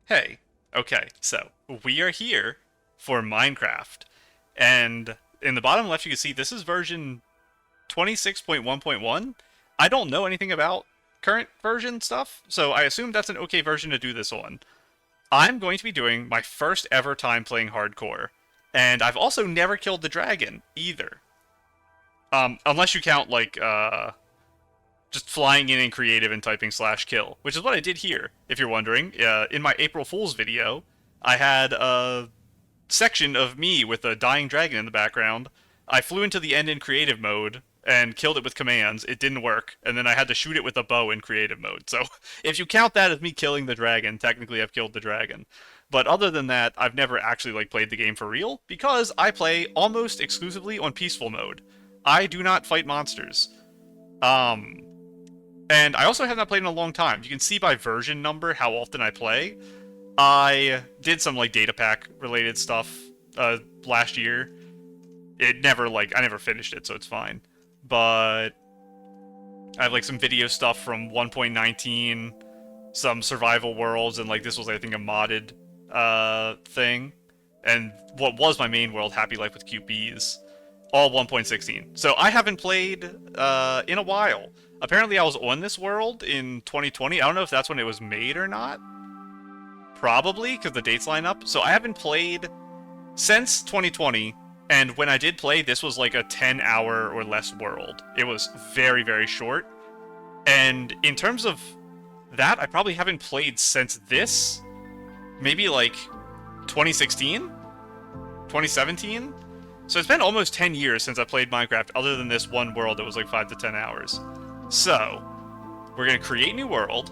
Hey, okay, so we are here for Minecraft, and in the bottom left you can see this is version 26.1.1. I don't know anything about current version stuff, so I assume that's an okay version to do this on. I'm going to be doing my first ever time playing hardcore, and I've also never killed the dragon either. Unless you count just flying in creative and typing slash kill, which is what I did here, if you're wondering. In my April Fool's video, I had a section of me with a dying dragon in the background. I flew into the end in creative mode and killed it with commands. It didn't work, and then I had to shoot it with a bow in creative mode. So if you count that as me killing the dragon, technically I've killed the dragon. But other than that, I've never actually played the game for real because I play almost exclusively on peaceful mode. I do not fight monsters. Um, and I also have not played in a long time. You can see by version number how often I play. I did some data pack related stuff last year. It never I never finished it, so it's fine. But I have some video stuff from 1.19, some survival worlds, and this was I think a modded thing. And what was my main world, Happy Life with Cute Bees, all 1.16. So I haven't played in a while. Apparently I was on this world in 2020. I don't know if that's when it was made or not. Probably, because the dates line up. So I haven't played since 2020, and when I did play, this was a 10-hour or less world. It was very, very short. And in terms of that, I probably haven't played since this. Maybe 2016? 2017? So it's been almost 10 years since I played Minecraft, other than this one world that was 5 to 10 hours. So, we're going to create new world.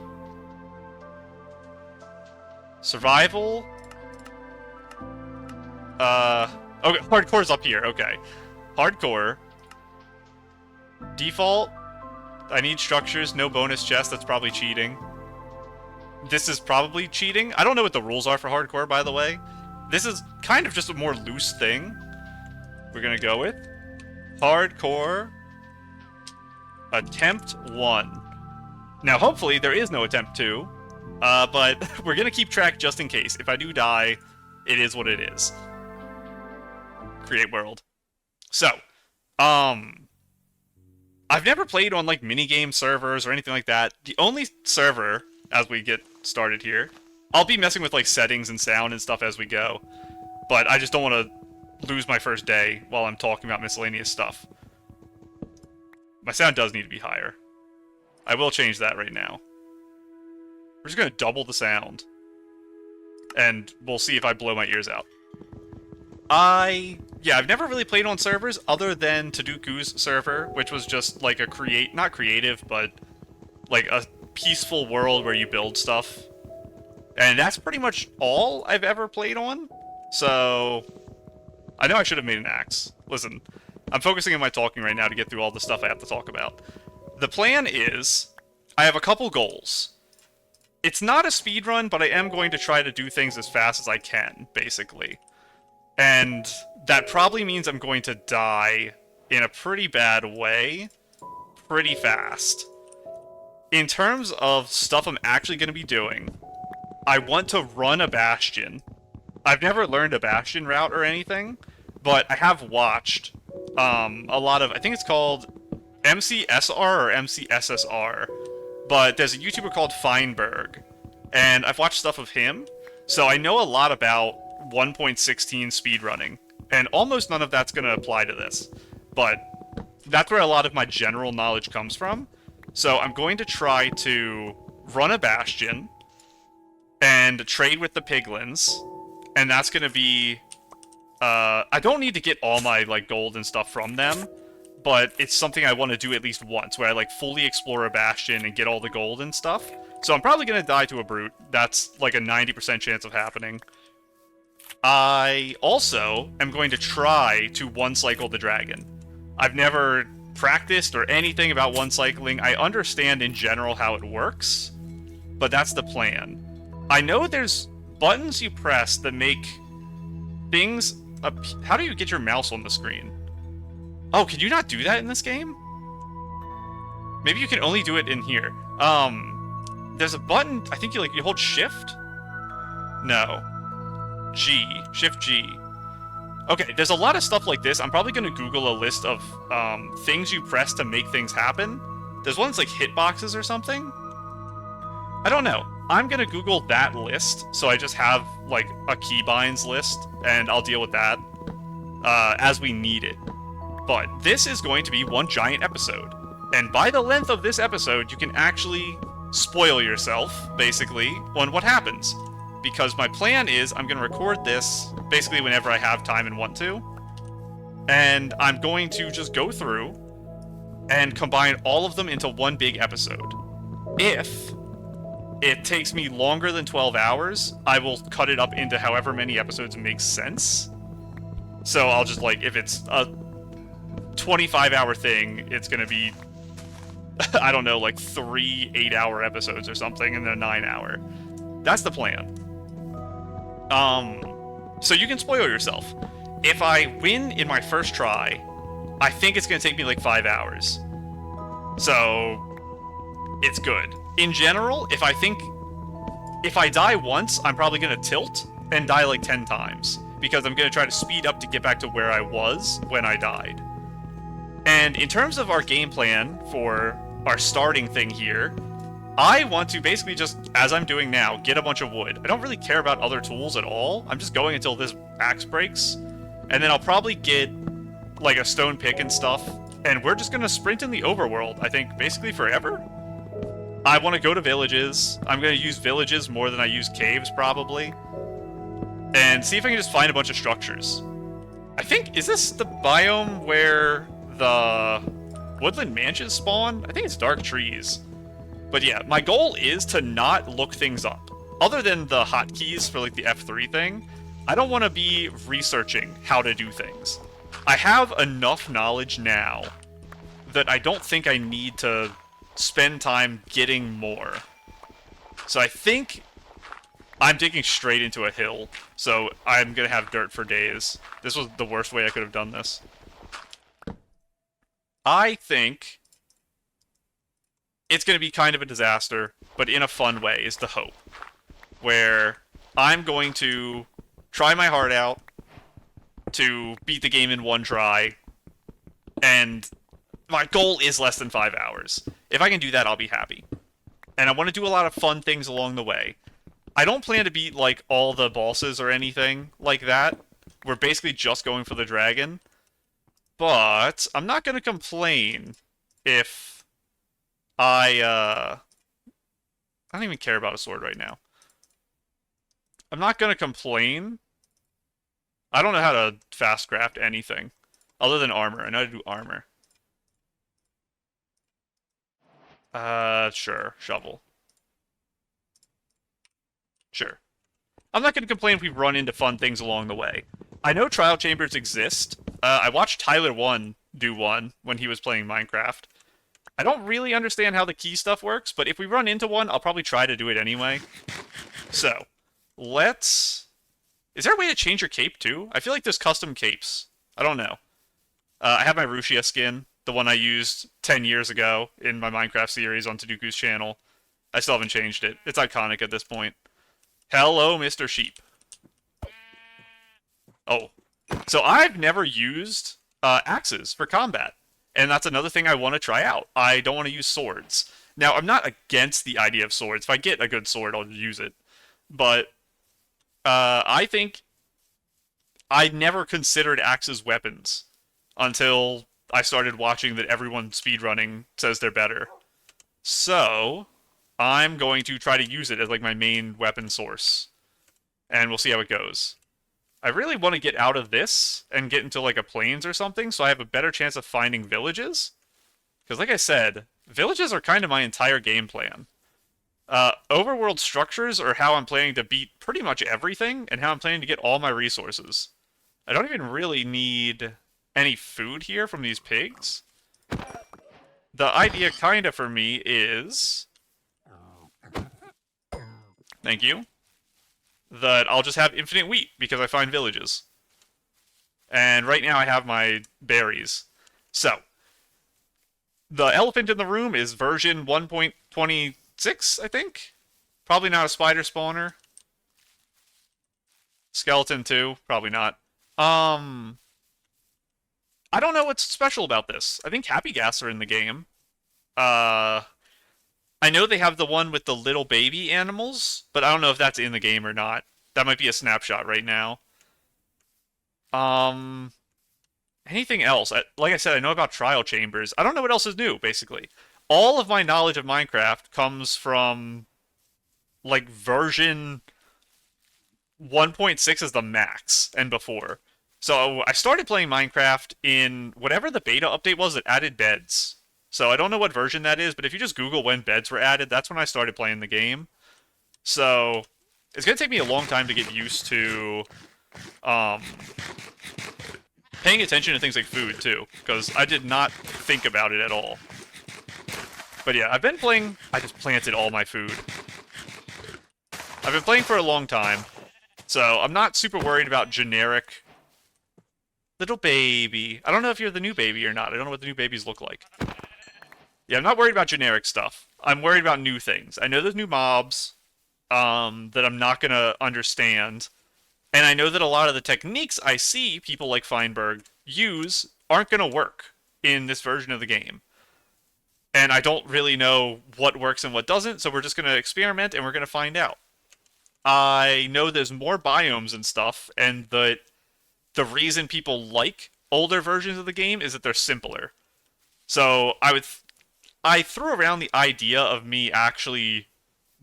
Survival. Okay, hardcore's up here, okay. Hardcore. Default. I need structures, no bonus chest, that's probably cheating. This is probably cheating. I don't know what the rules are for hardcore, by the way. This is kind of just a more loose thing. We're gonna go with hardcore attempt 1. Now, hopefully, there is no attempt 2. But we're gonna keep track just in case. If I do die, it is what it is. Create world. So, I've never played on minigame servers or anything like that. The only server, as we get started here, I'll be messing with settings and sound and stuff as we go. But I just don't want to lose my first day while I'm talking about miscellaneous stuff. My sound does need to be higher. I will change that right now. We're just going to double the sound. And we'll see if I blow my ears out. Yeah, I've never really played on servers other than Taduku's server, which was just a not creative, but a peaceful world where you build stuff. And that's pretty much all I've ever played on. So, I know I should have made an axe. Listen, I'm focusing on my talking right now to get through all the stuff I have to talk about. The plan is, I have a couple goals. It's not a speed run, but I am going to try to do things as fast as I can, basically. And that probably means I'm going to die in a pretty bad way, pretty fast. In terms of stuff I'm actually going to be doing, I want to run a bastion. I've never learned a bastion route or anything, but I have watched a lot of, I think it's called MCSR or MCSSR, but there's a YouTuber called Feinberg, and I've watched stuff of him, so I know a lot about 1.16 speedrunning, and almost none of that's going to apply to this, but that's where a lot of my general knowledge comes from. So I'm going to try to run a bastion and trade with the piglins, and that's going to be I don't need to get all my gold and stuff from them, but it's something I want to do at least once, where I fully explore a bastion and get all the gold and stuff. So I'm probably going to die to a brute. That's a 90% chance of happening. I also am going to try to one-cycle the dragon. I've never practiced or anything about one-cycling. I understand in general how it works, but that's the plan. I know there's buttons you press that make things... How do you get your mouse on the screen? Oh, can you not do that in this game? Maybe you can only do it in here. There's a button, I think you hold shift? No. G. Shift G. Okay, there's a lot of stuff like this. I'm probably going to Google a list of things you press to make things happen. There's ones like hitboxes or something. I don't know. I'm going to Google that list, so I just have, like, a keybinds list, and I'll deal with that as we need it. But this is going to be one giant episode. And by the length of this episode, you can actually spoil yourself, basically, on what happens. Because my plan is I'm going to record this basically whenever I have time and want to. And I'm going to just go through and combine all of them into one big episode. If it takes me longer than 12 hours, I will cut it up into however many episodes makes sense. So I'll just, like, if it's a 25-hour thing, it's going to be, I don't know, like 3 8-hour episodes or something, and then a 9-hour. That's the plan. So you can spoil yourself. If I win in my first try, I think it's going to take me like 5 hours. So, it's good. In general, if I die once, I'm probably going to tilt and die like 10 times. Because I'm going to try to speed up to get back to where I was when I died. And in terms of our game plan for our starting thing here, I want to basically just, as I'm doing now, get a bunch of wood. I don't really care about other tools at all. I'm just going until this axe breaks. And then I'll probably get, like, a stone pick and stuff. And we're just going to sprint in the overworld, I think, basically forever. I want to go to villages. I'm going to use villages more than I use caves, probably. And see if I can just find a bunch of structures. I think, is this the biome where the woodland mansions spawn? I think it's dark trees. But yeah, my goal is to not look things up. Other than the hotkeys for, like, the F3 thing, I don't want to be researching how to do things. I have enough knowledge now that I don't think I need to spend time getting more. So I think I'm digging straight into a hill, so I'm going to have dirt for days. This was the worst way I could have done this. I think it's going to be kind of a disaster, but in a fun way is the hope. Where I'm going to try my heart out to beat the game in one try, and my goal is less than 5 hours. If I can do that, I'll be happy. And I want to do a lot of fun things along the way. I don't plan to beat, like, all the bosses or anything like that. We're basically just going for the dragon. But I'm not going to complain if I don't even care about a sword right now. I'm not going to complain. I don't know how to fast craft anything other than armor. I know how to do armor. Sure. Shovel. Sure. I'm not going to complain if we run into fun things along the way. I know trial chambers exist. I watched Tyler 1 do one when he was playing Minecraft. I don't really understand how the key stuff works, but if we run into one, I'll probably try to do it anyway. So, let's... Is there a way to change your cape, too? I feel like there's custom capes. I don't know. I have my Rushia skin, the one I used 10 years ago in my Minecraft series on Taduku's channel. I still haven't changed it. It's iconic at this point. Hello, Mr. Sheep. Oh. So I've never used axes for combat. And that's another thing I want to try out. I don't want to use swords. Now, I'm not against the idea of swords. If I get a good sword, I'll use it. But I think I never considered axes weapons until I started watching that everyone speedrunning says they're better. So, I'm going to try to use it as, like, my main weapon source. And we'll see how it goes. I really want to get out of this and get into, like, a plains or something, so I have a better chance of finding villages. Because, like I said, villages are kind of my entire game plan. Overworld structures are how I'm planning to beat pretty much everything, and how I'm planning to get all my resources. I don't even really need any food here from these pigs. The idea kinda for me is... Thank you. That I'll just have infinite wheat, because I find villages. And right now I have my berries. So, the elephant in the room is version 1.26, I think? Probably not a spider spawner. Skeleton too? Probably not. Um, I don't know what's special about this. I think Happy Gas are in the game. Uh, I know they have the one with the little baby animals, but I don't know if that's in the game or not. That might be a snapshot right now. Um, Anything else? Like I said, I know about trial chambers. I don't know what else is new, basically. All of my knowledge of Minecraft comes from like version 1.6 is the max and before. So I started playing Minecraft in whatever the beta update was that added beds. So I don't know what version that is, but if you just Google when beds were added, that's when I started playing the game. So it's gonna take me a long time to get used to um, paying attention to things like food too, because I did not think about it at all. But yeah, I've been playing. I just planted all my food. I've been playing for a long time, so I'm not super worried about generic little baby. I don't know if you're the new baby or not. I don't know what the new babies look like. Yeah, I'm not worried about generic stuff. I'm worried about new things. I know there's new mobs that I'm not gonna understand, and I know that a lot of the techniques I see people like Feinberg use aren't gonna work in this version of the game. And I don't really know what works and what doesn't, so we're just gonna experiment and we're gonna find out. I know there's more biomes and stuff, and the reason people like older versions of the game is that they're simpler. So I threw around the idea of me actually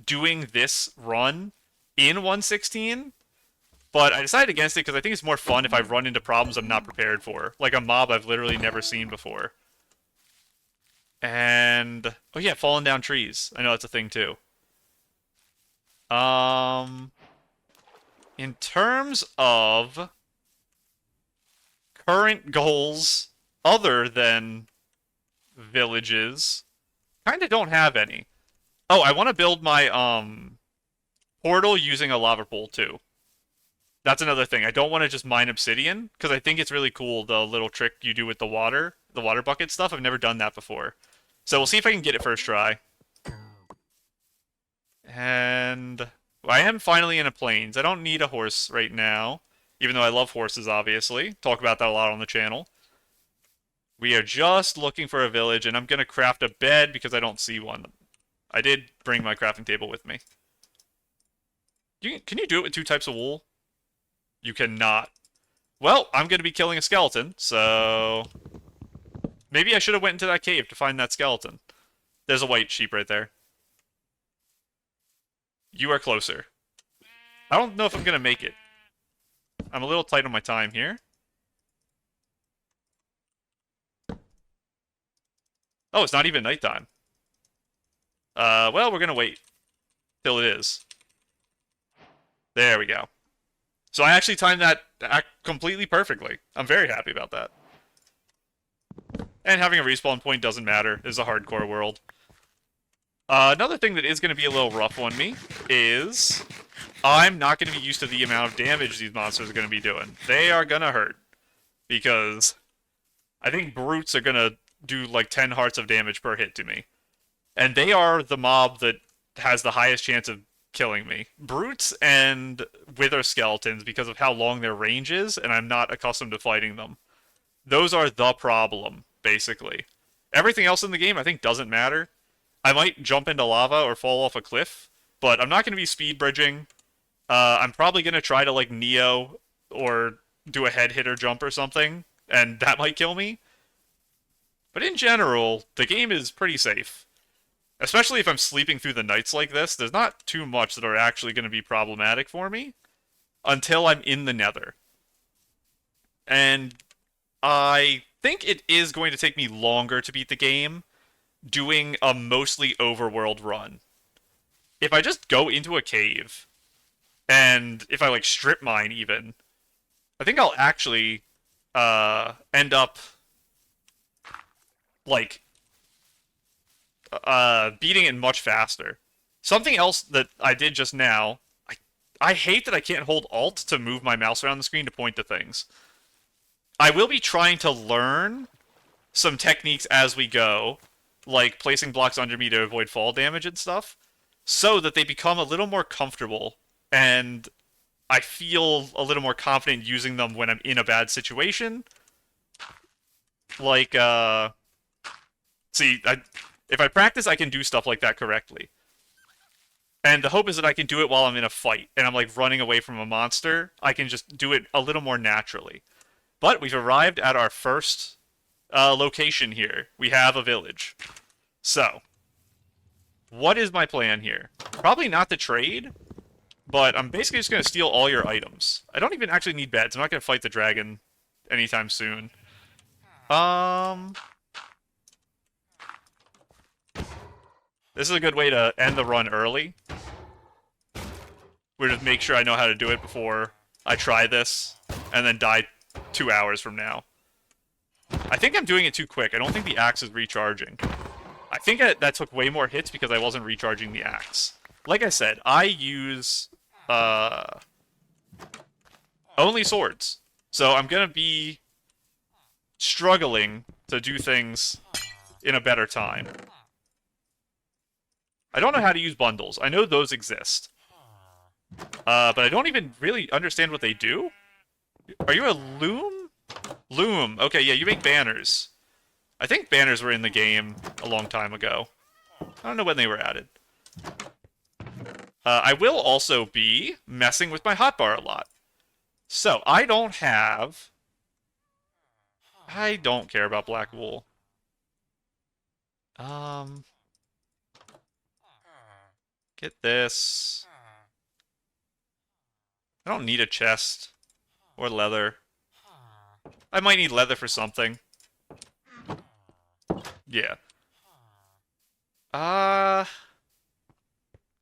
doing this run in 116, but I decided against it because I think it's more fun if I run into problems I'm not prepared for, like a mob I've literally never seen before. And oh yeah, falling down trees. I know that's a thing too. Um, in terms of current goals other than villages, kind of don't have any. Oh, I want to build my portal using a lava pool too. That's another thing. I don't want to just mine obsidian because I think it's really cool the little trick you do with the water bucket stuff. I've never done that before. So we'll see if I can get it first try. And I am finally in a plains. I don't need a horse right now, even though I love horses, obviously. Talk about that a lot on the channel. We are just looking for a village, and I'm going to craft a bed because I don't see one. I did bring my crafting table with me. Can you do it with 2 types of wool? You cannot. Well, I'm going to be killing a skeleton, so maybe I should have went into that cave to find that skeleton. There's a white sheep right there. You are closer. I don't know if I'm going to make it. I'm a little tight on my time here. Oh, it's not even nighttime. Well, we're going to wait till it is. There we go. So I actually timed that completely perfectly. I'm very happy about that. And having a respawn point doesn't matter. It's a hardcore world. Another thing that is going to be a little rough on me is I'm not going to be used to the amount of damage these monsters are going to be doing. They are going to hurt. Because I think brutes are going to do like 10 hearts of damage per hit to me. And they are the mob that has the highest chance of killing me. Brutes and wither skeletons, because of how long their range is, and I'm not accustomed to fighting them. Those are the problem, basically. Everything else in the game, I think, doesn't matter. I might jump into lava or fall off a cliff, but I'm not going to be speed bridging. I'm probably going to try to, like, Neo or do a head hitter jump or something, and that might kill me. But in general, the game is pretty safe. Especially if I'm sleeping through the nights like this, there's not too much that are actually going to be problematic for me until I'm in the nether. And I think it is going to take me longer to beat the game doing a mostly overworld run. If I just go into a cave, and if I like strip mine even, I think I'll actually end up like beating it much faster. Something else that I did just now, I hate that I can't hold Alt to move my mouse around the screen to point to things. I will be trying to learn some techniques as we go, like placing blocks under me to avoid fall damage and stuff, so that they become a little more comfortable and I feel a little more confident using them when I'm in a bad situation. Like, see, if I practice, I can do stuff like that correctly. And the hope is that I can do it while I'm in a fight and I'm like running away from a monster. I can just do it a little more naturally. But we've arrived at our first location here. We have a village. So, what is my plan here? Probably not to trade, but I'm basically just going to steal all your items. I don't even actually need beds. I'm not going to fight the dragon anytime soon. This is a good way to end the run early. We'll just make sure I know how to do it before I try this, and then die 2 hours from now. I think I'm doing it too quick. I don't think the axe is recharging. I think that took way more hits because I wasn't recharging the axe. Like I said, I use only swords. So I'm going to be struggling to do things in a better time. I don't know how to use bundles. I know those exist. But I don't even really understand what they do. Are you a loom? Loom. Okay, yeah, you make banners. I think banners were in the game a long time ago. I don't know when they were added. I will also be messing with my hotbar a lot. So, I don't care about black wool. Get this. I don't need a chest. Or leather. I might need leather for something. Yeah. Why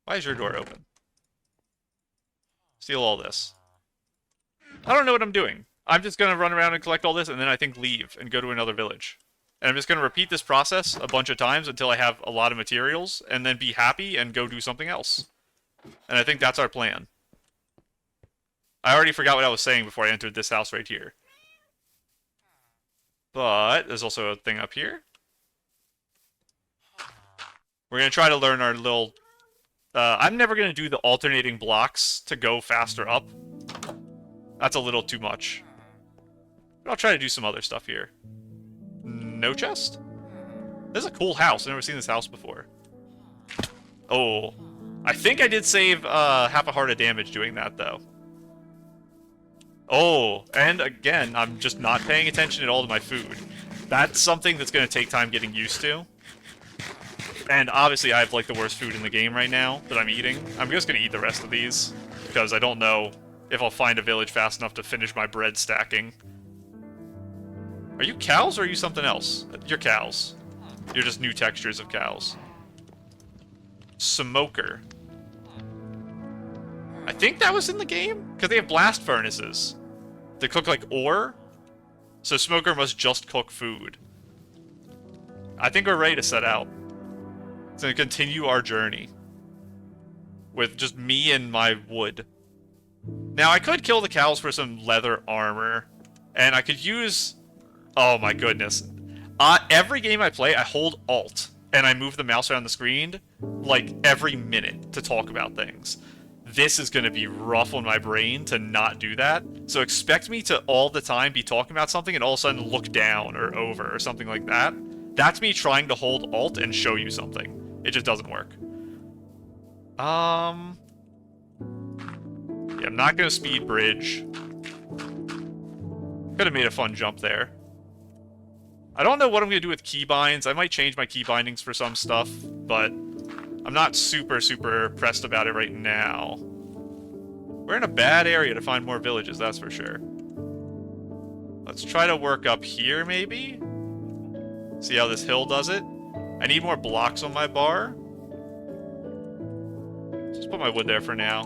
is your door open? Steal all this. I don't know what I'm doing. I'm just gonna run around and collect all this and then I think leave and go to another village. And I'm just gonna repeat this process a bunch of times until I have a lot of materials and then be happy and go do something else. And I think that's our plan. I already forgot what I was saying before I entered this house right here. But there's also a thing up here. We're going to try to learn our little... I'm never going to do the alternating blocks to go faster up. That's a little too much. But I'll try to do some other stuff here. No chest? This is a cool house. I've never seen this house before. Oh. I think I did save half a heart of damage doing that, though. Oh, and again, I'm just not paying attention at all to my food. That's something that's going to take time getting used to. And obviously I have like the worst food in the game right now that I'm eating. I'm just going to eat the rest of these, because I don't know if I'll find a village fast enough to finish my bread stacking. Are you cows or are you something else? You're cows. You're just new textures of cows. Smoker. I think that was in the game? Because they have blast furnaces. They cook like ore. So Smoker must just cook food. I think we're ready to set out. It's going to continue our journey. With just me and my wood. Now, I could kill the cows for some leather armor. And I could use... Oh my goodness. Every game I play, I hold Alt. And I move the mouse around the screen, like, every minute to talk about things. This is going to be rough on my brain to not do that. So expect me to all the time be talking about something and all of a sudden look down or over or something like that. That's me trying to hold Alt and show you something. It just doesn't work. Yeah, I'm not going to speed bridge. Could have made a fun jump there. I don't know what I'm going to do with keybinds. I might change my key bindings for some stuff, but I'm not super pressed about it right now. We're in a bad area to find more villages, that's for sure. Let's try to work up here, maybe? See how this hill does it? I need more blocks on my bar. Just put my wood there for now.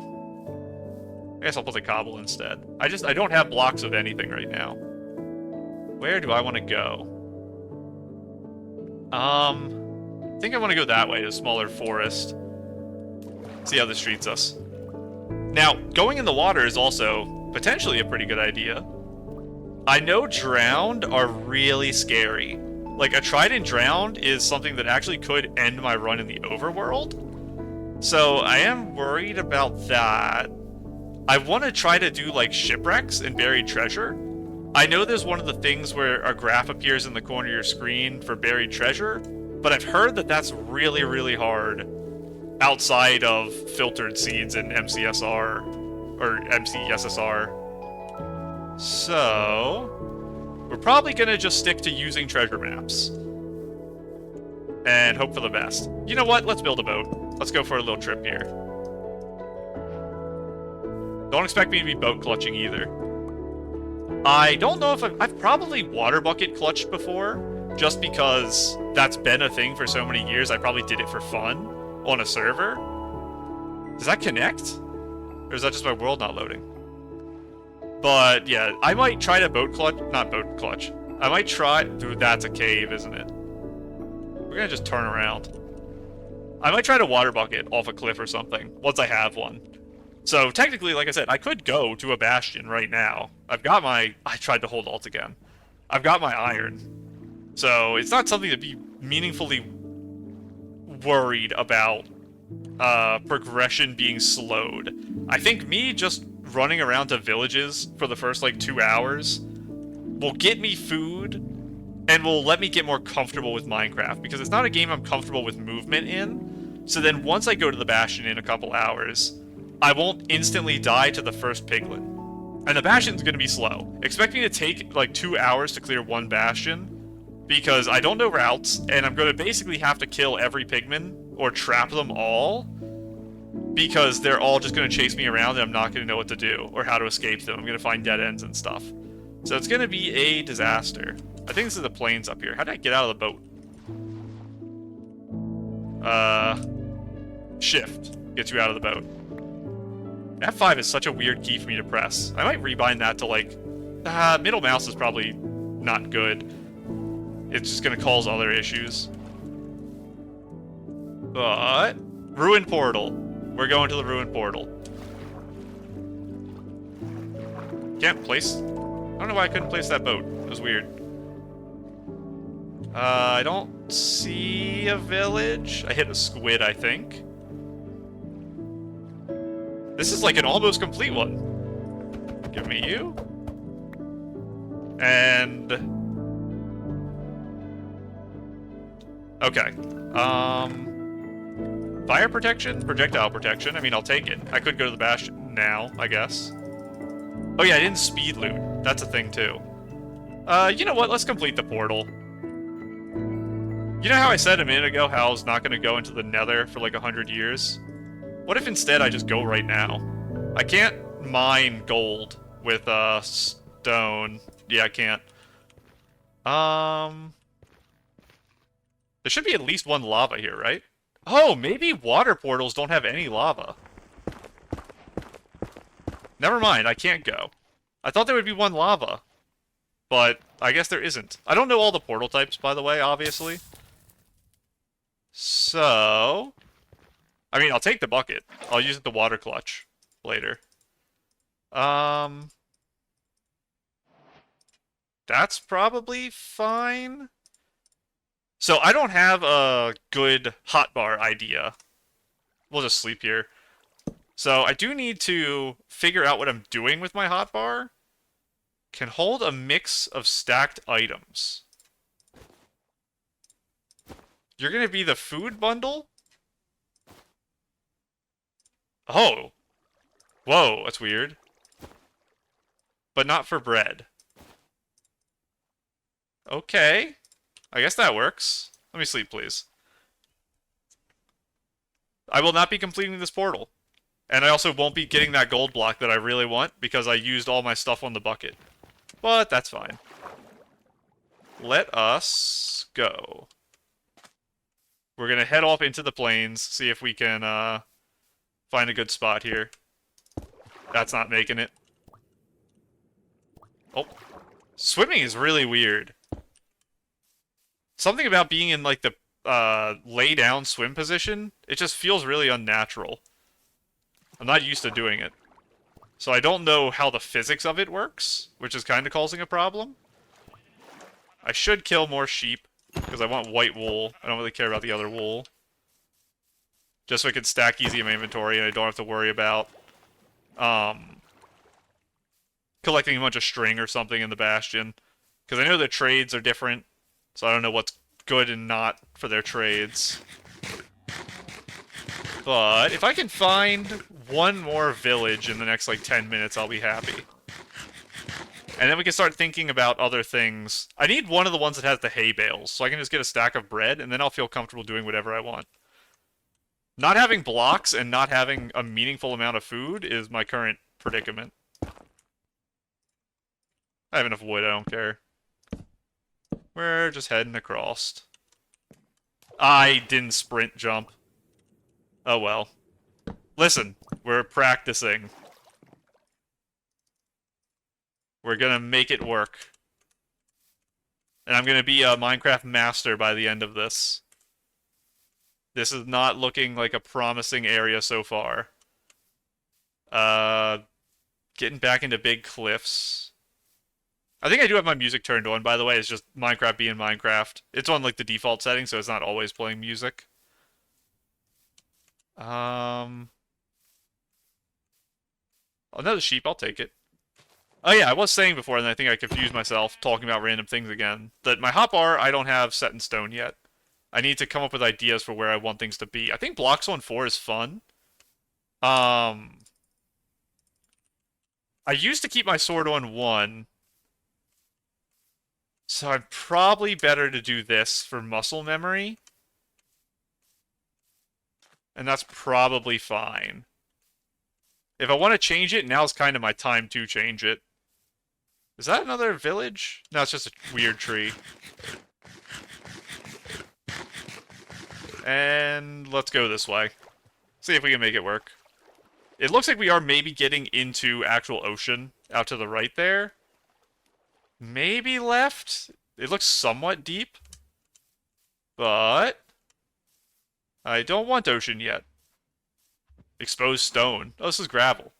I guess I'll put the cobble instead. I don't have blocks of anything right now. Where do I want to go? I think I want to go that way, to a smaller forest. See how this treats us. Now, going in the water is also potentially a pretty good idea. I know drowned are really scary. Like, a trident drowned is something that actually could end my run in the overworld. So, I am worried about that. I want to try to do, like, shipwrecks and buried treasure. I know there's one of the things where a graph appears in the corner of your screen for buried treasure, but I've heard that that's really, really hard outside of filtered seeds and MCSR, or MCSSR. So, we're probably gonna just stick to using treasure maps. And hope for the best. You know what? Let's build a boat. Let's go for a little trip here. Don't expect me to be boat clutching either. I don't know if I've probably water bucket clutched before, just because that's been a thing for so many years. I probably did it for fun on a server. Does that connect? Or is that just my world not loading? But yeah, I might try to boat clutch, not boat clutch. I might try, dude, that's a cave, isn't it? We're gonna just turn around. I might try to water bucket off a cliff or something, once I have one. So technically, like I said, I could go to a bastion right now. I've got my, I tried to hold alt again. I've got my iron. So it's not something to be meaningfully worried about progression being slowed. I think me just running around to villages for the first, like, 2 hours will get me food and will let me get more comfortable with Minecraft, because it's not a game I'm comfortable with movement in. So then once I go to the bastion in a couple hours, I won't instantly die to the first piglin. And the bastion's gonna be slow. Expect me to take, like, 2 hours to clear one bastion, because I don't know routes, and I'm gonna basically have to kill every pigman, or trap them all, because they're all just going to chase me around and I'm not going to know what to do or how to escape them. I'm going to find dead ends and stuff. So it's going to be a disaster. I think this is the plains up here. How did I get out of the boat? Shift gets you out of the boat. F5 is such a weird key for me to press. I might rebind that to, like, middle mouse is probably not good. It's just going to cause other issues. But ruin portal. We're going to the ruined portal. Can't place... I don't know why I couldn't place that boat. It was weird. I don't see a village. I hit a squid, I think. This is like an almost complete one. Give me you. And... okay. Fire protection? Projectile protection? I mean, I'll take it. I could go to the bastion now, I guess. Oh yeah, I didn't speed loot. That's a thing, too. You know what? Let's complete the portal. You know how I said a minute ago how I was not going to go into the nether for like 100 years? What if instead I just go right now? I can't mine gold with, stone. Yeah, I can't. There should be at least one lava here, right? Oh, maybe water portals don't have any lava. Never mind, I can't go. I thought there would be one lava. But I guess there isn't. I don't know all the portal types, by the way, obviously. So... I mean, I'll take the bucket. I'll use the water clutch later. That's probably fine. So I don't have a good hotbar idea. We'll just sleep here. So I do need to figure out what I'm doing with my hotbar. Can hold a mix of stacked items. You're gonna be the food bundle? Oh. Whoa, that's weird. But not for bread. Okay. I guess that works. Let me sleep, please. I will not be completing this portal. And I also won't be getting that gold block that I really want because I used all my stuff on the bucket. But that's fine. Let us go. We're gonna head off into the plains, see if we can find a good spot here. That's not making it. Oh. Swimming is really weird. Something about being in, like, the lay down swim position, it just feels really unnatural. I'm not used to doing it. So I don't know how the physics of it works, which is kind of causing a problem. I should kill more sheep, because I want white wool. I don't really care about the other wool. Just so I can stack easy in my inventory and I don't have to worry about collecting a bunch of string or something in the bastion. Because I know their trades are different, so I don't know what's good and not for their trades. But if I can find one more village in the next, like, 10 minutes, I'll be happy. And then we can start thinking about other things. I need one of the ones that has the hay bales, so I can just get a stack of bread, and then I'll feel comfortable doing whatever I want. Not having blocks and not having a meaningful amount of food is my current predicament. I have enough wood, I don't care. We're just heading across. I didn't sprint jump. Oh well. Listen, we're practicing. We're gonna make it work. And I'm gonna be a Minecraft master by the end of this. This is not looking like a promising area so far. Getting back into big cliffs. I think I do have my music turned on, by the way. It's just Minecraft being Minecraft. It's on, like, the default setting, so it's not always playing music. Another sheep, I'll take it. Oh yeah, I was saying before, and I think I confused myself talking about random things again, that my hotbar I don't have set in stone yet. I need to come up with ideas for where I want things to be. I think blocks on 4 is fun. I used to keep my sword on 1, so I'm probably better to do this for muscle memory. And that's probably fine. If I want to change it, now's kind of my time to change it. Is that another village? No, it's just a weird tree. And let's go this way. See if we can make it work. It looks like we are maybe getting into actual ocean out to the right there. Maybe left? It looks somewhat deep. But I don't want ocean yet. Exposed stone. Oh, this is gravel.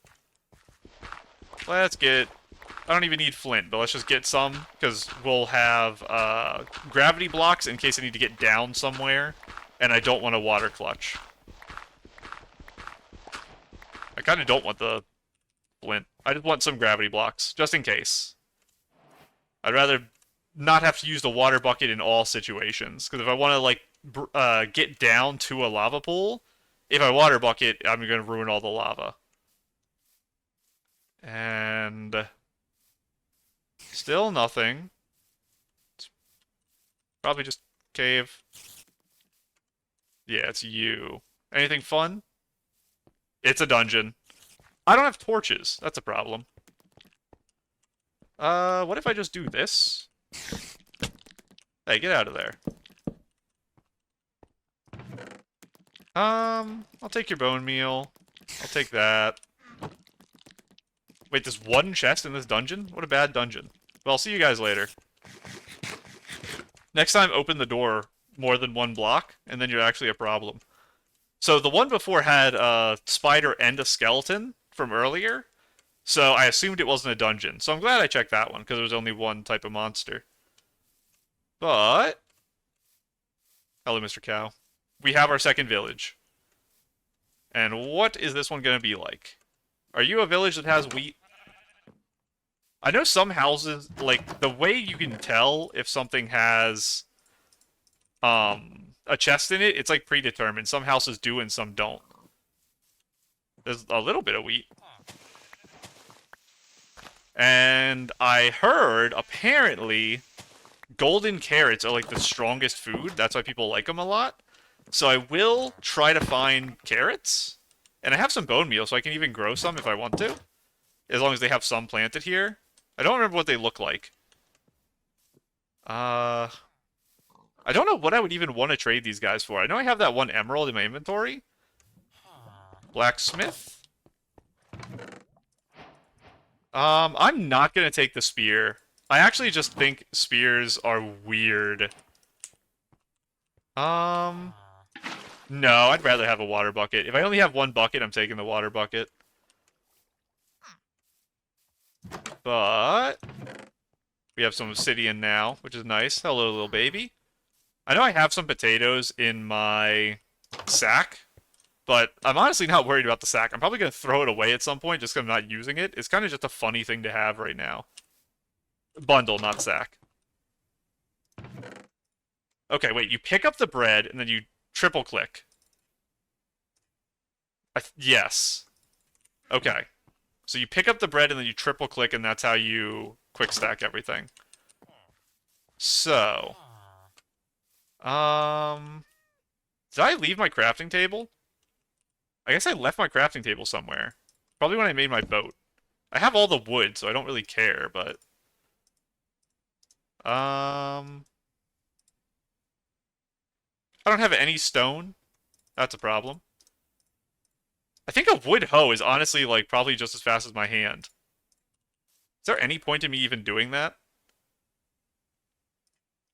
Let's get... I don't even need flint, but let's just get some, because we'll have gravity blocks in case I need to get down somewhere, and I don't want a water clutch. I kind of don't want the flint. I just want some gravity blocks, just in case. I'd rather not have to use the water bucket in all situations, because if I want to, like, get down to a lava pool, if I water bucket, I'm going to ruin all the lava. And... still nothing. It's probably just cave. Yeah, it's you. Anything fun? It's a dungeon. I don't have torches. That's a problem. What if I just do this? Hey, get out of there. I'll take your bone meal. I'll take that. Wait, there's one chest in this dungeon? What a bad dungeon. Well, I'll see you guys later. Next time, open the door more than one block, and then you're actually a problem. So the one before had a spider and a skeleton from earlier, so I assumed it wasn't a dungeon. So I'm glad I checked that one, because there was only one type of monster. But... hello, Mr. Cow. We have our second village. And what is this one going to be like? Are you a village that has wheat? I know some houses, like, the way you can tell if something has a chest in it, it's like predetermined. Some houses do and some don't. There's a little bit of wheat. And I heard, apparently, golden carrots are like the strongest food. That's why people like them a lot. So I will try to find carrots. And I have some bone meal, so I can even grow some if I want to. As long as they have some planted here. I don't remember what they look like. I don't know what I would even want to trade these guys for. I know I have that one emerald in my inventory. Blacksmith. I'm not going to take the spear. I actually just think spears are weird. No, I'd rather have a water bucket. If I only have one bucket, I'm taking the water bucket. But we have some obsidian now, which is nice. Hello, little baby. I know I have some potatoes in my sack, But I'm honestly not worried about the sack. I'm probably going to throw it away at some point just because I'm not using it. It's kind of just a funny thing to have right now. Bundle, not sack. Okay, wait. You pick up the bread and then you triple click. Yes. Okay. So you pick up the bread and then you triple click and that's how you quick stack everything. So, did I leave my crafting table? I guess I left my crafting table somewhere. Probably when I made my boat. I have all the wood, so I don't really care, but... I don't have any stone. That's a problem. I think a wood hoe is honestly, like, probably just as fast as my hand. Is there any point in me even doing that?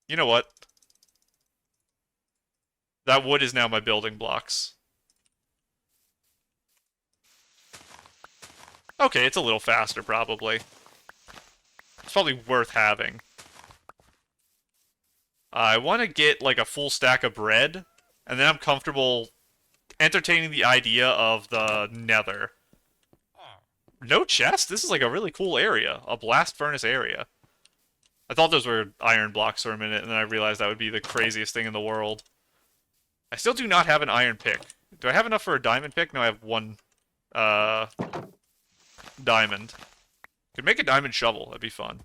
You know what? That wood is now my building blocks. Okay, it's a little faster, probably. It's probably worth having. I want to get, like, a full stack of bread, and then I'm comfortable entertaining the idea of the nether. No chest? This is, like, a really cool area. A blast furnace area. I thought those were iron blocks for a minute, and then I realized that would be the craziest thing in the world. I still do not have an iron pick. Do I have enough for a diamond pick? No, I have one, diamond. Could make a diamond shovel. That'd be fun.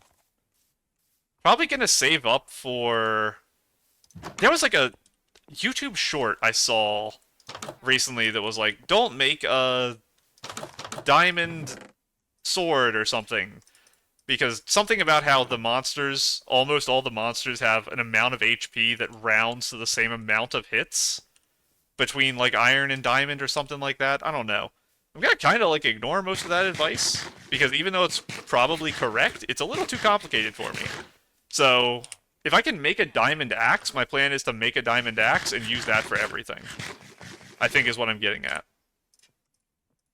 Probably gonna save up for... There was like a YouTube short I saw recently that was like, don't make a diamond sword or something. Because something about how the monsters, almost all the monsters have an amount of HP that rounds to the same amount of hits. Between like iron and diamond or something like that. I don't know. I'm gonna kind of like ignore most of that advice. Because even though it's probably correct, it's a little too complicated for me. So, if I can make a diamond axe, my plan is to make a diamond axe and use that for everything. I think is what I'm getting at.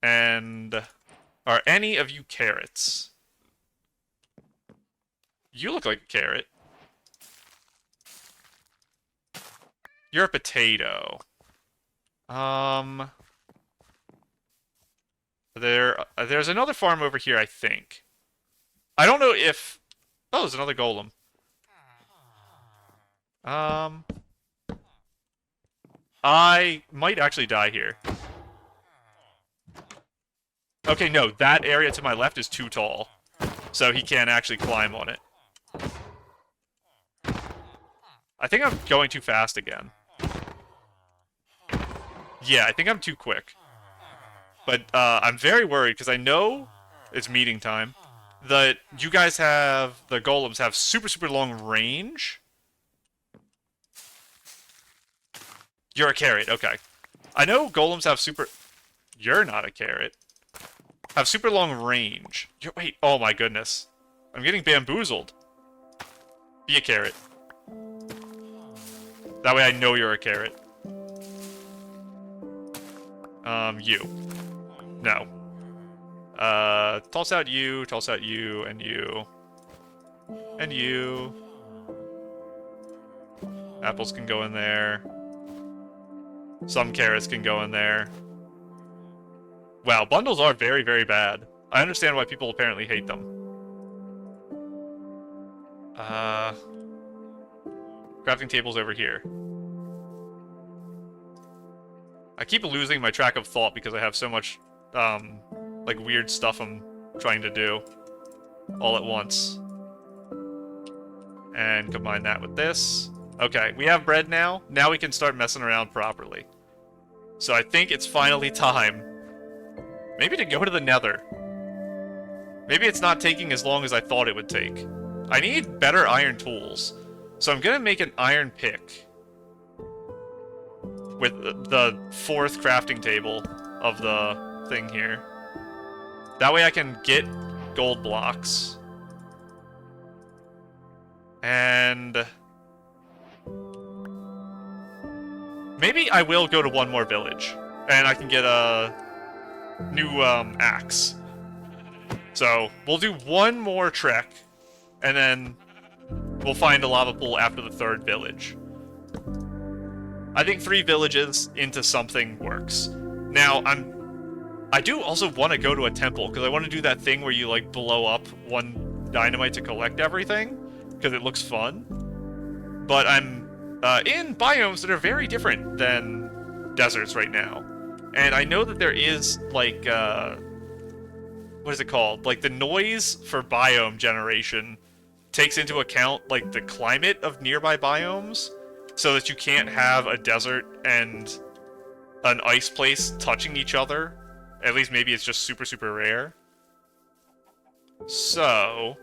And are any of you carrots? You look like a carrot. You're a potato. There's another farm over here, I think. I don't know if... Oh, there's another golem. I might actually die here. Okay, no, that area to my left is too tall. So he can't actually climb on it. I think I'm going too fast again. Yeah, I think I'm too quick. But I'm very worried because I know it's meeting time. That you guys have, the golems have super, super long range. You're a carrot, okay. I know golems have super... You're not a carrot. Have super long range. Wait, oh my goodness. I'm getting bamboozled. Be a carrot. That way I know you're a carrot. You. No. Toss out you, and you. And you. Apples can go in there. Some carrots can go in there. Wow, bundles are very, very bad. I understand why people apparently hate them. Crafting table's over here. I keep losing my track of thought because I have so much, like, weird stuff I'm trying to do all at once. And combine that with this. Okay, we have bread now. Now we can start messing around properly. So I think it's finally time. Maybe to go to the nether. Maybe it's not taking as long as I thought it would take. I need better iron tools. So I'm gonna make an iron pick. With the 4th crafting table of the thing here. That way I can get gold blocks. And... maybe I will go to one more village. And I can get a new axe. So, we'll do one more trek. And then we'll find a lava pool after the 3rd village. I think 3 villages into something works. Now, I do also want to go to a temple, because I want to do that thing where you, like, blow up one dynamite to collect everything, because it looks fun. But I'm in biomes that are very different than deserts right now. And I know that there is, like, what is it called? Like, the noise for biome generation takes into account, like, the climate of nearby biomes, so that you can't have a desert and an ice place touching each other. At least maybe it's just super, super rare. So,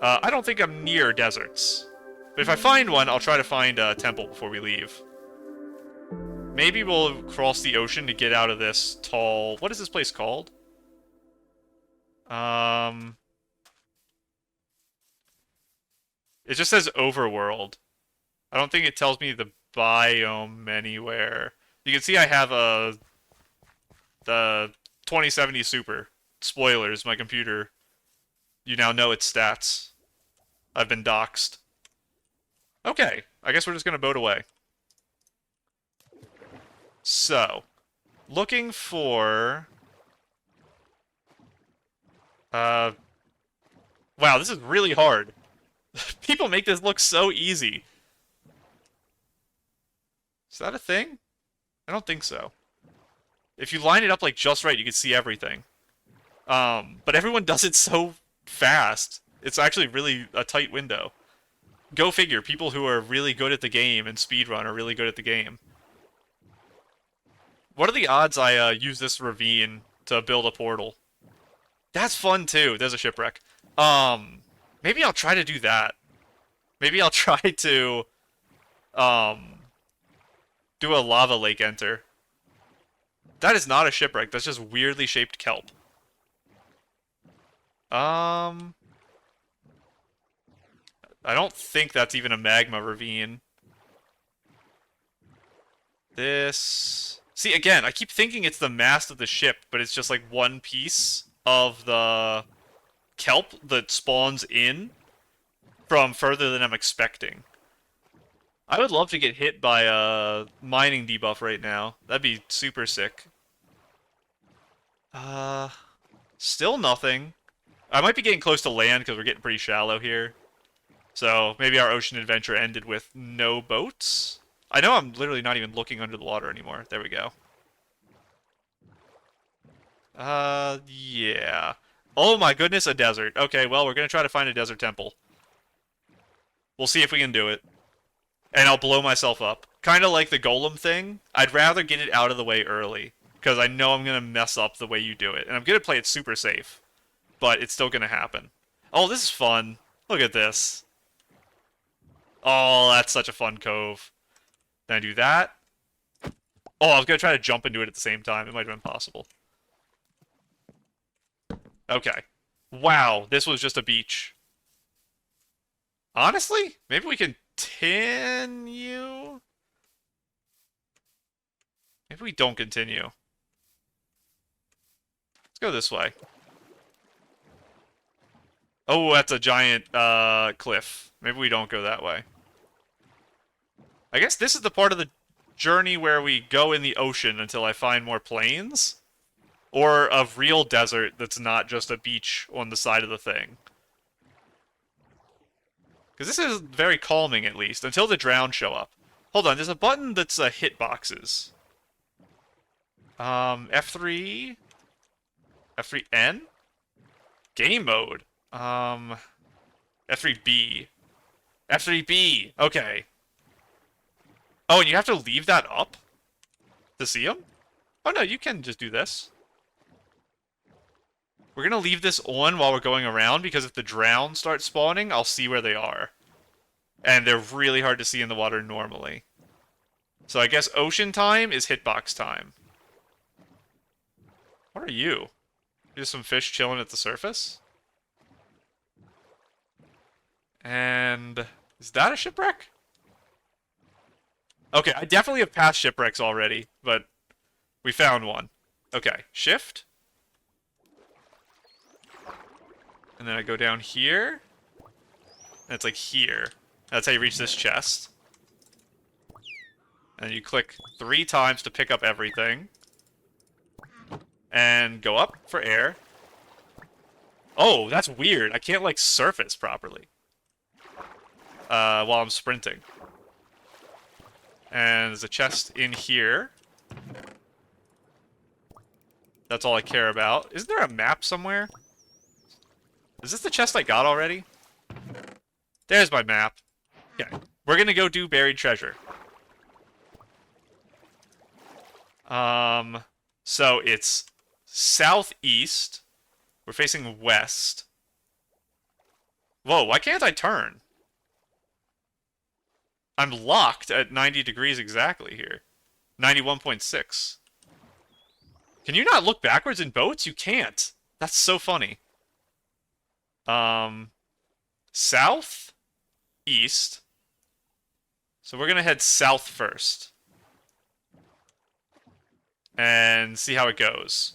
I don't think I'm near deserts. But if I find one, I'll try to find a temple before we leave. Maybe we'll cross the ocean to get out of this tall... What is this place called? It just says Overworld. I don't think it tells me the biome anywhere. You can see I have the 2070 Super. Spoilers, my computer. You now know its stats. I've been doxxed. Okay, I guess we're just gonna boat away. So, looking for... wow, this is really hard. People make this look so easy. Is that a thing? I don't think so. If you line it up like just right, you can see everything. But everyone does it so fast. It's actually really a tight window. Go figure, people who are really good at the game and speedrun are really good at the game. What are the odds I use this ravine to build a portal? That's fun too. There's a shipwreck. Maybe I'll try to do that. Maybe I'll try to do a lava lake enter. That is not a shipwreck. That's just weirdly shaped kelp. I don't think that's even a magma ravine. This... See, again, I keep thinking it's the mast of the ship, but it's just like one piece of the kelp that spawns in from further than I'm expecting. I would love to get hit by a mining debuff right now. That'd be super sick. Still nothing. I might be getting close to land because we're getting pretty shallow here. So maybe our ocean adventure ended with no boats? I know I'm literally not even looking under the water anymore. There we go. Yeah. Oh my goodness, a desert. Okay, well, we're gonna try to find a desert temple. We'll see if we can do it. And I'll blow myself up. Kind of like the golem thing. I'd rather get it out of the way early, because I know I'm gonna mess up the way you do it. And I'm gonna play it super safe. But it's still gonna happen. Oh, this is fun. Look at this. Oh, that's such a fun cove. Then I do that. Oh, I was gonna try to jump into it at the same time. It might have been possible. Okay. Wow, this was just a beach. Honestly, maybe we continue? Maybe we don't continue. Let's go this way. Oh, that's a giant cliff. Maybe we don't go that way. I guess this is the part of the journey where we go in the ocean until I find more plains. Or a real desert that's not just a beach on the side of the thing. Because this is very calming, at least, until the drown show up. Hold on, there's a button that's hitboxes. F3... F3N? Game mode. F3B. F3B! Okay. Oh, and you have to leave that up? To see them? Oh no, you can just do this. We're gonna leave this on while we're going around, because if the drown starts spawning, I'll see where they are. And they're really hard to see in the water normally. So I guess ocean time is hitbox time. What are you? Just some fish chilling at the surface? And... is that a shipwreck? Okay, I definitely have passed shipwrecks already, but we found one. Okay, shift. And then I go down here. And it's like here. That's how you reach this chest. And you click 3 times to pick up everything. And go up for air. Oh, that's weird. I can't, like, surface properly. While I'm sprinting. And there's a chest in here. That's all I care about. Isn't there a map somewhere? Is this the chest I got already? There's my map. Okay. We're gonna go do buried treasure. So it's southeast. We're facing west. Whoa, why can't I turn? I'm locked at 90 degrees exactly here. 91.6. Can you not look backwards in boats? You can't. That's so funny. South, east. So we're gonna head south first. And see how it goes.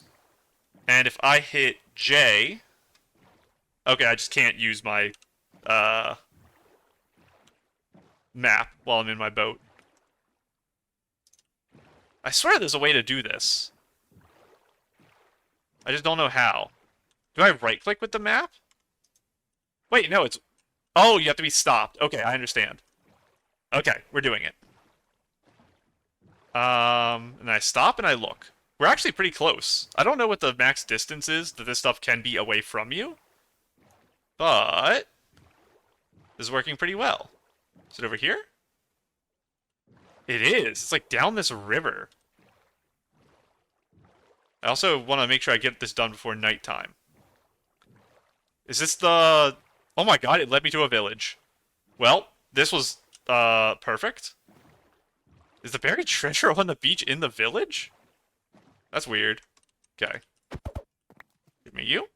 And if I hit J... Okay, I just can't use my, map while I'm in my boat. I swear there's a way to do this. I just don't know how. Do I right-click with the map? Wait, no, it's... Oh, you have to be stopped. Okay, I understand. Okay, we're doing it. And I stop and I look. We're actually pretty close. I don't know what the max distance is that this stuff can be away from you. But... this is working pretty well. Is it over here? It is. It's like down this river. I also want to make sure I get this done before nighttime. Is this the... Oh my god, it led me to a village. Well, this was, perfect. Is the buried treasure on the beach in the village? That's weird. Okay. Give me you.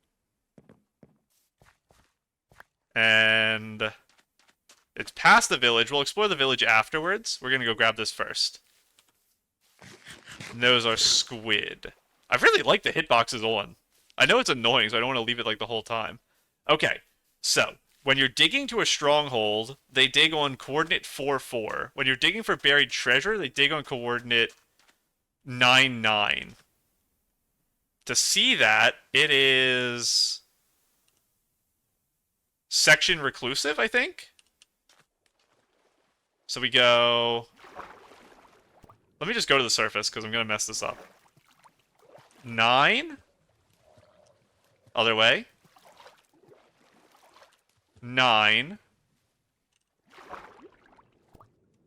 And... it's past the village. We'll explore the village afterwards. We're gonna go grab this first. And those are squid. I really like the hitboxes on. I know it's annoying, so I don't want to leave it like the whole time. Okay, so when you're digging to a stronghold, they dig on coordinate 4-4. When you're digging for buried treasure, they dig on coordinate 9-9. To see that, it is section reclusive, I think. So we go... Let me just go to the surface, because I'm going to mess this up. 9. Other way. 9.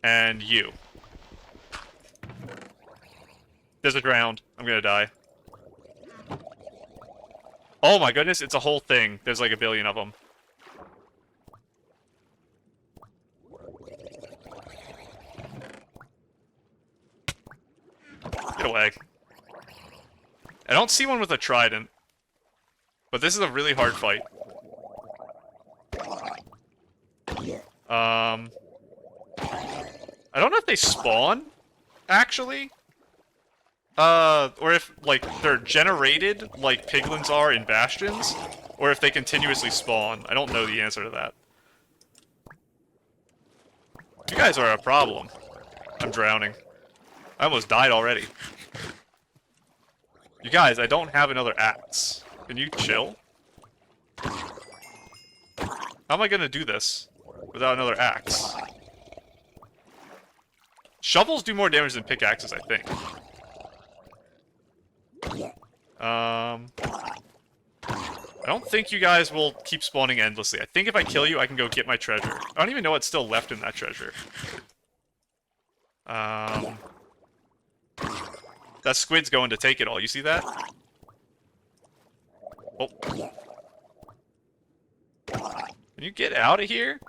And you. There's a drowned. I'm going to die. Oh my goodness, it's a whole thing. There's like a billion of them. Get away. I don't see one with a trident. But this is a really hard fight. I don't know if they spawn, actually. Or if, like, they're generated, like piglins are in bastions, or if they continuously spawn. I don't know the answer to that. You guys are a problem. I'm drowning. I almost died already. You guys, I don't have another axe. Can you chill? How am I gonna do this without another axe? Shovels do more damage than pickaxes, I think. I don't think you guys will keep spawning endlessly. I think if I kill you, I can go get my treasure. I don't even know what's still left in that treasure. That squid's going to take it all. You see that? Oh. Can you get out of here?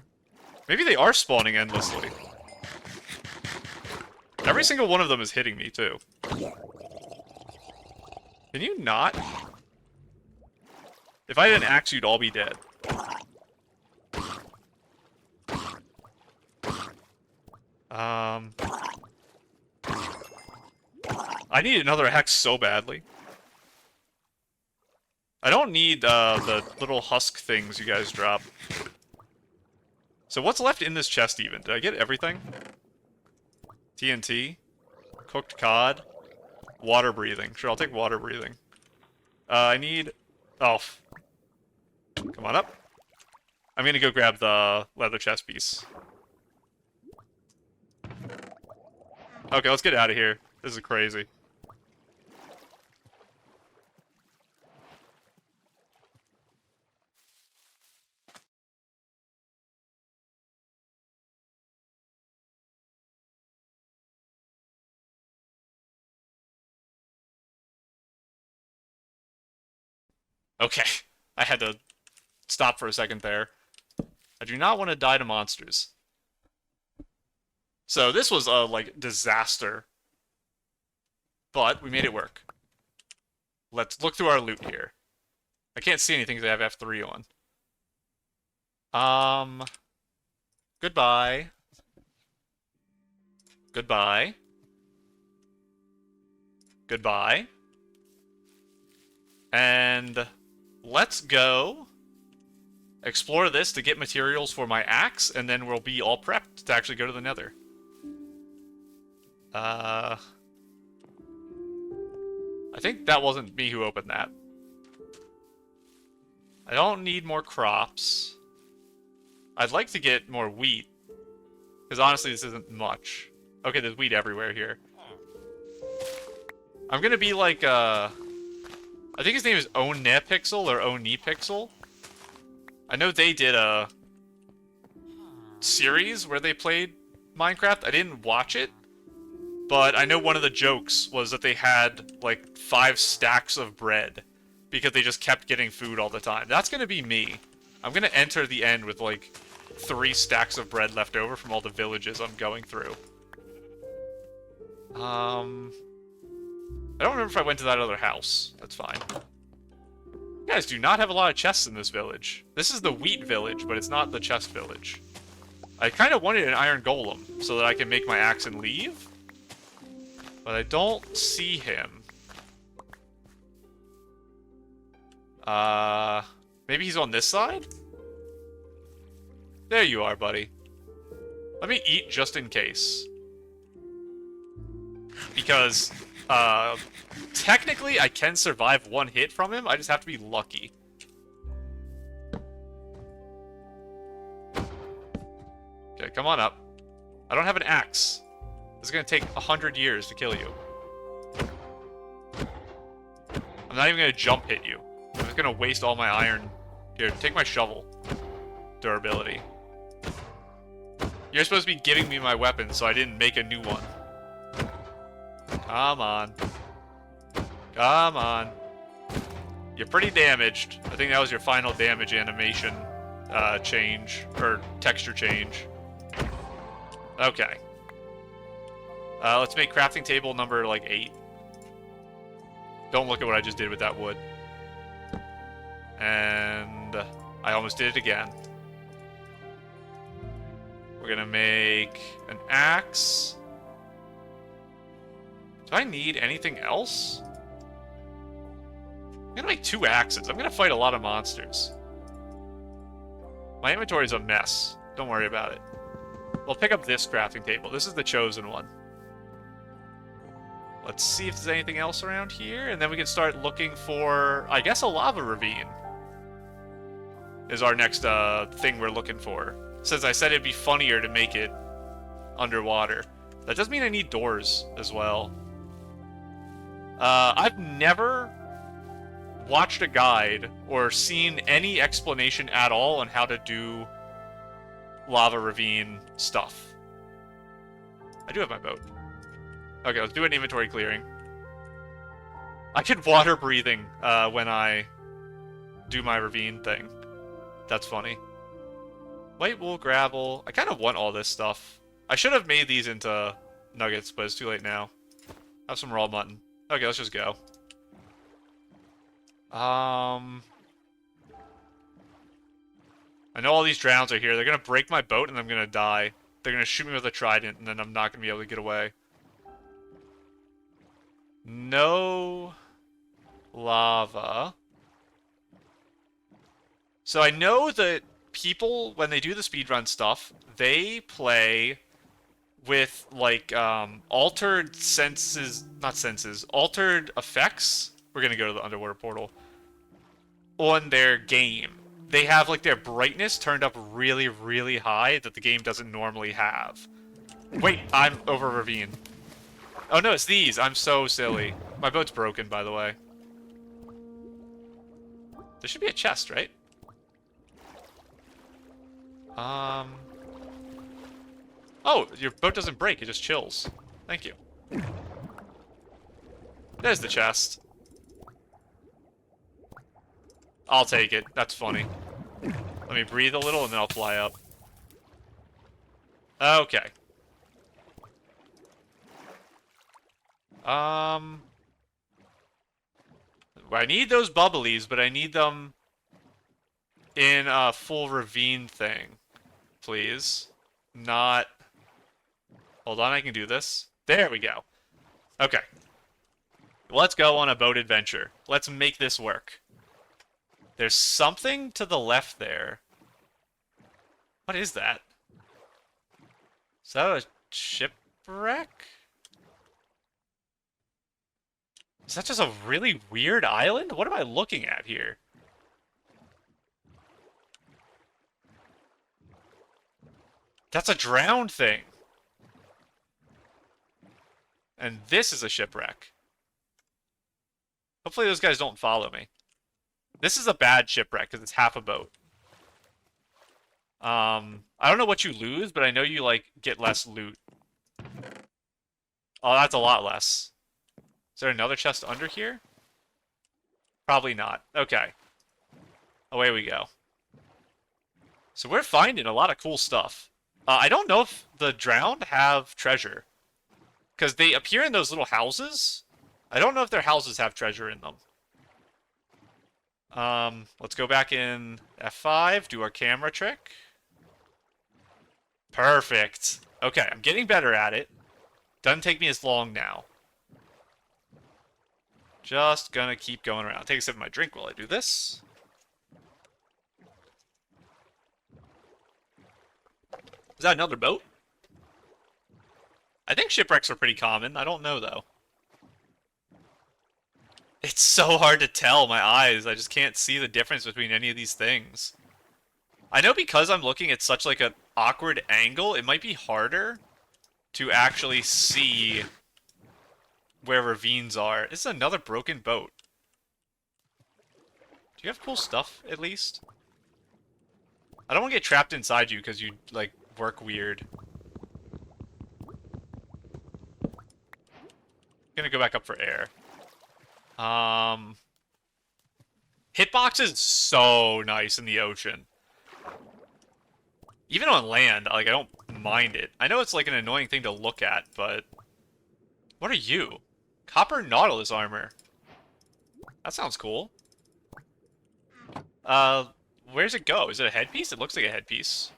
Maybe they are spawning endlessly. Every single one of them is hitting me, too. Can you not? If I had an axe, you'd all be dead. I need another axe so badly. I don't need, the little husk things you guys drop. So what's left in this chest, even? Did I get everything? TNT? Cooked cod? Water breathing. Sure, I'll take water breathing. I need... Oh. Come on up. I'm gonna go grab the leather chest piece. Okay, let's get out of here. This is crazy. Okay. I had to stop for a second there. I do not want to die to monsters. So this was a, like, disaster. But we made it work. Let's look through our loot here. I can't see anything because I have F3 on. Goodbye. Goodbye. Goodbye. And let's go explore this to get materials for my axe, and then we'll be all prepped to actually go to the nether. I think that wasn't me who opened that. I don't need more crops. I'd like to get more wheat, because honestly this isn't much. Okay, there's wheat everywhere here. I'm gonna be like, I think his name is Onepixel or Onipixel. I know they did a series where they played Minecraft. I didn't watch it, but I know one of the jokes was that they had like 5 stacks of bread because they just kept getting food all the time. That's gonna be me. I'm gonna enter the end with like 3 stacks of bread left over from all the villages I'm going through. I don't remember if I went to that other house. That's fine. You guys do not have a lot of chests in this village. This is the wheat village, but it's not the chest village. I kind of wanted an iron golem so that I can make my axe and leave. But I don't see him. Maybe he's on this side? There you are, buddy. Let me eat just in case. Because, technically I can survive 1 hit from him, I just have to be lucky. Okay, come on up. I don't have an axe. This is gonna take 100 years to kill you. I'm not even gonna jump hit you. I'm just gonna waste all my iron. Here, take my shovel. Durability. You're supposed to be giving me my weapon, so I didn't make a new one. Come on. Come on. You're pretty damaged. I think that was your final damage animation change, or texture change. Okay. Let's make crafting table number, like, 8. Don't look at what I just did with that wood. And I almost did it again. We're gonna make an axe. Do I need anything else? I'm gonna make 2 axes. I'm gonna fight a lot of monsters. My inventory is a mess. Don't worry about it. We'll pick up this crafting table. This is the chosen one. Let's see if there's anything else around here, and then we can start looking for, I guess, a lava ravine. Is our next thing we're looking for. Since I said it'd be funnier to make it underwater. That does mean I need doors as well. I've never watched a guide or seen any explanation at all on how to do lava ravine stuff. I do have my boat. Okay, let's do an inventory clearing. I get water breathing when I do my ravine thing. That's funny. White wool, gravel. I kind of want all this stuff. I should have made these into nuggets, but it's too late now. Have some raw mutton. Okay, let's just go. I know all these drowns are here. They're gonna break my boat and I'm gonna die. They're gonna shoot me with a trident and then I'm not gonna be able to get away. No lava. So I know that people, when they do the speedrun stuff, they play with, like, altered senses, not senses, altered effects We're gonna go to the underwater portal. On their game, they have like their brightness turned up really, really high that the game doesn't normally have. Wait, I'm over ravine. Oh no, it's these. I'm so silly. My boat's broken, by the way. There should be a chest, right? Oh, your boat doesn't break, it just chills. Thank you. There's the chest. I'll take it. That's funny. Let me breathe a little and then I'll fly up. Okay. I need those bubblies, but I need them in a full ravine thing. Please. Not... Hold on, I can do this. There we go. Okay. Let's go on a boat adventure. Let's make this work. There's something to the left there. What is that? Is that a shipwreck? Is that just a really weird island? What am I looking at here? That's a drowned thing. And this is a shipwreck. Hopefully those guys don't follow me. This is a bad shipwreck because it's half a boat. I don't know what you lose, but I know you, like, get less loot. Oh, that's a lot less. Is there another chest under here? Probably not. Okay. Away we go. So we're finding a lot of cool stuff. I don't know if the drowned have treasure. Because they appear in those little houses. I don't know if their houses have treasure in them. Let's go back in F5, do our camera trick. Perfect. Okay, I'm getting better at it. Doesn't take me as long now. Just gonna keep going around. Take a sip of my drink while I do this. Is that another boat? I think shipwrecks are pretty common. I don't know, though. It's so hard to tell, my eyes. I just can't see the difference between any of these things. I know because I'm looking at such, like, an awkward angle, it might be harder to actually see where ravines are. This is another broken boat. Do you have cool stuff, at least? I don't want to get trapped inside you because you, like, work weird. Gonna go back up for air. Hitbox is so nice in the ocean. Even on land, like, I don't mind it. I know it's, like, an annoying thing to look at, but... What are you? Copper Nautilus armor. That sounds cool. Where's it go? Is it a headpiece? It looks like a headpiece.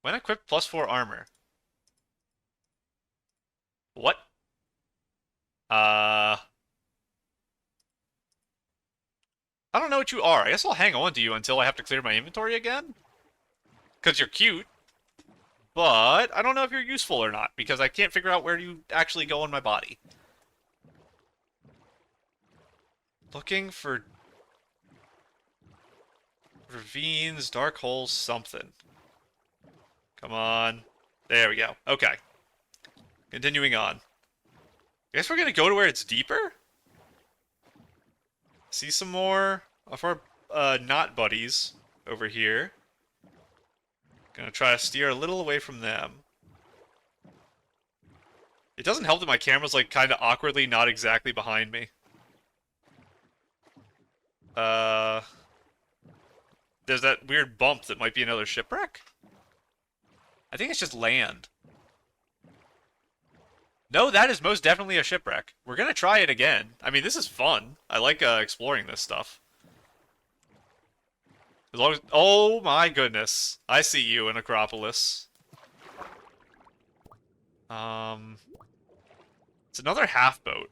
When equipped, +4 armor. What? I don't know what you are. I guess I'll hang on to you until I have to clear my inventory again. Because you're cute. But I don't know if you're useful or not, because I can't figure out where you actually go in my body. Looking for... ravines, dark holes, something. Come on. There we go. Okay. Continuing on. I guess we're gonna go to where it's deeper? See some more of our knot buddies over here. Gonna try to steer a little away from them. It doesn't help that my camera's like kind of awkwardly not exactly behind me. There's that weird bump that might be another shipwreck? I think it's just land. No, that is most definitely a shipwreck. We're gonna try it again. I mean, this is fun. I like exploring this stuff. As long as... Oh my goodness. I see you in Acropolis. It's another half boat.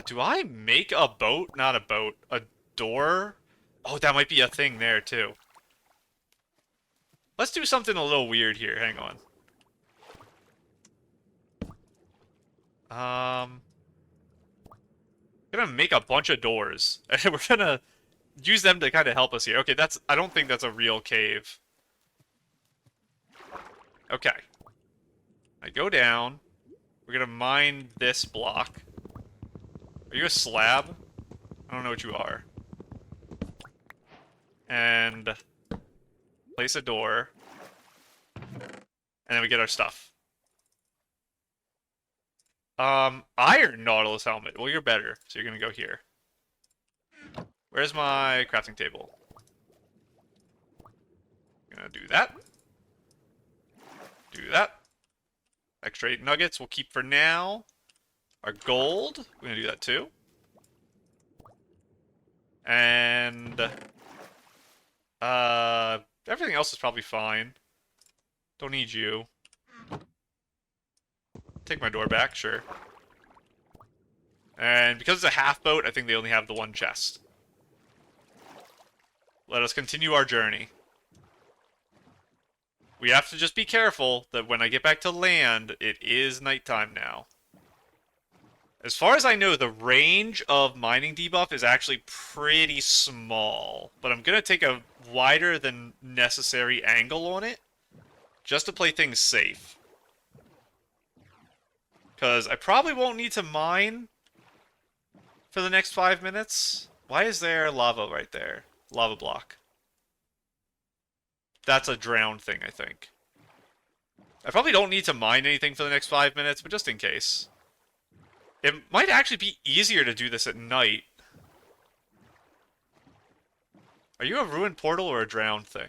Do I make a boat? Not a boat. A door? Oh, that might be a thing there, too. Let's do something a little weird here. Hang on. Um, gonna make a bunch of doors, and we're gonna use them to kind of help us here. Okay, that's. I don't think that's a real cave. Okay, I go down. We're gonna mine this block. Are you a slab? I don't know what you are. And place a door. And then we get our stuff. Iron Nautilus helmet. Well, you're better, so you're gonna go here. Where's my crafting table? Gonna do that. Do that. Extra 8 nuggets we'll keep for now. Our gold, we're gonna do that too. And everything else is probably fine. Don't need you. Take my door back, sure. And because it's a half boat, I think they only have the one chest. Let us continue our journey. We have to just be careful that when I get back to land, it is nighttime now. As far as I know, the range of mining debuff is actually pretty small. But I'm going to take a wider than necessary angle on it, just to play things safe. Because I probably won't need to mine for the next 5 minutes. Why is there lava right there? Lava block. That's a drowned thing, I think. I probably don't need to mine anything for the next 5 minutes, but just in case. It might actually be easier to do this at night. Are you a ruined portal or a drowned thing?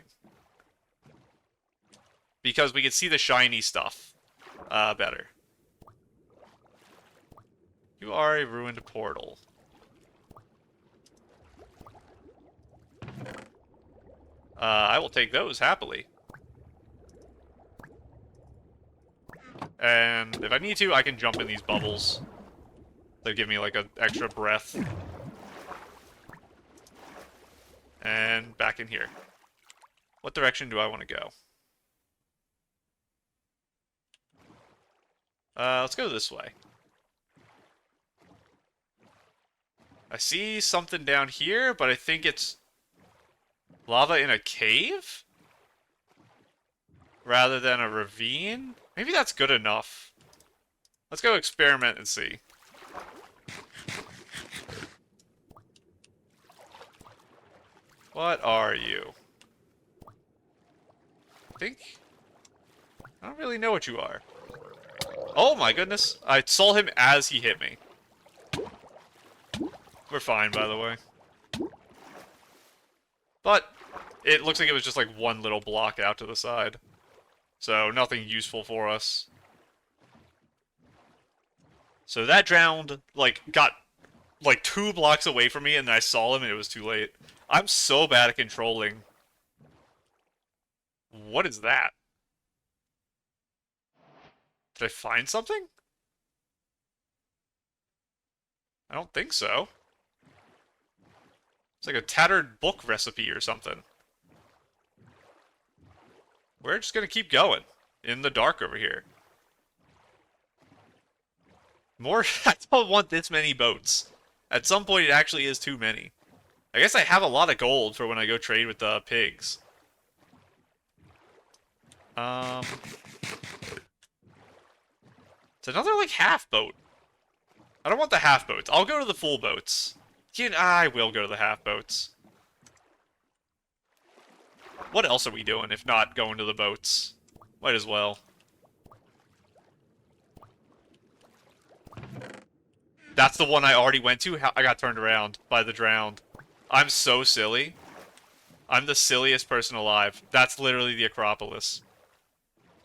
Because we can see the shiny stuff better. You are a ruined portal. I will take those happily. And if I need to, I can jump in these bubbles. They give me like an extra breath. And back in here. What direction do I want to go? Let's go this way. I see something down here, but I think it's lava in a cave? Rather than a ravine? Maybe that's good enough. Let's go experiment and see. What are you? I don't really know what you are. Oh my goodness. I saw him as he hit me. We're fine, by the way. But it looks like it was just like one little block out to the side. So nothing useful for us. So that drowned, like, got like 2 blocks away from me, and then I saw him and it was too late. I'm so bad at controlling. What is that? Did I find something? I don't think so. It's like a tattered book recipe or something. We're just gonna keep going in the dark over here. More, I don't want this many boats. At some point, it actually is too many. I guess I have a lot of gold for when I go trade with the pigs. It's another, like, half boat. I don't want the half boats. I'll go to the full boats. I will go to the half boats. What else are we doing if not going to the boats? Might as well. That's the one I already went to. I got turned around by the drowned. I'm so silly. I'm the silliest person alive. That's literally the Acropolis.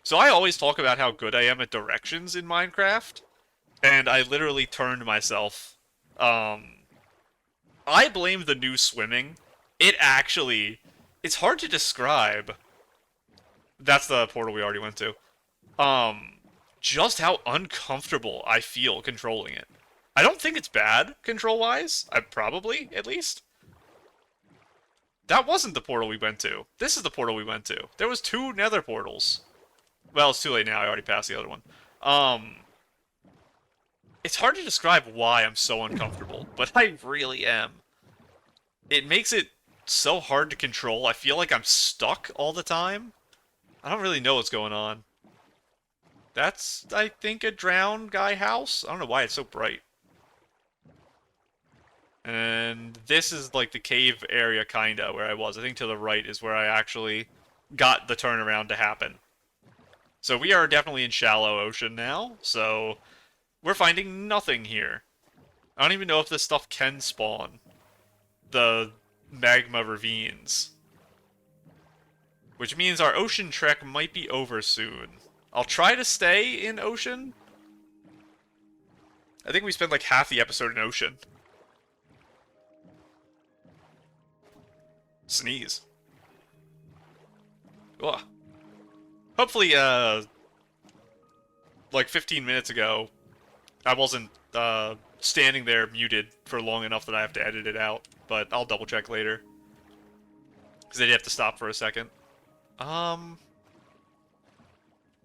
So I always talk about how good I am at directions in Minecraft, and I literally turned myself. I blame the new swimming. It's hard to describe. That's the portal we already went to. Just how uncomfortable I feel controlling it. I don't think it's bad, control-wise. Probably, at least. That wasn't the portal we went to. This is the portal we went to. There was 2 nether portals. Well, it's too late now. I already passed the other one. It's hard to describe why I'm so uncomfortable, but I really am. It makes it so hard to control. I feel like I'm stuck all the time. I don't really know what's going on. That's, I think, a drowned guy house. I don't know why it's so bright. And this is like the cave area, kinda, where I was. I think to the right is where I actually got the turnaround to happen. So we are definitely in shallow ocean now, so we're finding nothing here. I don't even know if this stuff can spawn. The magma ravines. Which means our ocean trek might be over soon. I'll try to stay in ocean. I think we spent like half the episode in ocean. Sneeze. Ugh. Hopefully, like 15 minutes ago, I wasn't, standing there muted for long enough that I have to edit it out, but I'll double check later. Because I did have to stop for a second. I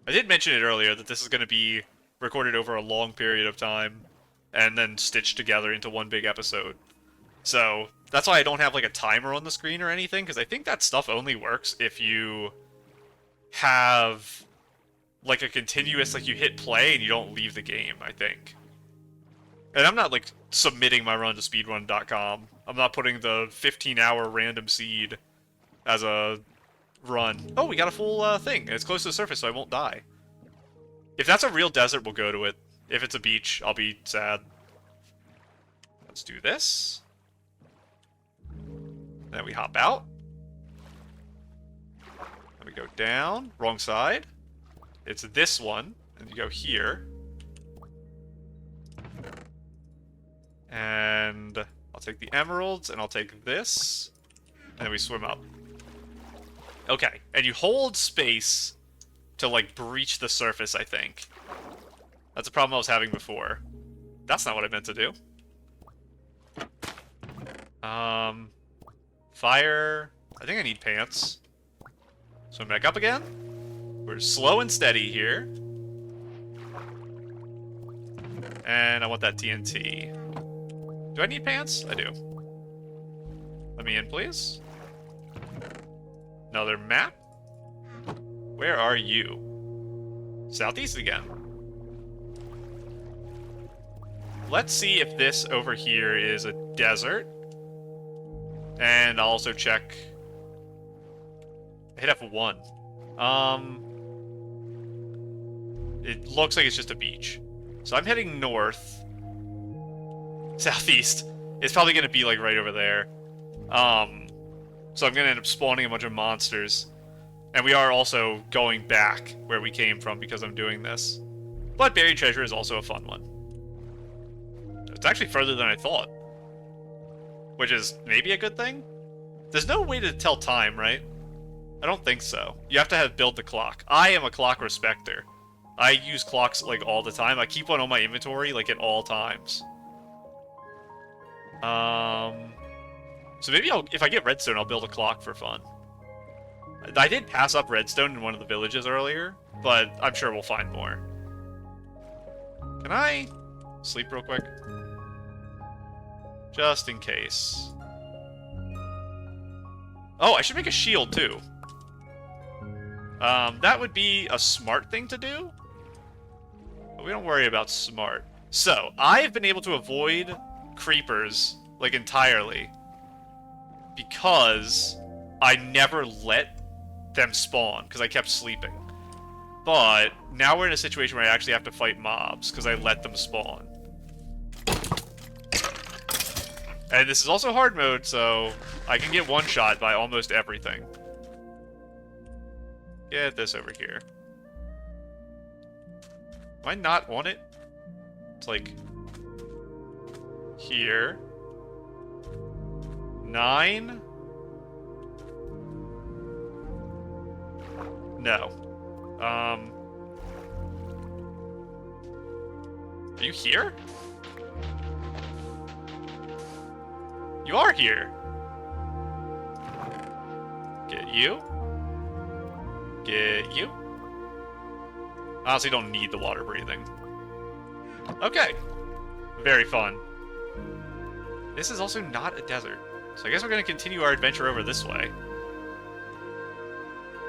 did mention it earlier that this is going to be recorded over a long period of time, and then stitched together into one big episode. So, that's why I don't have like a timer on the screen or anything, because I think that stuff only works if you have like a continuous, like you hit play and you don't leave the game, I think. And I'm not like submitting my run to speedrun.com. I'm not putting the 15-hour random seed as a run. Oh, we got a full thing. It's close to the surface, so I won't die. If that's a real desert, we'll go to it. If it's a beach, I'll be sad. Let's do this. Then we hop out. Then we go down. Wrong side. It's this one. And you go here. And I'll take the emeralds, and I'll take this. And then we swim up. Okay. And you hold space to, like, breach the surface, I think. That's a problem I was having before. That's not what I meant to do. Fire. I think I need pants. Swim back up again. We're slow and steady here. And I want that TNT. Do I need pants? I do. Let me in, please. Another map. Where are you? Southeast again. Let's see if this over here is a desert. And I'll also check... I hit F1. It looks like it's just a beach. So I'm heading north. Southeast. It's probably going to be like right over there. So I'm going to end up spawning a bunch of monsters. And we are also going back where we came from because I'm doing this. But buried treasure is also a fun one. It's actually further than I thought. Which is maybe a good thing? There's no way to tell time, right? I don't think so. You have to build the clock. I am a clock respecter. I use clocks, like, all the time. I keep one on my inventory, like, at all times. So maybe if I get redstone, I'll build a clock for fun. I did pass up redstone in one of the villages earlier, but I'm sure we'll find more. Can I sleep real quick? Just in case. Oh, I should make a shield, too. That would be a smart thing to do. But we don't worry about smart. So, I've been able to avoid creepers, like, entirely. Because I never let them spawn, because I kept sleeping. But, now we're in a situation where I actually have to fight mobs, because I let them spawn. And this is also hard mode, so I can get one-shot by almost everything. Get this over here. Am I not on it? It's like... here. 9? No. Are you here? You are here. Get you. Get you. Honestly, don't need the water breathing. Okay. Very fun. This is also not a desert. So I guess we're going to continue our adventure over this way.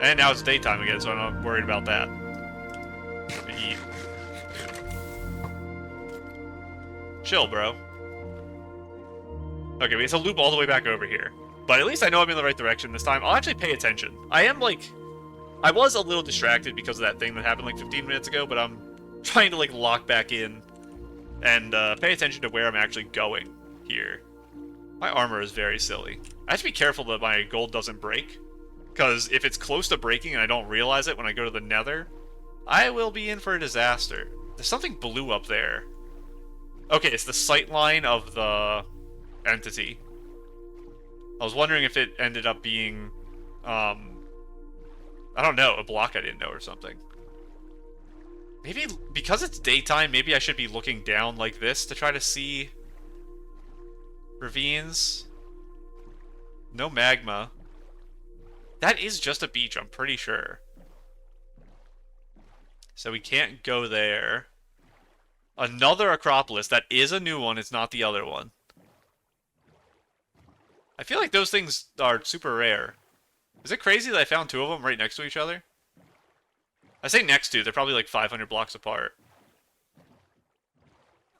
And now it's daytime again, so I'm not worried about that. Eat. Chill, bro. Okay, we have to loop all the way back over here. But at least I know I'm in the right direction this time. I'll actually pay attention. I was a little distracted because of that thing that happened like 15 minutes ago, but I'm trying to like lock back in and pay attention to where I'm actually going here. My armor is very silly. I have to be careful that my gold doesn't break, because if it's close to breaking and I don't realize it when I go to the nether, I will be in for a disaster. There's something blue up there. Okay, it's the sight line of the entity. I was wondering if it ended up being, I don't know, a block I didn't know or something. Maybe, because it's daytime, maybe I should be looking down like this to try to see ravines. No magma. That is just a beach, I'm pretty sure. So we can't go there. Another Acropolis. That is a new one, it's not the other one. I feel like those things are super rare. Is it crazy that I found two of them right next to each other? I say next to, they're probably like 500 blocks apart.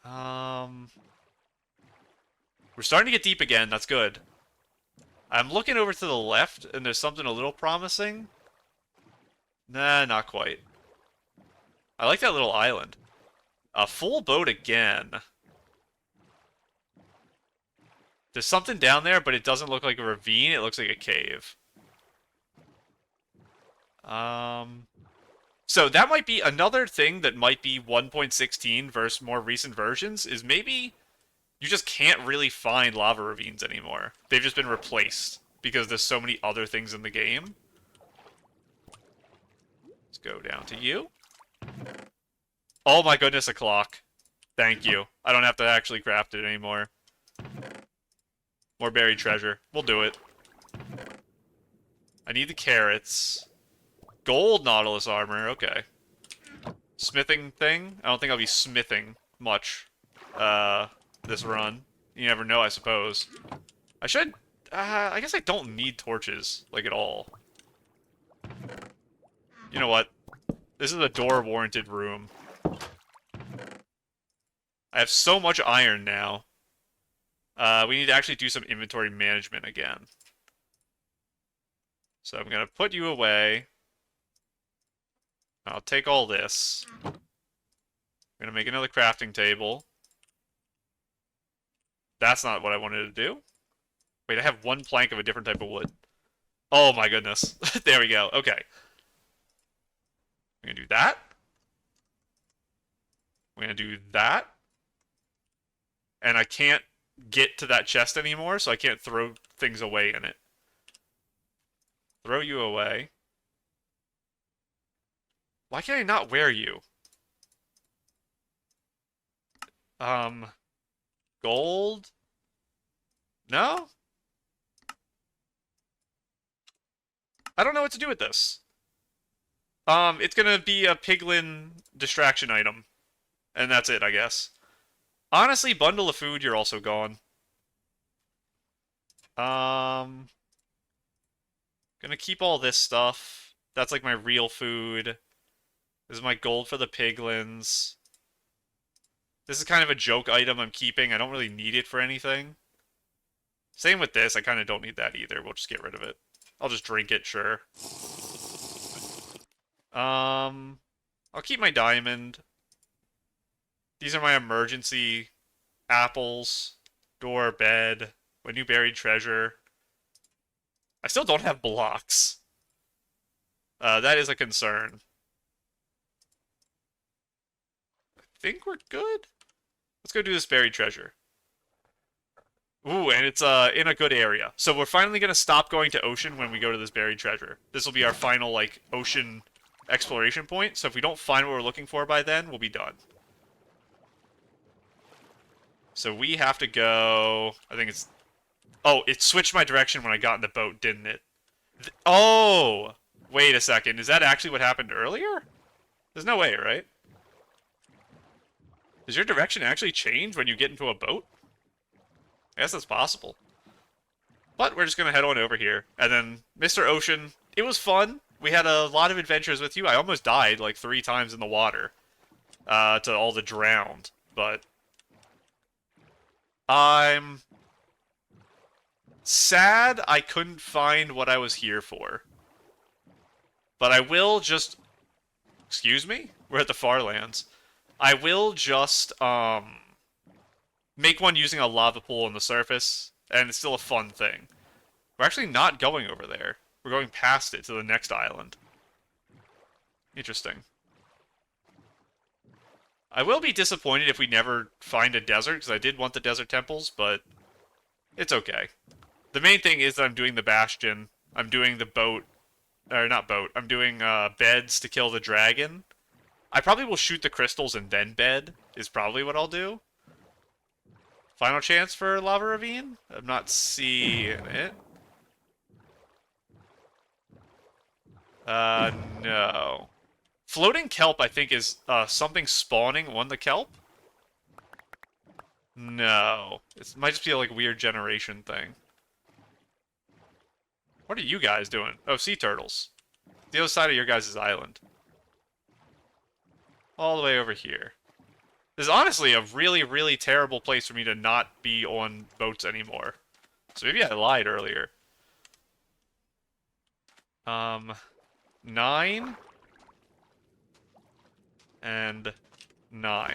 We're starting to get deep again, that's good. I'm looking over to the left, and there's something a little promising. Nah, not quite. I like that little island. A full boat again. There's something down there, but it doesn't look like a ravine, it looks like a cave. So that might be another thing that might be 1.16 versus more recent versions, is maybe you just can't really find lava ravines anymore. They've just been replaced because there's so many other things in the game. Let's go down to you. Oh my goodness, a clock. Thank you. I don't have to actually craft it anymore. More buried treasure. We'll do it. I need the carrots. Gold Nautilus armor, okay. Smithing thing? I don't think I'll be smithing much this run. You never know, I suppose. I should... I guess I don't need torches, like, at all. You know what? This is a door-warranted room. I have so much iron now. We need to actually do some inventory management again. So I'm going to put you away. I'll take all this. I'm going to make another crafting table. That's not what I wanted to do. Wait, I have one plank of a different type of wood. Oh my goodness. There we go. Okay. I'm going to do that. I'm going to do that. And I can't get to that chest anymore, so I can't throw things away in it. Throw you away. Why can I not wear you? Gold? No? I don't know what to do with this. It's gonna be a piglin distraction item. And that's it, I guess. Honestly, bundle of food, you're also gone. Gonna keep all this stuff. That's like my real food. This is my gold for the piglins. This is kind of a joke item I'm keeping. I don't really need it for anything. Same with this. I kind of don't need that either. We'll just get rid of it. I'll just drink it, sure. I'll keep my diamond. These are my emergency apples. Door, bed. My new buried treasure. I still don't have blocks. That is a concern. I think we're good. Let's go do this buried treasure. Ooh, and it's in a good area. So we're finally gonna stop going to ocean when we go to this buried treasure. This will be our final, like, ocean exploration point. So if we don't find what we're looking for by then, we'll be done. So we have to go... I think it's... Oh, it switched my direction when I got in the boat, didn't it? Oh! Wait a second. Is that actually what happened earlier? There's no way, right? Does your direction actually change when you get into a boat? I guess that's possible. But we're just going to head on over here. And then, Mr. Ocean, it was fun. We had a lot of adventures with you. I almost died like 3 times in the water to all the drowned. But I'm sad I couldn't find what I was here for. But I will just... Excuse me? We're at the Farlands. I will just, make one using a lava pool on the surface, and it's still a fun thing. We're actually not going over there. We're going past it to the next island. Interesting. I will be disappointed if we never find a desert, because I did want the desert temples, but it's okay. The main thing is that I'm doing the bastion, I'm doing the boat, or not boat, I'm doing beds to kill the dragon. I probably will shoot the crystals and then bed, is probably what I'll do. Final chance for Lava Ravine? I'm not seeing it. No. Floating kelp, I think, is something spawning on the kelp. No. It might just be a like weird generation thing. What are you guys doing? Oh, sea turtles. The other side of your guys' island. All the way over here. This is honestly a really, really terrible place for me to not be on boats anymore. So maybe I lied earlier. 9 and 9.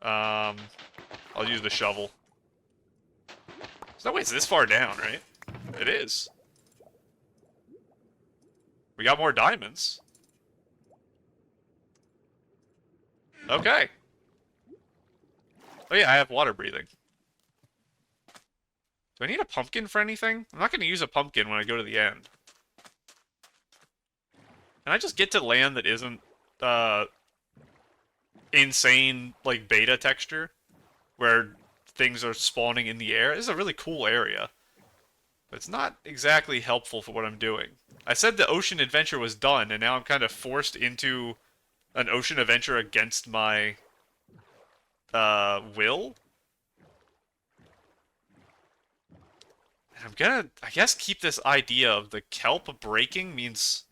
I'll use the shovel. So wait, it's this far down, right? It is. We got more diamonds. Okay. Oh yeah, I have water breathing. Do I need a pumpkin for anything? I'm not going to use a pumpkin when I go to the end. Can I just get to land that isn't, insane, like, beta texture? Where things are spawning in the air? This is a really cool area. But it's not exactly helpful for what I'm doing. I said the ocean adventure was done, and now I'm kind of forced into an ocean adventure against my, will? And I'm gonna, I guess, keep this idea of the kelp breaking means,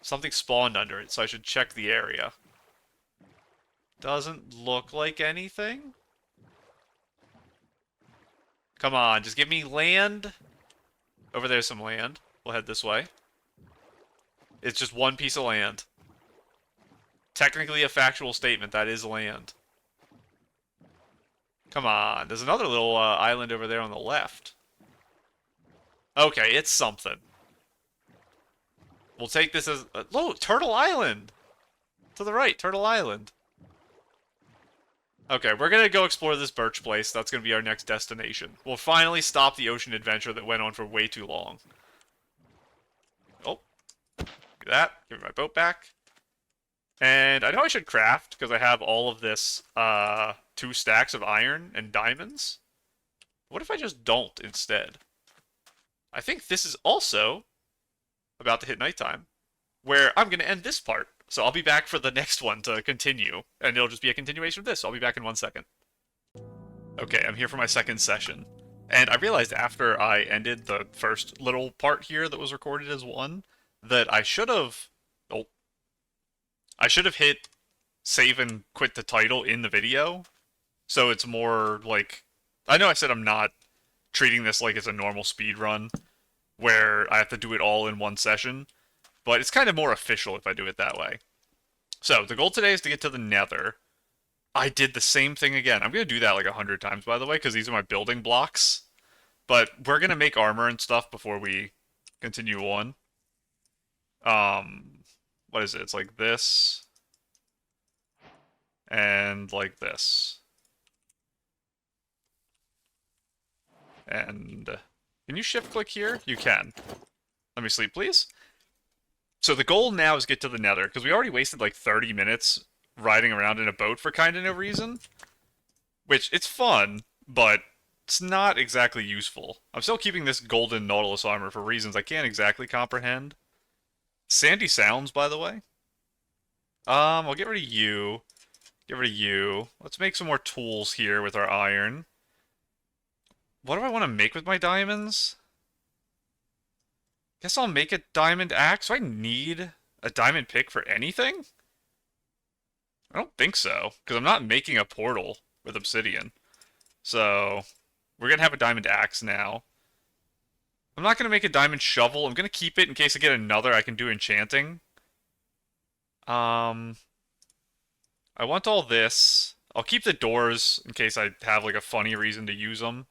something spawned under it, so I should check the area. Doesn't look like anything. Come on, just give me land. Over there's some land. We'll head this way. It's just one piece of land. Technically a factual statement, that is land. Come on, there's another little island over there on the left. Okay, it's something. We'll take this as... oh, Turtle Island! To the right, Turtle Island. Okay, we're gonna go explore this birch place. That's gonna be our next destination. We'll finally stop the ocean adventure that went on for way too long. Oh. Look at that. Give me my boat back. And I know I should craft, because I have all of this, 2 stacks of iron and diamonds. What if I just don't instead? I think this is also about to hit nighttime, where I'm going to end this part. So I'll be back for the next one to continue, and it'll just be a continuation of this. So I'll be back in 1 second. Okay, I'm here for my second session. And I realized after I ended the first little part here that was recorded as one, that I should have... oh. I should have hit save and quit the title in the video, so it's more like... I know I said I'm not treating this like it's a normal speed run, where I have to do it all in one session, but it's kind of more official if I do it that way. So, the goal today is to get to the Nether. I did the same thing again. I'm going to do that like 100 times, by the way, because these are my building blocks. But we're going to make armor and stuff before we continue on. What is it? It's like this. And like this. And can you shift click here? You can. Let me sleep, please. So the goal now is get to the Nether, because we already wasted like 30 minutes riding around in a boat for kind of no reason. Which, it's fun, but it's not exactly useful. I'm still keeping this golden Nautilus armor for reasons I can't exactly comprehend. Sandy Sounds, by the way. I'll get rid of you. Get rid of you. Let's make some more tools here with our iron. What do I want to make with my diamonds? Guess I'll make a diamond axe. Do I need a diamond pick for anything? I don't think so, because I'm not making a portal with obsidian. So, we're going to have a diamond axe now. I'm not going to make a diamond shovel. I'm going to keep it in case I get another I can do enchanting. I want all this. I'll keep the doors in case I have like a funny reason to use them.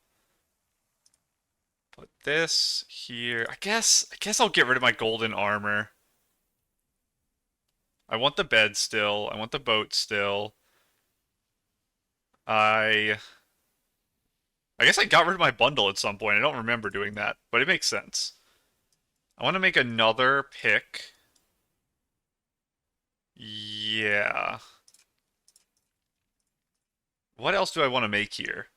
Put this here. I guess I'll get rid of my golden armor. I want the bed still. I want the boat still. I I guess I got rid of my bundle at some point. I don't remember doing that, but it makes sense. I want to make another pick. Yeah. What else do I want to make here?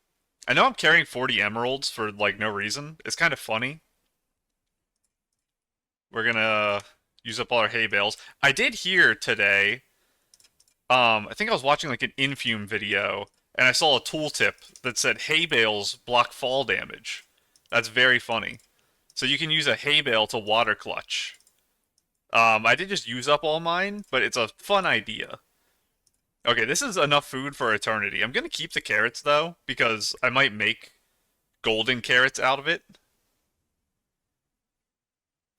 I know I'm carrying 40 emeralds for, like, no reason. It's kind of funny. We're gonna use up all our hay bales. I did hear today, I think I was watching, like, an Infume video, and I saw a tooltip that said hay bales block fall damage. That's very funny. So you can use a hay bale to water clutch. I did just use up all mine, but it's a fun idea. Okay, this is enough food for eternity. I'm gonna keep the carrots, though, because I might make golden carrots out of it.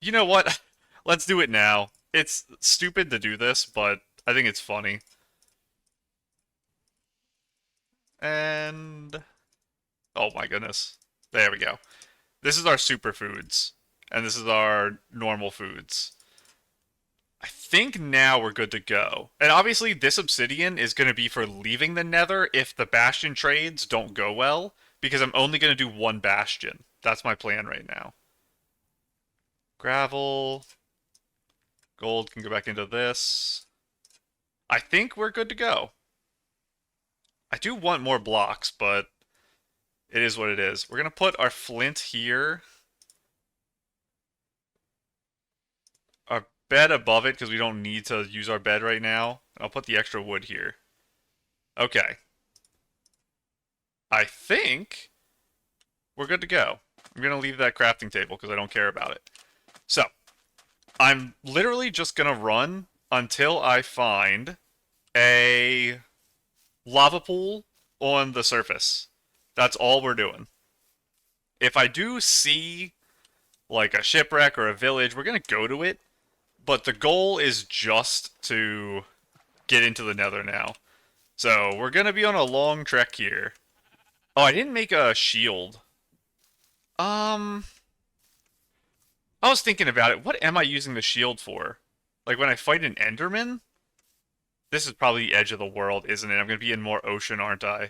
You know what? Let's do it now. It's stupid to do this, but I think it's funny. And... oh my goodness. There we go. This is our superfoods, and this is our normal foods. I think now we're good to go. And obviously this obsidian is going to be for leaving the nether if the bastion trades don't go well, because I'm only going to do one bastion. That's my plan right now. Gravel. Gold can go back into this. I think we're good to go. I do want more blocks, but it is what it is. We're going to put our flint here. Our bed above it, because we don't need to use our bed right now. I'll put the extra wood here. Okay. I think we're good to go. I'm going to leave that crafting table because I don't care about it. So, I'm literally just going to run until I find a lava pool on the surface. That's all we're doing. If I do see like a shipwreck or a village, we're going to go to it. But the goal is just to get into the nether now. So, we're going to be on a long trek here. Oh, I didn't make a shield. I was thinking about it. What am I using the shield for? Like when I fight an Enderman? This is probably the edge of the world, isn't it? I'm going to be in more ocean, aren't I?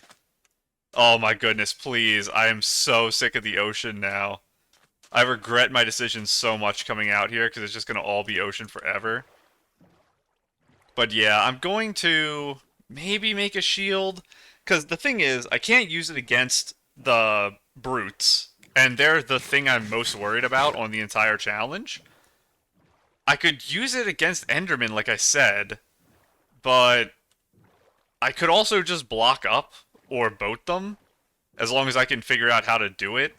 Oh my goodness, please. I am so sick of the ocean now. I regret my decision so much coming out here because it's just going to all be ocean forever. But yeah, I'm going to maybe make a shield. Because the thing is, I can't use it against the brutes. And they're the thing I'm most worried about on the entire challenge. I could use it against Enderman, like I said. But I could also just block up or boat them. As long as I can figure out how to do it.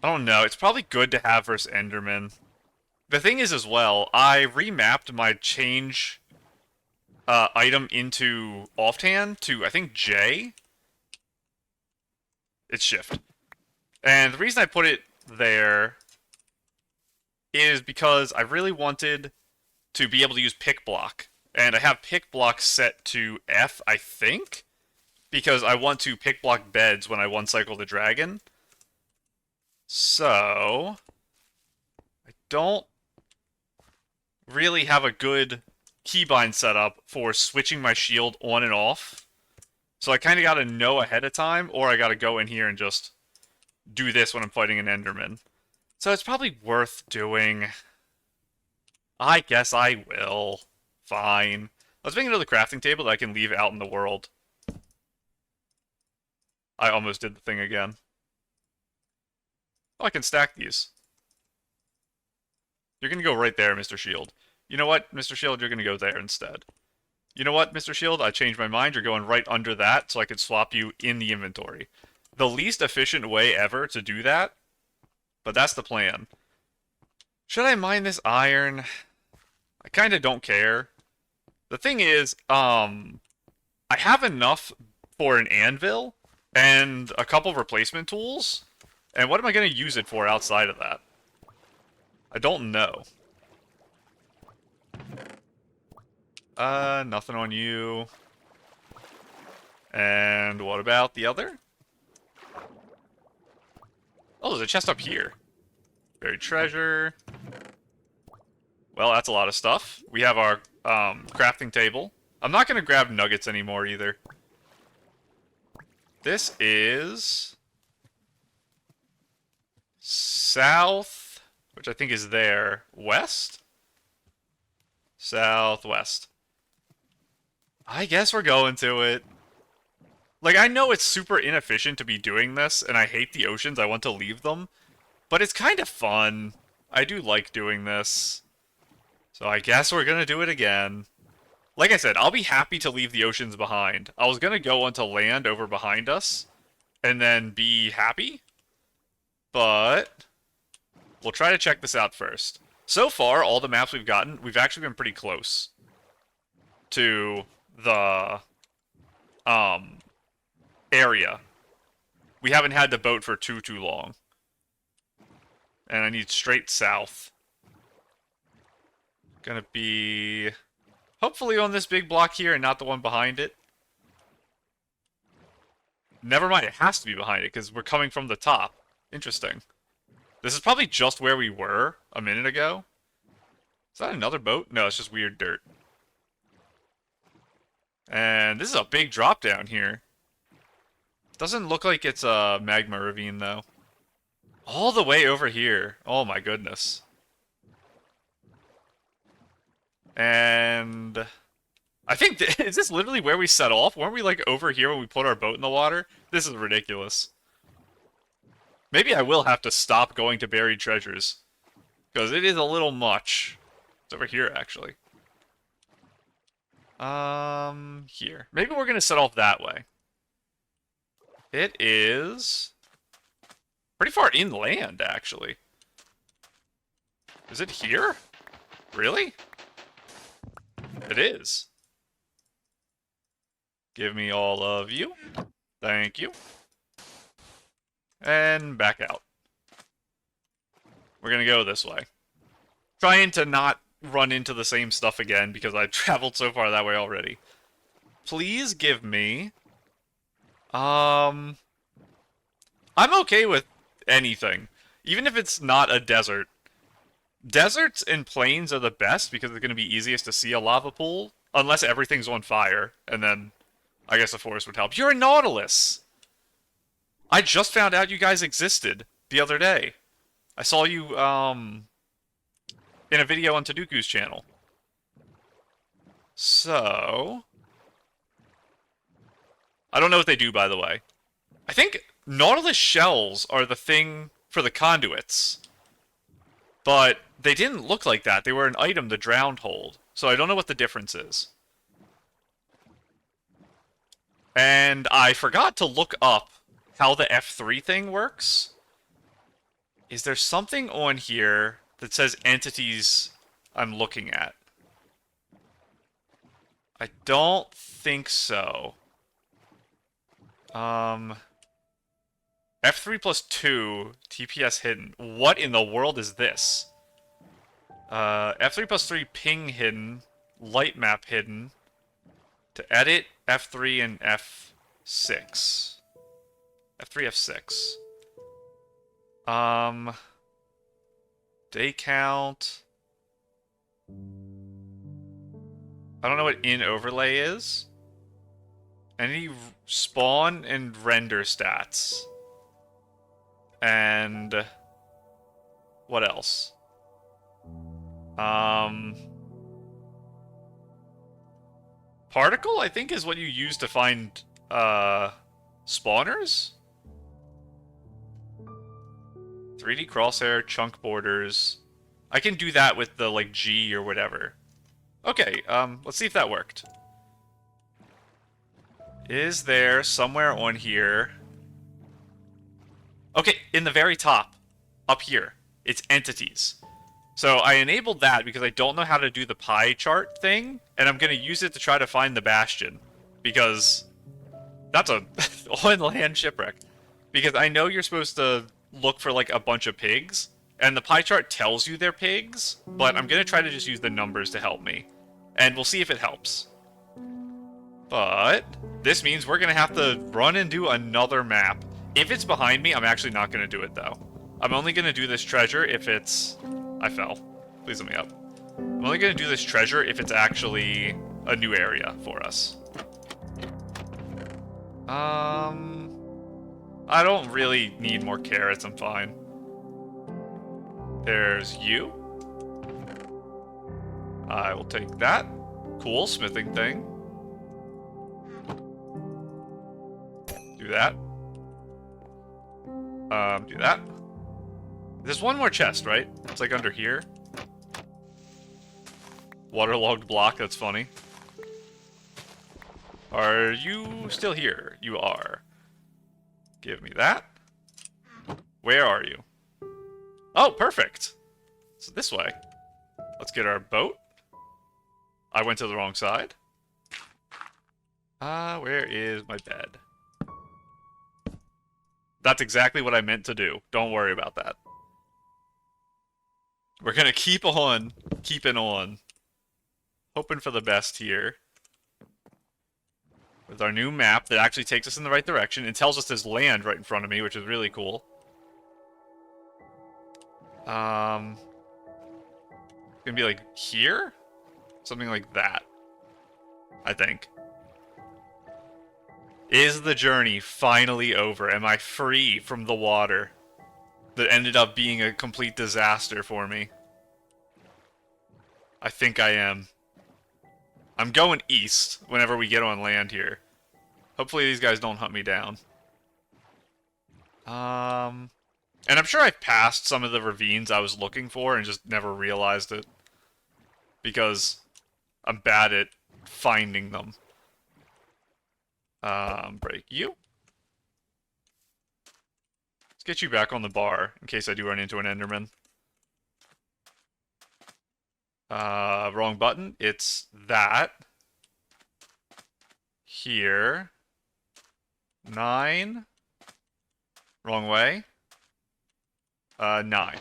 I don't know. It's probably good to have versus Enderman. The thing is as well, I remapped my change item into offhand to, I think, J. It's shift. And the reason I put it there is because I really wanted to be able to use pick block. And I have pick block set to F, I think, because I want to pick block beds when I one cycle the dragon. So, I don't really have a good keybind setup for switching my shield on and off. So I kind of got to know ahead of time, or I got to go in here and just do this when I'm fighting an Enderman. So it's probably worth doing. I guess I will. Fine. Let's make another crafting table that I can leave out in the world. I almost did the thing again. Oh, I can stack these. You're gonna go right there, Mr. Shield. You know what, Mr. Shield, you're going to go there instead. You know what, Mr. Shield, I changed my mind. You're going right under that so I could swap you in the inventory. The least efficient way ever to do that, but that's the plan. Should I mine this iron? I kind of don't care. The thing is, I have enough for an anvil and a couple replacement tools. And what am I going to use it for outside of that? I don't know. Nothing on you. And what about the other? Oh, there's a chest up here. Buried treasure. Well, that's a lot of stuff. We have our crafting table. I'm not going to grab nuggets anymore either. This is south, which I think is there. West? Southwest. I guess we're going to it. Like, I know it's super inefficient to be doing this, and I hate the oceans, I want to leave them. But it's kind of fun. I do like doing this. So I guess we're gonna do it again. Like I said, I'll be happy to leave the oceans behind. I was gonna go onto land over behind us, and then be happy. But we'll try to check this out first. So far, all the maps we've gotten, we've actually been pretty close to the area. We haven't had the boat for too long. And I need straight south. Gonna be hopefully on this big block here and not the one behind it. Never mind, it has to be behind it because we're coming from the top. Interesting. This is probably just where we were a minute ago. Is that another boat? No, it's just weird dirt. And this is a big drop down here. Doesn't look like it's a magma ravine, though. All the way over here. Oh my goodness. And I think, is this literally where we set off? Weren't we like over here when we put our boat in the water? This is ridiculous. Maybe I will have to stop going to buried treasures. Because it is a little much. It's over here, actually. Here. Maybe we're going to set off that way. It is pretty far inland, actually. Is it here? Really? It is. Give me all of you. Thank you. And back out. We're gonna go this way. Trying to not run into the same stuff again because I've traveled so far that way already. Please give me... I'm okay with anything. Even if it's not a desert. Deserts and plains are the best because it's going to be easiest to see a lava pool. Unless everything's on fire. And then I guess the forest would help. You're a Nautilus! I just found out you guys existed the other day. I saw you, in a video on Taduku's channel. So... I don't know what they do, by the way. I think Nautilus shells are the thing for the conduits. But they didn't look like that. They were an item the drowned hold. So I don't know what the difference is. And I forgot to look up how the F3 thing works. Is there something on here that says entities I'm looking at? I don't think so. F3 plus 2, TPS hidden. What in the world is this? F3 plus 3, ping hidden. Light map hidden. To edit, F3 and F6. F3, F6. Day count. I don't know what in overlay is. Any spawn and render stats. And what else? Particle, I think, is what you use to find spawners. 3D crosshair, chunk borders. I can do that with the, like, G or whatever. Okay, let's see if that worked. Is there somewhere on here... Okay, in the very top. Up here. It's entities. So I enabled that because I don't know how to do the pie chart thing, and I'm going to use it to try to find the bastion. Because that's a on-land shipwreck. Because I know you're supposed to look for, like, a bunch of pigs, and the pie chart tells you they're pigs, but I'm going to try to just use the numbers to help me. And we'll see if it helps. But this means we're going to have to run and do another map. If it's behind me, I'm actually not going to do it, though. I'm only going to do this treasure if it's... I fell. Please let me up. I'm only going to do this treasure if it's actually a new area for us. I don't really need more carrots, I'm fine. There's you. I will take that. Cool, smithing thing. Do that. Do that. There's one more chest, right? It's like under here. Waterlogged block, that's funny. Are you still here? You are. Give me that. Where are you? Oh, perfect. So this way. Let's get our boat. I went to the wrong side. Where is my bed? That's exactly what I meant to do. Don't worry about that. We're gonna keep on, keeping on. Hoping for the best here. With our new map that actually takes us in the right direction and tells us there's land right in front of me, which is really cool. It's gonna be like here? Something like that. I think. Is the journey finally over? Am I free from the water that ended up being a complete disaster for me? I think I am. I'm going east whenever we get on land here. Hopefully these guys don't hunt me down. And I'm sure I've passed some of the ravines I was looking for and just never realized it. Because I'm bad at finding them. Break you. Let's get you back on the bar in case I do run into an Enderman. Wrong button. It's that. Here. 9. Wrong way. 9.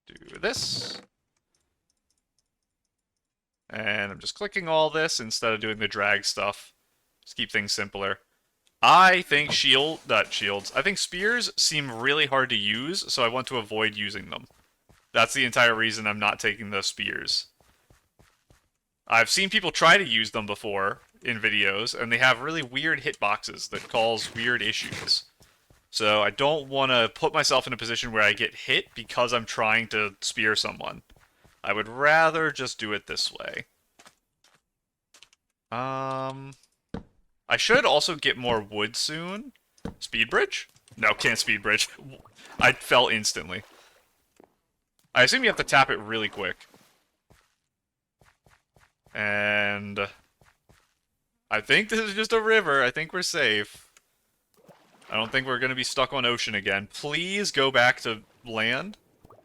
Do this. And I'm just clicking all this instead of doing the drag stuff. Just keep things simpler. I think I think spears seem really hard to use, so I want to avoid using them. That's the entire reason I'm not taking the spears. I've seen people try to use them before in videos, and they have really weird hitboxes that cause weird issues. So I don't want to put myself in a position where I get hit because I'm trying to spear someone. I would rather just do it this way. I should also get more wood soon. Speed bridge? No, can't speed bridge. I fell instantly. I assume you have to tap it really quick. And I think this is just a river. I think we're safe. I don't think we're going to be stuck on ocean again. Please go back to land.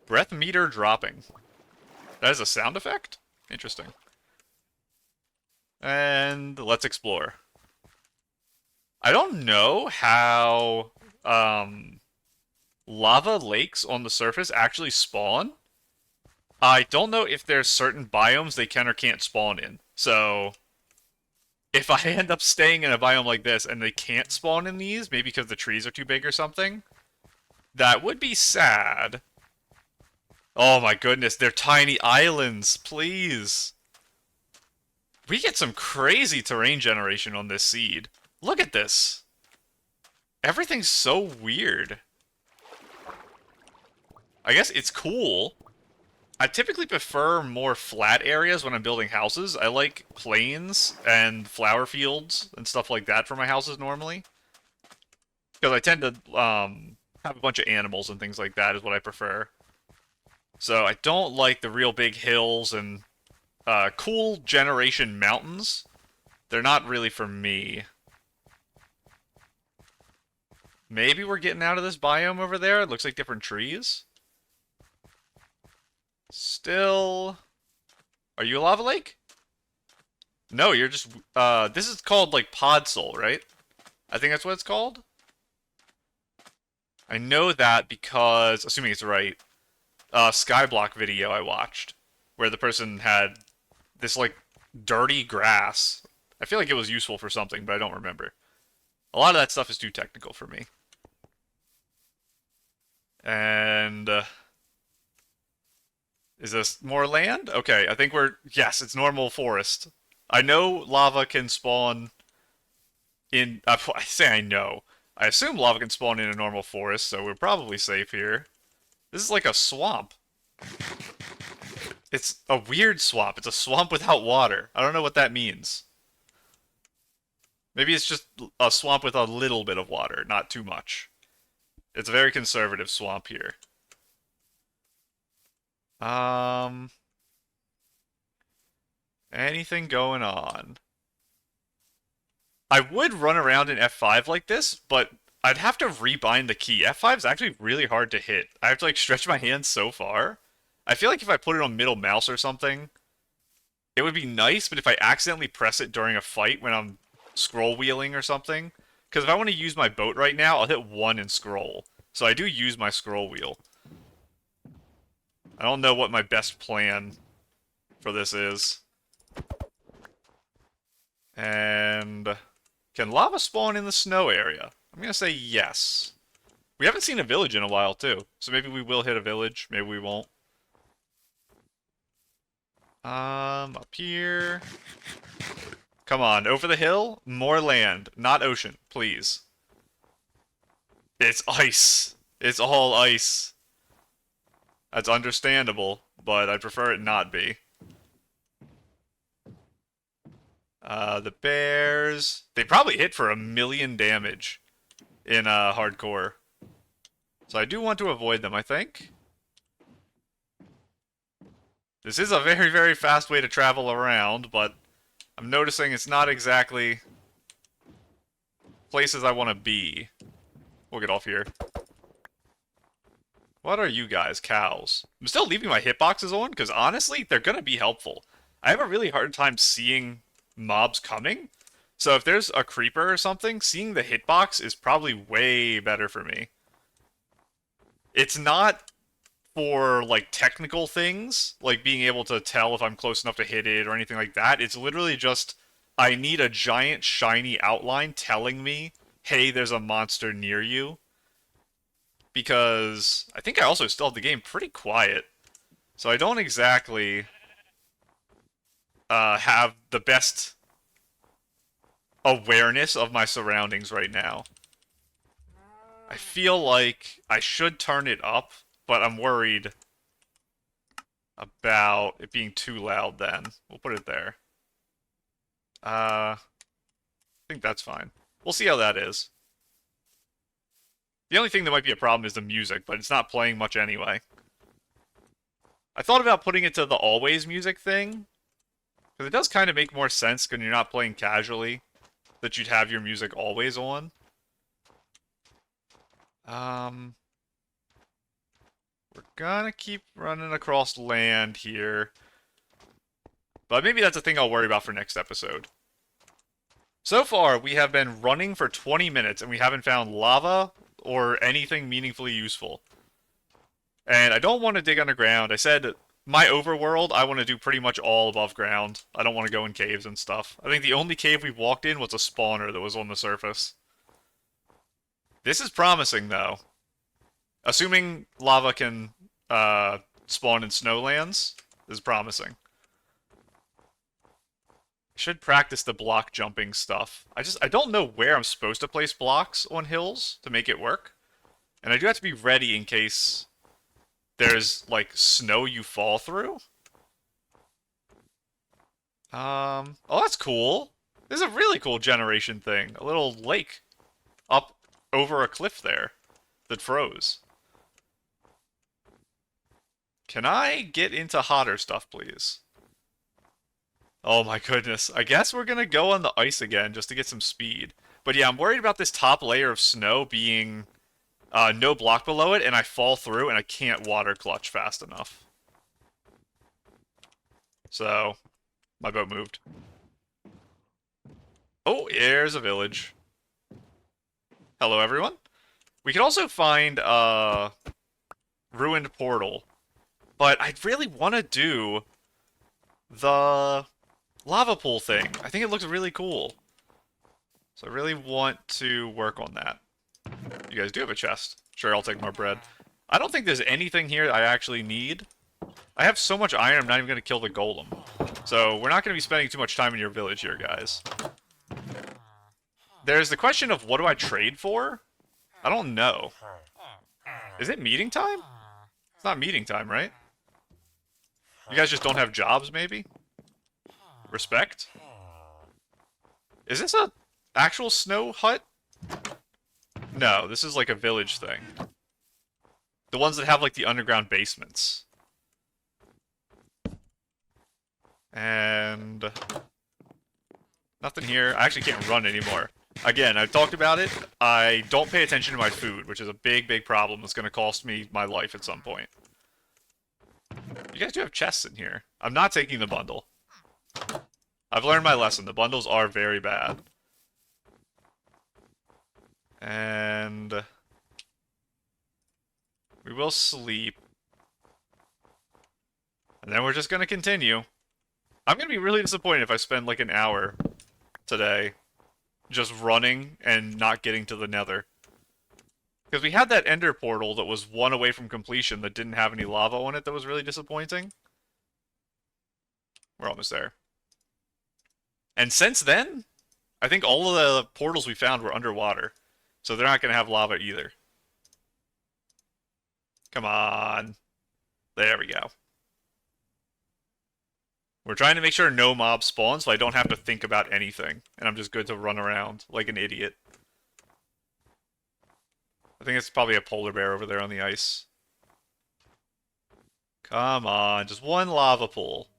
Breath meter dropping. That is a sound effect? Interesting. And let's explore. I don't know how lava lakes on the surface actually spawn. I don't know if there's certain biomes they can or can't spawn in. So, if I end up staying in a biome like this and they can't spawn in these, maybe because the trees are too big or something, that would be sad. Oh my goodness, they're tiny islands, please. We get some crazy terrain generation on this seed. Look at this. Everything's so weird. I guess it's cool. I typically prefer more flat areas when I'm building houses. I like plains and flower fields and stuff like that for my houses normally. Because I tend to have a bunch of animals and things like that is what I prefer. So I don't like the real big hills and cool generation mountains. They're not really for me. Maybe we're getting out of this biome over there. It looks like different trees. Still... Are you a lava lake? No, you're just... this is called, like, Podzol, right? I think that's what it's called. I know that because, assuming it's right, Skyblock video I watched, where the person had this, like, dirty grass. I feel like it was useful for something, but I don't remember. A lot of that stuff is too technical for me. And, is this more land? Okay, I think we're... Yes, it's normal forest. I know lava can spawn in... I say I know. I assume lava can spawn in a normal forest, so we're probably safe here. This is like a swamp. It's a weird swamp. It's a swamp without water. I don't know what that means. Maybe it's just a swamp with a little bit of water, not too much. It's a very conservative swamp here. Anything going on? I would run around in F5 like this, but I'd have to rebind the key. F5 is actually really hard to hit. I have to like stretch my hand so far. I feel like if I put it on middle mouse or something, it would be nice, but if I accidentally press it during a fight when I'm scroll wheeling or something, because if I want to use my boat right now, I'll hit 1 and scroll. So I do use my scroll wheel. I don't know what my best plan for this is. And can lava spawn in the snow area? I'm gonna say yes. We haven't seen a village in a while, too. So maybe we will hit a village. Maybe we won't. Up here. Come on, over the hill? More land, not ocean, please. It's ice. It's all ice. That's understandable, but I'd prefer it not be. The bears... They probably hit for 1,000,000 damage in hardcore. So I do want to avoid them, I think. This is a very, very fast way to travel around, but I'm noticing it's not exactly places I want to be. We'll get off here. What are you guys? Cows. I'm still leaving my hitboxes on, because honestly, they're going to be helpful. I have a really hard time seeing mobs coming, so if there's a creeper or something, seeing the hitbox is probably way better for me. It's not for, like, technical things, like being able to tell if I'm close enough to hit it or anything like that. It's literally just, I need a giant shiny outline telling me, hey, there's a monster near you. Because I think I also still have the game pretty quiet. So I don't exactly have the best awareness of my surroundings right now. I feel like I should turn it up, but I'm worried about it being too loud then. We'll put it there. I think that's fine. We'll see how that is. The only thing that might be a problem is the music, but it's not playing much anyway. I thought about putting it to the always music thing, because it does kind of make more sense when you're not playing casually, that you'd have your music always on. We're gonna keep running across land here. But maybe that's a thing I'll worry about for next episode. So far, we have been running for 20 minutes, and we haven't found lava or anything meaningfully useful. And I don't want to dig underground. I said my overworld, I want to do pretty much all above ground. I don't want to go in caves and stuff. I think the only cave we walked in was a spawner that was on the surface. This is promising, though. Assuming lava can spawn in snowlands, this is promising. Should practice the block jumping stuff. I don't know where I'm supposed to place blocks on hills to make it work. And I do have to be ready in case there's, like, snow you fall through. Oh, that's cool. This is a really cool generation thing. A little lake up over a cliff there that froze. Can I get into hotter stuff, please? Oh my goodness. I guess we're gonna go on the ice again just to get some speed. But yeah, I'm worried about this top layer of snow being no block below it, and I fall through and I can't water clutch fast enough. So, my boat moved. Oh, there's a village. Hello, everyone. We could also find a ruined portal, but I'd really want to do the lava pool thing. I think it looks really cool. So I really want to work on that. You guys do have a chest. Sure, I'll take more bread. I don't think there's anything here that I actually need. I have so much iron, I'm not even going to kill the golem. So we're not going to be spending too much time in your village here, guys. There's the question of what do I trade for? I don't know. Is it meeting time? It's not meeting time, right? You guys just don't have jobs, maybe? Respect? Is this a actual snow hut? No, this is like a village thing. The ones that have like the underground basements. And nothing here. I actually can't run anymore. Again, I've talked about it. I don't pay attention to my food, which is a big, big problem that's going to cost me my life at some point. You guys do have chests in here. I'm not taking the bundle. I've learned my lesson. The bundles are very bad. And we will sleep. And then we're just going to continue. I'm going to be really disappointed if I spend like an hour today just running and not getting to the nether. Because we had that ender portal that was one away from completion that didn't have any lava on it that was really disappointing. We're almost there. And since then, I think all of the portals we found were underwater. So they're not going to have lava either. Come on. There we go. We're trying to make sure no mobs spawn so I don't have to think about anything. And I'm just good to run around like an idiot. I think it's probably a polar bear over there on the ice. Come on, just one lava pool.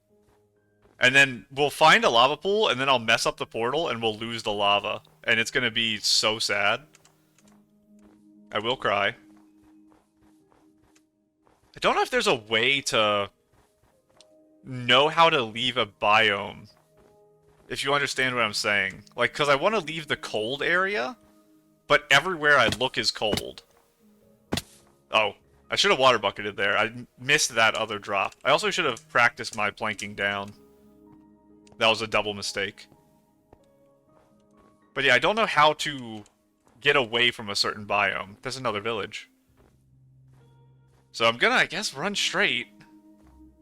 And then we'll find a lava pool, and then I'll mess up the portal, and we'll lose the lava. And it's gonna be so sad. I will cry. I don't know if there's a way to know how to leave a biome. If you understand what I'm saying. Like, because I want to leave the cold area, but everywhere I look is cold. Oh, I should have water bucketed there. I missed that other drop. I also should have practiced my planking down. That was a double mistake. But yeah, I don't know how to get away from a certain biome. There's another village. So I'm gonna, I guess, run straight.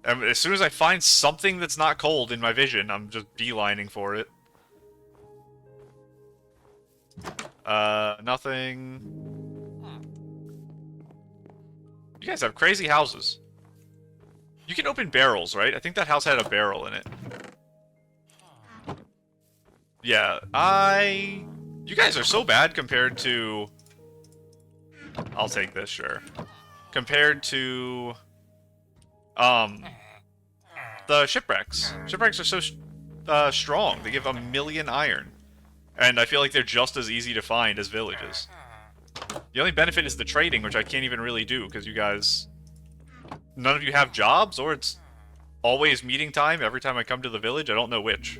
And as soon as I find something that's not cold in my vision, I'm just beelining for it. Nothing. You guys have crazy houses. You can open barrels, right? I think that house had a barrel in it. Yeah, you guys are so bad compared to... I'll take this, sure. Compared to... the shipwrecks. Shipwrecks are so strong. They give 1,000,000 iron. And I feel like they're just as easy to find as villages. The only benefit is the trading, which I can't even really do, because you guys... None of you have jobs, or it's always meeting time every time I come to the village. I don't know which.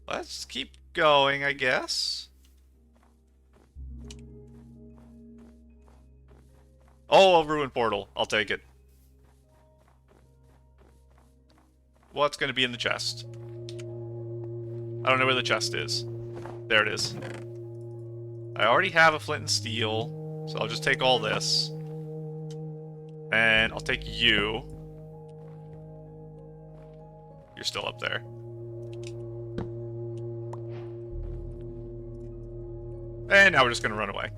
Let's keep going, I guess. Oh, a ruined portal. I'll take it. What's going to be in the chest? I don't know where the chest is. There it is. I already have a flint and steel, so I'll just take all this. And I'll take you. You're still up there. And now we're just going to run away.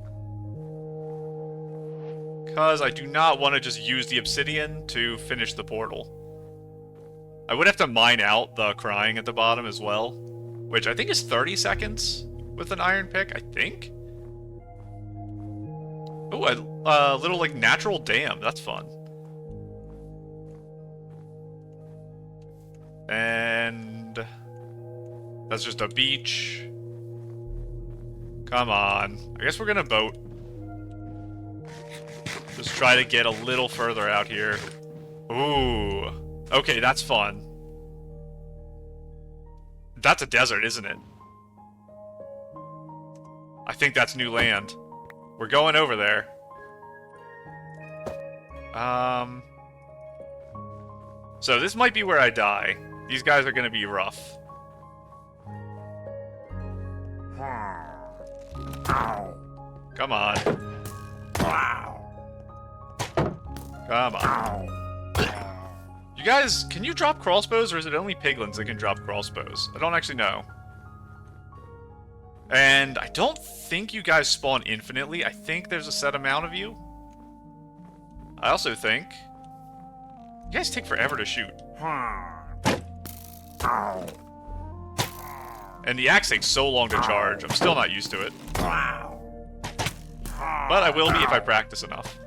Because I do not want to just use the obsidian to finish the portal. I would have to mine out the crying at the bottom as well. which I think is 30 seconds with an iron pick, I think. Oh, a little, like, natural dam. That's fun. And that's just a beach. Come on. I guess we're gonna boat. Just try to get a little further out here. Ooh. Okay, that's fun. That's a desert, isn't it? I think that's new land. We're going over there. So this might be where I die. These guys are gonna be rough. Come on. Come on. You guys, can you drop crossbows, or is it only piglins that can drop crossbows? I don't actually know. And I don't think you guys spawn infinitely. I think there's a set amount of you. I also think you guys take forever to shoot. And the axe takes so long to charge. I'm still not used to it. But I will be if I practice enough.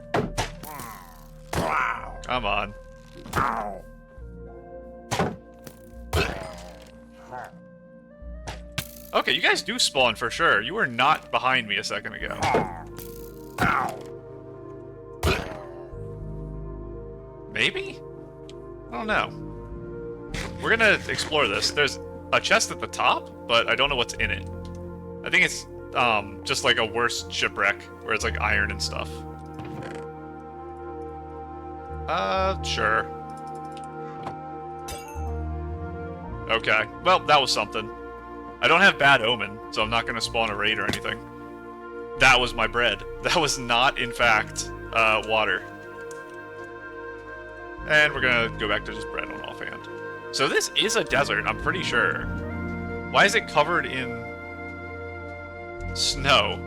Come on. Okay, you guys do spawn for sure. You were not behind me a second ago. Maybe? I don't know. We're gonna explore this. There's a chest at the top, but I don't know what's in it. I think it's just like a worse shipwreck, where it's like iron and stuff. Sure. Okay, well, that was something. I don't have bad omen, so I'm not gonna spawn a raid or anything. That was my bread. That was not, in fact, water. And we're gonna go back to just bread on offhand. So this is a desert, I'm pretty sure. Why is it covered in snow?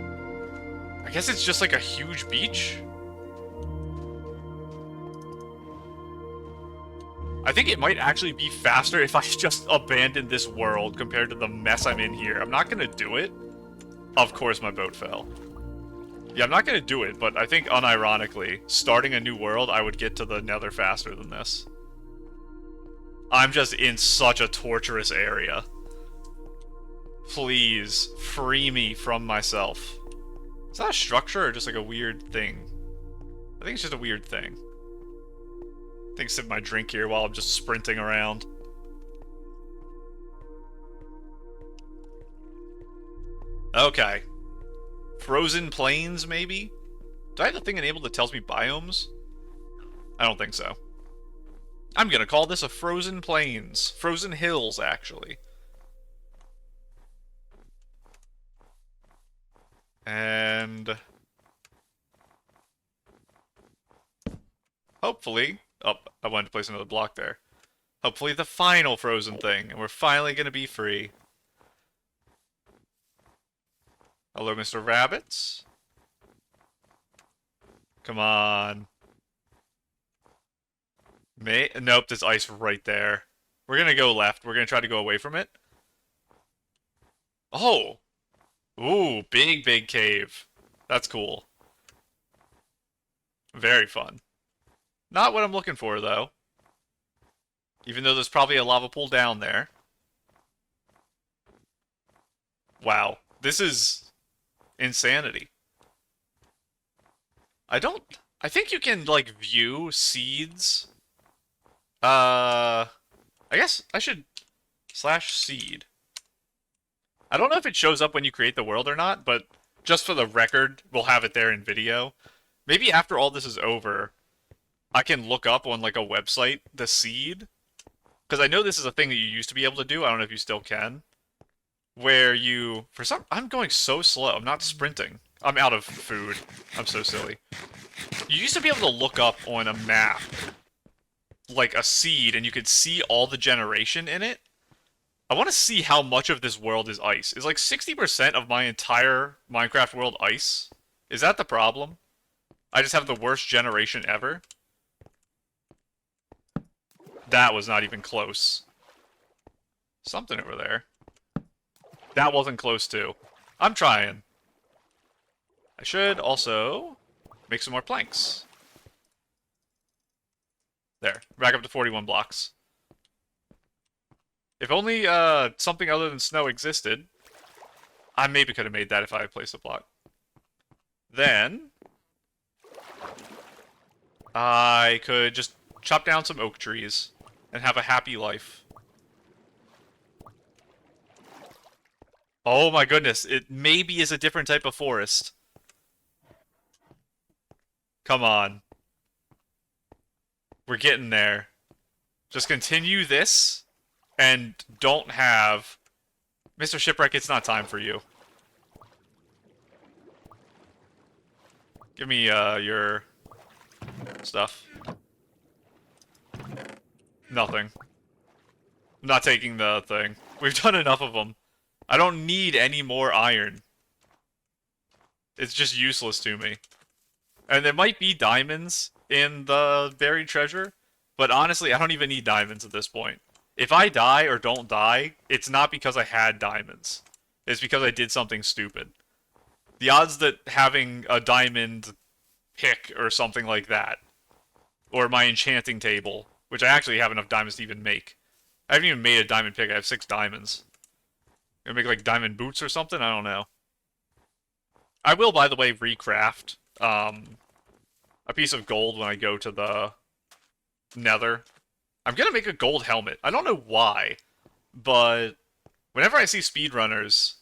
I guess it's just like a huge beach? I think it might actually be faster if I just abandon this world compared to the mess I'm in here. I'm not gonna do it. Of course my boat fell. Yeah, I'm not gonna do it, but I think unironically, starting a new world, I would get to the nether faster than this. I'm just in such a torturous area. Please, free me from myself. Is that a structure or just like a weird thing? I think it's just a weird thing. I think sip my drink here while I'm just sprinting around. Okay. Frozen plains, maybe? Do I have the thing enabled that tells me biomes? I don't think so. I'm gonna call this a frozen plains. Frozen hills, actually. And hopefully... Oh, I wanted to place another block there. Hopefully the final frozen thing, and we're finally gonna be free. Hello, Mr. Rabbits. Come on. Nope, there's ice right there. We're gonna go left. We're gonna try to go away from it. Oh! Ooh, big cave. That's cool. Very fun. Not what I'm looking for, though. Even though there's probably a lava pool down there. Wow. This is insanity. I think you can, like, view seeds. I guess I should /seed. I don't know if it shows up when you create the world or not, but just for the record, we'll have it there in video. Maybe after all this is over, I can look up on, like, a website the seed. Because I know this is a thing that you used to be able to do. I don't know if you still can. Where you... I'm going so slow. I'm not sprinting. I'm out of food. I'm so silly. You used to be able to look up on a map, like, a seed, and you could see all the generation in it. I want to see how much of this world is ice. Is, like, 60% of my entire Minecraft world ice? Is that the problem? I just have the worst generation ever? That was not even close. Something over there. That wasn't close to. I'm trying. I should also make some more planks. There. Back up to 41 blocks. If only something other than snow existed, I maybe could have made that if I had placed a block. Then I could just chop down some oak trees and have a happy life. Oh my goodness, it maybe is a different type of forest. Come on. We're getting there. Just continue this and don't have... Mr. Shipwreck, it's not time for you. Give me your stuff. Nothing. I'm not taking the thing. We've done enough of them. I don't need any more iron. It's just useless to me. And there might be diamonds in the buried treasure, but honestly, I don't even need diamonds at this point. If I die or don't die, it's not because I had diamonds. It's because I did something stupid. The odds that having a diamond pick or something like that, or my enchanting table, which I actually have enough diamonds to even make. I haven't even made a diamond pick, I have 6 diamonds. Gonna make like diamond boots or something? I don't know. I will, by the way, recraft a piece of gold when I go to the Nether. I'm gonna make a gold helmet. I don't know why, but whenever I see speedrunners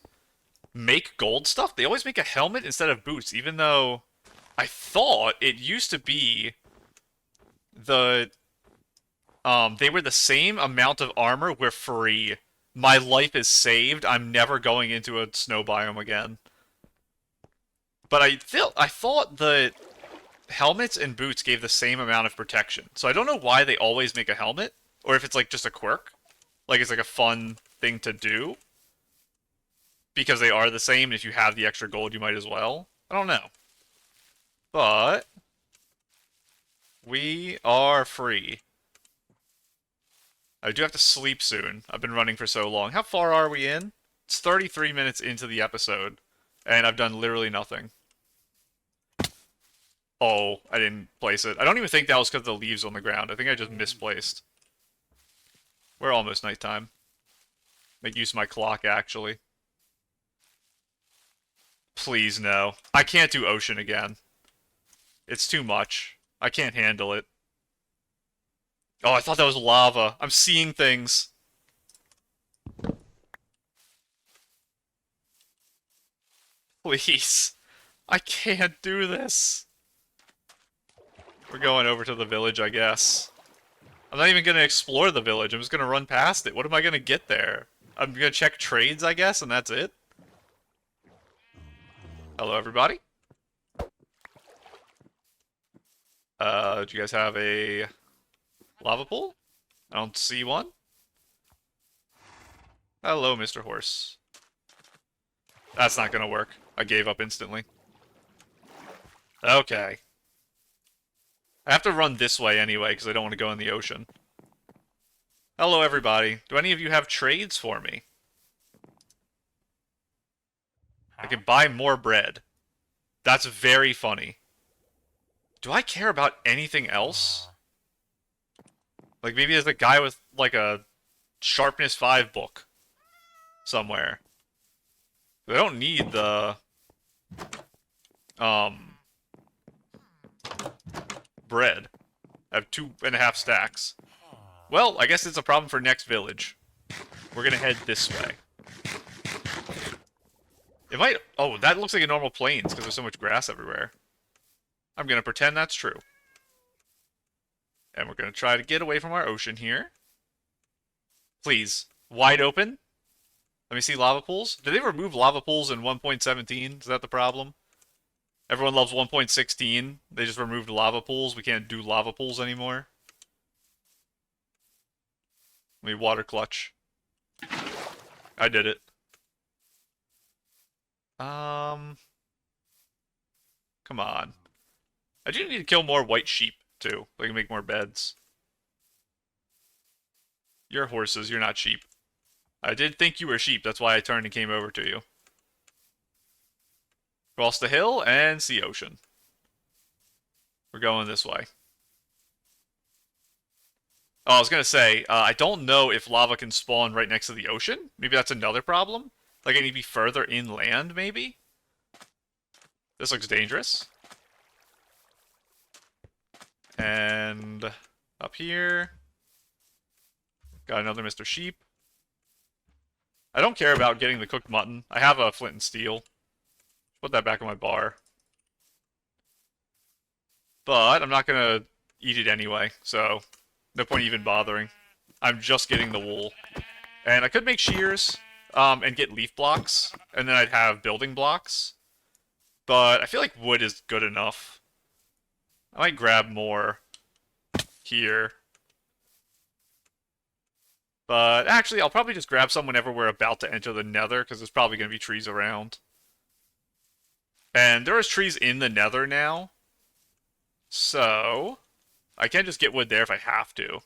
make gold stuff, they always make a helmet instead of boots, even though I thought it used to be the they were the same amount of armor were free. My life is saved. I'm never going into a snow biome again. But I thought that helmets and boots gave the same amount of protection. So I don't know why they always make a helmet, or if it's like just a quirk. Like it's like a fun thing to do. Because they are the same, and if you have the extra gold, you might as well. I don't know. But we are free. I do have to sleep soon. I've been running for so long. How far are we in? It's 33 minutes into the episode, and I've done literally nothing. Oh, I didn't place it. I don't even think that was because of the leaves on the ground. I think I just misplaced. We're almost nighttime. Make use of my clock, actually. Please, no. I can't do ocean again. It's too much. I can't handle it. Oh, I thought that was lava. I'm seeing things. Please. I can't do this. We're going over to the village, I guess. I'm not even going to explore the village. I'm just going to run past it. What am I going to get there? I'm going to check trades, I guess, and that's it. Hello, everybody. Do you guys have a lava pool? I don't see one. Hello, Mr. Horse. That's not gonna work. I gave up instantly. Okay. I have to run this way anyway, because I don't want to go in the ocean. Hello, everybody. Do any of you have trades for me? I can buy more bread. That's very funny. Do I care about anything else? Like, maybe there's a guy with, like, a Sharpness 5 book somewhere. I don't need the, bread. I have 2.5 stacks. Well, I guess it's a problem for next village. We're gonna head this way. It might... Oh, that looks like a normal plains, because there's so much grass everywhere. I'm gonna pretend that's true. And we're gonna try to get away from our ocean here. Please. Wide open. Let me see lava pools. Did they remove lava pools in 1.17? Is that the problem? Everyone loves 1.16. They just removed lava pools. We can't do lava pools anymore. Let me water clutch. I did it. Come on. I do need to kill more white sheep, too. So I can make more beds. You're horses, you're not sheep. I did think you were sheep, that's why I turned and came over to you. Cross the hill and see ocean. We're going this way. Oh, I was gonna say, I don't know if lava can spawn right next to the ocean. Maybe that's another problem. Like, I need to be further inland, maybe? This looks dangerous. And up here, got another Mr. Sheep. I don't care about getting the cooked mutton. I have a flint and steel. Put that back in my bar. But I'm not gonna eat it anyway, so no point even bothering. I'm just getting the wool. And I could make shears, and get leaf blocks, and then I'd have building blocks. But I feel like wood is good enough. I might grab more here. But actually, I'll probably just grab some whenever we're about to enter the nether, because there's probably going to be trees around. And there is trees in the nether now. So, I can just get wood there if I have to.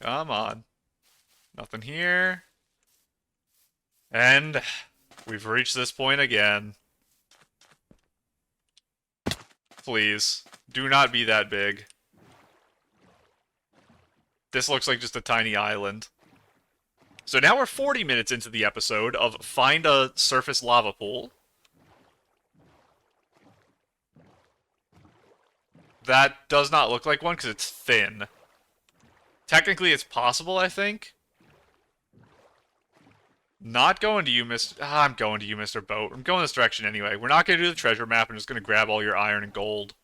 Come on. Nothing here. And we've reached this point again. Please, do not be that big. This looks like just a tiny island. So now we're 40 minutes into the episode of Find a Surface Lava Pool. That does not look like one because it's thin. Technically, it's possible, I think. Not going to you, Mr. I'm going to you, Mr. Boat. I'm going this direction anyway. We're not going to do the treasure map. I'm just going to grab all your iron and gold.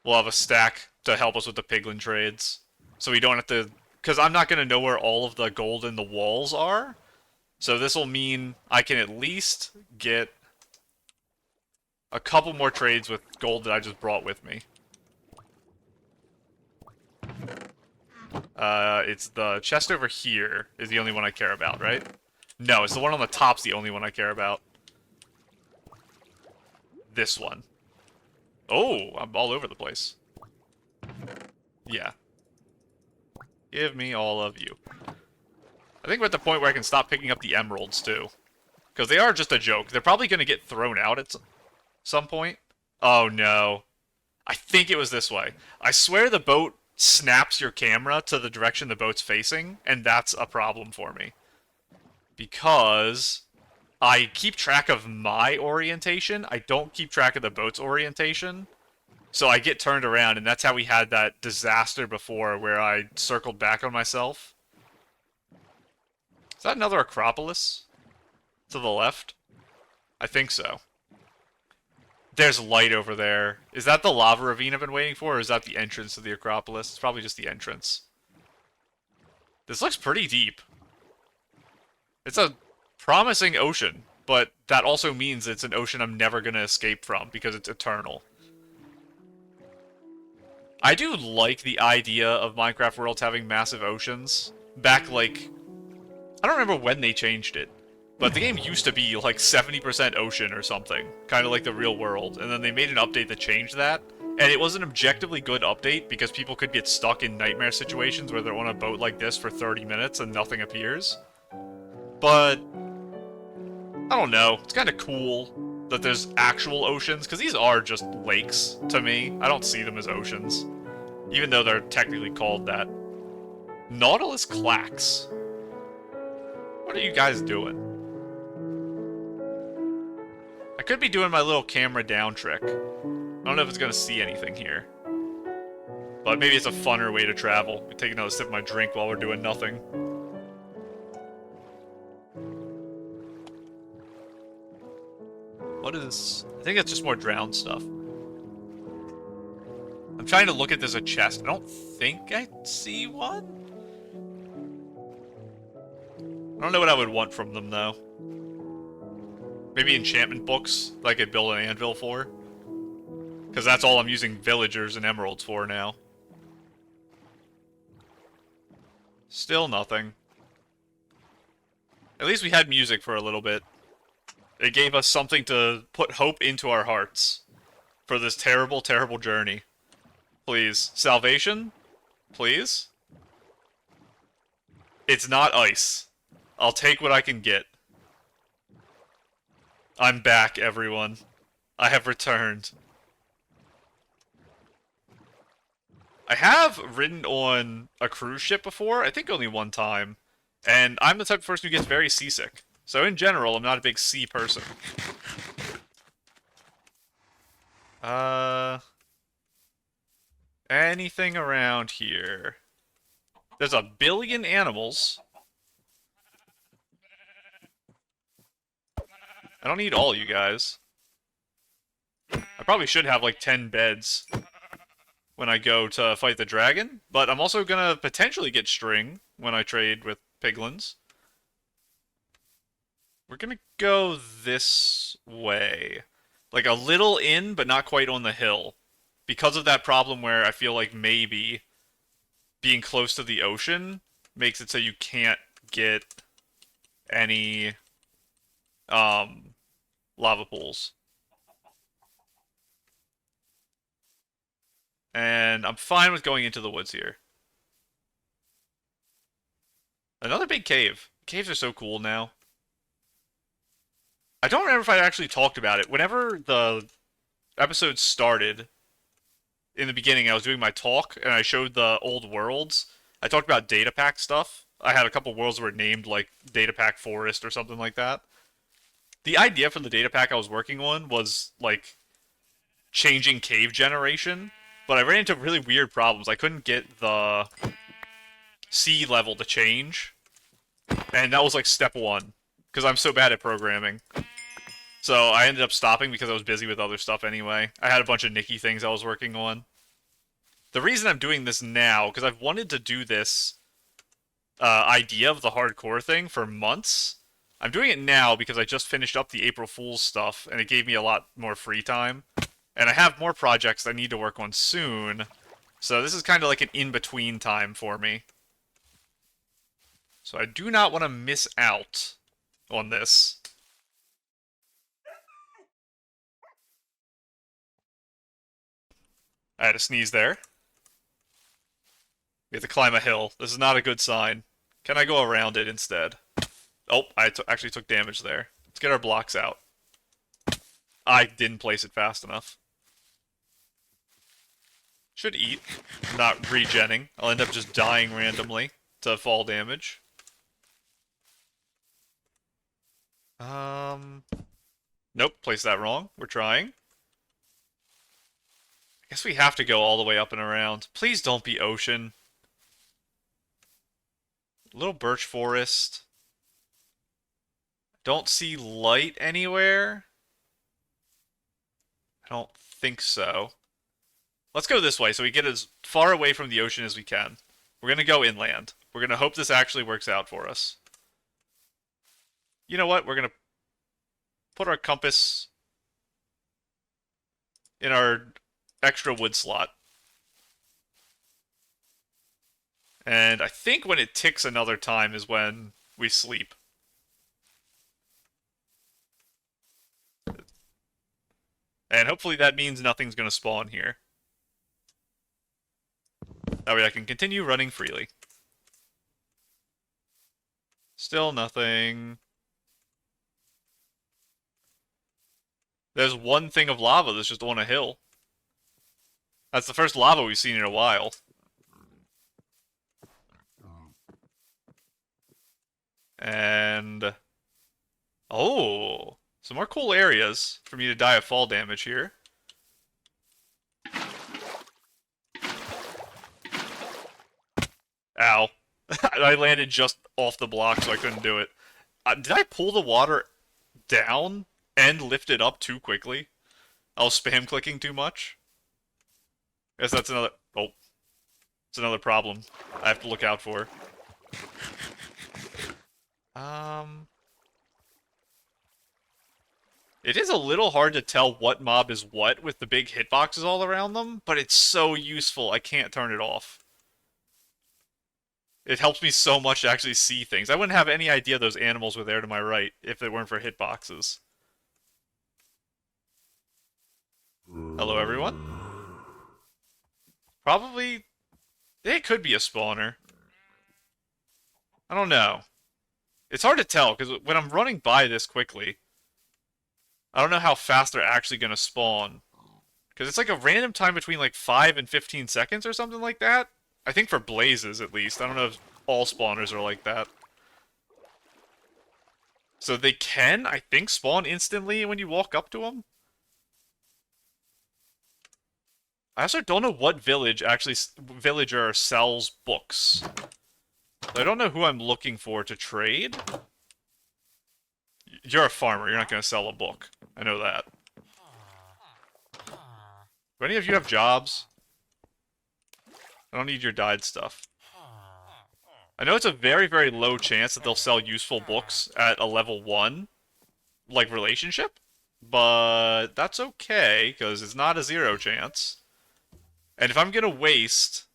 We'll have a stack to help us with the piglin trades. So we don't have to... Because I'm not going to know where all of the gold in the walls are. So this will mean I can at least get a couple more trades with gold that I just brought with me. It's the chest over here is the only one I care about, right? No, it's the one on the top's the only one I care about. This one. Oh, I'm all over the place. Yeah. Give me all of you. I think we're at the point where I can stop picking up the emeralds, too. Because they are just a joke. They're probably going to get thrown out at some point. Oh, no. I think it was this way. I swear the boat snaps your camera to the direction the boat's facing, and that's a problem for me. Because I keep track of my orientation. I don't keep track of the boat's orientation. So I get turned around, and that's how we had that disaster before where I circled back on myself. Is that another Acropolis? To the left? I think so. There's light over there. Is that the lava ravine I've been waiting for, or is that the entrance to the Acropolis? It's probably just the entrance. This looks pretty deep. It's a promising ocean, but that also means it's an ocean I'm never going to escape from, because it's eternal. I do like the idea of Minecraft worlds having massive oceans. Back, like... I don't remember when they changed it. But the game used to be like 70% ocean or something. Kind of like the real world. And then they made an update that changed that. And it was an objectively good update because people could get stuck in nightmare situations where they're on a boat like this for 30 minutes and nothing appears. But... I don't know. It's kind of cool that there's actual oceans. Because these are just lakes to me. I don't see them as oceans. Even though they're technically called that. Nautilus clacks. What are you guys doing? I could be doing my little camera down trick. I don't know if it's going to see anything here. But maybe it's a funner way to travel. I take another sip of my drink while we're doing nothing. What is... I think it's just more drowned stuff. I'm trying to look at this as a chest. I don't think I see one. I don't know what I would want from them, though. Maybe enchantment books that I could build an anvil for. Because that's all I'm using villagers and emeralds for now. Still nothing. At least we had music for a little bit. It gave us something to put hope into our hearts. For this terrible, terrible journey. Please. Salvation? Please? It's not ice. I'll take what I can get. I'm back, everyone. I have returned. I have ridden on a cruise ship before, I think only one time, and I'm the type of person who gets very seasick. So in general, I'm not a big sea person. Anything around here? There's a billion animals. I don't need all you guys. I probably should have like 10 beds when I go to fight the dragon, but I'm also gonna potentially get string when I trade with piglins. We're gonna go this way. Like a little in, but not quite on the hill. Because of that problem where I feel like maybe being close to the ocean makes it so you can't get any lava pools. And I'm fine with going into the woods here. Another big cave. Caves are so cool now. I don't remember if I actually talked about it. Whenever the episode started, in the beginning, I was doing my talk, and I showed the old worlds. I talked about data pack stuff. I had a couple worlds that were named, like, data pack forest or something like that. The idea for the data pack I was working on was, like, changing cave generation, but I ran into really weird problems. I couldn't get the sea level to change, and that was, like, step one, because I'm so bad at programming. So I ended up stopping because I was busy with other stuff anyway. I had a bunch of Nikki things I was working on. The reason I'm doing this now, because I've wanted to do this idea of the hardcore thing for months. I'm doing it now because I just finished up the April Fool's stuff, and it gave me a lot more free time. And I have more projects I need to work on soon, so this is kind of like an in-between time for me. So I do not want to miss out on this. I had a sneeze there. We have to climb a hill. This is not a good sign. Can I go around it instead? Oh, I actually took damage there. Let's get our blocks out. I didn't place it fast enough. Should eat. Not regenning. I'll end up just dying randomly to fall damage. Nope, placed that wrong. We're trying. I guess we have to go all the way up and around. Please don't be ocean. Little birch forest. Don't see light anywhere. I don't think so. Let's go this way so we get as far away from the ocean as we can. We're going to go inland. We're going to hope this actually works out for us. You know what? We're going to put our compass in our extra wood slot. And I think when it ticks another time is when we sleep. And hopefully that means nothing's going to spawn here. That way I can continue running freely. Still nothing. There's one thing of lava that's just on a hill. That's the first lava we've seen in a while. And... oh! Some more cool areas for me to die of fall damage here. Ow. I landed just off the block, so I couldn't do it. Did I pull the water down and lift it up too quickly? I was spam clicking too much? Guess that's another... oh. It's another problem I have to look out for. It is a little hard to tell what mob is what with the big hitboxes all around them, but it's so useful, I can't turn it off. It helps me so much to actually see things. I wouldn't have any idea those animals were there to my right if it weren't for hitboxes. Hello, everyone. Probably... it could be a spawner. I don't know. It's hard to tell, because when I'm running by this quickly, I don't know how fast they're actually going to spawn. Because it's like a random time between like 5 and 15 seconds or something like that. I think for blazes, at least. I don't know if all spawners are like that. So they can, I think, spawn instantly when you walk up to them. I also don't know what villager sells books. I don't know who I'm looking for to trade. You're a farmer. You're not going to sell a book. I know that. Do any of you have jobs? I don't need your dyed stuff. I know it's a very, very low chance that they'll sell useful books at a level 1, like, relationship. But that's okay, because it's not a 0 chance. And if I'm going to waste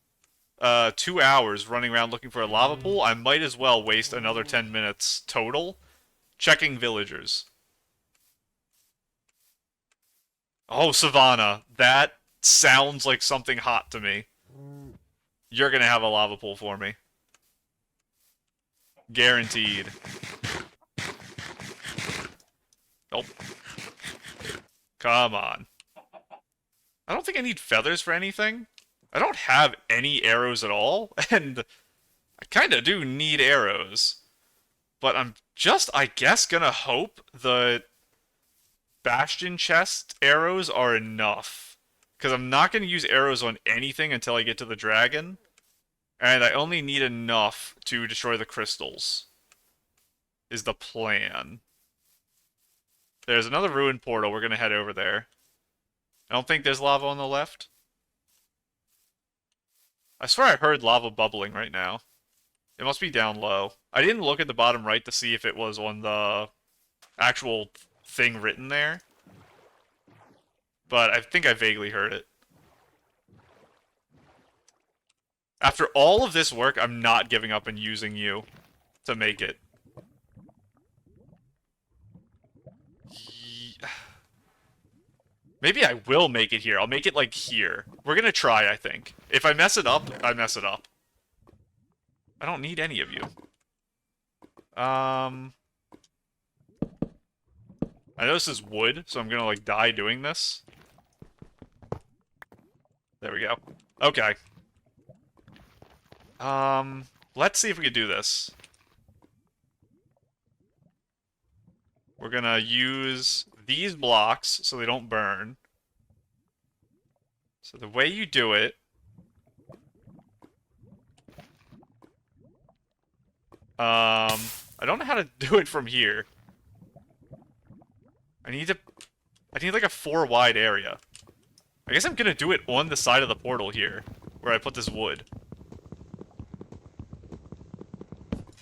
2 hours running around looking for a lava pool, I might as well waste another 10 minutes total checking villagers. Oh, Savannah. That sounds like something hot to me. You're going to have a lava pool for me. Guaranteed. Nope. Come on. I don't think I need feathers for anything. I don't have any arrows at all, and I kind of do need arrows. But I'm just, I guess, gonna hope the bastion chest arrows are enough. Because I'm not gonna use arrows on anything until I get to the dragon. And I only need enough to destroy the crystals. Is the plan. There's another ruined portal. We're gonna head over there. I don't think there's lava on the left. I swear I heard lava bubbling right now. It must be down low. I didn't look at the bottom right to see if it was on the actual thing written there. But I think I vaguely heard it. After all of this work, I'm not giving up and using you to make it. Maybe I will make it here. I'll make it, like, here. We're gonna try, I think. If I mess it up, I mess it up. I don't need any of you. I know this is wood, so I'm gonna, like, die doing this. There we go. Okay. Let's see if we can do this. We're gonna use these blocks so they don't burn. So the way you do it... I don't know how to do it from here. I need like a 4 wide area. I guess I'm gonna do it on the side of the portal here, where I put this wood.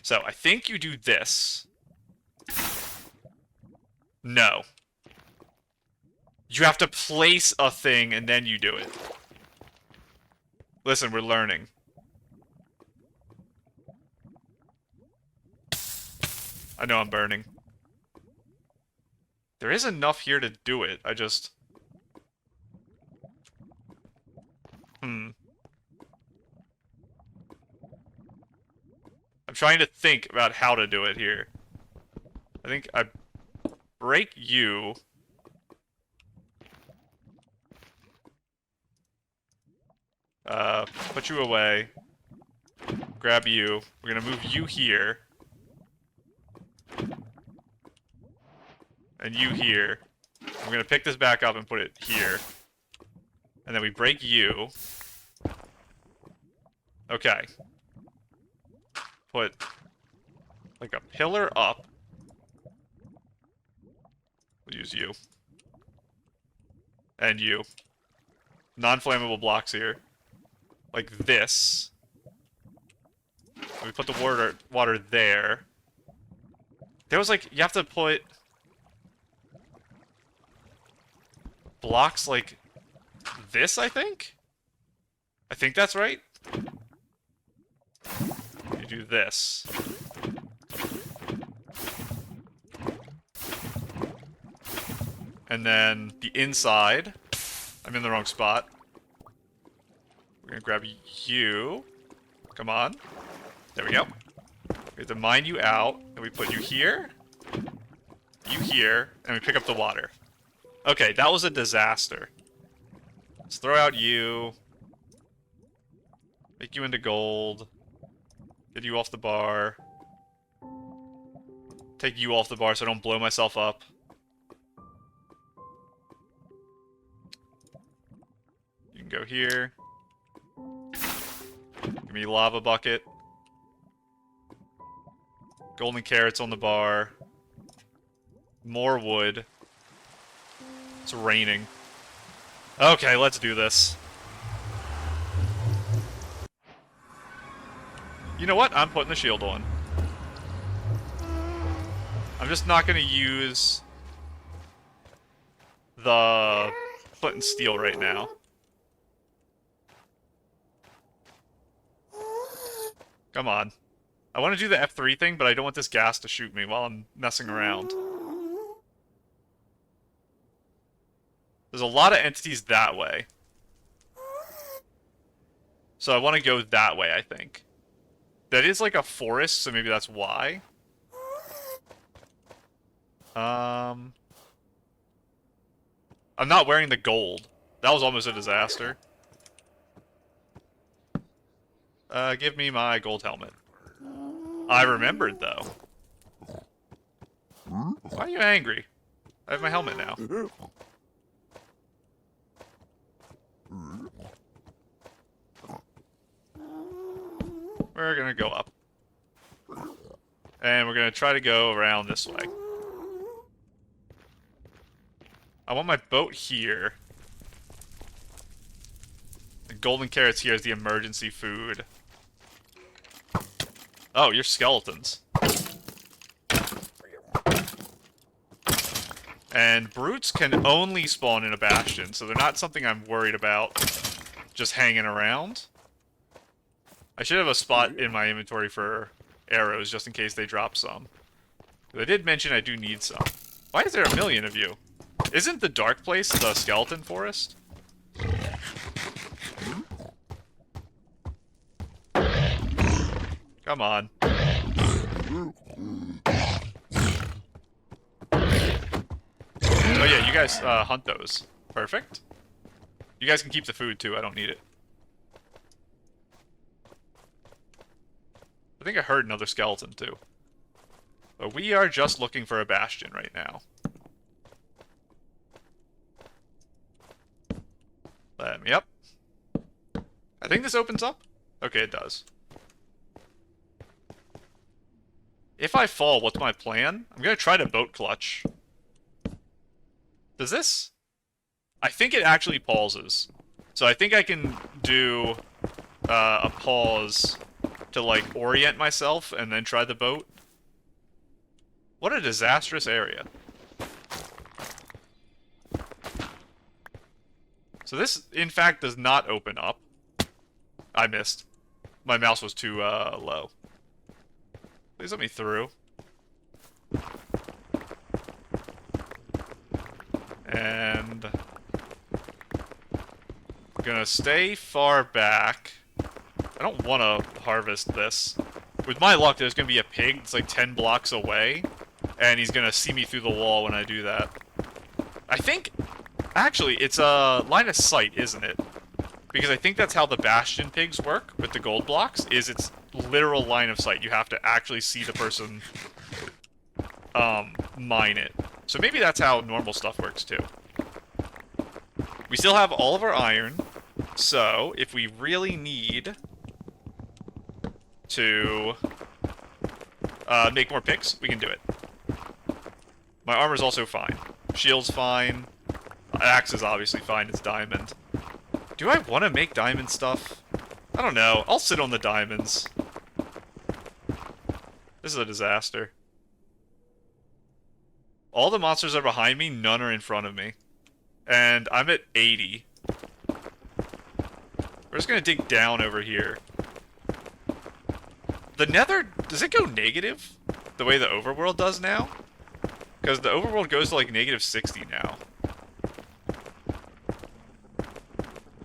So, I think you do this. No. You have to place a thing and then you do it. Listen, we're learning. I know I'm burning. There is enough here to do it. I just... I'm trying to think about how to do it here. I think I break you. Put you away. Grab you. We're gonna move you here. And you here. We're gonna pick this back up and put it here. And then we break you. Okay. Put like a pillar up. We'll use you. And you. Non-flammable blocks here. Like this. We put the water there. There was like, you have to put blocks like this, I think? I think that's right. You do this. And then the inside. I'm in the wrong spot. We're gonna grab you. Come on. There we go. We have to mine you out, and we put you here, and we pick up the water. Okay, that was a disaster. Let's throw out you. Make you into gold. Get you off the bar. Take you off the bar so I don't blow myself up. You can go here. Give me lava bucket. Golden carrots on the bar. More wood. It's raining. Okay, let's do this. You know what? I'm putting the shield on. I'm just not going to use the flint and steel right now. Come on. I want to do the F3 thing, but I don't want this gas to shoot me while I'm messing around. There's a lot of entities that way. So I want to go that way, I think. That is like a forest, so maybe that's why. I'm not wearing the gold. That was almost a disaster. Give me my gold helmet. I remembered, though. Why are you angry? I have my helmet now. We're gonna go up. And we're gonna try to go around this way. I want my boat here. The golden carrots here is the emergency food. Oh, you're skeletons. And brutes can only spawn in a bastion, so they're not something I'm worried about just hanging around. I should have a spot in my inventory for arrows, just in case they drop some. They did mention I do need some. Why is there a million of you? Isn't the dark place the skeleton forest? Come on. Oh yeah, you guys hunt those. Perfect. You guys can keep the food too, I don't need it. I think I heard another skeleton too. But we are just looking for a bastion right now. Let me up. I think this opens up. Okay, it does. If I fall, what's my plan? I'm gonna try to boat clutch. Does this? I think it actually pauses. So I think I can do a pause to, like, orient myself and then try the boat. What a disastrous area. So this, in fact, does not open up. I missed. My mouse was too low. Please let me through. And I'm gonna stay far back. I don't want to harvest this. With my luck, there's gonna be a pig that's like 10 blocks away, and he's gonna see me through the wall when I do that. I think, actually, it's a line of sight, isn't it? Because I think that's how the bastion pigs work with the gold blocks, is it's literal line of sight. You have to actually see the person mine it. So maybe that's how normal stuff works too. We still have all of our iron, so if we really need to make more picks, we can do it. My armor's also fine. Shield's fine. Axe is obviously fine, it's diamond. Do I want to make diamond stuff? I don't know. I'll sit on the diamonds. This is a disaster. All the monsters are behind me, none are in front of me. And I'm at 80. We're just gonna dig down over here. The nether, does it go negative? The way the overworld does now? Because the overworld goes to like negative 60 now.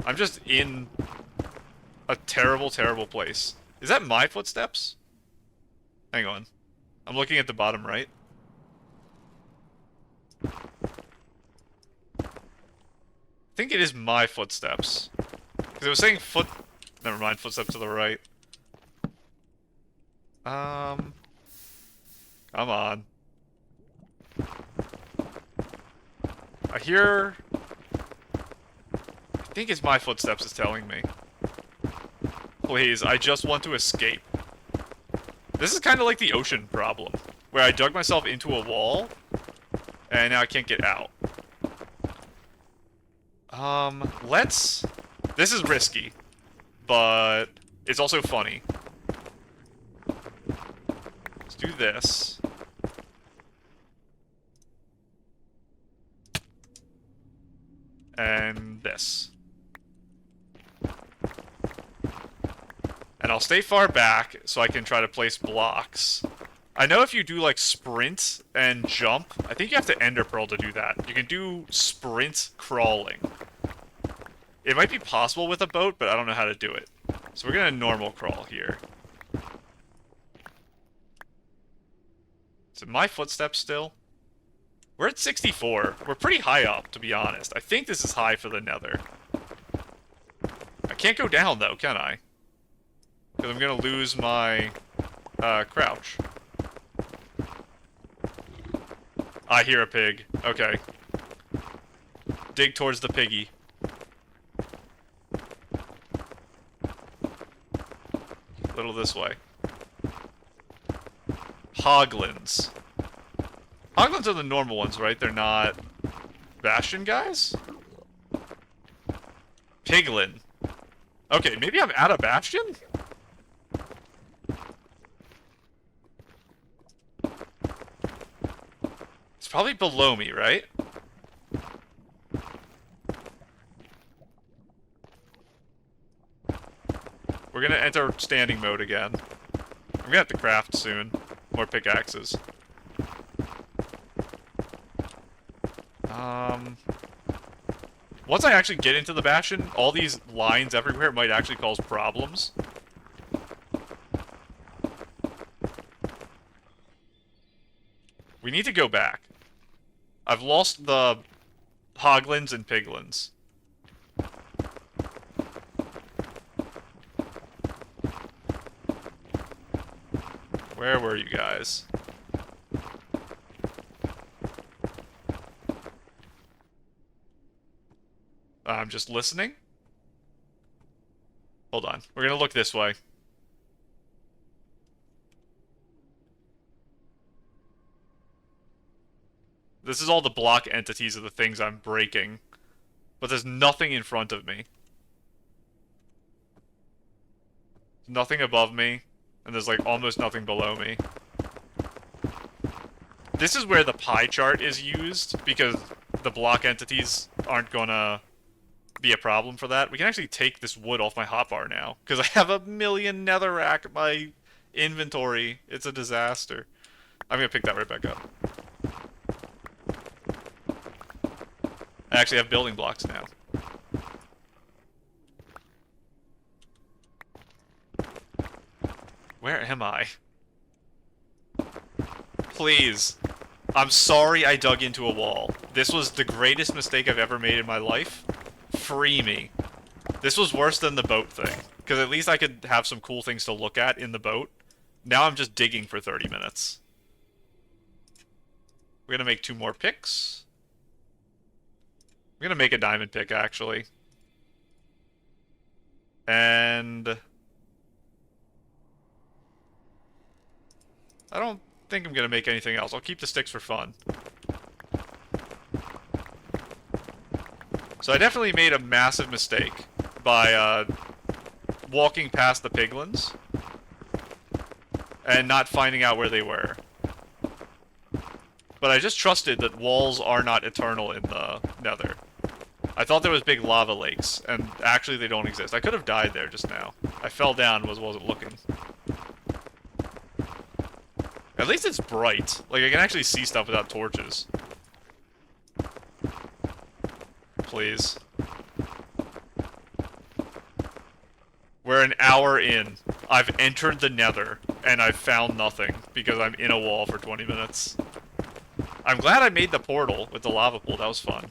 I'm just in a terrible, terrible place. Is that my footsteps? Hang on. I'm looking at the bottom right. I think it is my footsteps. Because it was saying foot... Never mind, footsteps to the right. Come on. I hear... I think it's my footsteps is telling me. Please, I just want to escape. This is kind of like the ocean problem, where I dug myself into a wall, and now I can't get out. Let's... This is risky, but it's also funny. Let's do this. And this. And I'll stay far back so I can try to place blocks. I know if you do like sprint and jump, I think you have to ender pearl to do that. You can do sprint crawling. It might be possible with a boat, but I don't know how to do it. So we're gonna normal crawl here. Is it my footsteps still? We're at 64. We're pretty high up, to be honest. I think this is high for the nether. I can't go down, though, can I? Because I'm gonna lose my, crouch. I hear a pig. Okay. Dig towards the piggy. A little this way. Hoglins. Hoglins are the normal ones, right? They're not bastion guys? Piglin. Okay, maybe I'm out of bastion? It's probably below me, right? We're gonna enter standing mode again. I'm gonna have to craft soon. More pickaxes. Once I actually get into the bastion, all these lines everywhere might actually cause problems. We need to go back. I've lost the hoglins and piglins. Where were you guys? I'm just listening. Hold on. We're gonna look this way. This is all the block entities of the things I'm breaking. But there's nothing in front of me. Nothing above me. And there's like almost nothing below me. This is where the pie chart is used, because the block entities aren't gonna be a problem for that. We can actually take this wood off my hotbar now, because I have a million netherrack in my inventory. It's a disaster. I'm gonna pick that right back up. I actually have building blocks now. Where am I? Please. I'm sorry I dug into a wall. This was the greatest mistake I've ever made in my life. Free me. This was worse than the boat thing, because at least I could have some cool things to look at in the boat. Now I'm just digging for 30 minutes. We're gonna make 2 more picks. I'm gonna make a diamond pick, actually. And I don't think I'm gonna make anything else. I'll keep the sticks for fun. So I definitely made a massive mistake by walking past the piglins and not finding out where they were. But I just trusted that walls are not eternal in the nether. I thought there was big lava lakes, and actually they don't exist. I could have died there just now. I fell down and wasn't looking. At least it's bright. Like, I can actually see stuff without torches. Please. We're an hour in. I've entered the nether. and I found nothing because I'm in a wall for 20 minutes. I'm glad I made the portal with the lava pool. That was fun.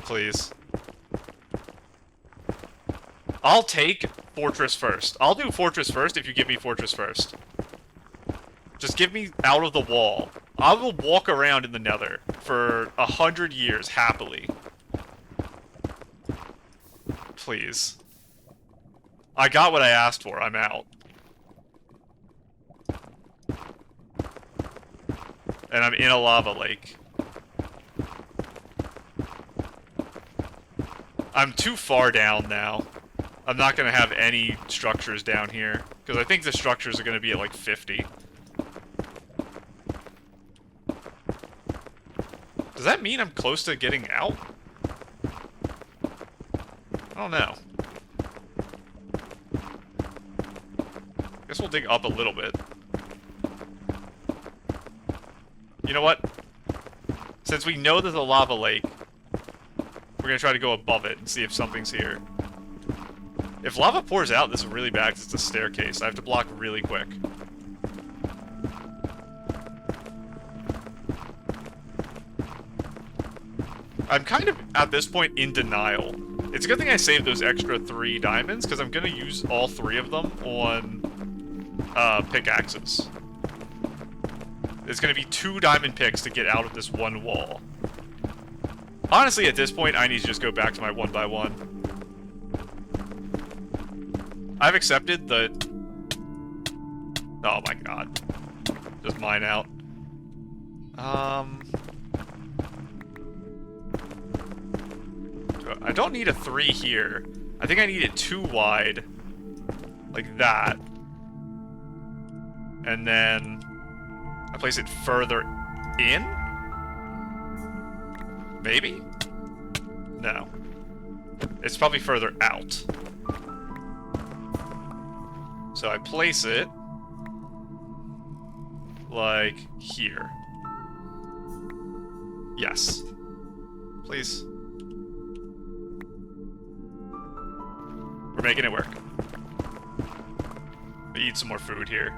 Please. I'll take Fortress first. I'll do Fortress first if you give me Fortress first. Just give me out of the wall. I will walk around in the Nether for 100 years, happily. Please. I got what I asked for. I'm out. And I'm in a lava lake. I'm too far down now. I'm not going to have any structures down here. Because I think the structures are going to be at like 50. Does that mean I'm close to getting out? I don't know. Guess we'll dig up a little bit. You know what? Since we know there's a lava lake, we're gonna try to go above it and see if something's here. If lava pours out, this is really bad because it's a staircase. I have to block really quick. I'm kind of, at this point, in denial. It's a good thing I saved those extra 3 diamonds, because I'm gonna use all 3 of them on pickaxes. It's gonna be 2 diamond picks to get out of this one wall. Honestly, at this point, I need to just go back to my 1x1. I've accepted the... Oh my god. Just mine out. I don't need a 3 here. I think I need it 2 wide. Like that. And then... I place it further in? Maybe? No. It's probably further out. So I place it... like here. Yes. Please. We're making it work. I eat some more food here.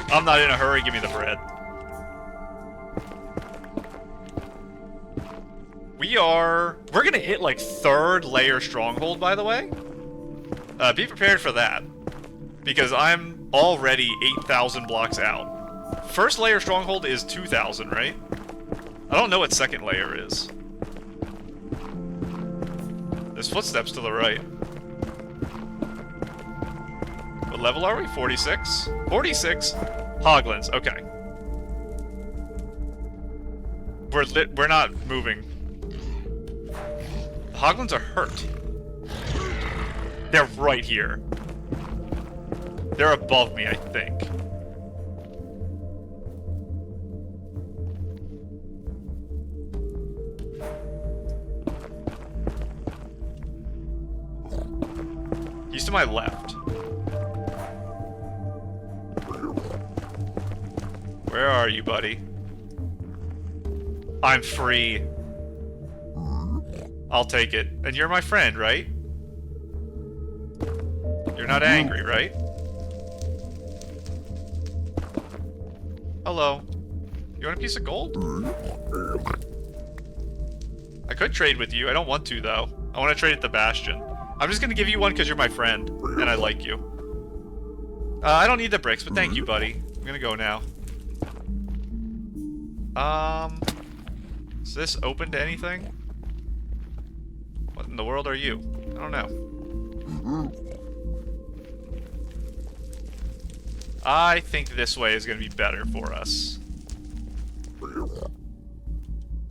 I'm not in a hurry, give me the bread. We're gonna hit like 3rd layer stronghold, by the way. Be prepared for that. Because I'm already 8,000 blocks out. 1st layer stronghold is 2,000, right? I don't know what 2nd layer is. There's footsteps to the right. What level are we? 46? 46? Hoglins, okay. We're not moving. The Hoglins are hurt. They're right here. They're above me, I think. He's to my left. Where are you, buddy? I'm free. I'll take it. And you're my friend, right? You're not angry, right? Hello. You want a piece of gold? I could trade with you. I don't want to, though. I want to trade at the bastion. I'm just gonna give you one because you're my friend, and I like you. I don't need the bricks, but thank you, buddy. I'm gonna go now. Is this open to anything? What in the world are you? I don't know. I think this way is gonna be better for us.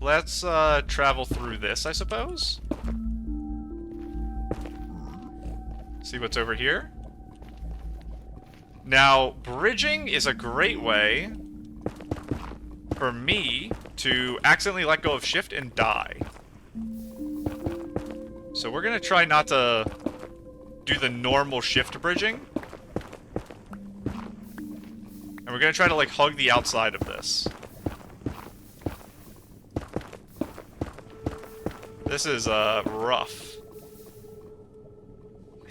Let's, travel through this, I suppose? See what's over here? Now, bridging is a great way for me to accidentally let go of shift and die. So we're gonna try not to do the normal shift bridging. And we're gonna try to, like, hug the outside of this. This is, rough.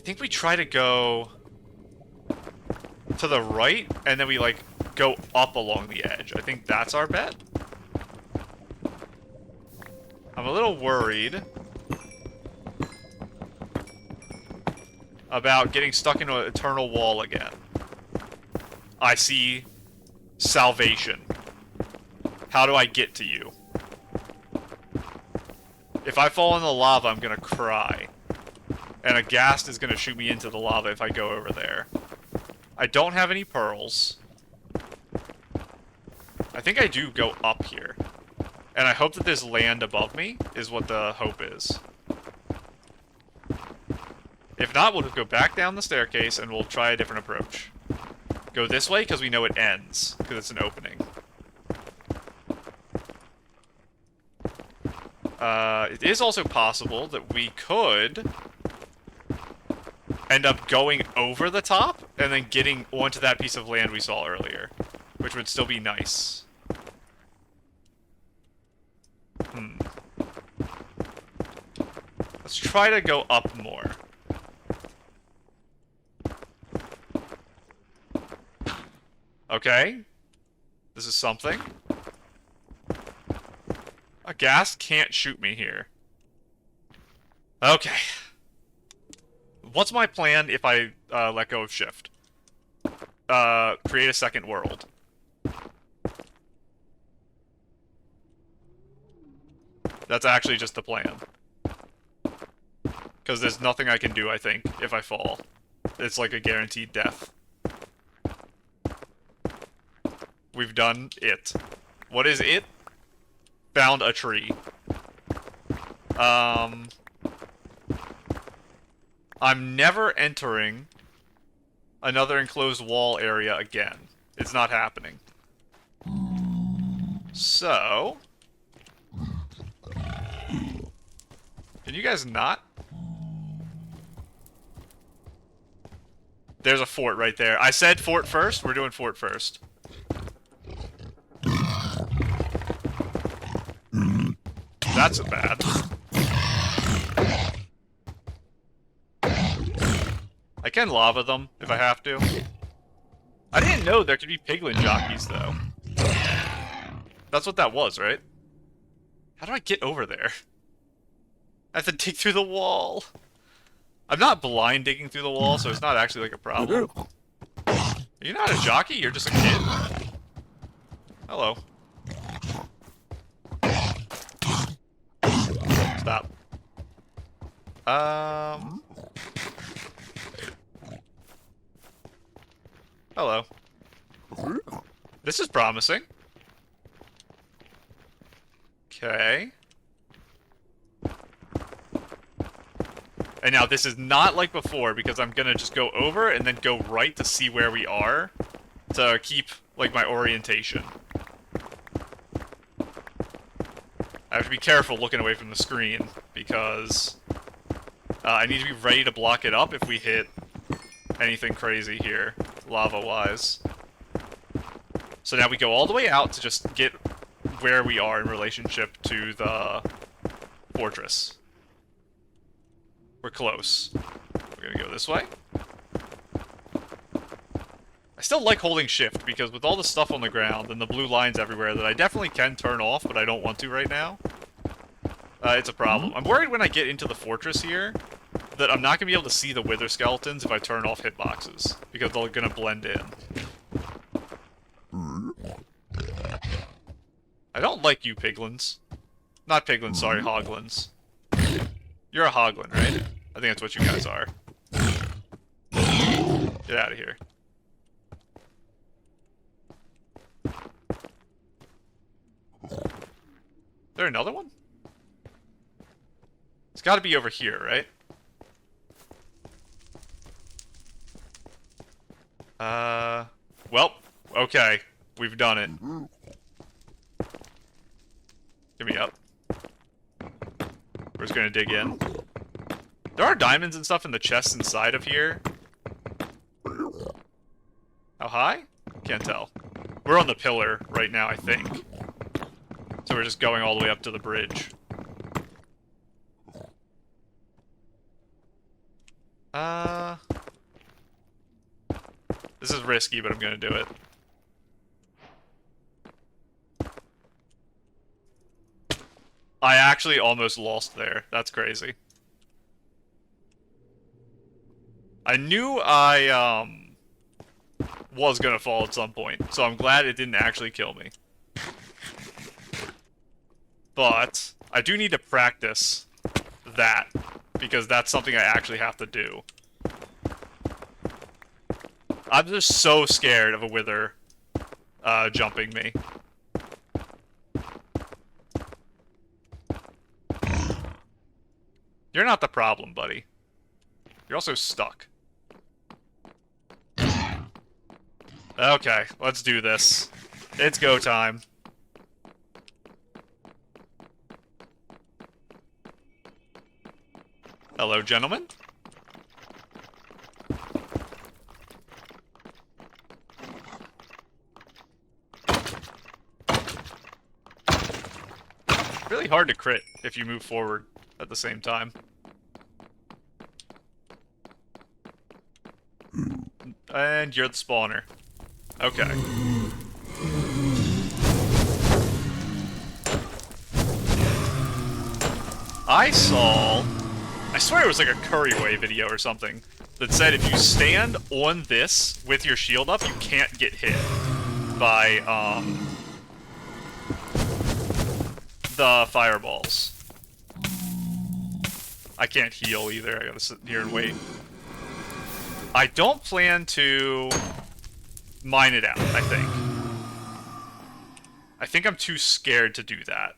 think we try to go to the right, and then we, like, go up along the edge. I think that's our bet. I'm a little worried about getting stuck in an eternal wall again. I see salvation. How do I get to you? If I fall in the lava, I'm gonna cry. And a ghast is gonna shoot me into the lava if I go over there. I don't have any pearls. I think I do go up here. And I hope that there's land above me, is what the hope is. If not, we'll just go back down the staircase and we'll try a different approach. Go this way, because we know it ends, because it's an opening. It is also possible that we could end up going over the top and then getting onto that piece of land we saw earlier, which would still be nice. Let's try to go up more. Okay. This is something. A ghast can't shoot me here. Okay. What's my plan if I let go of shift? Create a second world. That's actually just the plan. Because there's nothing I can do, I think, if I fall. It's like a guaranteed death. We've done it. What is it? Found a tree. I'm never entering another enclosed wall area again. It's not happening. So... Can you guys not? There's a fort right there. I said fort first. We're doing fort first. That's bad. I can lava them if I have to. I didn't know there could be piglin jockeys, though. That's what that was, right? How do I get over there? I have to dig through the wall. I'm not blind digging through the wall, so it's not actually like a problem. You're not a jockey, you're just a kid. Hello. Stop. Hello. This is promising. Okay. And now this is not like before, because I'm gonna just go over and then go right to see where we are to keep, like, my orientation. I have to be careful looking away from the screen, because I need to be ready to block it up if we hit anything crazy here, lava-wise. So now we go all the way out to just get where we are in relationship to the fortress. We're close. We're gonna go this way. I still like holding shift, because with all the stuff on the ground and the blue lines everywhere that I definitely can turn off, but I don't want to right now, it's a problem. I'm worried when I get into the fortress here that I'm not gonna be able to see the wither skeletons if I turn off hitboxes, because they're gonna blend in. I don't like you, piglins. Not piglins, sorry, hoglins. You're a hoglin, right? I think that's what you guys are. Get out of here. Is there another one? It's gotta be over here, right? Well, okay. We've done it. Give me up. We're just gonna dig in. There are diamonds and stuff in the chests inside of here. How high? Can't tell. We're on the pillar right now, I think. So we're just going all the way up to the bridge. This is risky, but I'm gonna do it. I actually almost lost there. That's crazy. I knew I, was gonna fall at some point, so I'm glad it didn't actually kill me. But I do need to practice that, because that's something I actually have to do. I'm just so scared of a wither jumping me. You're not the problem, buddy. You're also stuck. Okay, let's do this. It's go time. Hello, gentlemen. Really hard to crit if you move forward at the same time. And you're the spawner. Okay. I swear it was like a Curryway video or something that said if you stand on this with your shield up, you can't get hit by, the fireballs. I can't heal either. I gotta sit here and wait. I don't plan to mine it out, I think. I think I'm too scared to do that.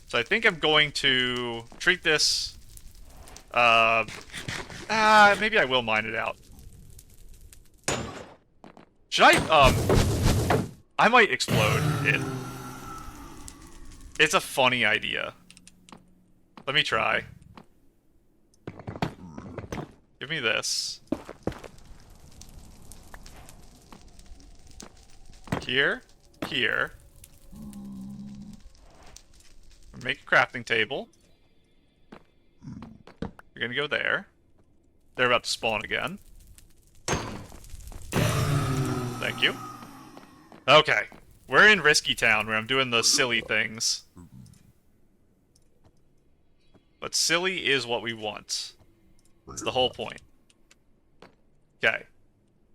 So I think I'm going to treat this... maybe I will mine it out. Should I might explode it. It's a funny idea. Let me try. Give me this. Here. Here. Make a crafting table. You're gonna go there. They're about to spawn again. Thank you. Okay. We're in Risky Town where I'm doing the silly things. But silly is what we want. That's the whole point. Okay.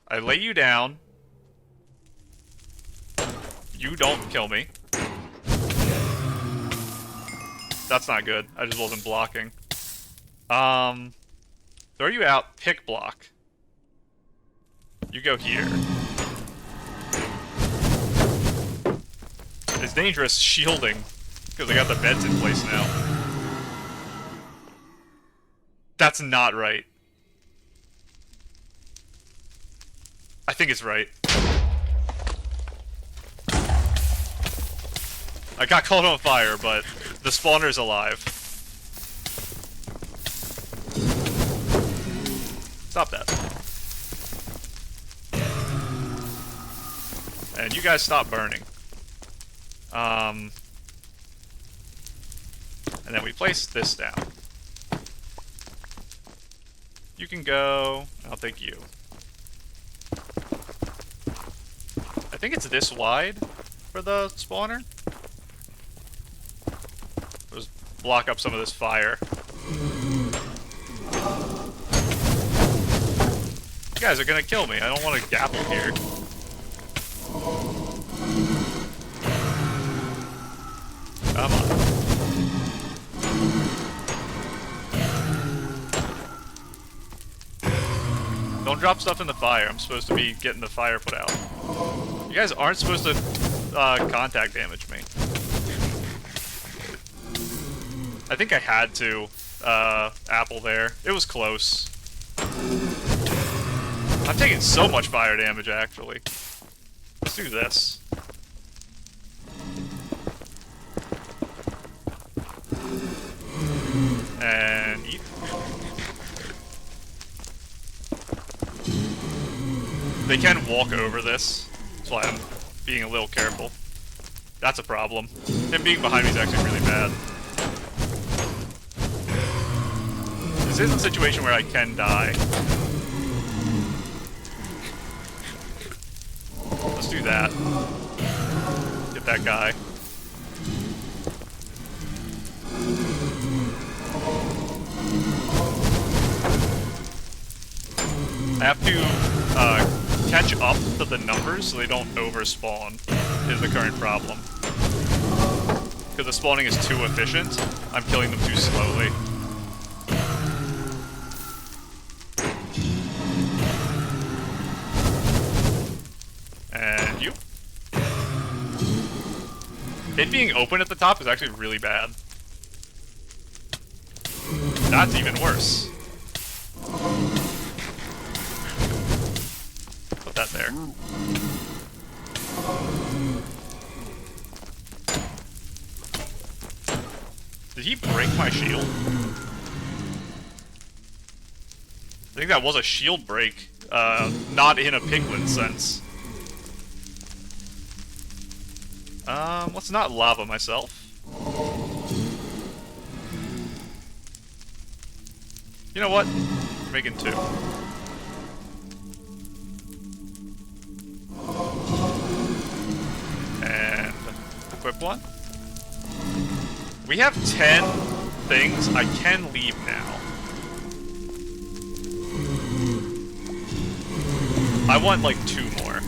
I lay you down. You don't kill me. That's not good. I just wasn't blocking. Throw you out, pick block. You go here. It's dangerous shielding, because I got the beds in place now. That's not right. I think it's right. I got caught on fire, but the spawner's alive. Stop that. And you guys stop burning. And then we place this down. You can go. I'll take you. I think it's this wide for the spawner. Just block up some of this fire. You guys are gonna kill me. I don't want to gapple here. Come on. Don't drop stuff in the fire. I'm supposed to be getting the fire put out. You guys aren't supposed to contact damage me. I think I had to apple there. It was close. I'm taking so much fire damage, actually. Let's do this. And eat. They can walk over this. That's why I'm being a little careful. That's a problem. Him being behind me is actually really bad. This is a situation where I can die. Get that guy. I have to catch up to the numbers so they don't overspawn, is the current problem. Because the spawning is too efficient, I'm killing them too slowly. And you. It being open at the top is actually really bad. That's even worse. Put that there. Did he break my shield? I think that was a shield break, not in a piglin sense. Let's not lava myself. You know what? We're making 2. And equip 1. We have 10 things. I can leave now. I want like 2 more.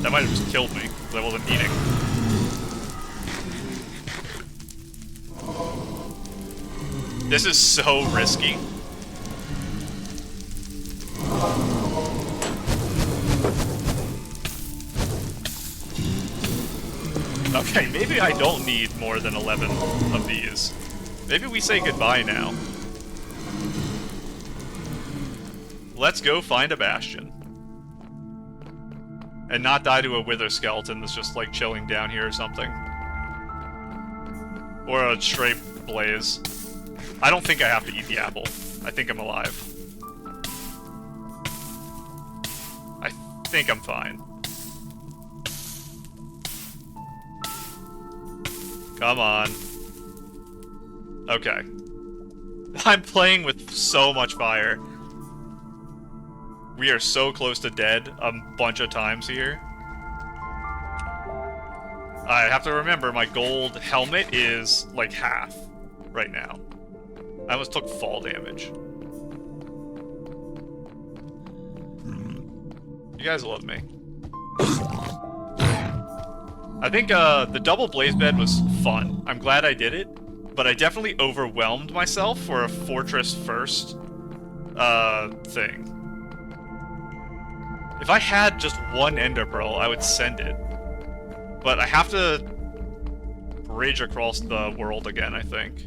That might have just killed me, because I wasn't eating. This is so risky. Okay, maybe I don't need more than 11 of these. Maybe we say goodbye now. Let's go find a bastion. And not die to a wither skeleton that's just, like, chilling down here or something. Or a stray blaze. I don't think I have to eat the apple. I think I'm alive. I think I'm fine. Come on. Okay. I'm playing with so much fire. We are so close to dead a bunch of times here. I have to remember my gold helmet is like half right now. I almost took fall damage. You guys love me. I think the double blaze bed was fun. I'm glad I did it, but I definitely overwhelmed myself for a fortress first thing. If I had just one ender pearl, I would send it. But I have to bridge across the world again, I think.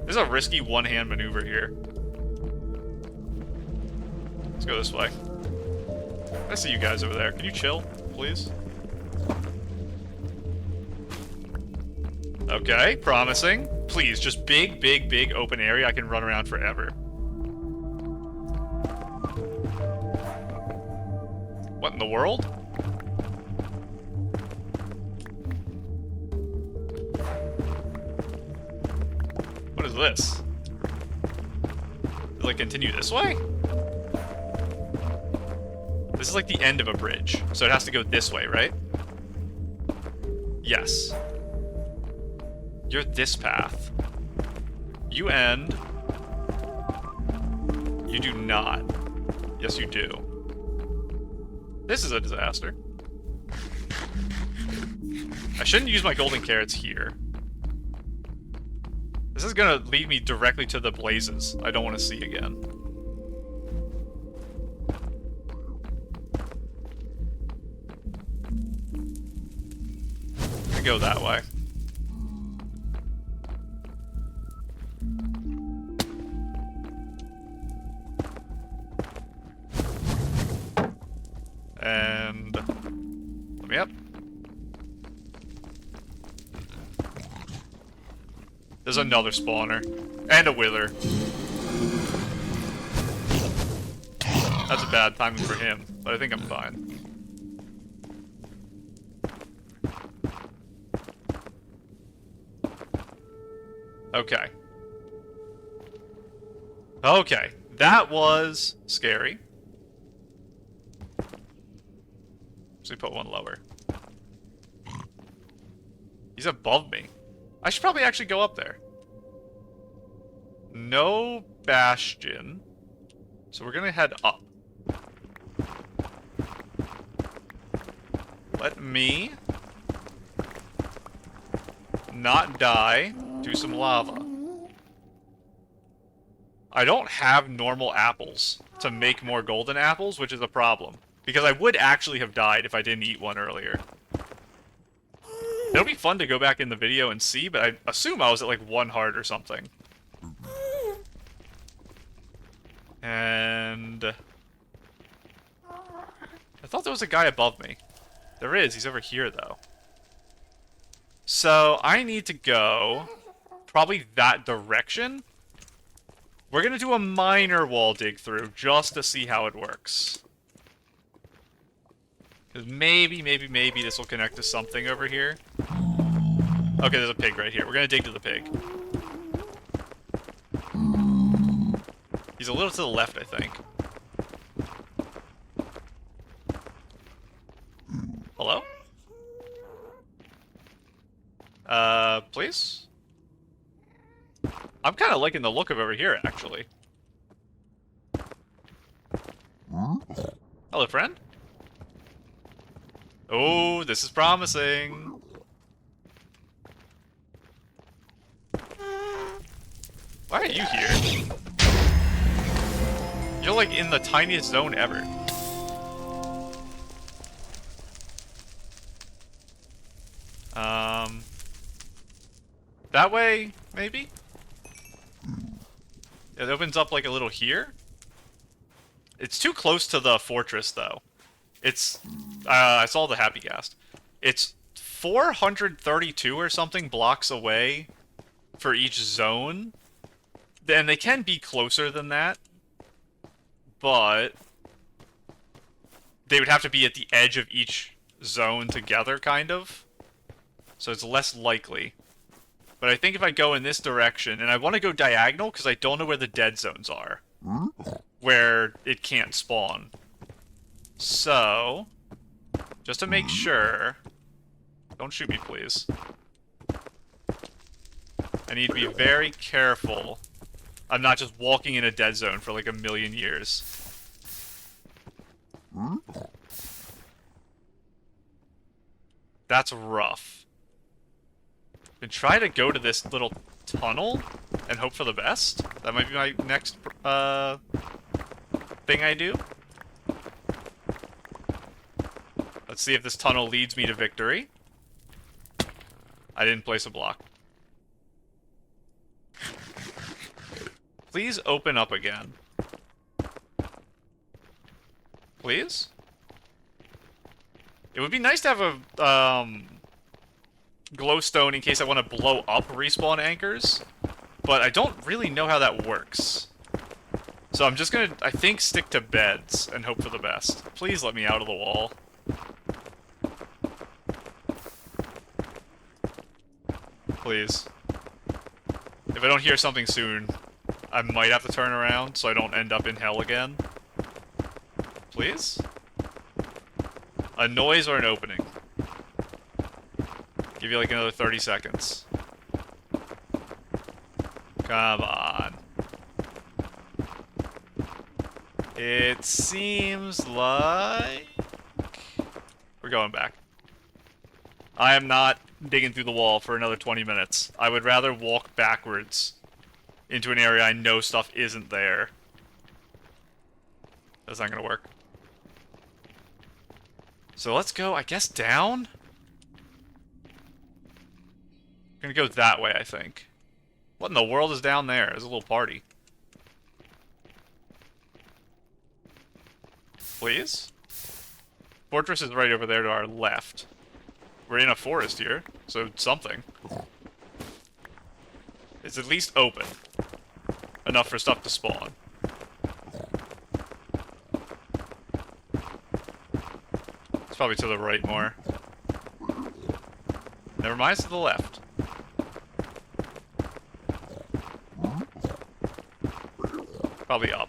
There's a risky one-hand maneuver here. Let's go this way. I see you guys over there. Can you chill, please? Okay, promising. Please, just big, big, big open area I can run around forever. What in the world? What is this? Does it continue this way? This is like the end of a bridge, so it has to go this way, right? Yes. You're this path. You end. You do not. Yes, you do. This is a disaster. I shouldn't use my golden carrots here. This is gonna lead me directly to the blazes I don't want to see again. I go that way. And let me up. There's another spawner. And a wither. That's a bad timing for him, but I think I'm fine. Okay. Okay. That was scary. put one lower. He's above me. I should probably actually go up there. No bastion. So we're gonna head up. Let me not die to some lava. I don't have normal apples to make more golden apples, which is a problem. Because I would actually have died if I didn't eat one earlier. It'll be fun to go back in the video and see, but I assume I was at like 1 heart or something. And I thought there was a guy above me. There is. He's over here, though. So I need to go probably that direction. We're going to do a minor wall dig through just to see how it works. Because maybe this will connect to something over here. Okay, there's a pig right here. We're going to dig to the pig. He's a little to the left, I think. Hello? Please? I'm kind of liking the look of over here, actually. Hello, friend. Oh, this is promising. Why are you here? You're like in the tiniest zone ever. That way, maybe? It opens up like a little here. It's too close to the fortress, though. It's, I saw the happy cast. It's 432 or something blocks away for each zone. And they can be closer than that. But they would have to be at the edge of each zone together, kind of. So it's less likely. But I think if I go in this direction, and I want to go diagonal because I don't know where the dead zones are. Where it can't spawn. So, just to make sure... Don't shoot me, please. I need to be very careful. I'm not just walking in a dead zone for like a million years. That's rough. And try to go to this little tunnel and hope for the best. That might be my next thing I do. Let's see if this tunnel leads me to victory. I didn't place a block. Please open up again. Please? It would be nice to have a glowstone in case I want to blow up respawn anchors, but I don't really know how that works. So I'm just gonna, I think, stick to beds and hope for the best. Please let me out of the wall. Please. If I don't hear something soon, I might have to turn around so I don't end up in hell again. Please? A noise or an opening? Give you like another 30 seconds. Come on. It seems like... We're going back. I am not digging through the wall for another 20 minutes. I would rather walk backwards into an area I know stuff isn't there. That's not gonna work. So let's go, I guess, down? We're gonna go that way, I think. What in the world is down there? There's a little party. Please? Fortress is right over there to our left. We're in a forest here, so something. It's at least open. Enough for stuff to spawn. It's probably to the right more. Never mind, it's to the left. Probably up.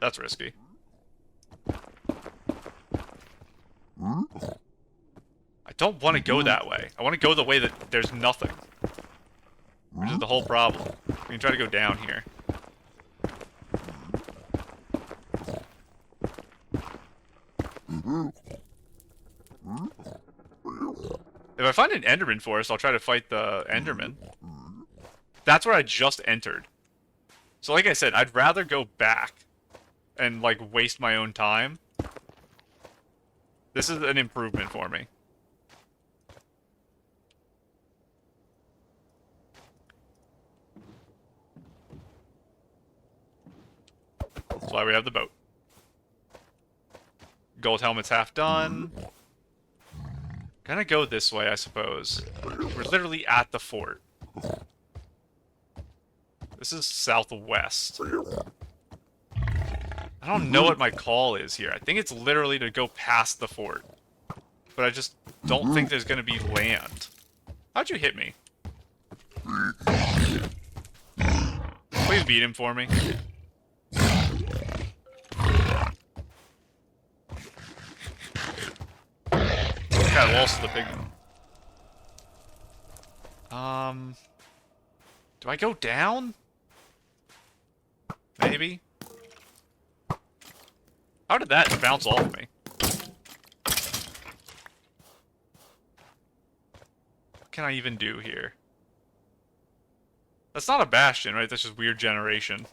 That's risky. I don't want to go that way. I want to go the way that there's nothing. Which is the whole problem. We can try to go down here. If I find an Enderman forest, I'll try to fight the Enderman. That's where I just entered. So like I said, I'd rather go back and, like, waste my own time. This is an improvement for me. That's why we have the boat. Gold helmet's half done. Gonna go this way, I suppose. We're literally at the fort. This is southwest. I don't know what my call is here. I think it's literally to go past the fort. But I just don't think there's gonna be land. How'd you hit me? Please beat him for me. I lost the pig. Do I go down? Maybe. How did that bounce off me? What can I even do here? That's not a bastion, right? That's just weird generation.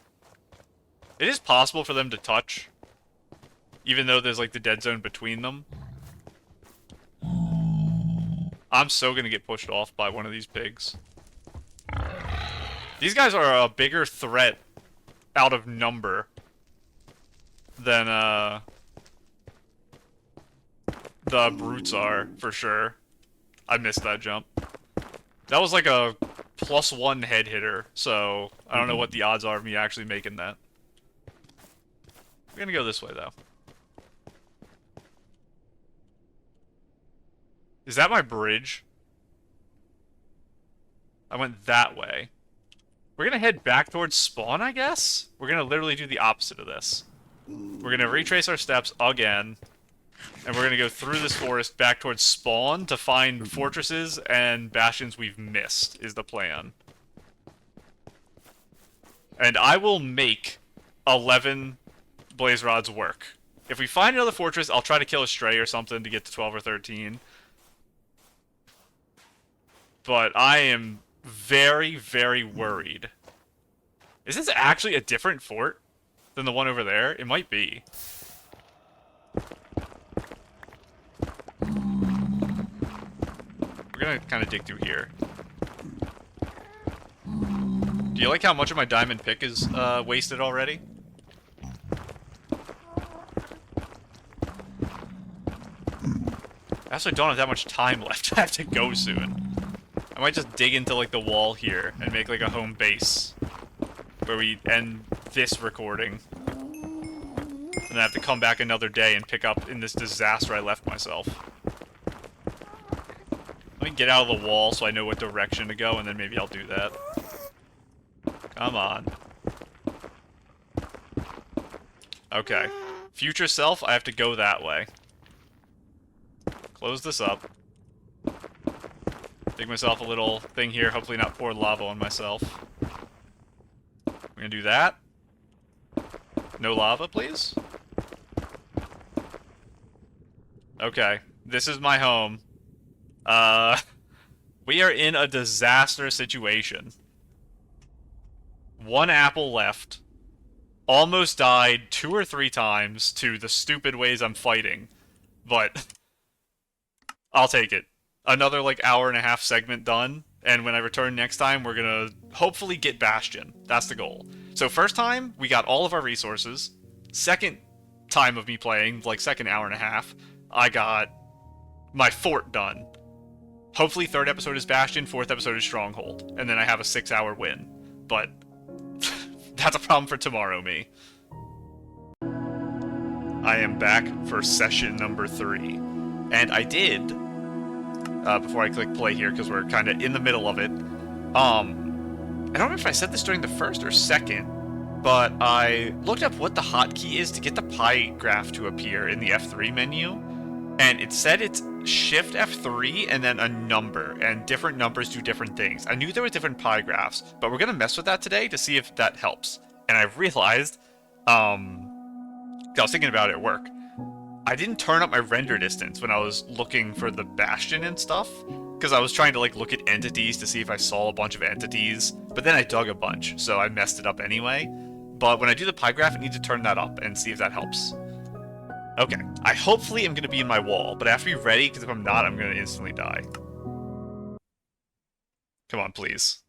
It is possible for them to touch, even though there's like the dead zone between them. I'm so gonna get pushed off by one of these pigs. These guys are a bigger threat out of number than the brutes are, for sure. I missed that jump. That was like a +1 head hitter, so I don't know what the odds are of me actually making that. We're gonna go this way, though. Is that my bridge? I went that way. We're gonna head back towards spawn, I guess? We're gonna literally do the opposite of this. We're gonna retrace our steps again, and we're gonna go through this forest back towards spawn to find fortresses and bastions we've missed, is the plan. And I will make 11 blaze rods work. If we find another fortress, I'll try to kill a stray or something to get to 12 or 13. But I am very, very worried. Is this actually a different fort than the one over there? It might be. We're gonna kind of dig through here. Do you like how much of my diamond pick is wasted already? I actually don't have that much time left. I have to go soon. I might just dig into, like, the wall here and make, like, a home base where we end this recording. And I have to come back another day and pick up in this disaster I left myself. Let me get out of the wall so I know what direction to go, and then maybe I'll do that. Come on. Okay. Future self, I have to go that way. Close this up. Dig myself a little thing here, hopefully not pour lava on myself. We're gonna do that. No lava, please. Okay, this is my home. We are in a disaster situation. 1 apple left. Almost died 2 or 3 times to the stupid ways I'm fighting. But I'll take it. Another, like, hour-and-a-half segment done, and when I return next time, we're gonna hopefully get Bastion. That's the goal. So first time, we got all of our resources. Second time of me playing, like, second hour-and-a-half, I got my fort done. Hopefully third episode is Bastion, fourth episode is Stronghold, and then I have a 6-hour win. But that's a problem for tomorrow, me. I am back for session number 3. And I did... before I click play here, because we're kind of in the middle of it. I don't remember if I said this during the first or second but I looked up what the hotkey is to get the pie graph to appear in the F3 menu, and it said it's Shift F3 and then a number, and different numbers do different things. I knew there were different pie graphs, but we're gonna mess with that today to see if that helps. And I realized, I was thinking about it at work. I didn't turn up my render distance when I was looking for the bastion and stuff, because I was trying to like look at entities to see if I saw a bunch of entities, but then I dug a bunch, so I messed it up anyway. But when I do the pie graph, I need to turn that up and see if that helps. Okay, I hopefully am going to be in my wall, but I have to be ready, because if I'm not, I'm going to instantly die. Come on, please.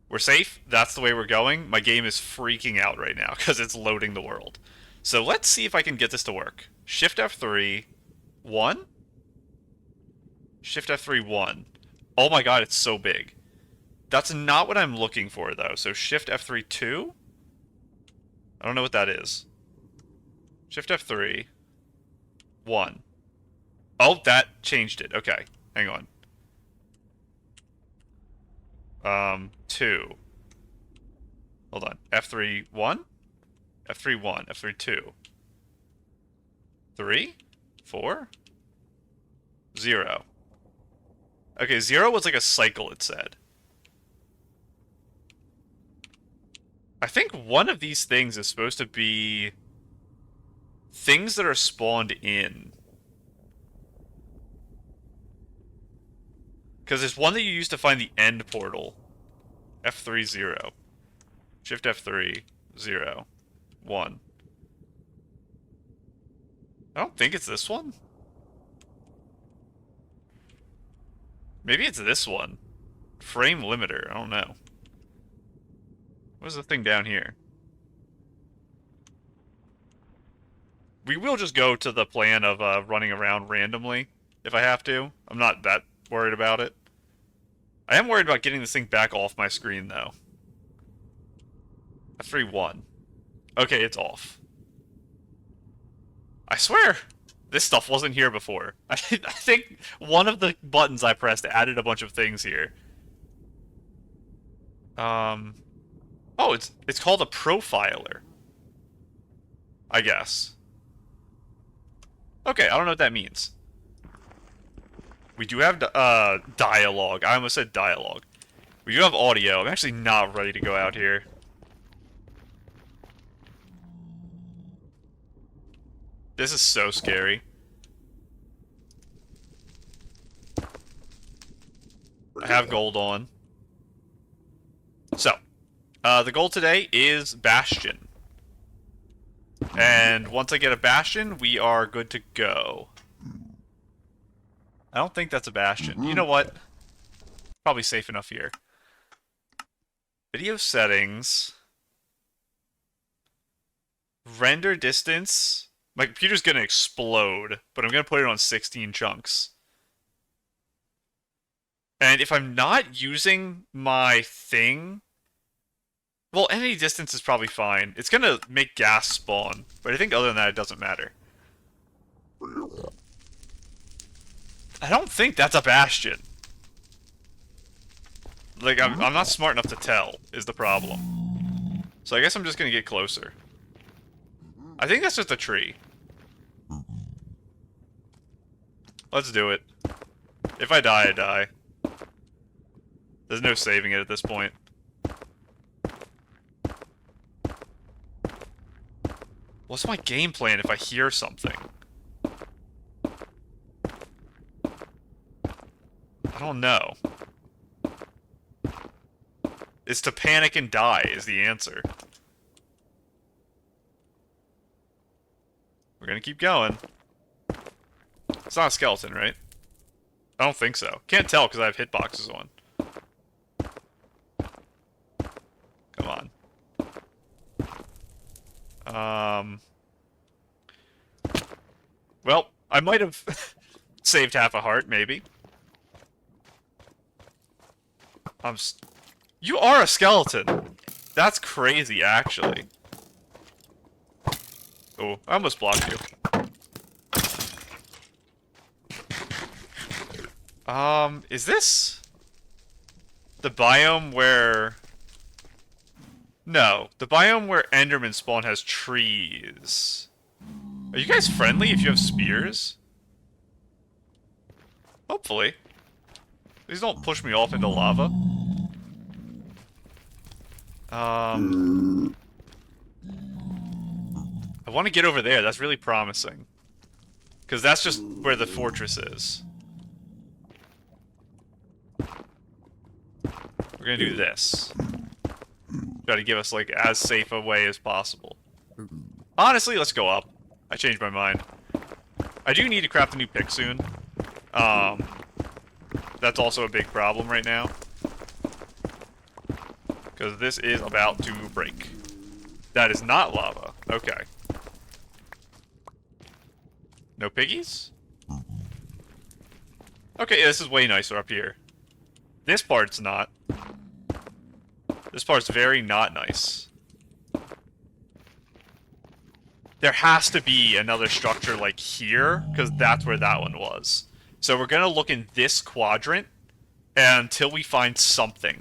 We're safe. That's the way we're going. My game is freaking out right now, because it's loading the world. So let's see if I can get this to work. Shift F3, 1? Shift F3, 1. Oh my god, it's so big. That's not what I'm looking for, though. So Shift F3, 2? I don't know what that is. Shift F3. 1. Oh, that changed it. Okay, hang on. 2. Hold on. F3, 1? F3, 1. F3, 2. 3? 4? 0. Okay, 0 was like a cycle, it said. I think one of these things is supposed to be things that are spawned in. Because there's one that you use to find the end portal. F3, 0. Shift F3, 0. 1. I don't think it's this one. Maybe it's this one. Frame limiter, I don't know. What's the thing down here? We will just go to the plan of running around randomly, if I have to. I'm not that worried about it. I am worried about getting this thing back off my screen, though. F3, 1. Okay, it's off. I swear, this stuff wasn't here before. I think one of the buttons I pressed added a bunch of things here. Oh, it's called a profiler. I guess. Okay, I don't know what that means. We do have dialogue. I almost said dialogue. We do have audio. I'm actually not ready to go out here. This is so scary. I have gold on. So, the goal today is bastion. And once I get a bastion, we are good to go. I don't think that's a bastion. You know what? Probably safe enough here. Video settings. Render distance. My computer's gonna explode, but I'm gonna put it on 16 chunks. And if I'm not using my thing... Well, any distance is probably fine. It's gonna make gas spawn, but I think other than that, it doesn't matter. I don't think that's a bastion. Like, I'm not smart enough to tell, is the problem. So I guess I'm just gonna get closer. I think that's just a tree. Let's do it. If I die, I die. There's no saving it at this point. What's my game plan if I hear something? I don't know. Is to panic and die is the answer. We're gonna keep going. It's not a skeleton, right? I don't think so. Can't tell because I have hitboxes on. Come on. Well, I might have saved half a heart, maybe. You are a skeleton! That's crazy, actually. Oh, I almost blocked you. Is this the biome where... No, the biome where Endermen spawn has trees. Are you guys friendly if you have spears? Hopefully. Please don't push me off into lava. I want to get over there. That's really promising. Because that's just where the fortress is. We're gonna do this. Try to give us, like, as safe a way as possible. Honestly, let's go up. I changed my mind. I do need to craft a new pick soon. That's also a big problem right now. Because this is about to break. That is not lava. Okay. No piggies? Okay, this is way nicer up here. This part's not. This part's very not nice. There has to be another structure like here, because that's where that one was. So we're gonna look in this quadrant until we find something.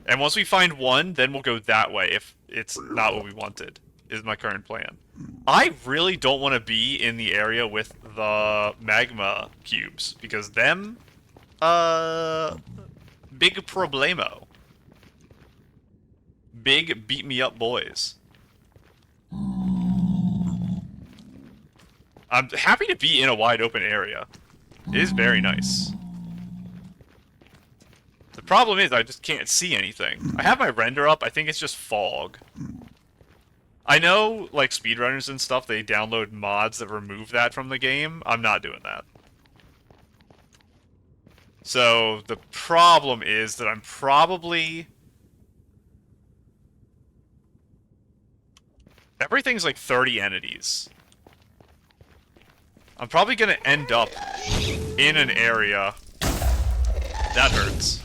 And once we find one, then we'll go that way if it's not what we wanted, is my current plan. I really don't want to be in the area with the magma cubes, because them, big problemo. Big beat me up boys. I'm happy to be in a wide open area. It is very nice. The problem is I just can't see anything. I have my render up, I think it's just fog. I know, like, speedrunners and stuff, they download mods that remove that from the game. I'm not doing that. So, the problem is that I'm probably... Everything's like 30 entities. I'm probably gonna end up in an area... That hurts.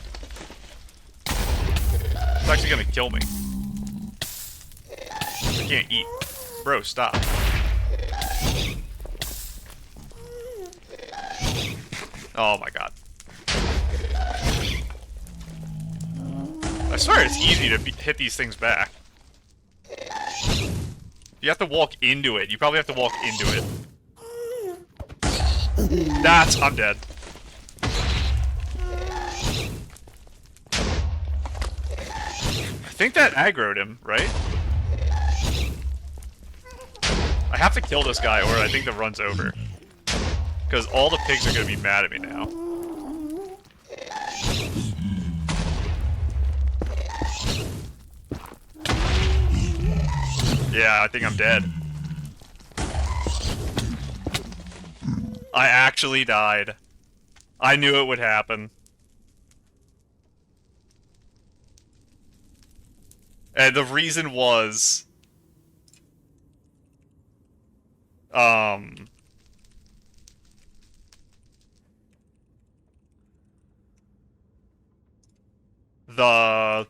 It's actually gonna kill me. I can't eat. Bro, stop. Oh my god. I swear it's easy to hit these things back. You have to walk into it. You probably have to walk into it. I'm dead. I think that aggroed him, right? I have to kill this guy or I think the run's over. Because all the pigs are going to be mad at me now. Yeah, I think I'm dead. I actually died. I knew it would happen. And the reason was... the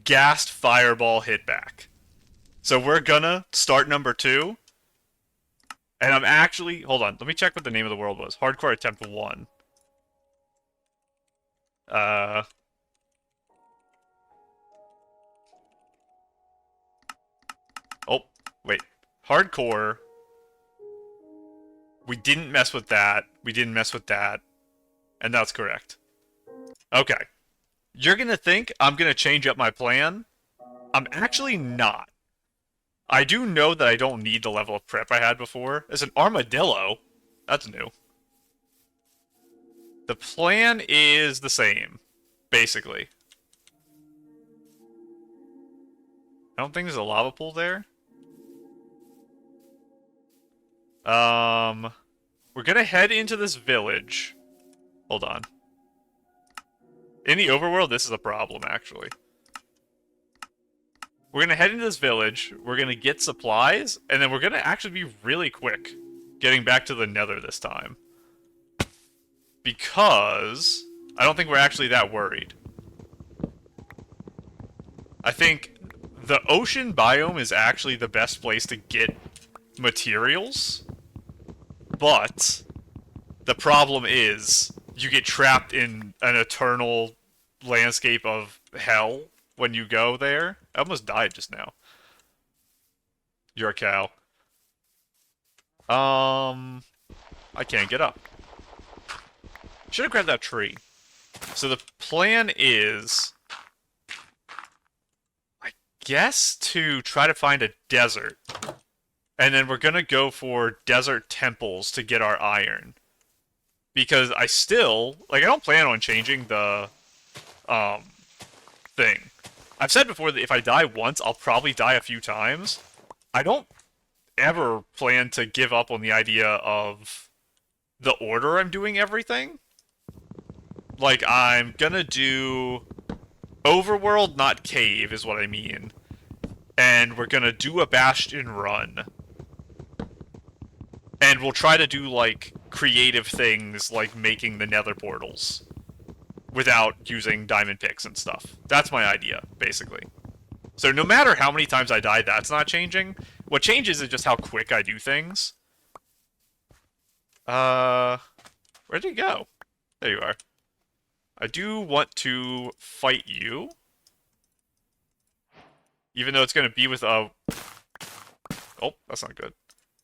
gassed fireball hit back. So we're gonna start number 2. And I'm actually... Hold on, let me check what the name of the world was. Hardcore Attempt 1. Oh, wait. Hardcore. We didn't mess with that. We didn't mess with that. And that's correct. Okay. You're gonna think I'm gonna change up my plan. I'm actually not. I do know that I don't need the level of prep I had before. As an armadillo, that's new. The plan is the same, basically. I don't think there's a lava pool there. We're gonna head into this village. Hold on. In the overworld, this is a problem, actually. We're gonna head into this village, we're gonna get supplies, and then we're gonna actually be really quick getting back to the nether this time. Because I don't think we're actually that worried. I think the ocean biome is actually the best place to get materials, but the problem is you get trapped in an eternal landscape of hell when you go there. I almost died just now. You're a cow. I can't get up. Should have grabbed that tree. So the plan is, I guess, to try to find a desert. And then we're gonna go for desert temples to get our iron. Because I still, like, I don't plan on changing the, thing. I've said before that if I die once, I'll probably die a few times. I don't ever plan to give up on the idea of the order I'm doing everything. Like, I'm gonna do overworld, not cave, is what I mean. And we're gonna do a bastion run. And we'll try to do, like, creative things like making the nether portals without using diamond picks and stuff. That's my idea, basically. So no matter how many times I die, that's not changing. What changes is just how quick I do things. Where'd he go? There you are. I do want to fight you. Even though it's going to be with a... Oh, that's not good.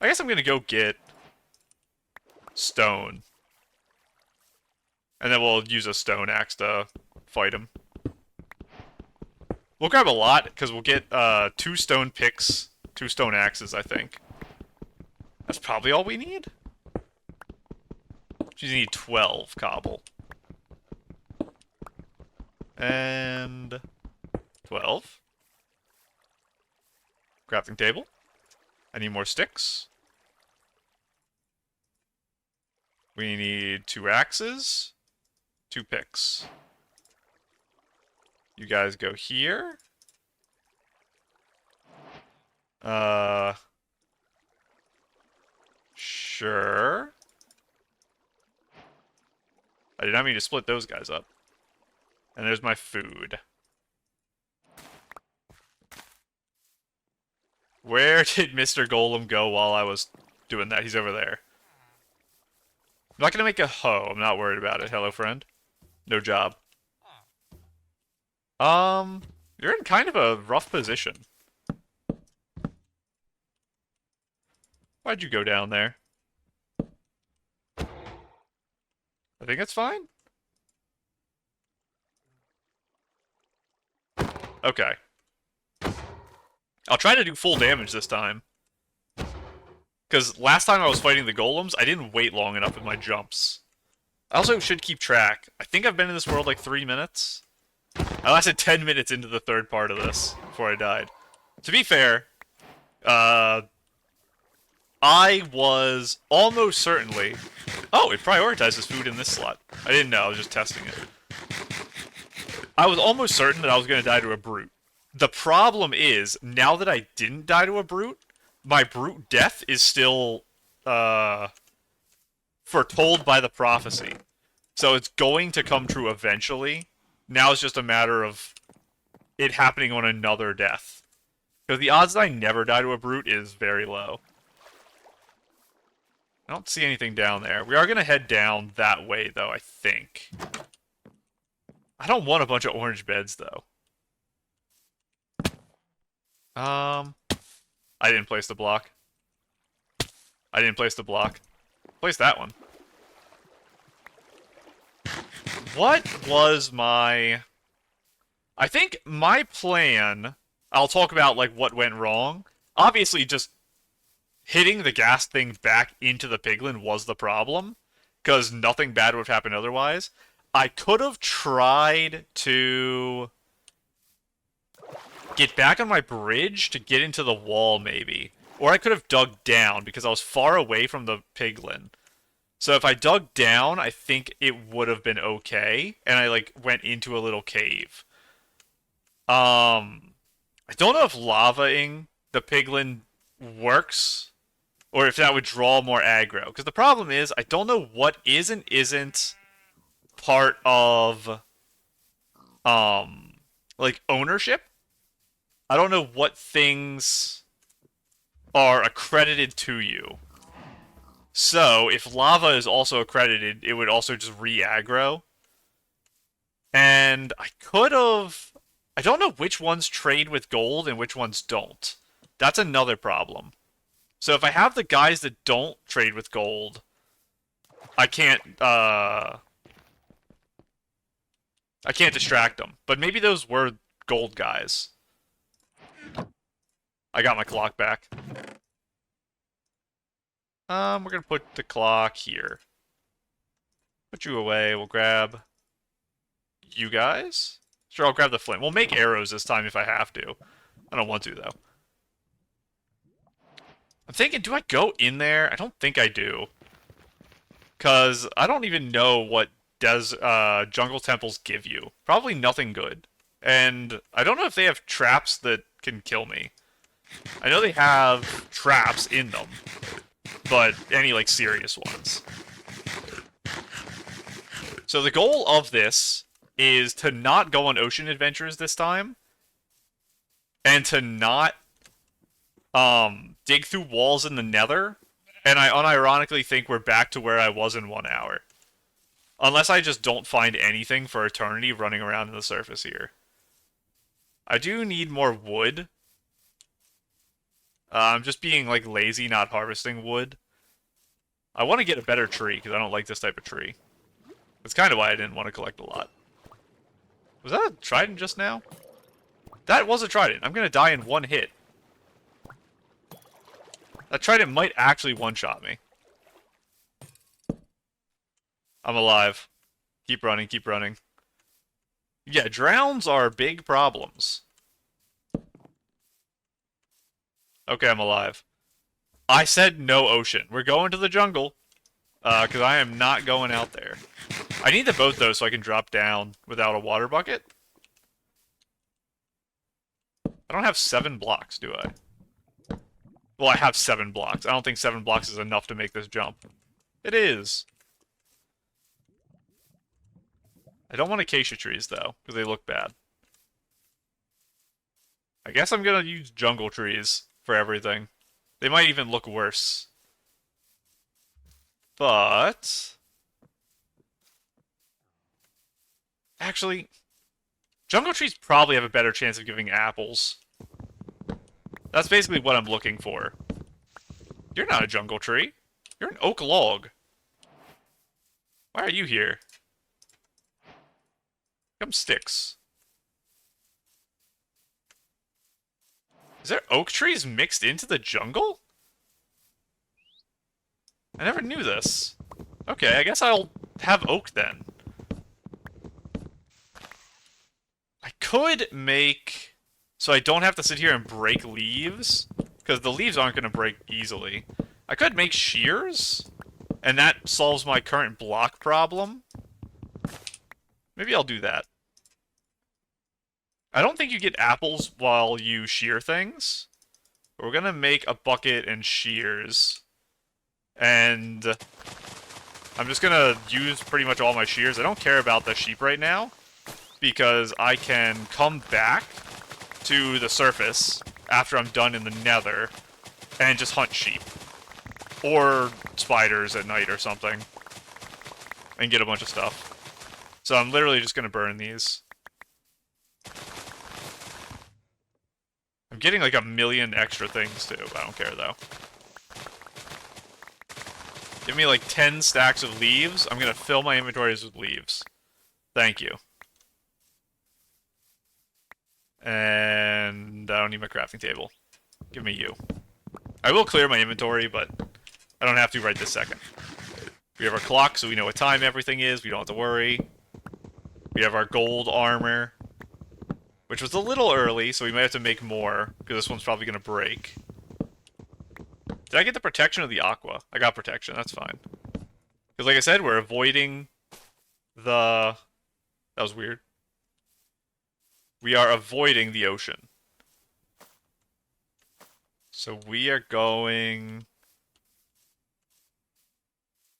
I guess I'm going to go get stone. And then we'll use a stone axe to fight him. We'll grab a lot, because we'll get 2 stone picks, 2 stone axes, I think. That's probably all we need. Just need 12 cobble. And 12. Crafting table. I need more sticks. We need 2 axes. 2 picks. You guys go here. Sure. I did not mean to split those guys up. And there's my food. Where did Mr. Golem go while I was doing that? He's over there. I'm not gonna make a hoe. I'm not worried about it. Hello, friend. No job. You're in kind of a rough position. Why'd you go down there? I think it's fine. Okay. I'll try to do full damage this time. Because last time I was fighting the golems, I didn't wait long enough with my jumps. I also should keep track. I think I've been in this world like 3 minutes. I lasted 10 minutes into the third part of this before I died. To be fair, I was almost certainly... Oh, it prioritizes food in this slot. I didn't know, I was just testing it. I was almost certain that I was going to die to a brute. The problem is, now that I didn't die to a brute, my brute death is still, foretold by the prophecy. So it's going to come true eventually. Now it's just a matter of it happening on another death. Because the odds that I never die to a brute is very low. I don't see anything down there. We are going to head down that way, though, I think. I don't want a bunch of orange beds, though. I didn't place the block. I didn't place the block. Place that one. What was my... I think my plan... I'll talk about, like, what went wrong. Obviously, just hitting the gas thing back into the piglin was the problem. Because nothing bad would have happened otherwise. I could have tried to get back on my bridge to get into the wall, maybe. Or I could have dug down, because I was far away from the piglin. So if I dug down, I think it would have been okay. And I, like, went into a little cave. I don't know if lavaing the piglin works. Or if that would draw more aggro. Because the problem is, I don't know what is and isn't part of, like, ownership. I don't know what things are accredited to you. So, if lava is also accredited, it would also just re-aggro. And I I don't know which ones trade with gold and which ones don't. That's another problem. So if I have the guys that don't trade with gold, I can't distract them. But maybe those were gold guys. I got my clock back. We're gonna put the clock here. Put you away. We'll grab you guys. Sure, I'll grab the flint. We'll make arrows this time if I have to. I don't want to, though. I'm thinking, do I go in there? I don't think I do. Because I don't even know what jungle temples give you. Probably nothing good. And I don't know if they have traps that can kill me. I know they have traps in them. But any, like, serious ones. So the goal of this is to not go on ocean adventures this time. And to not dig through walls in the nether. And I unironically think we're back to where I was in 1 hour. Unless I just don't find anything for eternity running around in the surface here. I do need more wood. I'm just being, like, lazy, not harvesting wood. I want to get a better tree, because I don't like this type of tree. That's kind of why I didn't want to collect a lot. Was that a trident just now? That was a trident. I'm going to die in 1 hit. That trident might actually one-shot me. I'm alive. Keep running, keep running. Yeah, drowns are big problems. Okay, I'm alive. I said no ocean. We're going to the jungle. Because I am not going out there. I need the boat, though, so I can drop down without a water bucket. I don't have 7 blocks, do I? Well, I have 7 blocks. I don't think 7 blocks is enough to make this jump. It is. I don't want acacia trees, though, because they look bad. I guess I'm going to use jungle trees for everything. They might even look worse. But... actually, jungle trees probably have a better chance of giving apples. That's basically what I'm looking for. You're not a jungle tree. You're an oak log. Why are you here? Come sticks. Is there oak trees mixed into the jungle? I never knew this. Okay, I guess I'll have oak then. I could make... so I don't have to sit here and break leaves, because the leaves aren't going to break easily. I could make shears, and that solves my current block problem. Maybe I'll do that. I don't think you get apples while you shear things. But we're going to make a bucket and shears. And I'm just going to use pretty much all my shears. I don't care about the sheep right now, because I can come back to the surface after I'm done in the nether and just hunt sheep. Or spiders at night or something. And get a bunch of stuff. So I'm literally just going to burn these. I'm getting like 1,000,000 extra things too. I don't care though. Give me like 10 stacks of leaves. I'm going to fill my inventories with leaves. Thank you. And I don't need my crafting table. Give me you. I will clear my inventory, but I don't have to right this second. We have our clock, so we know what time everything is. We don't have to worry. We have our gold armor, which was a little early, so we might have to make more, because this one's probably going to break. Did I get the protection of the aqua? I got protection, that's fine. Because like I said, we're avoiding the... that was weird. We are avoiding the ocean. So we are going...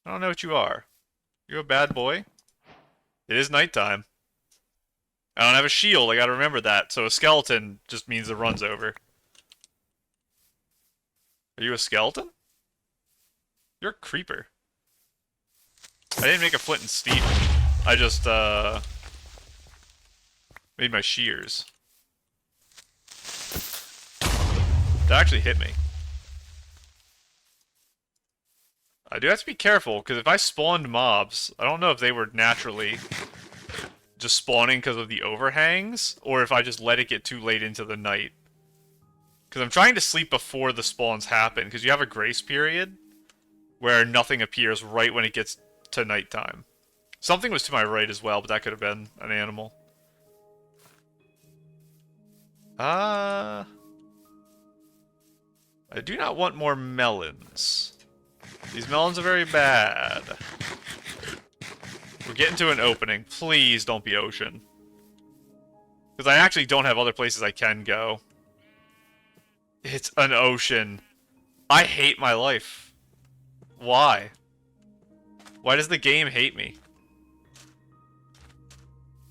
I don't know what you are. You a bad boy? It is nighttime. I don't have a shield, I gotta remember that. So a skeleton just means the run's over. Are you a skeleton? You're a creeper. I didn't make a flint and steel. I just, made my shears. That actually hit me. I do have to be careful, because if I spawned mobs, I don't know if they were naturally just spawning because of the overhangs, or if I just let it get too late into the night. Because I'm trying to sleep before the spawns happen, because you have a grace period where nothing appears right when it gets to nighttime. Something was to my right as well, but that could have been an animal. I do not want more melons. These melons are very bad. We're getting to an opening. Please don't be ocean. Because I actually don't have other places I can go. It's an ocean. I hate my life. Why? Why does the game hate me?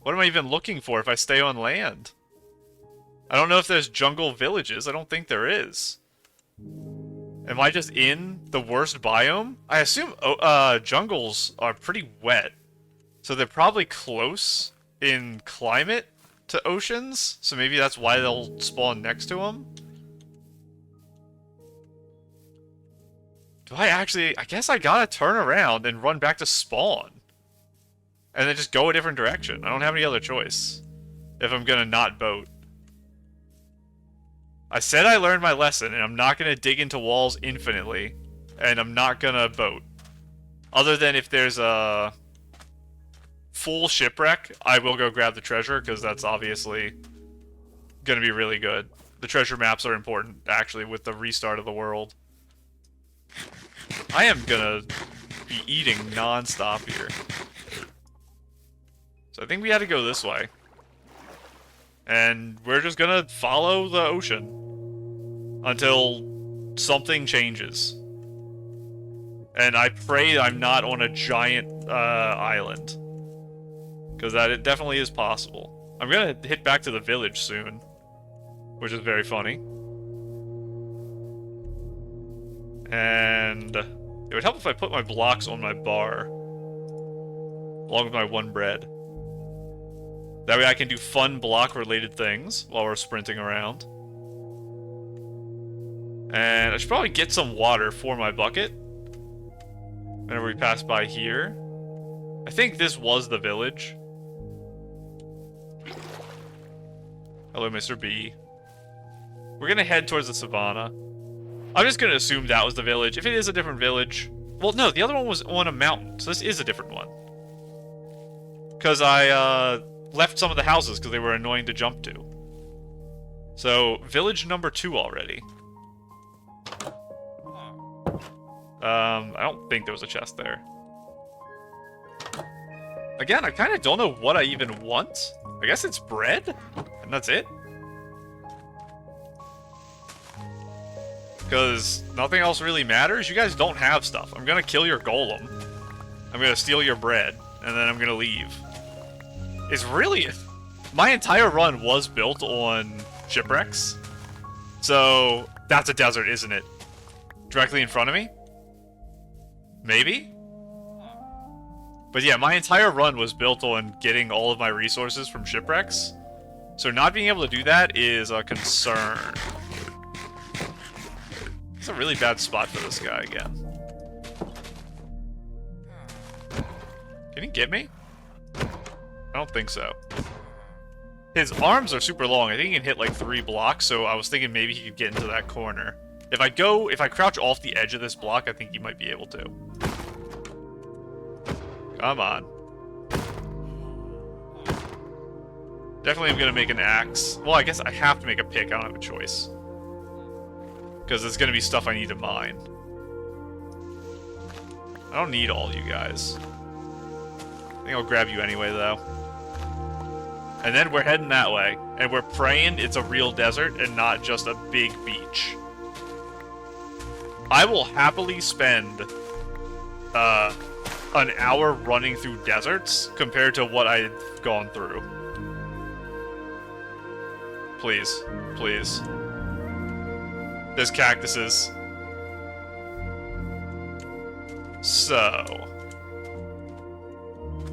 What am I even looking for if I stay on land? I don't know if there's jungle villages. I don't think there is. Am I just in the worst biome? I assume jungles are pretty wet. So they're probably close in climate to oceans. So maybe that's why they'll spawn next to them. Do I actually... I guess I gotta turn around and run back to spawn. And then just go a different direction. I don't have any other choice. If I'm gonna not boat. I said I learned my lesson, and I'm not gonna dig into walls infinitely. And I'm not gonna boat. Other than if there's a full shipwreck, I will go grab the treasure, because that's obviously gonna be really good. The treasure maps are important, actually, with the restart of the world. I am gonna be eating non-stop here. So I think we had to go this way. And we're just gonna follow the ocean until something changes. And I pray I'm not on a giant island. Because that it definitely is possible. I'm gonna hit back to the village soon. Which is very funny. And it would help if I put my blocks on my bar. Along with my one bread. That way I can do fun block-related things while we're sprinting around. And I should probably get some water for my bucket. Whenever we pass by here. I think this was the village. Hello, Mr. B. We're gonna head towards the savannah. I'm just gonna assume that was the village. If it is a different village... Well, no, the other one was on a mountain, so this is a different one. Because I, left some of the houses because they were annoying to jump to. So, village number 2 already. I don't think there was a chest there. Again, I kind of don't know what I even want. I guess it's bread? And that's it? Because nothing else really matters. You guys don't have stuff. I'm gonna kill your golem. I'm gonna steal your bread. And then I'm gonna leave. It's really... My entire run was built on shipwrecks. So, that's a desert, isn't it? Directly in front of me? Maybe? But yeah, my entire run was built on getting all of my resources from shipwrecks. So not being able to do that is a concern. It's a really bad spot for this guy again. Can he get me? I don't think so. His arms are super long. I think he can hit like 3 blocks, so I was thinking maybe he could get into that corner. If I crouch off the edge of this block, I think he might be able to. Come on. Definitely am gonna make an axe. Well, I guess I have to make a pick. I don't have a choice. Because it's gonna be stuff I need to mine. I don't need all you guys. I think I'll grab you anyway, though. And then we're heading that way. And we're praying it's a real desert and not just a big beach. I will happily spend an hour running through deserts compared to what I've gone through. Please. Please. There's cactuses. So...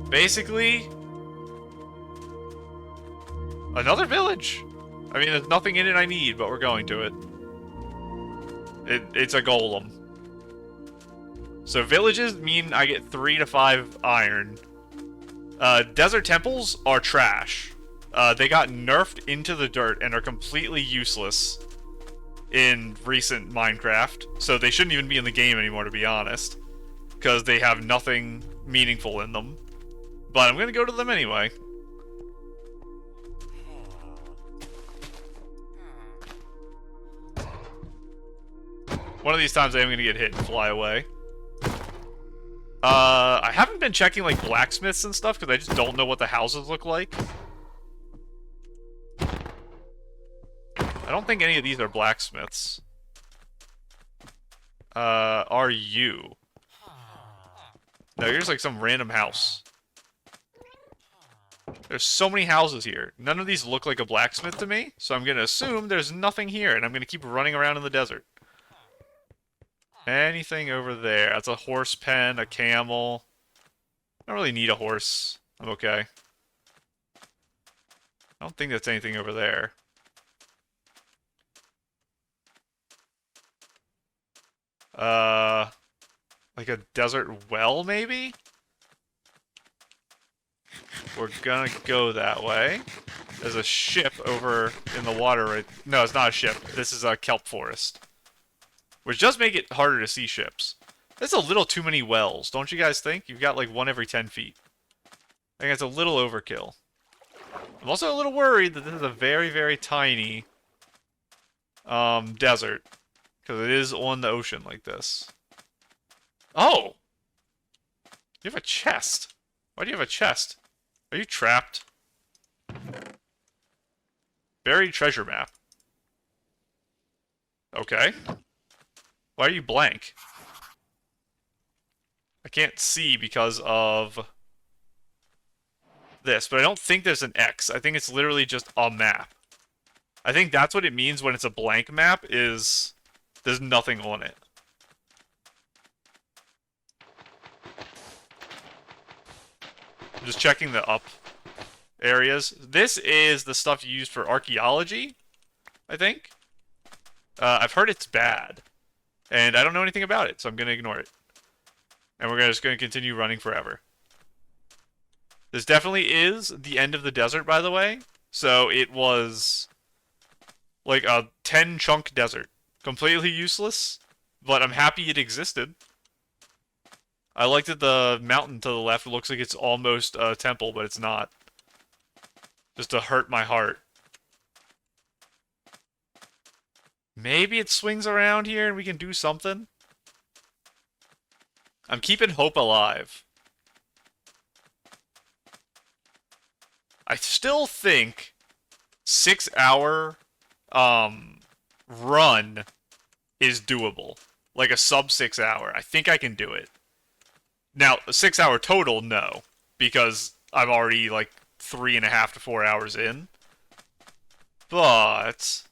basically... another village! I mean, there's nothing in it I need, but we're going to it. It's a golem. So villages mean I get 3 to 5 iron. Desert temples are trash. They got nerfed into the dirt and are completely useless in recent Minecraft. So they shouldn't even be in the game anymore, to be honest. Because they have nothing meaningful in them. But I'm going to go to them anyway. One of these times I am going to get hit and fly away. I haven't been checking, like, blacksmiths and stuff, because I just don't know what the houses look like. I don't think any of these are blacksmiths. Are you? No, here's, like, some random house. There's so many houses here. None of these look like a blacksmith to me, so I'm going to assume there's nothing here, and I'm going to keep running around in the desert. Anything over there? That's a horse pen, a camel. I don't really need a horse. I'm okay. I don't think that's anything over there. Like a desert well, maybe? We're gonna go that way. There's a ship over in the water right... No, it's not a ship. This is a kelp forest. Which does make it harder to see ships. That's a little too many wells, don't you guys think? You've got like one every 10 feet. I think it's a little overkill. I'm also a little worried that this is a very, very tiny desert. Because it is on the ocean like this. Oh! You have a chest. Why do you have a chest? Are you trapped? Buried treasure map. Okay. Why are you blank? I can't see because of this, but I don't think there's an X. I think it's literally just a map. I think that's what it means when it's a blank map, is there's nothing on it. I'm just checking the up areas. This is the stuff used for archaeology, I think. I've heard it's bad. And I don't know anything about it, so I'm going to ignore it. And we're just going to continue running forever. This definitely is the end of the desert, by the way. So it was like a 10-chunk desert. Completely useless, but I'm happy it existed. I like that the mountain to the left looks like it's almost a temple, but it's not. Just to hurt my heart. Maybe it swings around here and we can do something. I'm keeping hope alive. I still think 6-hour run is doable. Like a sub 6 hour. I think I can do it. Now, a 6 hour total, no. Because I'm already like 3.5 to 4 hours in. But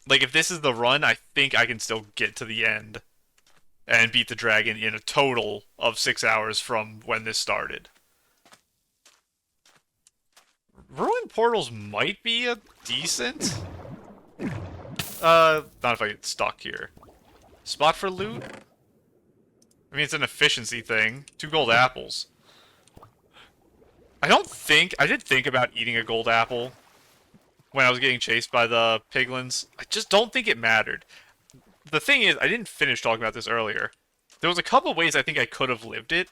like, if this is the run, I think I can still get to the end and beat the dragon in a total of 6 hours from when this started. Ruin portals might be a decent... not if I get stuck here. Spot for loot? I mean, it's an efficiency thing. 2 gold apples. I did think about eating a gold apple when I was getting chased by the piglins. I just don't think it mattered. The thing is, I didn't finish talking about this earlier. There was a couple ways I think I could have lived it.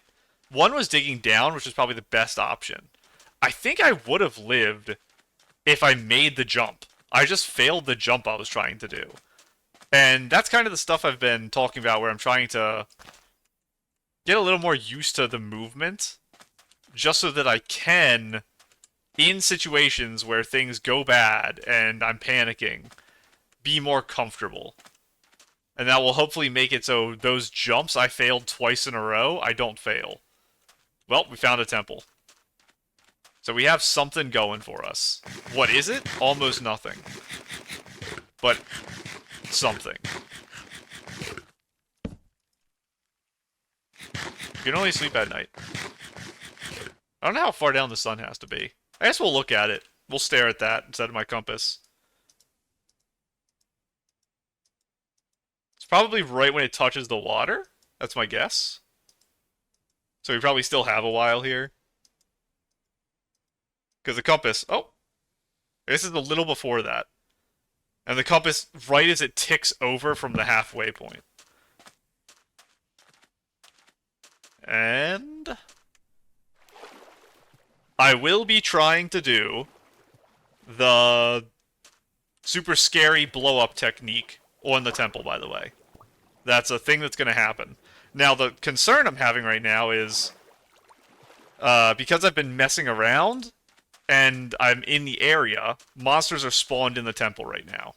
One was digging down, which was probably the best option. I think I would have lived if I made the jump. I just failed the jump I was trying to do. And that's kind of the stuff I've been talking about, where I'm trying to get a little more used to the movement, just so that I can, in situations where things go bad and I'm panicking, be more comfortable. And that will hopefully make it so those jumps I failed twice in a row, I don't fail. Well, we found a temple. So we have something going for us. What is it? Almost nothing. But something. You can only sleep at night. I don't know how far down the sun has to be. I guess we'll look at it. We'll stare at that instead of my compass. It's probably right when it touches the water. That's my guess. So we probably still have a while here. Because the compass... Oh, this is a little before that. And the compass, right as it ticks over from the halfway point. And... I will be trying to do the super scary blow-up technique on the temple, by the way. That's a thing that's going to happen. Now, the concern I'm having right now is... because I've been messing around, and I'm in the area, monsters are spawned in the temple right now.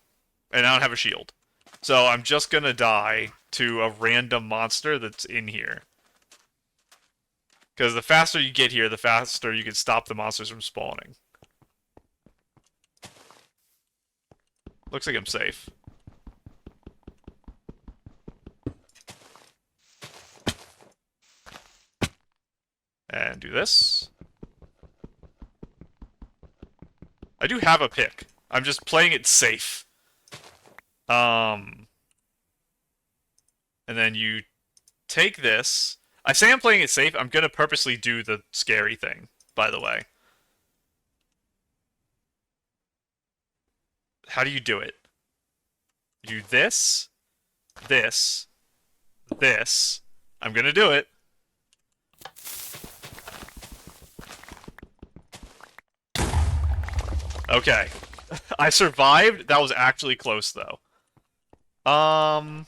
And I don't have a shield. So I'm just going to die to a random monster that's in here. Because the faster you get here, the faster you can stop the monsters from spawning. Looks like I'm safe. And do this. I do have a pick. I'm just playing it safe. And then you take this. I say I'm playing it safe. I'm going to purposely do the scary thing, by the way. How do you do it? You do this, this, this. I'm going to do it. Okay. I survived. That was actually close, though. I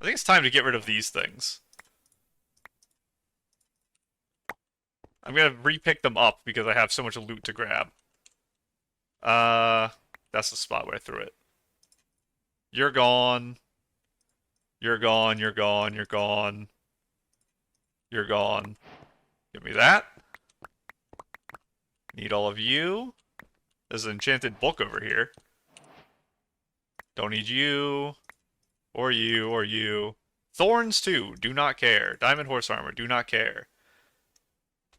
think it's time to get rid of these things. I'm gonna re-pick them up because I have so much loot to grab. That's the spot where I threw it. You're gone. You're gone, you're gone, you're gone. You're gone. Give me that. Need all of you. There's an enchanted book over here. Don't need you. Or you, or you. Thorns too, do not care. Diamond horse armor, do not care.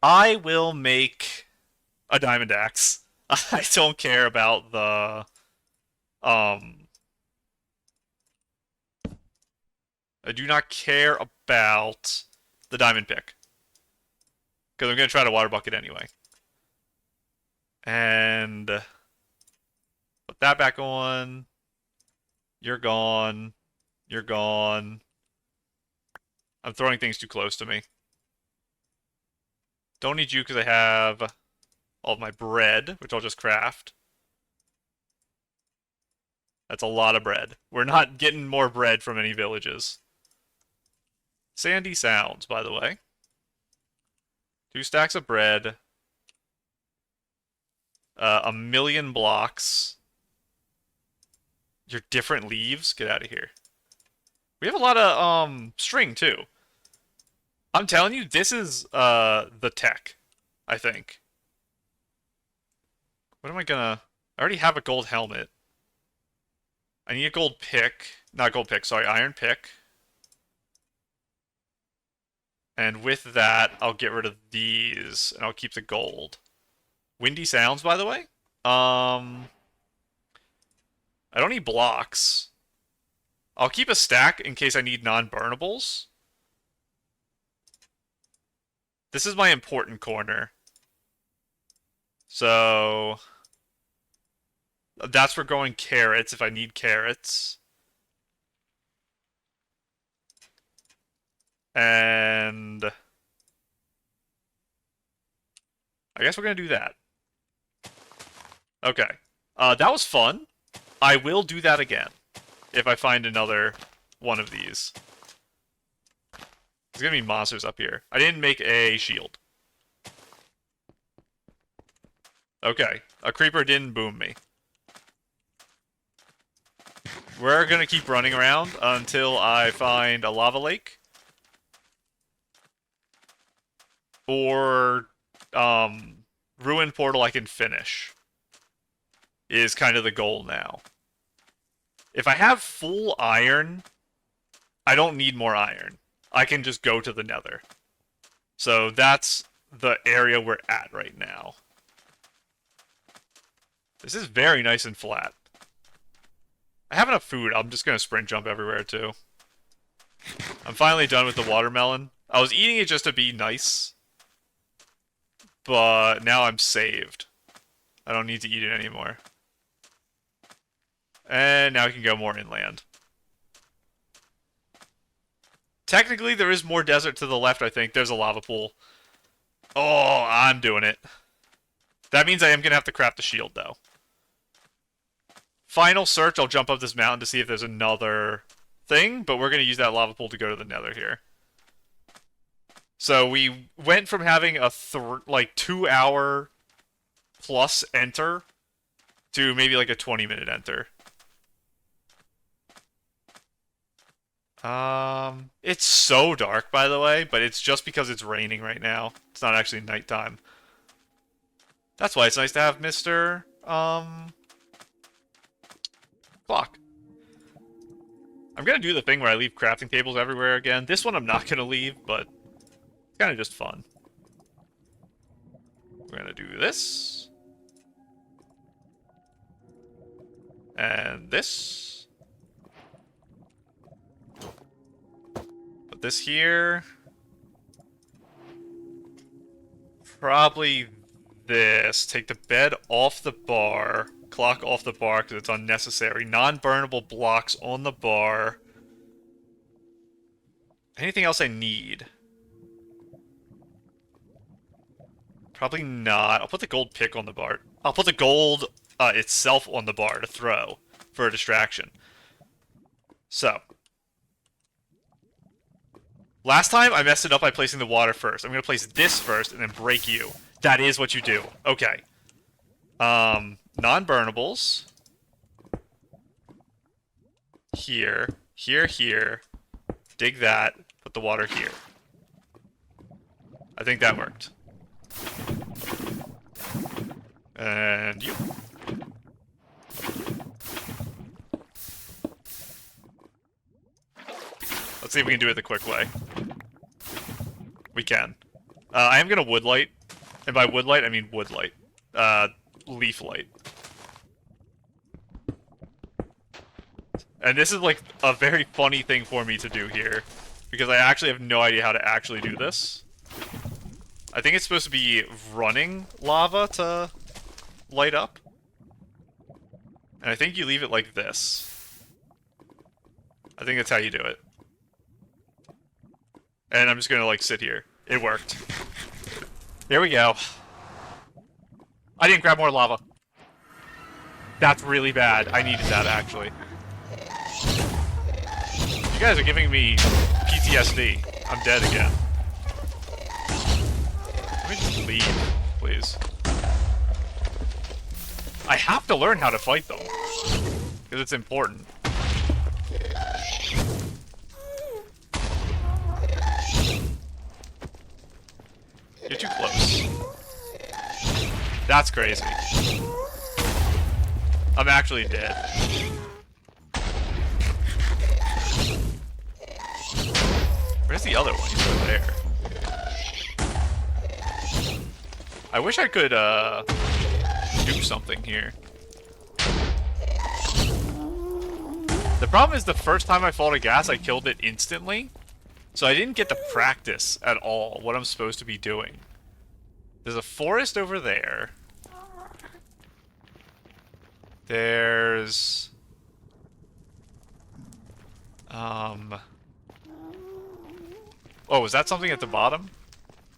I will make a diamond axe. I don't care about the... I do not care about the diamond pick. Because I'm going to try to water bucket anyway. And... put that back on. You're gone. You're gone. I'm throwing things too close to me. Don't need you because I have all of my bread, which I'll just craft. That's a lot of bread. We're not getting more bread from any villages. Sandy sounds, by the way. 2 stacks of bread. 1,000,000 blocks. Your different leaves? Get out of here. We have a lot of, string, too. I'm telling you, this is, the tech, I think. What am I gonna... I already have a gold helmet. I need a gold pick. Not gold pick, sorry, iron pick. And with that, I'll get rid of these, and I'll keep the gold. Windy sounds, by the way. I don't need blocks. I'll keep a stack in case I need non-burnables. This is my important corner. So... that's for growing carrots, if I need carrots. And... I guess we're gonna do that. Okay. That was fun. I will do that again. If I find another one of these. There's gonna be monsters up here. I didn't make a shield. Okay. A creeper didn't boom me. We're gonna keep running around until I find a lava lake. Or, ruin portal I can finish. Is kind of the goal now. If I have full iron, I don't need more iron. I can just go to the nether. So that's the area we're at right now. This is very nice and flat. I have enough food. I'm just going to sprint jump everywhere, too. I'm finally done with the watermelon. I was eating it just to be nice, but now I'm saved. I don't need to eat it anymore. And now we can go more inland. Technically, there is more desert to the left, I think. There's a lava pool. Oh, I'm doing it. That means I am going to have to craft the shield, though. Final search, I'll jump up this mountain to see if there's another thing, but we're going to use that lava pool to go to the nether here. So we went from having a 2-hour plus enter to maybe like a 20-minute enter. It's so dark, by the way, but it's just because it's raining right now. It's not actually nighttime. That's why it's nice to have Mr. Clock. I'm gonna do the thing where I leave crafting tables everywhere again. This one I'm not gonna leave, but it's kind of just fun. We're gonna do this. And this. Put this here. Probably this. Take the bed off the bar. Clock off the bar because it's unnecessary. Non-burnable blocks on the bar. Anything else I need? Probably not. I'll put the gold pick on the bar. I'll put the gold itself on the bar to throw for a distraction. So. Last time I messed it up by placing the water first. I'm going to place this first and then break you. That is what you do. Okay. Non-burnables. Here. Here, here. Dig that. Put the water here. I think that worked. And you. Let's see if we can do it the quick way. We can. I am going to woodlight. And by woodlight, I mean woodlight. Leaf light. And this is like a very funny thing for me to do here. Because I actually have no idea how to actually do this. I think it's supposed to be running lava to light up. And I think you leave it like this. I think that's how you do it. And I'm just gonna like sit here. It worked. There we go. I didn't grab more lava. That's really bad. I needed that, actually. You guys are giving me PTSD. I'm dead again. Let me just leave, please. I have to learn how to fight them. Because it's important. You're too close. That's crazy. I'm actually dead. Where's the other one? He's over there. I wish I could, do something here. The problem is the first time I fought a gas, I killed it instantly. So I didn't get to practice at all what I'm supposed to be doing. There's a forest over there. There's... Oh, was that something at the bottom?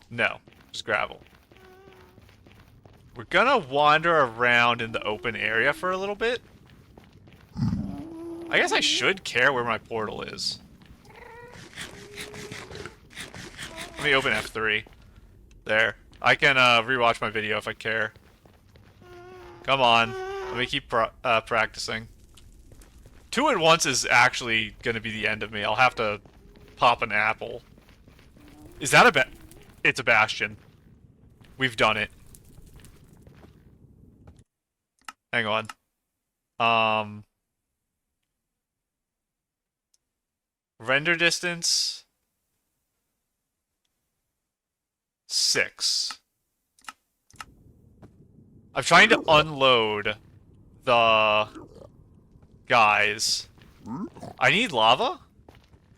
No, just gravel. We're gonna wander around in the open area for a little bit. I guess I should care where my portal is. Let me open F3. There. I can rewatch my video if I care. Come on. Let me keep practicing. 2 at once is actually going to be the end of me. I'll have to pop an apple. Is that a It's a bastion. We've done it. Hang on. Render distance... 6. I'm trying to unload the guys. I need lava?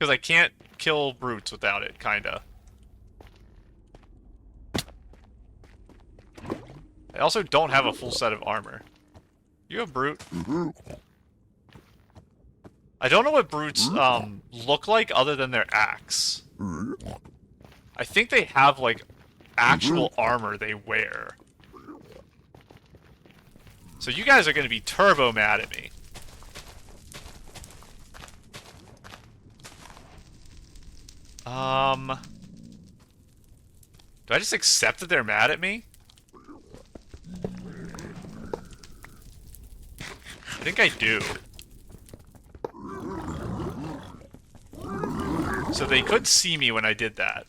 Because I can't kill brutes without it, kinda. I also don't have a full set of armor. You have brute. I don't know what brutes, look like other than their axe. I think they have, like, actual armor they wear. So you guys are gonna be turbo mad at me. Do I just accept that they're mad at me? I think I do. So they could see me when I did that.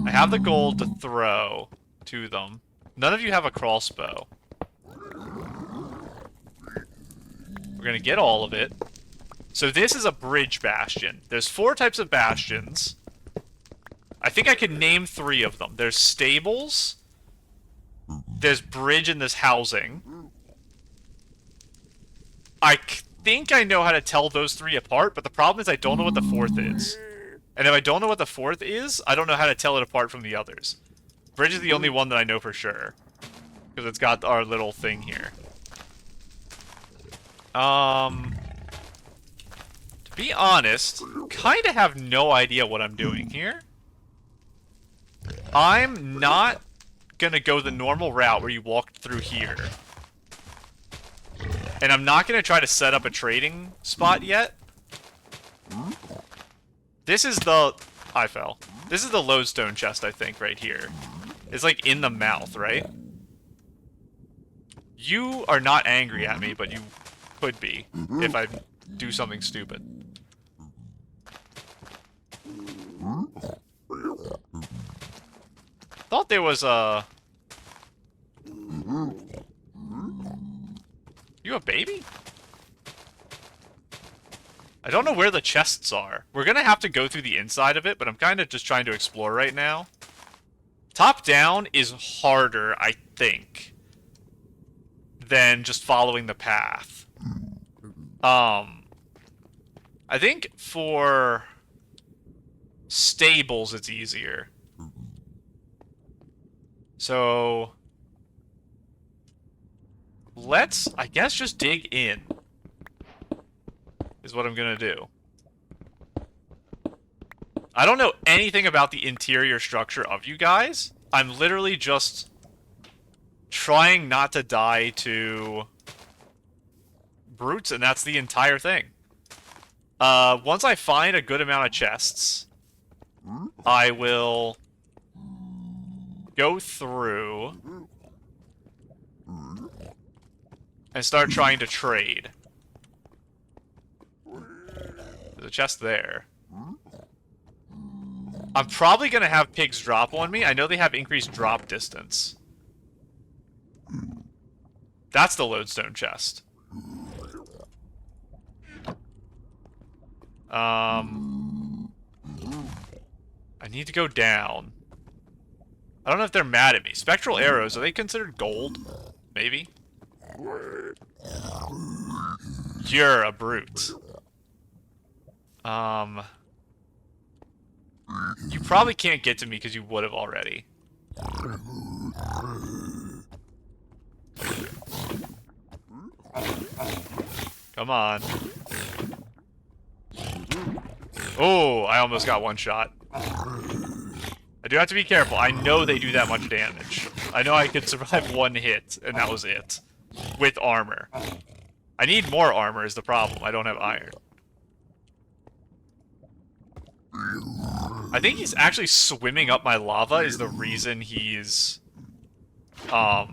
I have the gold to throw to them. None of you have a crossbow. We're gonna get all of it. So this is a bridge bastion. There's 4 types of bastions. I think I can name 3 of them. There's stables. There's bridge and there's housing. I think I know how to tell those 3 apart, but the problem is I don't know what the 4th is. And if I don't know what the 4th is, I don't know how to tell it apart from the others. Bridge is the only one that I know for sure. Because it's got our little thing here. To be honest, kind of have no idea what I'm doing here. I'm not gonna go the normal route where you walked through here. And I'm not gonna try to set up a trading spot yet. This is the... I fell. This is the lodestone chest, I think, right here. It's like in the mouth, right? You are not angry at me, but you could be if I do something stupid. Thought there was a... You a baby? I don't know where the chests are. We're gonna have to go through the inside of it, but I'm kind of just trying to explore right now. Top down is harder, I think, than just following the path. I think for stables it's easier. So let's, I guess, just dig in. Is what I'm gonna do. I don't know anything about the interior structure of you guys. I'm literally just trying not to die to brutes, and that's the entire thing. Once I find a good amount of chests, I will go through and start trying to trade. There's a chest there. I'm probably gonna have pigs drop on me. I know they have increased drop distance. That's the lodestone chest. I need to go down. I don't know if they're mad at me. Spectral arrows, are they considered gold? Maybe? You're a brute. You probably can't get to me because you would have already. Come on. Oh, I almost got one shot. I do have to be careful. I know they do that much damage. I know I could survive one hit, and that was it. With armor. I need more armor is the problem. I don't have iron. I think he's actually swimming up my lava is the reason he's able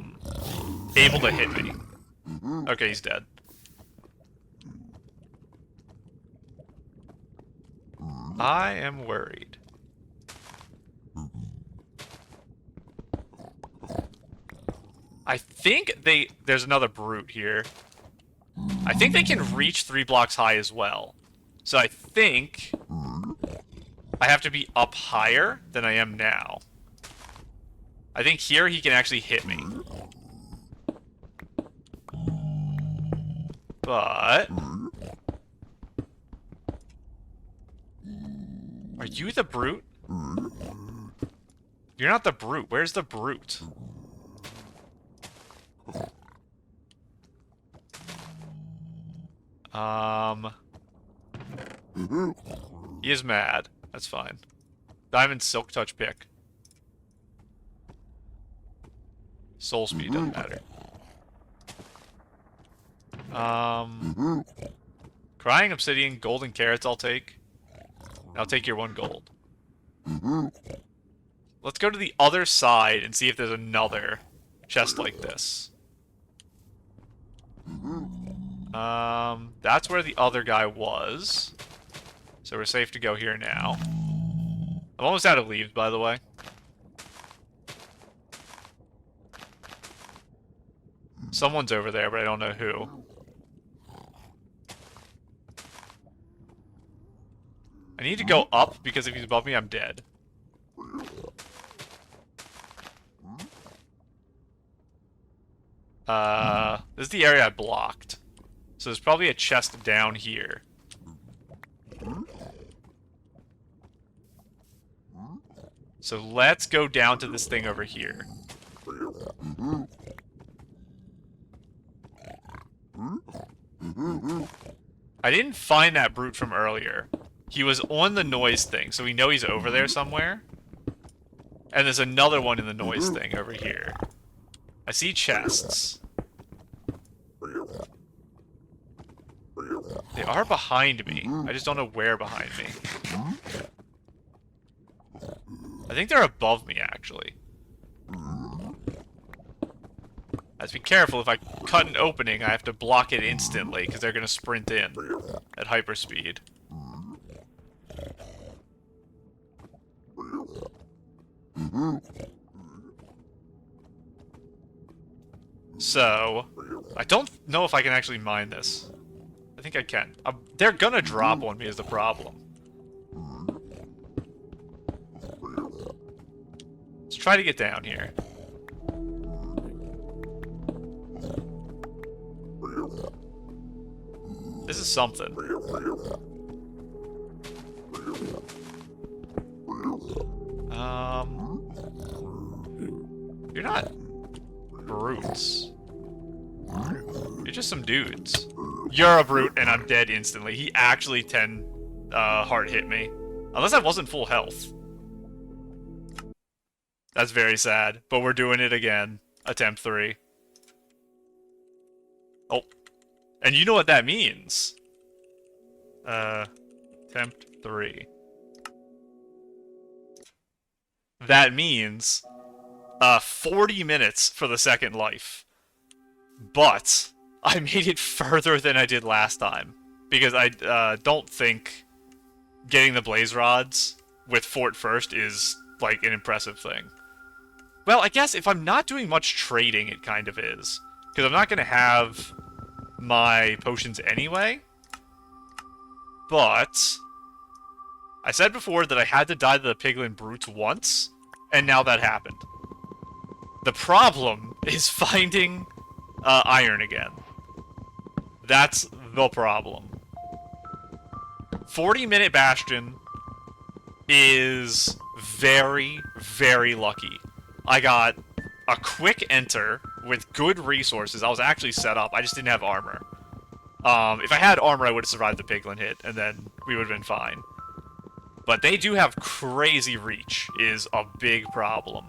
to hit me. Okay, he's dead. I am worried. I think there's another brute here. I think they can reach 3 blocks high as well. So I think I have to be up higher than I am now. I think here he can actually hit me. But Are you the brute? You're not the brute. Where's the brute? He is mad. That's fine. Diamond Silk Touch pick. Soul speed doesn't matter. Crying Obsidian, golden carrots I'll take. I'll take your 1 gold. Let's go to the other side and see if there's another chest like this. That's where the other guy was. So we're safe to go here now. I'm almost out of leaves, by the way. Someone's over there, but I don't know who. I need to go up, because if he's above me, I'm dead. This is the area I blocked. So there's probably a chest down here. So let's go down to this thing over here. I didn't find that brute from earlier. He was on the noise thing, so we know he's over there somewhere. And there's another one in the noise thing over here. I see chests. They are behind me. I just don't know where behind me. I think they're above me, actually. I have to be careful. If I cut an opening, I have to block it instantly, because they're going to sprint in at hyperspeed. So, I don't know if I can actually mine this. I think I can. They're gonna drop on me is the problem. Let's try to get down here. This is something. You're not brutes. You're just some dudes. You're a brute, and I'm dead instantly. He actually 10 heart hit me. Unless I wasn't full health. That's very sad, but we're doing it again. Attempt 3. Oh. And you know what that means. Attempt 3. That means 40 minutes for the second life. But I made it further than I did last time. Because I don't think getting the blaze rods with Fort first is, like, an impressive thing. Well, I guess if I'm not doing much trading, it kind of is. Because I'm not going to have my potions anyway. But I said before that I had to die to the piglin brutes once, and now that happened. The problem is finding iron again. That's the problem. 40-minute bastion is very, very lucky. I got a quick enter with good resources. I was actually set up. I just didn't have armor. If I had armor, I would have survived the piglin hit, and then we would have been fine. But they do have crazy reach, is a big problem.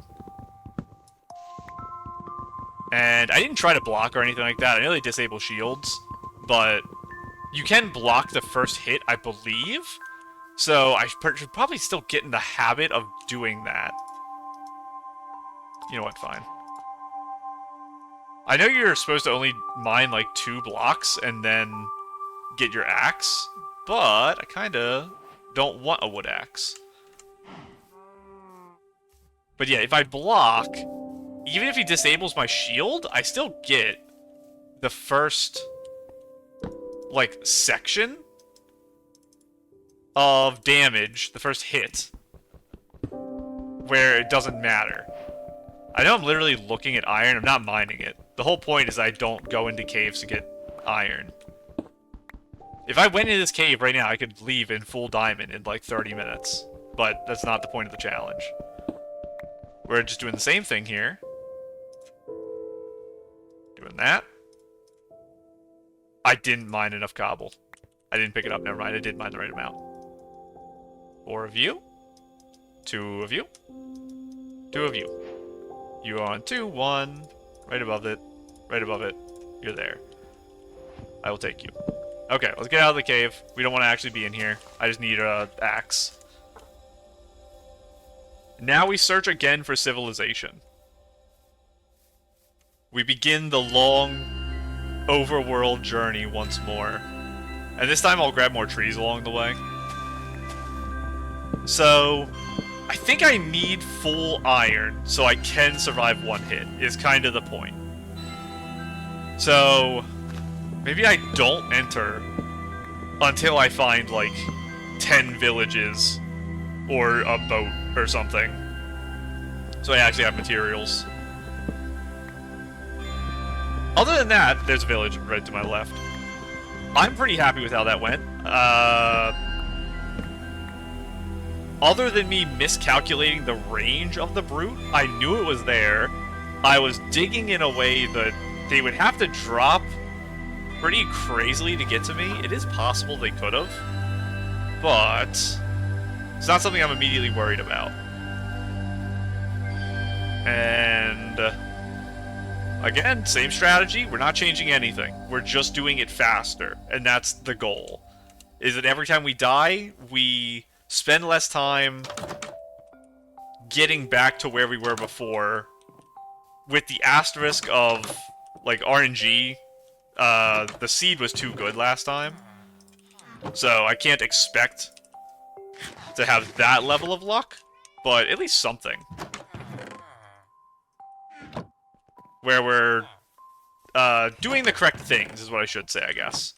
And I didn't try to block or anything like that. I know they disable shields, but you can block the first hit, I believe. So I should probably still get in the habit of doing that. You know what, fine. I know you're supposed to only mine like 2 blocks and then get your axe, but I kinda don't want a wood axe. But yeah, if I block, even if he disables my shield, I still get the first, like, section of damage, the first hit, where it doesn't matter. I know I'm literally looking at iron, I'm not mining it. The whole point is I don't go into caves to get iron. If I went into this cave right now, I could leave in full diamond in like 30 minutes. but that's not the point of the challenge. We're just doing the same thing here. Doing that. I didn't mine enough cobble. I didn't pick it up, never mind. I did mine the right amount. 4 of you. 2 of you. 2 of you. You are on 2, 1. Right above it. Right above it. You're there. I will take you. Okay, let's get out of the cave. We don't want to actually be in here. I just need an axe. Now we search again for civilization. We begin the long overworld journey once more. And this time I'll grab more trees along the way. So, I think I need full iron so I can survive one hit, is kind of the point. So, maybe I don't enter until I find, like, 10 villages or a boat or something. So I actually have materials. Other than that, there's a village right to my left. I'm pretty happy with how that went. Other than me miscalculating the range of the brute, I knew it was there. I was digging in a way that they would have to drop pretty crazily to get to me. It is possible they could have, but it's not something I'm immediately worried about. And again, same strategy. We're not changing anything. We're just doing it faster, and that's the goal. Is that every time we die, we spend less time getting back to where we were before, with the asterisk of, like, RNG. The seed was too good last time, so I can't expect to have that level of luck, but at least something. Where we're doing the correct things, is what I should say, I guess.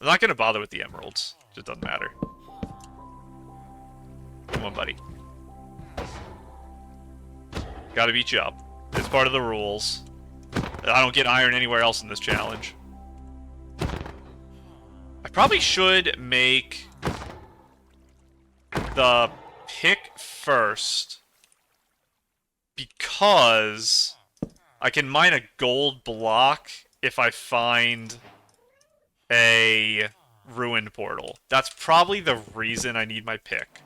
I'm not going to bother with the emeralds. It just doesn't matter. Come on, buddy. Gotta beat you up. It's part of the rules. I don't get iron anywhere else in this challenge. I probably should make the pick first, because I can mine a gold block if I find a ruined portal. That's probably the reason I need my pick.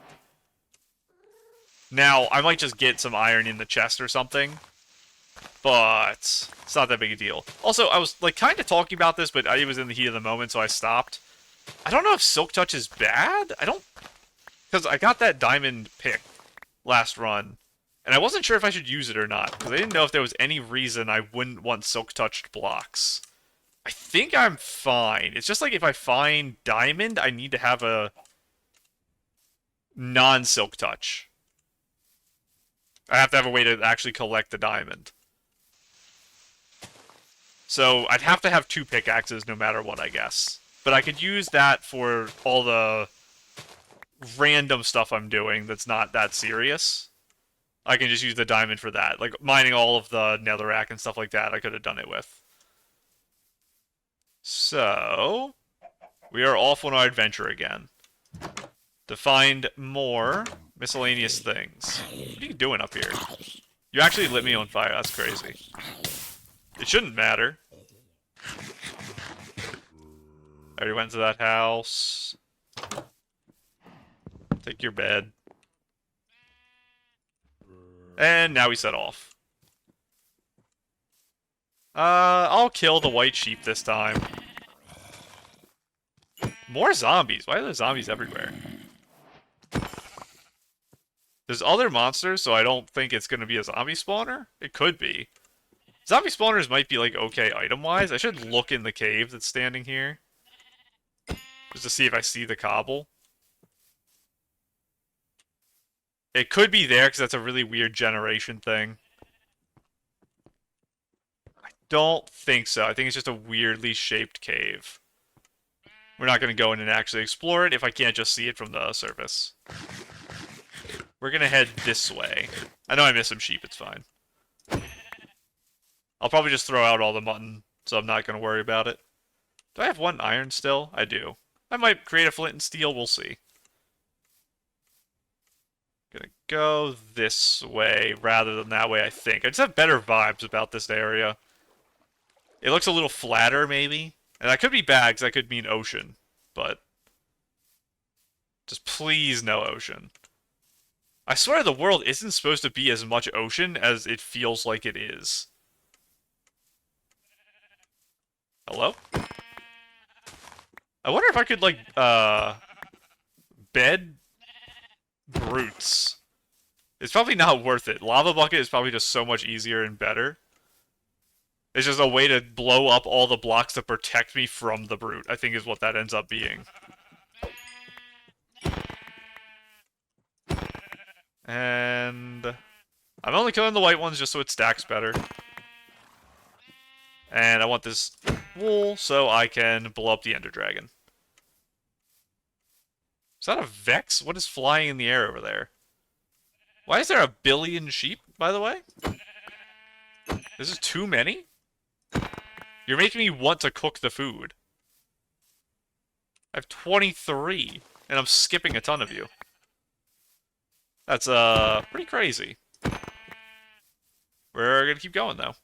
Now, I might just get some iron in the chest or something, but it's not that big a deal. Also, I was, like, kind of talking about this, but it was in the heat of the moment, so I stopped. I don't know if Silk Touch is bad. I don't... Because I got that diamond pick last run, and I wasn't sure if I should use it or not, because I didn't know if there was any reason I wouldn't want Silk Touched blocks. I think I'm fine. It's just like if I find diamond, I need to have a non-Silk Touch. I have to have a way to actually collect the diamond. So I'd have to have 2 pickaxes no matter what, I guess. But I could use that for all the random stuff I'm doing that's not that serious. I can just use the diamond for that. Like, mining all of the netherrack and stuff like that, I could have done it with. So, we are off on our adventure again. To find more miscellaneous things. What are you doing up here? You actually lit me on fire, that's crazy. It shouldn't matter. I already went to that house. Take your bed. And now we set off. I'll kill the white sheep this time. More zombies. Why are there zombies everywhere? There's other monsters, so I don't think it's going to be a zombie spawner. It could be. Zombie spawners might be, like, okay item-wise. I should look in the cave that's standing here. Just to see if I see the cobble. It could be there, because that's a really weird generation thing. I don't think so. I think it's just a weirdly shaped cave. We're not going to go in and actually explore it if I can't just see it from the surface. We're going to head this way. I know I missed some sheep, it's fine. I'll probably just throw out all the mutton, so I'm not going to worry about it. Do I have 1 iron still? I do. I might create a flint and steel, we'll see. go this way rather than that way, I think. I just have better vibes about this area. It looks a little flatter, maybe. And that could be bad, because that could mean ocean. But just please no ocean. I swear the world isn't supposed to be as much ocean as it feels like it is. Hello? I wonder if I could, like, bed brutes. It's probably not worth it. Lava bucket is probably just so much easier and better. It's just a way to blow up all the blocks to protect me from the brute, I think is what that ends up being. And I'm only killing the white ones just so it stacks better. And I want this wool so I can blow up the Ender Dragon. Is that a Vex? What is flying in the air over there? Why is there a billion sheep, by the way? This is too many? You're making me want to cook the food. I have 23, and I'm skipping a ton of you. That's, pretty crazy. We're gonna keep going, though.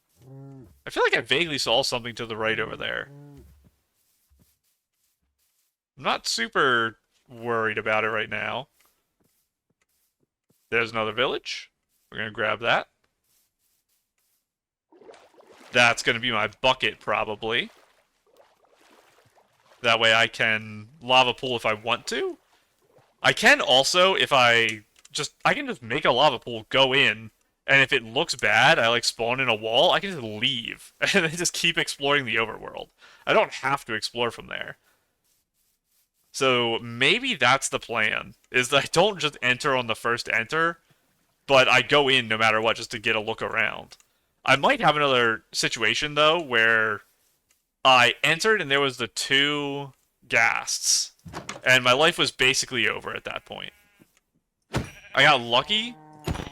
I feel like I vaguely saw something to the right over there. I'm not super worried about it right now. There's another village. We're gonna grab that. That's gonna be my bucket, probably. That way I can lava pool if I want to. I can also, if I can just make a lava pool, go in, and if it looks bad, I like spawn in a wall, I can just leave, and then just keep exploring the overworld. I don't have to explore from there. So maybe that's the plan, is that I don't just enter on the first enter, but I go in no matter what just to get a look around. I might have another situation, though, where I entered and there was the 2 ghasts, and my life was basically over at that point. I got lucky,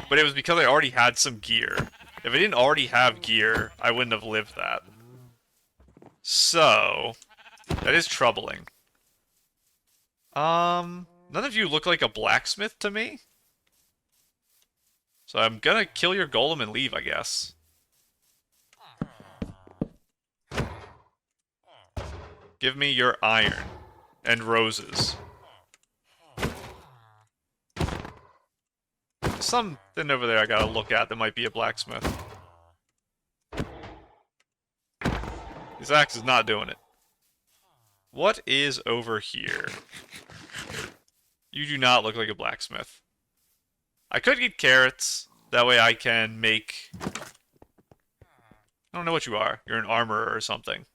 but it was because I already had some gear. If I didn't already have gear, I wouldn't have lived that. So, that is troubling. None of you look like a blacksmith to me. So I'm gonna kill your golem and leave, I guess. Give me your iron and roses. Something over there I gotta look at that might be a blacksmith. This axe is not doing it. What is over here? You do not look like a blacksmith. I could get carrots. That way I can make... I don't know what you are. You're an armorer or something.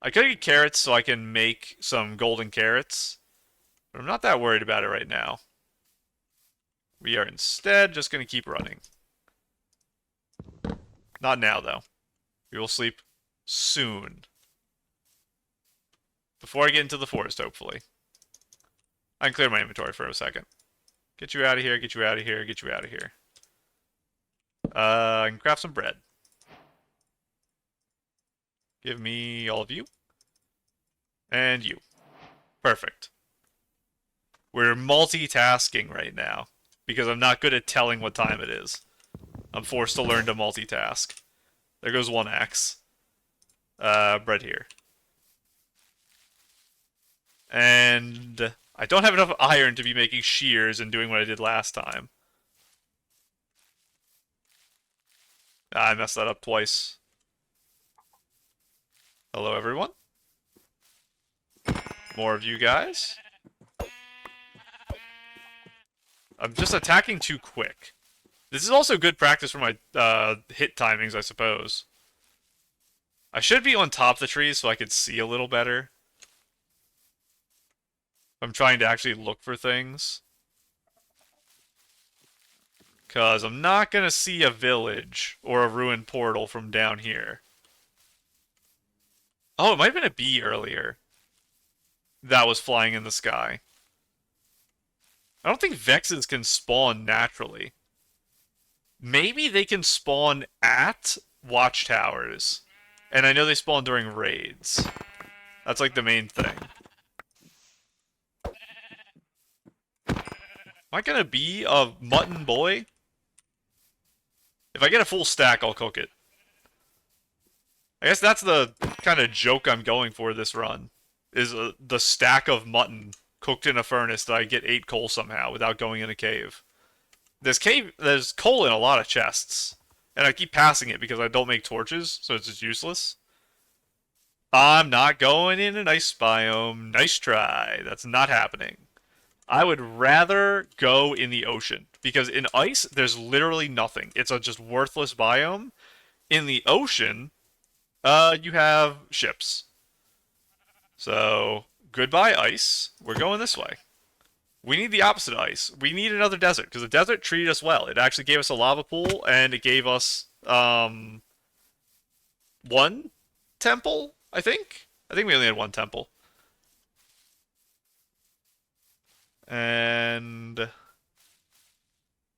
I could get carrots so I can make some golden carrots. But I'm not that worried about it right now. We are instead just going to keep running. Not now, though. We will sleep soon. Before I get into the forest, hopefully. I can clear my inventory for a second. Get you out of here, get you out of here, get you out of here. I can craft some bread. Give me all of you. And you. Perfect. We're multitasking right now. Because I'm not good at telling what time it is. I'm forced to learn to multitask. There goes 1 axe. Bread here. And I don't have enough iron to be making shears and doing what I did last time. I messed that up twice. Hello, everyone. More of you guys. I'm just attacking too quick. This is also good practice for my hit timings, I suppose. I should be on top of the trees so I could see a little better. I'm trying to actually look for things. Because I'm not going to see a village or a ruined portal from down here. Oh, it might have been a bee earlier that was flying in the sky. I don't think Vexes can spawn naturally. Maybe they can spawn at watchtowers. And I know they spawn during raids. That's like the main thing. I gonna be a mutton boy? If I get a full stack, I'll cook it. I guess that's the kind of joke I'm going for this run. Is the stack of mutton cooked in a furnace that I get 8 coal somehow without going in a cave. There's coal in a lot of chests. And I keep passing it because I don't make torches, so it's just useless. I'm not going in an ice biome. Nice try. That's not happening. I would rather go in the ocean. Because in ice, there's literally nothing. It's a just worthless biome. In the ocean, you have ships. So, goodbye ice. We're going this way. We need the opposite of ice. We need another desert, because the desert treated us well. It actually gave us a lava pool, and it gave us, one temple, I think? I think we only had one temple. And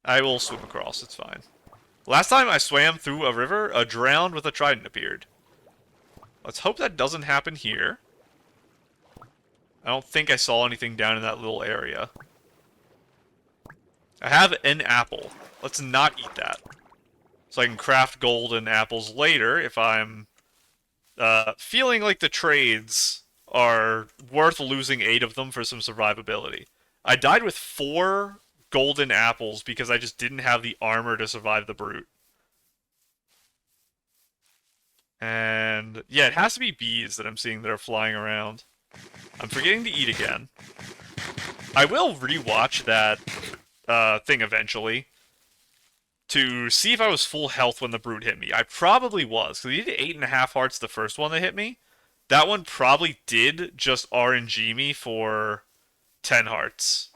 I will swim across, it's fine. Last time I swam through a river, a drowned with a trident appeared. Let's hope that doesn't happen here. I don't think I saw anything down in that little area. I have an apple. Let's not eat that. So I can craft golden apples later if I'm feeling like the trades are worth losing 8 of them for some survivability. I died with 4 golden apples because I just didn't have the armor to survive the brute. And yeah, it has to be bees that I'm seeing that are flying around. I'm forgetting to eat again. I will rewatch that thing eventually to see if I was full health when the brute hit me. I probably was, because he did 8.5 hearts the first one that hit me. That one probably did just RNG me for 10 hearts.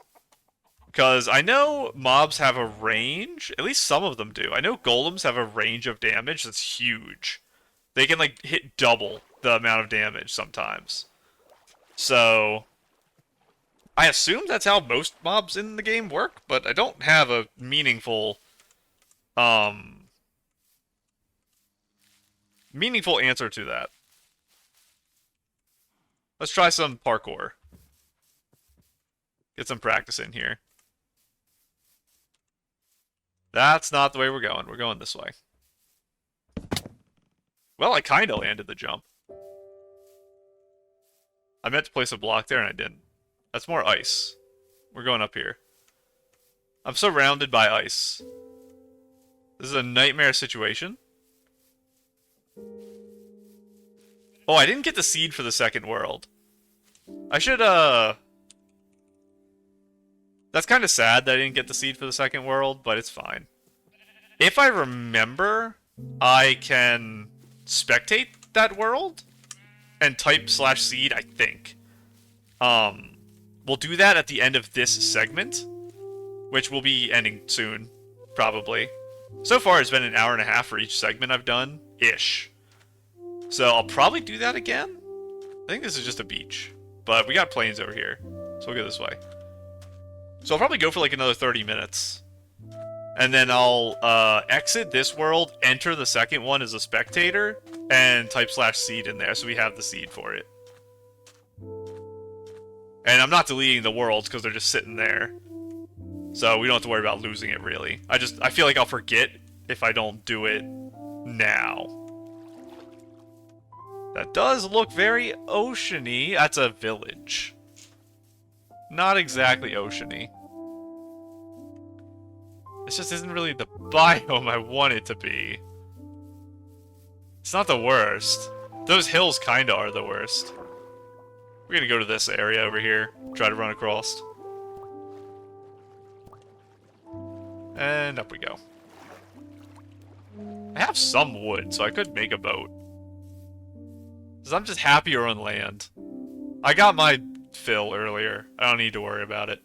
Because I know mobs have a range, at least some of them do. I know golems have a range of damage that's huge. They can like hit double the amount of damage sometimes. So, I assume that's how most mobs in the game work, but I don't have a meaningful, meaningful answer to that. Let's try some parkour. Get some practice in here. That's not the way we're going. We're going this way. Well, I kinda landed the jump. I meant to place a block there and I didn't. That's more ice. We're going up here. I'm surrounded by ice. This is a nightmare situation. Oh, I didn't get the seed for the second world. I should, That's kind of sad that I didn't get the seed for the second world, but it's fine. If I remember, I can spectate that world and type /seed, I think. We'll do that at the end of this segment, which will be ending soon, probably. So far, it's been an hour and a half for each segment I've done, ish. So I'll probably do that again. I think this is just a beach, but we got plains over here, so we'll go this way. So I'll probably go for like another 30 minutes. And then I'll exit this world, enter the second one as a spectator, and type /seed in there so we have the seed for it. And I'm not deleting the worlds because they're just sitting there. So we don't have to worry about losing it, really. I feel like I'll forget if I don't do it now. That does look very oceany. That's a village. Not exactly oceany. This just isn't really the biome I want it to be. It's not the worst. Those hills kinda are the worst. We're gonna go to this area over here. Try to run across. And up we go. I have some wood, so I could make a boat. Because I'm just happier on land. I got my fill earlier. I don't need to worry about it.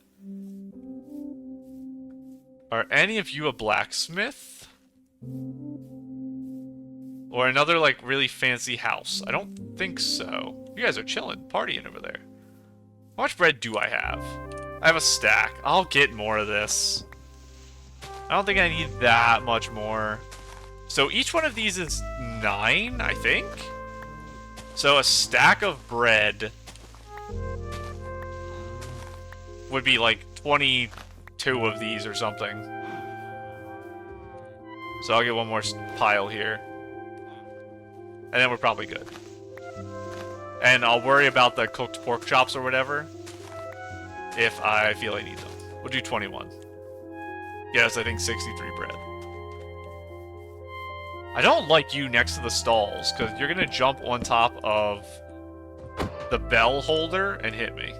Are any of you a blacksmith? Or another, like, really fancy house? I don't think so. You guys are chilling, partying over there. How much bread do I have? I have a stack. I'll get more of this. I don't think I need that much more. So each one of these is 9, I think? So a stack of bread would be like 22 2 of these or something. So I'll get one more pile here. And then we're probably good. And I'll worry about the cooked pork chops or whatever if I feel I need them. We'll do 21. Yes, I think 63 bread. I don't like you next to the stalls, because you're going to jump on top of the bell holder and hit me.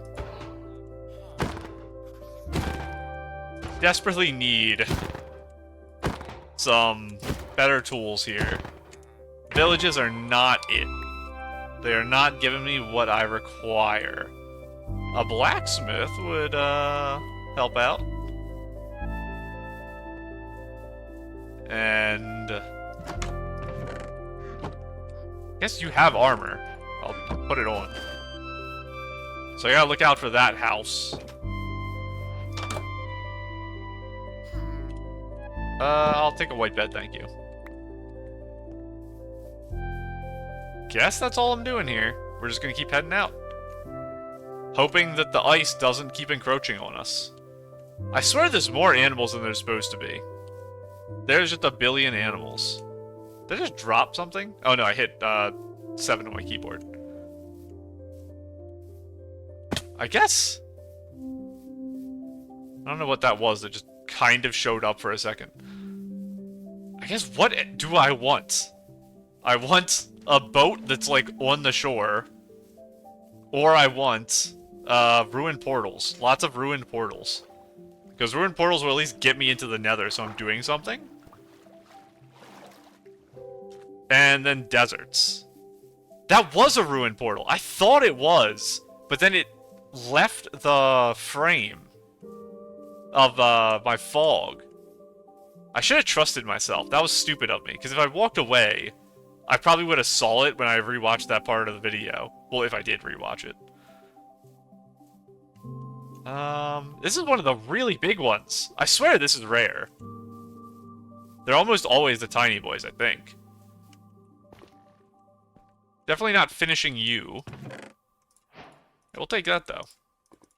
Desperately need some better tools here. Villages are not it. They are not giving me what I require. A blacksmith would help out. And I guess you have armor. I'll put it on. So I gotta look out for that house. I'll take a white bed, thank you. Guess that's all I'm doing here. We're just gonna keep heading out. Hoping that the ice doesn't keep encroaching on us. I swear there's more animals than there's supposed to be. There's just a billion animals. Did I just drop something? Oh no, I hit 7 on my keyboard. I guess... I don't know what that was that just kind of showed up for a second. I guess what do I want? I want a boat that's like on the shore. Or I want ruined portals. Lots of ruined portals. Because ruined portals will at least get me into the nether, so I'm doing something. And then deserts. That was a ruined portal. I thought it was. But then it left the frame of my fog. I should have trusted myself. That was stupid of me. Because if I walked away, I probably would have saw it when I rewatched that part of the video. Well, if I did rewatch it. This is one of the really big ones. I swear this is rare. They're almost always the tiny boys, I think. Definitely not finishing you. We'll take that, though.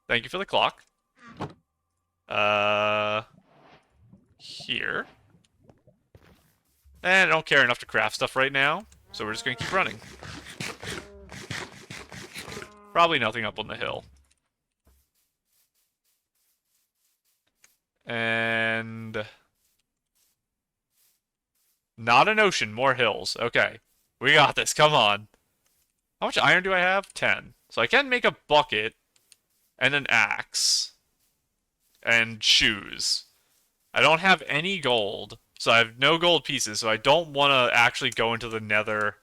Thank you for the clock. Here. And I don't care enough to craft stuff right now, so we're just gonna keep running. Probably nothing up on the hill. And... not an ocean, more hills. Okay. We got this, come on. How much iron do I have? 10. So I can make a bucket, and an axe, and shoes. I don't have any gold, so I have no gold pieces, so I don't want to actually go into the nether.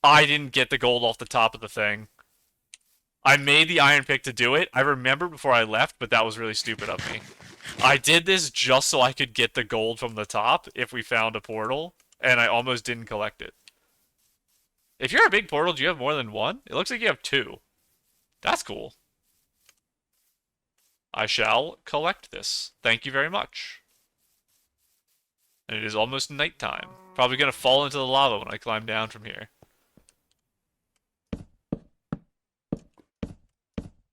I didn't get the gold off the top of the thing. I made the iron pick to do it. I remember before I left, but that was really stupid of me. I did this just so I could get the gold from the top if we found a portal, and I almost didn't collect it. If you're a big portal, do you have more than one? It looks like you have 2. That's cool. I shall collect this. Thank you very much. And it is almost nighttime. Probably gonna fall into the lava when I climb down from here.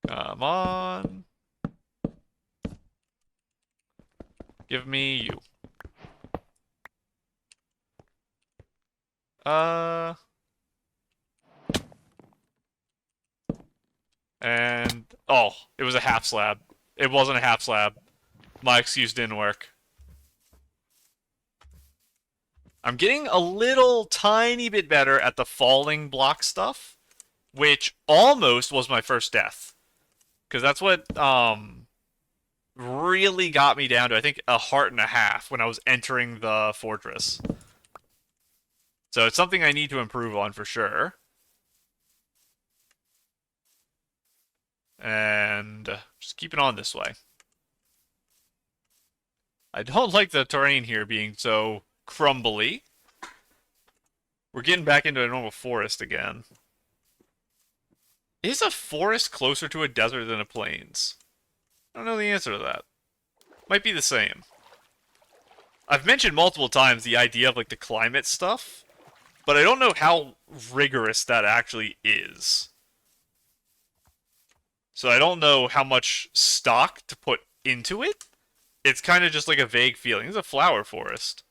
Come on. Give me you. And... oh, it was a half slab. It wasn't a half slab. My excuse didn't work. I'm getting a little tiny bit better at the falling block stuff, which almost was my first death. Because that's what really got me down to, I think, 1.5 hearts when I was entering the fortress. So it's something I need to improve on for sure. And just keep it on this way. I don't like the terrain here being so crumbly. We're getting back into a normal forest again. Is a forest closer to a desert than a plains? I don't know the answer to that. Might be the same. I've mentioned multiple times the idea of like the climate stuff, but I don't know how rigorous that actually is. So I don't know how much stock to put into it. It's kind of just like a vague feeling. It's a flower forest.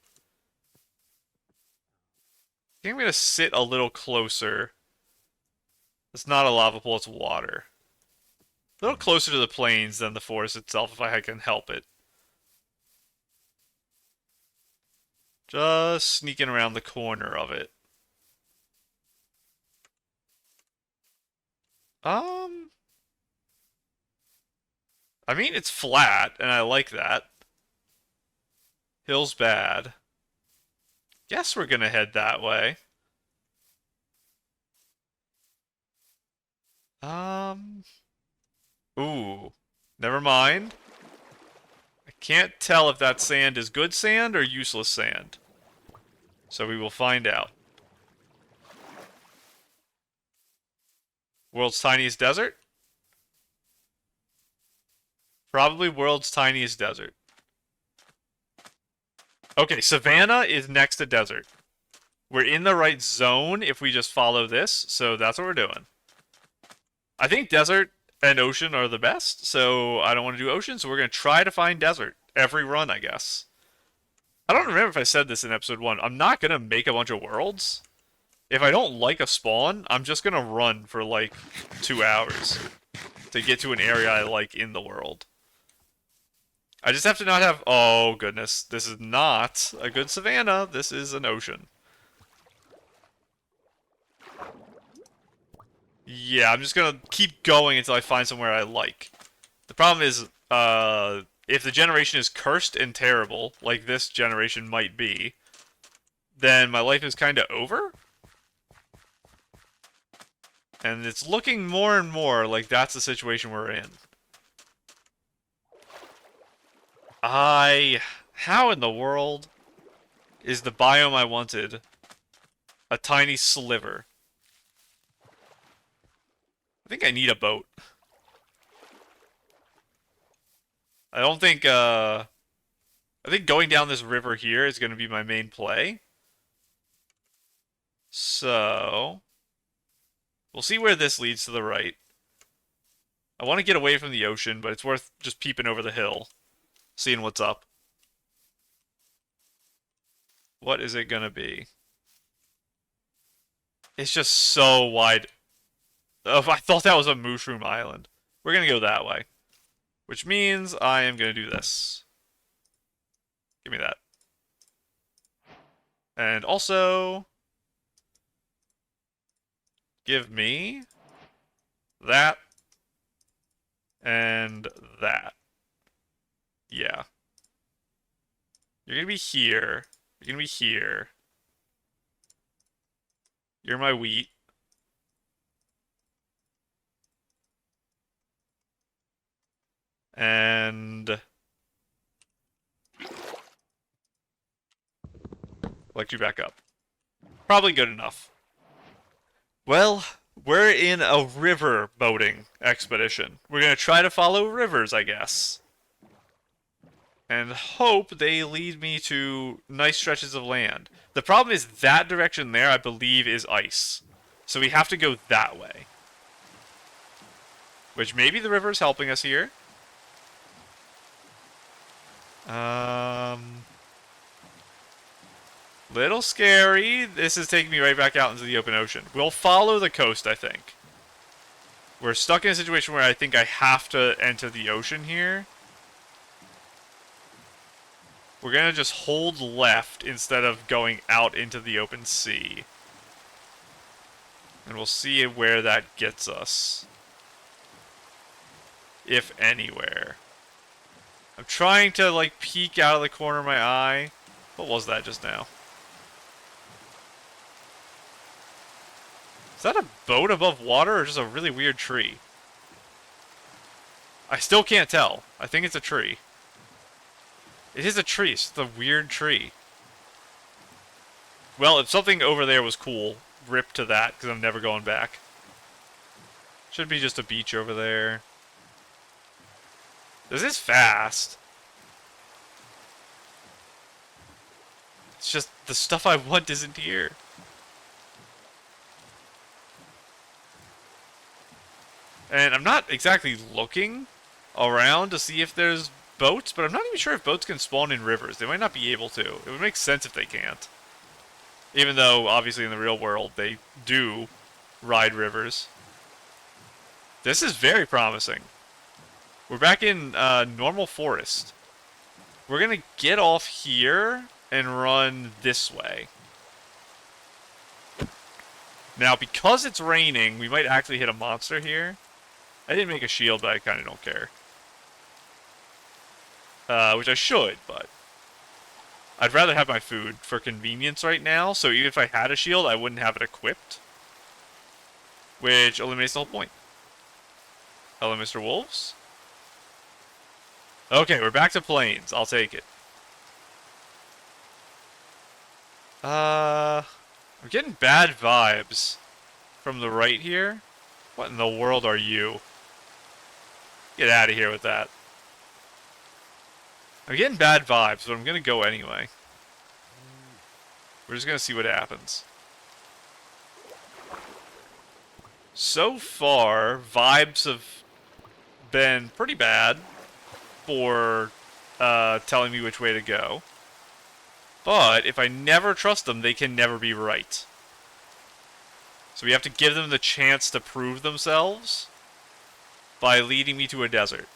I think I'm going to sit a little closer. It's not a lava pool, it's water. A little closer to the plains than the forest itself if I can help it. Just sneaking around the corner of it. Um, I mean, it's flat, and I like that. Hill's bad. Guess we're gonna head that way. Um, ooh, never mind. I can't tell if that sand is good sand or useless sand. So we will find out. World's tiniest desert? Probably world's tiniest desert. Okay, Savannah is next to desert. We're in the right zone if we just follow this, so that's what we're doing. I think desert and ocean are the best, so I don't want to do ocean, so we're going to try to find desert every run, I guess. I don't remember if I said this in episode 1. I'm not going to make a bunch of worlds. If I don't like a spawn, I'm just going to run for like 2 hours to get to an area I like in the world. I just have to not have... Oh, goodness. This is not a good savanna. This is an ocean. Yeah, I'm just gonna keep going until I find somewhere I like. The problem is, if the generation is cursed and terrible, like this generation might be, then my life is kinda over? And it's looking more and more like that's the situation we're in. How in the world is the biome I wanted a tiny sliver? I think I need a boat. I don't think, I think going down this river here is going to be my main play. So, we'll see where this leads to the right. I want to get away from the ocean, but it's worth just peeping over the hill, seeing what's up. What is it going to be? It's just so wide. Oh, I thought that was a mushroom island. We're going to go that way. Which means I am going to do this. Give me that. And also... give me... that. And that. Yeah. You're going to be here. You're going to be here. You're my wheat. And... elect you back up. Probably good enough. Well, we're in a river boating expedition. We're going to try to follow rivers, I guess. And hope they lead me to nice stretches of land. The problem is that direction there, I believe, is ice. So we have to go that way. Which maybe the river is helping us here. Little scary. This is taking me right back out into the open ocean. We'll follow the coast, I think. We're stuck in a situation where I think I have to enter the ocean here. We're gonna just hold left instead of going out into the open sea. And we'll see where that gets us. If anywhere. I'm trying to, like, peek out of the corner of my eye. What was that just now? Is that a boat above water or just a really weird tree? I still can't tell. I think it's a tree. It is a tree. It's a weird tree. Well, if something over there was cool, rip to that, because I'm never going back. Should be just a beach over there. This is fast. It's just the stuff I want isn't here. And I'm not exactly looking around to see if there's boats, but I'm not even sure if boats can spawn in rivers. They might not be able to. It would make sense if they can't. Even though, obviously, in the real world, they do ride rivers. This is very promising. We're back in normal forest. We're going to get off here and run this way. Now, because it's raining, we might actually hit a monster here. I didn't make a shield, but I kind of don't care. Which I should, but I'd rather have my food for convenience right now, so even if I had a shield, I wouldn't have it equipped. Which eliminates the whole point. Hello, Mr. Wolves. Okay, we're back to plains. I'll take it. I'm getting bad vibes from the right here. What in the world are you? Get out of here with that. I'm getting bad vibes, but I'm gonna go anyway. We're just gonna see what happens. So far, vibes have been pretty bad for telling me which way to go. But if I never trust them, they can never be right. So we have to give them the chance to prove themselves by leading me to a desert.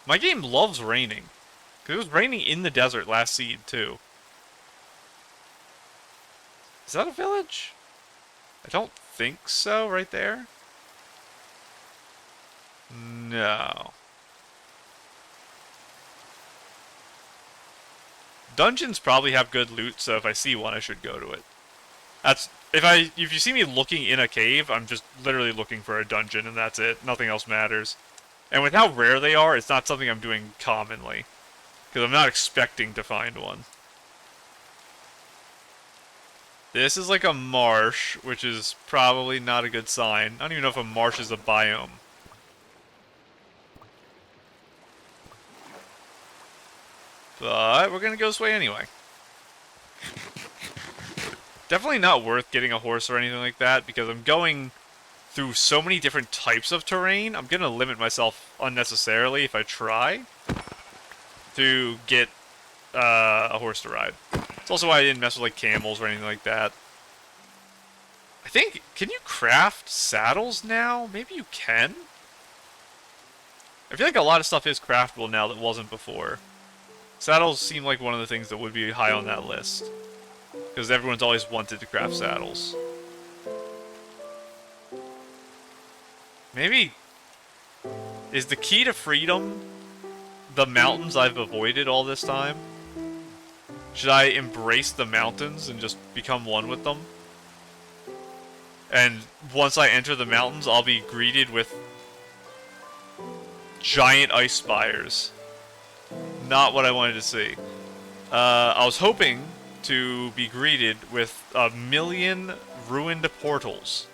My game loves raining. Because it was raining in the desert last seed, too. Is that a village? I don't think so, right there. No. Dungeons probably have good loot, so if I see one, I should go to it. That's if you see me looking in a cave, I'm just literally looking for a dungeon, and that's it. Nothing else matters. And with how rare they are, it's not something I'm doing commonly. Because I'm not expecting to find one. This is like a marsh, which is probably not a good sign. I don't even know if a marsh is a biome. But we're gonna go this way anyway. Definitely not worth getting a horse or anything like that, because I'm going through so many different types of terrain. I'm gonna limit myself unnecessarily if I try to get a horse to ride. It's also why I didn't mess with like camels or anything like that. I think, can you craft saddles now? Maybe you can? I feel like a lot of stuff is craftable now that wasn't before. Saddles seem like one of the things that would be high on that list. Because everyone's always wanted to craft saddles. Maybe... is the key to freedom the mountains I've avoided all this time? Should I embrace the mountains and just become one with them? And once I enter the mountains, I'll be greeted with giant ice spires. Not what I wanted to see. I was hoping to be greeted with 1,000,000 ruined portals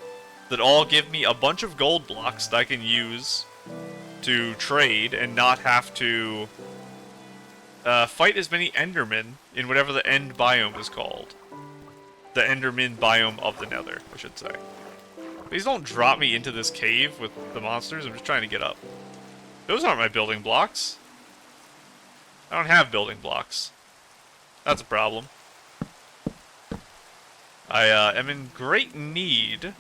that all give me a bunch of gold blocks that I can use to trade and not have to fight as many Endermen in whatever the end biome is called. The Enderman biome of the Nether, I should say. Please don't drop me into this cave with the monsters. I'm just trying to get up. Those aren't my building blocks. I don't have building blocks. That's a problem. I am in great need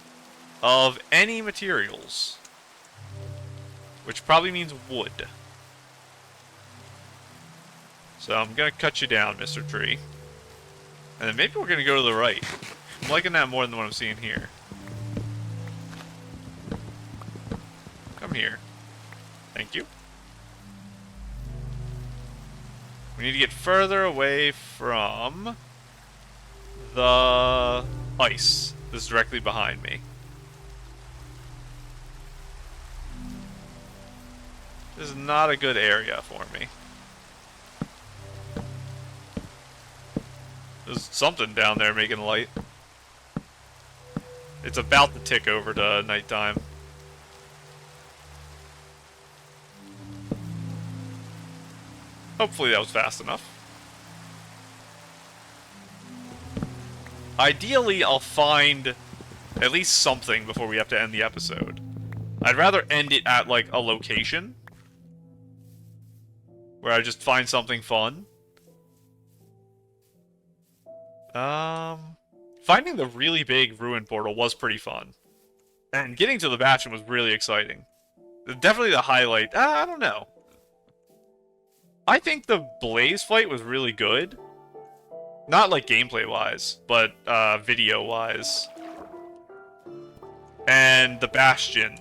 of any materials. Which probably means wood. So I'm gonna cut you down, Mr. Tree. And then maybe we're gonna go to the right. I'm liking that more than what I'm seeing here. Come here. Thank you. We need to get further away from the ice that's directly behind me. This is not a good area for me. There's something down there making light. It's about to tick over to nighttime. Hopefully that was fast enough. Ideally, I'll find at least something before we have to end the episode. I'd rather end it at, like, a location. where I just find something fun. Finding the really big ruin portal was pretty fun. And getting to the bastion was really exciting. Definitely the highlight. I don't know. I think the Blaze fight was really good. Not like gameplay-wise, but video-wise. And the Bastion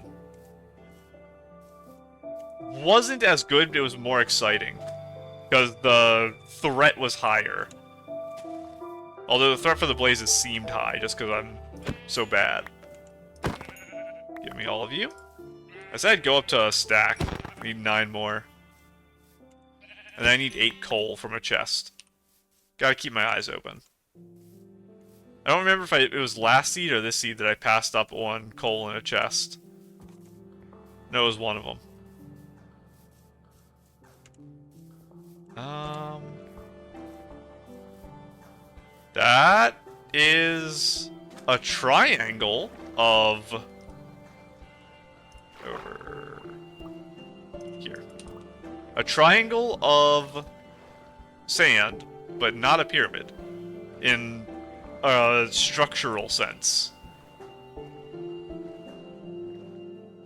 wasn't as good, but it was more exciting. Because the threat was higher. Although the threat for the Blazes seemed high, just because I'm so bad. Give me all of you. I said I'd go up to a stack. I need 9 more. And I need 8 coal from a chest. Gotta keep my eyes open. I don't remember if it was last seed or this seed that I passed up on coal in a chest. No, it was one of them. That is a triangle of... over here. A triangle of sand, but not a pyramid. In a structural sense.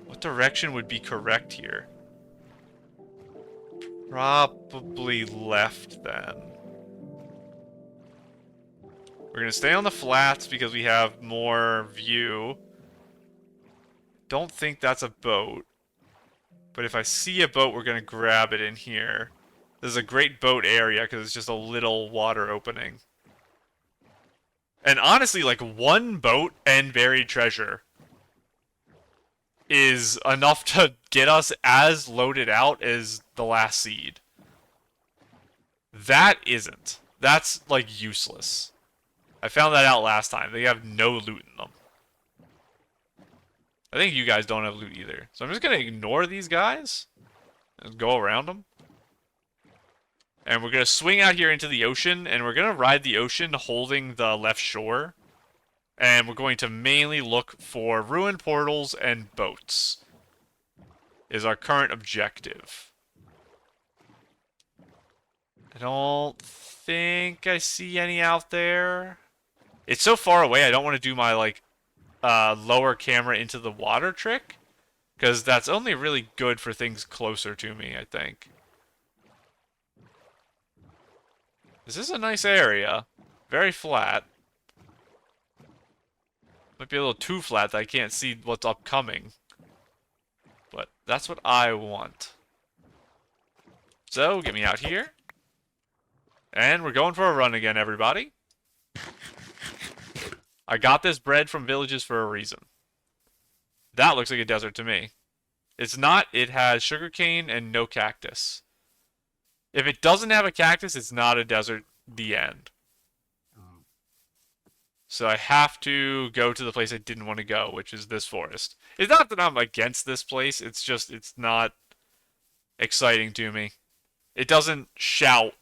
What direction would be correct here? Probably left, then. We're gonna stay on the flats because we have more view. Don't think that's a boat. But if I see a boat, we're gonna grab it in here. This is a great boat area because it's just a little water opening. And honestly, like, one boat and buried treasure is enough to get us as loaded out as the last seed. That isn't. That's, like, useless. I found that out last time. They have no loot in them. I think you guys don't have loot either. So I'm just going to ignore these guys and go around them. And we're going to swing out here into the ocean, and we're going to ride the ocean holding the left shore. And we're going to mainly look for ruined portals and boats. Is our current objective. I don't think I see any out there. It's so far away, I don't want to do my, like, lower camera into the water trick. Because that's only really good for things closer to me, I think. This is a nice area. Very flat. Might be a little too flat that I can't see what's upcoming. But that's what I want. So, get me out here. And we're going for a run again, everybody. I got this bread from villages for a reason. That looks like a desert to me. It's not. It has sugarcane and no cactus. If it doesn't have a cactus, it's not a desert. The end. So I have to go to the place I didn't want to go, which is this forest. It's not that I'm against this place. It's just, it's not exciting to me. It doesn't shout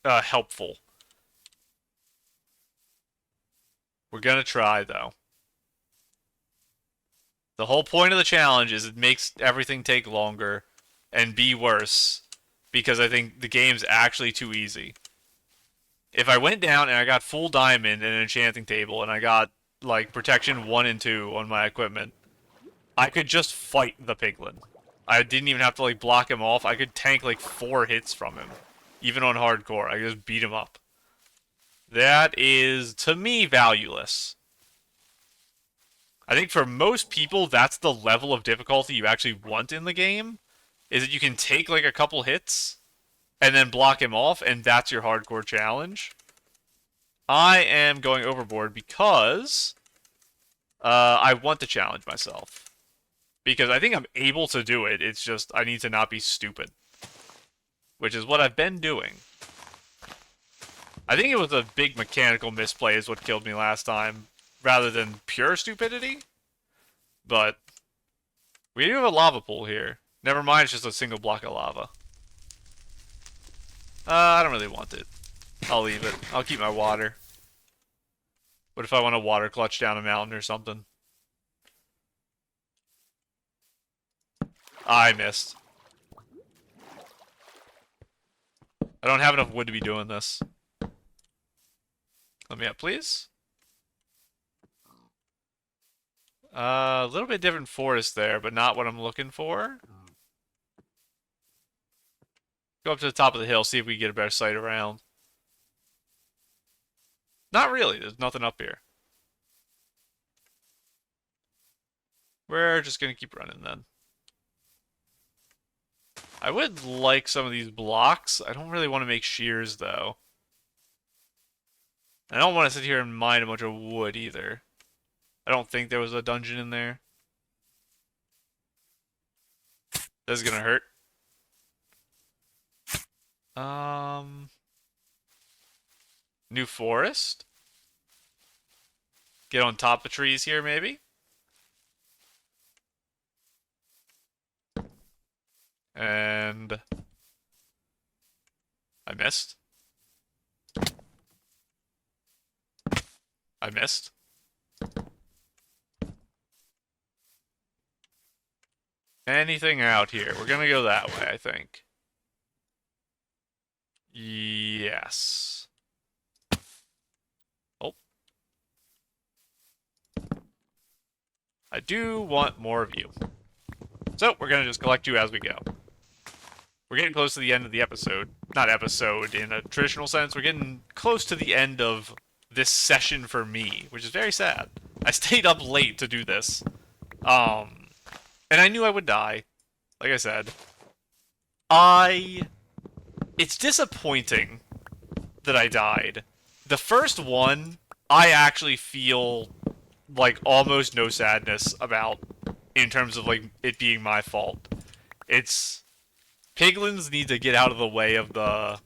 helpful. We're gonna try, though. The whole point of the challenge is it makes everything take longer and be worse, because I think the game's actually too easy. If I went down and I got full diamond and an enchanting table, and I got, like, protection 1 and 2 on my equipment, I could just fight the piglin. I didn't even have to, like, block him off. I could tank, like, 4 hits from him. Even on hardcore. I could just beat him up. That is, to me, valueless. I think for most people, that's the level of difficulty you actually want in the game. Is that you can take, like, a couple hits and then block him off, and that's your hardcore challenge. I am going overboard because I want to challenge myself. Because I think I'm able to do it, it's just I need to not be stupid. Which is what I've been doing. I think it was a big mechanical misplay is what killed me last time, rather than pure stupidity. But we do have a lava pool here. Never mind, it's just a single block of lava. I don't really want it. I'll leave it. I'll keep my water. What if I want to water clutch down a mountain or something? I missed. I don't have enough wood to be doing this. Let me up, please. A little bit different forest there, but not what I'm looking for. Go up to the top of the hill, see if we can get a better sight around. Not really. There's nothing up here. We're just going to keep running then. I would like some of these blocks. I don't really want to make shears, though. I don't want to sit here and mine a bunch of wood, either. I don't think there was a dungeon in there. This is going to hurt. New forest? Get on top of trees here, maybe? And... I missed. I missed. Anything out here? We're gonna go that way, I think. Yes. Oh. I do want more of you. So, we're gonna just collect you as we go. We're getting close to the end of the episode. Not episode in a traditional sense. We're getting close to the end of this session for me, which is very sad. I stayed up late to do this. And I knew I would die. Like I said. It's disappointing that I died. The first one, I actually feel like almost no sadness about in terms of like it being my fault. It's piglins need to get out of the way of the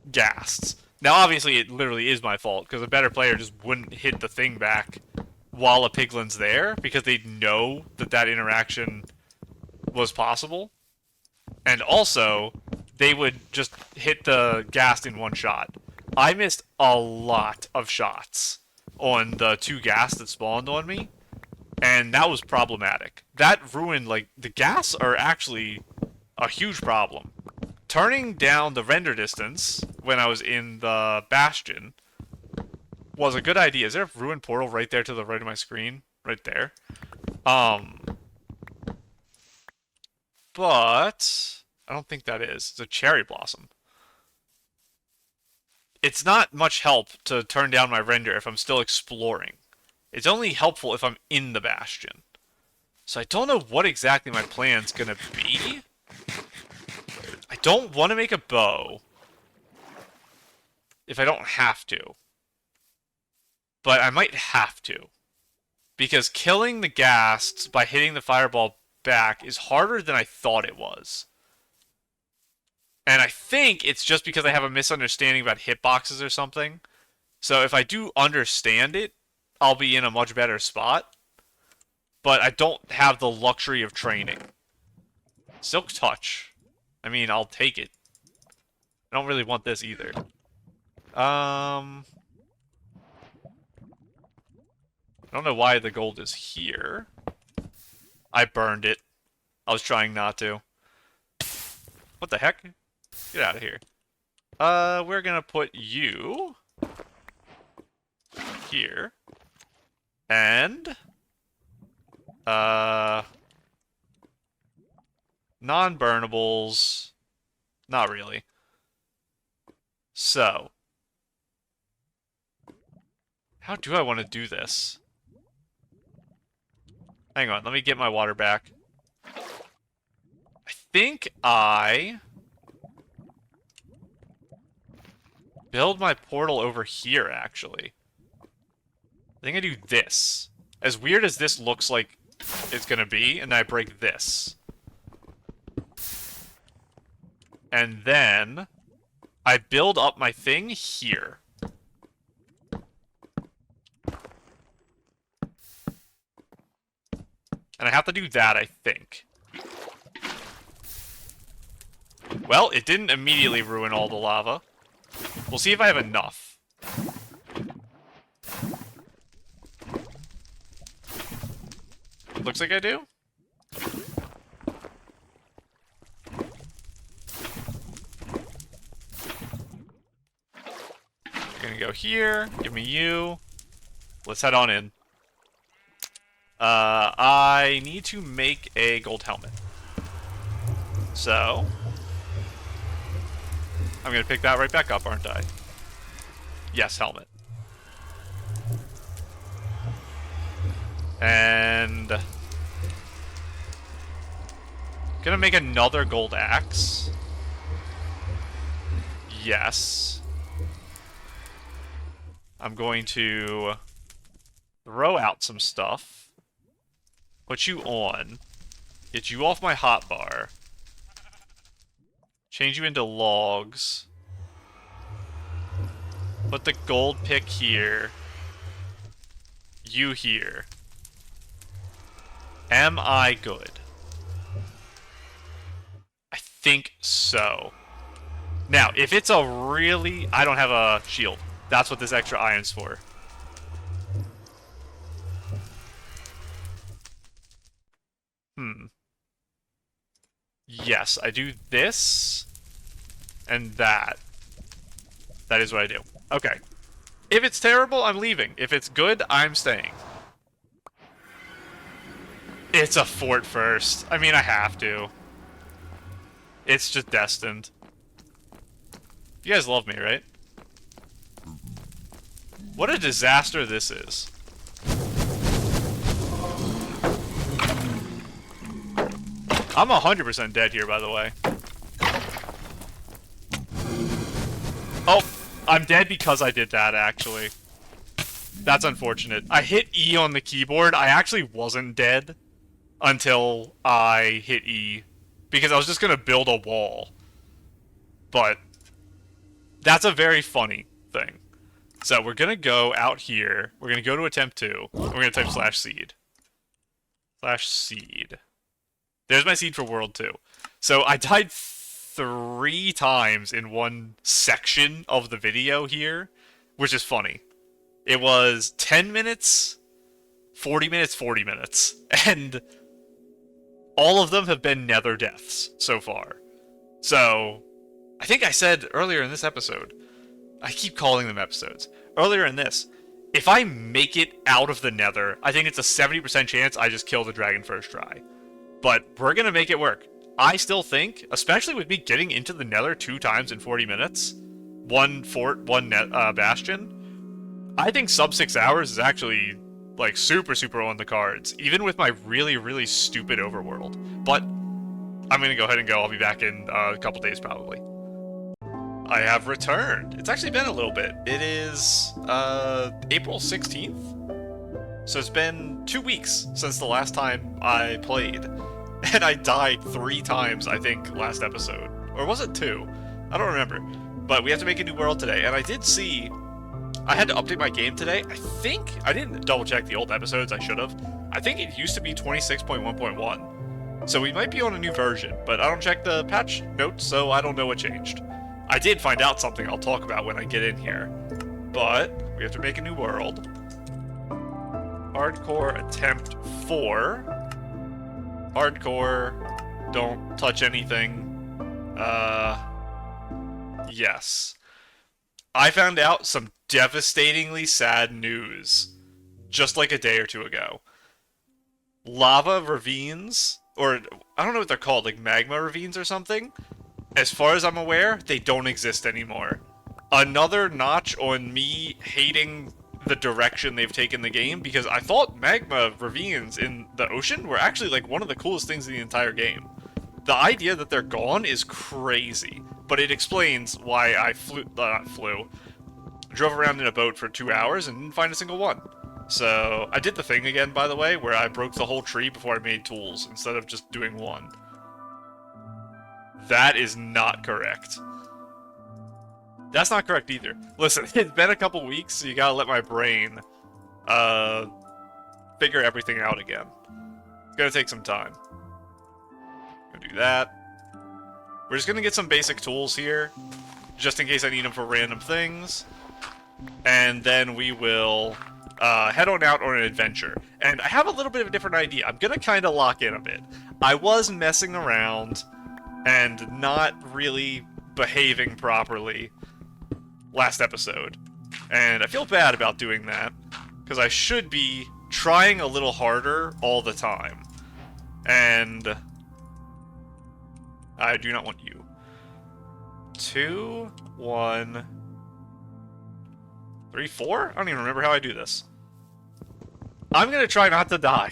ghasts. Now obviously it literally is my fault because a better player just wouldn't hit the thing back while a piglin's there because they'd know that that interaction was possible. And also, they would just hit the ghast in one shot. I missed a lot of shots on the 2 ghasts that spawned on me, and that was problematic. That ruined, like, the ghasts are actually a huge problem. Turning down the render distance when I was in the bastion was a good idea. Is there a ruined portal right there to the right of my screen? Right there. But I don't think that is. It's a cherry blossom. It's not much help to turn down my render if I'm still exploring. It's only helpful if I'm in the bastion. So I don't know what exactly my plan's gonna be. I don't want to make a bow if I don't have to. But I might have to. Because killing the ghasts by hitting the fireball back is harder than I thought it was. And I think it's just because I have a misunderstanding about hitboxes or something. So if I do understand it, I'll be in a much better spot. But I don't have the luxury of training. Silk Touch. I mean, I'll take it. I don't really want this either. I don't know why the gold is here. I burned it. I was trying not to. What the heck? Get out of here. We're gonna put you here. And non-burnables. Not really. So, how do I want to do this? Hang on, let me get my water back. I think I build my portal over here, actually. I think I do this. As weird as this looks like it's gonna be, and then I break this. And then I build up my thing here. And I have to do that, I think. Well, it didn't immediately ruin all the lava. We'll see if I have enough. Looks like I do. Gonna go here. Give me you. Let's head on in. I need to make a gold helmet. So, I'm gonna pick that right back up, aren't I? Yes, helmet. And gonna make another gold axe. Yes. I'm going to throw out some stuff. Put you on. Get you off my hotbar. Change you into logs. Put the gold pick here. You here. Am I good? I think so. Now, if it's a really... I don't have a shield. That's what this extra iron's for. Yes, I do this and that. That is what I do. Okay. If it's terrible, I'm leaving. If it's good, I'm staying. It's a fort first. I mean, I have to. It's just destined. You guys love me, right? What a disaster this is. I'm 100% dead here, by the way. Oh, I'm dead because I did that, actually. That's unfortunate. I hit E on the keyboard. I actually wasn't dead until I hit E, because I was just going to build a wall. But that's a very funny thing. So we're going to go out here. We're going to go to attempt 2. And we're going to type /seed. /seed. There's my seed for world 2. So I died 3 times in one section of the video here, which is funny. It was 10 minutes, 40 minutes, 40 minutes. And all of them have been nether deaths so far. So, I think I said earlier in this episode, I keep calling them episodes, earlier in this, if I make it out of the nether, I think it's a 70% chance I just kill the dragon first try. But we're gonna make it work. I still think, especially with me getting into the nether 2 times in 40 minutes, 1 fort, 1 bastion, I think sub 6 hours is actually, like, super, super on the cards, even with my really, really stupid overworld. But I'm gonna go ahead and go. I'll be back in a couple days, probably. I have returned. It's actually been a little bit. It is, April 16th? So it's been 2 weeks since the last time I played. And I died 3 times, I think, last episode. Or was it 2? I don't remember. But we have to make a new world today. And I did see... I had to update my game today. I think... I didn't double check the old episodes. I should have. I think it used to be 26.1.1. So we might be on a new version. But I don't check the patch notes, so I don't know what changed. I did find out something I'll talk about when I get in here. But we have to make a new world. Hardcore attempt 4. Hardcore. Don't touch anything. Yes. I found out some devastatingly sad news just like a day or 2 ago. Lava ravines, or I don't know what they're called, like magma ravines or something. As far as I'm aware, they don't exist anymore. Another notch on me hating the direction they've taken the game, because I thought magma ravines in the ocean were actually like one of the coolest things in the entire game. The idea that they're gone is crazy, but it explains why I drove around in a boat for 2 hours and didn't find a single one. So I did the thing again, by the way, where I broke the whole tree before I made tools instead of just doing one. That is not correct. That's not correct either. Listen, it's been a couple weeks, so you gotta let my brain, figure everything out again. It's gonna take some time. Gonna do that. We're just gonna get some basic tools here, just in case I need them for random things. And then we will, head on out on an adventure. And I have a little bit of a different idea. I'm gonna kinda lock in a bit. I was messing around and not really behaving properly last episode. And I feel bad about doing that, because I should be trying a little harder all the time. And I do not want you. 2, 1, 3, 4? I don't even remember how I do this. I'm gonna try not to die,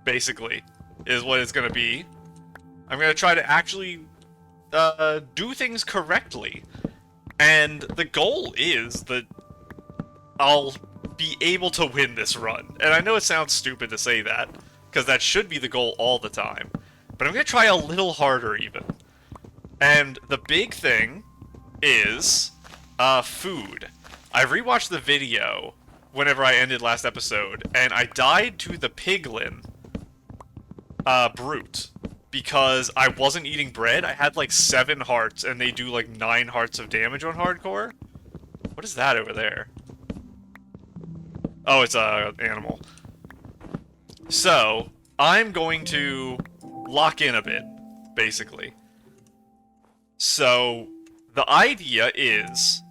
basically, is what it's gonna be. I'm gonna try to actually do things correctly. And the goal is that I'll be able to win this run. And I know it sounds stupid to say that, because that should be the goal all the time. But I'm gonna try a little harder, even. And the big thing is food. I rewatched the video whenever I ended last episode, and I died to the piglin brute because I wasn't eating bread. I had like 7 hearts, and they do like 9 hearts of damage on hardcore. What is that over there? Oh, it's a animal. So, I'm going to lock in a bit, basically. So, the idea is,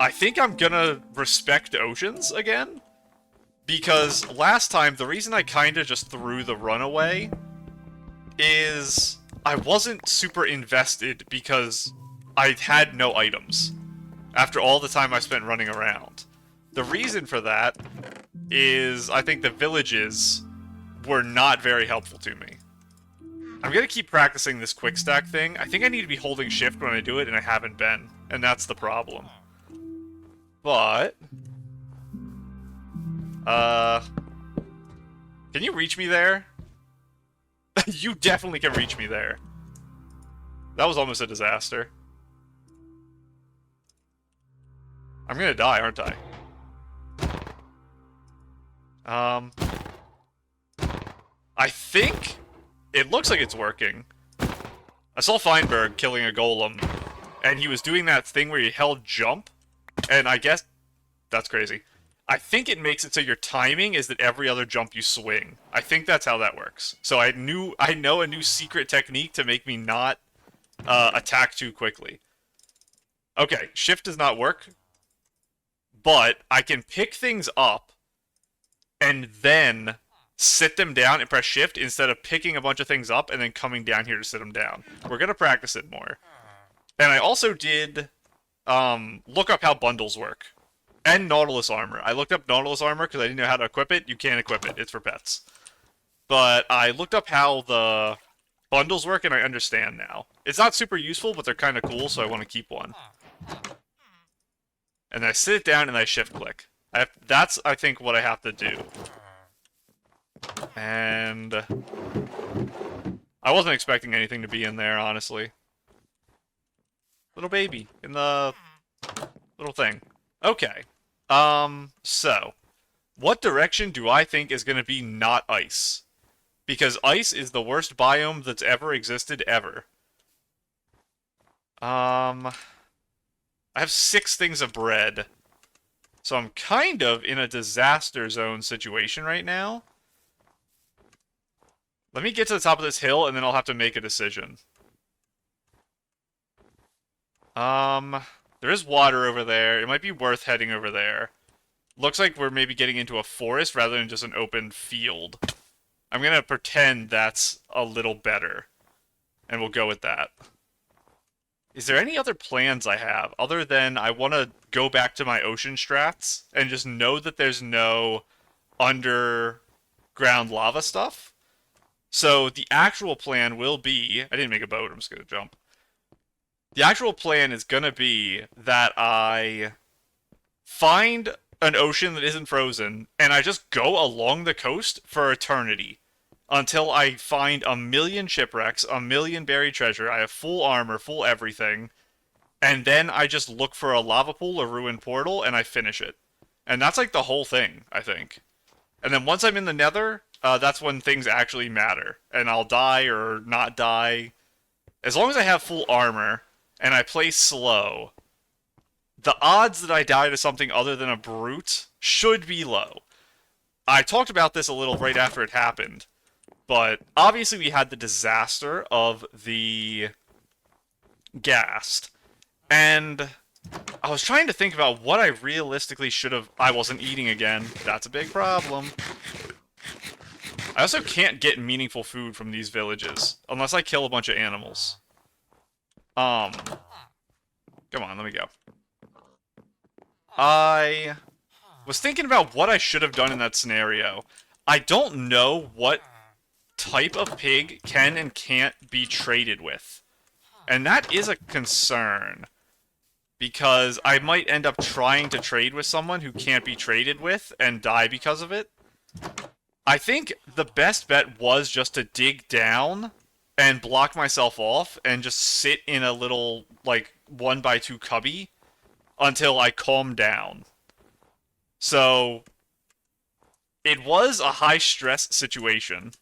I think I'm gonna respect oceans again, because last time, the reason I kinda just threw the run away is I wasn't super invested because I had no items after all the time I spent running around. The reason for that is I think the villages were not very helpful to me. I'm gonna keep practicing this quick stack thing. I think I need to be holding shift when I do it, and I haven't been, and that's the problem. But can you reach me there? You definitely can reach me there. That was almost a disaster. I'm gonna die, aren't I? I think it looks like it's working. I saw Feinberg killing a golem, and he was doing that thing where he held jump, and I guess that's crazy. I think it makes it so your timing is that every other jump you swing. I think that's how that works. So I know a new secret technique to make me not attack too quickly. Okay, shift does not work, but I can pick things up and then sit them down and press shift instead of picking a bunch of things up and then coming down here to sit them down. We're gonna practice it more. And I also did look up how bundles work. And Nautilus armor. I looked up Nautilus armor because I didn't know how to equip it. You can't equip it. It's for pets. But I looked up how the bundles work, and I understand now. It's not super useful, but they're kind of cool, so I want to keep one. And I sit it down, and I shift-click. That's, I think, what I have to do. And I wasn't expecting anything to be in there, honestly. Little baby in the little thing. Okay. So, what direction do I think is going to be not ice? Because ice is the worst biome that's ever existed, ever. I have 6 things of bread. So I'm kind of in a disaster zone situation right now. Let me get to the top of this hill, and then I'll have to make a decision. There is water over there. It might be worth heading over there. Looks like we're maybe getting into a forest rather than just an open field. I'm gonna pretend that's a little better. And we'll go with that. Is there any other plans I have other than I want to go back to my ocean strats and just know that there's no underground lava stuff? So the actual plan will be... I didn't make a boat, I'm just gonna jump. The actual plan is gonna be that I find an ocean that isn't frozen, and I just go along the coast for eternity. Until I find 1,000,000 shipwrecks, 1,000,000 buried treasure, I have full armor, full everything, and then I just look for a lava pool or ruined portal, and I finish it. And that's like the whole thing, I think. And then once I'm in the nether, that's when things actually matter. And I'll die or not die. As long as I have full armor, and I play slow, the odds that I die to something other than a brute should be low. I talked about this a little right after it happened, but obviously we had the disaster of the ghast, and I was trying to think about what I realistically should have... I wasn't eating again. That's a big problem. I also can't get meaningful food from these villages, unless I kill a bunch of animals. Come on, let me go. I was thinking about what I should have done in that scenario. I don't know what type of pig can and can't be traded with. And that is a concern. Because I might end up trying to trade with someone who can't be traded with and die because of it. I think the best bet was just to dig down and block myself off and just sit in a little, like, 1x2 cubby until I calm down. So, it was a high-stress situation,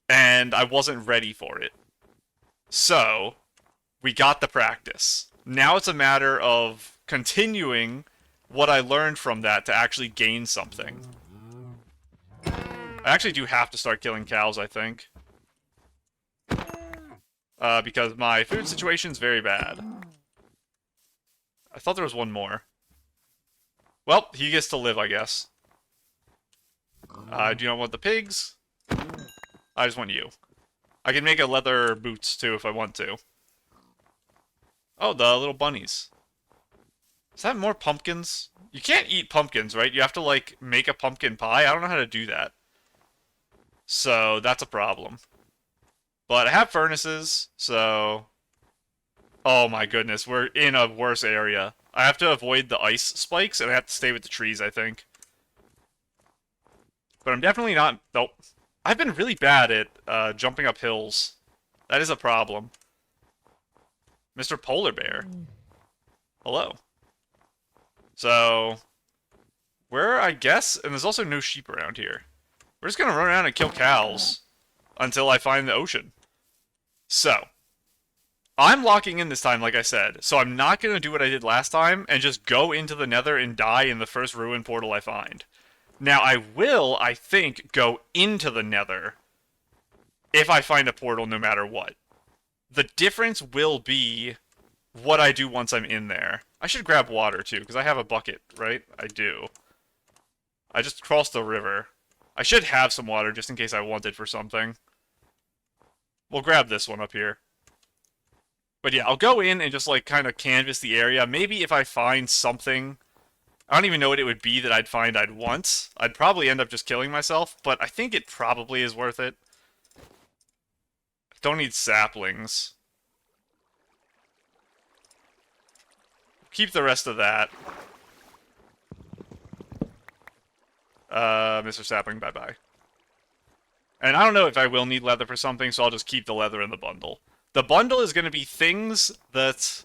and I wasn't ready for it. So, we got the practice. Now it's a matter of continuing what I learned from that to actually gain something. I actually do have to start killing cows, I think. Because my food situation's very bad. I thought there was one more. Well, he gets to live, I guess. Do you not want the pigs? I just want you. I can make a leather boots, too, if I want to. Oh, the little bunnies. Is that more pumpkins? You can't eat pumpkins, right? You have to, like, make a pumpkin pie? I don't know how to do that. So, that's a problem. But I have furnaces, so... Oh my goodness, we're in a worse area. I have to avoid the ice spikes, and I have to stay with the trees, I think. But I'm definitely not... Nope. I've been really bad at jumping up hills. That is a problem. Mr. Polar Bear. Hello. So... Where, I guess... And there's also no sheep around here. We're just gonna run around and kill cows until I find the ocean. So... I'm locking in this time, like I said, so I'm not going to do what I did last time and just go into the nether and die in the first ruin portal I find. Now, I will, I think, go into the nether if I find a portal no matter what. The difference will be what I do once I'm in there. I should grab water, too, because I have a bucket, right? I do. I just crossed the river. I should have some water just in case I want it for something. We'll grab this one up here. But yeah, I'll go in and just, like, kind of canvas the area. Maybe if I find something... I don't even know what it would be that I'd find I'd want. I'd probably end up just killing myself, but I think it probably is worth it. I don't need saplings. Keep the rest of that. Mr. Sapling, bye-bye. And I don't know if I will need leather for something, so I'll just keep the leather in the bundle. The bundle is going to be things that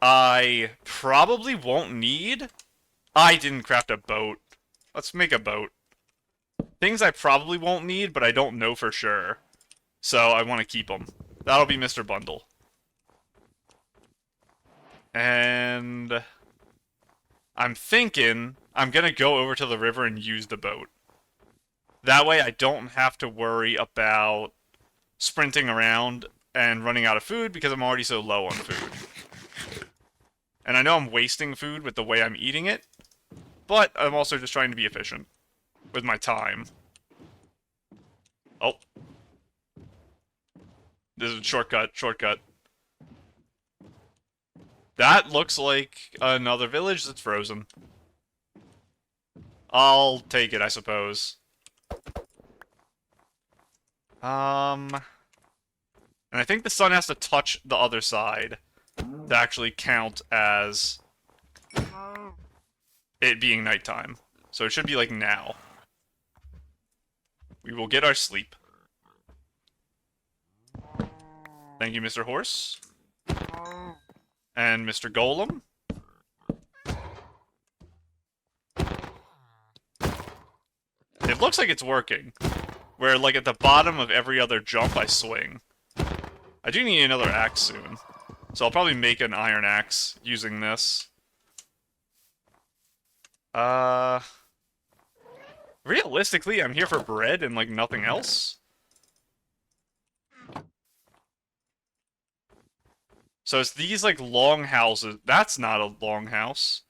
I probably won't need. I didn't craft a boat. Let's make a boat. Things I probably won't need, but I don't know for sure. So I want to keep them. That'll be Mr. Bundle. And I'm thinking I'm going to go over to the river and use the boat. That way I don't have to worry about sprinting around and running out of food because I'm already so low on food. And I know I'm wasting food with the way I'm eating it, but I'm also just trying to be efficient with my time. Oh. This is a shortcut, shortcut. That looks like another village that's frozen. I'll take it, I suppose. And I think the sun has to touch the other side to actually count as it being nighttime. So it should be like now. We will get our sleep. Thank you, Mr. Horse. And Mr. Golem. It looks like it's working. Where, like, at the bottom of every other jump, I swing. I do need another axe soon. So I'll probably make an iron axe using this. Realistically, I'm here for bread and, like, nothing else. So it's these, like, long houses. That's not a long house.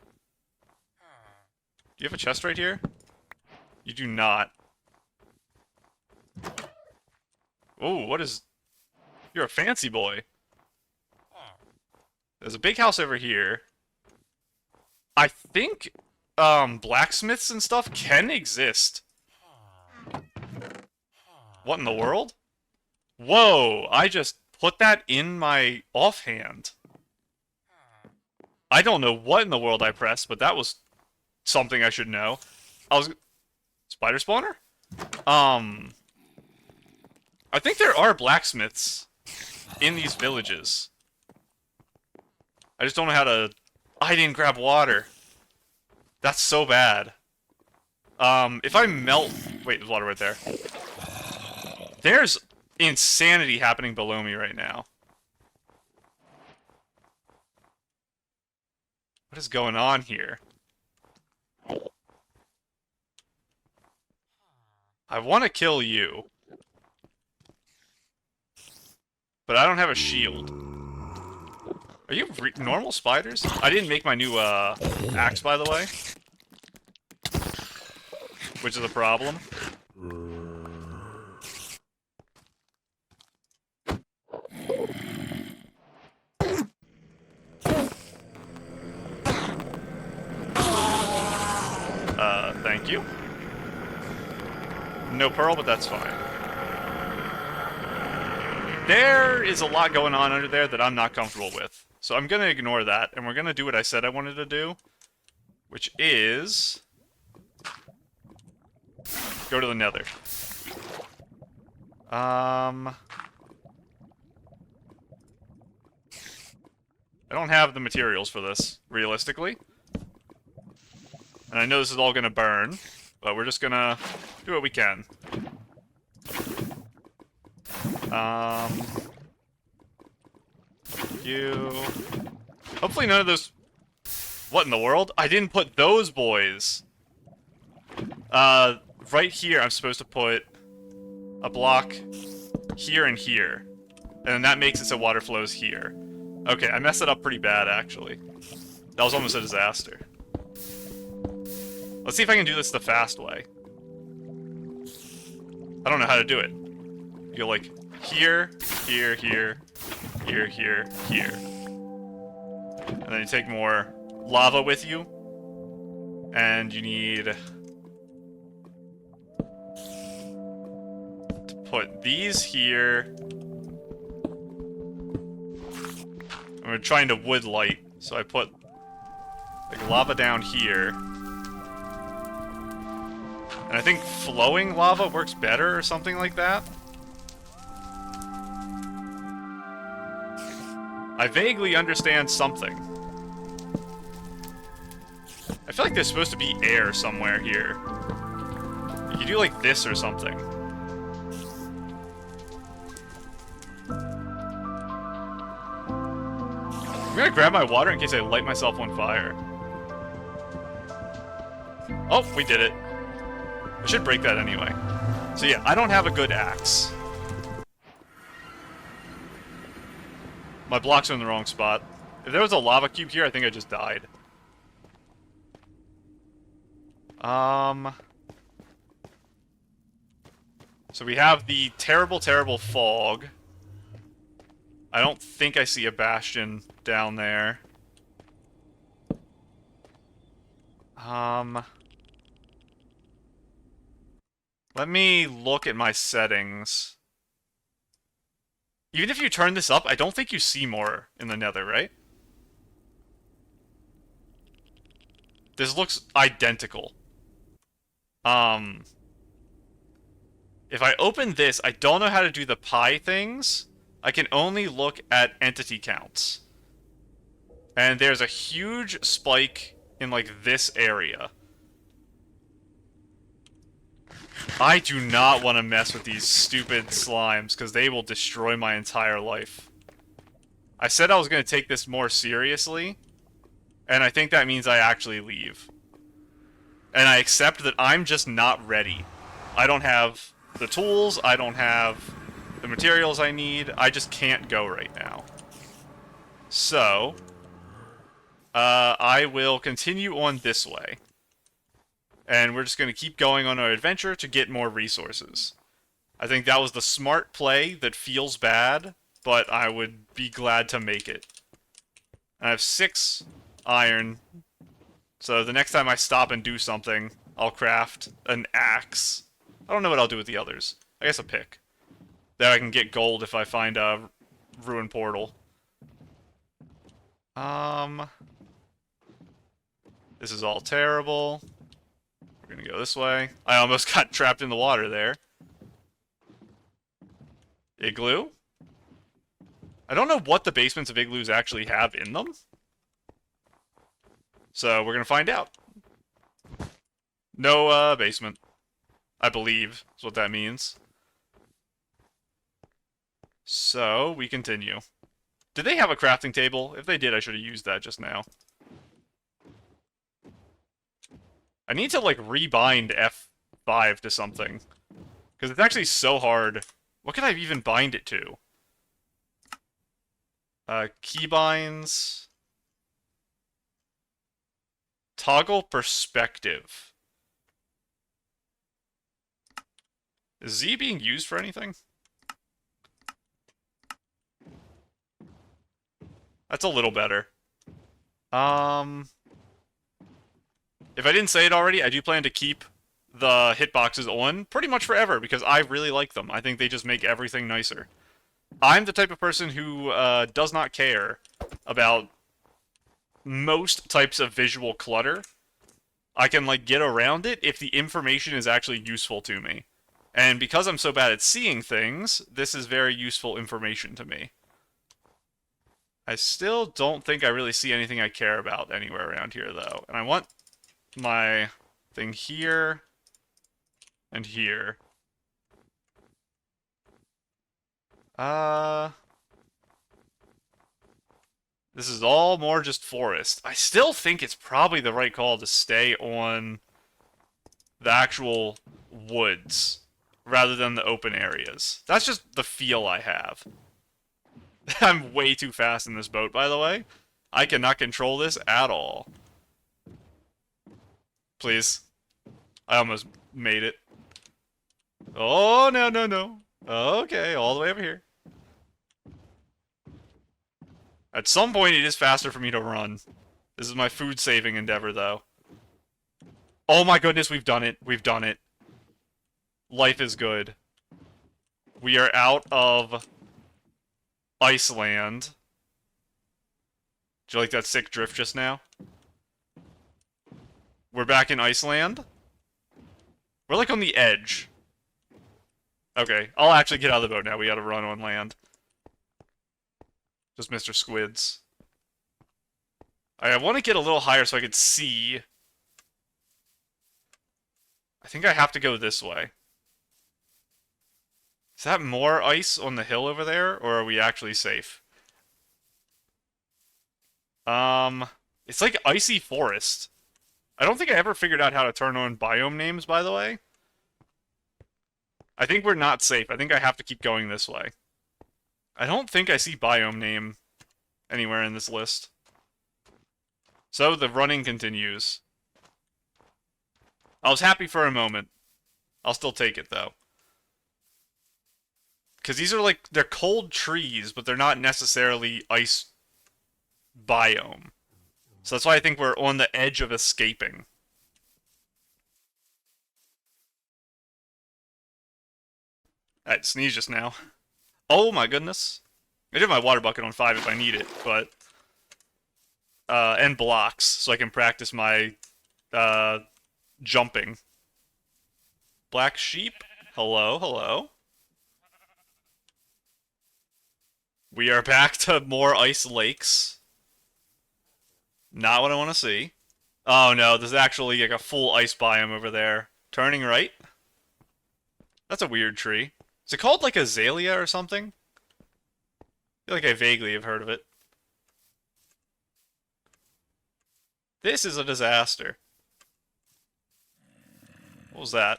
Do you have a chest right here? You do not. Oh, what is... You're a fancy boy. There's a big house over here. I think, blacksmiths and stuff can exist. What in the world? Whoa, I just put that in my offhand. I don't know what in the world I pressed, but that was something I should know. Spider spawner? I think there are blacksmiths in these villages. I just don't know how to... I didn't grab water. That's so bad. If I melt... Wait, there's water right there. There's insanity happening below me right now. What is going on here? I want to kill you. But I don't have a shield. Are you normal spiders? I didn't make my new axe, by the way. Which is a problem. Thank you. No pearl, but that's fine. There is a lot going on under there that I'm not comfortable with. So I'm going to ignore that, and we're going to do what I said I wanted to do. Which is... go to the nether. I don't have the materials for this, realistically. And I know this is all gonna burn, but we're just gonna do what we can. You... Hopefully none of those... What in the world? I didn't put those boys! Right here I'm supposed to put a block here and here. And then that makes it so water flows here. Okay, I messed it up pretty bad, actually. That was almost a disaster. Let's see if I can do this the fast way. I don't know how to do it. You go like here, here, here, here, here, here. And then you take more lava with you. And you need to put these here. And we're trying to wood light, so I put like lava down here. And I think flowing lava works better or something like that. I vaguely understand something. I feel like there's supposed to be air somewhere here. You could do like this or something. I'm gonna grab my water in case I light myself on fire. Oh, we did it. I should break that anyway. So yeah, I don't have a good axe. My blocks are in the wrong spot. If there was a lava cube here, I think I just died. So we have the terrible, terrible fog. I don't think I see a bastion down there. Let me look at my settings. Even if you turn this up, I don't think you see more in the nether, right? This looks identical. If I open this, I don't know how to do the pie things. I can only look at entity counts. And there's a huge spike in, like, this area. I do not want to mess with these stupid slimes, because they will destroy my entire life. I said I was going to take this more seriously, and I think that means I actually leave. And I accept that I'm just not ready. I don't have the tools, I don't have the materials I need, I just can't go right now. So, I will continue on this way. And we're just going to keep going on our adventure to get more resources. I think that was the smart play that feels bad, but I would be glad to make it. I have 6 iron, so the next time I stop and do something, I'll craft an axe. I don't know what I'll do with the others. I guess a pick. That I can get gold if I find a ruined portal. This is all terrible. We're gonna go this way. I almost got trapped in the water there. Igloo? I don't know what the basements of igloos actually have in them. So we're gonna find out. No, basement. I believe is what that means. So, we continue. Did they have a crafting table? If they did, I should have used that just now. I need to, like, rebind F5 to something. Because it's actually so hard. What can I even bind it to? Keybinds. Toggle perspective. Is Z being used for anything? That's a little better. If I didn't say it already, I do plan to keep the hitboxes on pretty much forever because I really like them. I think they just make everything nicer. I'm the type of person who does not care about most types of visual clutter. I can, like, get around it if the information is actually useful to me. And because I'm so bad at seeing things, this is very useful information to me. I still don't think I really see anything I care about anywhere around here, though. And I want my thing here and here. This is all more just forest. I still think it's probably the right call to stay on the actual woods rather than the open areas. That's just the feel I have. I'm way too fast in this boat, by the way. I cannot control this at all. Please. I almost made it. Oh, no, no, no. Okay, all the way over here. At some point, it is faster for me to run. This is my food-saving endeavor, though. Oh my goodness, we've done it. We've done it. Life is good. We are out of Iceland. Did you like that sick drift just now? We're back in Iceland. We're like on the edge. Okay, I'll actually get out of the boat now. We gotta run on land. Just Mr. Squids. I want to get a little higher so I could see. I think I have to go this way. Is that more ice on the hill over there, or are we actually safe? It's like icy forest. I don't think I ever figured out how to turn on biome names, by the way. I think we're not safe. I think I have to keep going this way. I don't think I see biome name anywhere in this list. So the running continues. I was happy for a moment. I'll still take it, though. Because these are like, they're cold trees, but they're not necessarily ice biome. So that's why I think we're on the edge of escaping. I sneezed just now. Oh my goodness. I did my water bucket on 5 if I need it, but... and blocks, so I can practice my, jumping. Black sheep? Hello, hello. We are back to more ice lakes. Not what I want to see. Oh no, there's actually like a full ice biome over there. Turning right? That's a weird tree. Is it called like azalea or something? I feel like I vaguely have heard of it. This is a disaster. What was that?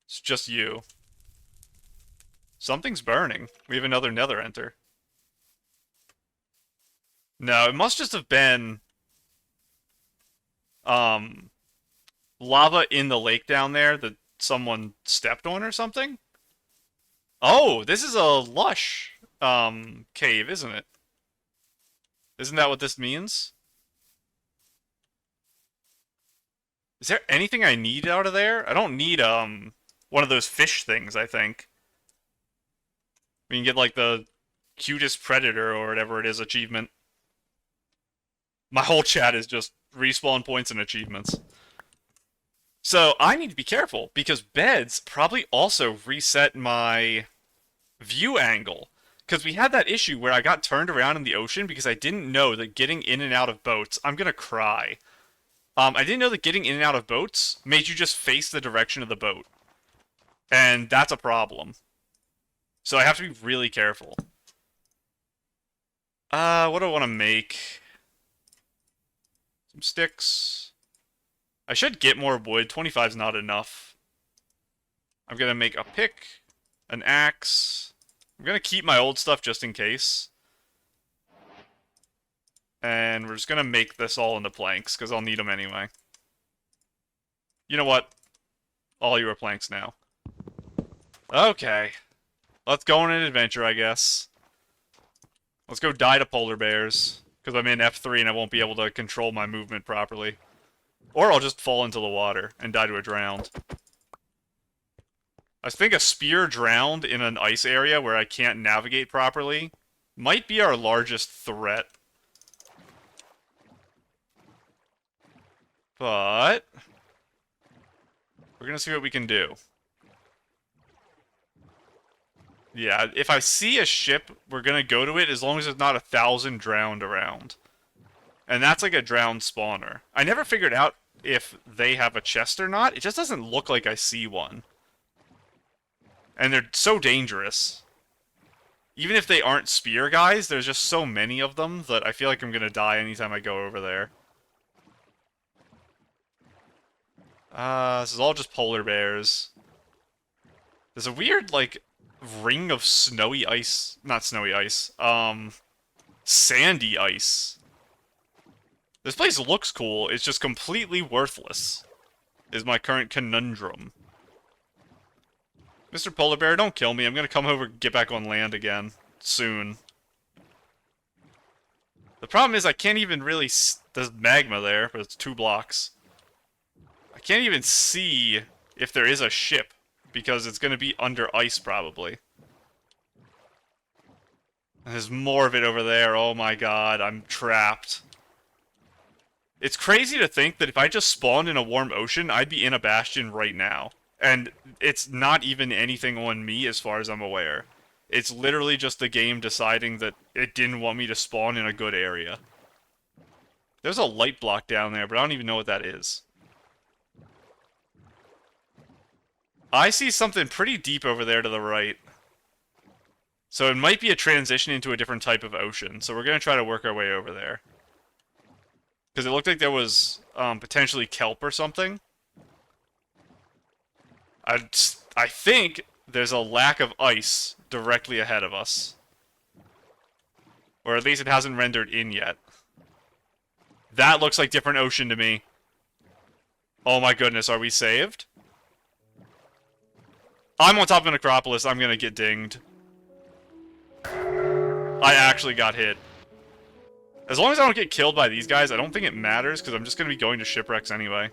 It's just you. Something's burning. We have another nether enter. No, it must just have been um lava in the lake down there that someone stepped on or something. Oh, this is a lush cave, isn't it? Isn't that what this means? Is there anything I need out of there? I don't need one of those fish things, I think. We can get like the cutest predator or whatever it is achievement. My whole chat is just respawn points and achievements. So I need to be careful because beds probably also reset my view angle. Because we had that issue where I got turned around in the ocean because I didn't know that getting in and out of boats, I'm gonna cry. I didn't know that getting in and out of boats made you just face the direction of the boat. And that's a problem. So I have to be really careful. What do I want to make? Some sticks. I should get more wood. 25 is not enough. I'm gonna make a pick, an axe. I'm gonna keep my old stuff just in case. And we're just gonna make this all into planks, because I'll need them anyway. You know what? All you are planks now. Okay. Let's go on an adventure, I guess. Let's go die to polar bears, because I'm in F3 and I won't be able to control my movement properly. Or I'll just fall into the water and die to a drowned. I think a spear drowned in an ice area where I can't navigate properly might be our largest threat. But we're gonna see what we can do. Yeah, if I see a ship, we're gonna go to it as long as there's not 1,000 drowned around. And that's like a drowned spawner. I never figured out if they have a chest or not. It just doesn't look like I see one. And they're so dangerous. Even if they aren't spear guys, there's just so many of them that I feel like I'm gonna die anytime I go over there. This is all just polar bears. There's a weird, like, ring of snowy ice. Not snowy ice. Sandy ice. This place looks cool, it's just completely worthless. Is my current conundrum. Mr. Polar Bear, don't kill me. I'm gonna come over and get back on land again. Soon. The problem is I can't even really... There's magma there, but it's 2 blocks. I can't even see if there is a ship, because it's gonna be under ice, probably. There's more of it over there. Oh my god, I'm trapped. It's crazy to think that if I just spawned in a warm ocean, I'd be in a bastion right now. And it's not even anything on me as far as I'm aware. It's literally just the game deciding that it didn't want me to spawn in a good area. There's a light block down there, but I don't even know what that is. I see something pretty deep over there to the right. So it might be a transition into a different type of ocean. So we're going to try to work our way over there. Because it looked like there was potentially kelp or something. I think there's a lack of ice directly ahead of us. Or at least it hasn't rendered in yet. That looks like different ocean to me. Oh my goodness, are we saved? I'm on top of an Acropolis, I'm gonna get dinged. I actually got hit. As long as I don't get killed by these guys, I don't think it matters, because I'm just gonna be going to shipwrecks anyway.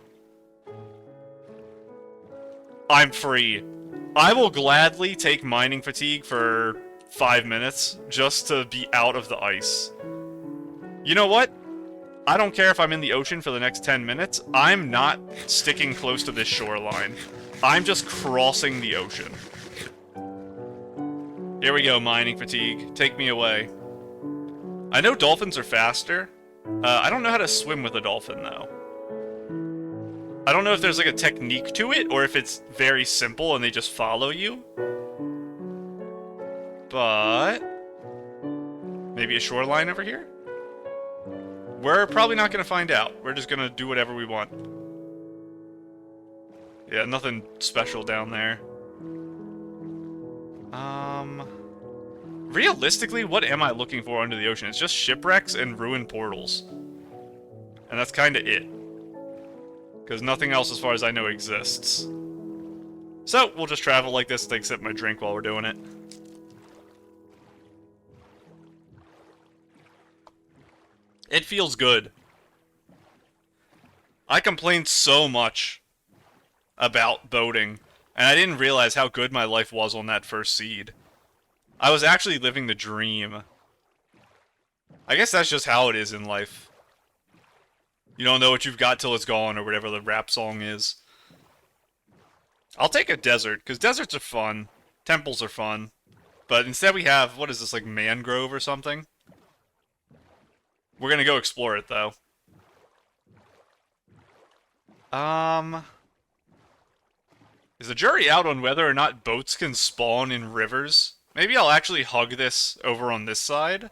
I'm free. I will gladly take mining fatigue for 5 minutes, just to be out of the ice. You know what? I don't care if I'm in the ocean for the next 10 minutes. I'm not sticking close to this shoreline. I'm just crossing the ocean. Here we go, mining fatigue. Take me away. I know dolphins are faster. I don't know how to swim with a dolphin, though. I don't know if there's like a technique to it, or if it's very simple and they just follow you. But... maybe a shoreline over here? We're probably not going to find out. We're just going to do whatever we want. Yeah, nothing special down there. Realistically, what am I looking for under the ocean? It's just shipwrecks and ruined portals. And that's kind of it. Because nothing else, as far as I know, exists. So, we'll just travel like this, take a sip of my drink while we're doing it. It feels good. I complained so much about boating, and I didn't realize how good my life was on that first seed. I was actually living the dream. I guess that's just how it is in life. You don't know what you've got till it's gone, or whatever the rap song is. I'll take a desert, because deserts are fun. Temples are fun. But instead we have, what is this, like mangrove or something? We're gonna go explore it, though. Is the jury out on whether or not boats can spawn in rivers? Maybe I'll actually hug this over on this side.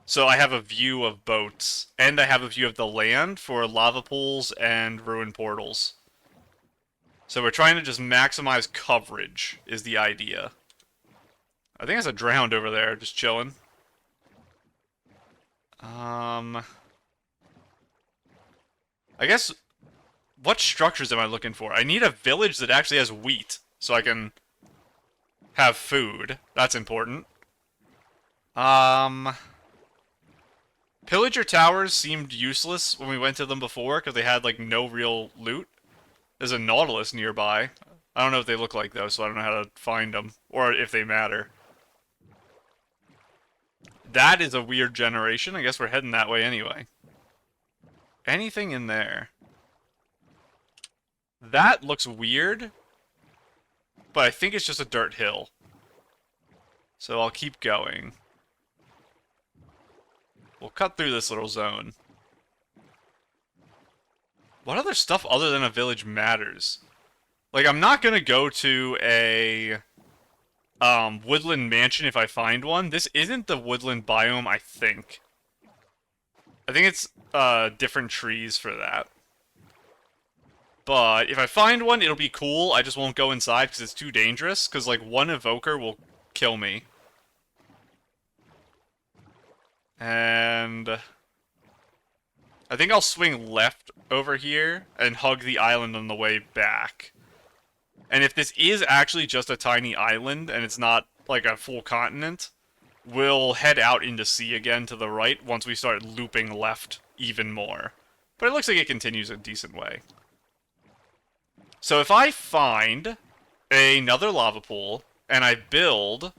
So I have a view of boats, and I have a view of the land for lava pools and ruined portals. So we're trying to just maximize coverage, is the idea. I think there's a drowned over there, just chilling. I guess, what structures am I looking for? I need a village that actually has wheat, so I can have food. That's important. Pillager towers seemed useless when we went to them before, because they had, like, no real loot. There's a Nautilus nearby. I don't know what they look like, though, so I don't know how to find them, or if they matter. That is a weird generation. I guess we're heading that way anyway. Anything in there? That looks weird, but I think it's just a dirt hill. So I'll keep going. We'll cut through this little zone. What other stuff other than a village matters? Like, I'm not gonna go to a woodland mansion if I find one. This isn't the woodland biome, I think. I think it's different trees for that. But if I find one, it'll be cool. I just won't go inside because it's too dangerous. Because, like, one evoker will kill me. And I think I'll swing left over here and hug the island on the way back. And if this is actually just a tiny island and it's not like a full continent, we'll head out into sea again to the right once we start looping left even more. But it looks like it continues a decent way. So if I find another lava pool and I build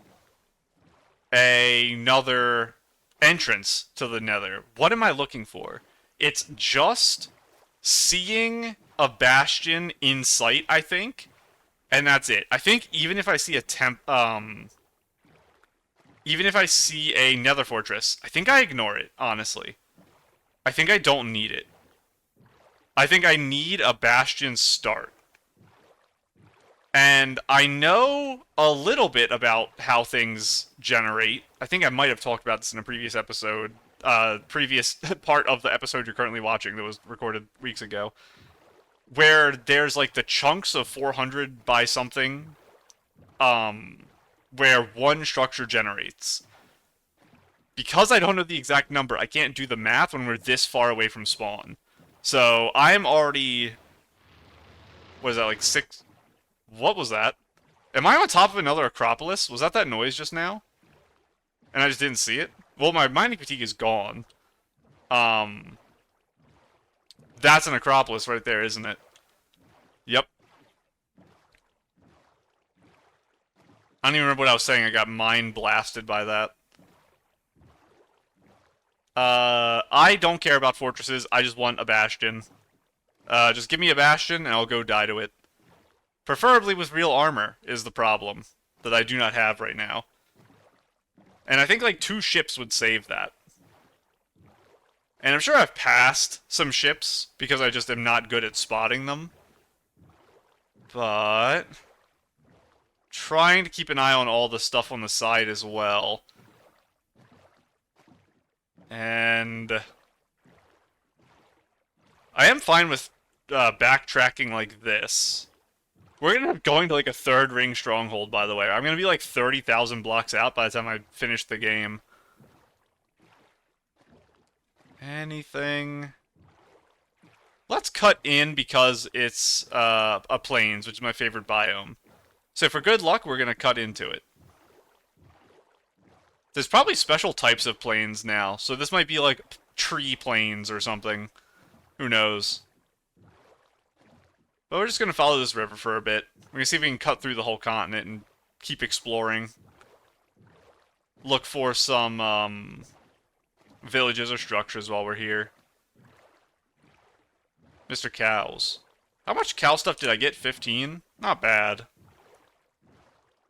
another entrance to the nether, what am I looking for? It's just seeing a bastion in sight, I think. And that's it. I think even if I see even if I see a nether fortress, I think I ignore it, honestly. I think I don't need it. I think I need a bastion start. And I know a little bit about how things generate. I think I might have talked about this in a previous episode, previous part of the episode you're currently watching that was recorded weeks ago, where there's like the chunks of 400 by something, where one structure generates. Because I don't know the exact number, I can't do the math when we're this far away from spawn. So I'm already, what is that, like 6... What was that? Am I on top of another Acropolis? Was that noise just now? And I just didn't see it? Well, my mining fatigue is gone. That's an Acropolis right there, isn't it? Yep. I don't even remember what I was saying. I got mind blasted by that. I don't care about fortresses. I just want a bastion. Just give me a bastion and I'll go die to it. Preferably with real armor is the problem that I do not have right now. And I think like 2 ships would save that. And I'm sure I've passed some ships because I just am not good at spotting them. But trying to keep an eye on all the stuff on the side as well. And I am fine with backtracking like this. We're gonna end up going to like a third ring stronghold, by the way. I'm gonna be like 30,000 blocks out by the time I finish the game. Anything? Let's cut in because it's a plains, which is my favorite biome. So for good luck, we're gonna cut into it. There's probably special types of plains now, so this might be like tree plains or something. Who knows? But we're just gonna follow this river for a bit. We're gonna see if we can cut through the whole continent and keep exploring. Look for some villages or structures while we're here. Mr. Cows. How much cow stuff did I get? 15? Not bad.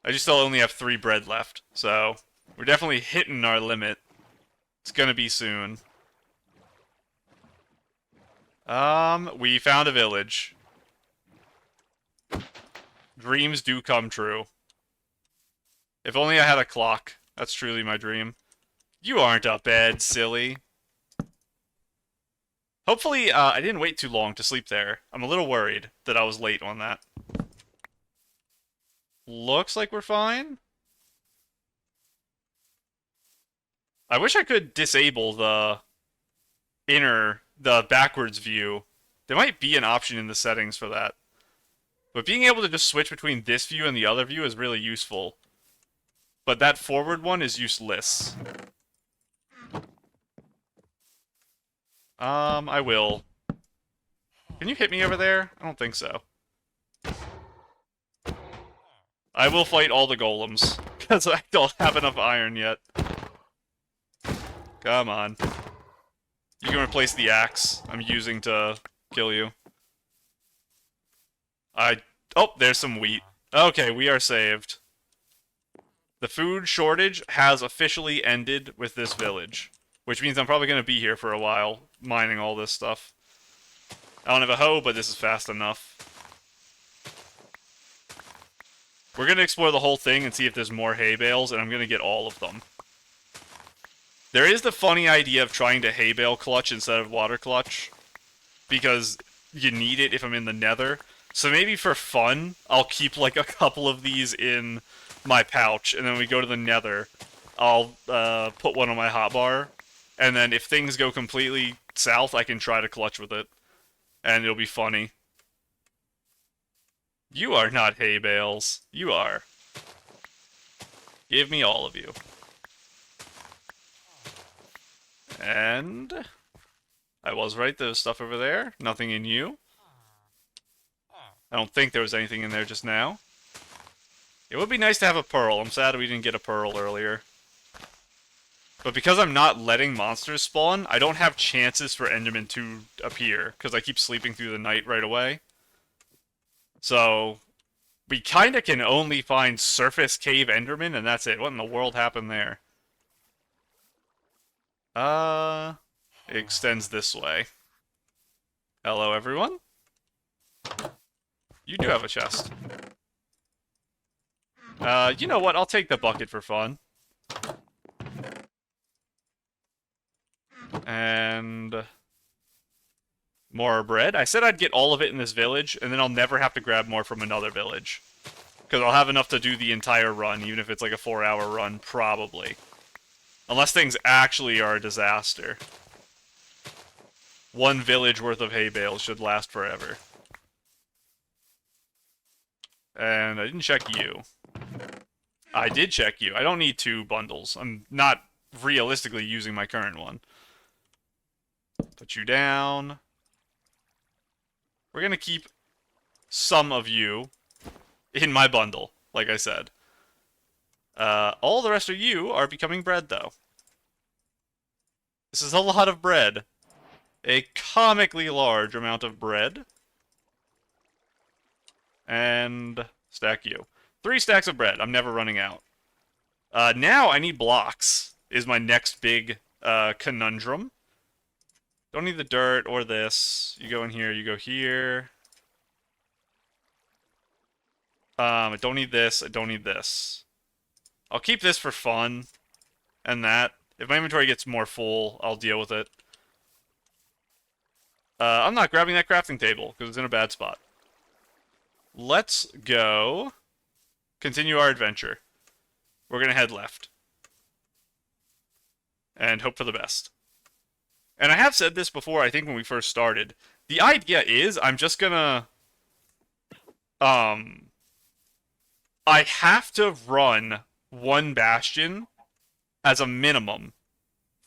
I just still only have 3 bread left, so we're definitely hitting our limit. It's gonna be soon. We found a village. Dreams do come true. If only I had a clock. That's truly my dream. You aren't up bed, silly. Hopefully, I didn't wait too long to sleep there. I'm a little worried that I was late on that. Looks like we're fine. I wish I could disable the backwards view. There might be an option in the settings for that. But being able to just switch between this view and the other view is really useful. But that forward one is useless. I will. Can you hit me over there? I don't think so. I will fight all the golems, because I don't have enough iron yet. Come on. You can replace the axe I'm using to kill you. Oh, there's some wheat. Okay, we are saved. The food shortage has officially ended with this village, which means I'm probably going to be here for a while, mining all this stuff. I don't have a hoe, but this is fast enough. We're going to explore the whole thing and see if there's more hay bales, and I'm going to get all of them. There is the funny idea of trying to hay bale clutch instead of water clutch, because you need it if I'm in the nether. So maybe for fun, I'll keep like a couple of these in my pouch, and then when we go to the nether, I'll put one on my hotbar, and then if things go completely south, I can try to clutch with it, and it'll be funny. You are not hay bales. You are. Give me all of you. And I was right, there's stuff over there. Nothing in you. I don't think there was anything in there just now. It would be nice to have a pearl. I'm sad we didn't get a pearl earlier. But because I'm not letting monsters spawn, I don't have chances for Enderman to appear, because I keep sleeping through the night right away. So, we kinda can only find surface cave Enderman, and that's it. What in the world happened there? It extends this way. Hello, everyone. You do have a chest. You know what? I'll take the bucket for fun. And more bread. I said I'd get all of it in this village, and then I'll never have to grab more from another village. Because I'll have enough to do the entire run, even if it's like a 4-hour run, probably. Unless things actually are a disaster. One village worth of hay bales should last forever. And I didn't check you. I did check you. I don't need 2 bundles. I'm not realistically using my current one. Put you down. We're gonna keep some of you in my bundle, like I said. All the rest of you are becoming bread, though. This is a lot of bread. A comically large amount of bread. And stack you. 3 stacks of bread. I'm never running out. Now I need blocks, is my next big conundrum. Don't need the dirt or this. You go in here, you go here. I don't need this, I don't need this. I'll keep this for fun, and that. If my inventory gets more full, I'll deal with it. I'm not grabbing that crafting table, because it's in a bad spot. let's go continue our adventure. We're gonna head left and hope for the best. And I have said this before, I think when we first started. The idea is I'm just gonna um I have to run one bastion as a minimum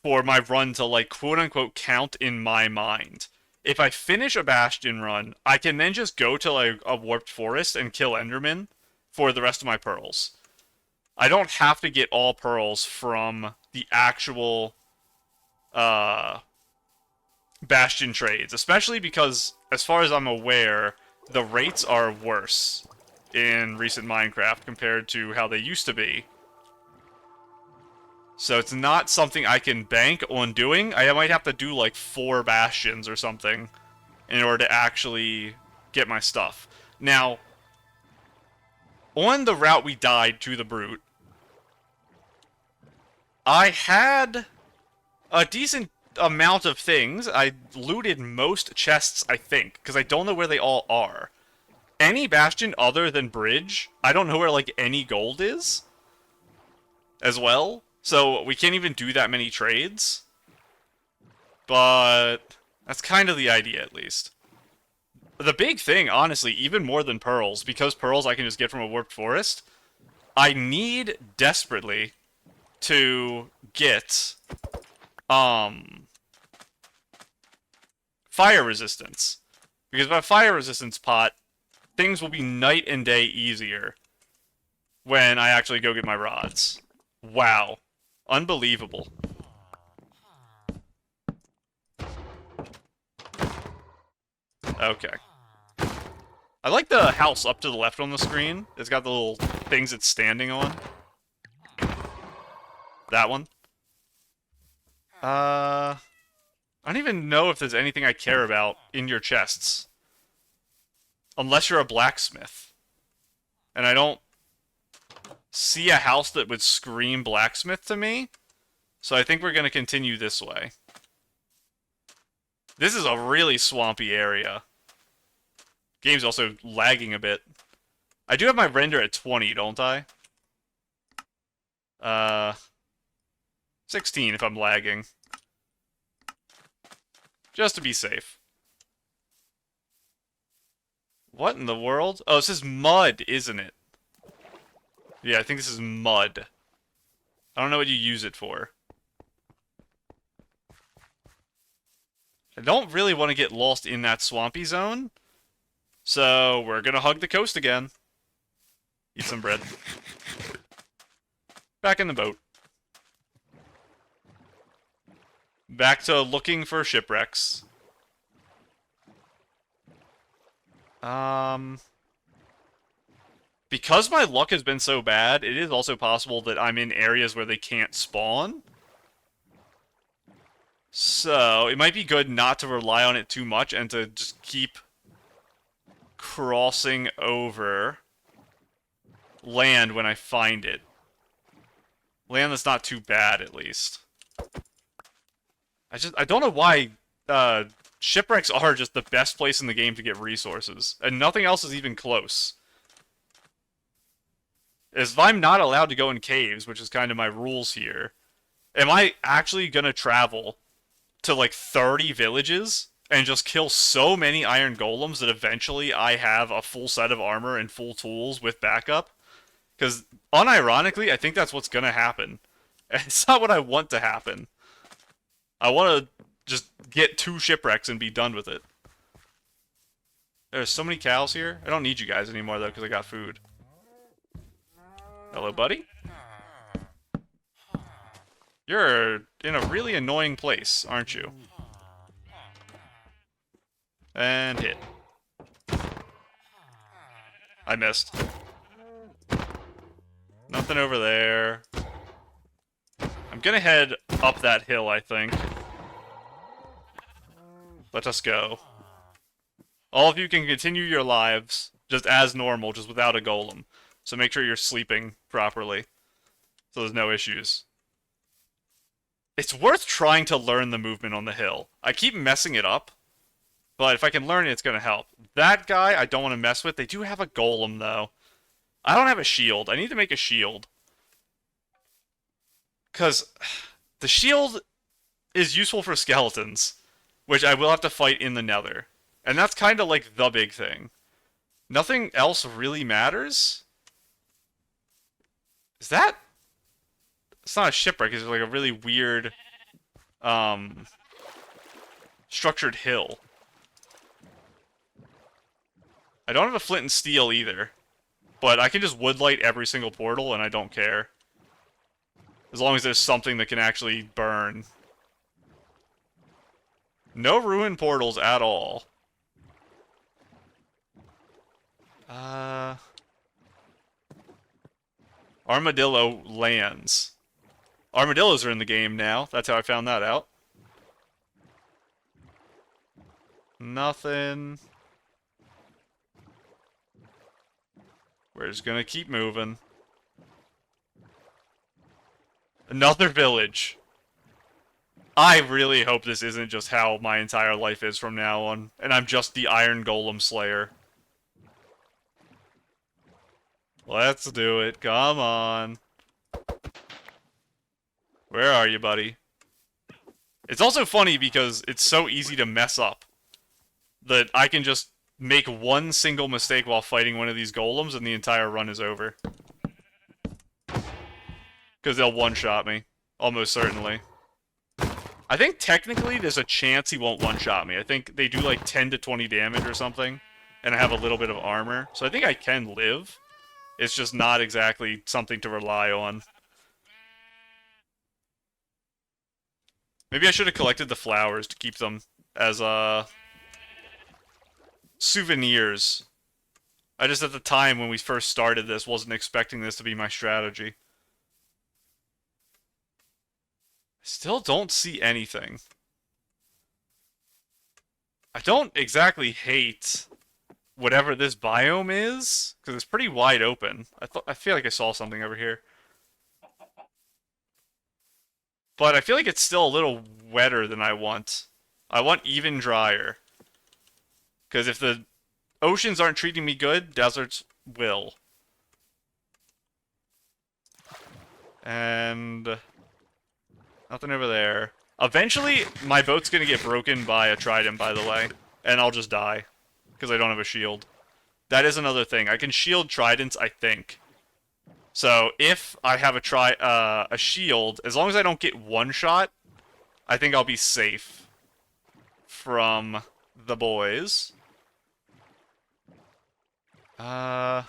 for my run to like quote unquote count in my mind. If I finish a bastion run, I can then just go to like a warped forest and kill Enderman for the rest of my pearls. I don't have to get all pearls from the actual uh bastion trades, especially because as far as I'm aware, the rates are worse in recent Minecraft compared to how they used to be. So it's not something I can bank on doing. I might have to do like 4 bastions or something in order to actually get my stuff. Now, on the route we died to the Brute, I had a decent amount of things. I looted most chests, I think, because I don't know where they all are. Any bastion other than Bridge, I don't know where like any gold is as well. So we can't even do that many trades. But that's kind of the idea, at least. The big thing, honestly, even more than pearls, because pearls I can just get from a warped forest, I need desperately to get fire resistance. Because if I have fire resistance pot, things will be night and day easier when I actually go get my rods. Wow. Unbelievable. Okay. I like the house up to the left on the screen. It's got the little things it's standing on. That one. I don't even know if there's anything I care about in your chests. Unless you're a blacksmith. And I don't see a house that would scream blacksmith to me. So I think we're going to continue this way. This is a really swampy area. Game's also lagging a bit. I do have my render at 20, don't I? 16 if I'm lagging. Just to be safe. What in the world? Oh, this is mud, isn't it? Yeah, I think this is mud. I don't know what you use it for. I don't really want to get lost in that swampy zone. So, we're gonna hug the coast again. Eat some bread. Back in the boat. Back to looking for shipwrecks. Because my luck has been so bad, it is also possible that I'm in areas where they can't spawn. So, it might be good not to rely on it too much and to just keep crossing over land when I find it. Land that's not too bad, at least. I don't know why shipwrecks are just the best place in the game to get resources, and nothing else is even close. If I'm not allowed to go in caves, which is kind of my rules here, am I actually gonna travel to like 30 villages and just kill so many iron golems that eventually I have a full set of armor and full tools with backup? Because, unironically, I think that's what's gonna happen. And it's not what I want to happen. I want to just get 2 shipwrecks and be done with it. There's so many cows here. I don't need you guys anymore, though, because I got food. Hello, buddy? You're in a really annoying place, aren't you? And hit. I missed. Nothing over there. I'm gonna head up that hill, I think. Let us go. All of you can continue your lives just as normal, just without a golem. So make sure you're sleeping properly, so there's no issues. It's worth trying to learn the movement on the hill. I keep messing it up, But if I can learn it, it's gonna help. That guy I don't want to mess with. They do have a golem though. I don't have a shield. I need to make a shield. Because the shield is useful for skeletons, which I will have to fight in the nether. And that's kind of like the big thing. Nothing else really matters. Is that? It's not a shipwreck, it's like a really weird, structured hill. I don't have a flint and steel either. But I can just woodlight every single portal and I don't care. As long as there's something that can actually burn. No ruin portals at all. Armadillo lands. Armadillos are in the game now. That's how I found that out. Nothing. We're just gonna keep moving. Another village. I really hope this isn't just how my entire life is from now on, and I'm just the Iron Golem Slayer. Let's do it. Come on. Where are you, buddy? It's also funny because it's so easy to mess up that I can just make one single mistake while fighting one of these golems and the entire run is over. Because they'll one-shot me. Almost certainly. I think technically there's a chance he won't one-shot me. I think they do like 10 to 20 damage or something. And I have a little bit of armor. So I think I can live. It's just not exactly something to rely on. Maybe I should have collected the flowers to keep them as, souvenirs. I just, at the time when we first started this, wasn't expecting this to be my strategy. Still don't see anything. I don't exactly hate whatever this biome is, because it's pretty wide open. I feel like I saw something over here. But I feel like it's still a little wetter than I want. I want even drier. Because if the oceans aren't treating me good, deserts will. And nothing over there. Eventually, my boat's gonna get broken by a trident, by the way. And I'll just die. Because I don't have a shield. That is another thing. I can shield tridents, I think. So, if I have a shield, as long as I don't get one shot, I think I'll be safe from the boys. Try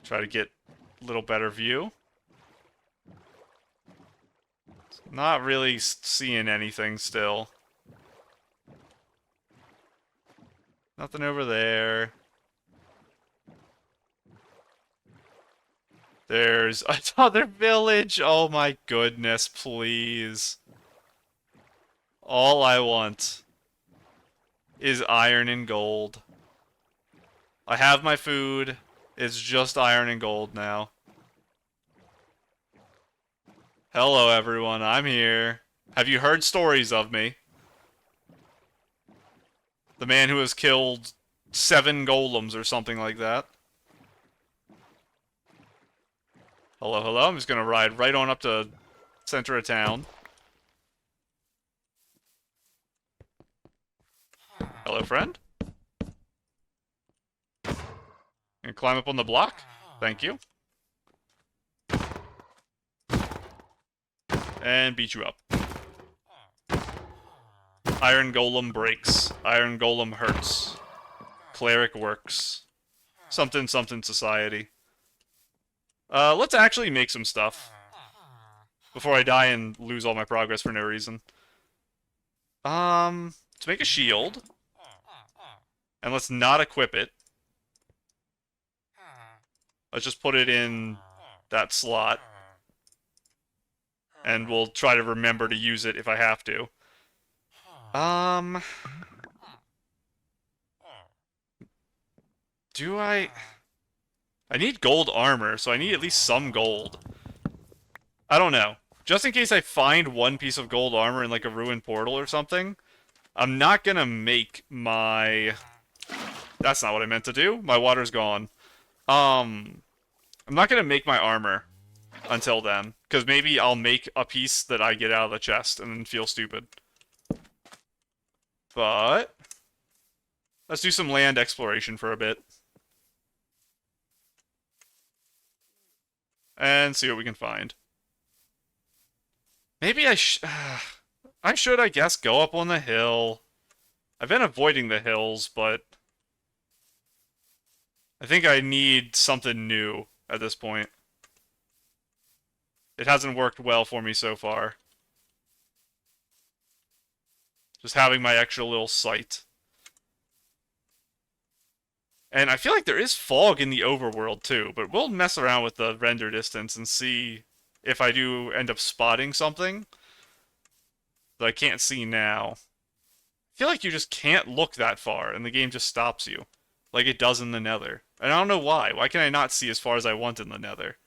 to get a little better view. Not really seeing anything still. Nothing over there. There's another village! Oh my goodness, please. All I want is iron and gold. I have my food. It's just iron and gold now. Hello everyone, I'm here. Have you heard stories of me? The man who has killed 7 golems or something like that. Hello, hello. I'm just gonna ride right on up to center of town. Hello, friend. And climb up on the block? Thank you. And beat you up. Iron Golem breaks. Iron Golem hurts. Cleric works. Something, something society. Let's actually make some stuff. Before I die and lose all my progress for no reason. Let's make a shield. And let's not equip it. Let's just put it in that slot. And we'll try to remember to use it if I have to. Do I need gold armor, so I need at least some gold. I don't know. Just in case I find one piece of gold armor in like a ruined portal or something, I'm not gonna make my... That's not what I meant to do. My water's gone. I'm not gonna make my armor until then, because maybe I'll make a piece that I get out of the chest and then feel stupid. But let's do some land exploration for a bit. And see what we can find. Maybe I should, I guess, go up on the hill. I've been avoiding the hills, but I think I need something new at this point. It hasn't worked well for me so far. Just having my extra little site. And I feel like there is fog in the overworld too, but we'll mess around with the render distance and see if I do end up spotting something that I can't see now. I feel like you just can't look that far and the game just stops you, like it does in the Nether. And I don't know why. Why can I not see as far as I want in the Nether?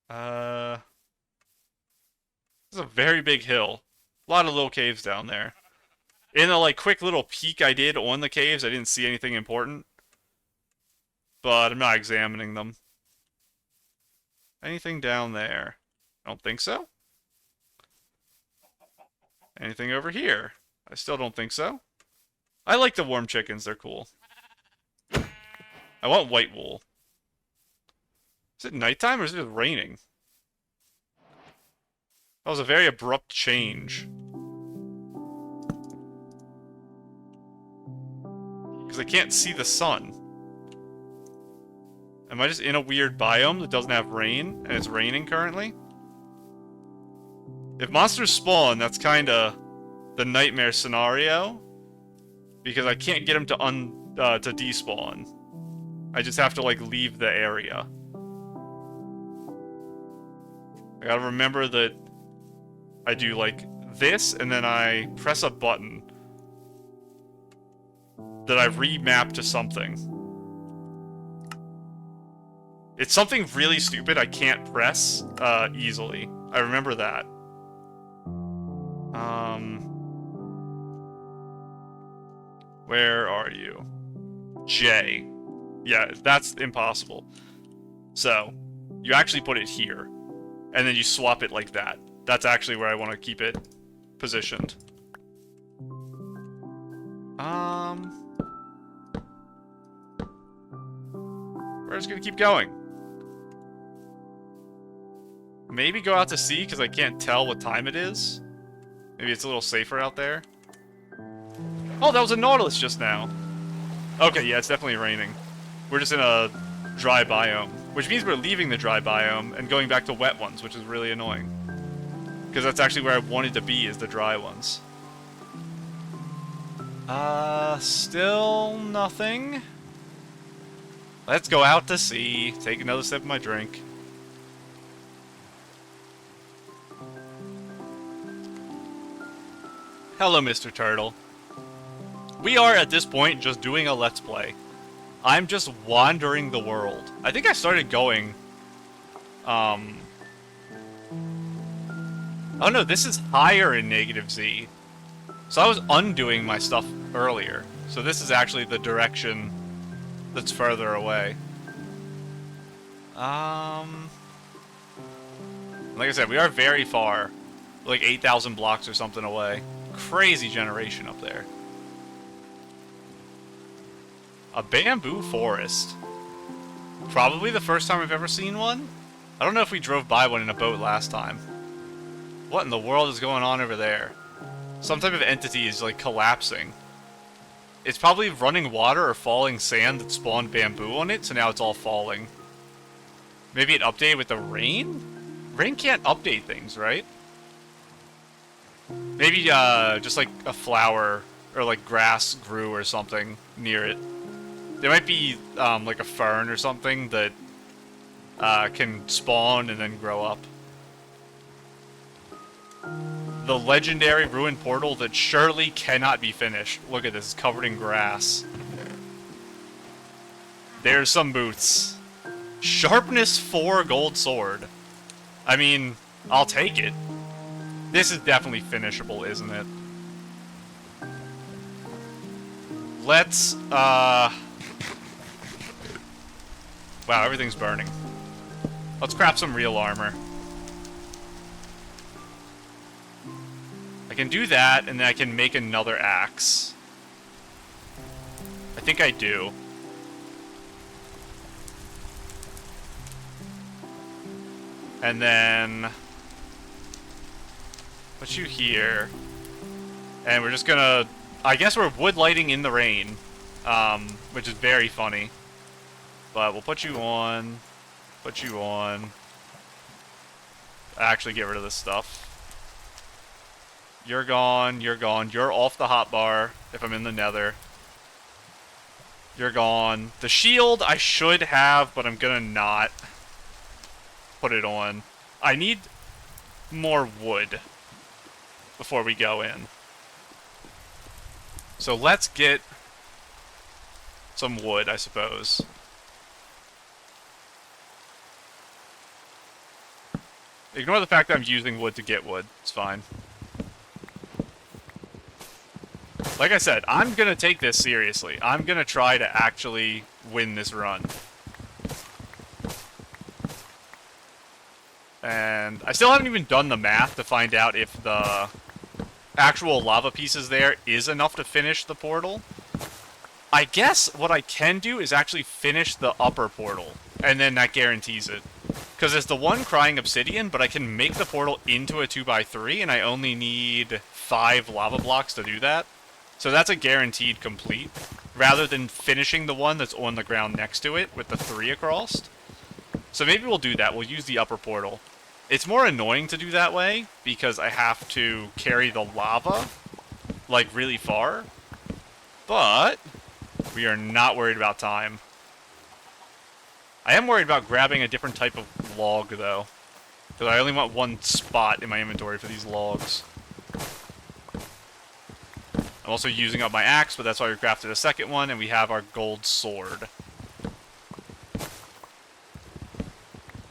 This is a very big hill. A lot of little caves down there. In the, like, quick little peek I did on the caves, I didn't see anything important. But I'm not examining them. Anything down there? I don't think so. Anything over here? I still don't think so. I like the worm chickens, they're cool. I want white wool. Is it nighttime or is it just raining? That was a very abrupt change. Because I can't see the sun. Am I just in a weird biome that doesn't have rain, and it's raining currently? If monsters spawn, that's kinda the nightmare scenario. Because I can't get them to despawn. I just have to, like, leave the area. I gotta remember that I do, like, this, and then I press a button that I remap to something. It's something really stupid I can't press easily. I remember that. Where are you? J. Yeah, that's impossible. So, you actually put it here. And then you swap it like that. That's actually where I want to keep it positioned. We're just gonna keep going. Maybe go out to sea, because I can't tell what time it is. Maybe it's a little safer out there. Oh, that was a Nautilus just now. Okay, yeah, it's definitely raining. We're just in a dry biome. Which means we're leaving the dry biome and going back to wet ones, which is really annoying. Because that's actually where I wanted to be, is the dry ones. Still nothing. Let's go out to sea. Take another sip of my drink. Hello, Mr. Turtle. We are, at this point, just doing a Let's Play. I'm just wandering the world. I think I started going... Oh no, this is higher in -Z. So I was undoing my stuff earlier. So this is actually the direction that's further away. Like I said, we are very far. Like 8,000 blocks or something away. Crazy generation up there. A bamboo forest. Probably the first time I've ever seen one. I don't know if we drove by one in a boat last time. What in the world is going on over there? Some type of entity is, like, collapsing. It's probably running water or falling sand that spawned bamboo on it, so now it's all falling. Maybe it updated with the rain? Rain can't update things, right? Maybe, just, like, a flower or, like, grass grew or something near it. There might be, like, a fern or something that, can spawn and then grow up. The legendary ruined portal that surely cannot be finished. Look at this, it's covered in grass. There's some boots. Sharpness 4 gold sword. I mean, I'll take it. This is definitely finishable, isn't it? Let's, wow, everything's burning. Let's craft some real armor. I can do that, and then I can make another axe. I think I do. And then put you here. And we're just gonna... I guess we're wood lighting in the rain. Which is very funny. But we'll put you on. Put you on. Actually get rid of this stuff. You're gone, you're gone. You're off the hotbar if I'm in the nether. You're gone. The shield I should have, but I'm gonna not put it on. I need more wood before we go in. So let's get some wood, I suppose. Ignore the fact that I'm using wood to get wood. It's fine. Like I said, I'm gonna take this seriously. I'm gonna try to actually win this run. And I still haven't even done the math to find out if the actual lava pieces there is enough to finish the portal. I guess what I can do is actually finish the upper portal, and then that guarantees it. Because it's the one crying obsidian, but I can make the portal into a 2x3, and I only need 5 lava blocks to do that. So that's a guaranteed complete, rather than finishing the one that's on the ground next to it with the 3 across. So maybe we'll do that. We'll use the upper portal. It's more annoying to do that way, because I have to carry the lava, like, really far. But we are not worried about time. I am worried about grabbing a different type of log, though. Because I only want one spot in my inventory for these logs. I'm also using up my axe, but that's why we crafted a second one, and we have our gold sword.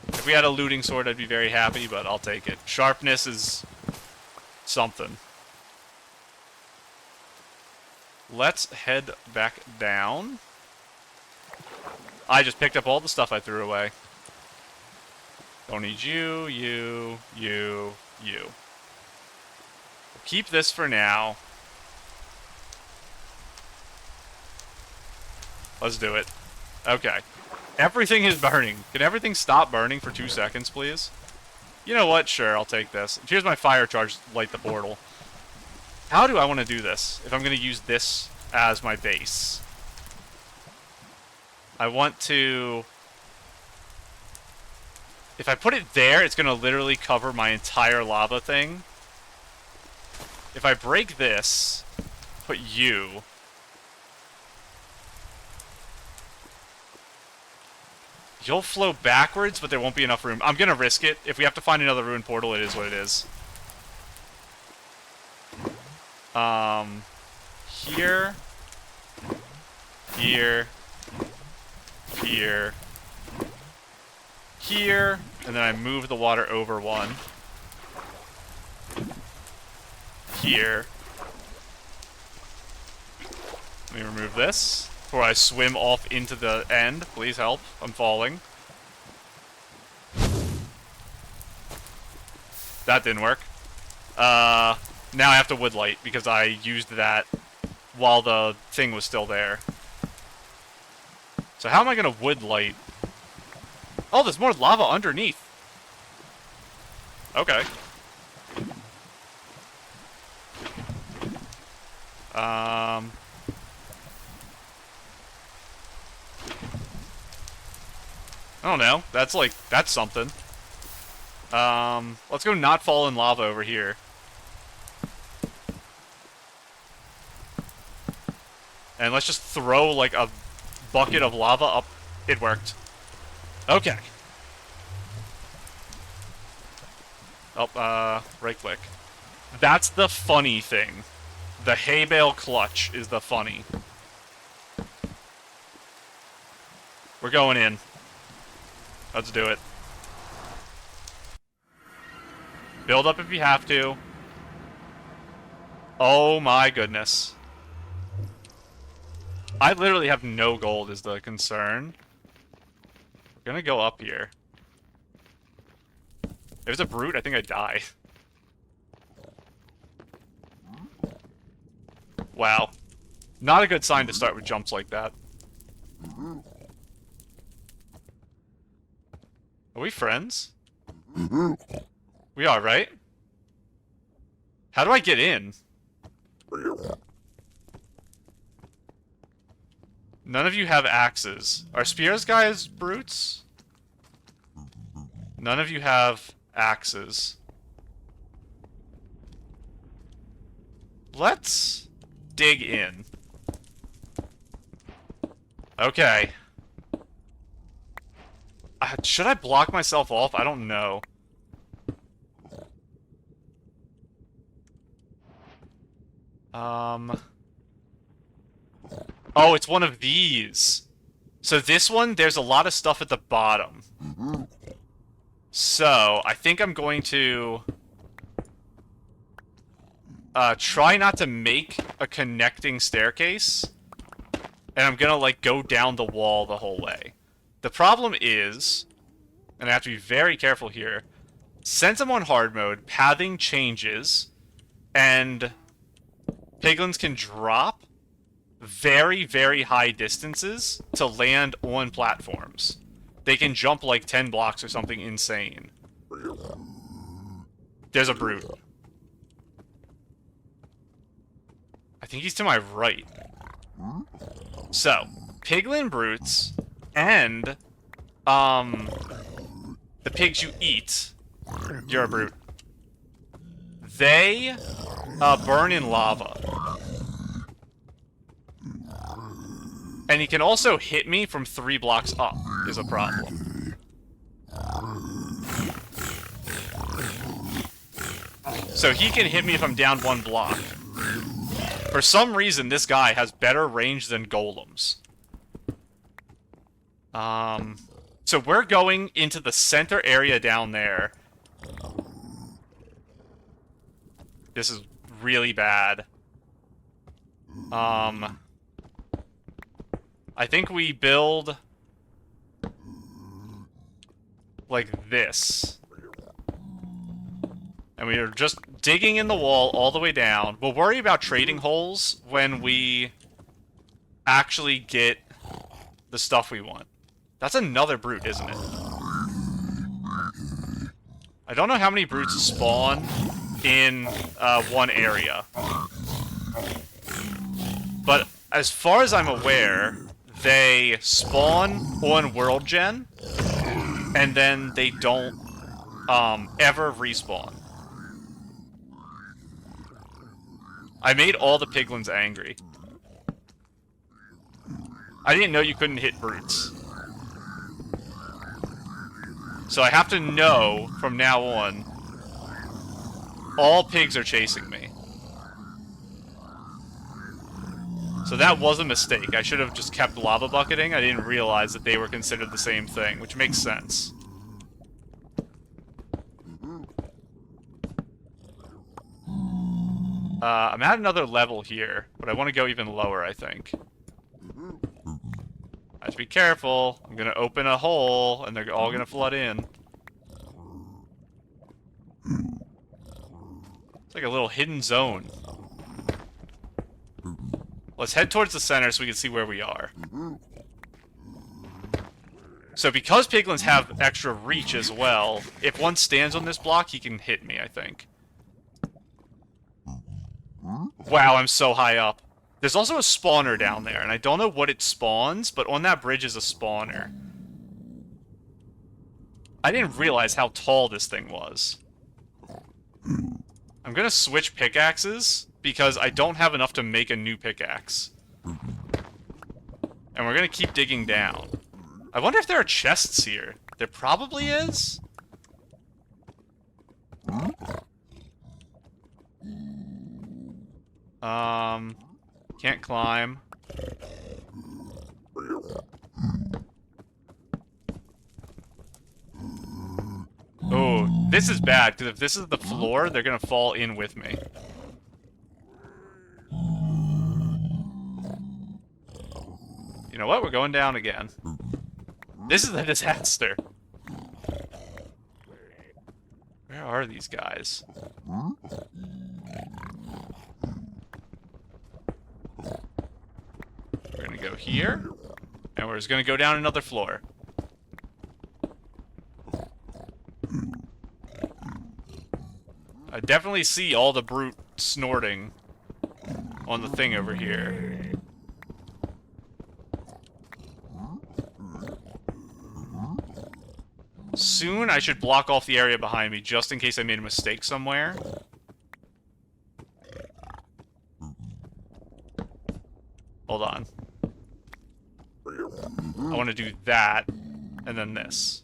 If we had a looting sword, I'd be very happy, but I'll take it. Sharpness is something. Let's head back down. I just picked up all the stuff I threw away. Don't need you, you. Keep this for now. Let's do it. Okay. Everything is burning. Can everything stop burning for 2 seconds, please? You know what? Sure, I'll take this. Here's my fire charge to light the portal. How do I want to do this if I'm going to use this as my base? I want to... If I put it there, it's going to literally cover my entire lava thing. If I break this, put you... You'll flow backwards, but there won't be enough room. I'm gonna risk it. If we have to find another ruined portal, it is what it is. Here. Here. Here. Here. And then I move the water over one. Here. Let me remove this before I swim off into the end. Please help. I'm falling. That didn't work. Now I have to woodlight because I used that while the thing was still there. So how am I going to woodlight? Oh, there's more lava underneath. Okay. I don't know. That's like, that's something. Let's go not fall in lava over here. And let's just throw like a bucket of lava up. It worked. Okay. Oh, right click. That's the funny thing. The hay bale clutch is the funny. We're going in. Let's do it. Build up if you have to. Oh my goodness. I literally have no gold is the concern. I'm gonna go up here. If it's a brute, I think I'd die. Wow. Not a good sign to start with jumps like that. Are we friends? We are, right? How do I get in? None of you have axes. Are spears guys brutes? None of you have axes. Let's dig in. Okay. Should I block myself off? I don't know. Oh, it's one of these. So this one, there's a lot of stuff at the bottom. So, I think I'm going to... try not to make a connecting staircase. And I'm gonna, like, go down the wall the whole way. The problem is, and I have to be very careful here, since I'm on hard mode, pathing changes, and piglins can drop very, very high distances to land on platforms. They can jump like 10 blocks or something insane. There's a brute. I think he's to my right. So, piglin brutes and the pigs you eat, you're a brute. They burn in lava. And he can also hit me from 3 blocks up, is a problem. So he can hit me if I'm down 1 block. For some reason, this guy has better range than golems. So we're going into the center area down there. This is really bad. I think we build like this. And we are just digging in the wall all the way down. We'll worry about trading holes when we actually get the stuff we want. That's another brute, isn't it? I don't know how many brutes spawn in one area. But as far as I'm aware, they spawn on World Gen, and then they don't ever respawn. I made all the piglins angry. I didn't know you couldn't hit brutes. So I have to know, from now on, all pigs are chasing me. So that was a mistake. I should have just kept lava bucketing. I didn't realize that they were considered the same thing, which makes sense. I'm at another level here, but I want to go even lower, I think. I have to be careful. I'm going to open a hole, and they're all going to flood in. It's like a little hidden zone. Let's head towards the center so we can see where we are. So because piglins have extra reach as well, if one stands on this block, he can hit me, I think. Wow, I'm so high up. There's also a spawner down there, and I don't know what it spawns, but on that bridge is a spawner. I didn't realize how tall this thing was. I'm gonna switch pickaxes, because I don't have enough to make a new pickaxe. And we're gonna keep digging down. I wonder if there are chests here. There probably is. Can't climb. Oh, this is bad, because if this is the floor, they're gonna fall in with me. You know what? We're going down again. This is a disaster. Where are these guys? We're gonna go here, and we're just gonna go down another floor. I definitely see all the brute snorting on the thing over here. Soon, I should block off the area behind me, just in case I made a mistake somewhere. Hold on. I want to do that, and then this,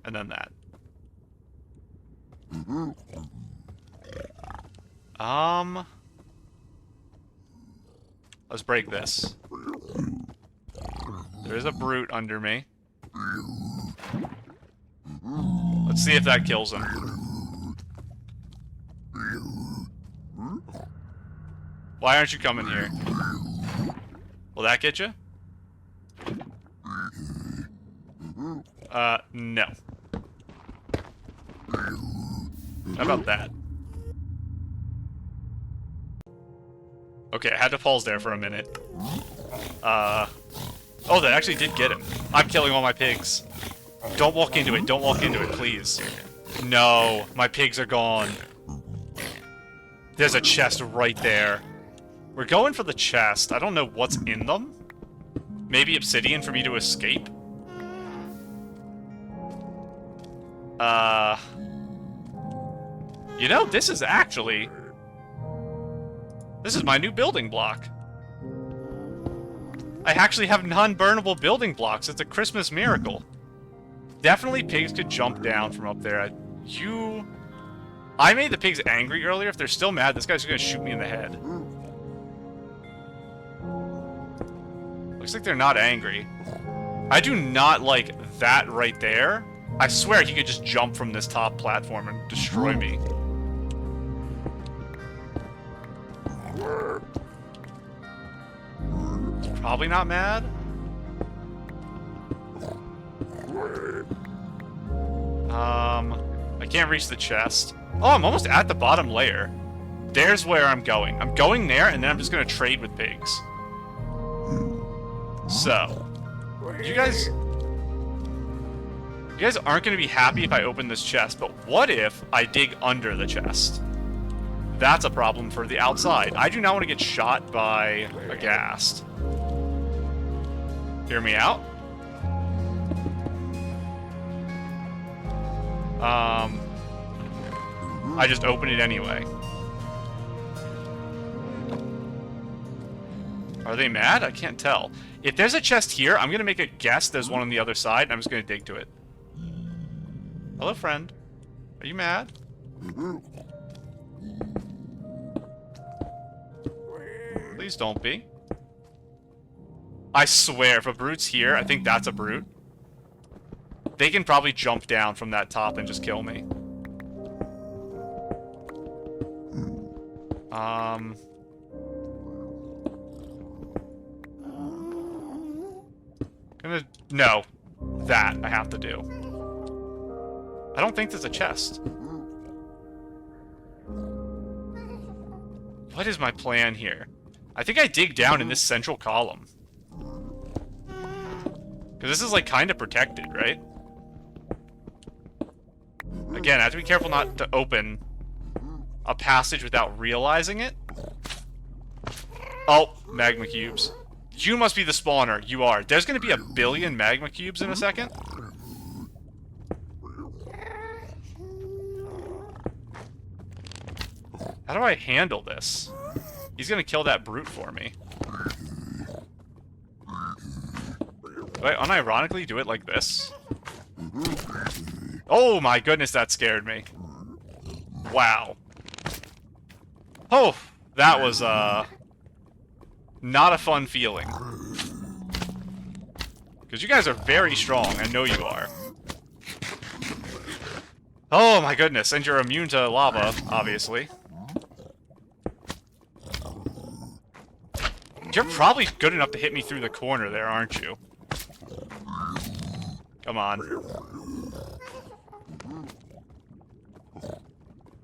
and then that. Let's break this. There's a brute under me. Let's see if that kills him. Why aren't you coming here? Will that get you? No. How about that? Okay, I had to pause there for a minute. Oh, that actually did get him. I'm killing all my pigs. Don't walk into it. Don't walk into it, please. No, my pigs are gone. There's a chest right there. We're going for the chest. I don't know what's in them. Maybe obsidian for me to escape? You know, this is actually... This is my new building block. I actually have non-burnable building blocks. It's a Christmas miracle. Definitely pigs could jump down from up there. I made the pigs angry earlier. If they're still mad, this guy's gonna shoot me in the head. Looks like they're not angry. I do not like that right there. I swear he could just jump from this top platform and destroy me. He's probably not mad. I can't reach the chest. Oh, I'm almost at the bottom layer. There's where I'm going. I'm going there, and then I'm just gonna trade with pigs. So, you guys aren't gonna be happy if I open this chest, but what if I dig under the chest? That's a problem for the outside. I do not want to get shot by a ghast. Hear me out? I just open it anyway. Are they mad? I can't tell. If there's a chest here, I'm gonna make a guess there's one on the other side, and I'm just gonna dig to it. Hello, friend. Are you mad? Please don't be. I swear, if a brute's here, I think that's a brute. They can probably jump down from that top and just kill me. No. That I have to do. I don't think there's a chest. What is my plan here? I think I dig down in this central column. Because this is, like, kind of protected, right? Again, I have to be careful not to open a passage without realizing it. Oh, magma cubes. You must be the spawner. You are. There's going to be a billion magma cubes in a second. How do I handle this? He's going to kill that brute for me. Do I unironically do it like this? Oh my goodness, that scared me. Wow. Oh, that was, not a fun feeling. Because you guys are very strong, I know you are. Oh my goodness, and you're immune to lava, obviously. You're probably good enough to hit me through the corner there, aren't you? Come on.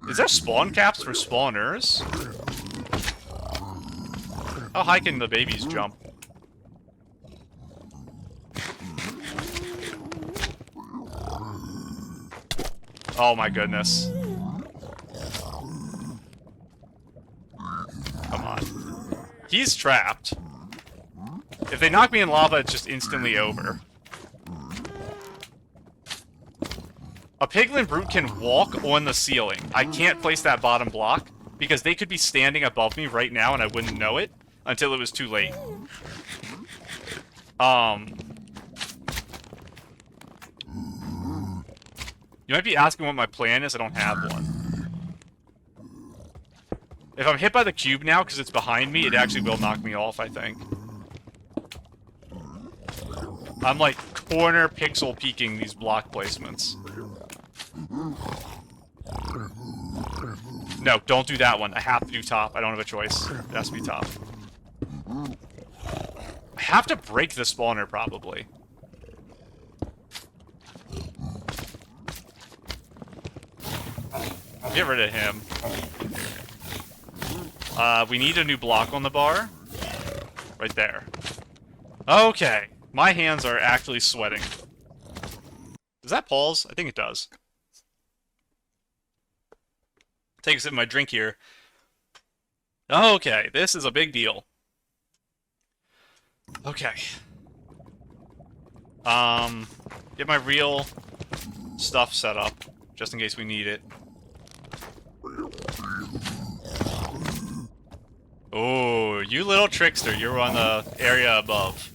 Is there spawn caps for spawners? How high can the babies jump? Oh my goodness. Come on. He's trapped. If they knock me in lava, it's just instantly over. A piglin brute can walk on the ceiling. I can't place that bottom block because they could be standing above me right now and I wouldn't know it until it was too late. You might be asking what my plan is. I don't have one. If I'm hit by the cube now because it's behind me, it actually will knock me off, I think. I'm like corner pixel peeking these block placements. No, don't do that one. I have to do top. I don't have a choice. It has to be top. I have to break the spawner, probably. Get rid of him. We need a new block on the bar. Right there. Okay. My hands are actually sweating. Does that pause? I think it does. Take a sip of my drink here. Okay, this is a big deal. Okay. Get my real stuff set up, just in case we need it. Oh, you little trickster, you're on the area above.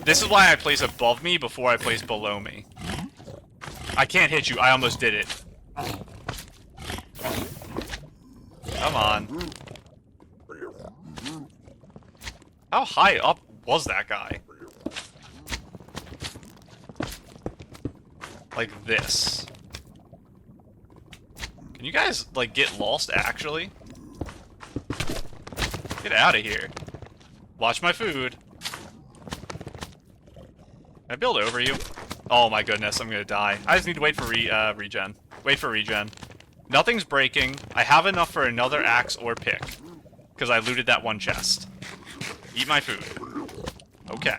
This is why I place above me before I place below me. I can't hit you, I almost did it. Come on. How high up was that guy? Like this. Can you guys, like, get lost, actually? Get out of here. Watch my food. Can I build over you? Oh my goodness, I'm gonna die. I just need to wait for regen. Wait for regen. Nothing's breaking. I have enough for another axe or pick. Because I looted that one chest. Eat my food. Okay.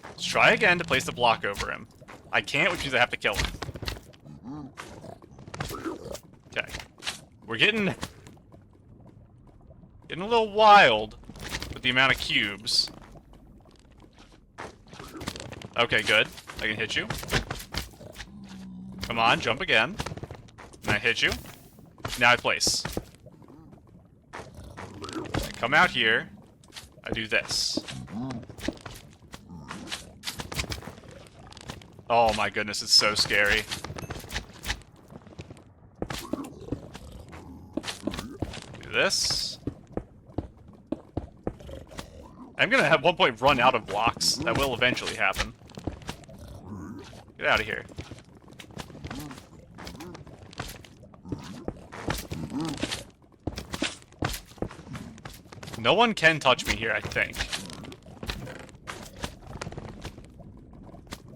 Let's try again to place the block over him. I can't, which means I have to kill him. Okay. We're getting a little wild with the amount of cubes. Okay, good. I can hit you. Come on, jump again. And I hit you. Now I place. I come out here. I do this. Oh my goodness, it's so scary. Do this. I'm gonna at one point run out of blocks. That will eventually happen. Get out of here. No one can touch me here, I think.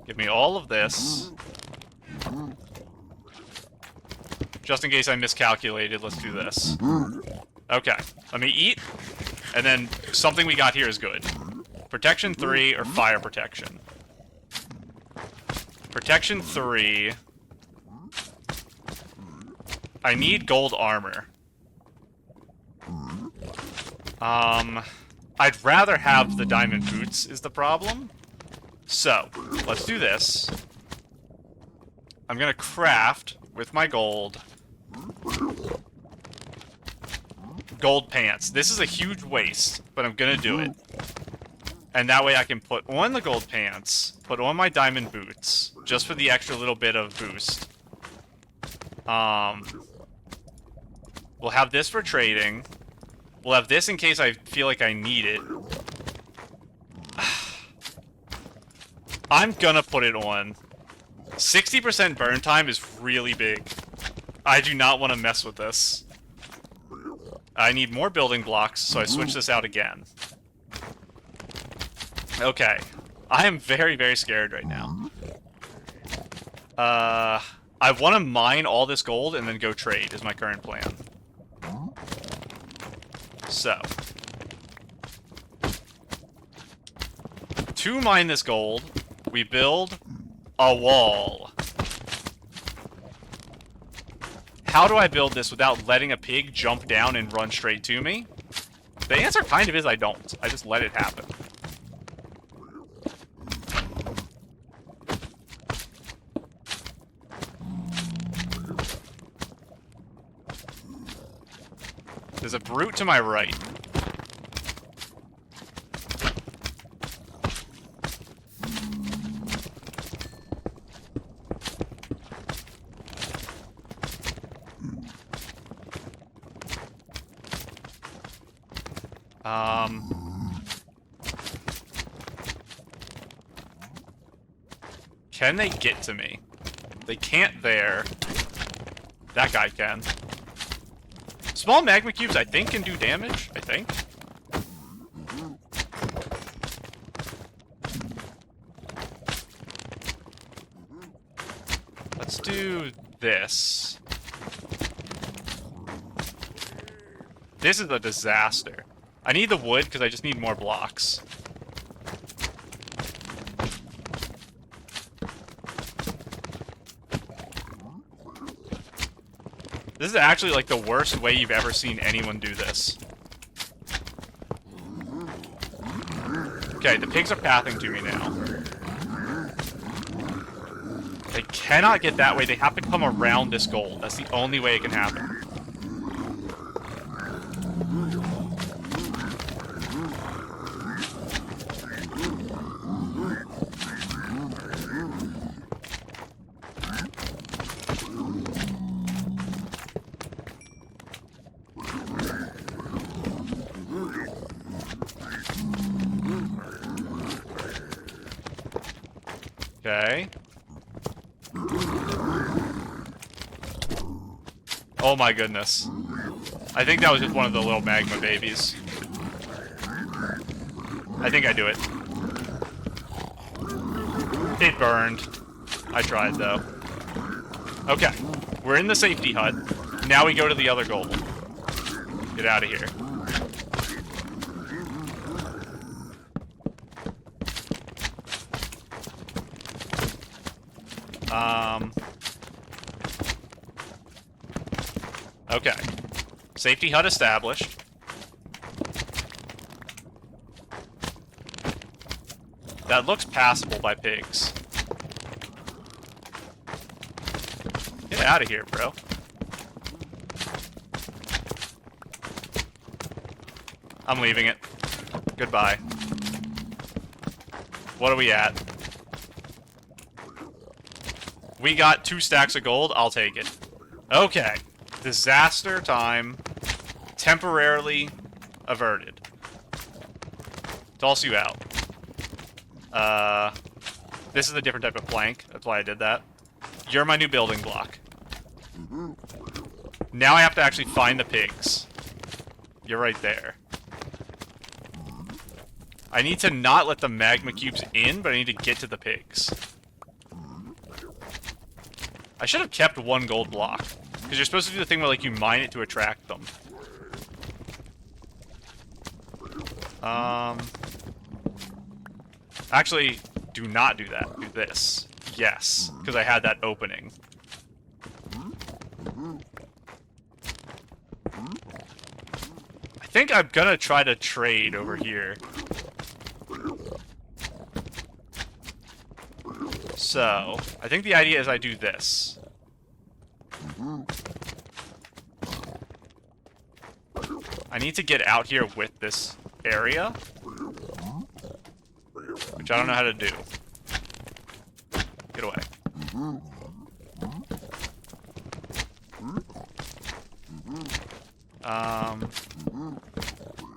Give me all of this. Just in case I miscalculated, let's do this. Okay, let me eat. And then something we got here is good. Protection 3 or fire protection. Protection 3. I need gold armor. I'd rather have the diamond boots is the problem. So, let's do this. I'm gonna craft with my gold pants. This is a huge waste, but I'm gonna do it. And that way I can put on the gold pants, put on my diamond boots, just for the extra little bit of boost. We'll have this for trading. We'll have this in case I feel like I need it. I'm gonna put it on. 60% burn time is really big. I do not want to mess with this. I need more building blocks, so I switch this out again. Okay. I am very, very scared right now. I want to mine all this gold and then go trade is my current plan. So. To mine this gold, we build a wall. How do I build this without letting a pig jump down and run straight to me? The answer kind of is I don't. I just let it happen. There's a brute to my right. Can they get to me? They can't there. That guy can. Small magma cubes, I think, can do damage. I think. Let's do this. This is a disaster. I need the wood because I just need more blocks. This is actually like the worst way you've ever seen anyone do this. Okay, the pigs are pathing to me now. They cannot get that way. They have to come around this gold. That's the only way it can happen. Okay. Oh my goodness. I think that was just one of the little magma babies. I think I do it. It burned. I tried though. Okay. We're in the safety hut. Now we go to the other gold. Get out of here. Okay. Safety hut established. That looks passable by pigs. Get out of here, bro. I'm leaving it. Goodbye. What are we at? We got 2 stacks of gold. I'll take it. Okay. Disaster time. Temporarily averted. Toss you out. This is a different type of plank. That's why I did that. You're my new building block. Now I have to actually find the pigs. You're right there. I need to not let the magma cubes in, but I need to get to the pigs. I should have kept 1 gold block. Because you're supposed to do the thing where, like, you mine it to attract them. Actually, do not do that. Do this. Yes, because I had that opening. I think I'm gonna try to trade over here. So, I think the idea is I do this. I need to get out here with this area, which I don't know how to do. Get away.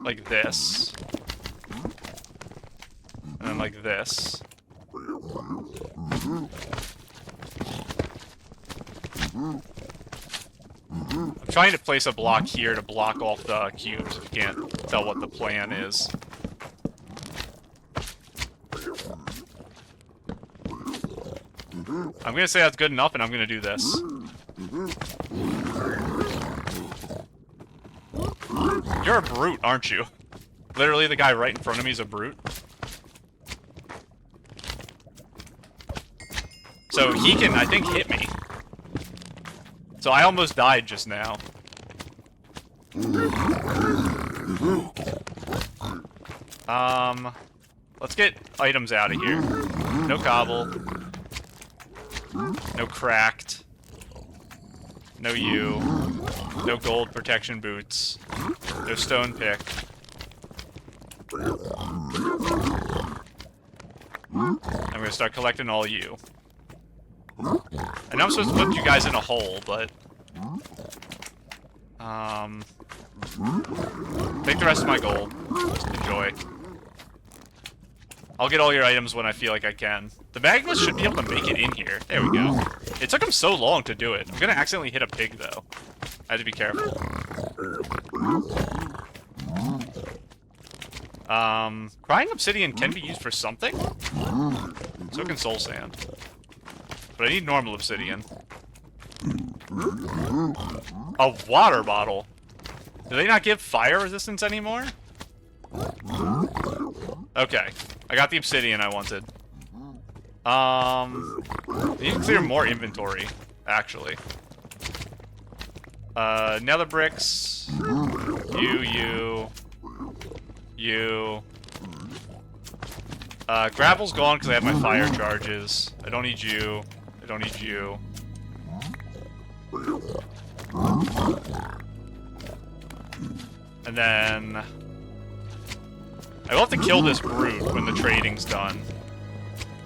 Like this. And then like this. I'm trying to place a block here to block off the cubes if you can't tell what the plan is. I'm gonna say that's good enough, and I'm gonna do this. You're a brute, aren't you? Literally, the guy right in front of me is a brute. So he can, I think, hit me. So I almost died just now. Let's get items out of here. No cobble. No cracked. No you. No gold protection boots. No stone pick. I'm gonna start collecting all you. I know I'm supposed to put you guys in a hole, but... take the rest of my gold. Just enjoy. I'll get all your items when I feel like I can. The magmas should be able to make it in here. There we go. It took him so long to do it. I'm gonna accidentally hit a pig, though. I had to be careful. Crying obsidian can be used for something? So can soul sand. But I need normal obsidian. A water bottle. Do they not give fire resistance anymore? Okay. I got the obsidian I wanted. I need to clear more inventory, actually. Nether bricks. You. Gravel's gone because I have my fire charges. I don't need you. I don't need you. And then... I will have to kill this brute when the trading's done.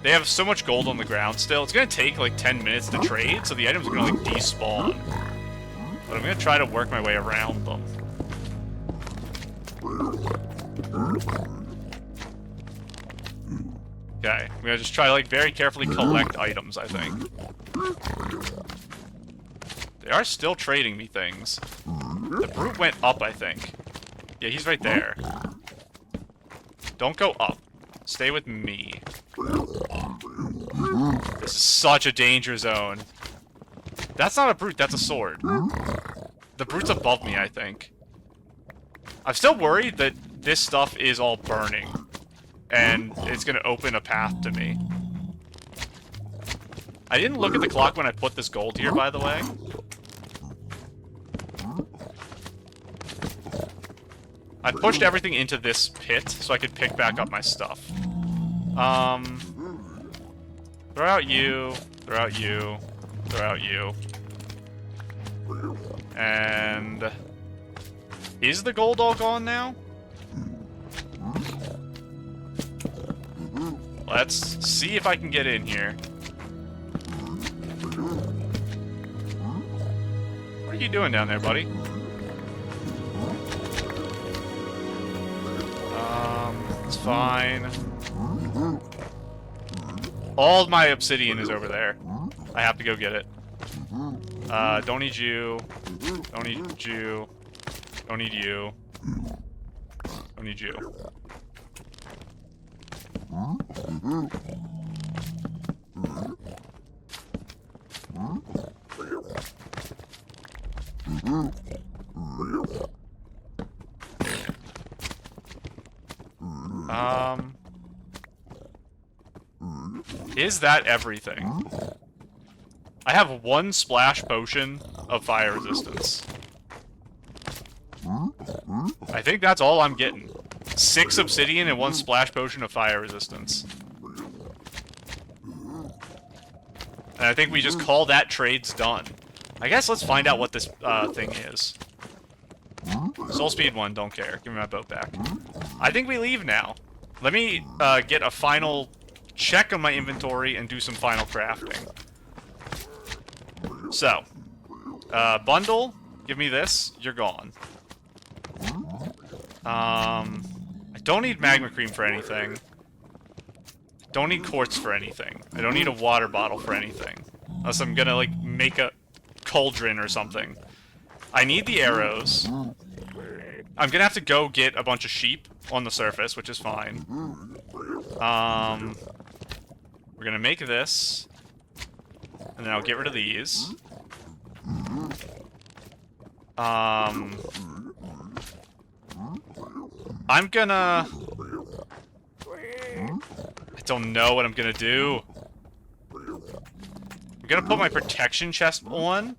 They have so much gold on the ground still. It's gonna take like 10 minutes to trade, so the items are gonna like despawn. But I'm gonna try to work my way around them. Okay, I'm gonna just try to like very carefully collect items, I think. They are still trading me things. The brute went up, I think. Yeah, he's right there. Don't go up. Stay with me. This is such a danger zone. That's not a brute, that's a sword. The brute's above me, I think. I'm still worried that this stuff is all burning. And it's gonna open a path to me. I didn't look at the clock when I put this gold here, by the way. I pushed everything into this pit so I could pick back up my stuff. Throw out you, throw out you, throw out you. And... is the gold all gone now? Let's see if I can get in here. What are you doing down there, buddy? It's fine. All of my obsidian is over there. I have to go get it. Don't need you. Don't need you. Don't need you. Don't need you. Is that everything? I have one splash potion of fire resistance. I think that's all I'm getting. 6 obsidian and 1 splash potion of fire resistance. And I think we just call that trades done. I guess let's find out what this thing is. Soul speed 1, don't care. Give me my boat back. I think we leave now. Let me get a final check on my inventory and do some final crafting. So, bundle, give me this. You're gone. I don't need magma cream for anything. Don't need quartz for anything. I don't need a water bottle for anything. Unless I'm gonna, like, make a cauldron or something. I need the arrows. I'm gonna have to go get a bunch of sheep on the surface, which is fine. We're gonna make this. And then I'll get rid of these. I'm gonna... I don't know what I'm gonna do. I'm gonna put my protection chest on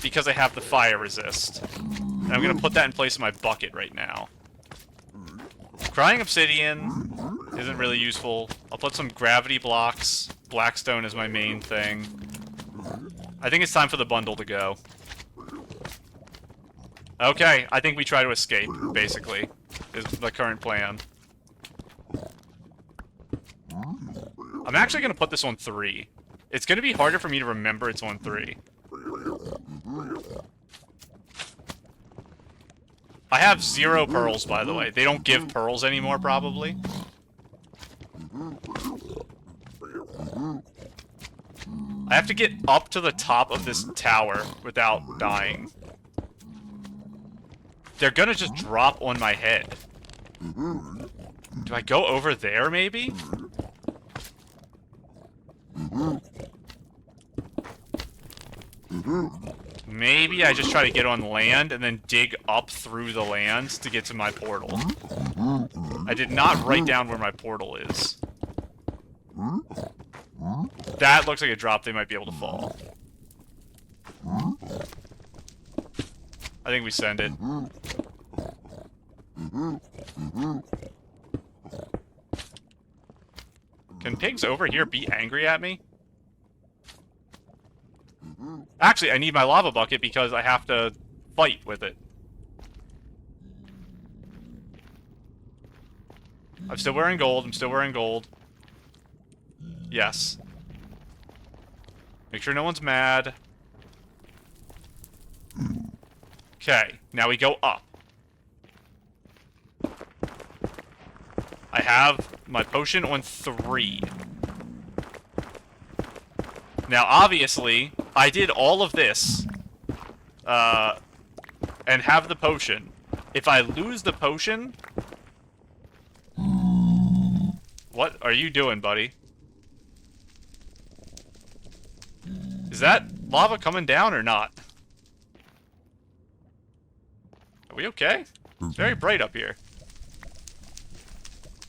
because I have the fire resist. And I'm gonna put that in place of my bucket right now. Crying obsidian isn't really useful. I'll put some gravity blocks. Blackstone is my main thing. I think it's time for the bundle to go. Okay, I think we try to escape, basically, is the current plan. I'm actually going to put this on 3. It's going to be harder for me to remember it's on 3. I have 0 pearls, by the way. They don't give pearls anymore, probably. I have to get up to the top of this tower without dying. They're gonna just drop on my head. Do I go over there, maybe? Maybe I just try to get on land and then dig up through the land to get to my portal. I did not write down where my portal is. That looks like a drop they might be able to fall. I think we send it. Can pigs over here be angry at me? Actually, I need my lava bucket because I have to fight with it. I'm still wearing gold. I'm still wearing gold. Yes. Make sure no one's mad. Okay, now we go up. I have my potion on 3. Now, obviously, I did all of this, and have the potion. If I lose the potion... What are you doing, buddy? Is that lava coming down or not? Are we okay? It's very bright up here.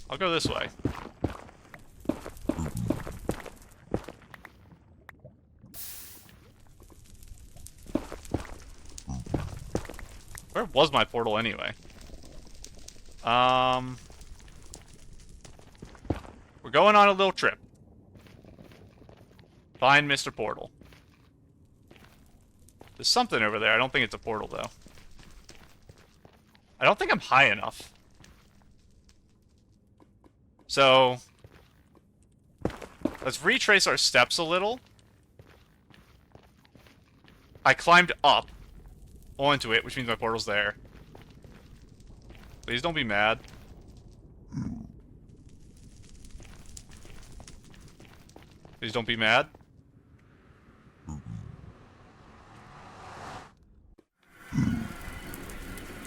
I'll go this way. Where was my portal anyway? We're going on a little trip. Find Mr. Portal. There's something over there. I don't think it's a portal, though. I don't think I'm high enough. So, let's retrace our steps a little. I climbed up onto it, which means my portal's there. Please don't be mad. Please don't be mad.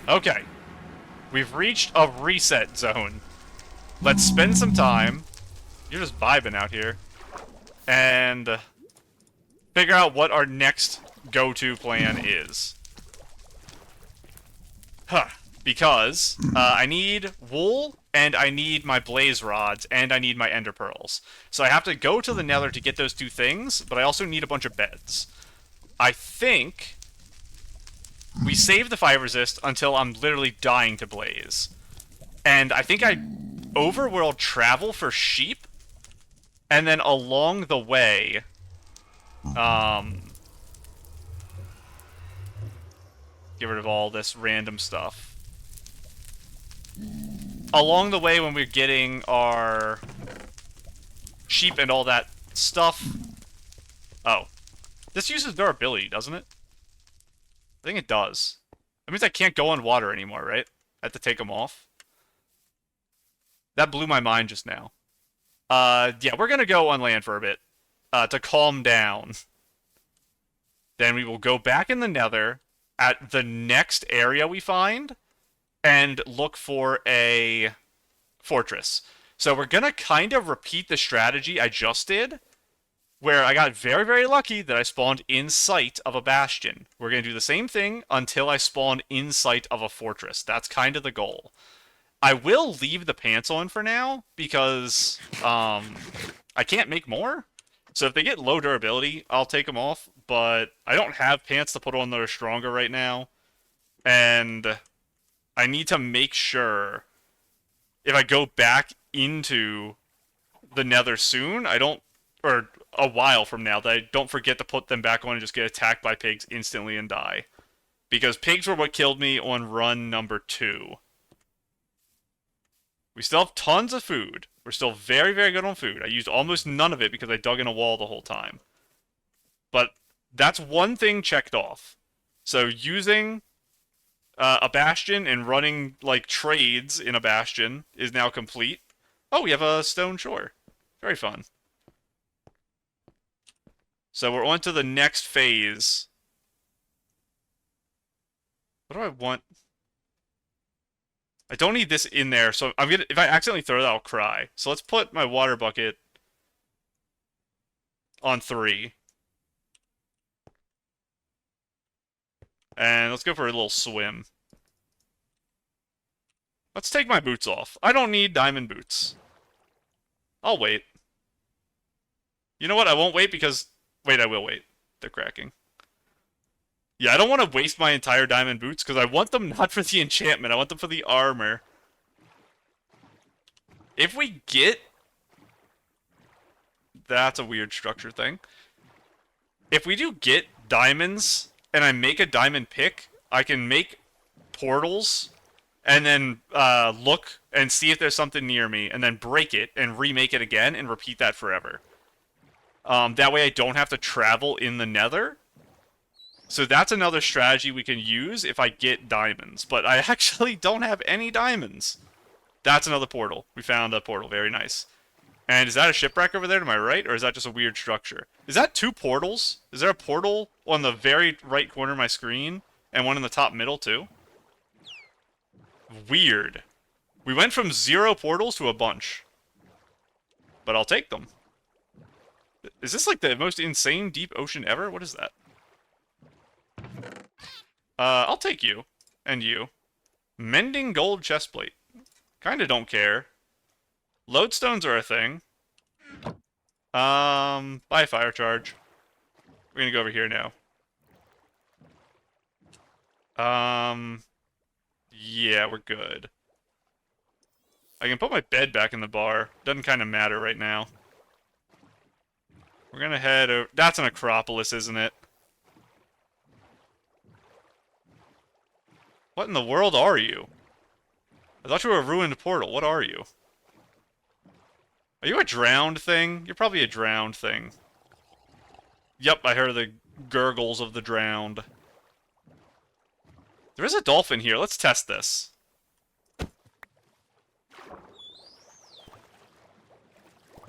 Okay. We've reached a reset zone. Let's spend some time. You're just vibing out here. And figure out what our next go-to plan is. Huh. Because I need wool, and I need my blaze rods, and I need my ender pearls. So I have to go to the nether to get those 2 things, but I also need a bunch of beds. I think we save the fire resist until I'm literally dying to blaze. And I think I overworld travel for sheep, and then along the way, get rid of all this random stuff. Along the way when we're getting our sheep and all that stuff... Oh. This uses durability, doesn't it? I think it does. That means I can't go on water anymore, right? I have to take them off. That blew my mind just now. Yeah, we're gonna go on land for a bit. To calm down. Then we will go back in the nether at the next area we find and look for a fortress. So we're gonna kind of repeat the strategy I just did, where I got very, very lucky that I spawned in sight of a bastion. We're going to do the same thing until I spawn in sight of a fortress. That's kind of the goal. I will leave the pants on for now because I can't make more. So if they get low durability, I'll take them off. But I don't have pants to put on that are stronger right now. And I need to make sure if I go back into the nether soon, I don't, or a while from now, that I don't forget to put them back on and just get attacked by pigs instantly and die. Because pigs were what killed me on run number 2. We still have tons of food. We're still very, very good on food. I used almost none of it because I dug in a wall the whole time. But that's one thing checked off. So using a bastion and running like trades in a bastion is now complete. Oh, we have a stone shore. Very fun. So we're on to the next phase. What do I want? I don't need this in there, so I'm gonna. If I accidentally throw that, I'll cry. So let's put my water bucket on 3. And let's go for a little swim. Let's take my boots off. I don't need diamond boots. I'll wait. You know what? I won't wait because... Wait, I will wait. They're cracking. Yeah, I don't want to waste my entire diamond boots because I want them not for the enchantment. I want them for the armor. If we get... That's a weird structure thing. If we do get diamonds and I make a diamond pick, I can make portals and then look and see if there's something near me and then break it and remake it again and repeat that forever. That way I don't have to travel in the nether. So that's another strategy we can use if I get diamonds. But I actually don't have any diamonds. That's another portal. We found a portal. Very nice. And is that a shipwreck over there to my right? Or is that just a weird structure? Is that 2 portals? Is there a portal on the very right corner of my screen? And one in the top middle too? Weird. We went from 0 portals to a bunch. But I'll take them. Is this like the most insane deep ocean ever? What is that? I'll take you. And you. Mending gold chestplate. Kinda don't care. Lodestones are a thing. Buy fire charge. We're gonna go over here now. Yeah, we're good. I can put my bed back in the bar. Doesn't kind of matter right now. We're gonna head over... That's an Acropolis, isn't it? What in the world are you? I thought you were a ruined portal. What are you? Are you a drowned thing? You're probably a drowned thing. Yep, I heard the gurgles of the drowned. There is a dolphin here. Let's test this.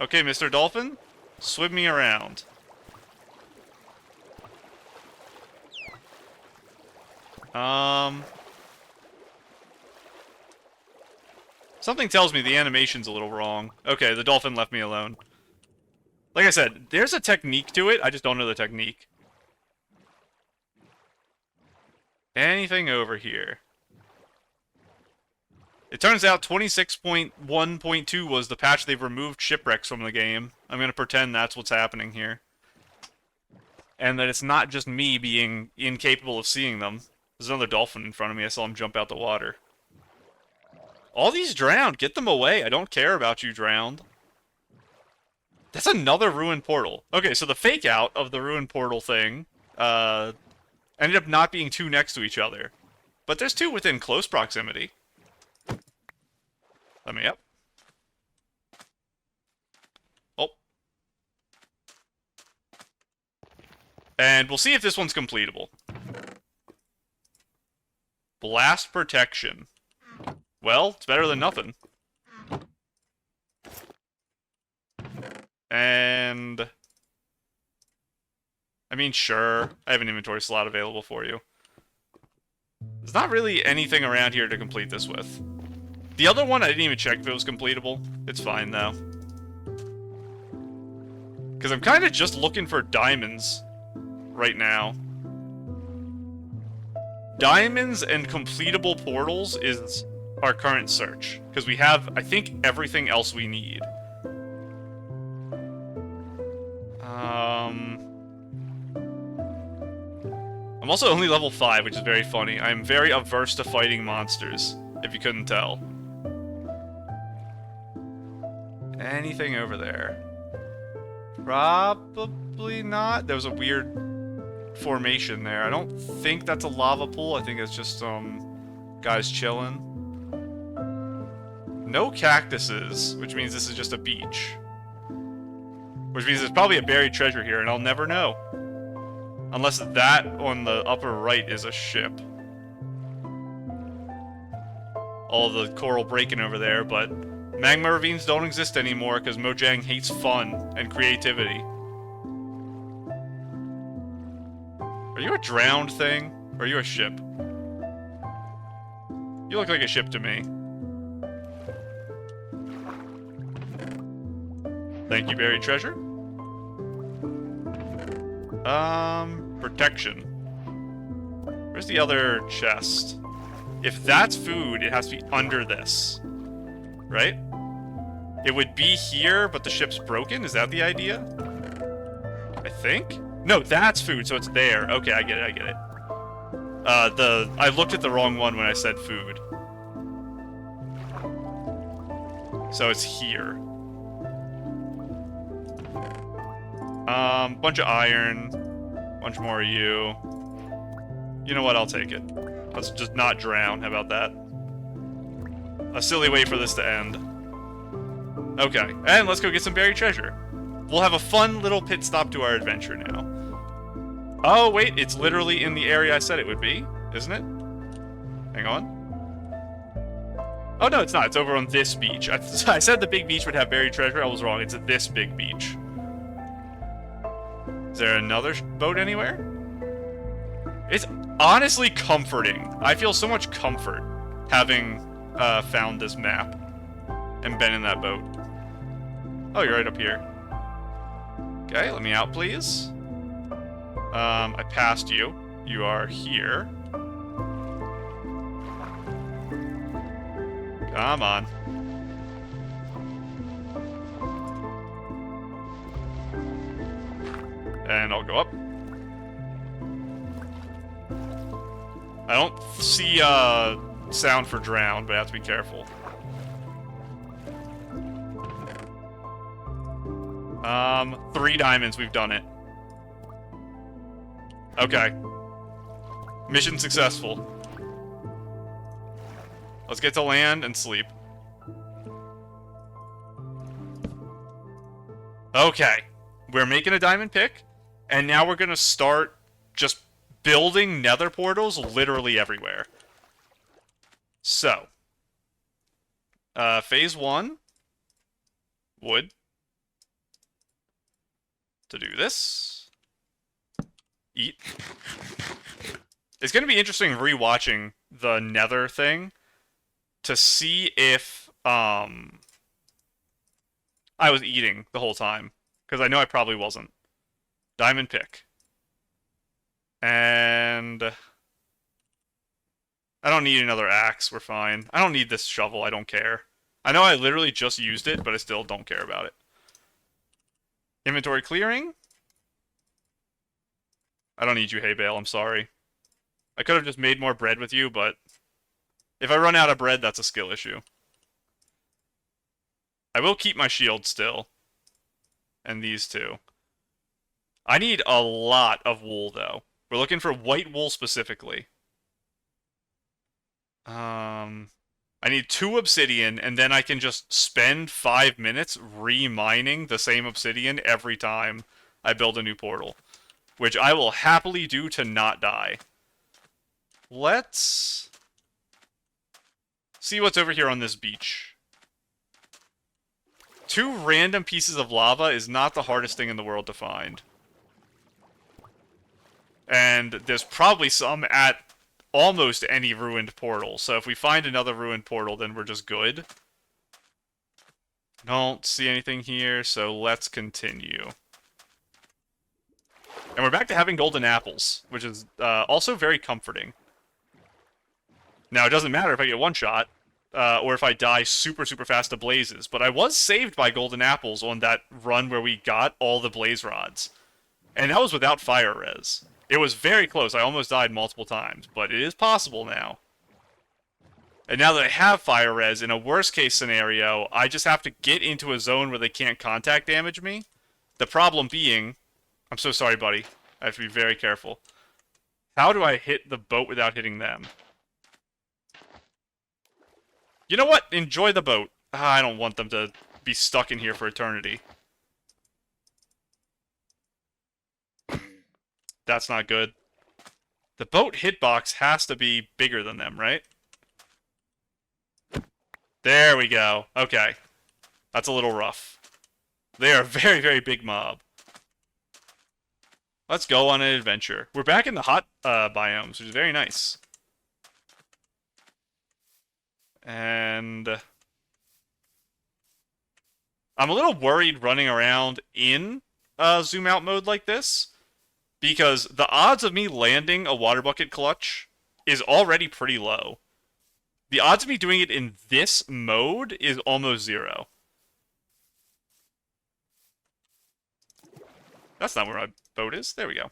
Okay, Mr. Dolphin. Swim me around. Something tells me the animation's a little wrong. Okay, the dolphin left me alone. Like I said, there's a technique to it, I just don't know the technique. Anything over here? It turns out 26.1.2 was the patch they've removed shipwrecks from the game. I'm gonna pretend that's what's happening here. And that it's not just me being incapable of seeing them. There's another dolphin in front of me, I saw him jump out the water. All these drowned. Get them away. I don't care about you, drowned. That's another ruined portal. Okay, so the fake out of the ruined portal thing ended up not being 2 next to each other. But there's 2 within close proximity. Let me up. Oh. And we'll see if this one's completable. Blast protection. Well, it's better than nothing. And... I mean, sure. I have an inventory slot available for you. There's not really anything around here to complete this with. The other one, I didn't even check if it was completable. It's fine, though. Because I'm kind of just looking for diamonds right now. Diamonds and completable portals is our current search. Because we have, I think, everything else we need. I'm also only level 5, which is very funny. I'm very averse to fighting monsters, if you couldn't tell. Anything over there? Probably not. There was a weird formation there. I don't think that's a lava pool. I think it's just some guys chilling. No cactuses, which means this is just a beach. Which means there's probably a buried treasure here, and I'll never know. Unless that on the upper right is a ship. All the coral breaking over there, but magma ravines don't exist anymore because Mojang hates fun and creativity. Are you a drowned thing? Or are you a ship? You look like a ship to me. Thank you, buried treasure. Protection. Where's the other chest? If that's food, it has to be under this. Right? It would be here, but the ship's broken? Is that the idea? I think? No, that's food, so it's there. Okay, I get it. I looked at the wrong one when I said food. So it's here. Bunch of iron. Bunch more of you. You know what, I'll take it. Let's just not drown, how about that? A silly way for this to end. Okay, and let's go get some buried treasure. We'll have a fun little pit stop to our adventure now. Oh, wait, it's literally in the area I said it would be, isn't it? Hang on. Oh, no, it's not. It's over on this beach. I said the big beach would have buried treasure. I was wrong. It's at this big beach. Is there another boat anywhere? It's honestly comforting. I feel so much comfort having found this map and been in that boat. Oh, you're right up here. Okay, let me out, please. I passed you. You are here. Come on. And I'll go up. I don't see sound for drown, but I have to be careful. 3 diamonds, we've done it. Okay. Mission successful. Let's get to land and sleep. Okay. We're making a diamond pick, and now we're gonna start just building nether portals literally everywhere. So. Phase 1. Wood. To do this. Eat. It's gonna be interesting rewatching the nether thing to see if I was eating the whole time, because I know I probably wasn't. Diamond pick. And I don't need another axe, we're fine. I don't need this shovel, I don't care. I know I literally just used it, but I still don't care about it. Inventory clearing. I don't need you, hay bale, I'm sorry. I could have just made more bread with you, but if I run out of bread, that's a skill issue. I will keep my shield still. And these two. I need a lot of wool, though. We're looking for white wool specifically. I need 2 obsidian, and then I can just spend 5 minutes re-mining the same obsidian every time I build a new portal. Which I will happily do to not die. Let's see what's over here on this beach. 2 random pieces of lava is not the hardest thing in the world to find. And there's probably some at almost any ruined portal. So if we find another ruined portal, then we're just good. Don't see anything here, so let's continue. And we're back to having golden apples, which is also very comforting. Now, it doesn't matter if I get one shot, or if I die super, super fast to blazes, but I was saved by golden apples on that run where we got all the blaze rods. And that was without fire res. It was very close. I almost died multiple times, but it is possible now. And now that I have fire res, in a worst case scenario, I just have to get into a zone where they can't contact damage me. The problem being, I'm so sorry, buddy. I have to be very careful. How do I hit the boat without hitting them? You know what? Enjoy the boat. I don't want them to be stuck in here for eternity. That's not good. The boat hitbox has to be bigger than them, right? There we go. Okay. That's a little rough. They are a very, very big mob. Let's go on an adventure. We're back in the hot biomes, which is very nice. And I'm a little worried running around in zoom out mode like this, because the odds of me landing a water bucket clutch is already pretty low. The odds of me doing it in this mode is almost 0. That's not where my boat is. There we go.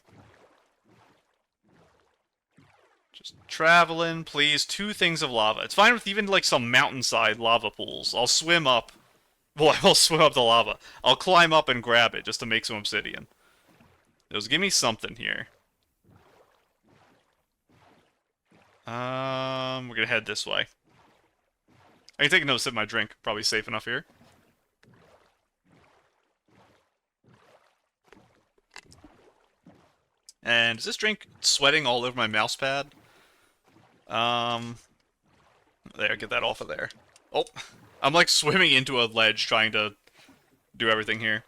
Just traveling, please. 2 things of lava. It's fine with even, like, some mountainside lava pools. I'll swim up. Well, I will swim up the lava. I'll climb up and grab it just to make some obsidian. Just give me something here. We're gonna head this way. I can take another sip of my drink. Probably safe enough here. And is this drink sweating all over my mouse pad? There, get that off of there. Oh, I'm like swimming into a ledge trying to do everything here.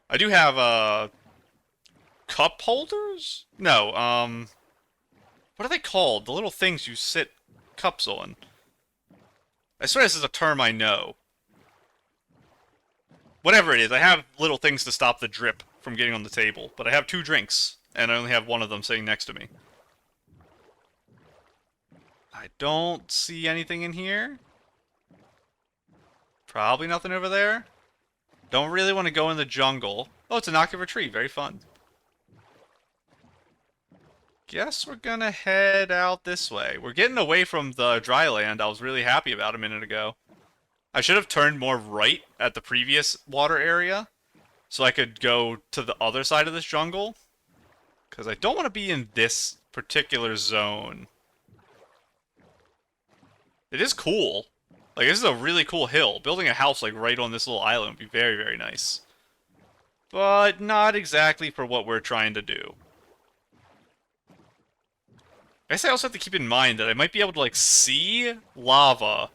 I do have, cup holders? No, what are they called? The little things you sit cups on. I swear this is a term I know. Whatever it is, I have little things to stop the drip from getting on the table, but I have 2 drinks, and I only have one of them sitting next to me. I don't see anything in here. Probably nothing over there. Don't really want to go in the jungle. Oh, it's an ocular tree. Very fun. Guess we're gonna head out this way. We're getting away from the dry land I was really happy about a minute ago. I should have turned more right at the previous water area, so I could go to the other side of this jungle. Because I don't want to be in this particular zone. It is cool. Like, this is a really cool hill. Building a house, like, right on this little island would be very, very nice. But not exactly for what we're trying to do. I guess I also have to keep in mind that I might be able to, like, see lava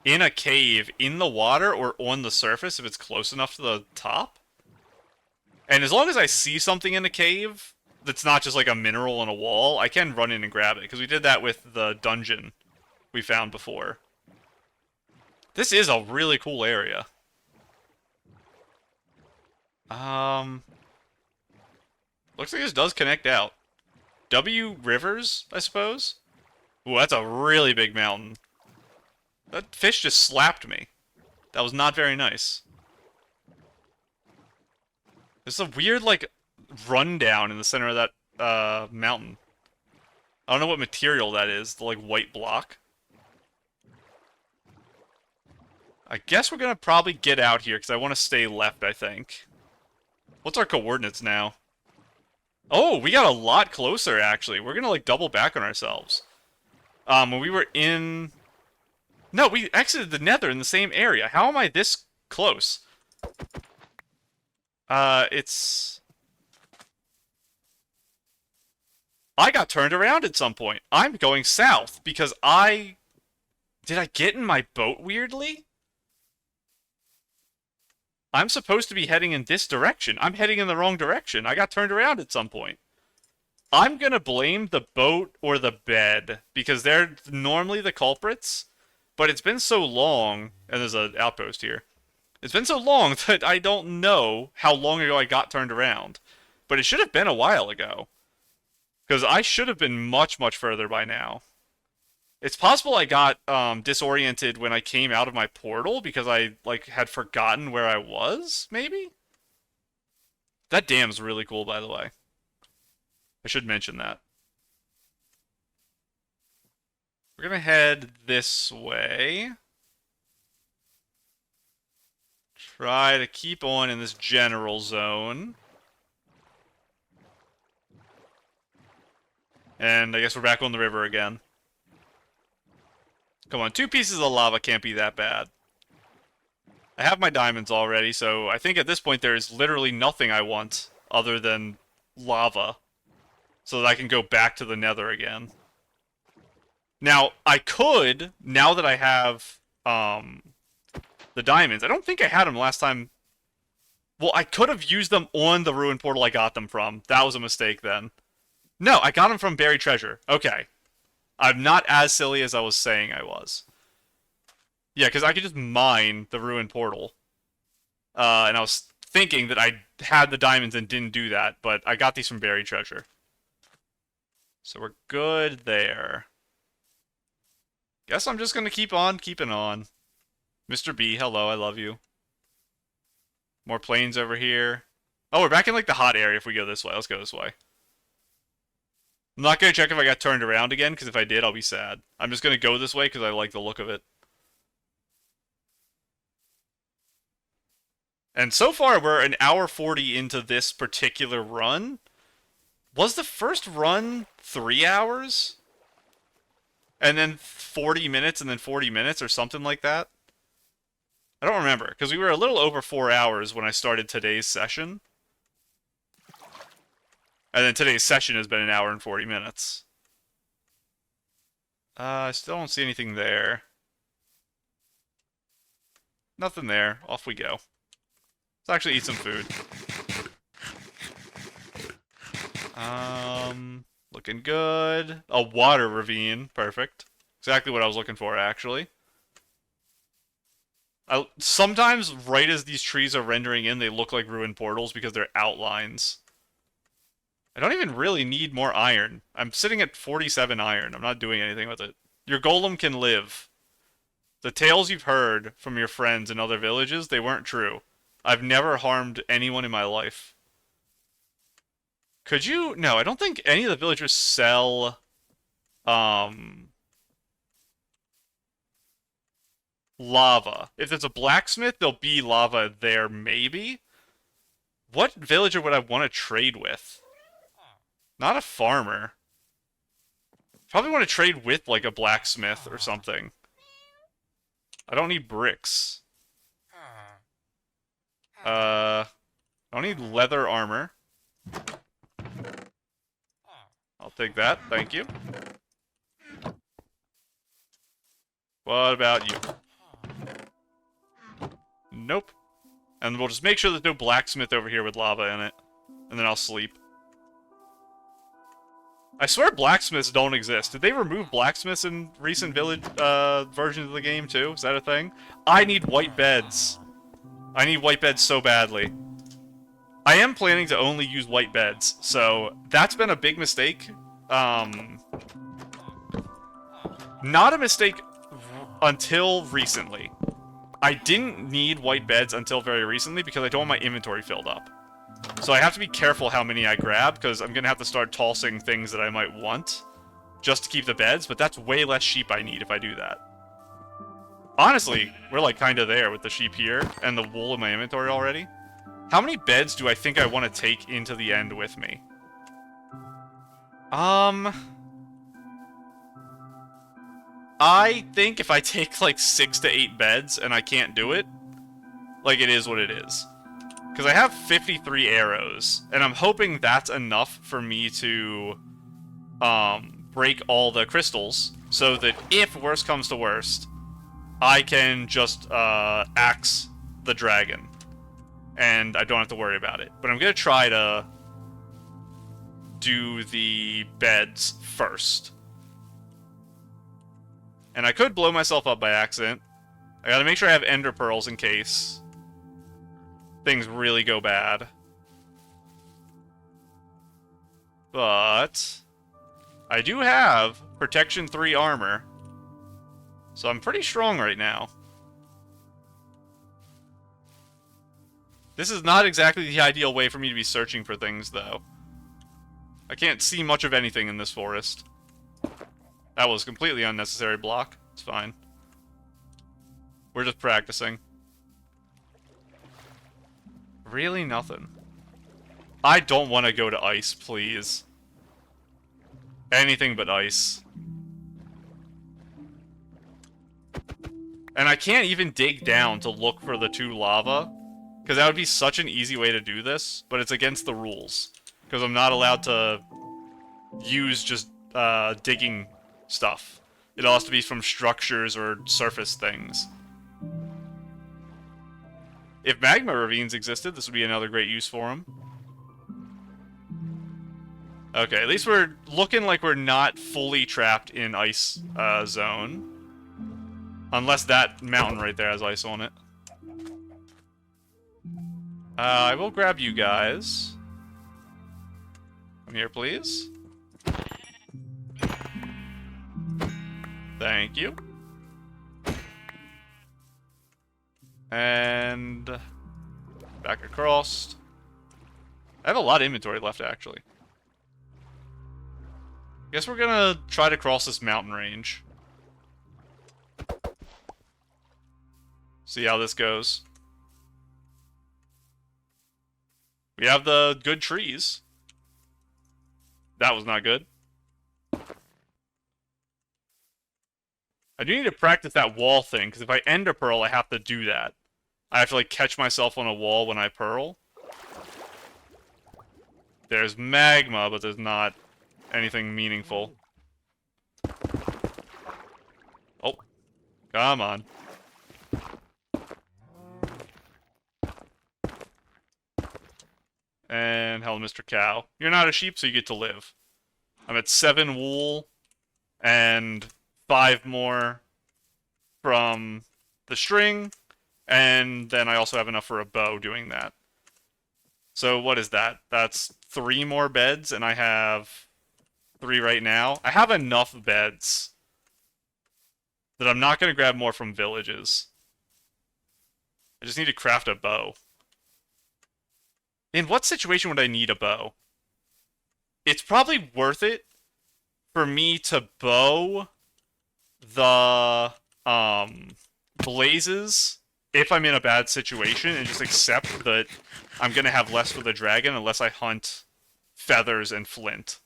in a cave in the water or on the surface if it's close enough to the top. And as long as I see something in a cave that's not just, like, a mineral on a wall, I can run in and grab it. Because we did that with the dungeon we found before. This is a really cool area. Looks like this does connect out. W Rivers, I suppose? Ooh, that's a really big mountain. That fish just slapped me. That was not very nice. There's a weird, like, rundown in the center of that, mountain. I don't know what material that is, the, like, white block. I guess we're gonna probably get out here, because I want to stay left, I think. What's our coordinates now? Oh, we got a lot closer, actually. We're gonna, like, double back on ourselves. When we were in... No, we exited the nether in the same area. How am I this close? It's... I got turned around at some point. I'm going south, because I... Did I get in my boat weirdly? I'm supposed to be heading in this direction. I'm heading in the wrong direction. I got turned around at some point. I'm gonna blame the boat or the bed, because they're normally the culprits, but it's been so long, and there's an outpost here. It's been so long that I don't know how long ago I got turned around. But it should have been a while ago. Because I should have been much, much further by now. It's possible I got disoriented when I came out of my portal because I like had forgotten where I was, maybe? That dam's really cool, by the way. I should mention that. We're gonna head this way. Try to keep on in this general zone. And I guess we're back on the river again. Come on, 2 pieces of lava can't be that bad. I have my diamonds already, so I think at this point there is literally nothing I want other than lava. So that I can go back to the nether again. Now, I could, now that I have the diamonds, I don't think I had them last time. Well, I could have used them on the ruined portal I got them from. That was a mistake then. No, I got them from buried treasure. Okay. I'm not as silly as I was saying I was. Yeah, because I could just mine the ruined portal. And I was thinking that I had the diamonds and didn't do that, but I got these from buried treasure. So we're good there. Guess I'm just going to keep on keeping on. Mr. B, hello, I love you. More planes over here. Oh, we're back in like the hot area if we go this way. Let's go this way. I'm not going to check if I got turned around again, because if I did, I'll be sad. I'm just going to go this way because I like the look of it. And so far, we're an hour 40 into this particular run. Was the first run 3 hours? And then 40 minutes and then 40 minutes or something like that? I don't remember, because we were a little over 4 hours when I started today's session. And then today's session has been an hour and 40 minutes. I still don't see anything there. Nothing there. Off we go. Let's actually eat some food. Looking good. A water ravine. Perfect. Exactly what I was looking for, actually. Sometimes, right as these trees are rendering in, they look like ruined portals because they're outlines. I don't even really need more iron. I'm sitting at 47 iron. I'm not doing anything with it. Your golem can live. The tales you've heard from your friends in other villages, they weren't true. I've never harmed anyone in my life. Could you? No, I don't think any of the villagers sell, lava. If there's a blacksmith, there'll be lava there, maybe? What villager would I want to trade with? Not a farmer. Probably want to trade with, like, a blacksmith or something. I don't need bricks. I don't need leather armor. I'll take that, thank you. What about you? Nope. And we'll just make sure there's no blacksmith over here with lava in it. And then I'll sleep. I swear blacksmiths don't exist. Did they remove blacksmiths in recent village versions of the game too? Is that a thing? I need white beds. I need white beds so badly. I am planning to only use white beds, so that's been a big mistake. Not a mistake until recently. I didn't need white beds until very recently because I don't want my inventory filled up. So I have to be careful how many I grab, because I'm going to have to start tossing things that I might want just to keep the beds, but that's way less sheep I need if I do that. Honestly, we're like kind of there with the sheep here and the wool in my inventory already. How many beds do I think I want to take into the end with me? I think if I take like 6 to 8 beds and I can't do it, like it is what it is. Because I have 53 arrows, and I'm hoping that's enough for me to break all the crystals, so that if worst comes to worst, I can just axe the dragon, and I don't have to worry about it. But I'm going to try to do the beds first. And I could blow myself up by accident. I gotta make sure I have ender pearls in case. things really go bad. But I do have Protection 3 armor. So I'm pretty strong right now. This is not exactly the ideal way for me to be searching for things, though. I can't see much of anything in this forest. That was completely unnecessary block. It's fine. We're just practicing. Really nothing. I don't want to go to ice, please. Anything but ice. And I can't even dig down to look for the 2 lava, because that would be such an easy way to do this, but it's against the rules. Because I'm not allowed to use just digging stuff. It all has to be from structures or surface things. If magma ravines existed, this would be another great use for them. Okay, at least we're looking like we're not fully trapped in ice zone. Unless that mountain right there has ice on it. I will grab you guys. Come here, please. Thank you. And back across. I have a lot of inventory left, actually. Guess we're gonna try to cross this mountain range. See how this goes. We have the good trees. That was not good. I do need to practice that wall thing, because if I ender pearl, I have to do that. I have to, like, catch myself on a wall when I pearl. There's magma, but there's not anything meaningful. Oh. Come on. And hello, Mr. Cow. You're not a sheep, so you get to live. I'm at 7 wool, and 5 more from the string, and then I also have enough for a bow doing that. So what is that? That's 3 more beds, and I have 3 right now. I have enough beds that I'm not going to grab more from villages. I just need to craft a bow. In what situation would I need a bow? It's probably worth it for me to bow the blazes if I'm in a bad situation and just accept that I'm going to have less for the dragon unless I hunt feathers and flint.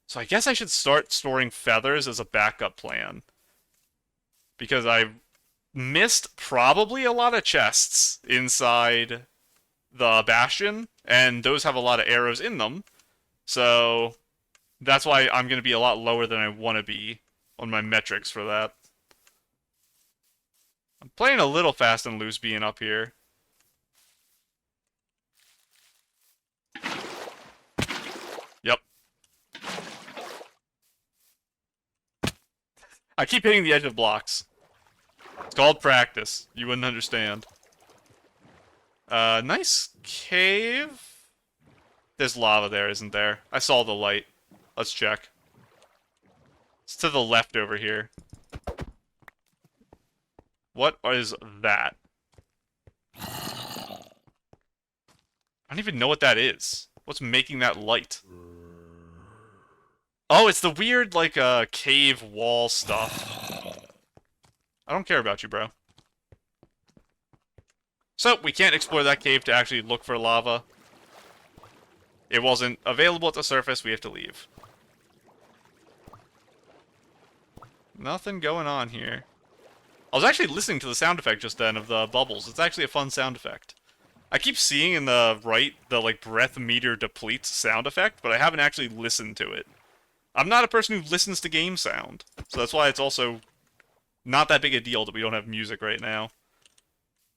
So I guess I should start storing feathers as a backup plan. Because I missed probably a lot of chests inside the bastion, and those have a lot of arrows in them. So that's why I'm going to be a lot lower than I want to be on my metrics for that. I'm playing a little fast and loose being up here. Yep. I keep hitting the edge of blocks. It's called practice. You wouldn't understand. Nice cave. There's lava there, isn't there? I saw the light. Let's check. It's to the left over here. What is that? I don't even know what that is. What's making that light? Oh, it's the weird, like, cave wall stuff. I don't care about you, bro. So, we can't explore that cave to actually look for lava. It wasn't available at the surface, we have to leave. Nothing going on here. I was actually listening to the sound effect just then of the bubbles. It's actually a fun sound effect. I keep seeing in the right, the, like, breath meter depletes sound effect, but I haven't actually listened to it. I'm not a person who listens to game sound, so that's why it's also not that big a deal that we don't have music right now.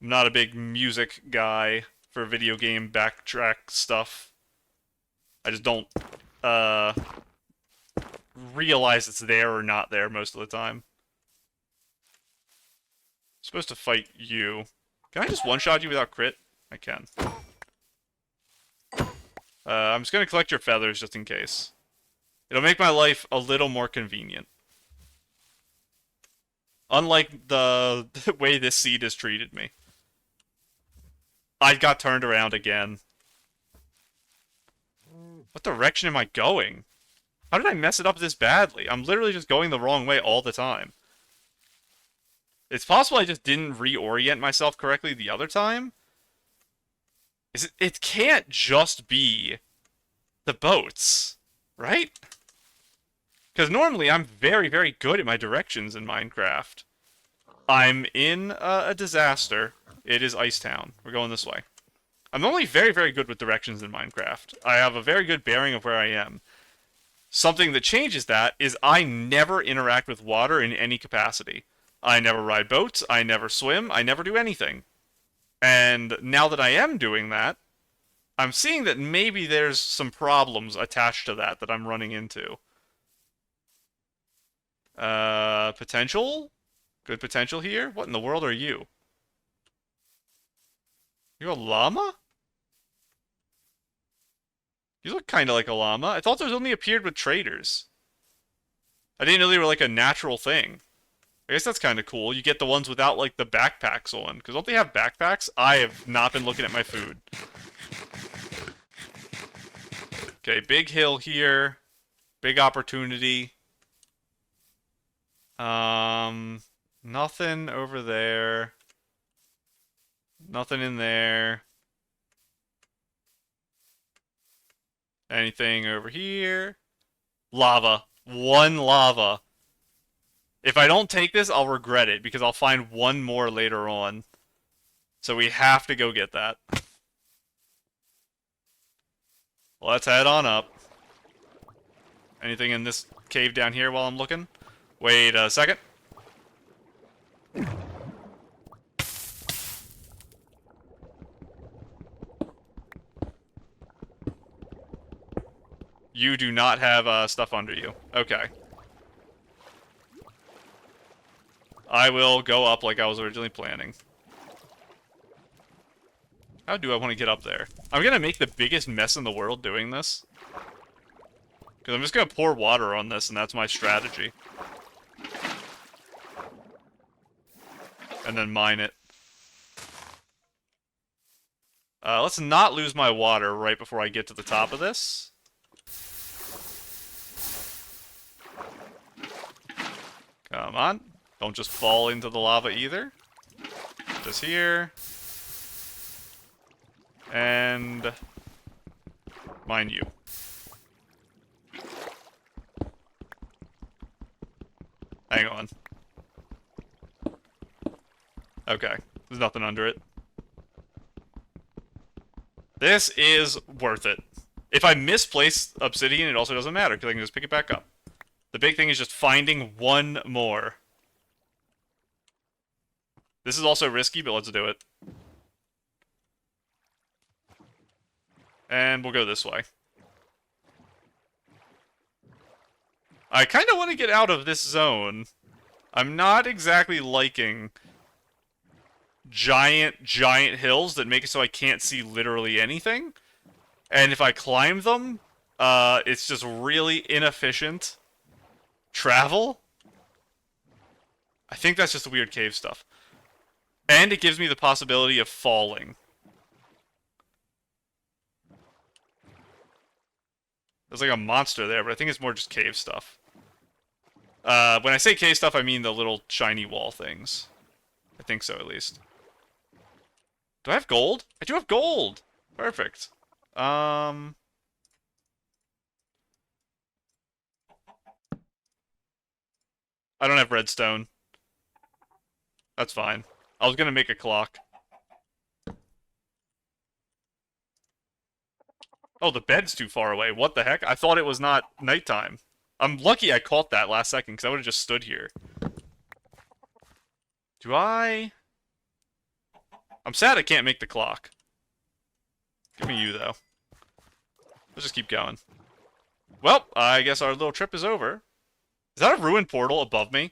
I'm not a big music guy for video game backtrack stuff. I just don't, realize it's there or not there most of the time. I'm supposed to fight you. Can I just one-shot you without crit? I can. I'm just gonna collect your feathers just in case. It'll make my life a little more convenient. Unlike the way this seed has treated me. I got turned around again. What direction am I going? How did I mess it up this badly? I'm literally just going the wrong way all the time. It's possible I just didn't reorient myself correctly the other time. It can't just be the boats, right? Because normally I'm very, very good at my directions in Minecraft. I'm in a disaster. It is Icetown. We're going this way. I'm only very, very good with directions in Minecraft. I have a very good bearing of where I am. Something that changes that is I never interact with water in any capacity. I never ride boats, I never swim, I never do anything. And now that I am doing that, I'm seeing that maybe there's some problems attached to that I'm running into. Potential? Good potential here? What in the world are you? You a llama? You look kind of like a llama. I thought those only appeared with traders. I didn't know they were like a natural thing. I guess that's kind of cool. You get the ones without like the backpacks on. Because don't they have backpacks? I have not been looking at my food. Okay, big hill here. Big opportunity. Nothing over there. Nothing in there. Anything over here? Lava. One lava. If I don't take this, I'll regret it, because I'll find one more later on. So we have to go get that. Let's head on up. Anything in this cave down here while I'm looking? Wait a second. You do not have stuff under you. Okay. I will go up like I was originally planning. How do I want to get up there? I'm going to make the biggest mess in the world doing this. Because I'm just going to pour water on this, and that's my strategy. And then mine it. Let's not lose my water right before I get to the top of this. Come on. Don't just fall into the lava either. Just here. And mine you. Hang on. Okay. There's nothing under it. This is worth it. If I misplace obsidian, it also doesn't matter, because I can just pick it back up. The big thing is just finding one more. This is also risky, but let's do it. And we'll go this way. I kind of want to get out of this zone. I'm not exactly liking giant hills that make it so I can't see literally anything. And if I climb them, it's just really inefficient travel. I think that's just the weird cave stuff. And it gives me the possibility of falling. There's like a monster there, but I think it's more just cave stuff. When I say cave stuff, I mean the little shiny wall things. I think so, at least. Do I have gold? I do have gold! Perfect. I don't have redstone. That's fine. I was gonna make a clock. Oh, the bed's too far away. What the heck? I thought it was not nighttime. I'm lucky I caught that last second, because I would have just stood here. Do I... I'm sad I can't make the clock. Give me you, though. Let's just keep going. Well, I guess our little trip is over. Is that a ruined portal above me?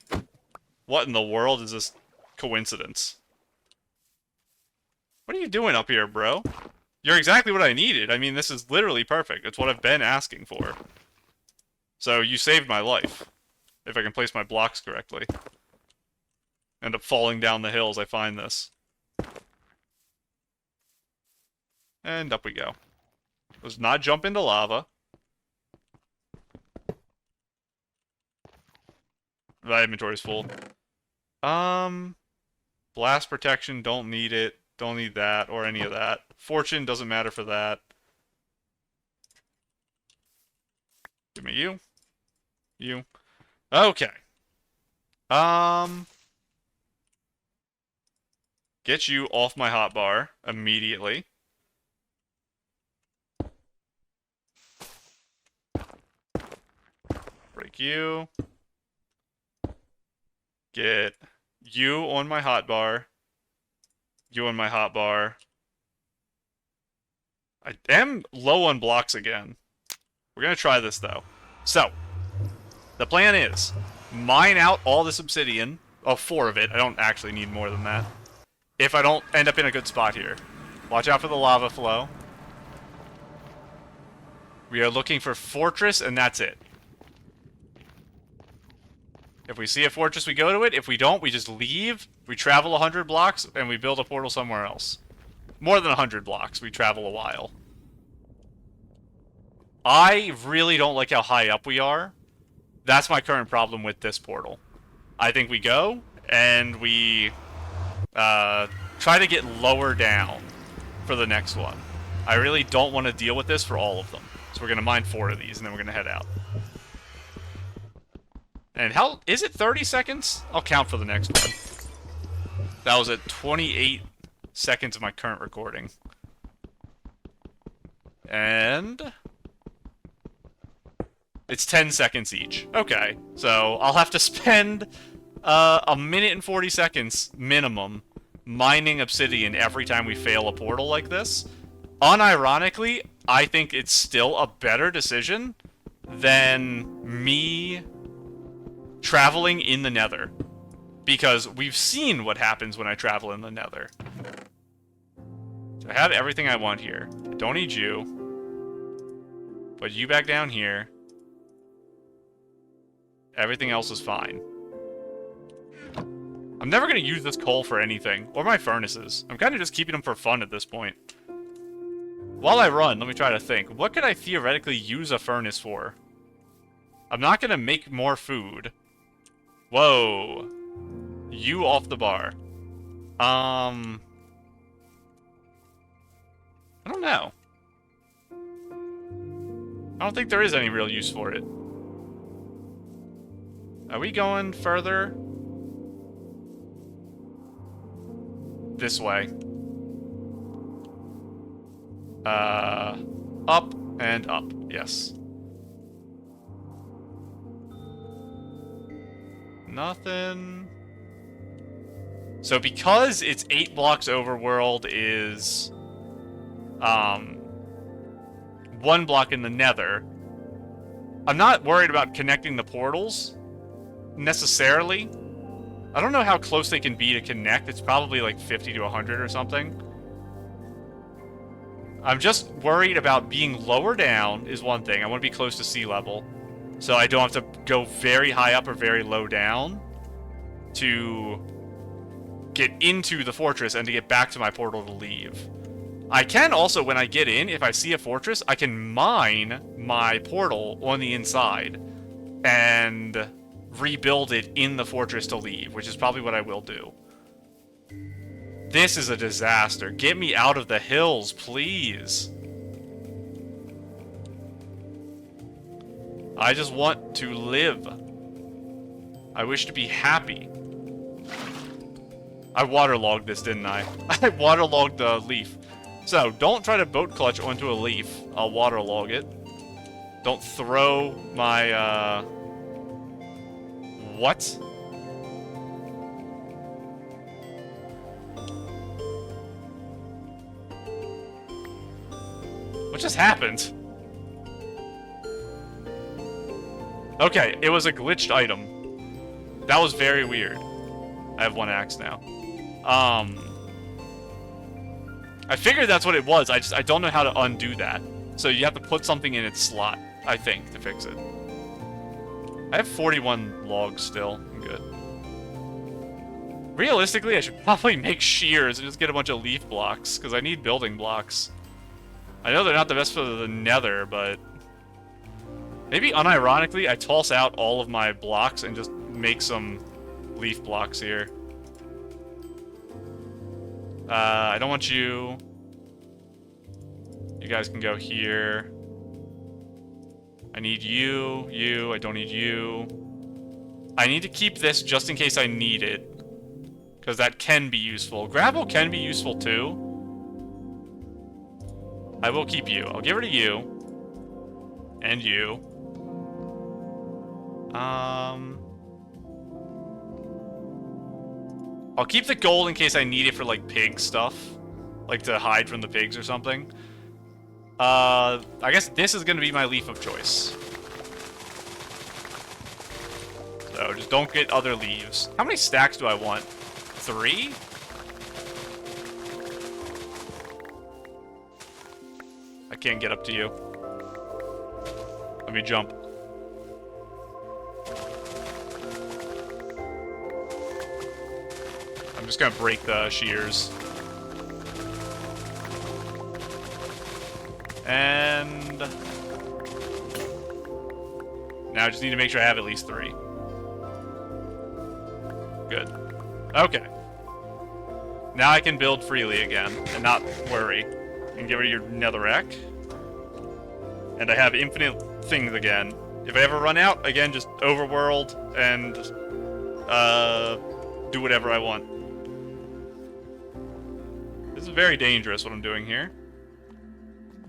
What in the world is this coincidence? What are you doing up here, bro? You're exactly what I needed. I mean, this is literally perfect. It's what I've been asking for. So you saved my life. If I can place my blocks correctly. End up falling down the hill as I find this. And up we go. Let's not jump into lava. My inventory's full. Blast protection, don't need it. Don't need that or any of that. Fortune doesn't matter for that. Give me you. You. Okay. Get you off my hotbar immediately. Break you. Get you on my hotbar. You on my hotbar. I am low on blocks again. We're gonna try this though. So, the plan is mine out all this obsidian. Oh, 4 of it. I don't actually need more than that. If I don't end up in a good spot here. Watch out for the lava flow. We are looking for fortress, and that's it. If we see a fortress, we go to it. If we don't, we just leave. We travel 100 blocks, and we build a portal somewhere else. More than 100 blocks. We travel a while. I really don't like how high up we are. That's my current problem with this portal. I think we go, and we try to get lower down for the next one. I really don't want to deal with this for all of them. So we're going to mine 4 of these, and then we're going to head out. And how... Is it 30 seconds? I'll count for the next one. That was at 28 seconds of my current recording. And... it's 10 seconds each. Okay, so I'll have to spend a minute and 40 seconds minimum mining obsidian every time we fail a portal like this. Unironically, I think it's still a better decision than me traveling in the nether. Because we've seen what happens when I travel in the nether. So I have everything I want here. I don't need you. Put you back down here. Everything else is fine. I'm never going to use this coal for anything. Or my furnaces. I'm kind of just keeping them for fun at this point. While I run, let me try to think. What could I theoretically use a furnace for? I'm not going to make more food. Whoa. You off the bar. I don't know. I don't think there is any real use for it. Are we going further? This way. Up and up. Yes. Nothing. So because it's 8 blocks overworld is 1 block in the nether, I'm not worried about connecting the portals necessarily. I don't know how close they can be to connect. It's probably like 50 to 100 or something. I'm just worried about being lower down is one thing. I want to be close to sea level. So I don't have to go very high up or very low down to get into the fortress and to get back to my portal to leave. I can also, when I get in, if I see a fortress, I can mine my portal on the inside and rebuild it in the fortress to leave, which is probably what I will do. This is a disaster. Get me out of the hills, please. I just want to live. I wish to be happy. I waterlogged this, didn't I? I waterlogged the leaf. So, don't try to boat clutch onto a leaf. I'll waterlog it. Don't throw my, What? What just happened? Okay, it was a glitched item. That was very weird. I have 1 axe now. I figured that's what it was. I don't know how to undo that. So you have to put something in its slot, I think, to fix it. I have 41 logs still. I'm good. Realistically, I should probably make shears and just get a bunch of leaf blocks, because I need building blocks. I know they're not the best for the nether, but... maybe unironically, I toss out all of my blocks and just make some leaf blocks here. I don't want you. You guys can go here. I need you, you, I don't need you. I need to keep this just in case I need it. Because that can be useful. Gravel can be useful too. I will keep you. I'll get rid of you. And you. I'll keep the gold in case I need it for, like, pig stuff. Like, to hide from the pigs or something. I guess this is gonna be my leaf of choice. So, just don't get other leaves. How many stacks do I want? 3? I can't get up to you. Let me jump. I'm just gonna break the shears. And... now I just need to make sure I have at least 3. Good. Okay. Now I can build freely again, and not worry. And get rid of your netherrack. And I have infinite things again. If I ever run out, again, just overworld and do whatever I want. This is very dangerous what I'm doing here.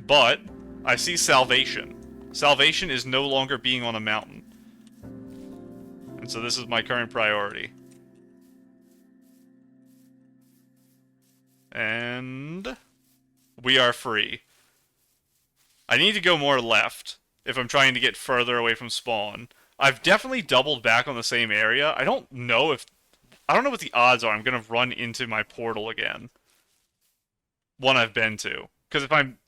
But I see salvation. Salvation is no longer being on a mountain. And so this is my current priority. And we are free. I need to go more left if I'm trying to get further away from spawn. I've definitely doubled back on the same area. I don't know what the odds are I'm going to run into my portal again. One I've been to. Because if I'm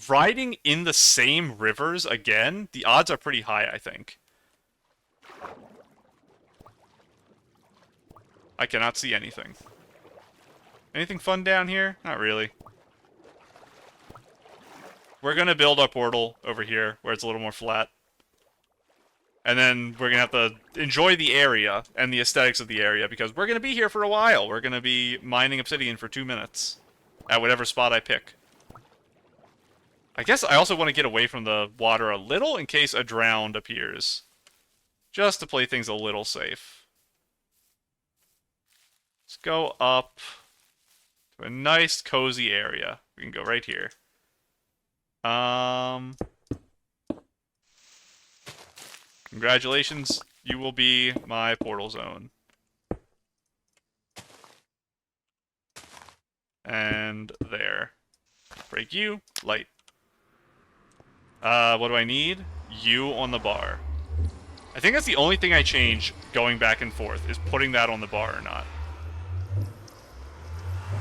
riding in the same rivers again, the odds are pretty high, I think. I cannot see anything. Anything fun down here? Not really. We're going to build our portal over here, where it's a little more flat. And then we're going to have to enjoy the area and the aesthetics of the area, because we're going to be here for a while. We're going to be mining obsidian for 2 minutes. At whatever spot I pick. I guess I also want to get away from the water a little in case a drowned appears. Just to play things a little safe. Let's go up to a nice, cozy area. We can go right here. Congratulations, you will be my portal zone. And there. Break you, light. What do I need? You on the bar. I think that's the only thing I change going back and forth, is putting that on the bar or not.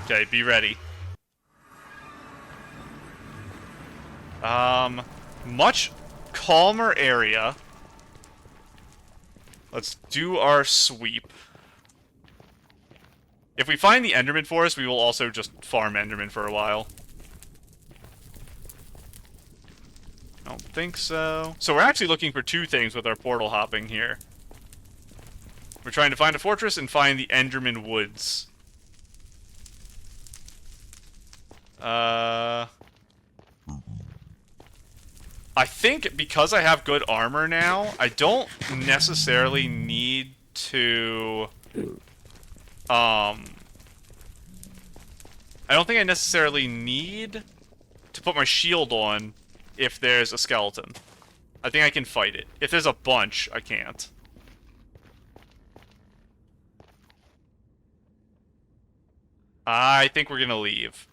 Okay, be ready. Much calmer area. Let's do our sweep. If we find the Enderman forest, we will also just farm Enderman for a while. I don't think so. So we're actually looking for 2 things with our portal hopping here. We're trying to find a fortress and find the Enderman woods. I think because I have good armor now, I don't necessarily need to... I don't think I necessarily need to put my shield on if there's a skeleton. I think I can fight it. If there's a bunch, I can't. I think we're gonna leave.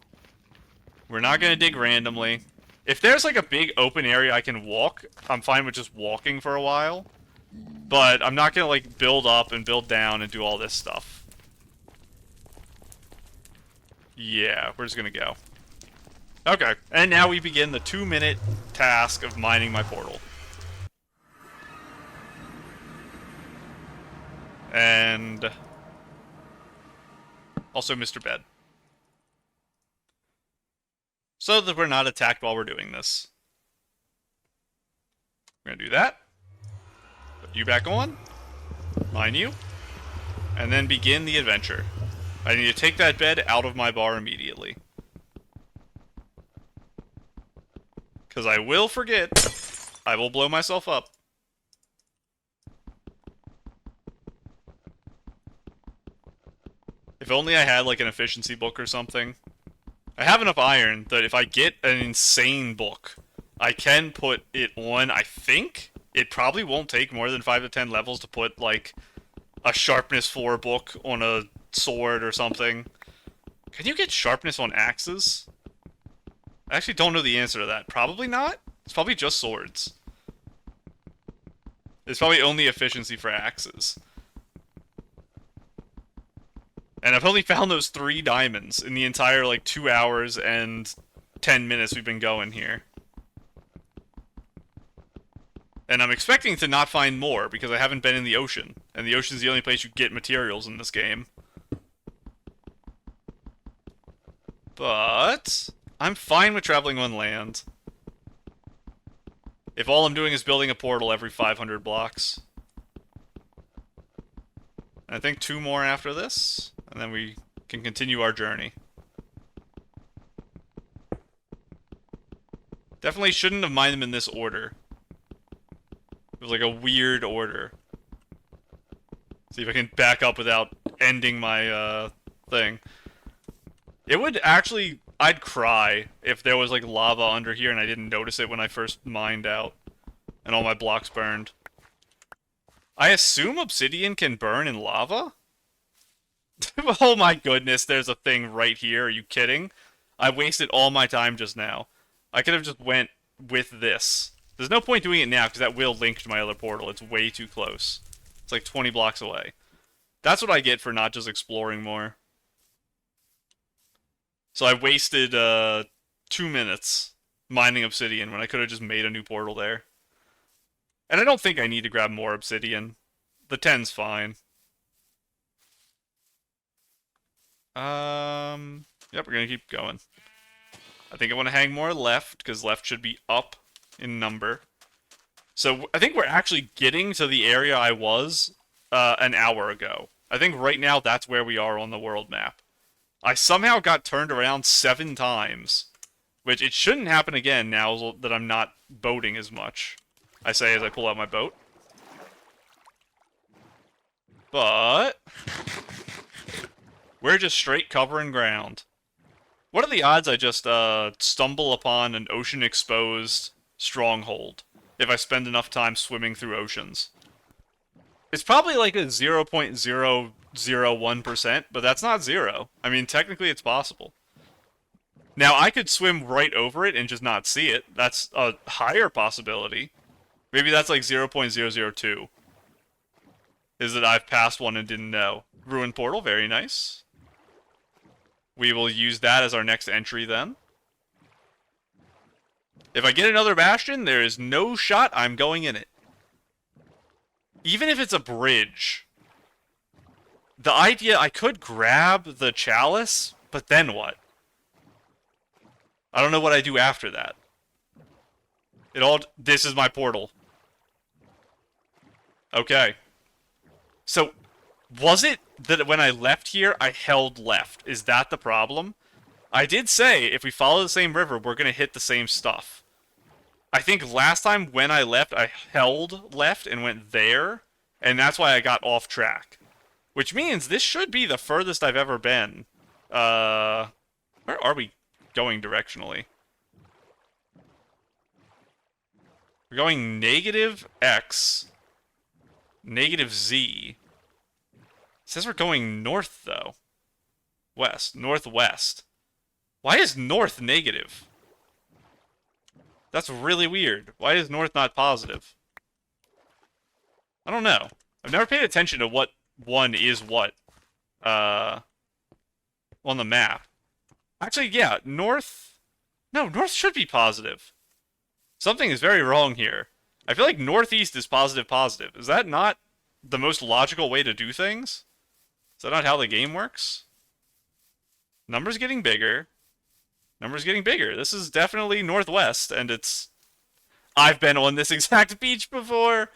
We're not gonna dig randomly. If there's like a big open area I can walk, I'm fine with just walking for a while. But I'm not gonna like build up and build down and do all this stuff. Yeah, we're just gonna go. Okay, and now we begin the 2-minute task of mining my portal. And also Mr. Bed. So that we're not attacked while we're doing this. We're gonna do that. Put you back on. Mine you. And then begin the adventure. I need to take that bed out of my bar immediately. Because I will forget. I will blow myself up. If only I had like an efficiency book or something. I have enough iron that if I get an insane book, I can put it on, I think. It probably won't take more than 5 to 10 levels to put like a sharpness 4 book on a sword or something. Can you get sharpness on axes? I actually don't know the answer to that. Probably not. It's probably just swords. It's probably only efficiency for axes. And I've only found those 3 diamonds in the entire, like, 2 hours and 10 minutes we've been going here. And I'm expecting to not find more, because I haven't been in the ocean. And the ocean's the only place you get materials in this game. But I'm fine with traveling on land. If all I'm doing is building a portal every 500 blocks. I think 2 more after this, and then we can continue our journey. Definitely shouldn't have mined them in this order. It was like a weird order. See if I can back up without ending my thing. It would actually... I'd cry if there was like lava under here and I didn't notice it when I first mined out. And all my blocks burned. I assume obsidian can burn in lava? Oh my goodness, there's a thing right here. Are you kidding? I wasted all my time just now. I could have just went with this. There's no point doing it now because that will link to my other portal. It's way too close. It's like 20 blocks away. That's what I get for not just exploring more. So I wasted 2 minutes mining obsidian when I could have just made a new portal there. And I don't think I need to grab more obsidian. The 10's fine. Yep, we're gonna keep going. I think I want to hang more left, because left should be up in number. So I think we're actually getting to the area I was an hour ago. I think right now that's where we are on the world map. I somehow got turned around 7 times, which it shouldn't happen again now that I'm not boating as much. I say as I pull out my boat. But we're just straight covering ground. What are the odds I just stumble upon an ocean-exposed stronghold if I spend enough time swimming through oceans? It's probably like a 0.001%, but that's not 0. I mean, technically it's possible. Now, I could swim right over it and just not see it. That's a higher possibility. Maybe that's like 0.002. Is that I've passed one and didn't know. Ruined portal, very nice. We will use that as our next entry then. If I get another bastion, there is no shot I'm going in it. Even if it's a bridge. The idea, I could grab the chalice, but then what? I don't know what I do after that. This is my portal. Okay. So, was it that when I left here, I held left? Is that the problem? I did say, if we follow the same river, we're going to hit the same stuff. I think last time when I left, I held left and went there, and that's why I got off track. Which means this should be the furthest I've ever been. Where are we going directionally? We're going negative X, negative Z. It says we're going north, though. West. Northwest. Why is north negative? That's really weird. Why is north not positive? I don't know. I've never paid attention to what one is what. On the map. Actually, yeah, north No, north should be positive. Something is very wrong here. I feel like northeast is positive positive. Is that not the most logical way to do things? Is that not how the game works? Numbers getting bigger. Numbers getting bigger. This is definitely northwest, and it's... I've been on this exact beach before!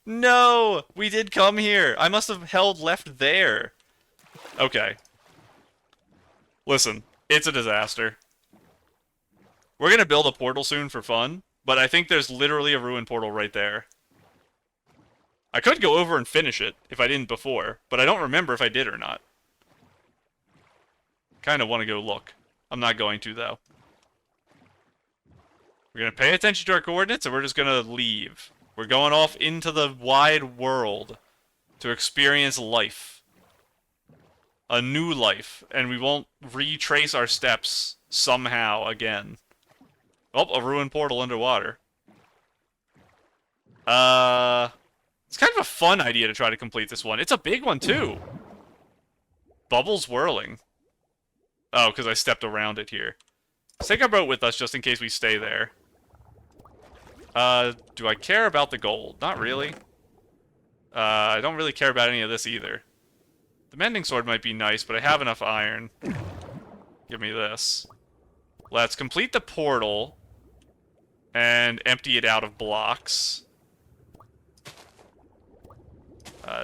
No! We did come here! I must have held left there. Okay. Listen, it's a disaster. We're gonna build a portal soon for fun, but I think there's literally a ruined portal right there. I could go over and finish it if I didn't before, but I don't remember if I did or not. Kinda want to go look. I'm not going to, though. We're gonna pay attention to our coordinates, and we're just gonna leave. We're going off into the wide world to experience life. A new life, and we won't retrace our steps somehow again. Oh, a ruined portal underwater. It's kind of a fun idea to try to complete this one. It's a big one, too. Bubbles whirling. Oh, because I stepped around it here. Let's take our boat with us just in case we stay there. Do I care about the gold? Not really. I don't really care about any of this either. The mending sword might be nice, but I have enough iron. Give me this. Let's complete the portal and empty it out of blocks.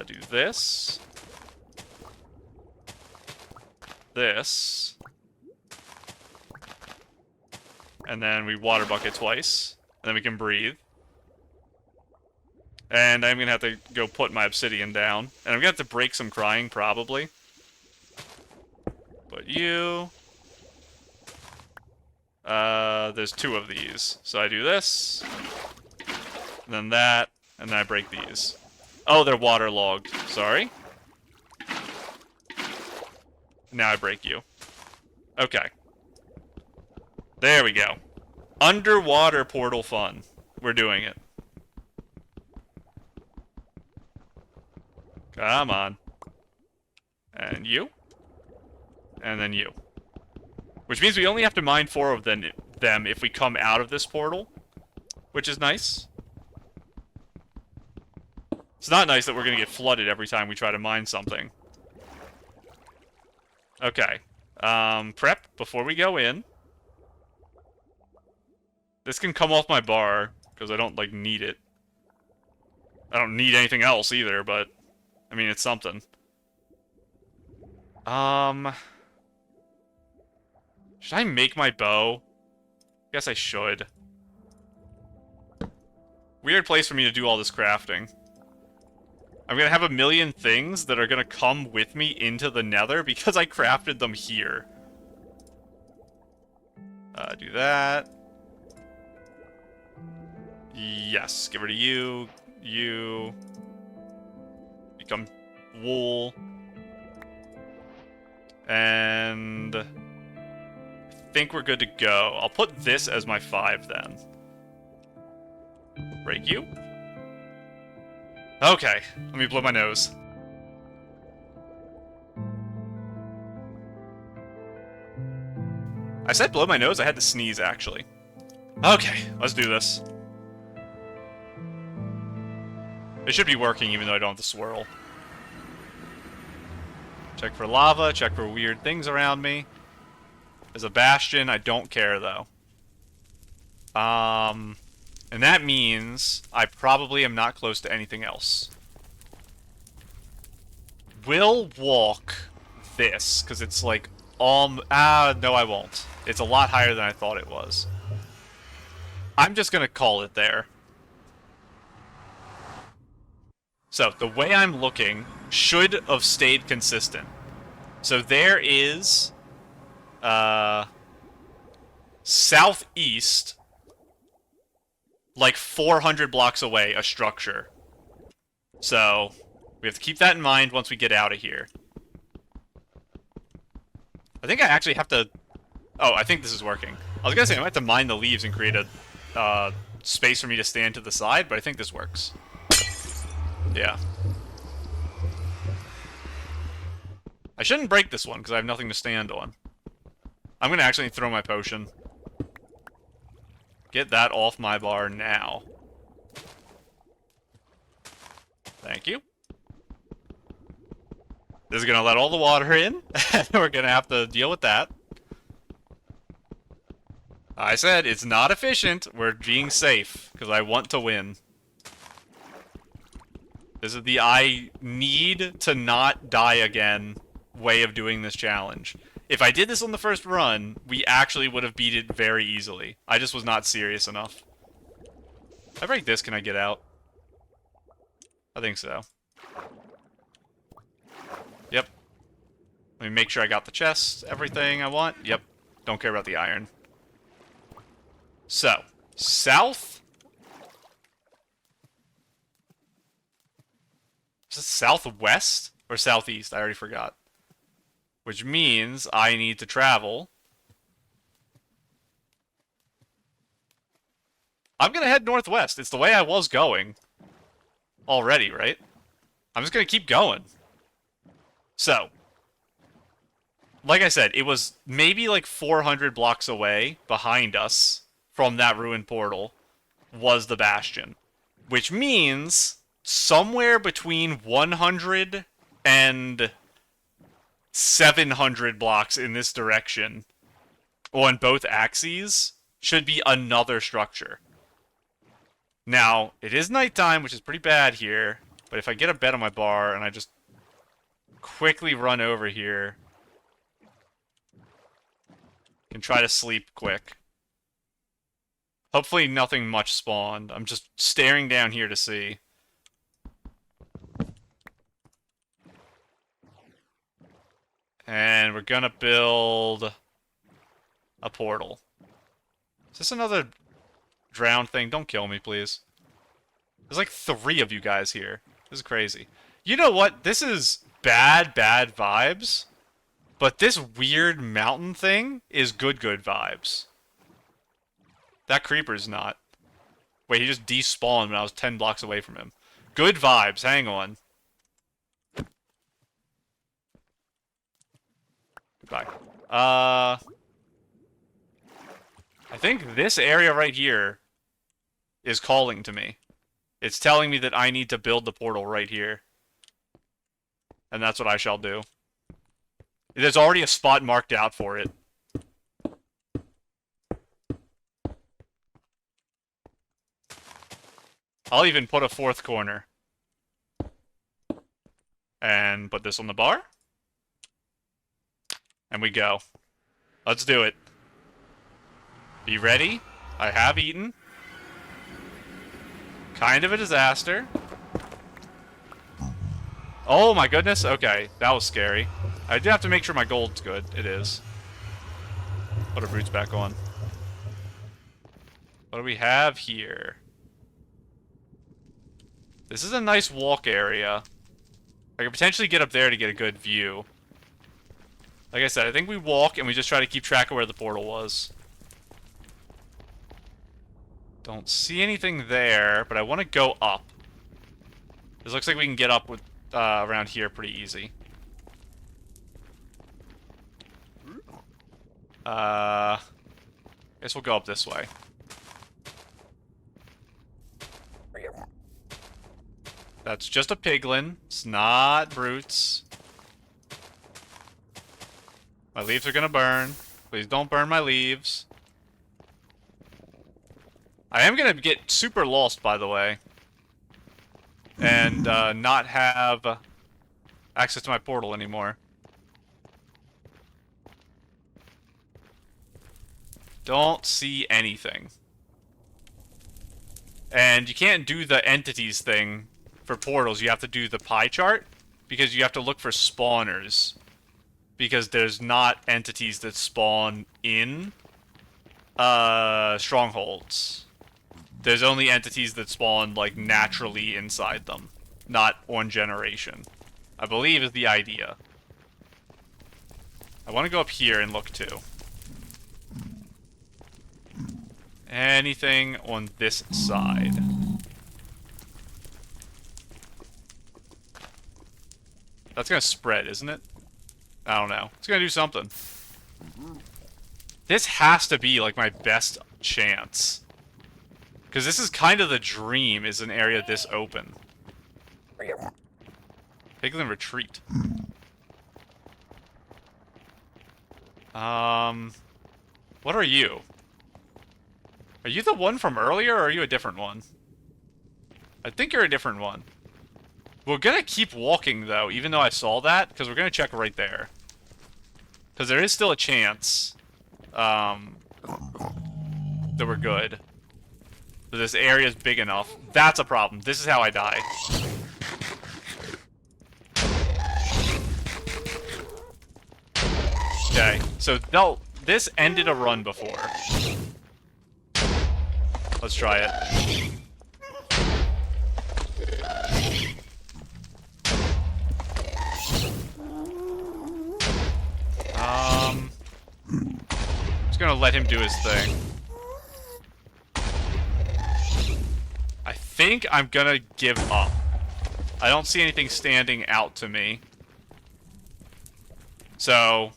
Do this. This. And then we water bucket twice. And then we can breathe. And I'm gonna have to go put my obsidian down. And I'm gonna have to break some crying, probably. But you... there's two of these. So I do this. And then that. And then I break these. Oh, they're waterlogged. Sorry. Now I break you. Okay. There we go. Underwater portal fun. We're doing it. Come on. And you. And then you. Which means we only have to mine 4 of them if we come out of this portal. Which is nice. It's not nice that we're going to get flooded every time we try to mine something. Okay. Prep before we go in. This can come off my bar, because I don't, like, need it. I don't need anything else either, but... I mean, it's something. Should I make my bow? Guess I should. Weird place for me to do all this crafting. I'm gonna have a million things that are gonna come with me into the nether because I crafted them here. Do that. Yes, get rid of you. You. Become wool. And... I think we're good to go. I'll put this as my 5 then. Break you. Okay, let me blow my nose. I said blow my nose, I had to sneeze actually. Okay, let's do this. It should be working even though I don't have the swirl. Check for lava, check for weird things around me. There's a bastion, I don't care though. And that means I probably am not close to anything else. We'll walk this, because it's like, no I won't. It's a lot higher than I thought it was. I'm just gonna call it there. So, the way I'm looking should have stayed consistent. So there is, southeast, like 400 blocks away, a structure. So, we have to keep that in mind once we get out of here. I think I actually have to... Oh, I think this is working. I was gonna say, I might have to mine the leaves and create a space for me to stand to the side, but I think this works. Yeah. I shouldn't break this one, because I have nothing to stand on. I'm gonna actually throw my potion. Get that off my bar now. Thank you. This is gonna let all the water in. We're gonna have to deal with that. I said it's not efficient. We're being safe because I want to win. This is the I need to not die again way of doing this challenge. If I did this on the first run, we actually would have beat it very easily. I just was not serious enough. If I break this, can I get out? I think so. Yep. Let me make sure I got the chest, everything I want. Yep. Don't care about the iron. So, south? Is it southwest or southeast? I already forgot. Which means I need to travel. I'm gonna head northwest. It's the way I was going. Already, right? I'm just gonna keep going. So, like I said, it was maybe like 400 blocks away behind us from that ruined portal was the bastion. Which means somewhere between 100 and 700 blocks in this direction on both axes should be another structure. Now, it is nighttime, which is pretty bad here, but if I get a bed on my bar and I just quickly run over here, I can try to sleep quick. Hopefully nothing much spawned. I'm just staring down here to see. And we're gonna build a portal. Is this another drown thing? Don't kill me, please. There's like 3 of you guys here. This is crazy. You know what? This is bad vibes. But this weird mountain thing is good vibes. That creeper's not. Wait, he just despawned when I was 10 blocks away from him. Good vibes, hang on. Goodbye. I think this area right here is calling to me. It's telling me that I need to build the portal right here. And that's what I shall do. There's already a spot marked out for it. I'll even put a 4th corner. And put this on the bar. And we go. Let's do it. Be ready. I have eaten. Kind of a disaster. Oh my goodness. Okay, that was scary. I do have to make sure my gold's good. It is. Put our boots back on. What do we have here? This is a nice walk area. I could potentially get up there to get a good view. Like I said, I think we walk and we just try to keep track of where the portal was. Don't see anything there, but I want to go up. This looks like we can get up with around here pretty easy. Guess we'll go up this way. That's just a piglin. It's not brutes. My leaves are gonna burn. Please don't burn my leaves. I am gonna get super lost, by the way. And not have access to my portal anymore. Don't see anything. And you can't do the entities thing for portals. You have to do the pie chart, because you have to look for spawners. Because there's not entities that spawn in strongholds. There's only entities that spawn, like, naturally inside them. Not on generation. I believe is the idea. I want to go up here and look, too. Anything on this side? That's gonna spread, isn't it? I don't know. It's gonna do something. This has to be, like, my best chance Because this is kind of the dream, is an area this open. Piglin retreat. What are you? Are you the one from earlier, or are you a different one? I think you're a different one. We're gonna keep walking, though, even though I saw that, because we're gonna check right there. Because there is still a chance, that we're good. So this area is big enough. That's a problem. This is how I die. Okay, so no, this ended a run before. Let's try it. Just gonna let him do his thing. I think I'm gonna give up. I don't see anything standing out to me. So,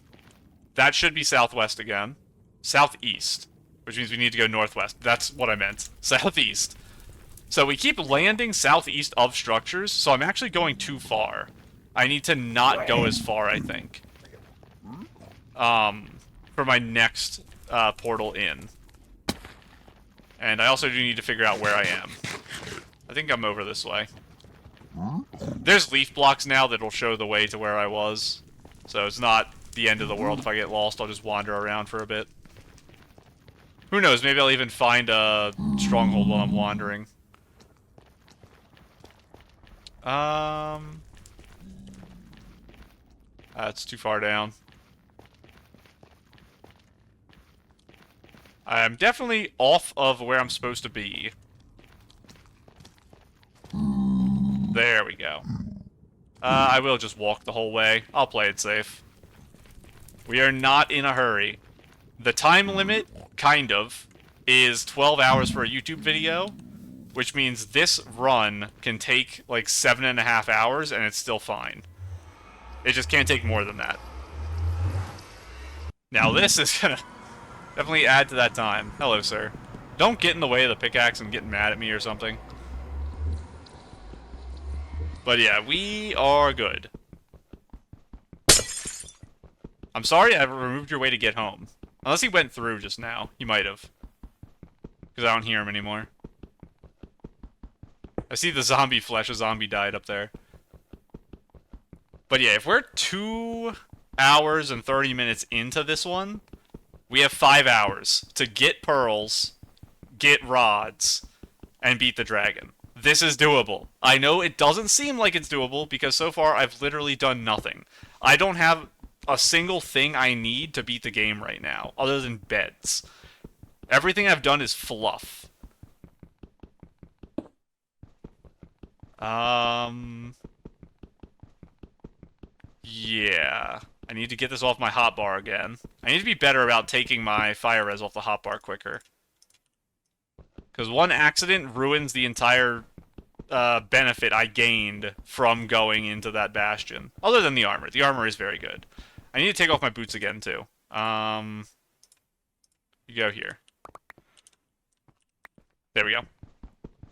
that should be southwest again. Southeast, which means we need to go northwest. That's what I meant. Southeast. So we keep landing southeast of structures, so I'm actually going too far. I need to not go as far, I think. For my next portal in. And I also do need to figure out where I am. I think I'm over this way. There's leaf blocks now that'll show the way to where I was. So it's not the end of the world if I get lost. I'll just wander around for a bit. Who knows, maybe I'll even find a stronghold while I'm wandering. That's too far down. I'm definitely off of where I'm supposed to be. There we go. I will just walk the whole way. I'll play it safe. We are not in a hurry. The time limit, kind of, is 12 hours for a YouTube video, which means this run can take like 7.5 hours and it's still fine. It just can't take more than that. Now this is gonna definitely add to that time. Hello, sir. Don't get in the way of the pickaxe and get mad at me or something. But yeah, we are good. I'm sorry I removed your way to get home. Unless he went through just now. He might have. Because I don't hear him anymore. I see the zombie flesh. A zombie died up there. But yeah, if we're 2 hours and 30 minutes into this one, we have 5 hours to get pearls, get rods, and beat the dragon. This is doable. I know it doesn't seem like it's doable because so far I've literally done nothing. I don't have a single thing I need to beat the game right now, other than beds. Everything I've done is fluff. Yeah. I need to get this off my hotbar again. I need to be better about taking my fire res off the hotbar quicker. Because one accident ruins the entire benefit I gained from going into that bastion. Other than the armor. The armor is very good. I need to take off my boots again, too. You go here. There we go.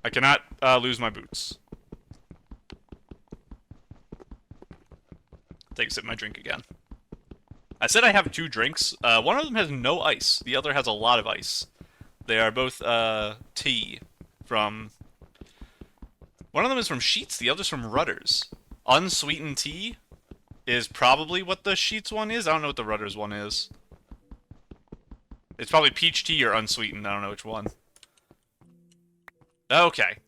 I cannot lose my boots. Take a sip of my drink again. I said I have 2 drinks. One of them has no ice. The other has a lot of ice. They are both tea from... One of them is from Sheets, the other's from Rutter's. Unsweetened tea is probably what the Sheets one is. I don't know what the Rutter's one is. It's probably peach tea or unsweetened. I don't know which one. Okay.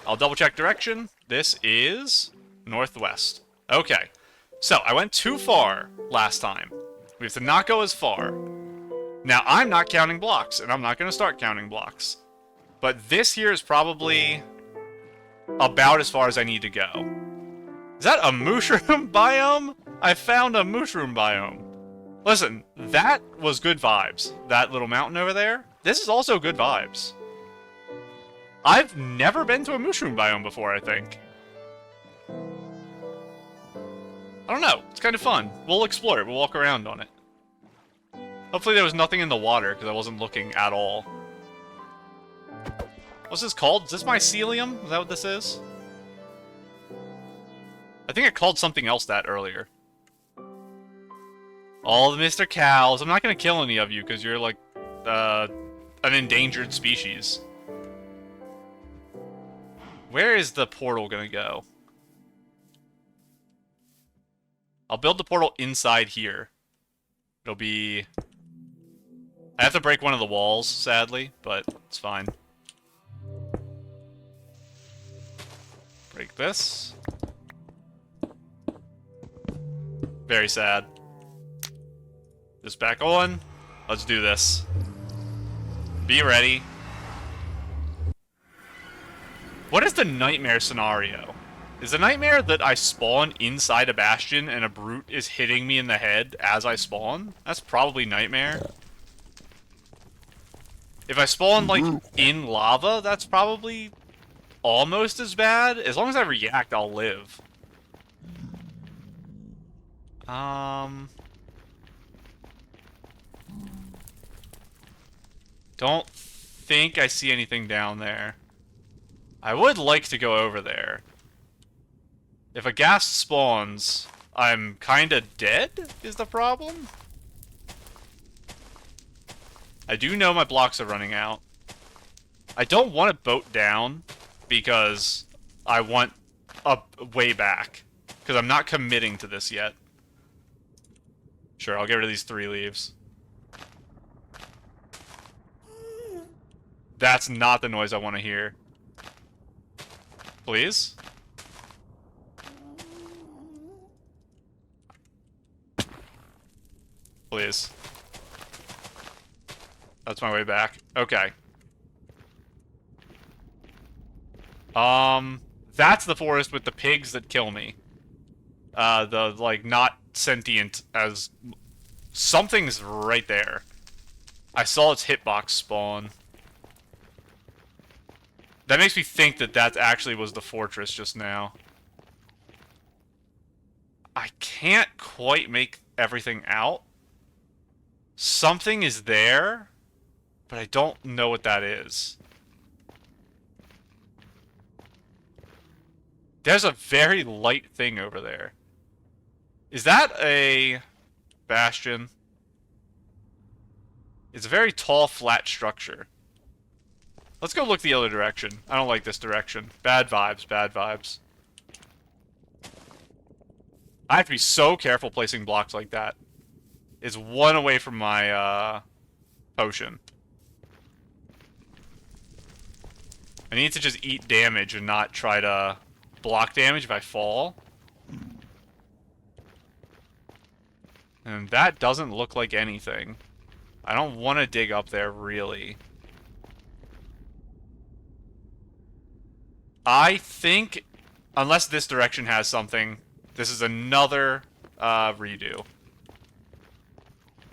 I'll double check direction. This is northwest. Okay. So, I went too far last time. We have to not go as far. Now, I'm not counting blocks, and I'm not going to start counting blocks. But this here is probably about as far as I need to go. Is that a mushroom biome? I found a mushroom biome. Listen, that was good vibes. That little mountain over there. This is also good vibes. I've never been to a mushroom biome before, I think. I don't know. It's kind of fun. We'll explore it. We'll walk around on it. Hopefully there was nothing in the water, because I wasn't looking at all. What's this called? Is this mycelium? Is that what this is? I think I called something else that earlier. All the Mr. Cows. I'm not gonna kill any of you because you're like, an endangered species. Where is the portal gonna go? I'll build the portal inside here. It'll be... I have to break one of the walls, sadly, but it's fine. Break this. Very sad. This back on. Let's do this. Be ready. What is the nightmare scenario? Is the nightmare that I spawn inside a bastion and a brute is hitting me in the head as I spawn? That's probably nightmare. If I spawn, like, in lava, that's probably almost as bad. As long as I react, I'll live. Don't think I see anything down there. I would like to go over there. If a ghast spawns, I'm kinda dead, is the problem? I do know my blocks are running out. I don't want to boat down, because I want a way back. Because I'm not committing to this yet. Sure, I'll get rid of these 3 leaves. That's not the noise I want to hear. Please? Please. That's my way back. Okay. That's the forest with the pigs that kill me. The, like, not sentient as... Something's right there. I saw its hitbox spawn. That makes me think that that actually was the fortress just now. I can't quite make everything out. Something is there, but I don't know what that is. There's a very light thing over there. Is that a bastion? It's a very tall, flat structure. Let's go look the other direction. I don't like this direction. Bad vibes, bad vibes. I have to be so careful placing blocks like that. It's one away from my, potion. I need to just eat damage and not try to block damage if I fall. And that doesn't look like anything. I don't want to dig up there, really. I think, unless this direction has something, this is another redo.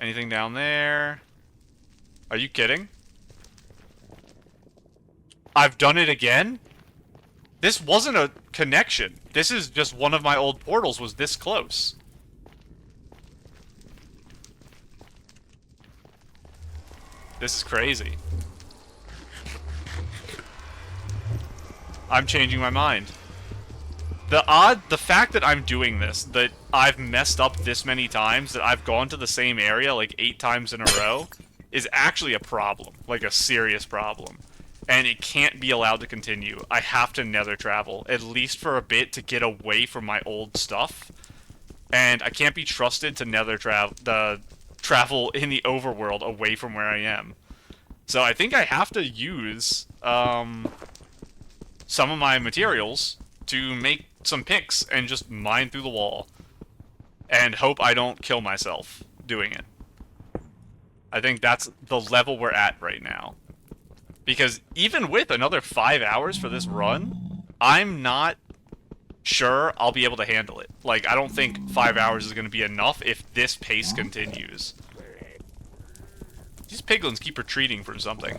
Anything down there? Are you kidding? I've done it again? This wasn't a connection. This is just one of my old portals was this close. This is crazy. I'm changing my mind. The fact that I'm doing this, that I've messed up this many times, that I've gone to the same area like 8 times in a row, is actually a problem. Like a serious problem. And it can't be allowed to continue. I have to nether travel, at least for a bit, to get away from my old stuff. And I can't be trusted to nether travel in the overworld away from where I am. So I think I have to use some of my materials to make some picks and just mine through the wall. And hope I don't kill myself doing it. I think that's the level we're at right now. Because even with another 5 hours for this run, I'm not sure I'll be able to handle it. Like, I don't think 5 hours is going to be enough if this pace continues. These piglins keep retreating from something.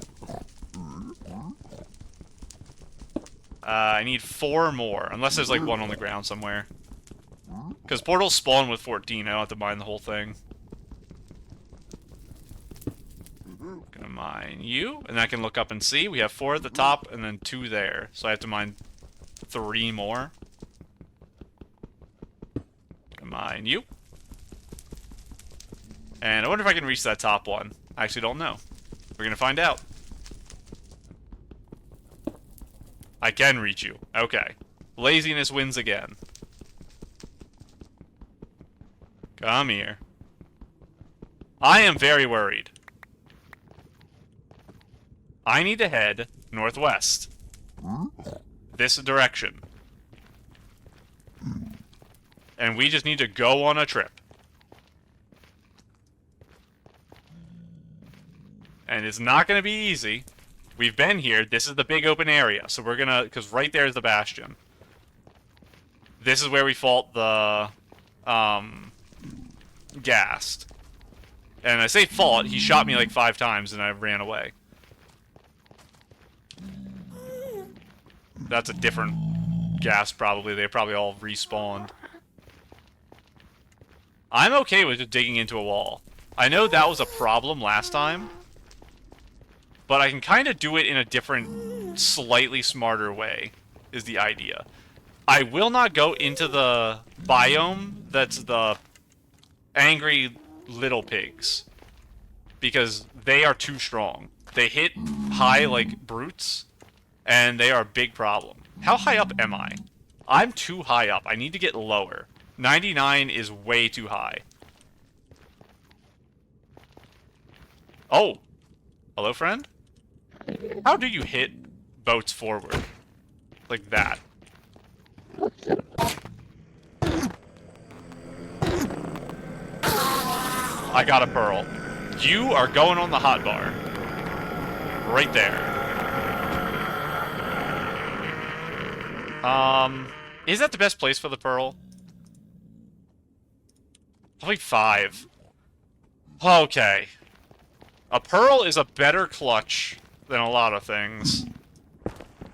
I need 4 more, unless there's like one on the ground somewhere. Because portals spawn with 14, I don't have to mine the whole thing. Gonna mine you, and I can look up and see. We have 4 at the top, and then 2 there. So I have to mine 3 more. Gonna mine you. And I wonder if I can reach that top one. I actually don't know. We're gonna find out. I can reach you. Okay. Laziness wins again. Come here. I am very worried. I need to head northwest. This direction. And we just need to go on a trip. And it's not going to be easy. We've been here. This is the big open area. So we're going to... Because right there is the bastion. This is where we fought the... Ghast. And I say fought. He shot me like 5 times and I ran away. That's a different Ghast, probably. They probably all respawned. I'm okay with just digging into a wall. I know that was a problem last time. But I can kind of do it in a different, slightly smarter way, is the idea. I will not go into the biome that's the angry little pigs. Because they are too strong. They hit high like brutes, and they are a big problem. How high up am I? I'm too high up. I need to get lower. 99 is way too high. Oh! Hello, friend? How do you hit boats forward? Like that. I got a pearl. You are going on the hotbar. Right there. Is that the best place for the pearl? Probably 5. Okay. A pearl is a better clutch than a lot of things.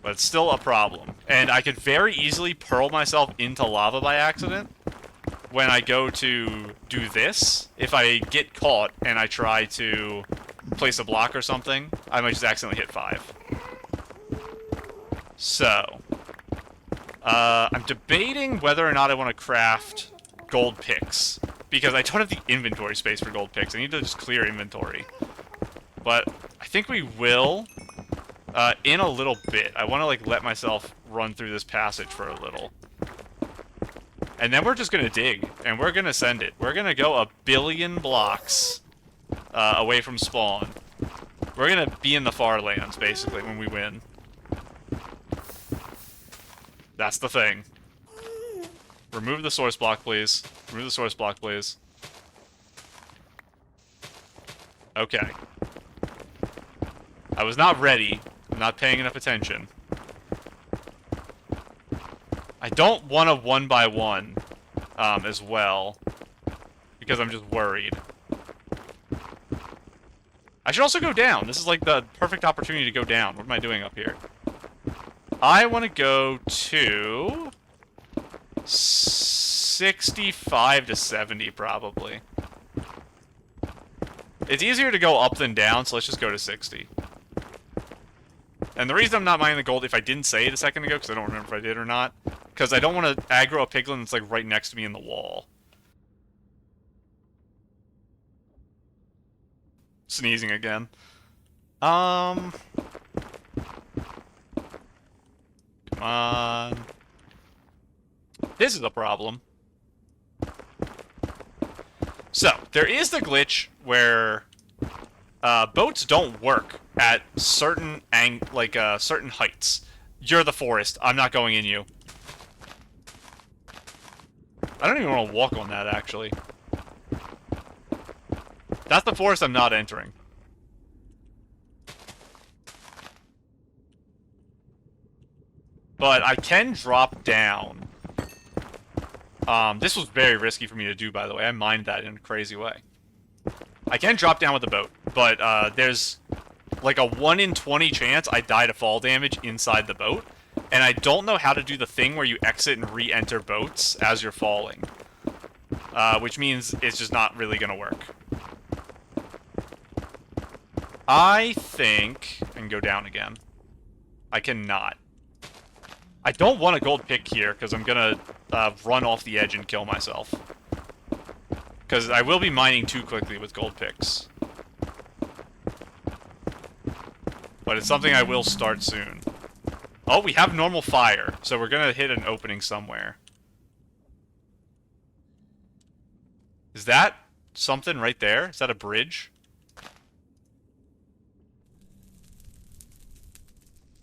But it's still a problem. And I could very easily pearl myself into lava by accident when I go to do this. If I get caught and I try to place a block or something, I might just accidentally hit 5. So, I'm debating whether or not I want to craft gold picks. Because I don't have the inventory space for gold picks. I need to just clear inventory. But I think we will in a little bit. I want to like let myself run through this passage for a little. And then we're just going to dig. And we're going to send it. We're going to go 1 billion blocks away from spawn. We're going to be in the far lands, basically, when we win. That's the thing. Remove the source block, please. Remove the source block, please. Okay. I was not ready. I'm not paying enough attention. I don't want a 1x1 as well. Because I'm just worried. I should also go down. This is like the perfect opportunity to go down. What am I doing up here? I want to go to 65 to 70 probably. It's easier to go up than down, so let's just go to 60. And the reason I'm not mining the gold, if I didn't say it a second ago, because I don't remember if I did or not, because I don't want to aggro a piglin that's like right next to me in the wall. Sneezing again. Come on. This is a problem. So, there is the glitch where boats don't work at certain certain heights. You're the forest. I'm not going in you. I don't even want to walk on that, actually. That's the forest I'm not entering. But I can drop down. This was very risky for me to do, by the way. I mined that in a crazy way. I can drop down with the boat, but there's like a 1 in 20 chance I die to fall damage inside the boat. And I don't know how to do the thing where you exit and re-enter boats as you're falling. Which means it's just not really going to work. I think I can go down again. I cannot. I don't want a gold pick here, because I'm gonna run off the edge and kill myself. Because I will be mining too quickly with gold picks. But it's something I will start soon. Oh, we have normal fire, so we're gonna hit an opening somewhere. Is that something right there? Is that a bridge?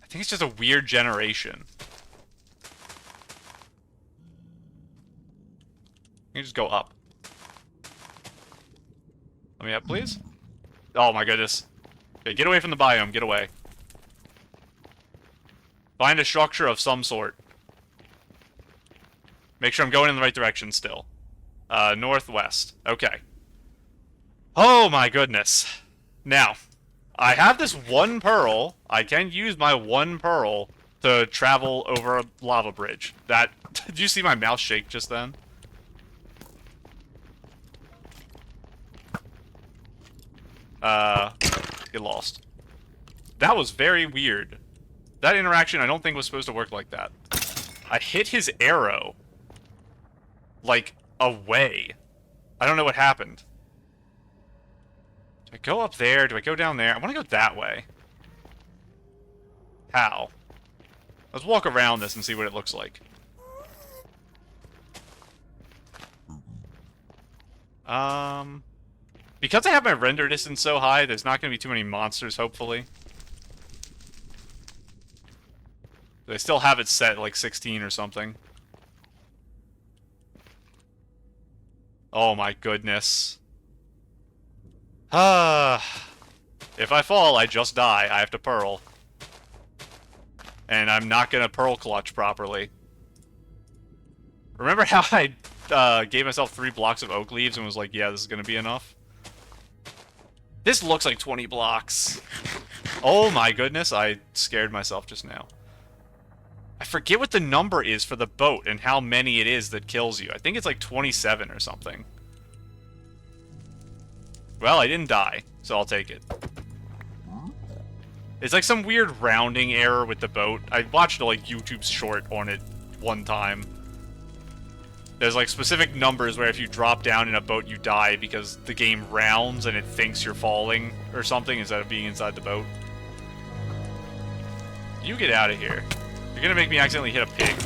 I think it's just a weird generation. You can just go up. Let me up, please. Oh my goodness. Okay, get away from the biome. Get away. Find a structure of some sort. Make sure I'm going in the right direction still. Northwest. Okay. Oh my goodness. Now, I have this one pearl. I can use my one pearl to travel over a lava bridge. That... Did you see my mouse shake just then? Get lost. That was very weird. That interaction I don't think was supposed to work like that. I hit his arrow. Like, away. I don't know what happened. Do I go up there? Do I go down there? I want to go that way. How? Let's walk around this and see what it looks like. Because I have my render distance so high, there's not going to be too many monsters, hopefully. I still have it set at like 16 or something. Oh my goodness. If I fall, I just die. I have to pearl. And I'm not gonna pearl clutch properly. Remember how I gave myself 3 blocks of oak leaves and was like, yeah, this is gonna be enough? This looks like 20 blocks. Oh my goodness, I scared myself just now. I forget what the number is for the boat and how many it is that kills you. I think it's like 27 or something. Well, I didn't die, so I'll take it. It's like some weird rounding error with the boat. I watched like YouTube short on it one time. There's like specific numbers where if you drop down in a boat you die because the game rounds and it thinks you're falling or something instead of being inside the boat. You get out of here. You're gonna make me accidentally hit a pig.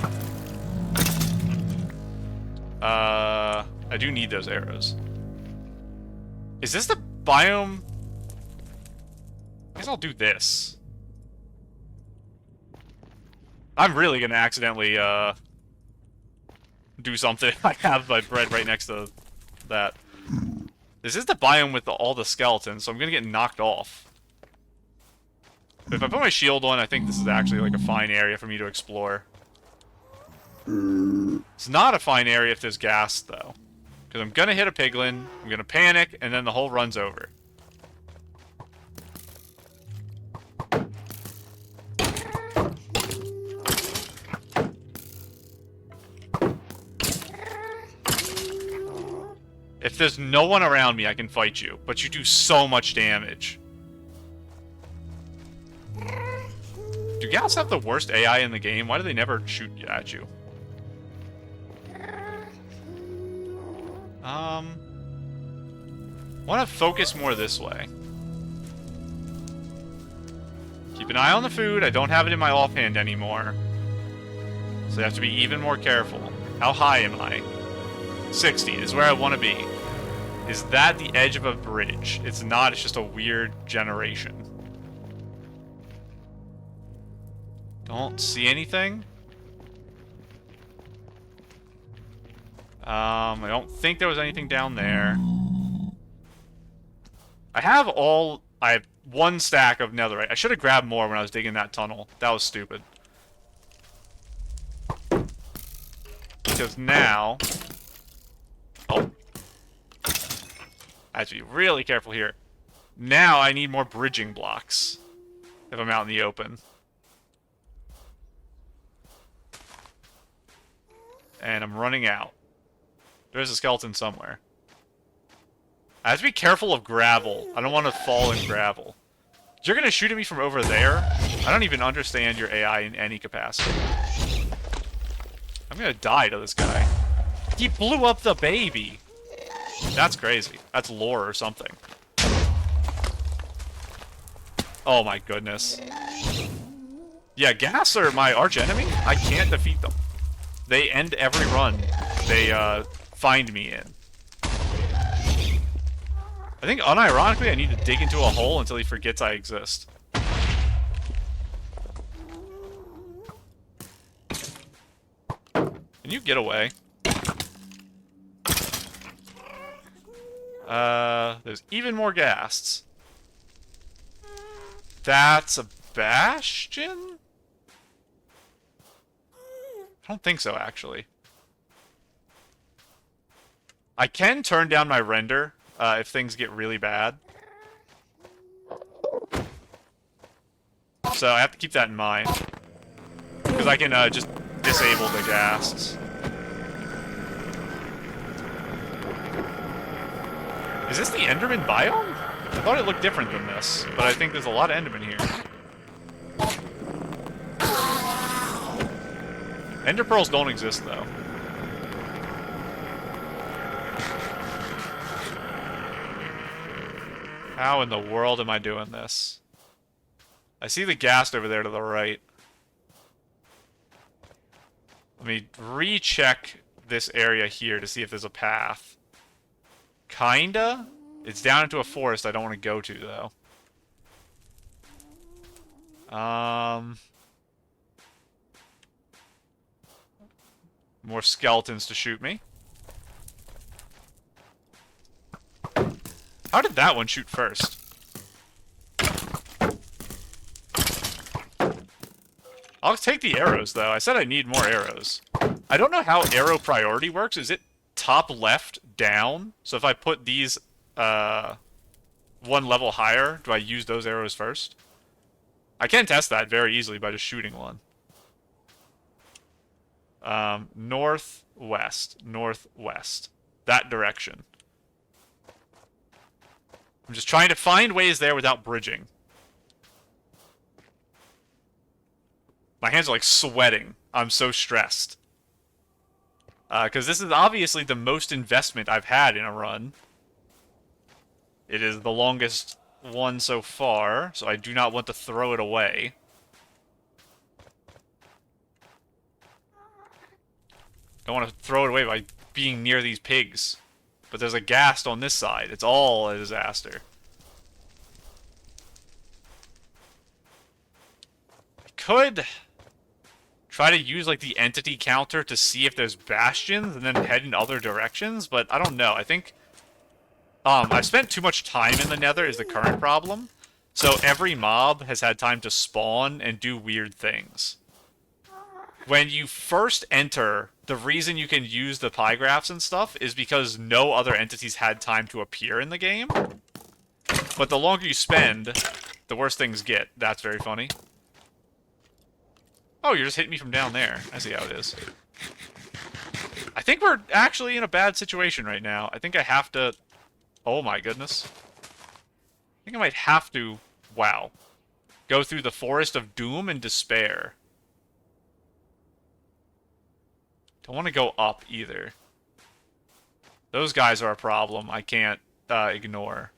I do need those arrows. Is this the biome? I guess I'll do this. I'm really gonna accidentally, do something. I have my bread right next to that. This is the biome with all the skeletons, so I'm gonna get knocked off. But if I put my shield on, I think this is actually like a fine area for me to explore. It's not a fine area if there's gas, though. Because I'm gonna hit a piglin, I'm gonna panic, and then the whole run's over. If there's no one around me, I can fight you, but you do so much damage. Do gals have the worst AI in the game? Why do they never shoot at you? Want to focus more this way. Keep an eye on the food. I don't have it in my offhand anymore. So I have to be even more careful. How high am I? 60 is where I want to be. Is that the edge of a bridge? It's not, it's just a weird generation. Don't see anything. I don't think there was anything down there. I have 1 stack of netherite. I should have grabbed more when I was digging that tunnel. That was stupid. Because now... Oh. I have to be really careful here. Now I need more bridging blocks. If I'm out in the open. And I'm running out. There's a skeleton somewhere. I have to be careful of gravel. I don't want to fall in gravel. You're gonna shoot at me from over there? I don't even understand your AI in any capacity. I'm gonna die to this guy. He blew up the baby! That's crazy. That's lore or something. Oh my goodness. Yeah, gas are my arch enemy. I can't defeat them. They end every run they find me in. I think unironically I need to dig into a hole until he forgets I exist. Can you get away? There's even more ghasts. That's a bastion? I don't think so, actually. I can turn down my render if things get really bad. So I have to keep that in mind. Because I can just disable the ghasts. Is this the Enderman biome? I thought it looked different than this, but I think there's a lot of Enderman here. Ender pearls don't exist, though. How in the world am I doing this? I see the ghast over there to the right. Let me recheck this area here to see if there's a path. Kinda? It's down into a forest I don't want to go to, though. More skeletons to shoot me. How did that one shoot first? I'll take the arrows, though. I said I need more arrows. I don't know how arrow priority works. Is it top left down? So if I put these one level higher, do I use those arrows first? I can test that very easily by just shooting one. Northwest. Northwest. That direction. I'm just trying to find ways there without bridging. My hands are like sweating. I'm so stressed. Because this is obviously the most investment I've had in a run. It is the longest one so far, so I do not want to throw it away. Don't want to throw it away by being near these pigs. But there's a ghast on this side. It's all a disaster. I could try to use like the entity counter to see if there's bastions and then head in other directions, but I don't know. I think I've spent too much time in the Nether is the current problem. So every mob has had time to spawn and do weird things. When you first enter, the reason you can use the pie graphs and stuff is because no other entities had time to appear in the game. But the longer you spend, the worse things get. That's very funny. Oh, you're just hitting me from down there. I see how it is. I think we're actually in a bad situation right now. I think I have to... Oh my goodness. I think I might have to... Wow. Go through the forest of doom and despair. Don't want to go up either. Those guys are a problem I can't ignore.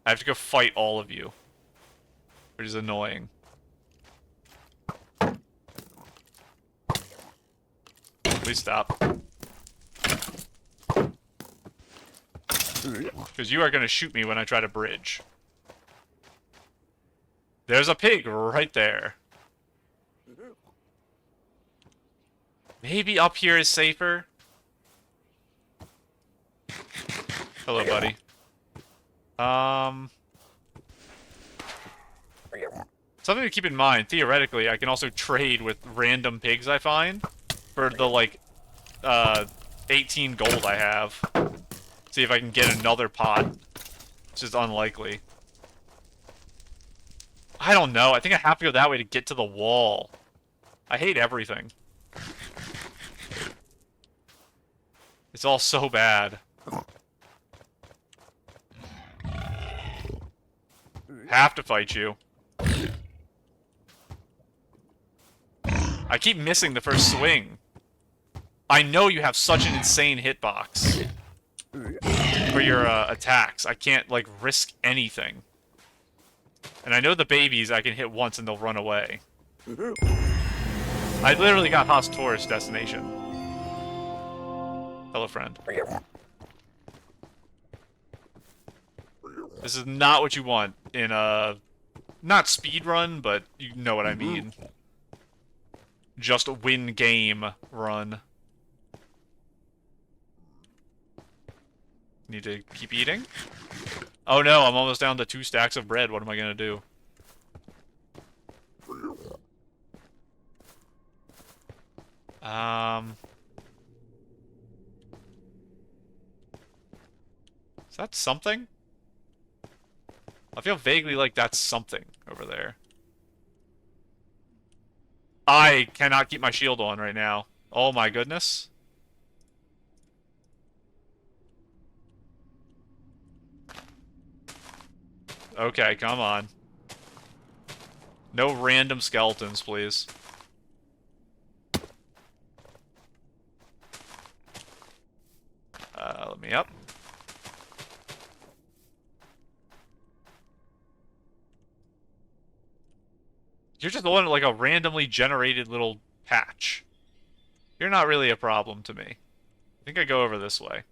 I have to go fight all of you. Which is annoying. Please stop. Because you are going to shoot me when I try to bridge. There's a pig right there. Maybe up here is safer. Hello, buddy. Something to keep in mind, theoretically, I can also trade with random pigs I find for the, like, 18 gold I have. See if I can get another pot. Which is unlikely. I don't know. I think I have to go that way to get to the wall. I hate everything. It's all so bad. Have to fight you. I keep missing the first swing. I know you have such an insane hitbox for your attacks. I can't, like, risk anything. And I know the babies I can hit once and they'll run away. I literally got Haas tourist destination. Hello, friend. This is not what you want in a... not speedrun, but you know what I mean. Just win game run. Need to keep eating? Oh no, I'm almost down to 2 stacks of bread. What am I gonna do? Is that something? I feel vaguely like that's something over there. I cannot keep my shield on right now. Oh my goodness. Okay, come on. No random skeletons, please. Let me up. You're just on like a randomly generated little patch. You're not really a problem to me. I think I go over this way.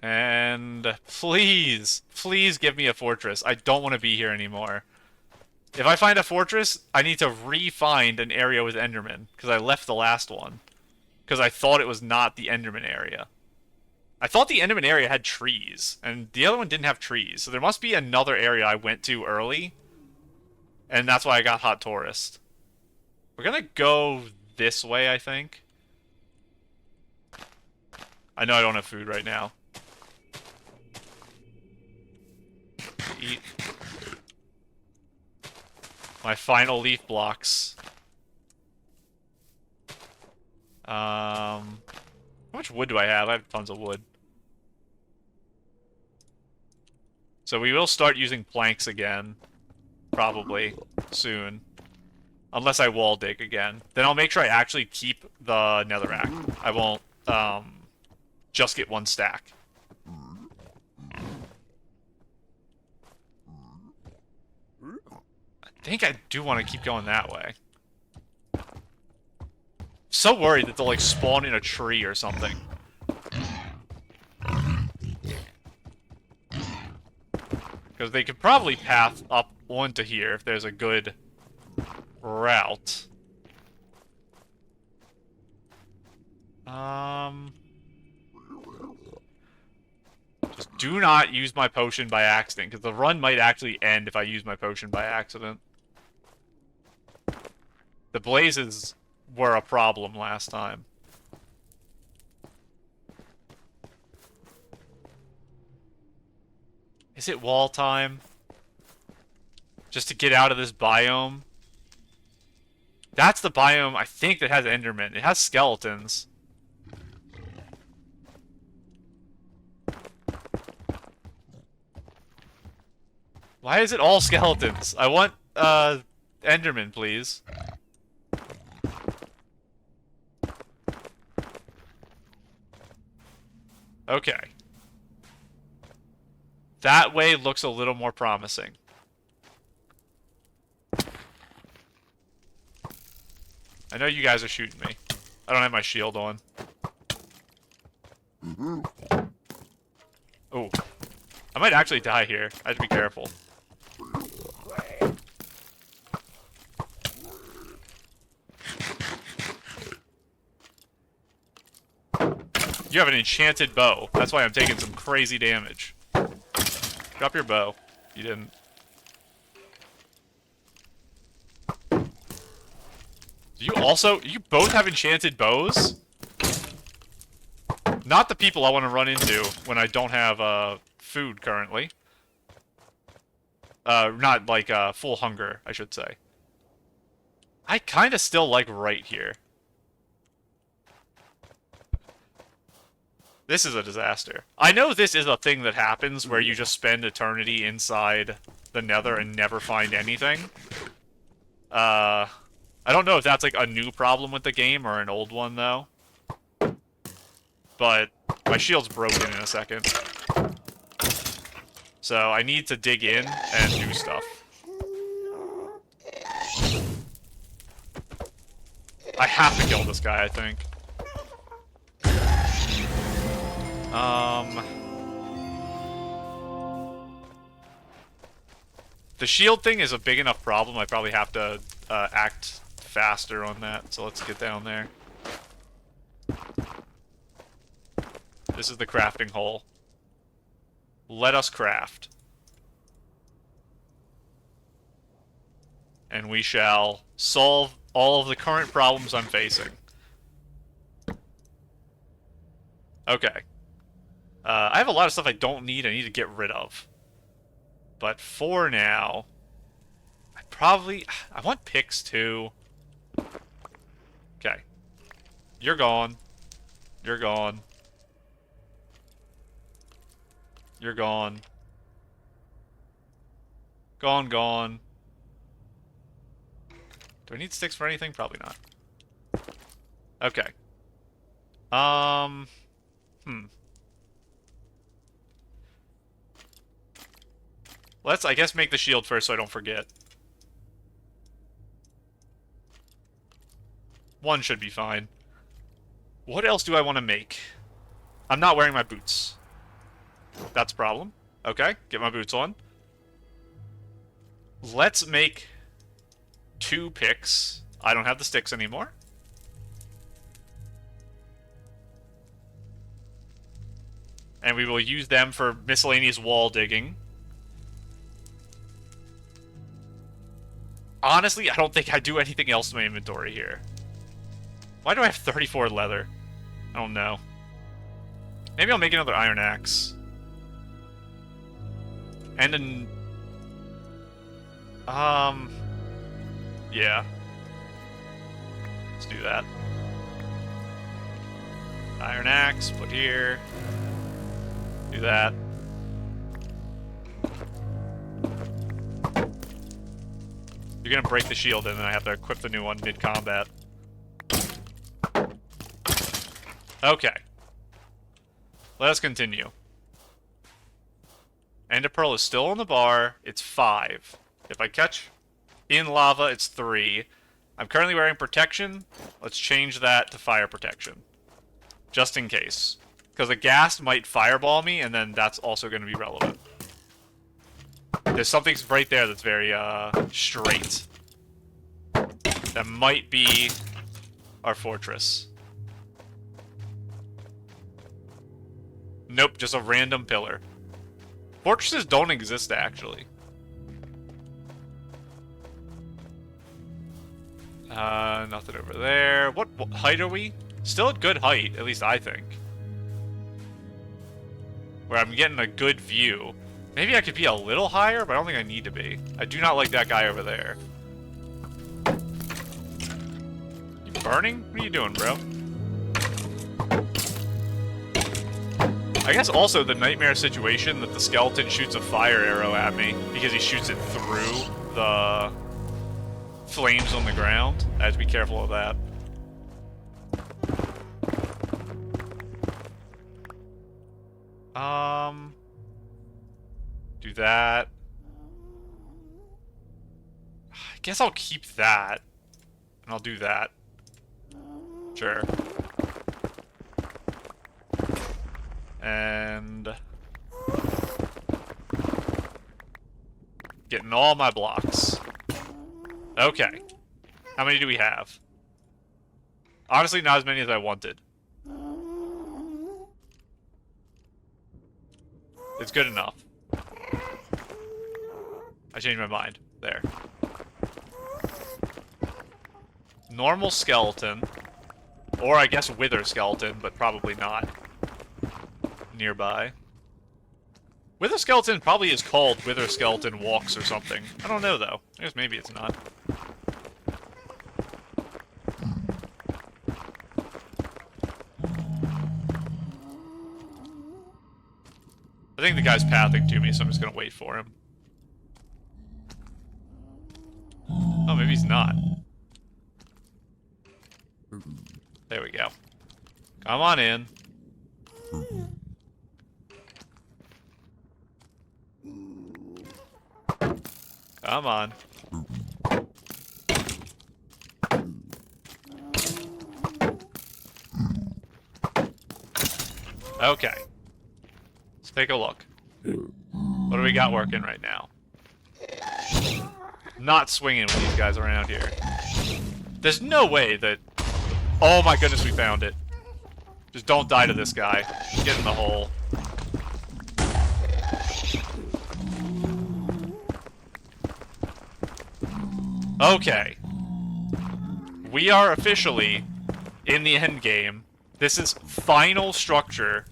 And please, please give me a fortress. I don't want to be here anymore. If I find a fortress, I need to re-find an area with Enderman, because I left the last one. Because I thought it was not the Enderman area. I thought the Enderman area had trees, and the other one didn't have trees, so there must be another area I went to early, and that's why I got Hot Tourist. We're gonna go this way, I think. I know I don't have food right now. Eat. My final leaf blocks. How much wood do I have? I have tons of wood. So we will start using planks again. Probably. Soon. Unless I wall dig again. Then I'll make sure I actually keep the netherrack. I won't, just get 1 stack. I think I do want to keep going that way. So worried that they'll, like, spawn in a tree or something. Because they could probably path up onto here if there's a good route. Just do not use my potion by accident, because the run might actually end if I use my potion by accident. The blazes were a problem last time. Is it wall time? Just to get out of this biome? That's the biome, I think, that has Enderman. It has skeletons. Why is it all skeletons? I want, Enderman, please. Okay. That way looks a little more promising. I know you guys are shooting me. I don't have my shield on. Oh. I might actually die here. I have to be careful. You have an enchanted bow. That's why I'm taking some crazy damage. Drop your bow. You didn't. Do you also... You both have enchanted bows? Not the people I want to run into when I don't have, food currently. Not, like, full hunger, I should say. I kinda still like right here. This is a disaster. I know this is a thing that happens where you just spend eternity inside the Nether and never find anything. I don't know if that's like a new problem with the game or an old one though. But my shield's broken in a second. So I need to dig in and do stuff. I have to kill this guy, I think. The shield thing is a big enough problem, I probably have to act faster on that, so let's get down there. This is the crafting hole. Let us craft. And we shall solve all of the current problems I'm facing. Okay. I have a lot of stuff I don't need, I need to get rid of. But for now, I want picks too. Okay. You're gone. You're gone. You're gone. Gone, gone. Do I need sticks for anything? Probably not. Okay. Let's, I guess, make the shield first so I don't forget. One should be fine. What else do I want to make? I'm not wearing my boots. That's a problem. Okay, get my boots on. Let's make 2 picks. I don't have the sticks anymore. And we will use them for miscellaneous wall digging. Honestly, I don't think I do anything else in my inventory here. Why do I have 34 leather? I don't know. Maybe I'll make another iron axe. And an... yeah. Let's do that. Iron axe, put here. Do that. You're gonna break the shield and then I have to equip the new one mid-combat. Okay. Let us continue. Ender Pearl is still on the bar. It's 5. If I catch in lava, it's 3. I'm currently wearing protection. Let's change that to fire protection. Just in case. Because a ghast might fireball me, and then that's also going to be relevant. There's something right there that's very, straight. That might be our fortress. Nope, just a random pillar. Fortresses don't exist, actually. Nothing over there. What height are we? Still at good height, at least I think. Where I'm getting a good view. Maybe I could be a little higher, but I don't think I need to be. I do not like that guy over there. You burning? What are you doing, bro? I guess also the nightmare situation that the skeleton shoots a fire arrow at me because he shoots it through the flames on the ground. I have to be careful of that. Do that. I guess I'll keep that. And I'll do that. Sure. And... getting all my blocks. Okay. How many do we have? Honestly, not as many as I wanted. It's good enough. I changed my mind. There. Normal skeleton. Or I guess wither skeleton, but probably not. Nearby. Wither skeleton probably is called wither skeleton walks or something. I don't know though. I guess maybe it's not. I think the guy's pathing to me, so I'm just gonna wait for him. Oh, maybe he's not. There we go. Come on in. Come on. Okay. Let's take a look. What do we got working right now? Not swinging with these guys around here. There's no way that... Oh my goodness, we found it. Just don't die to this guy. Get in the hole. Okay. We are officially in the end game. This is final structure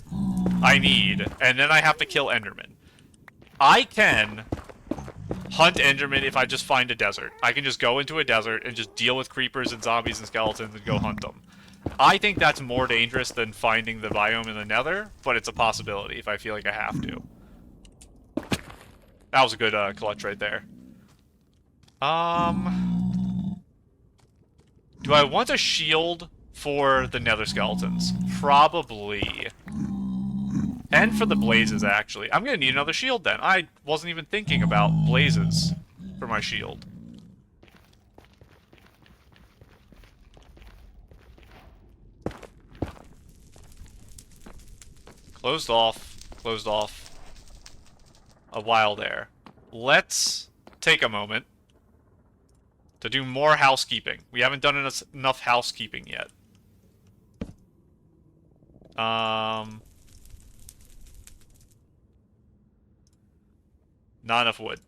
I need, and then I have to kill Enderman. I can hunt Enderman if I just find a desert. I can just go into a desert and just deal with creepers and zombies and skeletons and go hunt them. I think that's more dangerous than finding the biome in the nether, but it's a possibility if I feel like I have to. That was a good clutch right there. Do I want a shield for the nether skeletons? Probably. And for the blazes, actually. I'm gonna need another shield then. I wasn't even thinking about blazes for my shield. Closed off a while there. Let's take a moment to do more housekeeping. We haven't done enough housekeeping yet. Not enough wood.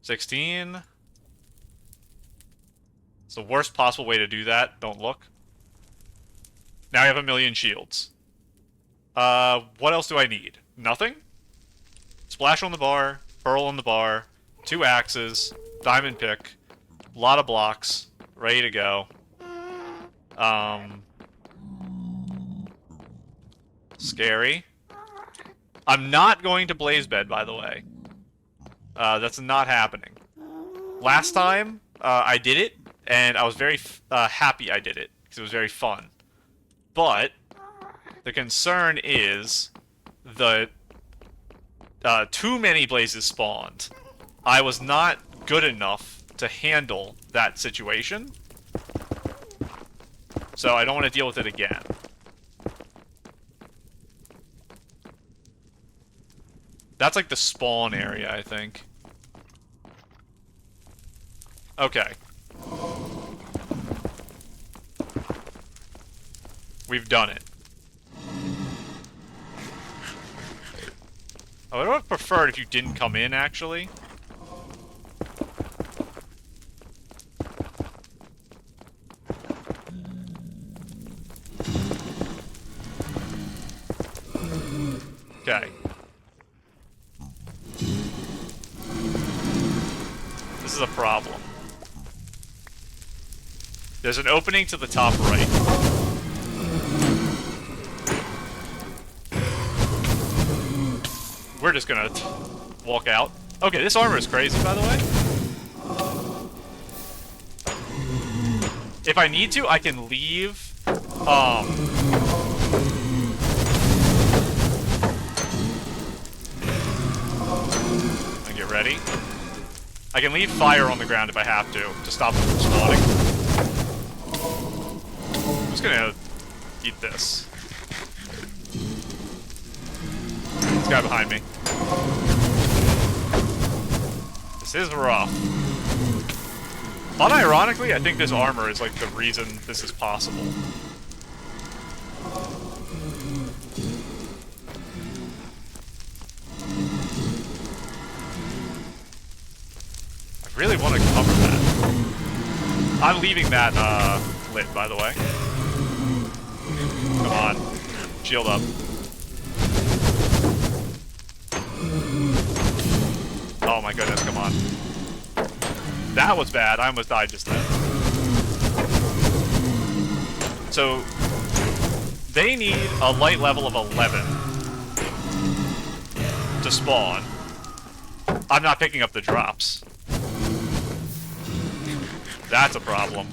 16. It's the worst possible way to do that. Don't look. Now I have 1,000,000 shields. What else do I need? Nothing? Splash on the bar, pearl on the bar, 2 axes, diamond pick, a lot of blocks, ready to go. Scary. I'm not going to blaze bed, by the way. That's not happening. Last time, I did it, and I was very happy I did it, because it was very fun. But the concern is the too many blazes spawned. I was not good enough to handle that situation, so I don't want to deal with it again. That's like the spawn area, I think. Okay. We've done it. I would have preferred if you didn't come in, actually. Okay. This is a problem. There's an opening to the top right. We're just gonna walk out. Okay, this armor is crazy, by the way. If I need to, I can leave, and get ready. I can leave fire on the ground if I have to stop them from spawning. I'm just gonna eat this. This guy behind me. This is rough. Unironically, I think this armor is like the reason this is possible. I really want to cover that. I'm leaving that lit, by the way. Come on. Shield up. Oh my goodness, come on. That was bad. I almost died just then. So, they need a light level of 11 to spawn. I'm not picking up the drops. That's a problem.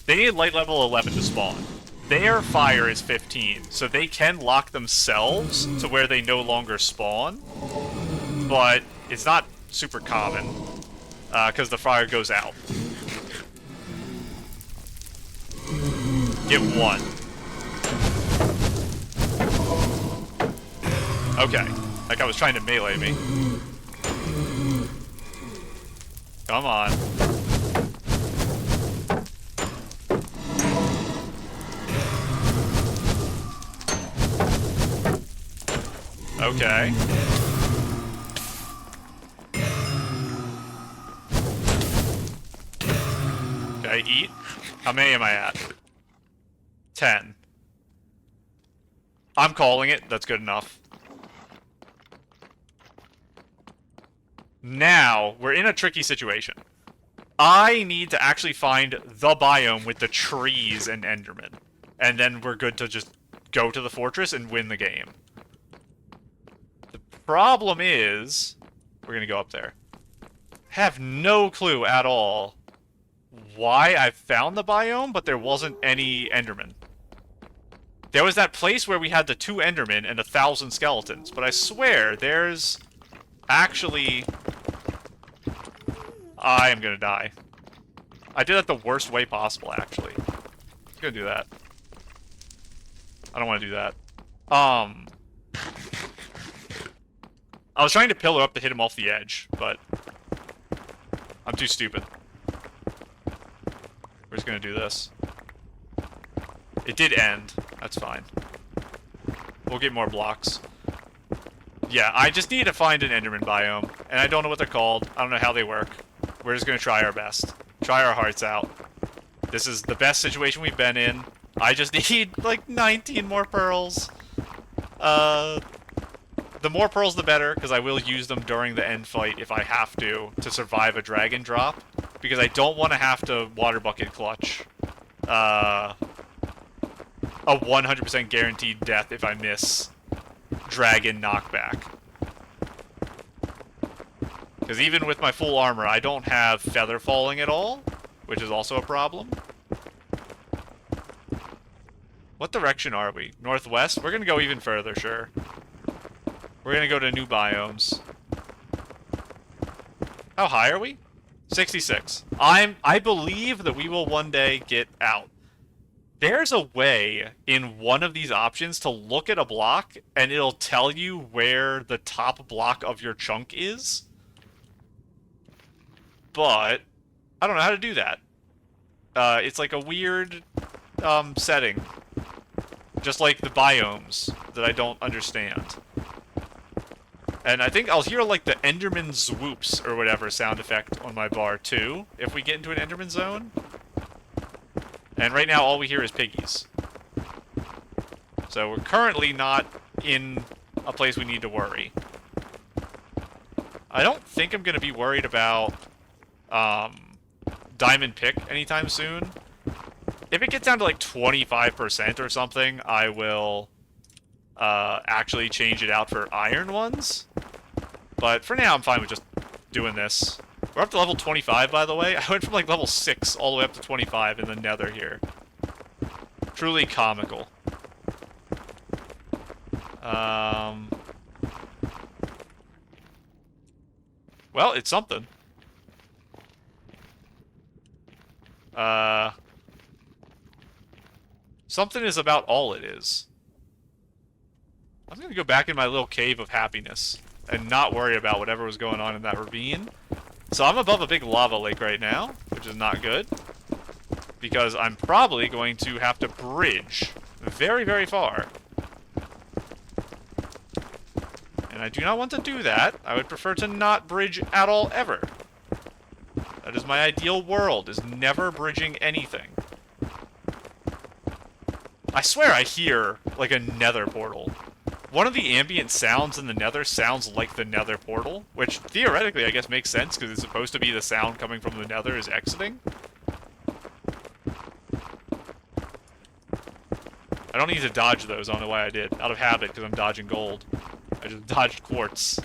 They need light level 11 to spawn. Their fire is 15, so they can lock themselves to where they no longer spawn. But it's not super common, because the fire goes out. Get one. Okay. Like I was trying to melee me. Come on. Okay. Okay, eat. How many am I at? 10. I'm calling it. That's good enough. Now, we're in a tricky situation. I need to actually find the biome with the trees and Enderman. And then we're good to just go to the fortress and win the game. The problem is... We're gonna go up there. Have no clue at all why I found the biome, but there wasn't any Enderman. There was that place where we had the 2 Endermen and 1,000 skeletons, but I swear there's actually... I am gonna die. I did it the worst way possible, actually. I'm gonna do that. I don't want to do that. I was trying to pillar up to hit him off the edge, but I'm too stupid. We're just gonna do this. It did end. That's fine. We'll get more blocks. Yeah, I just need to find an Enderman biome, and I don't know what they're called. I don't know how they work. We're just gonna try our best. Try our hearts out. This is the best situation we've been in. I just need, like, 19 more pearls. The more pearls, the better, because I will use them during the end fight if I have to survive a dragon drop. Because I don't want to have to water bucket clutch a 100% guaranteed death if I miss dragon knockback. Because even with my full armor, I don't have feather falling at all, which is also a problem. What direction are we? Northwest? We're going to go even further, sure. We're going to go to new biomes. How high are we? 66. I believe that we will one day get out. There's a way in one of these options to look at a block and it'll tell you where the top block of your chunk is. But I don't know how to do that. It's like a weird setting. Just like the biomes that I don't understand. And I think I'll hear like the Enderman zwoops or whatever sound effect on my bar too, if we get into an Enderman zone. And right now all we hear is piggies. So we're currently not in a place we need to worry. I don't think I'm going to be worried about diamond pick anytime soon. If it gets down to like 25% or something, I will actually change it out for iron ones. But for now, I'm fine with just doing this. We're up to level 25, by the way. I went from like level 6 all the way up to 25 in the nether here. Truly comical. Well, it's something. Something is about all it is. I'm gonna go back in my little cave of happiness and not worry about whatever was going on in that ravine. So I'm above a big lava lake right now, which is not good. Because I'm probably going to have to bridge very, very far. And I do not want to do that. I would prefer to not bridge at all, ever. That is my ideal world, is never bridging anything. I swear I hear, like, a nether portal. One of the ambient sounds in the nether sounds like the nether portal, which theoretically I guess makes sense because it's supposed to be the sound coming from the nether is exiting. I don't need to dodge those, I don't know why I did. Out of habit, because I'm dodging gold. I just dodged quartz.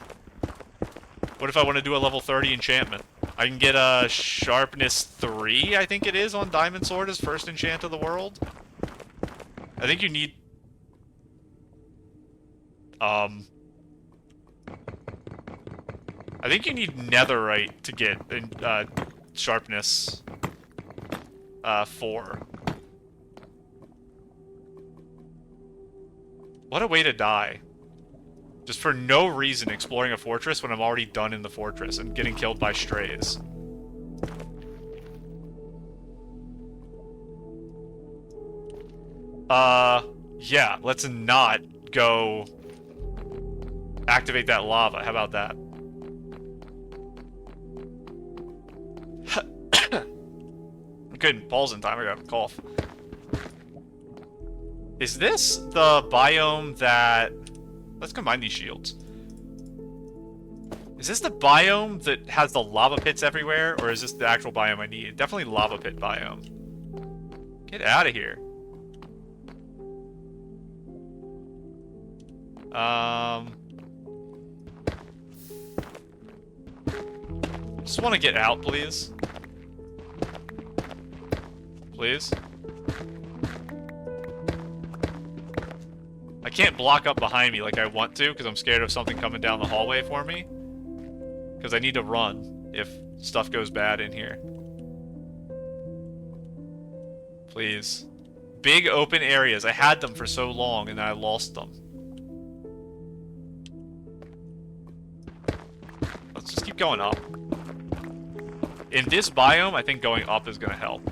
What if I want to do a level 30 enchantment? I can get a sharpness 3, I think it is, on Diamond Sword as first enchant of the world. I think you need... I think you need netherite to get sharpness 4. What a way to die. Just for no reason exploring a fortress when I'm already done in the fortress and getting killed by strays. Yeah, let's not go activate that lava. How about that? I couldn't pause in time, I got a cough. Is this the biome that... Let's combine these shields. Is this the biome that has the lava pits everywhere, or is this the actual biome I need? Definitely lava pit biome. Get out of here. Just want to get out, please. Please. I can't block up behind me like I want to, because I'm scared of something coming down the hallway for me. Because I need to run if stuff goes bad in here. Please. Big open areas. I had them for so long, and then I lost them. Let's just keep going up. In this biome, I think going up is going to help.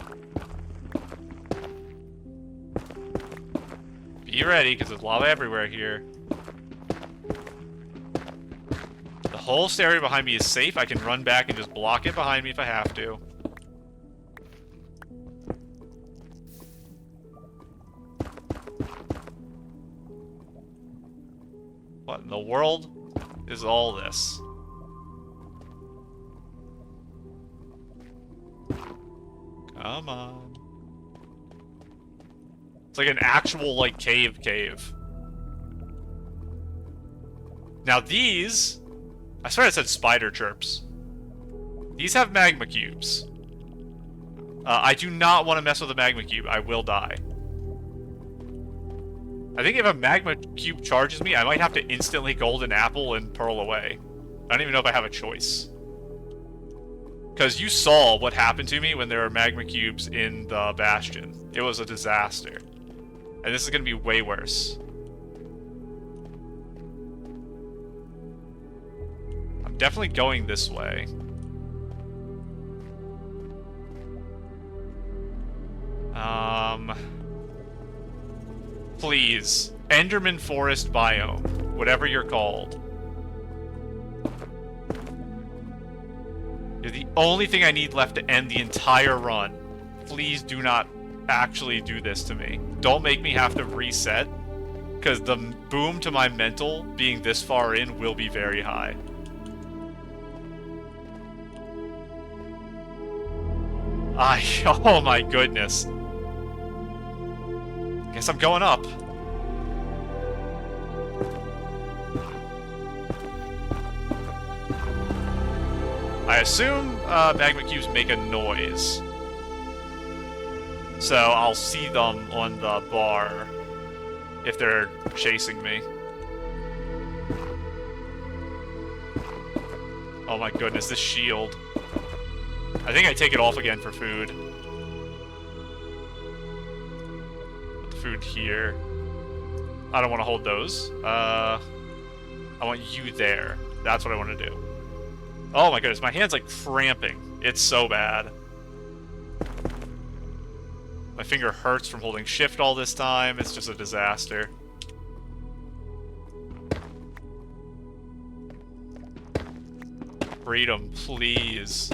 Be ready, because there's lava everywhere here. The whole area behind me is safe. I can run back and just block it behind me if I have to. What in the world is all this? Come on. It's like an actual, like, cave. Now these... I swear it said spider chirps. These have magma cubes. I do not want to mess with a magma cube. I will die. I think if a magma cube charges me, I might have to instantly golden apple and pearl away. I don't even know if I have a choice. Because you saw what happened to me when there were magma cubes in the bastion. It was a disaster. And this is going to be way worse. I'm definitely going this way. Please. Enderman Forest biome. Whatever you're called. You're the only thing I need left to end the entire run. Please do not actually do this to me. Don't make me have to reset, because the boom to my mental being this far in will be very high. Oh my goodness. Guess I'm going up. I assume magma cubes make a noise. So I'll see them on the bar if they're chasing me. Oh my goodness, this shield. I think I take it off again for food. Put the food here. I don't want to hold those. I want you there. That's what I want to do. Oh my goodness, my hand's like cramping. It's so bad. My finger hurts from holding shift all this time. It's just a disaster. Freedom, please.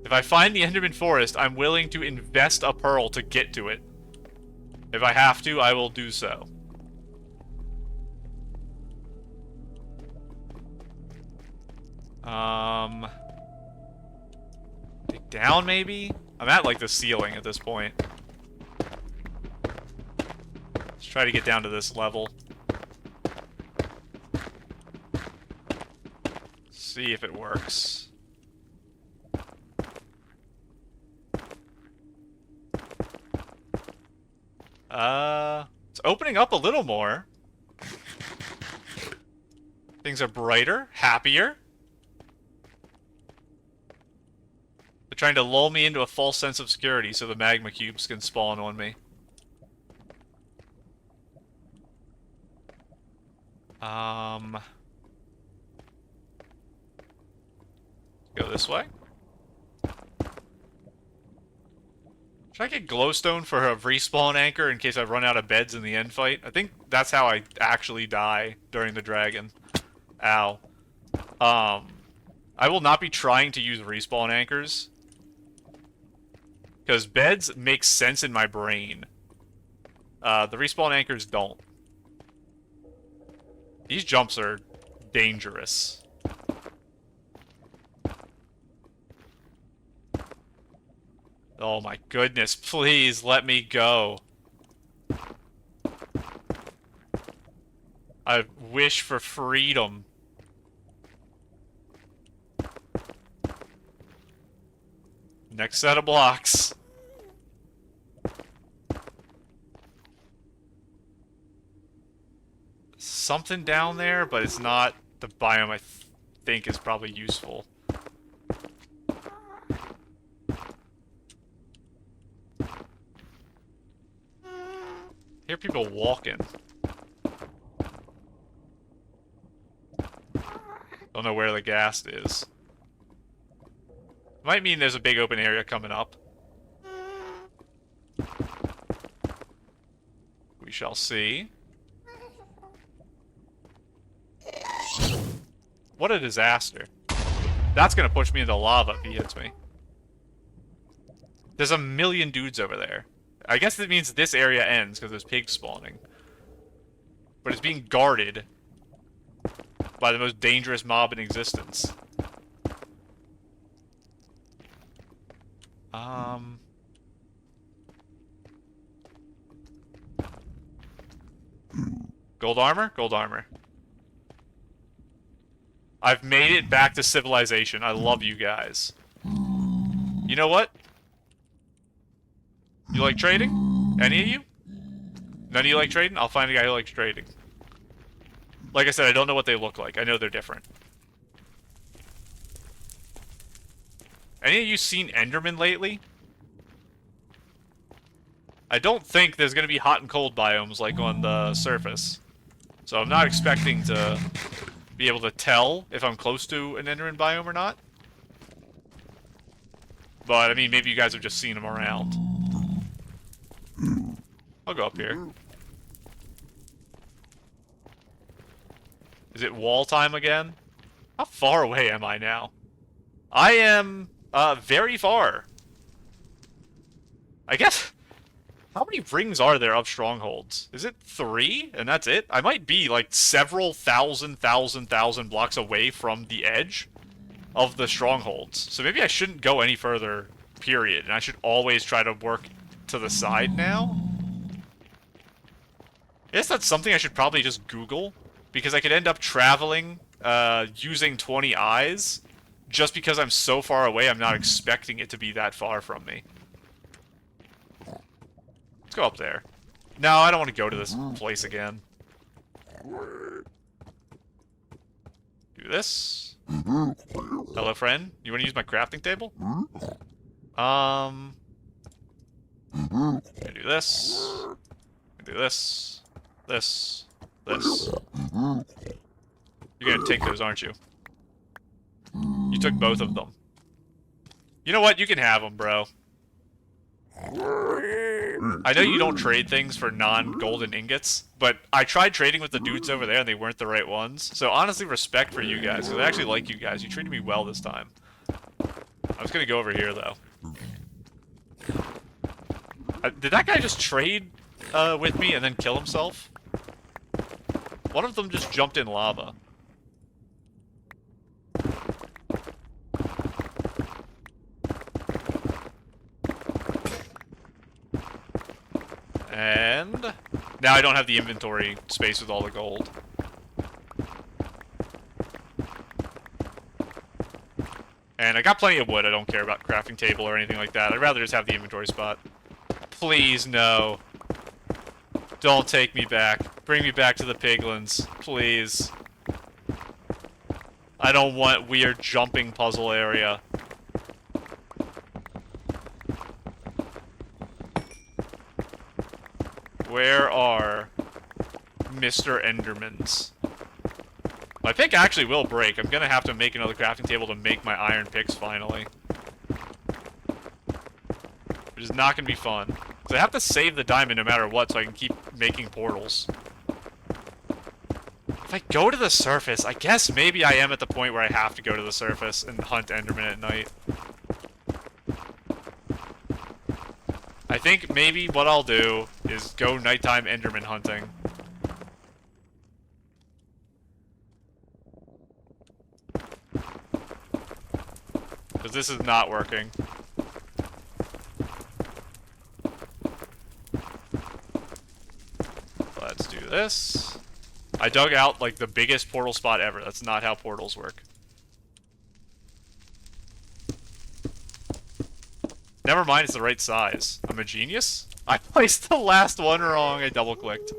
If I find the Enderman Forest, I'm willing to invest a pearl to get to it. If I have to, I will do so. Dig down, maybe? I'm at, like, the ceiling at this point. Let's try to get down to this level. See if it works. It's opening up a little more. Things are brighter, happier. They're trying to lull me into a false sense of security so the magma cubes can spawn on me. Go this way. Should I get glowstone for a respawn anchor in case I run out of beds in the end fight? I think that's how I actually die during the dragon. Ow. I will not be trying to use respawn anchors. Because beds make sense in my brain. The respawn anchors don't. These jumps are dangerous. Oh my goodness, please let me go. I wish for freedom. Next set of blocks. Something down there, but it's not the biome I think is probably useful. I hear people walking. Don't know where the ghast is. Might mean there's a big open area coming up. We shall see. What a disaster. That's gonna push me into lava if he hits me. There's a million dudes over there. I guess that means this area ends because there's pigs spawning. But it's being guarded by the most dangerous mob in existence. Gold armor? Gold armor. I've made it back to civilization. I love you guys. You know what? You like trading? Any of you? None of you like trading? I'll find a guy who likes trading. Like I said, I don't know what they look like. I know they're different. Any of you seen Enderman lately? I don't think there's going to be hot and cold biomes like on the surface. So I'm not expecting to be able to tell if I'm close to an Enderman biome or not. But, I mean, maybe you guys have just seen them around. I'll go up here. Is it wall time again? How far away am I now? I am, very far. I guess... How many rings are there of strongholds? Is it 3? And that's it? I might be, like, several thousand blocks away from the edge of the strongholds. So maybe I shouldn't go any further, period. And I should always try to work to the side now? I guess that's something I should probably just Google. Because I could end up traveling, using 20 eyes. Just because I'm so far away, I'm not expecting it to be that far from me. Let's go up there. No, I don't want to go to this place again. Do this. Hello, friend. You want to use my crafting table? Do this. Do this. This. This. You're gonna take those, aren't you? You took both of them. You know what? You can have them, bro. I know you don't trade things for non-golden ingots, but I tried trading with the dudes over there and they weren't the right ones. So honestly, respect for you guys, because I actually like you guys. You treated me well this time. I was gonna go over here, though. Did that guy just trade with me and then kill himself? One of them just jumped in lava. And now I don't have the inventory space with all the gold. And I got plenty of wood. I don't care about crafting table or anything like that. I'd rather just have the inventory spot. Please, no. Don't take me back. Bring me back to the piglins. Please. I don't want weird jumping puzzle area. Where are Mr. Endermans? My pick actually will break. I'm gonna have to make another crafting table to make my iron picks finally. Which is not gonna be fun. Because I have to save the diamond no matter what so I can keep making portals. If I go to the surface, I guess maybe I am at the point where I have to go to the surface and hunt Enderman at night. I think maybe what I'll do is go nighttime Enderman hunting. Because this is not working. Let's do this. I dug out, like, the biggest portal spot ever. That's not how portals work. Never mind, it's the right size. I'm a genius? I placed the last one wrong. I double-clicked.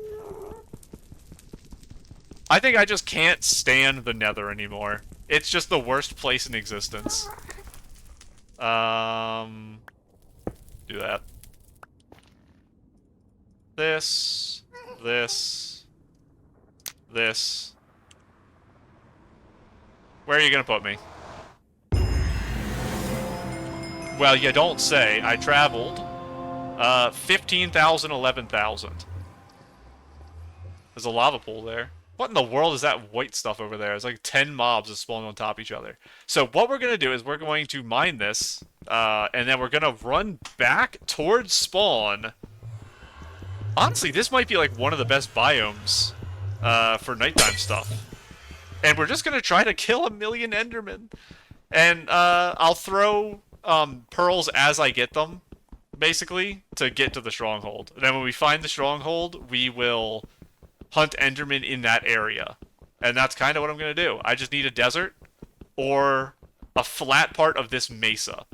I think I just can't stand the Nether anymore. It's just the worst place in existence. Do that. This. Where are you gonna put me? Well, you don't say. I traveled 15,000, 11,000. There's a lava pool there. What in the world is that white stuff over there? It's like 10 mobs that spawn on top of each other. So what we're going to do is we're going to mine this, and then we're going to run back towards spawn. Honestly, this might be like one of the best biomes for nighttime stuff. And we're just going to try to kill 1,000,000 Endermen. And I'll throw pearls as I get them, basically, to get to the stronghold. And then when we find the stronghold, we will hunt Enderman in that area. And that's kind of what I'm going to do. I just need a desert or a flat part of this mesa.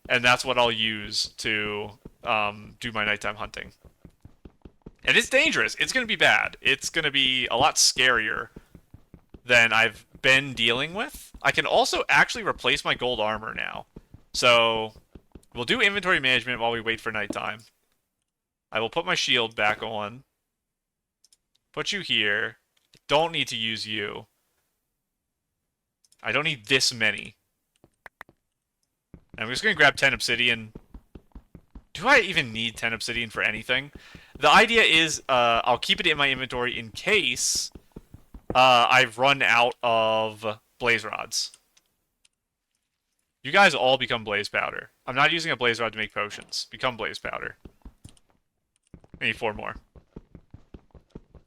And that's what I'll use to do my nighttime hunting. And it's dangerous. It's going to be bad. It's going to be a lot scarier than I've been dealing with. I can also actually replace my gold armor now. So we'll do inventory management while we wait for nighttime. I will put my shield back on. Put you here. Don't need to use you. I don't need this many. And I'm just going to grab 10 obsidian. Do I even need 10 obsidian for anything? The idea is I'll keep it in my inventory in case I've run out of blaze rods. You guys all become blaze powder. I'm not using a blaze rod to make potions. Become blaze powder. I need 4 more.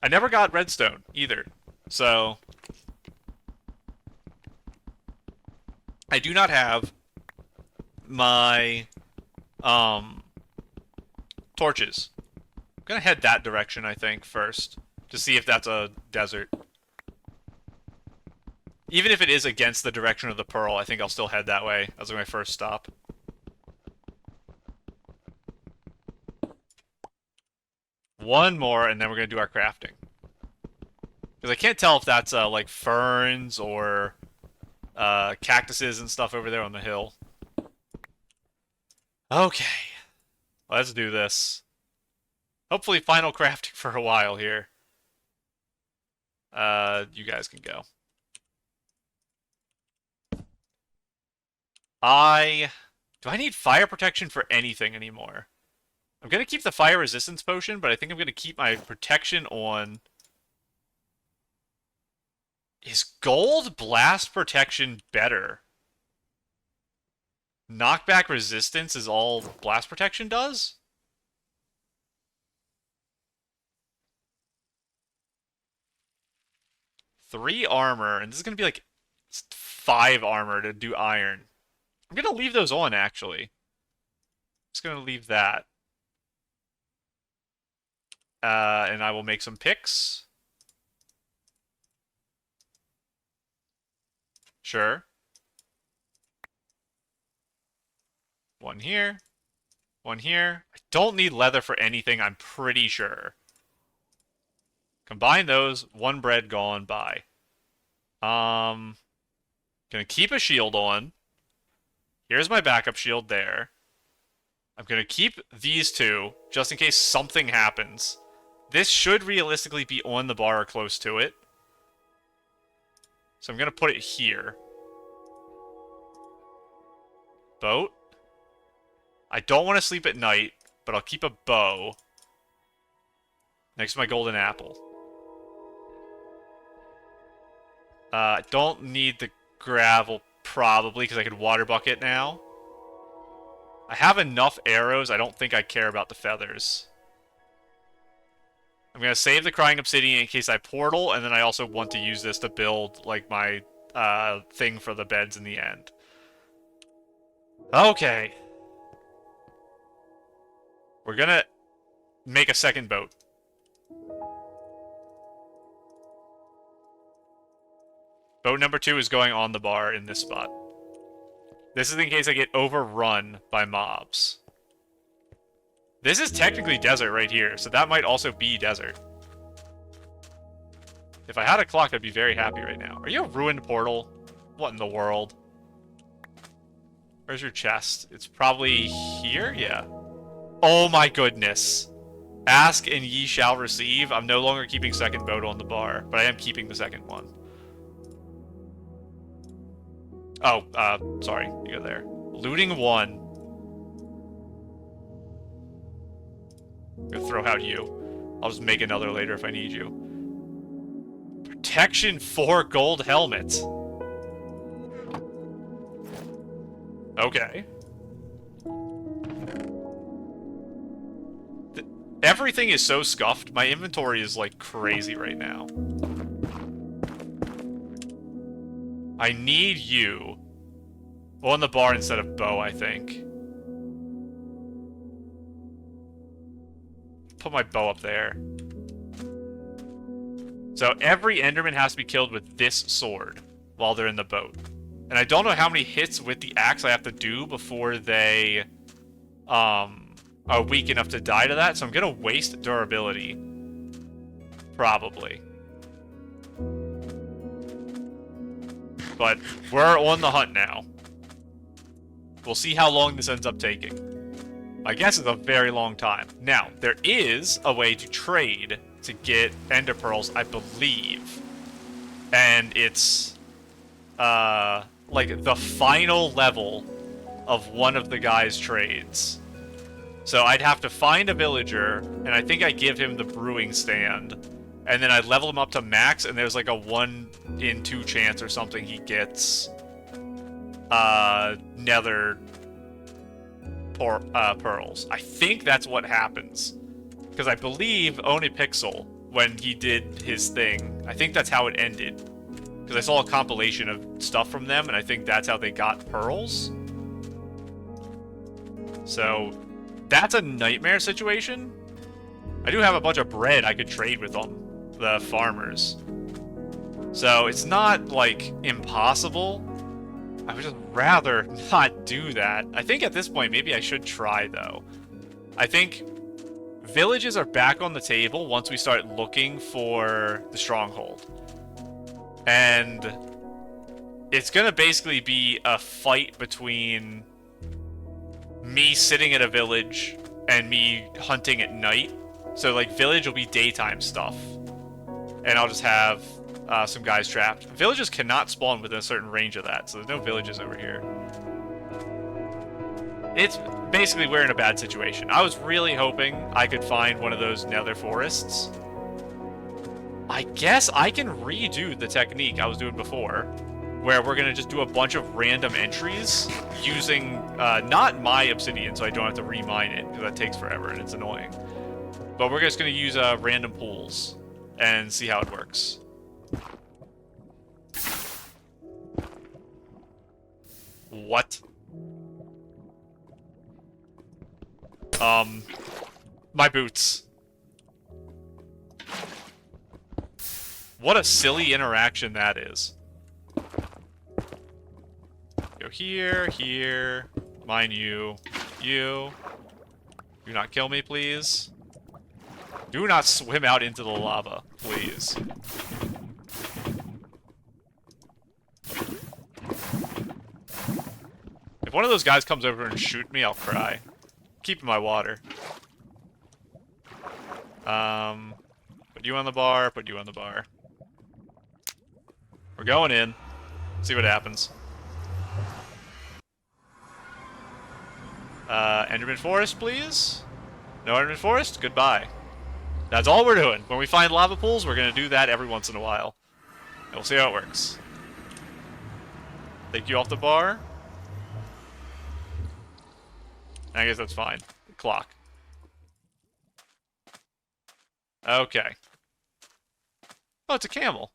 I never got redstone either, so I do not have my torches. I'm gonna head that direction, I think, first, to see if that's a desert. Even if it is against the direction of the pearl, I think I'll still head that way as my first stop. One more, and then we're gonna do our crafting. Because I can't tell if that's, like, ferns or cactuses and stuff over there on the hill. Okay. Let's do this. Hopefully final crafting for a while here. You guys can go. Do I need fire protection for anything anymore? I'm going to keep the fire resistance potion, but I think I'm going to keep my protection on. Is gold blast protection better? Knockback resistance is all blast protection does? Three armor, and this is going to be like 5 armor to do iron. I'm going to leave those on, actually. Just going to leave that. And I will make some picks. Sure. One here. One here. I don't need leather for anything, I'm pretty sure. Combine those. One bread gone. Bye. Gonna keep a shield on. Here's my backup shield there. I'm gonna keep these two, just in case something happens. This should realistically be on the bar or close to it. So I'm gonna put it here. Boat. I don't want to sleep at night, but I'll keep a bow next to my golden apple. I don't need the gravel, probably, because I could water bucket now. I have enough arrows, I don't think I care about the feathers. I'm going to save the crying obsidian in case I portal, and then I also want to use this to build, like, my thing for the beds in the end. Okay. We're gonna make a second boat. Boat number 2 is going on the bar in this spot. This is in case I get overrun by mobs. This is technically desert right here, so that might also be desert. If I had a clock, I'd be very happy right now. Are you a ruined portal? What in the world? Where's your chest? It's probably here? Yeah. Oh my goodness. Ask and ye shall receive. I'm no longer keeping second boat on the bar, but I am keeping the second one. Oh, sorry. You go there. Looting 1. I'm gonna throw out you. I'll just make another later if I need you. Protection 4 gold helmet. Okay. Everything is so scuffed. My inventory is, like, crazy right now. I need you on the bar instead of bow, I think. Put my bow up there. So every Enderman has to be killed with this sword while they're in the boat. And I don't know how many hits with the axe I have to do before they are weak enough to die to that, so I'm gonna waste durability. Probably. But we're on the hunt now. We'll see how long this ends up taking. I guess it's a very long time. Now, there is a way to trade to get ender pearls, I believe. And it's, like, the final level of one of the guy's trades. So I'd have to find a villager, and I think I give him the brewing stand. And then I level him up to max, and there's like a 1 in 2 chance or something he gets nether pearls. I think that's what happens. Because I believe Onipixel, when he did his thing, I think that's how it ended. Because I saw a compilation of stuff from them, and I think that's how they got pearls. So, that's a nightmare situation. I do have a bunch of bread I could trade with them, the farmers. So, it's not, like, impossible. I would just rather not do that. I think at this point, maybe I should try, though. I think villages are back on the table once we start looking for the stronghold. And it's gonna basically be a fight between me sitting at a village and me hunting at night. So, like, village will be daytime stuff. And I'll just have some guys trapped. Villages cannot spawn within a certain range of that, so there's no villages over here. It's basically, we're in a bad situation. I was really hoping I could find one of those nether forests. I guess I can redo the technique I was doing before, where we're going to just do a bunch of random entries using, not my obsidian, so I don't have to remine it, because that takes forever and it's annoying. But we're just going to use random pools and see how it works. What? My boots. What a silly interaction that is. Go here, here. Mine you. You. Do not kill me, please. Do not swim out into the lava, please. If one of those guys comes over and shoot me, I'll cry. Keep my water. Put you on the bar, put you on the bar. We're going in. See what happens. Enderman Forest, please? No Enderman Forest? Goodbye. That's all we're doing. When we find lava pools, we're gonna do that every once in a while. And we'll see how it works. Take you off the bar. I guess that's fine. Clock. Okay. Oh, it's a camel.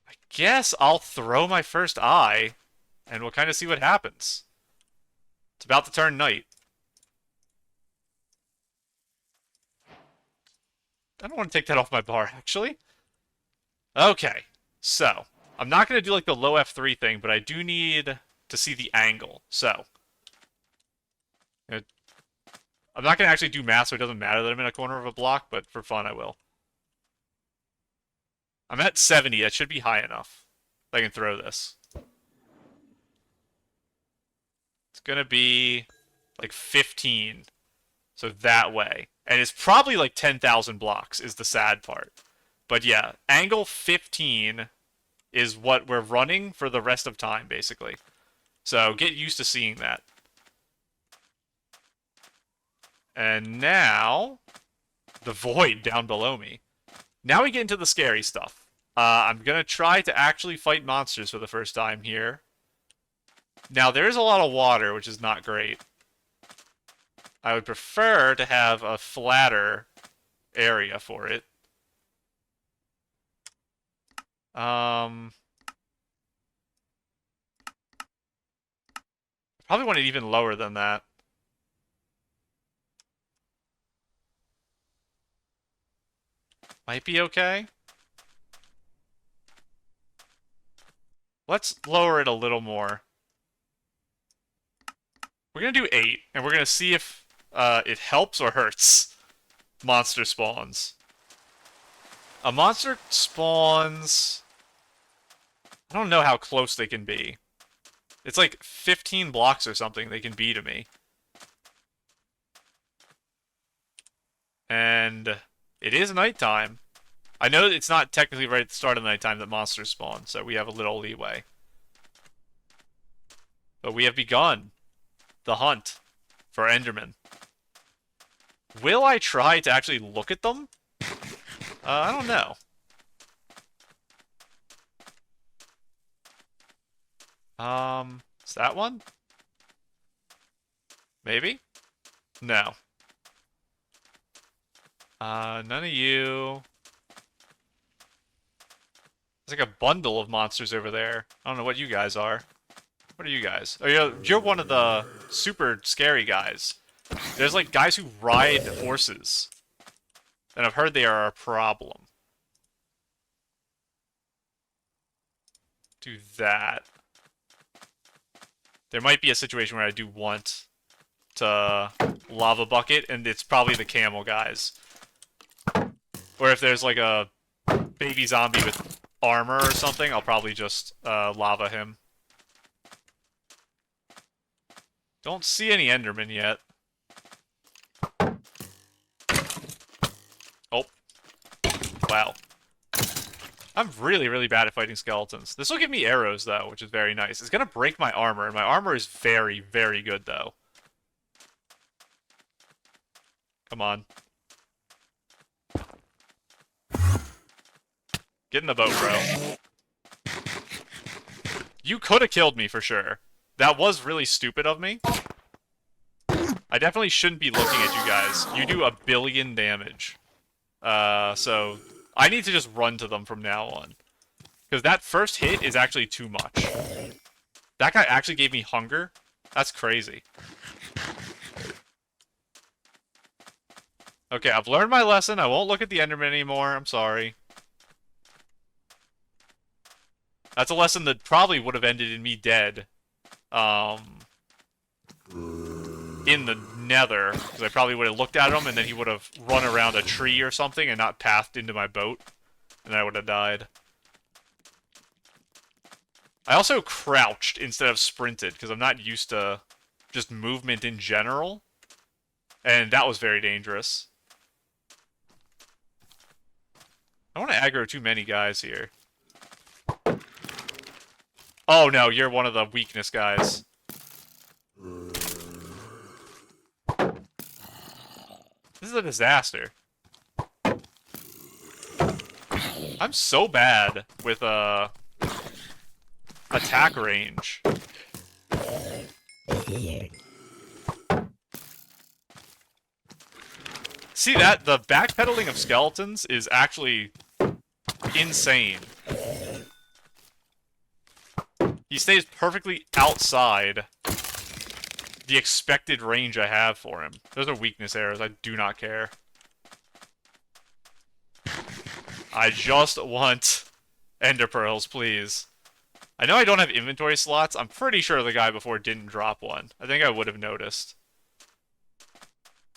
I guess I'll throw my first eye, and we'll kind of see what happens. It's about to turn night. I don't want to take that off my bar, actually. Okay, so I'm not going to do like the low F3 thing, but I do need to see the angle. So I'm not going to actually do math, so it doesn't matter that I'm in a corner of a block, but for fun I will. I'm at 70. That should be high enough. I can throw this. It's going to be like 15. So that way. And it's probably like 10,000 blocks is the sad part. But yeah, angle 15 is what we're running for the rest of time, basically. So get used to seeing that. And now, the void down below me. Now we get into the scary stuff. I'm going to try to actually fight monsters for the first time here. Now, there's a lot of water, which is not great. I would prefer to have a flatter area for it. Probably want it even lower than that. Might be okay. Let's lower it a little more. We're going to do 8, and we're going to see if it helps or hurts monster spawns. A monster spawns... I don't know how close they can be. It's like 15 blocks or something they can be to me. And it is nighttime. I know it's not technically right at the start of the nighttime that monsters spawn, so we have a little leeway. But we have begun the hunt for Enderman. Will I try to actually look at them? I don't know. Is that one? Maybe? No. None of you. There's like a bundle of monsters over there. I don't know what you guys are. What are you guys? Oh, you're one of the super scary guys. There's like guys who ride horses. And I've heard they are a problem. Do that. There might be a situation where I do want to lava bucket, and it's probably the camel guys. Or if there's like a baby zombie with armor or something, I'll probably just lava him. Don't see any Endermen yet. Oh. Wow. I'm really, really bad at fighting skeletons. This will give me arrows, though, which is very nice. It's gonna break my armor, and my armor is very, very good, though. Come on. Get in the boat, bro. You could have killed me, for sure. That was really stupid of me. I definitely shouldn't be looking at you guys. You do 1 billion damage. So I need to just run to them from now on. Because that first hit is actually too much. That guy actually gave me hunger? That's crazy. Okay, I've learned my lesson. I won't look at the Enderman anymore. I'm sorry. That's a lesson that probably would have ended in me dead in the nether, because I probably would have looked at him, and then he would have run around a tree or something and not pathed into my boat, and I would have died. I also crouched instead of sprinted, because I'm not used to just movement in general, and that was very dangerous. I don't want to aggro too many guys here. Oh no, you're one of the weakness guys. This is a disaster. I'm so bad with attack range. See that? The backpedaling of skeletons is actually insane. He stays perfectly outside the expected range I have for him. Those are weakness arrows. I do not care. I just want ender pearls, please. I know I don't have inventory slots. I'm pretty sure the guy before didn't drop one. I think I would have noticed.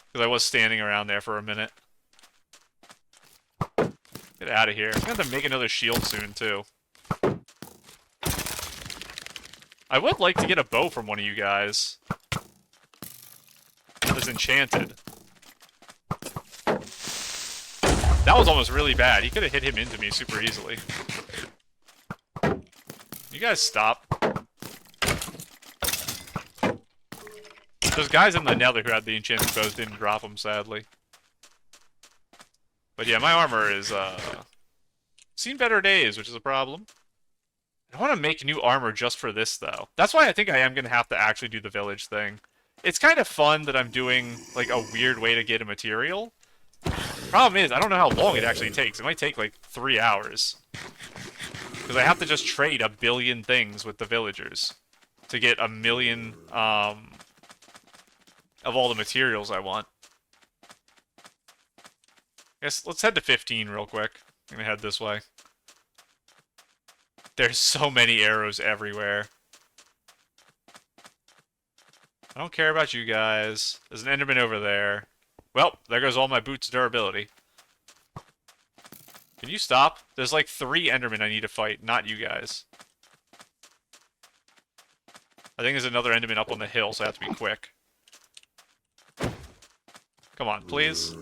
Because I was standing around there for a minute. Get out of here. I'm going to have to make another shield soon, too. I would like to get a bow from one of you guys. That's enchanted. That was almost really bad. He could have hit him into me super easily. You guys stop. Those guys in the nether who had the enchanted bows didn't drop them, sadly. But yeah, my armor is, seen better days, which is a problem. I want to make new armor just for this, though. That's why I think I am going to have to actually do the village thing. It's kind of fun that I'm doing, like, a weird way to get a material. Problem is, I don't know how long it actually takes. It might take, like, 3 hours. Because I have to just trade 1 billion things with the villagers to get 1 million, of all the materials I want. I guess let's head to 15 real quick. I'm gonna head this way. There's so many arrows everywhere. I don't care about you guys. There's an enderman over there. Well, there goes all my boots' durability. Can you stop? There's like 3 endermen I need to fight, not you guys. I think there's another enderman up on the hill, so I have to be quick. Come on, please.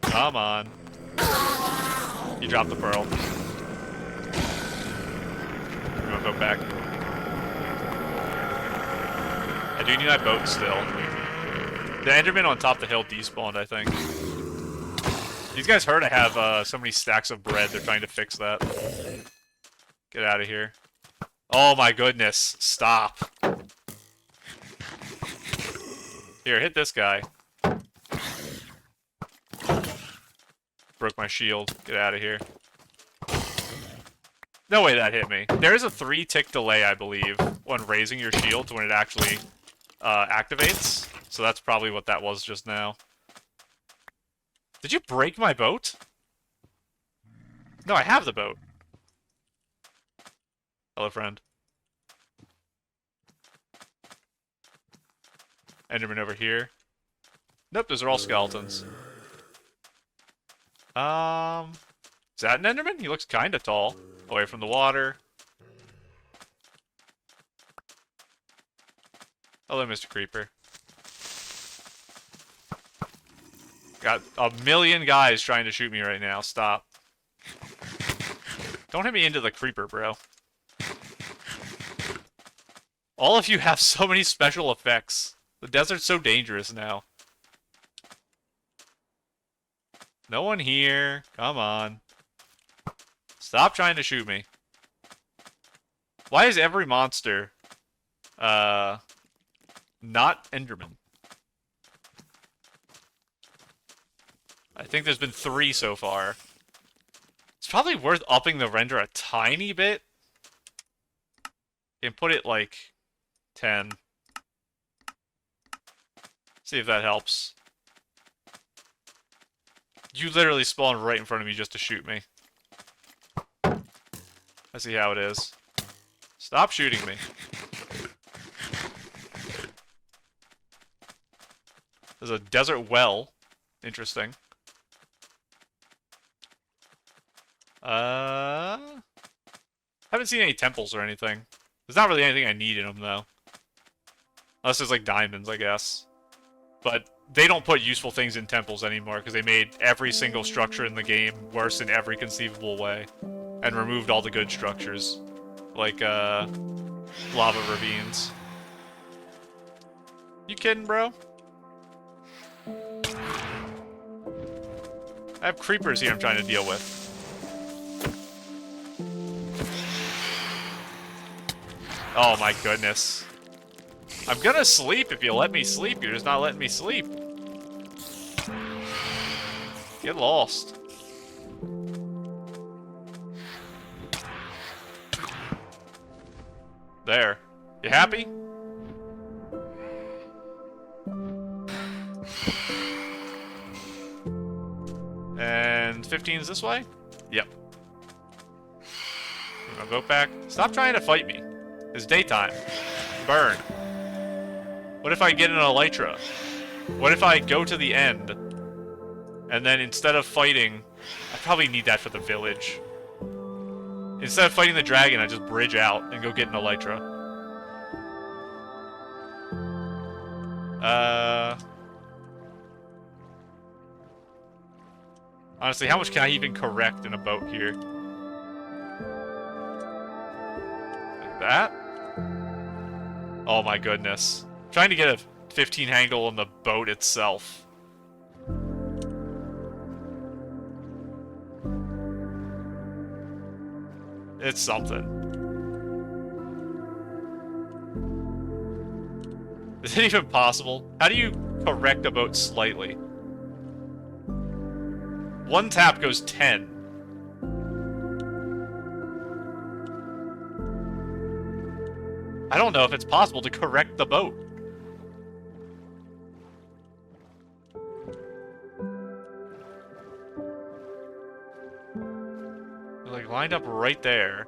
Come on. You dropped the pearl. I'm gonna go back. I do need my boat still. The enderman on top of the hill despawned, I think. These guys heard I have so many stacks of bread, they're trying to fix that. Get out of here. Oh my goodness, stop. Here, hit this guy. Broke my shield. Get out of here. No way that hit me. There is a 3-tick delay, I believe, when raising your shield to when it actually activates. So that's probably what that was just now. Did you break my boat? No, I have the boat. Hello, friend. Enderman over here. Nope, those are all skeletons. Is that an enderman? He looks kinda tall. Away from the water. Hello, Mr. Creeper. Got 1 million guys trying to shoot me right now. Stop. Don't hit me into the creeper, bro. All of you have so many special effects. The desert's so dangerous now. No one here. Come on. Stop trying to shoot me. Why is every monster, not Enderman? I think there's been 3 so far. It's probably worth upping the render a tiny bit. You can put it like 10. See if that helps. You literally spawned right in front of me just to shoot me. I see how it is. Stop shooting me. There's a desert well. Interesting. Haven't seen any temples or anything. There's not really anything I need in them, though. Unless there's, like, diamonds, I guess. But they don't put useful things in temples anymore, because they made every single structure in the game worse in every conceivable way. And removed all the good structures. Like, lava ravines. You kidding, bro? I have creepers here I'm trying to deal with. Oh my goodness. I'm gonna sleep if you let me sleep. You're just not letting me sleep. Get lost. There. You happy? And 15's this way? Yep. I'll go back. Stop trying to fight me. It's daytime. Burn. What if I get an elytra? What if I go to the end, and then instead of fighting... I probably need that for the village. Instead of fighting the dragon, I just bridge out and go get an elytra. Honestly, how much can I even correct in a boat here? Like that? Oh my goodness. I'm trying to get a 15 angle on the boat itself. It's something. Is it even possible? How do you correct a boat slightly? One tap goes 10. I don't know if it's possible to correct the boat. They're like lined up right there.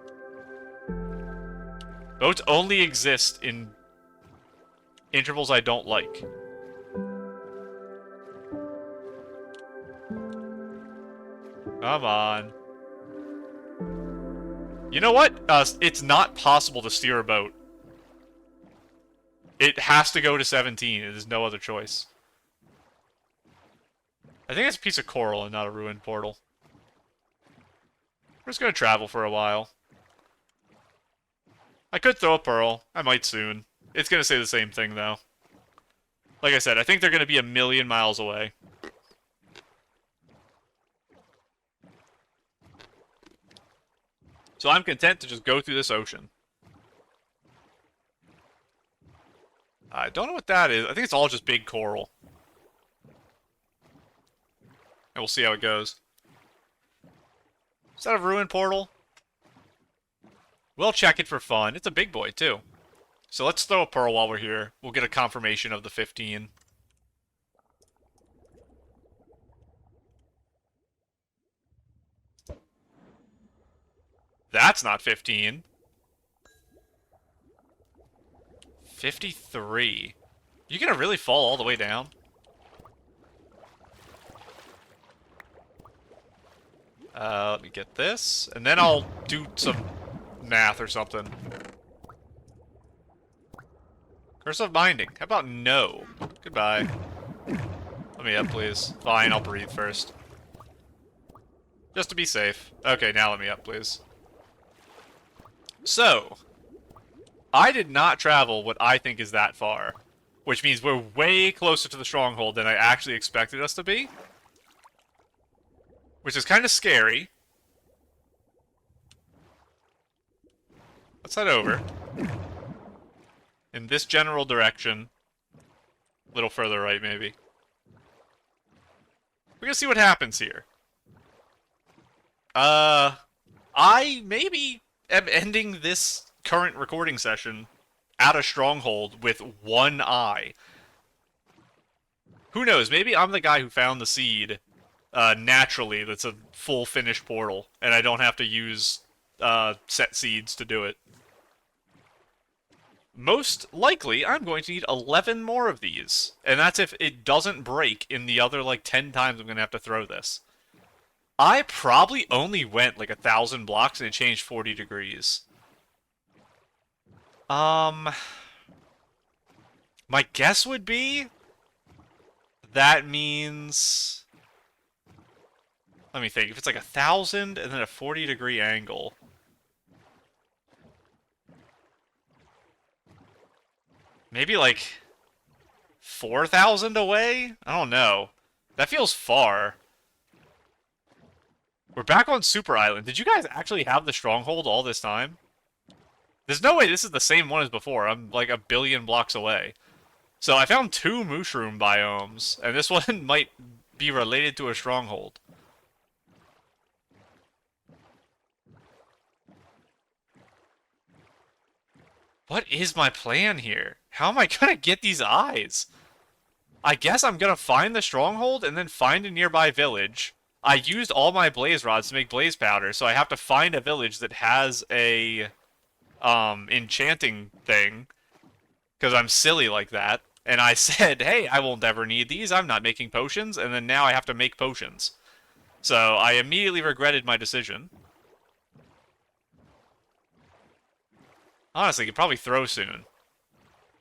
Boats only exist in intervals I don't like. Come on. You know what? It's not possible to steer a boat. It has to go to 17. There's no other choice. I think it's a piece of coral and not a ruined portal. We're just gonna travel for a while. I could throw a pearl. I might soon. It's gonna say the same thing, though. Like I said, I think they're gonna be a million miles away. So I'm content to just go through this ocean. I don't know what that is. I think it's all just big coral. And we'll see how it goes. Is that a ruined portal? We'll check it for fun. It's a big boy, too. So let's throw a pearl while we're here. We'll get a confirmation of the 15. That's not 15. 53. You gonna really fall all the way down? Let me get this, and then I'll do some math or something. Curse of Binding. How about no? Goodbye. Let me up, please. Fine, I'll breathe first. Just to be safe. Okay, now let me up, please. So, I did not travel what I think is that far, which means we're way closer to the stronghold than I actually expected us to be, which is kind of scary. Let's head over in this general direction, a little further right, maybe. We're gonna see what happens here. I maybe am ending this current recording session at a stronghold with one eye. Who knows? Maybe I'm the guy who found the seed naturally that's a full finished portal, and I don't have to use set seeds to do it. Most likely, I'm going to need 11 more of these, and that's if it doesn't break in the other, like, 10 times I'm going to have to throw this. I probably only went, like, 1,000 blocks and it changed 40 degrees. My guess would be that means... Let me think. If it's like 1,000 and then a 40-degree angle... Maybe like 4,000 away? I don't know. That feels far. We're back on Super Island. Did you guys actually have the stronghold all this time? There's no way this is the same one as before. I'm like a billion blocks away. So I found 2 mushroom biomes, and this one might be related to a stronghold. What is my plan here? How am I gonna get these eyes? I guess I'm gonna find the stronghold and then find a nearby village. I used all my blaze rods to make blaze powder, so I have to find a village that has a enchanting thing, because I'm silly like that. And I said, hey, I will never need these, I'm not making potions, and then now I have to make potions. So I immediately regretted my decision. Honestly, could probably throw soon.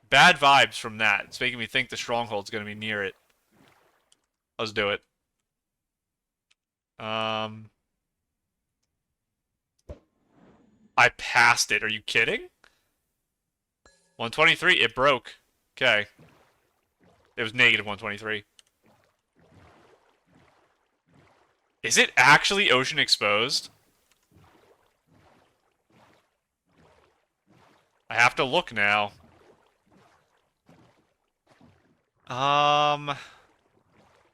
Bad vibes from that. It's making me think the stronghold's gonna be near it. Let's do it. I passed it. Are you kidding? 123. It broke. Okay. It was negative 123. Is it actually ocean exposed? I have to look now.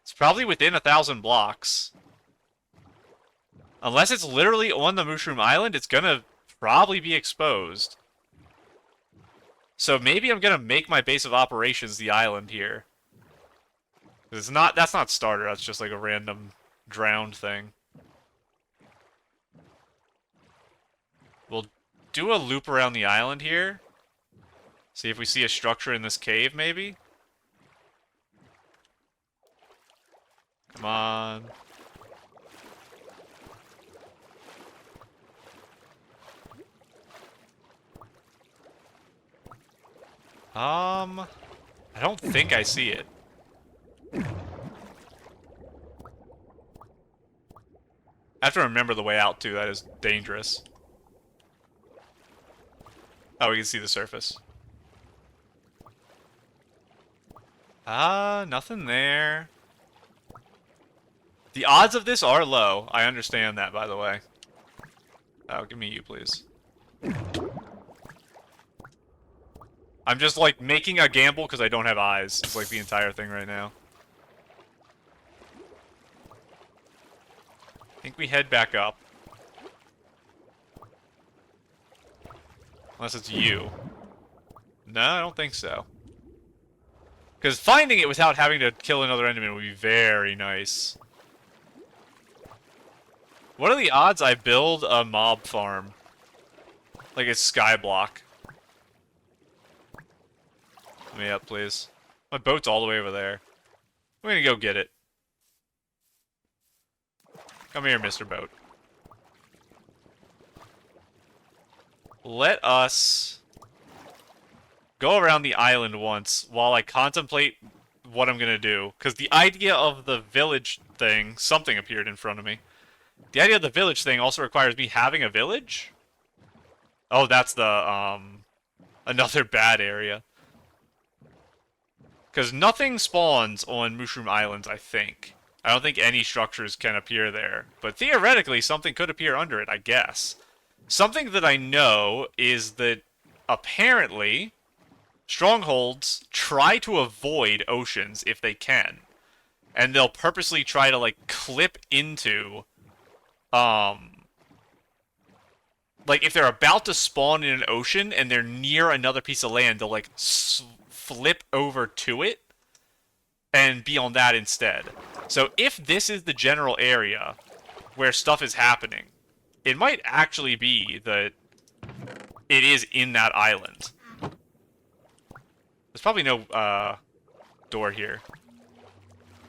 It's probably within 1,000 blocks. Unless it's literally on the Mushroom Island, it's gonna probably be exposed. So maybe I'm gonna make my base of operations the island here. It's not, that's not starter, that's just like a random drowned thing. We'll do a loop around the island here. See if we see a structure in this cave, maybe? Come on. I don't think I see it. I have to remember the way out, too. That is dangerous. Oh, we can see the surface. Nothing there. The odds of this are low. I understand that, by the way. Oh, give me you, please. I'm just, like, making a gamble because I don't have eyes. It's, like, the entire thing right now. I think we head back up. Unless it's you. No, I don't think so. Because finding it without having to kill another enemy would be very nice. What are the odds I build a mob farm? Like a skyblock. Let me up, please. My boat's all the way over there. We're gonna go get it. Come here, Mr. Boat. Let us go around the island once while I contemplate what I'm gonna do. Because the idea of the village thing, something appeared in front of me. The idea of the village thing also requires me having a village? Oh, that's the, another bad area. Because nothing spawns on Mushroom Islands, I think. I don't think any structures can appear there. But theoretically, something could appear under it, I guess. Something that I know is that, apparently, strongholds try to avoid oceans if they can. And they'll purposely try to, like, clip into... like, if they're about to spawn in an ocean and they're near another piece of land, they'll, like, flip over to it. and be on that instead. So if this is the general area where stuff is happening, it might actually be that it is in that island. There's probably no door here.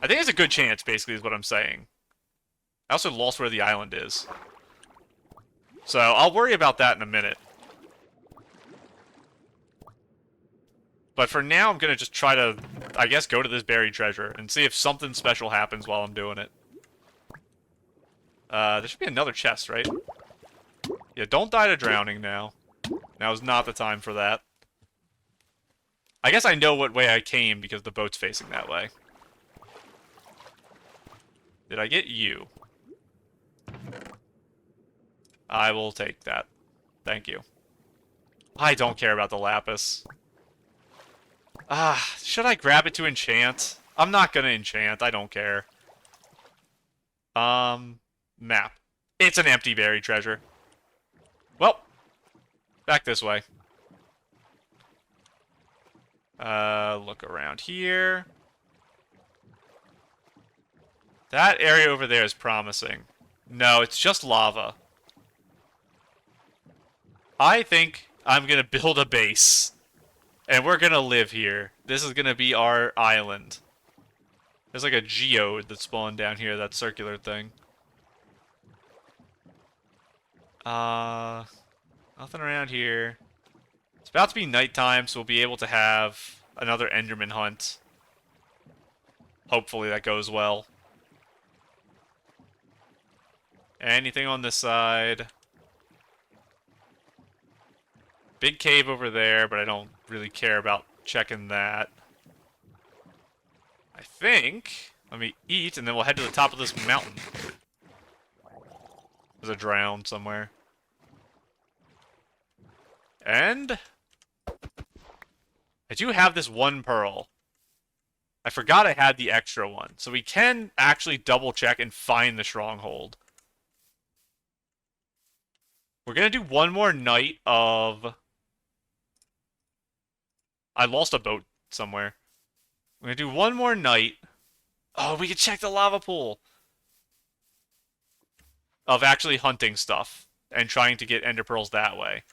I think there's a good chance, basically, is what I'm saying. I also lost where the island is. So I'll worry about that in a minute. But for now, I'm going to just try to, I guess, go to this buried treasure and see if something special happens while I'm doing it. There should be another chest, right? Yeah, don't die to drowning now. Now is not the time for that. I guess I know what way I came because the boat's facing that way. Did I get you? I will take that. Thank you. I don't care about the lapis. Should I grab it to enchant? I'm not gonna enchant, I don't care. Map. It's an empty buried treasure. Well, back this way. Look around here. That area over there is promising. No, it's just lava. I think I'm gonna build a base. And we're gonna live here. This is gonna be our island. There's like a geode that spawned down here, that circular thing. Nothing around here. It's about to be nighttime, so we'll be able to have another Enderman hunt. Hopefully that goes well. Anything on this side? Big cave over there, but I don't really care about checking that. I think... Let me eat, and then we'll head to the top of this mountain. There's a drown somewhere. And... I do have this one pearl. I forgot I had the extra one. So we can actually double check and find the stronghold. We're gonna do one more night of... I lost a boat somewhere. We're gonna do one more night. Oh, we can check the lava pool. Of actually hunting stuff. And trying to get ender pearls that way.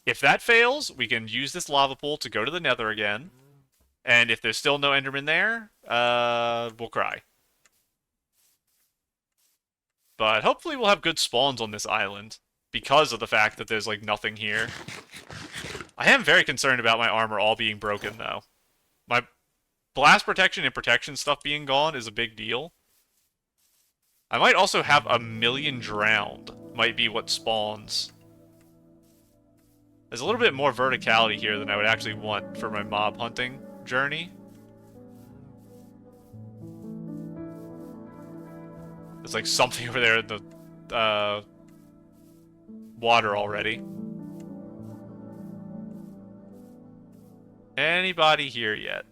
If that fails, we can use this lava pool to go to the nether again. And if there's still no enderman there, we'll cry. But hopefully we'll have good spawns on this island. Because of the fact that there's, like, nothing here. I am very concerned about my armor all being broken, though. My blast protection and protection stuff being gone is a big deal. I might also have a million drowned. Might be what spawns. There's a little bit more verticality here than I would actually want for my mob hunting journey. There's like something over there in the water already. Anybody here yet?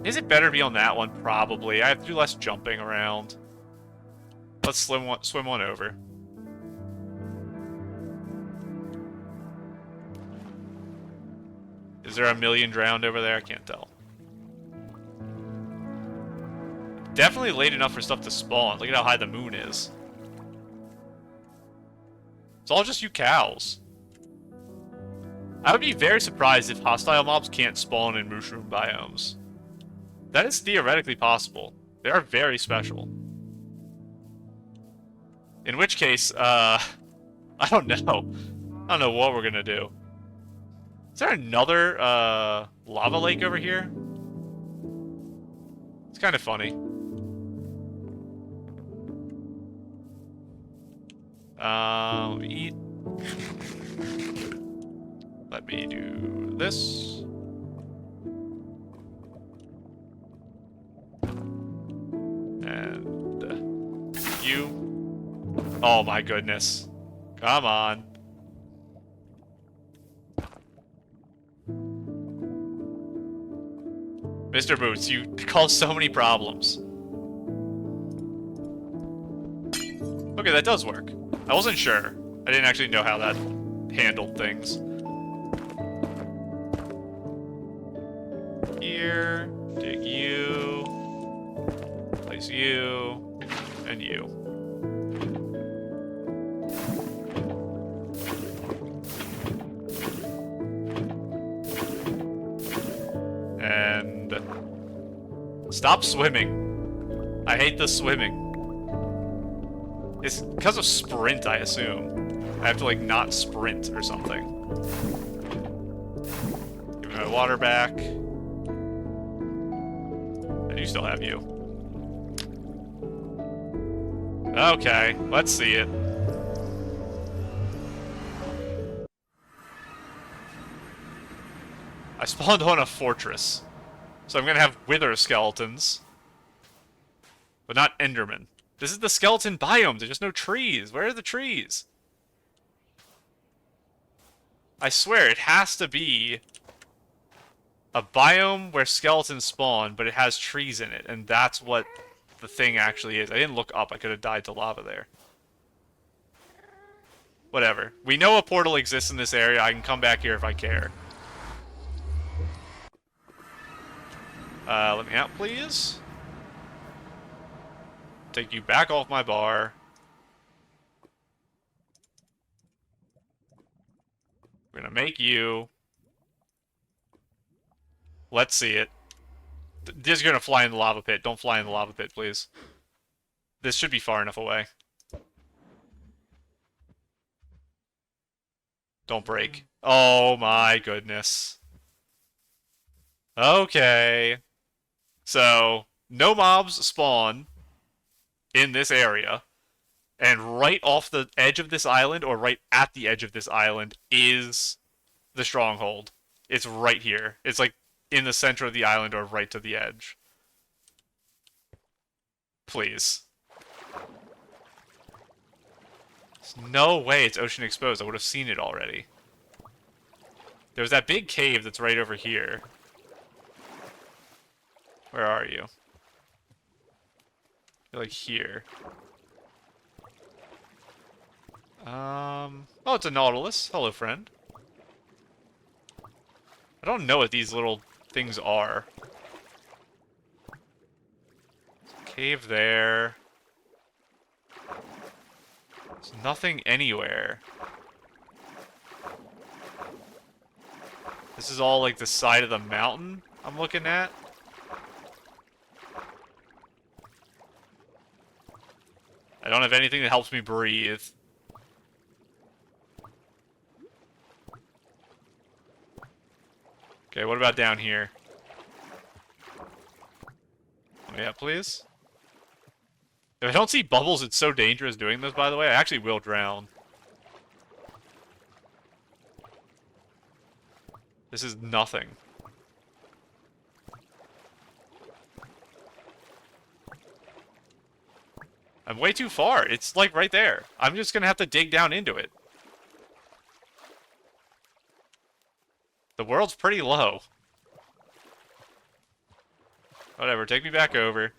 Is it better to be on that one? Probably. I have to do less jumping around. Let's swim one over. Is there a million drowned over there? I can't tell. Definitely late enough for stuff to spawn. Look at how high the moon is. It's all just you cows. I would be very surprised if hostile mobs can't spawn in mushroom biomes. That is theoretically possible. They are very special. In which case, I don't know. I don't know what we're gonna do. Is there another, lava lake over here? It's kind of funny. Let me eat. Let me do this. And you. Oh my goodness. Come on. Mr. Boots, you cause so many problems. Okay, that does work. I wasn't sure. I didn't actually know how that handled things. you, and you. And stop swimming. I hate the swimming. It's because of sprint, I assume. I have to, like, not sprint or something. Give me my water back. I do still have you. Okay, let's see it. I spawned on a fortress. So I'm gonna have wither skeletons. But not endermen. This is the skeleton biome. There's just no trees. Where are the trees? I swear, it has to be a biome where skeletons spawn, but it has trees in it, and that's what the thing actually is. I didn't look up. I could have died to lava there. Whatever. We know a portal exists in this area. I can come back here if I care. Let me out, please. Take you back off my bar. We're gonna make you. Let's see it. This is gonna fly in the lava pit. Don't fly in the lava pit, please. This should be far enough away. Don't break. Oh my goodness. Okay. So, no mobs spawn in this area, and right off the edge of this island, or right at the edge of this island, is the stronghold. It's right here. It's like in the center of the island or right to the edge. Please. There's no way it's ocean exposed. I would have seen it already. There's that big cave that's right over here. Where are you? You're like here. Oh, it's a nautilus. Hello, friend. I don't know what these little things are. Cave there. There's nothing anywhere. This is all like the side of the mountain I'm looking at. I don't have anything that helps me breathe. Okay, what about down here? Yeah, please. If I don't see bubbles, it's so dangerous doing this, by the way. I actually will drown. This is nothing. I'm way too far. It's like right there. I'm just gonna have to dig down into it. The world's pretty low. Whatever, take me back over.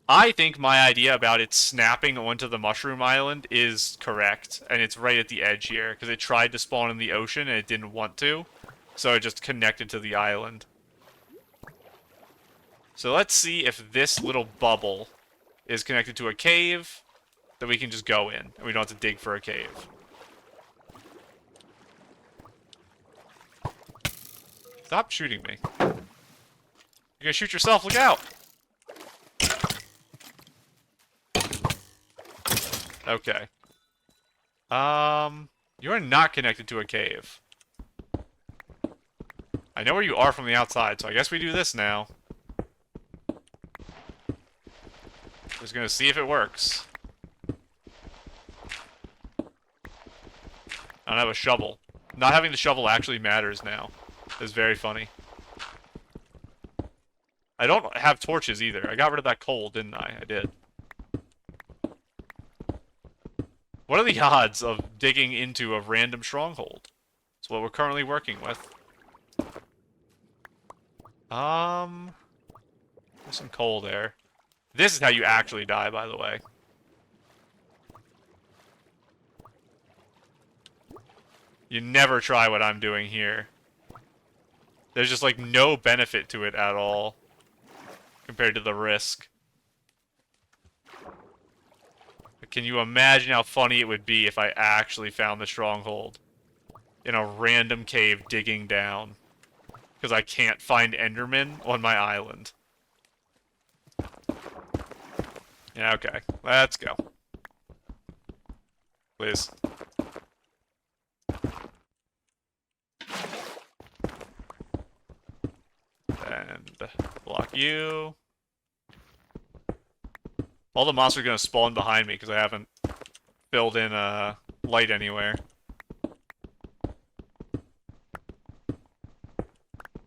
I think my idea about it snapping onto the mushroom island is correct, and it's right at the edge here, because it tried to spawn in the ocean and it didn't want to, so it just connected to the island. So let's see if this little bubble is connected to a cave that we can just go in, and we don't have to dig for a cave. Stop shooting me. You're gonna shoot yourself, look out! Okay. You are not connected to a cave. I know where you are from the outside, so I guess we do this now. Just gonna see if it works. I don't have a shovel. Not having the shovel actually matters now. It's very funny. I don't have torches either. I got rid of that coal, didn't I? I did. What are the odds of digging into a random stronghold? That's what we're currently working with. There's some coal there. This is how you actually die, by the way. You never try what I'm doing here. There's just, like, no benefit to it at all, compared to the risk. Can you imagine how funny it would be if I actually found the stronghold in a random cave digging down? Because I can't find Enderman on my island. Yeah, okay. Let's go. Please. And block you. All the monsters are going to spawn behind me because I haven't filled in a light anywhere.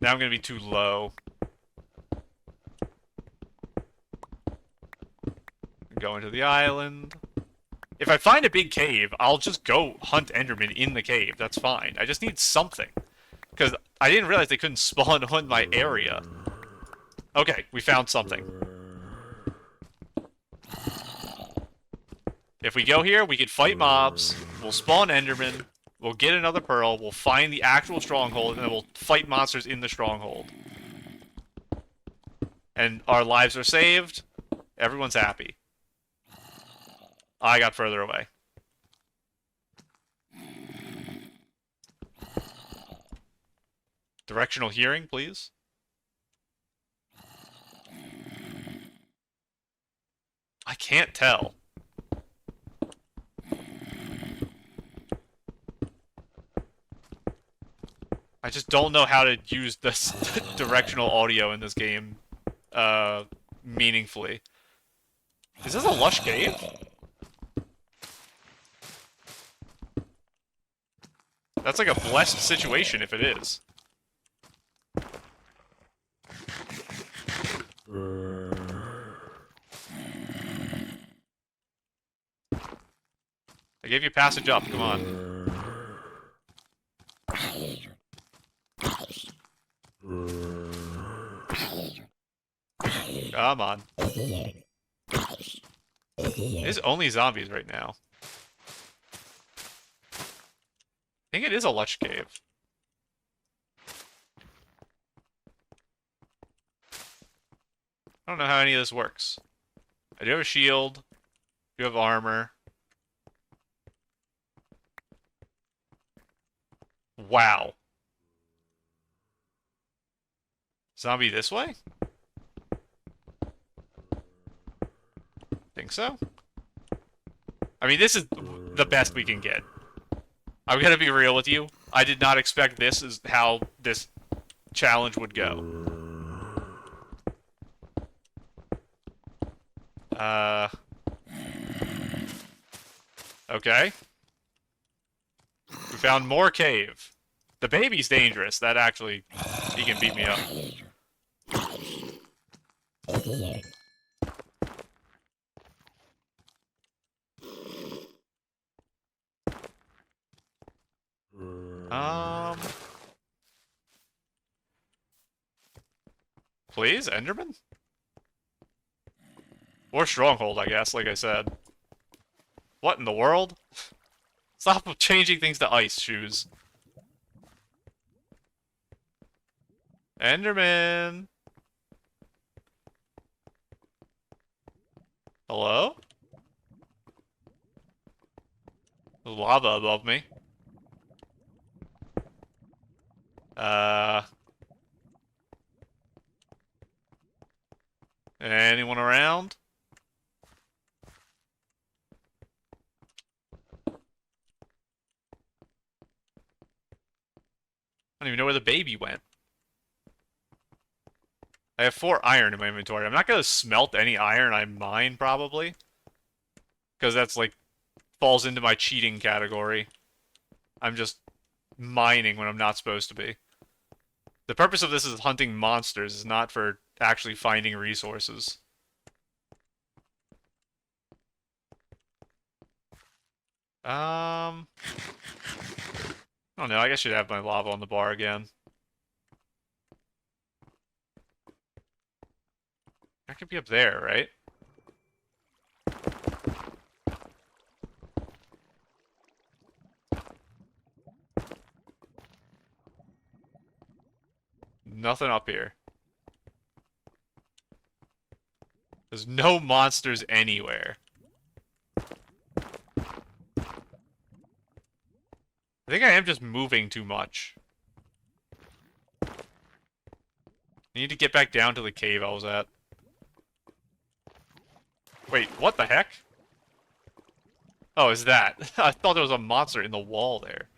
Now I'm going to be too low. Go into the island. If I find a big cave, I'll just go hunt Enderman in the cave. That's fine. I just need something. Because I didn't realize they couldn't spawn on my area. Okay, we found something. If we go here, we could fight mobs. We'll spawn Enderman. We'll get another pearl. We'll find the actual stronghold, and then we'll fight monsters in the stronghold. And our lives are saved. Everyone's happy. I got further away. Directional hearing, please. I can't tell. I just don't know how to use this directional audio in this game meaningfully. Is this a lush cave? That's like a blessed situation if it is. I gave you passage up, come on. Come on. There's only zombies right now. I think it is a lush cave. I don't know how any of this works. I do have a shield. I do have armor. Wow. Zombie this way? Think so? I mean, this is the best we can get. I'm gonna be real with you. I did not expect this is how this challenge would go. Okay. We found more cave. The baby's dangerous. That actually, he can beat me up. Please, Enderman? Or Stronghold, I guess, like I said. What in the world? Stop changing things to ice shoes. Enderman! Hello? There's lava above me. Anyone around? I don't even know where the baby went. I have 4 iron in my inventory. I'm not gonna smelt any iron I mine, probably. Because that's, like, falls into my cheating category. I'm just mining when I'm not supposed to be. The purpose of this is hunting monsters, is not for actually finding resources. I don't know, I guess I should have my lava on the bar again. I could be up there, right? Nothing up here. There's no monsters anywhere. I think I am just moving too much. I need to get back down to the cave I was at. Wait, what the heck? Oh, is that? I thought there was a monster in the wall there.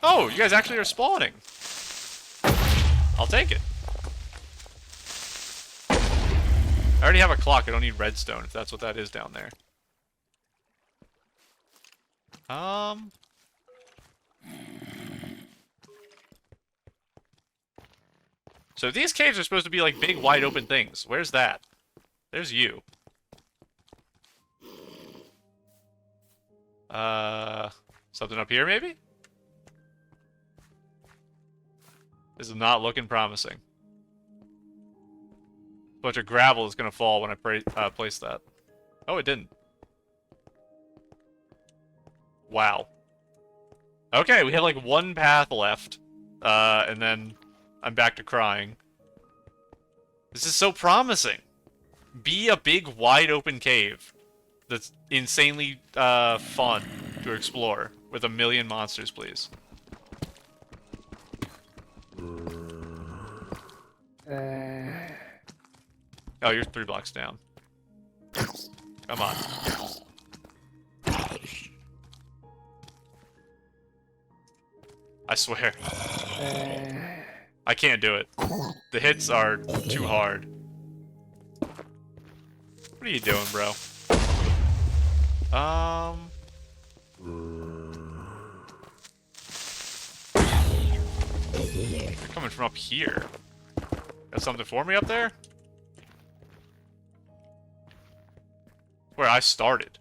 Oh, you guys actually are spawning. I'll take it. I already have a clock. I don't need redstone, if that's what that is down there. So these caves are supposed to be like big, wide open things. Where's that? There's you. Something up here, maybe? This is not looking promising. A bunch of gravel is gonna fall when I place that. Oh, it didn't. Wow. Okay, we have like one path left. And then I'm back to crying. This is so promising. Be a big, wide open cave that's insanely fun to explore with a million monsters, please. Oh, you're 3 blocks down. Come on. I swear. I can't do it. The hits are too hard. What are you doing, bro? They're coming from up here. Got something for me up there? Where I started.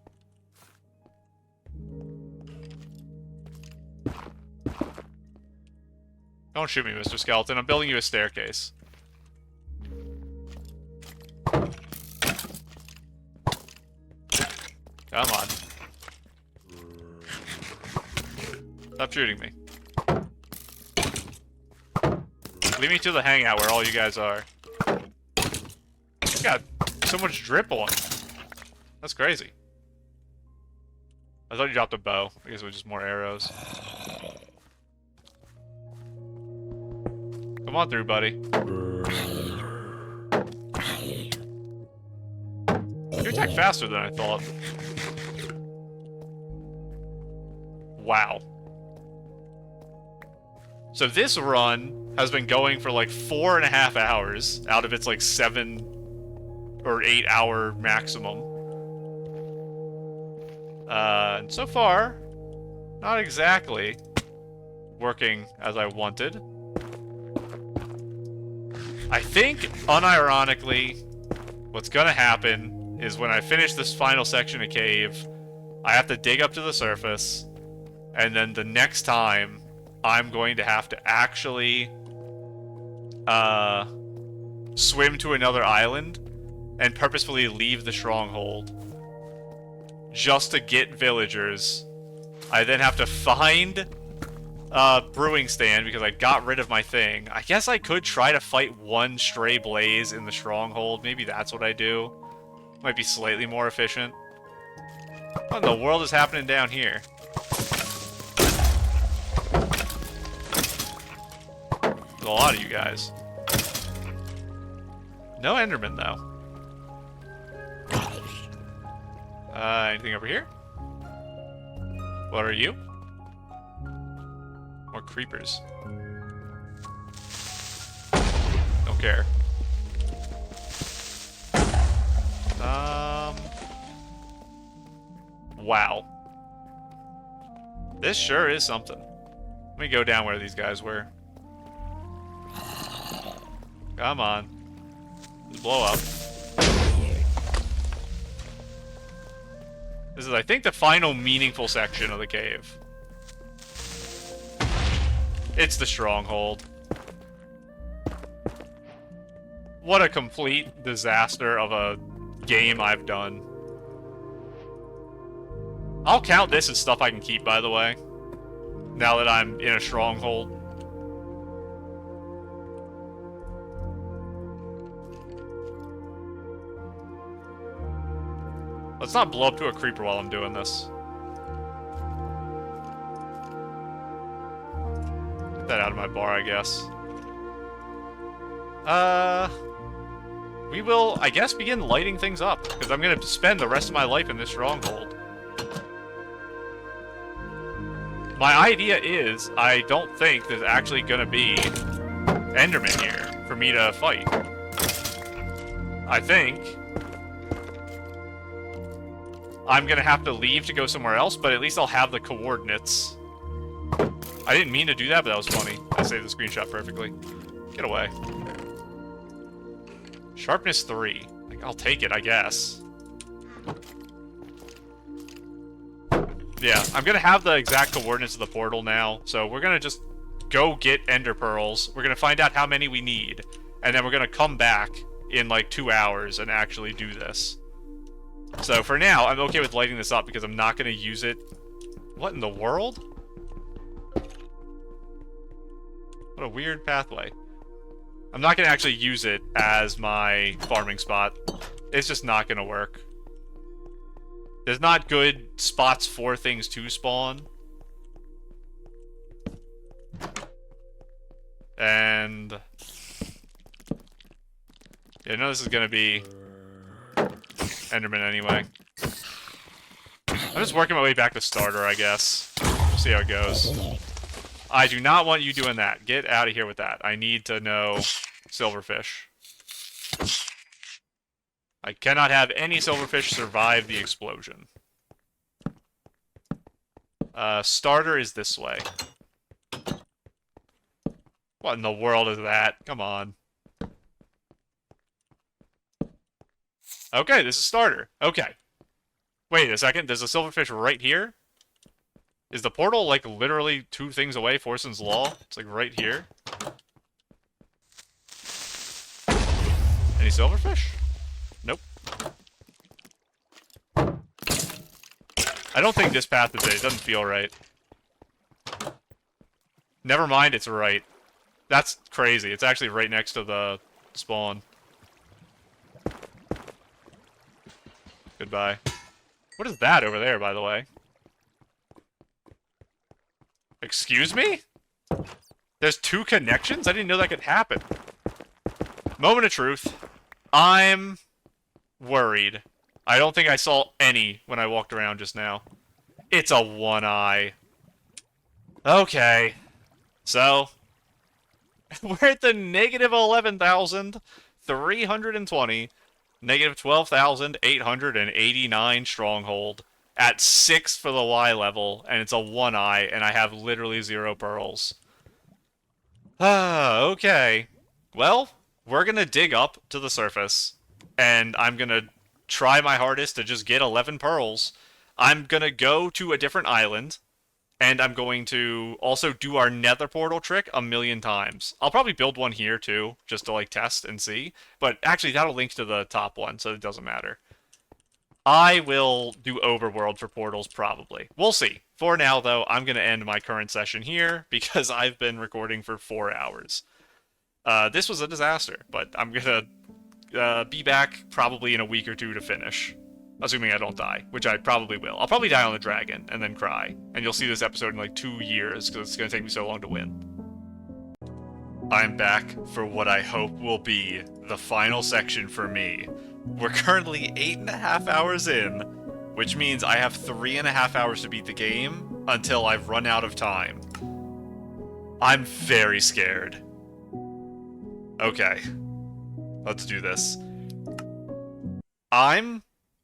Don't shoot me, Mr. Skeleton. I'm building you a staircase. Come on. Stop shooting me. Leave me to the hangout where all you guys are. You got so much drip on. That's crazy. I thought you dropped a bow. I guess it was just more arrows. Come on through, buddy. You attack faster than I thought. Wow. So this run has been going for like 4.5 hours out of its like 7 or 8 hour maximum. And so far, not exactly working as I wanted. I think, unironically, what's gonna happen is when I finish this final section of cave, I have to dig up to the surface, and then the next time, I'm going to have to actually swim to another island and purposefully leave the stronghold just to get villagers. I then have to find a brewing stand because I got rid of my thing. I guess I could try to fight one stray blaze in the stronghold. Maybe that's what I do. Might be slightly more efficient. What in the world is happening down here? There's a lot of you guys. No Enderman, though. Anything over here? What are you? More creepers. Don't care. Wow. This sure is something. Let me go down where these guys were. Come on. Just blow up. This is, I think, the final meaningful section of the cave. It's the stronghold. What a complete disaster of a game I've done. I'll count this as stuff I can keep, by the way. Now that I'm in a stronghold. Let's not blow up to a creeper while I'm doing this. out of my bar, I guess. We will, I guess, begin lighting things up, because I'm going to spend the rest of my life in this stronghold. My idea is, I don't think there's actually going to be Enderman here for me to fight. I think I'm going to have to leave to go somewhere else, but at least I'll have the coordinates. I didn't mean to do that, but that was funny. I saved the screenshot perfectly. Get away. Sharpness 3. Like, I'll take it, I guess. Yeah, I'm gonna have the exact coordinates of the portal now, so we're gonna just go get ender pearls. We're gonna find out how many we need, and then we're gonna come back in like 2 hours and actually do this. So for now, I'm okay with lighting this up because I'm not gonna use it. What in the world? What a weird pathway. I'm not gonna actually use it as my farming spot. It's just not gonna work. There's not good spots for things to spawn. And yeah, no, this is gonna be Enderman anyway. I'm just working my way back to starter, I guess. We'll see how it goes. I do not want you doing that. Get out of here with that. I need to know silverfish. I cannot have any silverfish survive the explosion. Starter is this way. What in the world is that? Come on. Okay, this is starter. Okay. Wait a second, there's a silverfish right here? Is the portal, like, literally 2 things away, Forson's Law? It's, like, right here. Any silverfish? Nope. I don't think this path is it. It doesn't feel right. Never mind, it's right. That's crazy. It's actually right next to the spawn. Goodbye. What is that over there, by the way? Excuse me? There's 2 connections? I didn't know that could happen. Moment of truth. I'm worried. I don't think I saw any when I walked around just now. It's a 1-eye. Okay. So, we're at the negative 11,320, negative 12,889 stronghold. At 6 for the Y level, and it's a 1-eye, and I have literally 0 pearls. Okay. Well, we're gonna dig up to the surface, and I'm gonna try my hardest to just get 11 pearls. I'm gonna go to a different island, and I'm going to also do our nether portal trick a million times. I'll probably build one here, too, just to, like, test and see. But actually, that'll link to the top one, so it doesn't matter. I will do overworld for portals, probably. We'll see. For now, though, I'm going to end my current session here, because I've been recording for 4 hours. This was a disaster, but I'm going to be back probably in a week or 2 to finish. Assuming I don't die, which I probably will. I'll probably die on the dragon, and then cry. And you'll see this episode in like 2 years, because it's going to take me so long to win. I'm back for what I hope will be the final section for me. We're currently 8.5 hours in, which means I have 3.5 hours to beat the game until I've run out of time. I'm very scared. Okay. Let's do this. I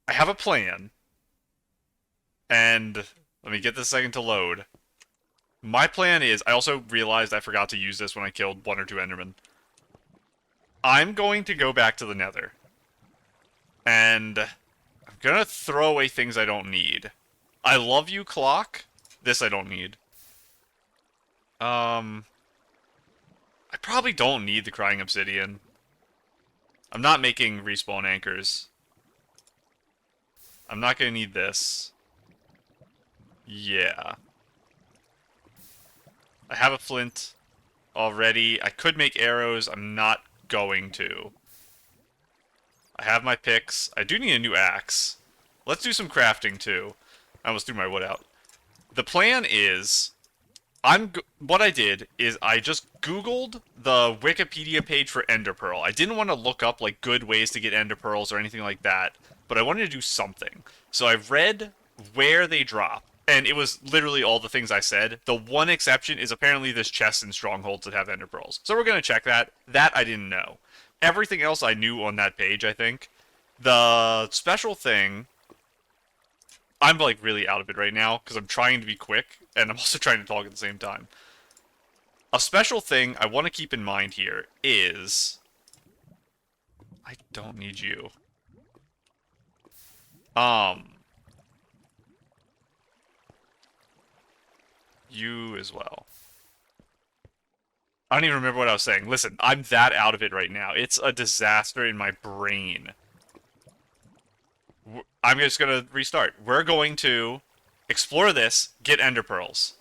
have a plan. And let me get this second to load. My plan is, I also realized I forgot to use this when I killed 1 or 2 Endermen. I'm going to go back to the Nether. And I'm gonna throw away things I don't need. I love you, clock. This I don't need. I probably don't need the crying obsidian. I'm not making respawn anchors. I'm not gonna need this. Yeah. I have a flint already. I could make arrows. I'm not going to. I have my picks. I do need a new axe. Let's do some crafting, too. I almost threw my wood out. The plan is, what I did is I just Googled the Wikipedia page for Ender Pearl. I didn't want to look up like good ways to get Ender Pearls or anything like that, but I wanted to do something. So I read where they drop, and it was literally all the things I said. The one exception is apparently this chest in strongholds that have Ender Pearls. So we're gonna check that. That I didn't know. Everything else I knew on that page, I think. The special thing, I'm like really out of it right now because I'm trying to be quick and I'm also trying to talk at the same time. A special thing I want to keep in mind here is I don't need you. You as well. I don't even remember what I was saying. Listen, I'm that out of it right now. It's a disaster in my brain. I'm just gonna restart. We're going to explore this, get Ender Pearls.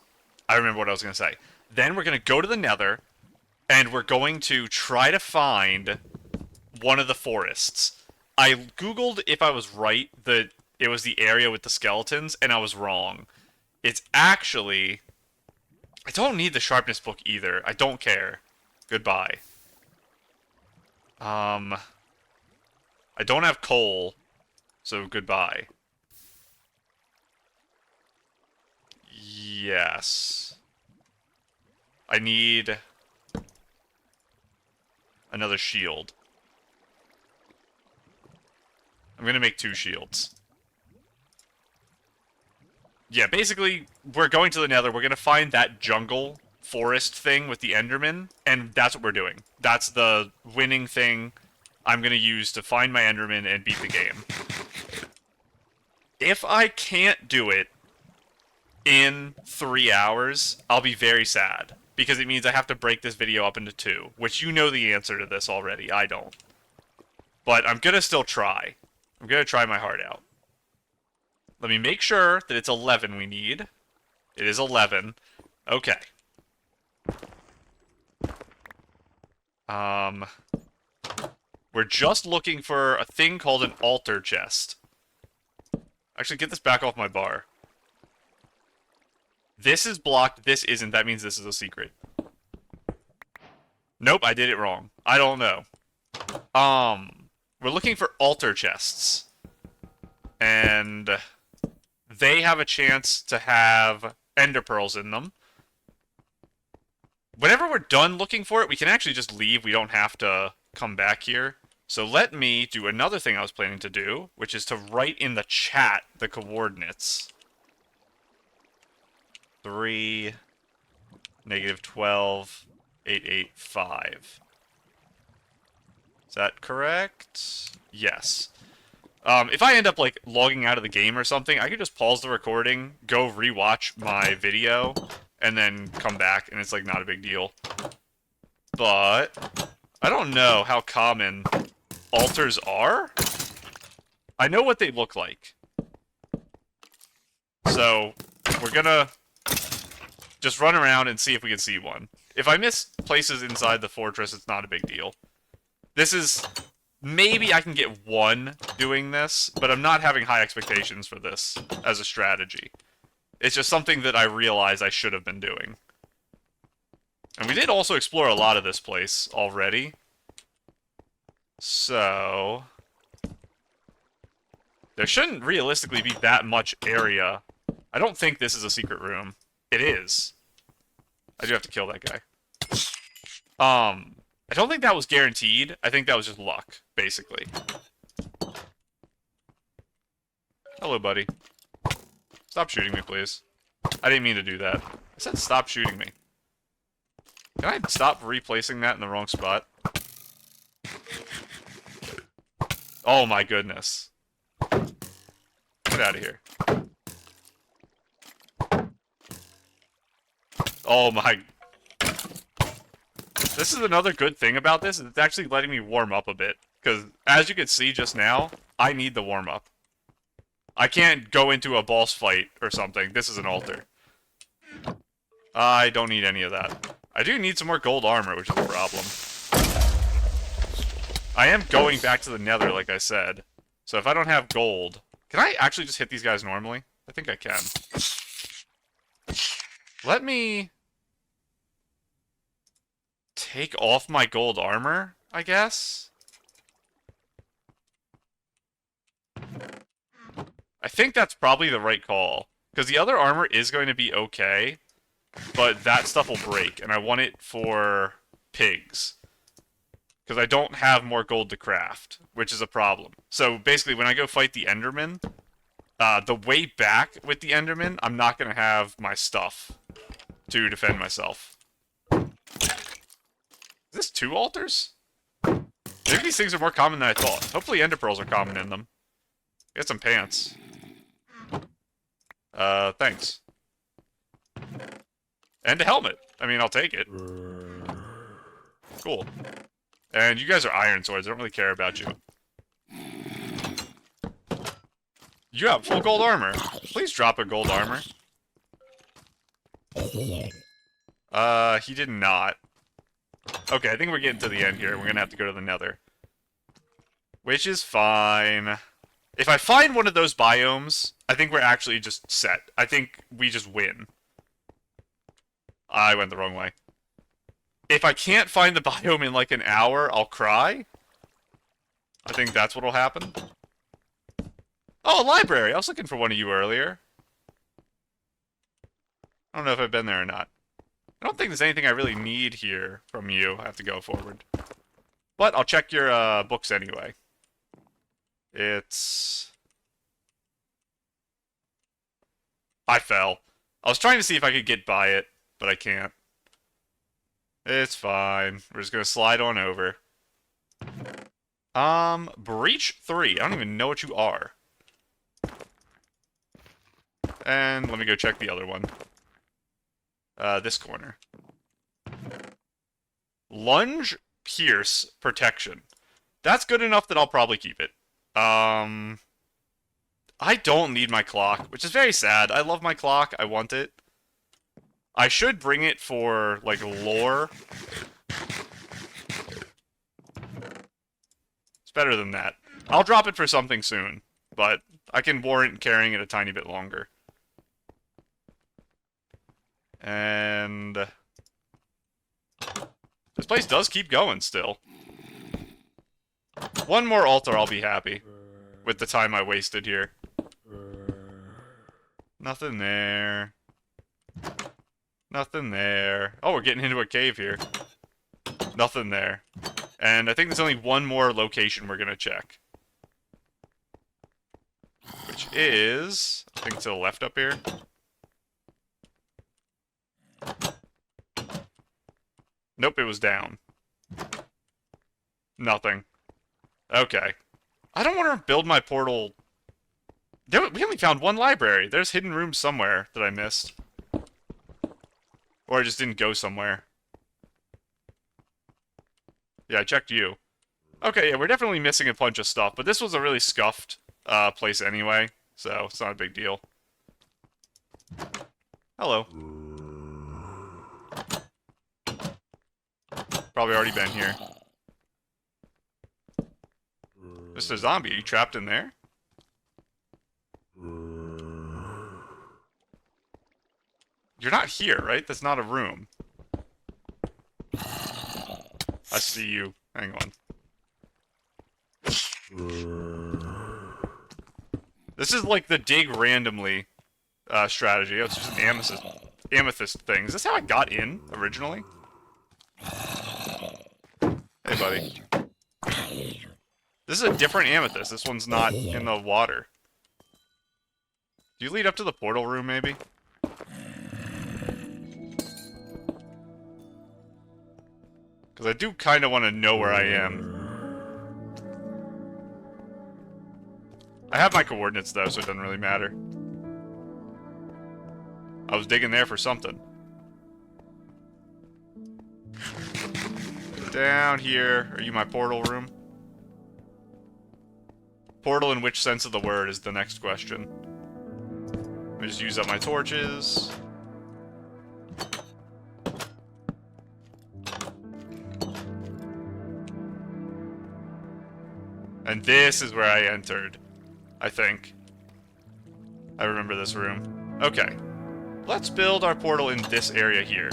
I remember what I was gonna say. Then we're gonna go to the Nether, and we're going to try to find one of the forests. I googled if I was right that it was the area with the skeletons, and I was wrong. It's actually... I don't need the sharpness book either. I don't care. Goodbye. I don't have coal, so goodbye. Yes. I need another shield. I'm gonna make 2 shields. Yeah, basically, we're going to the Nether. We're gonna find that jungle forest thing with the Enderman, and that's what we're doing. That's the winning thing I'm gonna use to find my Enderman and beat the game. If I can't do it in 3 hours, I'll be very sad, because it means I have to break this video up into 2, which you know the answer to this already. I don't. But I'm gonna still try. I'm gonna try my heart out. Let me make sure that it's 11 we need. It is 11. Okay. We're just looking for a thing called an altar chest. Actually, get this back off my bar. This is blocked, this isn't. That means this is a secret. Nope, I did it wrong. I don't know. We're looking for altar chests. And they have a chance to have Ender Pearls in them. Whenever we're done looking for it, we can actually just leave. We don't have to come back here. So let me do another thing I was planning to do, which is to write in the chat the coordinates. 3, -12, 885. Is that correct? Yes. If I end up, like, logging out of the game or something, I could just pause the recording, go rewatch my video, and then come back, and it's, like, not a big deal. But I don't know how common altars are. I know what they look like. So, we're gonna just run around and see if we can see one. If I miss places inside the fortress, it's not a big deal. This is... Maybe I can get one doing this, but I'm not having high expectations for this as a strategy. It's just something that I realize I should have been doing. And we did also explore a lot of this place already. So... there shouldn't realistically be that much area. I don't think this is a secret room. It is. I do have to kill that guy. I don't think that was guaranteed. I think that was just luck, basically. Hello, buddy. Stop shooting me, please. I didn't mean to do that. I said stop shooting me. Can I stop replacing that in the wrong spot? Oh my goodness. Get out of here. Oh my... This is another good thing about this, is it's actually letting me warm up a bit. Because, as you can see just now, I need the warm-up. I can't go into a boss fight or something. This is an altar. I don't need any of that. I do need some more gold armor, which is a problem. I am going back to the Nether, like I said. So if I don't have gold... Can I actually just hit these guys normally? I think I can. Let me take off my gold armor, I guess? I think that's probably the right call. Because the other armor is going to be okay, but that stuff will break, and I want it for pigs. Because I don't have more gold to craft, which is a problem. So basically, when I go fight the Enderman, the way back with the Enderman, I'm not going to have my stuff to defend myself. Is this 2 altars? Maybe these things are more common than I thought. Hopefully ender pearls are common in them. Get some pants. Thanks. And a helmet. I mean, I'll take it. Cool. And you guys are iron swords. I don't really care about you. You have full gold armor. Please drop a gold armor. He did not. Okay, I think we're getting to the end here. We're gonna have to go to the nether. Which is fine. If I find one of those biomes, I think we're actually just set. I think we just win. I went the wrong way. If I can't find the biome in like an hour, I'll cry. I think that's what'll happen. Oh, a library! I was looking for one of you earlier. I don't know if I've been there or not. I don't think there's anything I really need here from you. I have to go forward. But I'll check your books anyway. It's... I fell. I was trying to see if I could get by it, but I can't. It's fine. We're just gonna slide on over. Breach 3. I don't even know what you are. And let me go check the other one. This corner. Lunge, pierce, protection. That's good enough that I'll probably keep it. I don't need my clock, which is very sad. I love my clock. I want it. I should bring it for, like, lore. It's better than that. I'll drop it for something soon, but I can warrant carrying it a tiny bit longer. And... this place does keep going still. One more altar, I'll be happy. With the time I wasted here. Nothing there. Nothing there. Oh, we're getting into a cave here. Nothing there. And I think there's only one more location we're gonna check. Which is... I think to the left up here. Nope, it was down. Nothing. Okay. I don't want to build my portal... We only found one library. There's hidden rooms somewhere that I missed. Or I just didn't go somewhere. Yeah, I checked you. Okay, yeah, we're definitely missing a bunch of stuff, but this was a really scuffed place anyway, so it's not a big deal. Hello. Probably already been here. Mr. Zombie, are you trapped in there? You're not here, right? That's not a room. I see you. Hang on. This is like the dig randomly strategy. Oh, it's just an amethyst thing. Is this how I got in originally? Hey, buddy. This is a different amethyst. This one's not in the water. Do you lead up to the portal room, maybe? Because I do kind of want to know where I am. I have my coordinates, though, so it doesn't really matter. I was digging there for something. Down here. Are you my portal room? Portal in which sense of the word is the next question. Let me just use up my torches. And this is where I entered, I think. I remember this room. Okay. Let's build our portal in this area here.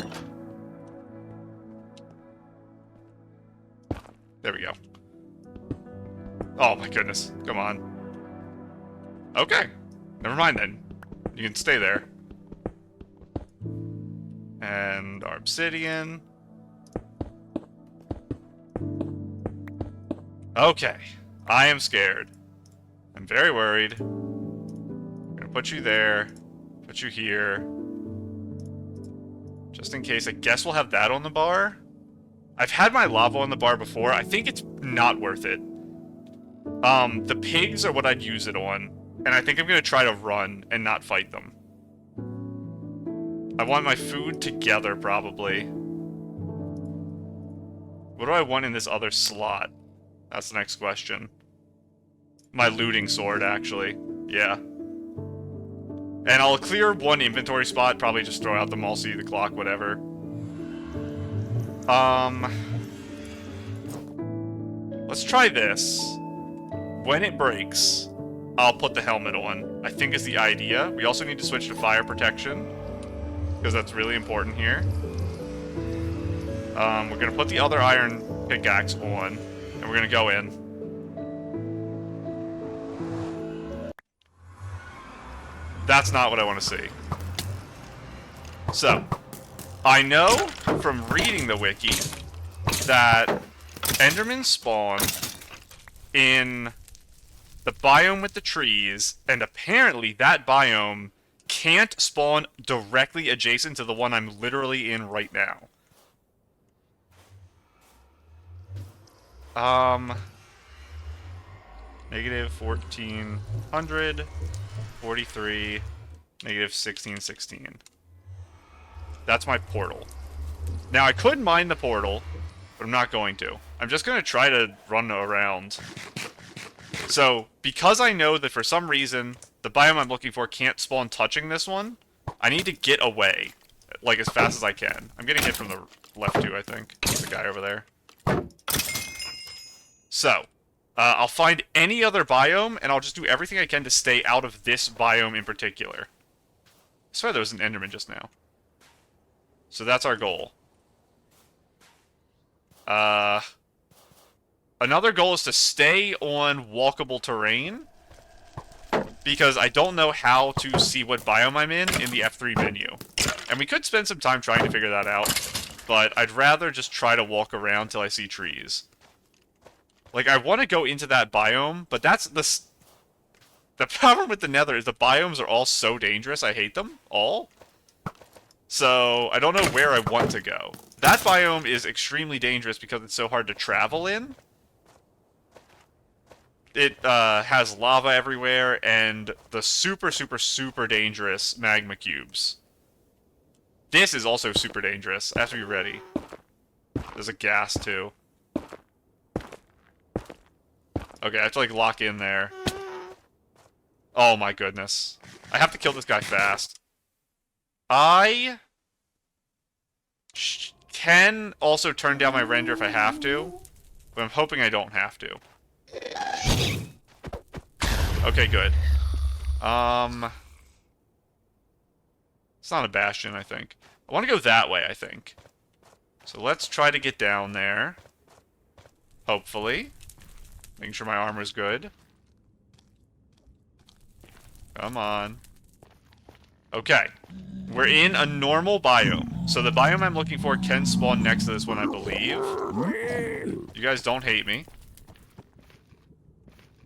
Oh my goodness. Come on. Okay. Never mind then. You can stay there. And our obsidian. Okay. I am scared. I'm very worried. I'm gonna put you there. Put you here. Just in case. I guess we'll have that on the bar. I've had my lava on the bar before. I think it's not worth it. The pigs are what I'd use it on. And I think I'm gonna try to run and not fight them. I want my food together, probably. What do I want in this other slot? That's the next question. My looting sword, actually. Yeah. And I'll clear one inventory spot, probably just throw out the mall, see the clock, whatever. Let's try this. When it breaks, I'll put the helmet on, I think is the idea. We also need to switch to fire protection, because that's really important here. We're gonna put the other iron pickaxe on, and we're gonna go in. That's not what I want to see. So, I know from reading the wiki that Endermen spawn in the biome with the trees, and apparently that biome can't spawn directly adjacent to the one I'm literally in right now. Negative 1400, 43, negative 1616. That's my portal. Now, I could mine the portal, but I'm not going to. I'm just going to try to run around. So, because I know that for some reason, the biome I'm looking for can't spawn touching this one, I need to get away, like, as fast as I can. I'm getting hit from the left, too, I think. The guy over there. So, I'll find any other biome, and I'll just do everything I can to stay out of this biome in particular. I swear there was an Enderman just now. So that's our goal. Another goal is to stay on walkable terrain, because I don't know how to see what biome I'm in the F3 menu. And we could spend some time trying to figure that out, but I'd rather just try to walk around till I see trees. Like, I want to go into that biome, but that's the problem with the Nether is the biomes are all so dangerous. I hate them all. So, I don't know where I want to go. That biome is extremely dangerous because it's so hard to travel in. It has lava everywhere and the super, super, super dangerous magma cubes. This is also super dangerous. I have to be ready. There's a gas, too. Okay, I have to, like, lock in there. Oh my goodness. I have to kill this guy fast. I can also turn down my render if I have to, but I'm hoping I don't have to. Okay, good. It's not a bastion, I think. I want to go that way, I think. So let's try to get down there. Hopefully. Making sure my armor's good. Come on. Okay. We're in a normal biome. So the biome I'm looking for can spawn next to this one, I believe. You guys don't hate me.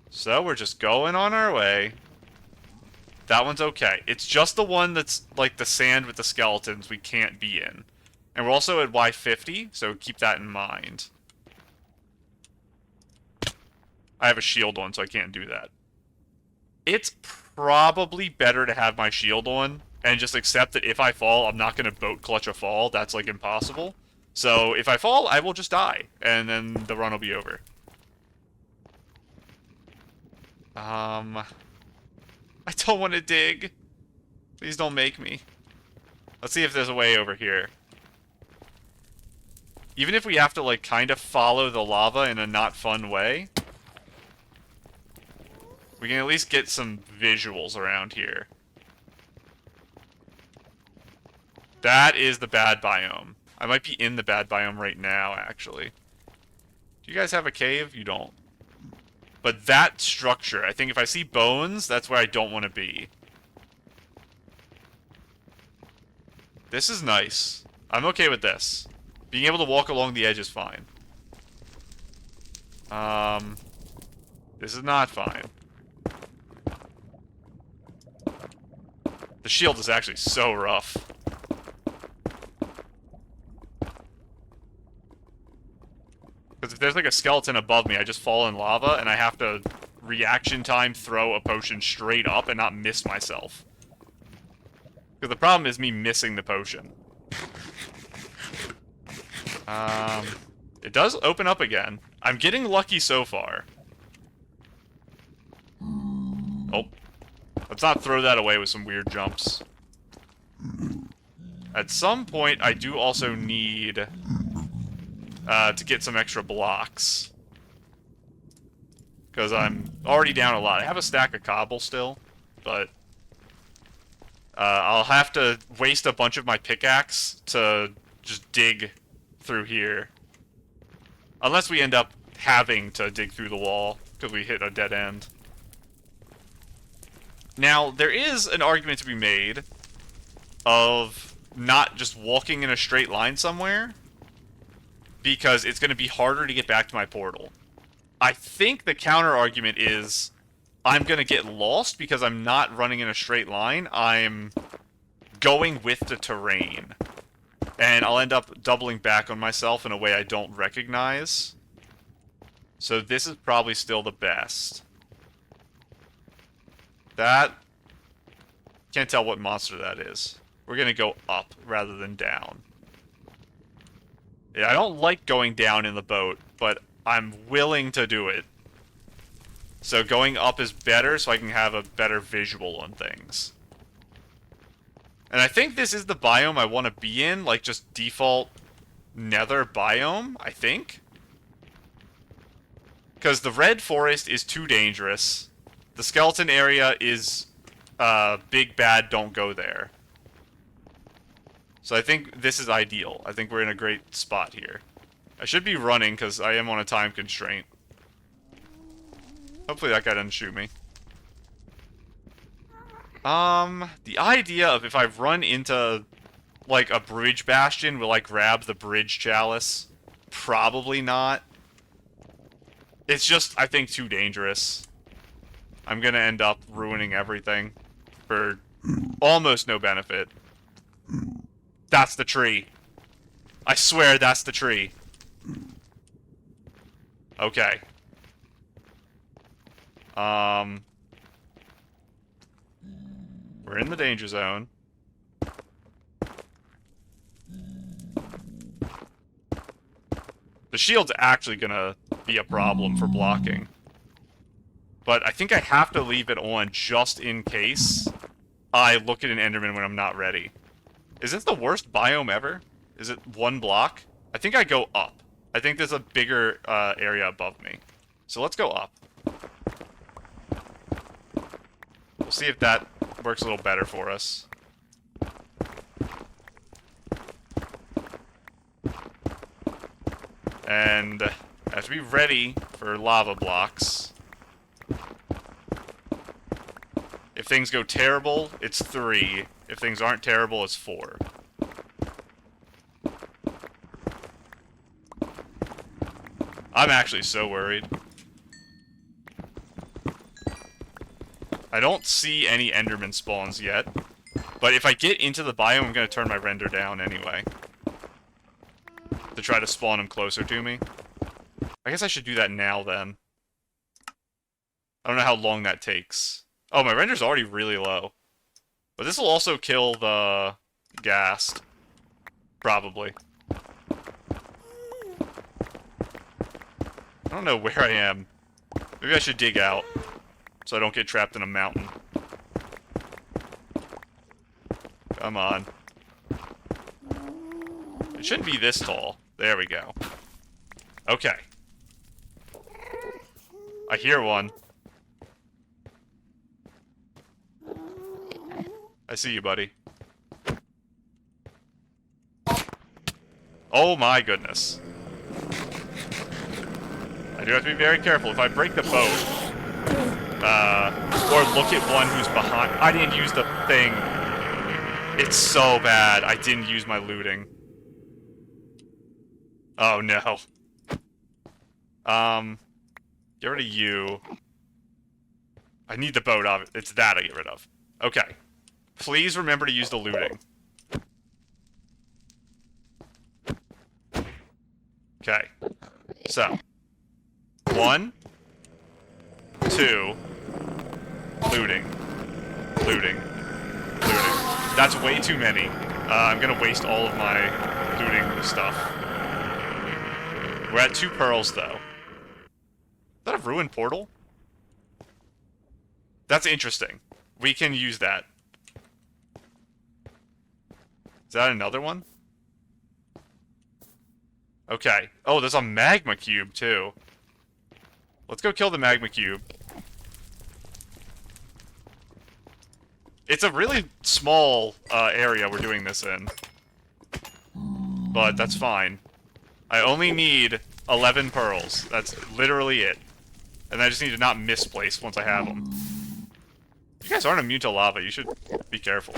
So we're just going on our way. That one's okay. It's just the one that's like the sand with the skeletons we can't be in. And we're also at Y50, so keep that in mind. I have a shield on, so I can't do that. It's probably better to have my shield on and just accept that if I fall, I'm not going to boat clutch a fall. That's, like, impossible. So, if I fall, I will just die, and then the run will be over. I don't want to dig. Please don't make me. Let's see if there's a way over here. Even if we have to, like, kind of follow the lava in a not fun way, we can at least get some visuals around here. That is the bad biome. I might be in the bad biome right now, actually. Do you guys have a cave? You don't. But that structure, I think if I see bones, that's where I don't want to be. This is nice. I'm okay with this. Being able to walk along the edge is fine. This is not fine. The shield is actually so rough. Because if there's like a skeleton above me, I just fall in lava, and I have to reaction time throw a potion straight up and not miss myself. Because the problem is me missing the potion. It does open up again. I'm getting lucky so far. Oh. Let's not throw that away with some weird jumps. At some point, I do also need to get some extra blocks. Because I'm already down a lot. I have a stack of cobble still, but I'll have to waste a bunch of my pickaxe to just dig through here. Unless we end up having to dig through the wall, because we hit a dead end. Now, there is an argument to be made of not just walking in a straight line somewhere, because it's going to be harder to get back to my portal. I think the counter-argument is I'm going to get lost because I'm not running in a straight line. I'm going with the terrain. And I'll end up doubling back on myself in a way I don't recognize. So this is probably still the best. That... Can't tell what monster that is. We're going to go up rather than down. Yeah, I don't like going down in the boat, but I'm willing to do it. So going up is better, so I can have a better visual on things. And I think this is the biome I want to be in, like just default nether biome, I think. Because the red forest is too dangerous. The skeleton area is big bad, don't go there. So I think this is ideal. I think we're in a great spot here. I should be running because I am on a time constraint. Hopefully that guy doesn't shoot me. The idea of if I run into, like, a bridge bastion, will I grab the bridge chalice? Probably not. It's just, I think, too dangerous. I'm gonna end up ruining everything for almost no benefit. That's the tree. I swear that's the tree. Okay. We're in the danger zone. The shield's actually gonna be a problem for blocking. But I think I have to leave it on just in case I look at an Enderman when I'm not ready. Is this the worst biome ever? Is it one block? I think I go up. I think there's a bigger area above me. So let's go up. We'll see if that works a little better for us. And I have to be ready for lava blocks. If things go terrible, it's 3. If things aren't terrible, it's 4. I'm actually so worried. I don't see any Enderman spawns yet. But if I get into the biome, I'm going to turn my render down anyway. To try to spawn them closer to me. I guess I should do that now, then. I don't know how long that takes. Oh, my render's already really low. But this will also kill the ghast. Probably. I don't know where I am. Maybe I should dig out. So I don't get trapped in a mountain. Come on. It shouldn't be this tall. There we go. Okay. I hear one. I see you, buddy. Oh my goodness. I do have to be very careful. If I break the boat... or look at one who's behind. I didn't use the thing. It's so bad. I didn't use my looting. Oh no. Get rid of you. I need the boat of it. It's that I get rid of. Okay. Please remember to use the looting. Okay. So. 1, 2, looting, looting, looting. That's way too many. I'm gonna waste all of my looting stuff. We're at 2 pearls, though. Is that a ruined portal? That's interesting. We can use that. Is that another one? Okay. Oh, there's a magma cube, too. Let's go kill the magma cube. It's a really small area we're doing this in. But that's fine. I only need 11 pearls. That's literally it. And I just need to not misplace once I have them. You guys aren't immune to lava. You should be careful.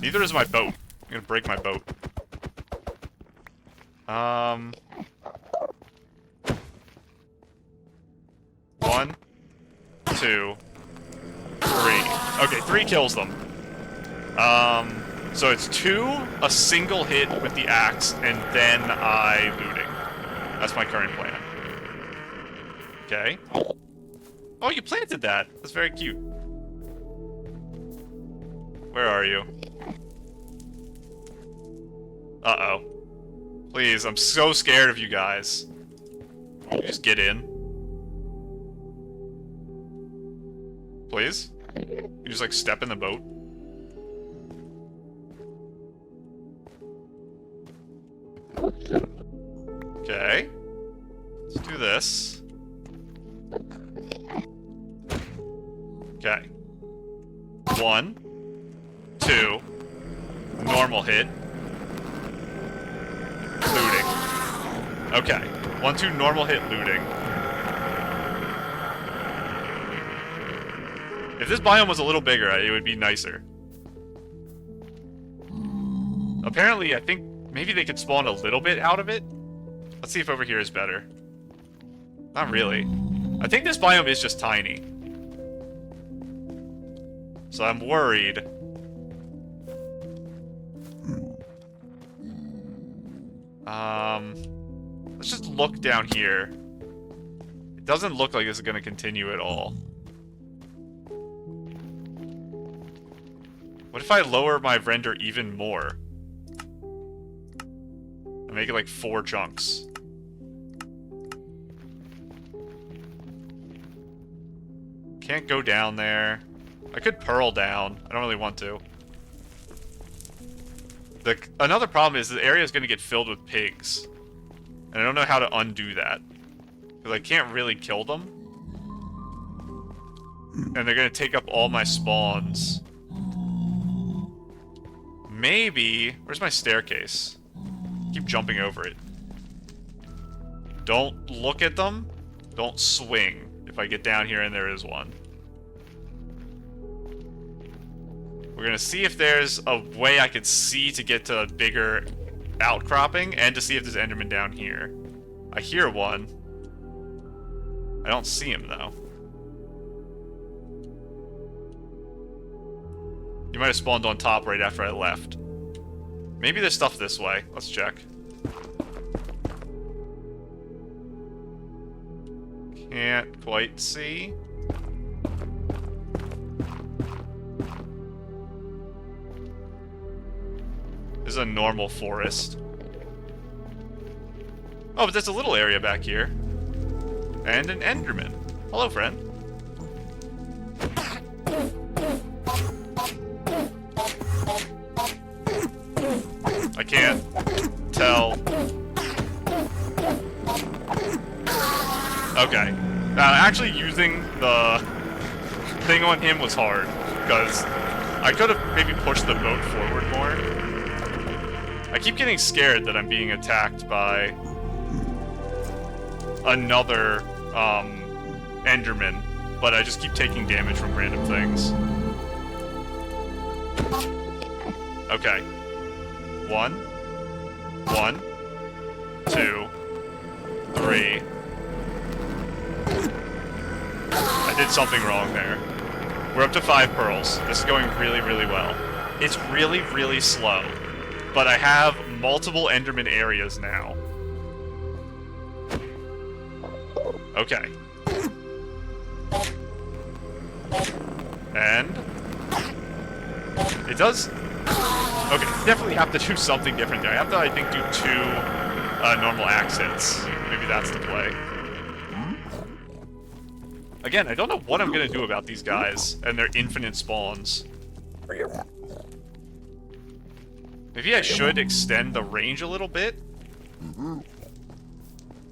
Neither is my boat. I'm gonna break my boat. 1, 2, 3. Okay, 3 kills them. So it's 2, a single hit with the axe, and then I looting. That's my current plan. Okay. Oh, you planted that. That's very cute. Where are you? Uh-oh. Please, I'm so scared of you guys. Can you just get in? Please? You just, like, step in the boat? Okay. Let's do this. Okay. 1, 2, normal hit. Looting. Okay. 1, 2, normal hit, looting. If this biome was a little bigger, it would be nicer. Apparently, I think maybe they could spawn a little bit out of it. Let's see if over here is better. Not really. I think this biome is just tiny. So I'm worried. Let's just look down here. It doesn't look like this is going to continue at all. What if I lower my render even more? And make it like 4 chunks. Can't go down there. I could pearl down. I don't really want to. Another problem is the area is going to get filled with pigs. And I don't know how to undo that. Because I can't really kill them. And they're going to take up all my spawns. Maybe... Where's my staircase? Keep jumping over it. Don't look at them. Don't swing if I get down here and there is one. We're gonna see if there's a way I could see to get to a bigger outcropping, and to see if there's Enderman down here. I hear one. I don't see him, though. He might have spawned on top right after I left. Maybe there's stuff this way. Let's check. Can't quite see. This is a normal forest. Oh, but there's a little area back here. And an Enderman. Hello, friend. I can't tell. Okay. Now, actually using the thing on him was hard, because I could have maybe pushed the boat forward more. I keep getting scared that I'm being attacked by another Enderman, but I just keep taking damage from random things. Okay. 1, 1, 2, 3. I did something wrong there. We're up to 5 pearls. This is going really, really well. It's really, really slow, but I have multiple Enderman areas now. Okay. And it does... Okay, definitely have to do something different there. I have to, I think, do 2 normal axe hits. Maybe that's the play. Again, I don't know what I'm gonna do about these guys and their infinite spawns. Maybe I should extend the range a little bit?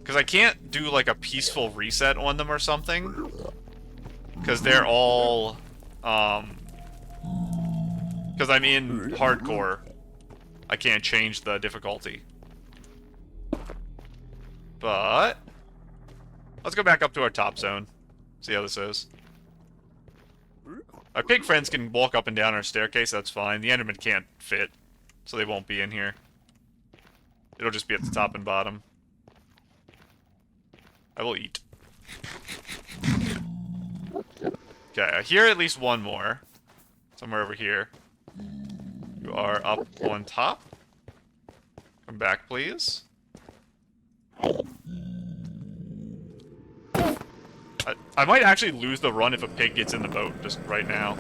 Because I can't do, like, a peaceful reset on them or something. Because they're all, because I'm in hardcore. I can't change the difficulty. But let's go back up to our top zone. See how this is. Our pig friends can walk up and down our staircase, that's fine. The Enderman can't fit, so they won't be in here. It'll just be at the top and bottom. I will eat. Okay, I hear at least one more. Somewhere over here. You are up on top. Come back, please. I might actually lose the run if a pig gets in the boat, just right now.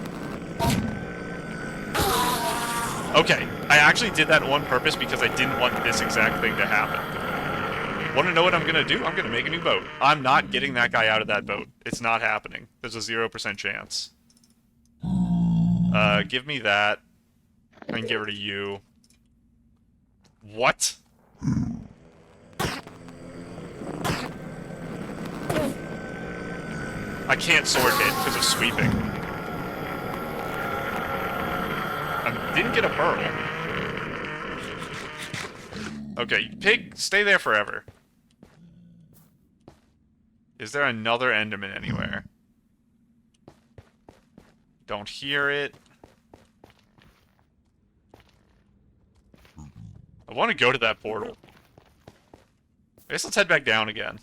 Okay, I actually did that on purpose because I didn't want this exact thing to happen. Want to know what I'm going to do? I'm going to make a new boat. I'm not getting that guy out of that boat. It's not happening. There's a 0% chance. Give me that. I can get rid of you. What? I can't sword hit because of sweeping. I didn't get a pearl. Okay, pig, stay there forever. Is there another Enderman anywhere? Don't hear it. I want to go to that portal. I guess let's head back down again.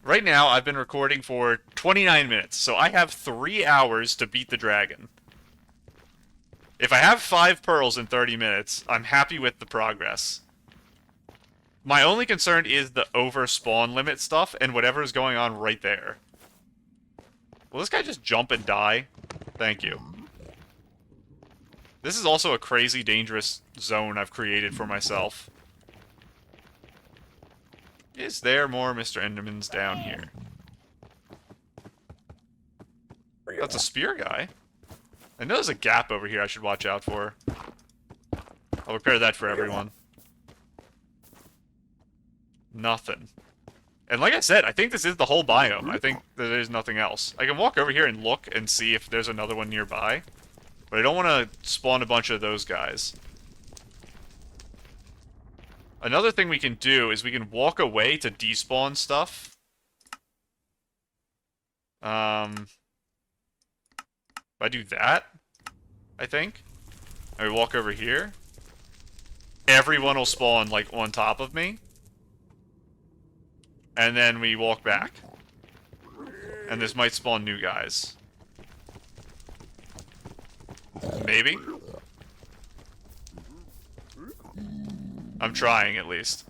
Right now, I've been recording for 29 minutes, so I have 3 hours to beat the dragon. If I have 5 pearls in 30 minutes, I'm happy with the progress. My only concern is the over-spawn limit stuff and whatever is going on right there. Will this guy just jump and die? Thank you. This is also a crazy dangerous zone I've created for myself. Is there more Mr. Endermans down here? That's a spear guy. I know there's a gap over here I should watch out for. I'll repair that for everyone. Nothing. And like I said, I think this is the whole biome. I think that there's nothing else. I can walk over here and look and see if there's another one nearby. But I don't want to spawn a bunch of those guys. Another thing we can do is we can walk away to despawn stuff. If I do that, I think, and we walk over here, everyone will spawn, like, on top of me. And then we walk back. And this might spawn new guys. Maybe? I'm trying, at least.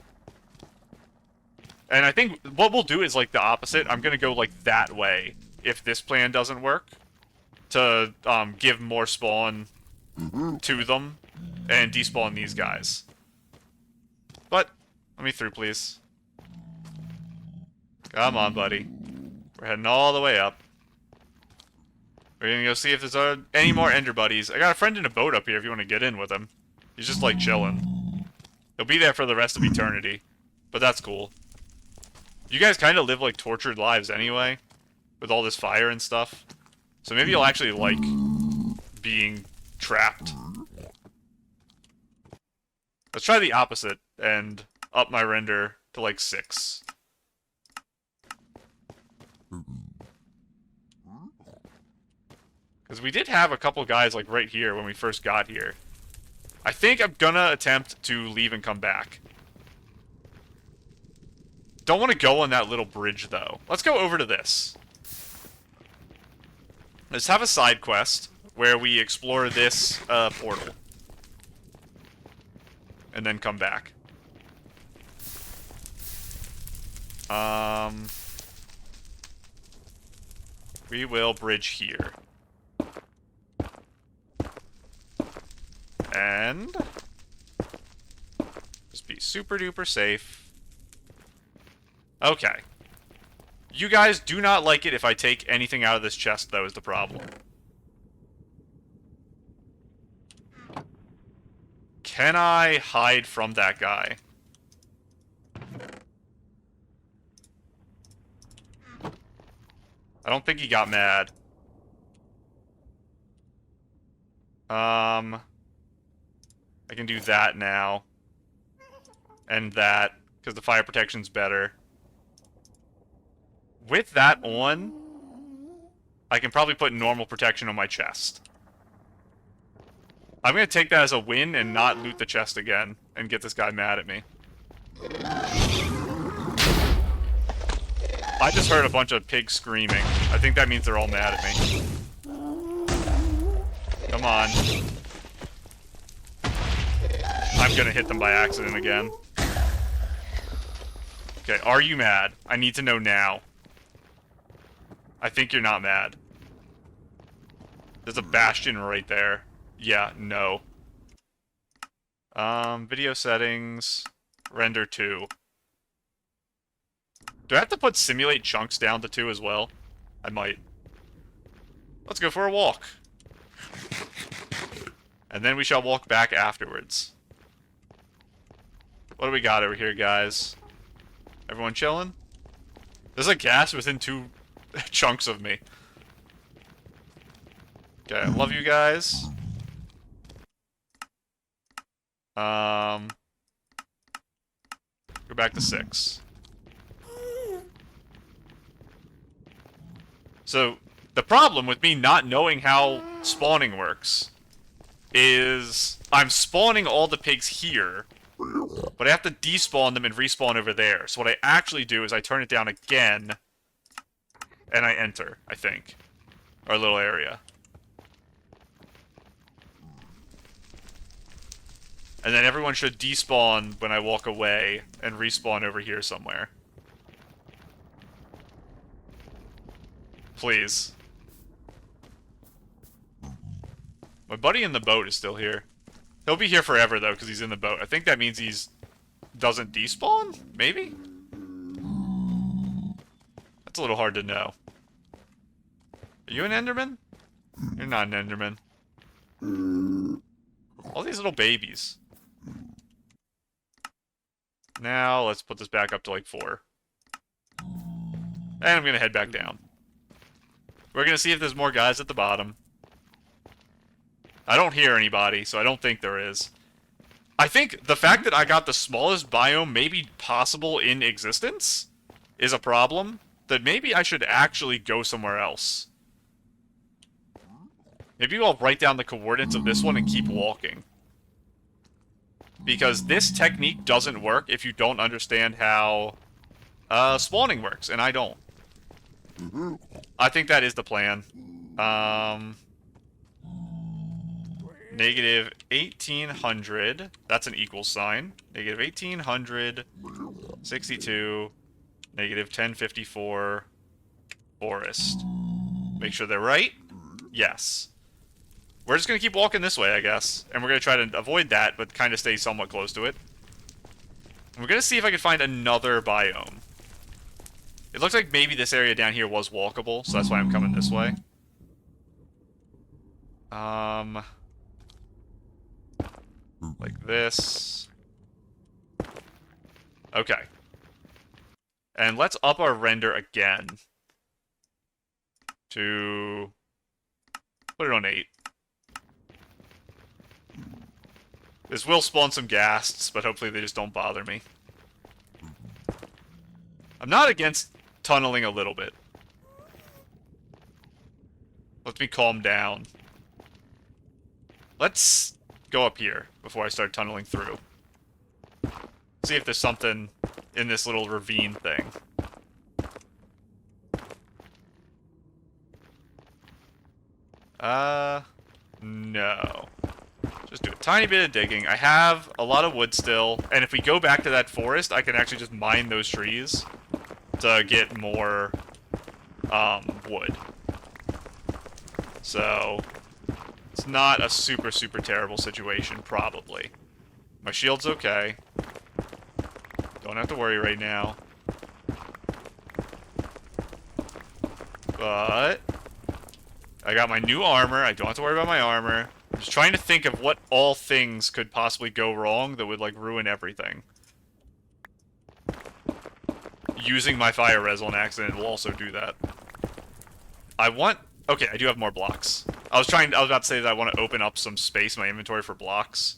And I think what we'll do is, like, the opposite. I'm gonna go, like, that way, if this plan doesn't work. To, give more spawn to them, and despawn these guys. But, let me through, please. Come on, buddy. We're heading all the way up. We're gonna go see if there's any more Ender Buddies. I got a friend in a boat up here if you want to get in with him. He's just, like, chilling. He'll be there for the rest of eternity. But that's cool. You guys kind of live, like, tortured lives anyway. With all this fire and stuff. So maybe you'll actually like being trapped. Let's try the opposite and up my render to, like, 6. Because we did have a couple guys, like, right here when we first got here. I think I'm gonna attempt to leave and come back. Don't want to go on that little bridge, though. Let's go over to this. Let's have a side quest where we explore this portal. And then come back. We will bridge here. And just be super duper safe. Okay. You guys do not like it if I take anything out of this chest, though, is the problem. Can I hide from that guy? I don't think he got mad. I can do that now. And that, because the fire protection's better. With that on, I can probably put normal protection on my chest. I'm going to take that as a win and not loot the chest again and get this guy mad at me. I just heard a bunch of pigs screaming. I think that means they're all mad at me. Come on. I'm going to hit them by accident again. Okay, are you mad? I need to know now. I think you're not mad. There's a bastion right there. Yeah, no. Video settings. Render 2. Do I have to put simulate chunks down to 2 as well? I might. Let's go for a walk. And then we shall walk back afterwards. What do we got over here, guys? Everyone chilling? There's a gas within 2 chunks of me. Okay, I love you guys. Go back to 6. So, the problem with me not knowing how spawning works is I'm spawning all the pigs here, but I have to despawn them and respawn over there. So what I actually do is I turn it down again, and I enter, I think. Our little area. And then everyone should despawn when I walk away and respawn over here somewhere. Please. My buddy in the boat is still here. He'll be here forever, though, because he's in the boat. I think that means he's doesn't despawn? Maybe? That's a little hard to know. Are you an Enderman? You're not an Enderman. All these little babies. Now, let's put this back up to, like, 4. And I'm gonna head back down. We're gonna see if there's more guys at the bottom. I don't hear anybody, so I don't think there is. I think the fact that I got the smallest biome maybe possible in existence is a problem. That maybe I should actually go somewhere else. Maybe I'll write down the coordinates of this one and keep walking. Because this technique doesn't work if you don't understand how spawning works, and I don't. I think that is the plan. Negative 1800. That's an equal sign. Negative 1800. 62. Negative 1054. Forest. Make sure they're right. Yes. We're just going to keep walking this way, I guess. And we're going to try to avoid that, but kind of stay somewhat close to it. And we're going to see if I can find another biome. It looks like maybe this area down here was walkable, so that's why I'm coming this way. Like this. Okay. And let's up our render again. To... put it on 8. This will spawn some ghasts, but hopefully they just don't bother me. I'm not against tunneling a little bit. Let me calm down. Let's go up here before I start tunneling through. See if there's something in this little ravine thing. No. Just do a tiny bit of digging. I have a lot of wood still, and if we go back to that forest, I can actually just mine those trees to get more, wood. So, it's not a super, super terrible situation, probably. My shield's okay. Don't have to worry right now. But I got my new armor. I don't have to worry about my armor. I'm just trying to think of what all things could possibly go wrong that would, like, ruin everything. Using my fire res on accident will also do that. Okay, I do have more blocks. I was about to say that I want to open up some space in my inventory for blocks.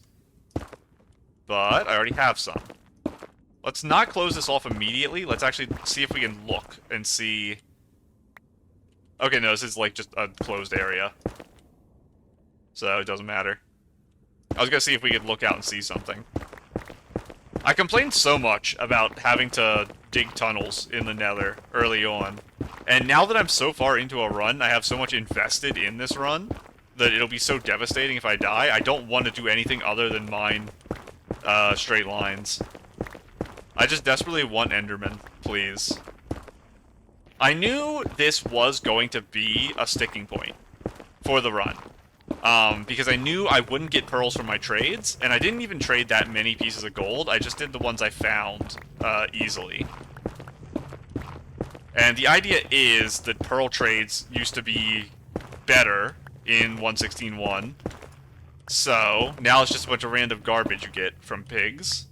But I already have some. Let's not close this off immediately. Let's actually see if we can look and see... Okay, no, this is like just a closed area. So it doesn't matter. I was gonna see if we could look out and see something. I complained so much about having to dig tunnels in the Nether early on. And now that I'm so far into a run, I have so much invested in this run that it'll be so devastating if I die. I don't want to do anything other than mine straight lines. I just desperately want Enderman, please. I knew this was going to be a sticking point for the run. Because I knew I wouldn't get pearls from my trades, and I didn't even trade that many pieces of gold. I just did the ones I found easily. And the idea is that pearl trades used to be better in 1.16.1. So, now it's just a bunch of random garbage you get from pigs.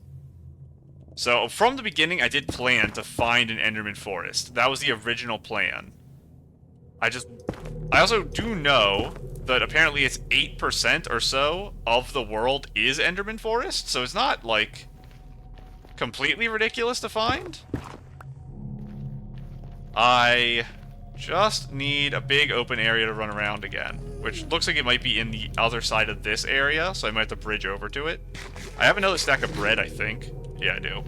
So, from the beginning, I did plan to find an Enderman forest. That was the original plan. I also do know that apparently it's 8% or so of the world is Enderman forest, so it's not, like, completely ridiculous to find. I just need a big open area to run around again, which looks like it might be in the other side of this area, so I might have to bridge over to it. I have another stack of bread, I think. Yeah, I do.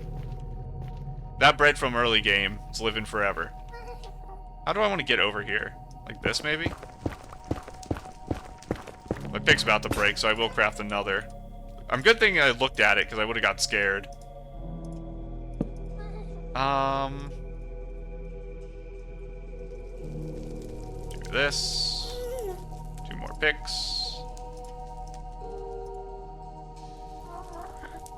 That bread from early game is living forever. How do I want to get over here? Like this, maybe? My pick's about to break, so I will craft another. I'm good thing I looked at it, because I would have got scared. Do this. 2 more picks.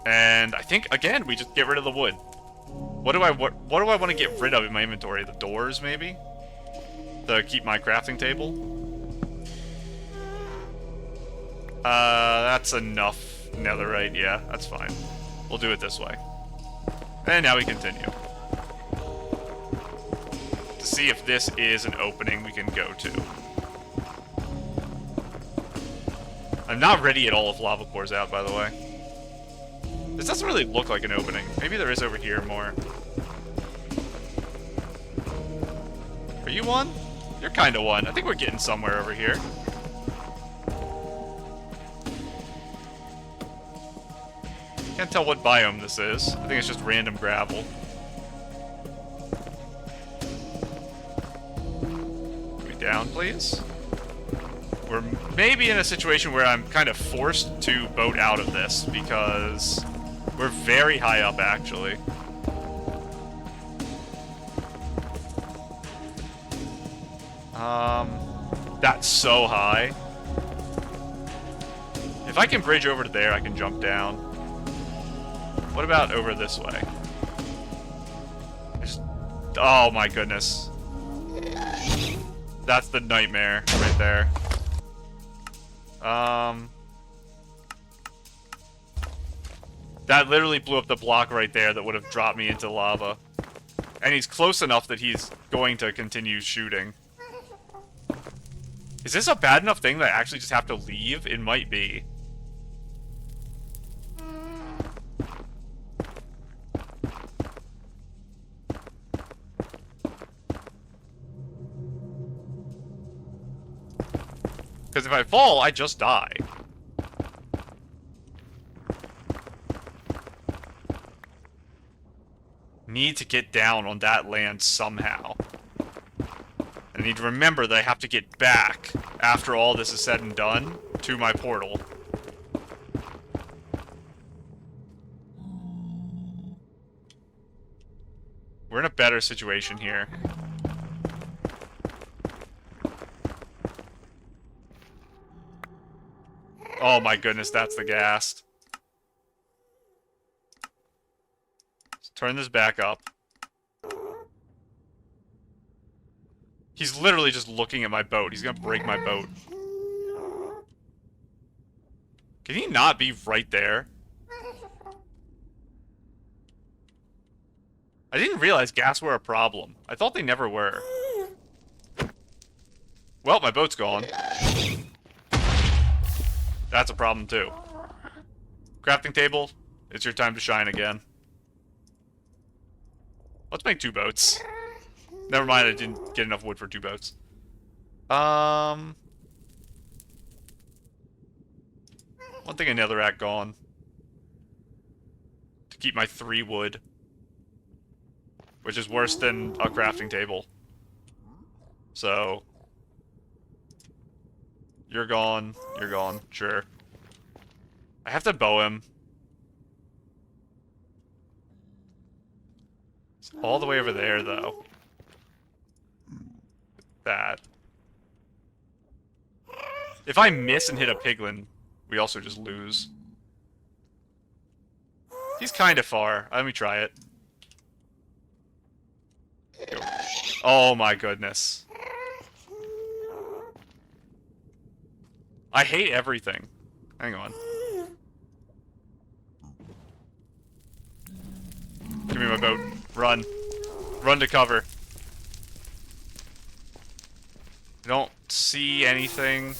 And I think, again, we just get rid of the wood. What do I want to get rid of in my inventory? The doors, maybe? To keep my crafting table? That's enough netherite. Yeah, that's fine. We'll do it this way. And now we continue. To see if this is an opening we can go to. I'm not ready at all if lava pours out, by the way. This doesn't really look like an opening. Maybe there is over here more. Are you one? You're kind of one. I think we're getting somewhere over here. Can't tell what biome this is. I think it's just random gravel. Get me down, please. We're maybe in a situation where I'm kind of forced to boat out of this because we're very high up, actually. That's so high. If I can bridge over to there, I can jump down. What about over this way? Oh my goodness. That's the nightmare right there. That literally blew up the block right there that would have dropped me into lava. And he's close enough that he's going to continue shooting. Is this a bad enough thing that I actually just have to leave? It might be. Because if I fall, I just die. Need to get down on that land somehow. I need to remember that I have to get back, after all this is said and done, to my portal. We're in a better situation here. Oh my goodness, that's the ghast. Let's turn this back up. He's literally just looking at my boat. He's gonna break my boat. Can he not be right there? I didn't realize gas were a problem. I thought they never were. Well, my boat's gone. That's a problem too. Crafting table, it's your time to shine again. Let's make 2 boats. Never mind, I didn't get enough wood for 2 boats. One thing another act gone. To keep my 3 wood. Which is worse than a crafting table. So... You're gone, sure. I have to bow him. It's all the way over there, though. That. If I miss and hit a piglin, we also just lose. He's kind of far. Let me try it. Oh my goodness. I hate everything. Hang on. Give me my boat. Run. Run to cover. I don't see anything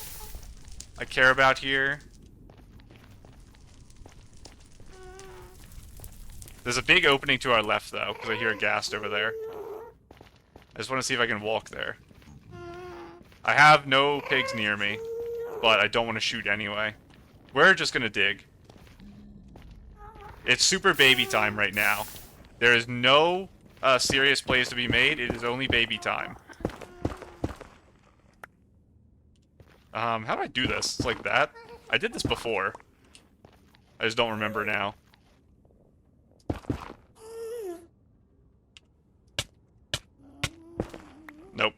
I care about here. There's a big opening to our left, though, because I hear a ghast over there. I just want to see if I can walk there. I have no pigs near me, but I don't want to shoot anyway. We're just going to dig. It's super baby time right now. There is no serious plays to be made. It is only baby time. How do I do this? It's like that? I did this before. I just don't remember now. Nope.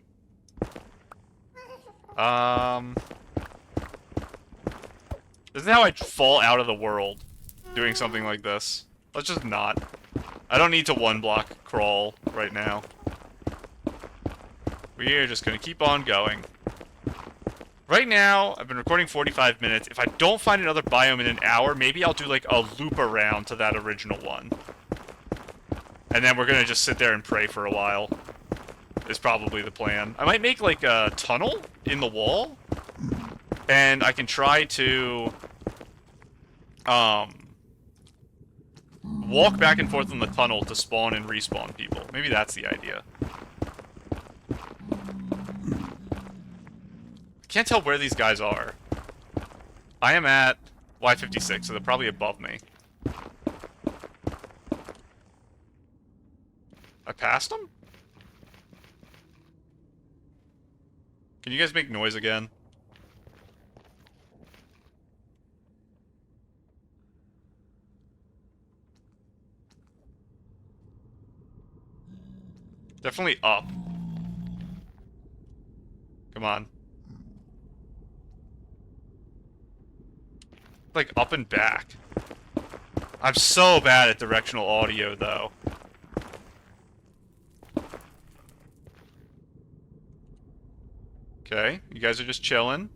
Isn't how I fall out of the world doing something like this? Let's just not. I don't need to 1-block crawl right now. We're just gonna keep on going. Right now, I've been recording 45 minutes. If I don't find another biome in an hour, maybe I'll do like a loop around to that original one. And then we're gonna just sit there and pray for a while. Is probably the plan. I might make like a tunnel in the wall. And I can try to walk back and forth in the tunnel to spawn and respawn people. Maybe that's the idea. Can't tell where these guys are. I am at Y56, so they're probably above me. I passed them? Can you guys make noise again? Definitely up. Come on. Like up and back. I'm so bad at directional audio though. Okay, you guys are just chilling.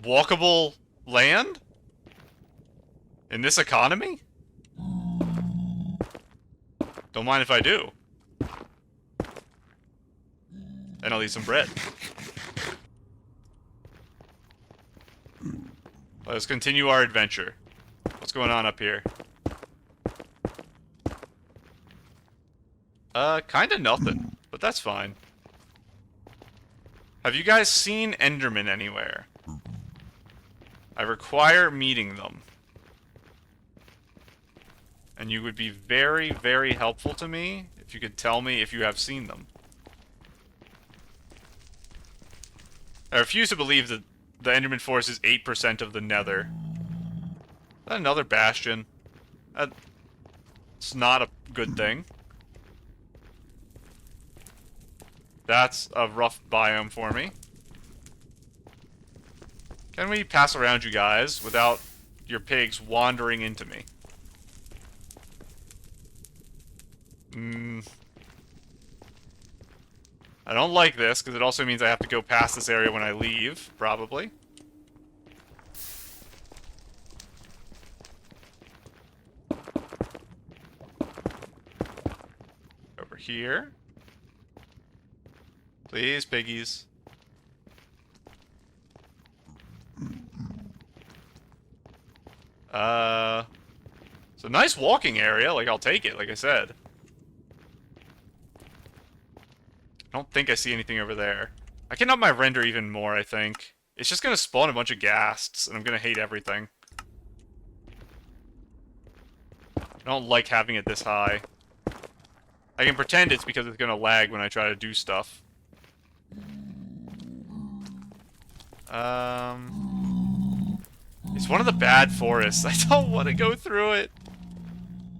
Walkable land? In this economy? Don't mind if I do. And I'll eat some bread. Let's continue our adventure. What's going on up here? Kinda nothing, but that's fine. Have you guys seen Endermen anywhere? I require meeting them. And you would be very, very helpful to me if you could tell me if you have seen them. I refuse to believe that the Enderman Forest is 8% of the Nether. Is that another bastion? It's not a good thing. That's a rough biome for me. Can we pass around you guys without your pigs wandering into me? I don't like this, because it also means I have to go past this area when I leave, probably. Over here. Please, piggies. It's a nice walking area, like, I'll take it, like I said. I don't think I see anything over there. I can up my render even more, I think. It's just gonna spawn a bunch of ghasts, and I'm gonna hate everything. I don't like having it this high. I can pretend it's because it's gonna lag when I try to do stuff. It's one of the bad forests. I don't want to go through it.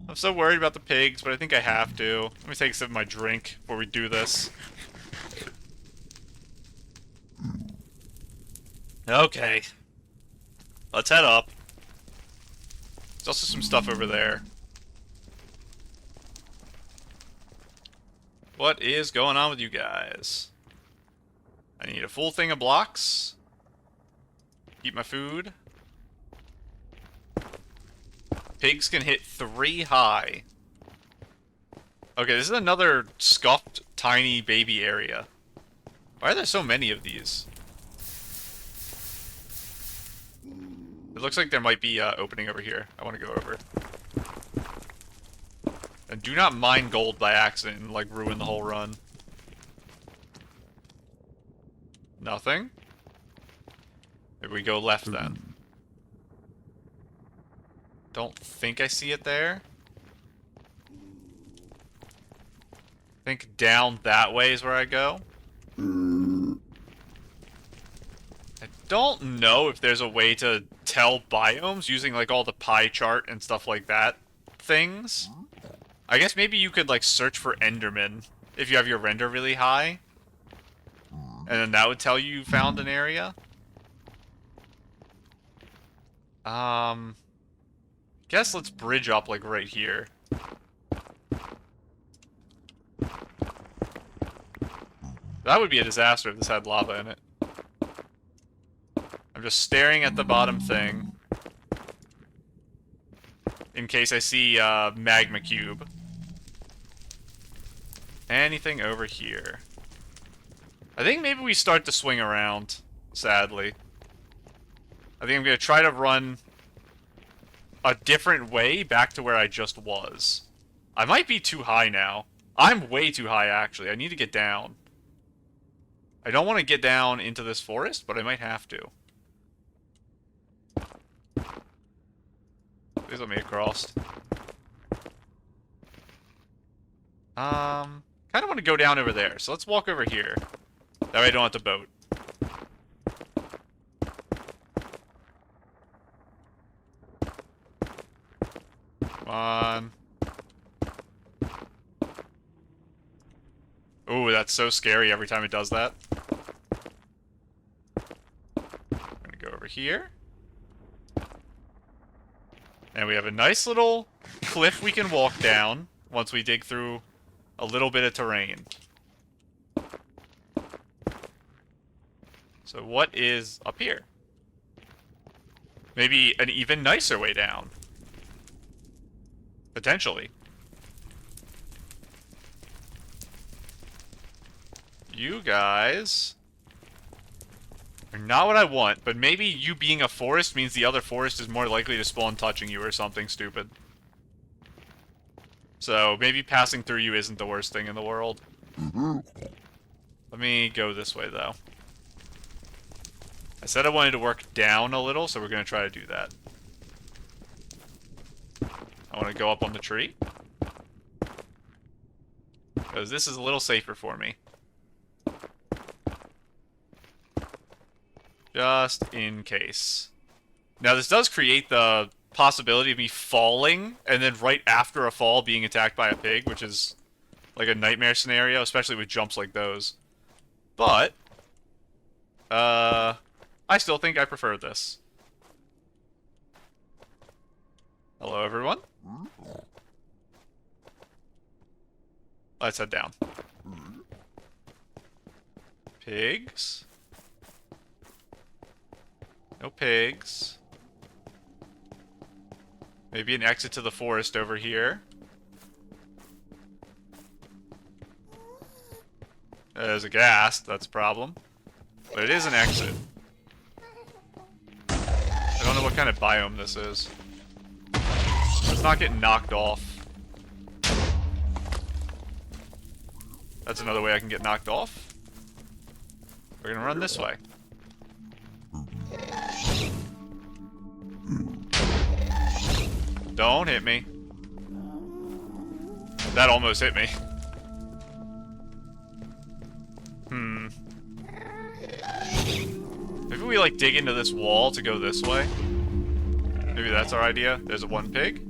I'm so worried about the pigs, but I think I have to. Let me take a sip of my drink before we do this. Okay. Let's head up. There's also some stuff over there. What is going on with you guys? I need a full thing of blocks. Eat my food. Pigs can hit 3 high. Okay, this is another scuffed, tiny baby area. Why are there so many of these? It looks like there might be an opening over here. I want to go over. And do not mine gold by accident and, like, ruin the whole run. Nothing? Maybe we go left then. Don't think I see it there. I think down that way is where I go. I don't know if there's a way to tell biomes using, like, all the pie chart and stuff like that things. I guess maybe you could, like, search for Enderman if you have your render really high. And then that would tell you found an area. Guess let's bridge up, like, right here. That would be a disaster if this had lava in it. I'm just staring at the bottom thing. In case I see, magma cube. Anything over here? I think maybe we start to swing around, sadly. I think I'm gonna try to run a different way back to where I just was. I might be too high now. I'm way too high, actually. I need to get down. I don't want to get down into this forest, but I might have to. Please let me across. Kind of want to go down over there, so let's walk over here. That way I don't have to boat. Come on. Ooh, that's so scary every time it does that. I'm gonna go over here. And we have a nice little cliff we can walk down once we dig through a little bit of terrain. So what is up here? Maybe an even nicer way down. Potentially. You guys are not what I want, but maybe you being a forest means the other forest is more likely to spawn touching you or something stupid. So maybe passing through you isn't the worst thing in the world. Let me go this way, though. I said I wanted to work down a little, so we're going to try to do that. I want to go up on the tree. Because this is a little safer for me. Just in case. Now, this does create the possibility of me falling, and then right after a fall being attacked by a pig, which is like a nightmare scenario, especially with jumps like those. But, I still think I prefer this. Hello, everyone. Let's head down. Pigs. No pigs. Maybe an exit to the forest over here. There's a ghast, that's a problem. But it is an exit. I don't know what kind of biome this is. Let's not get knocked off. That's another way I can get knocked off. We're gonna run this way. Don't hit me. That almost hit me. Maybe we, like, dig into this wall to go this way? Maybe that's our idea. There's one pig.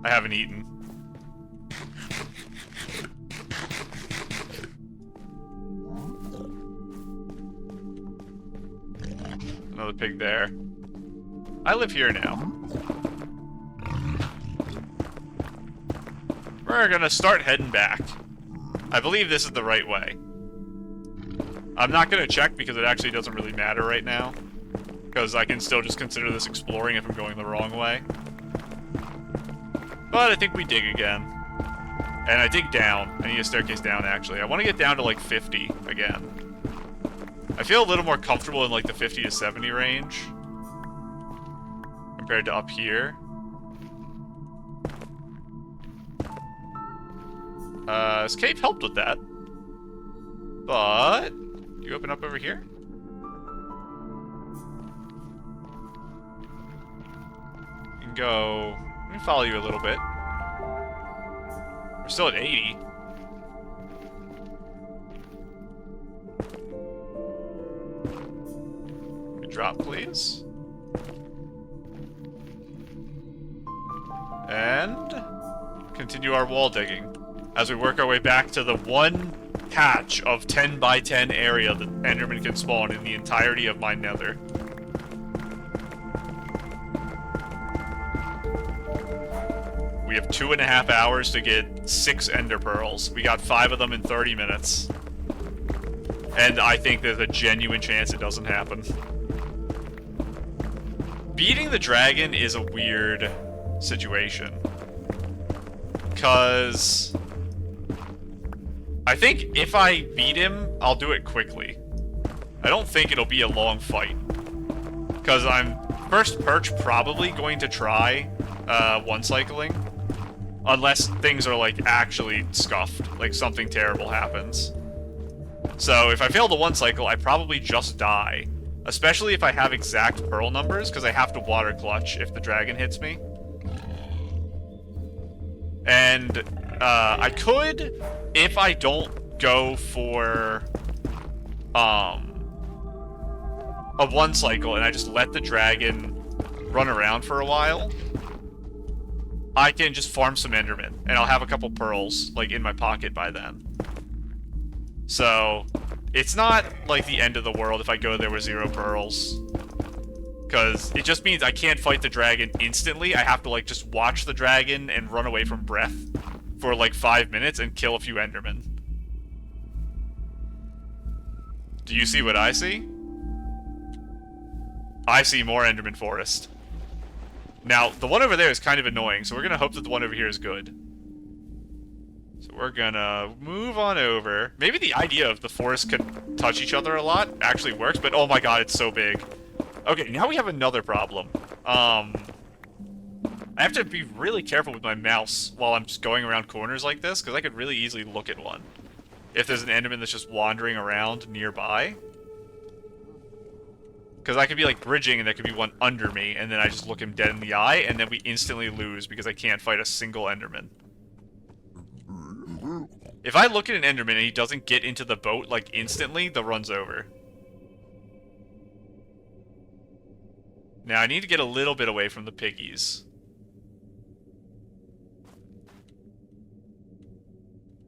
I haven't eaten. Another pig there. I live here now. We're gonna start heading back. I believe this is the right way. I'm not gonna check because it actually doesn't really matter right now. Because I can still just consider this exploring if I'm going the wrong way. But I think we dig again. And I dig down. I need a staircase down, actually. I want to get down to, like, 50 again. I feel a little more comfortable in, like, the 50 to 70 range. Compared to up here. This cave helped with that. But... do you open up over here? You can go... let me follow you a little bit. We're still at 80. Can we drop, please? And... continue our wall digging. As we work our way back to the one patch of 10 by 10 area that Enderman can spawn in the entirety of my nether. We have 2.5 hours to get 6 ender pearls. We got 5 of them in 30 minutes. And I think there's a genuine chance it doesn't happen. Beating the dragon is a weird situation. 'Cause... I think if I beat him, I'll do it quickly. I don't think it'll be a long fight. Because I'm first perch probably going to try one cycling. Unless things are like actually scuffed. Like something terrible happens. So if I fail the one cycle, I probably just die. Especially if I have exact pearl numbers, because I have to water clutch if the dragon hits me. And I could, if I don't go for a one cycle and I just let the dragon run around for a while, I can just farm some endermen and I'll have a couple pearls like in my pocket by then. So it's not like the end of the world if I go there with 0 pearls. Because it just means I can't fight the dragon instantly. I have to, like, just watch the dragon and run away from breath for, like, 5 minutes and kill a few endermen. Do you see what I see? I see more enderman forest. Now, the one over there is kind of annoying, so we're going to hope that the one over here is good. So we're going to move on over. Maybe the idea of the forest could touch each other a lot actually works, but oh my god, it's so big. Okay, now we have another problem. I have to be really careful with my mouse while I'm just going around corners like this, because I could really easily look at one. if there's an Enderman that's just wandering around nearby. Because I could be, like, bridging, and there could be one under me, and then I just look him dead in the eye, and then we instantly lose because I can't fight a single Enderman. If I look at an Enderman and he doesn't get into the boat, like, instantly, the run's over. Now, I need to get a little bit away from the piggies.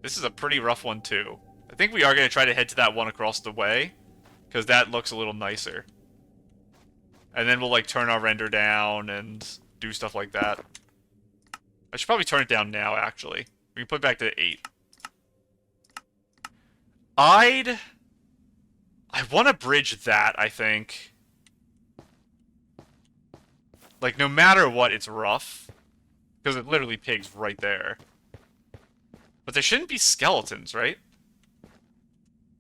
This is a pretty rough one, too. I think we are going to try to head to that one across the way, because that looks a little nicer. And then we'll, like, turn our render down and do stuff like that. I should probably turn it down now, actually. We can put it back to 8. I want to bridge that, I think. Like, no matter what, it's rough. Because it literally pigs right there. But there shouldn't be skeletons, right?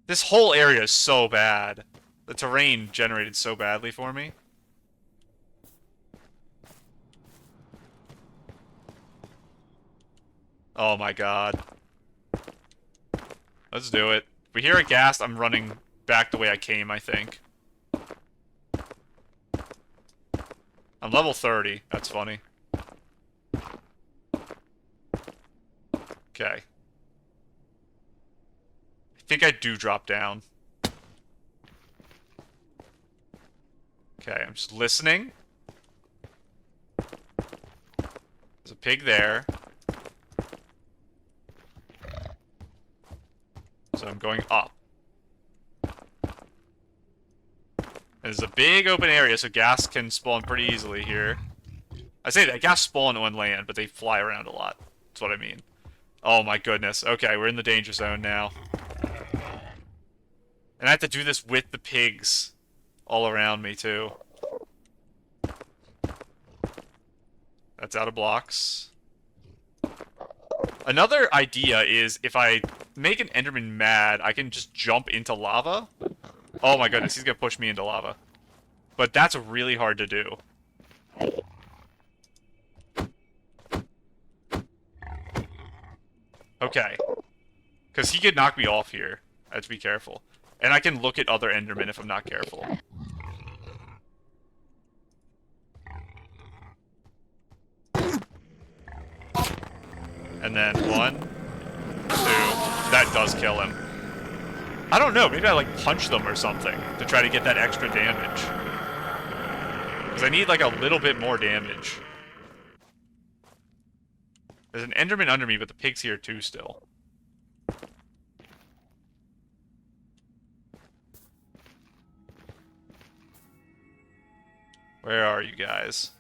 This whole area is so bad. The terrain generated so badly for me. Oh my god. Let's do it. If we hear a ghast, I'm running back the way I came, I think. I'm level 30. That's funny. Okay. I think I do drop down. Okay, I'm just listening. There's a pig there. So I'm going up. There's a big open area, so gas can spawn pretty easily here. I say that, gas spawn on land, but they fly around a lot. That's what I mean. Oh my goodness. Okay, we're in the danger zone now. And I have to do this with the pigs all around me, too. That's out of blocks. Another idea is, if I make an Enderman mad, I can just jump into lava. Oh my goodness, he's gonna push me into lava. But that's really hard to do. Okay. Because he could knock me off here. I have to be careful. And I can look at other Endermen if I'm not careful. And then 1, 2. That does kill him. I don't know, maybe I like punch them or something to try to get that extra damage. Because I need like a little bit more damage. There's an Enderman under me, but the pig's here too still. Where are you guys?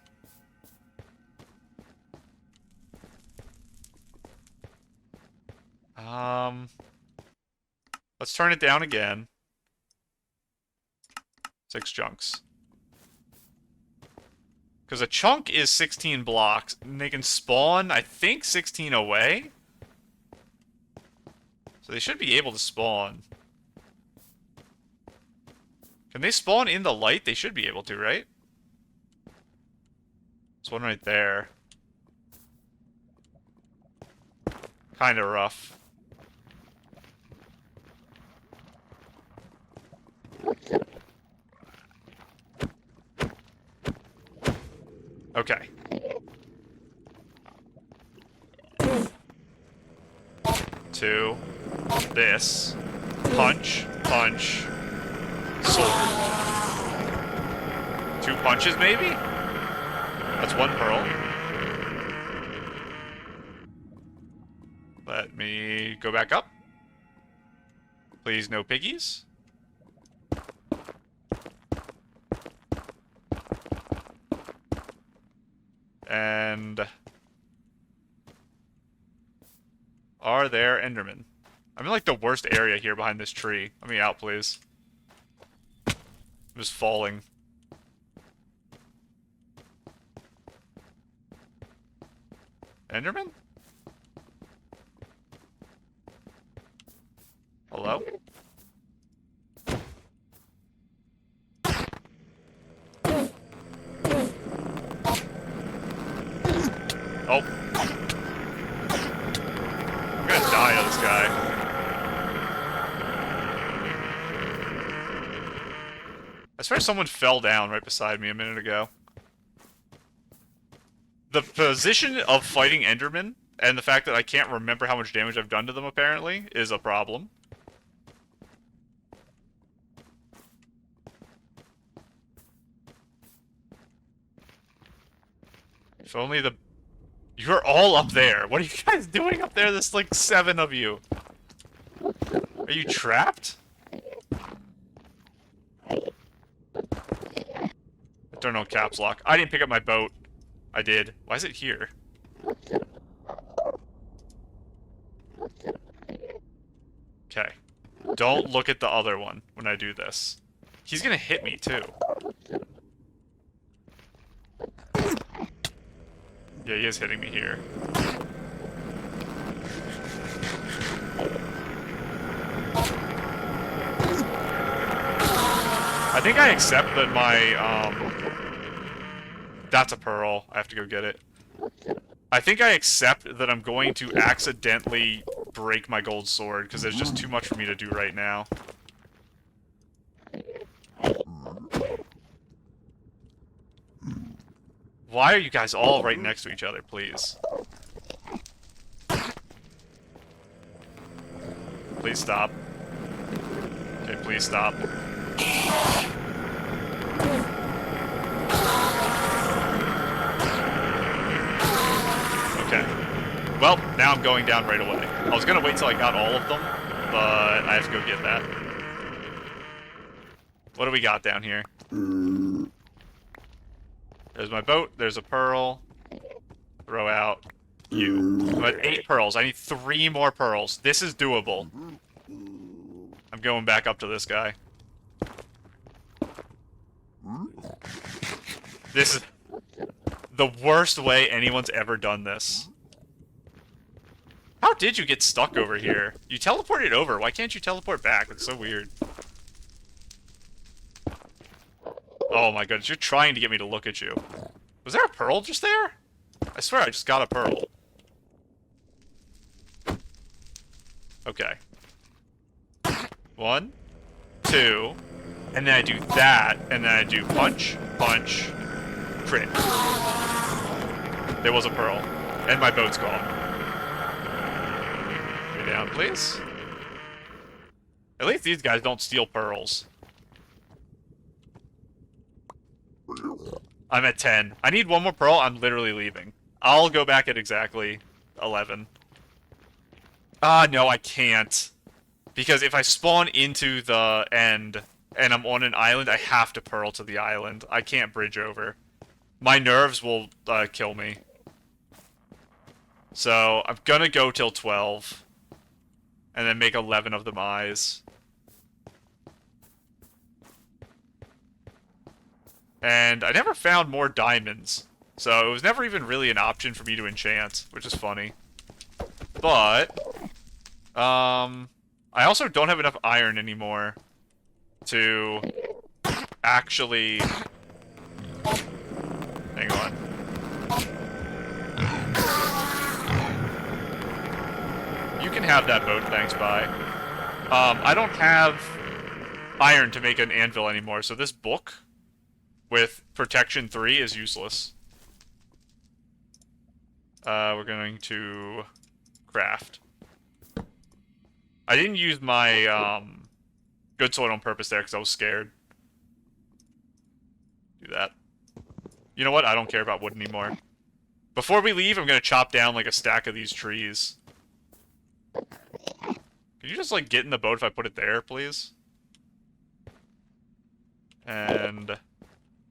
Let's turn it down again. 6 chunks. Because a chunk is 16 blocks, and they can spawn, I think, 16 away? So they should be able to spawn. Can they spawn in the light? They should be able to, right? There's one right there. Kinda rough. Okay. Two. This. Punch. Punch. Sword. 2 punches, maybe? That's 1 pearl. Let me go back up. Please, no piggies. And... are there Endermen? I'm in like the worst area here behind this tree. Let me out, please. I'm just falling. Enderman? Hello? Oh. I'm gonna die to this guy. swear someone fell down right beside me a minute ago. The position of fighting Endermen, and the fact that I can't remember how much damage I've done to them, apparently, is a problem. If only the... You're all up there. What are you guys doing up there? There's like 7 of you. Are you trapped? I don't know caps lock. I didn't pick up my boat. I did. Why is it here? Okay. Don't look at the other one when I do this. He's gonna hit me, too. Yeah, he is hitting me here. I think I accept that my, That's a pearl. I have to go get it. I think I accept that I'm going to accidentally break my gold sword, because there's just too much for me to do right now. Why are you guys all right next to each other, please? Please stop. Okay, please stop. Okay. Well, now I'm going down right away. I was gonna wait till I got all of them, but I have to go get that. What do we got down here? There's my boat, there's a pearl. Throw out you. I'm at 8 pearls. I need 3 more pearls. This is doable. I'm going back up to this guy. This is the worst way anyone's ever done this. How did you get stuck over here? You teleported over. Why can't you teleport back? It's so weird. Oh my goodness, you're trying to get me to look at you. Was there a pearl just there? I swear I just got a pearl. Okay. 1, 2, and then I do that, and then I do punch, punch, crit. There was a pearl. And my boat's gone. Go down, please. At least these guys don't steal pearls. I'm at 10. I need 1 more pearl, I'm literally leaving. I'll go back at exactly 11. No, I can't. Because if I spawn into the end, and I'm on an island, I have to pearl to the island. I can't bridge over. My nerves will kill me. So, I'm gonna go till 12. And then make 11 of them eyes. And I never found more diamonds. So, it was never even really an option for me to enchant, which is funny. But, I also don't have enough iron anymore to actually... Hang on. You can have that boat, thanks, bye. I don't have iron to make an anvil anymore, so this book with protection 3 is useless. We're going to craft. I didn't use my good sword on purpose there because I was scared. Do that. You know what? I don't care about wood anymore. Before we leave, I'm going to chop down like a stack of these trees. Can you just like get in the boat if I put it there, please? And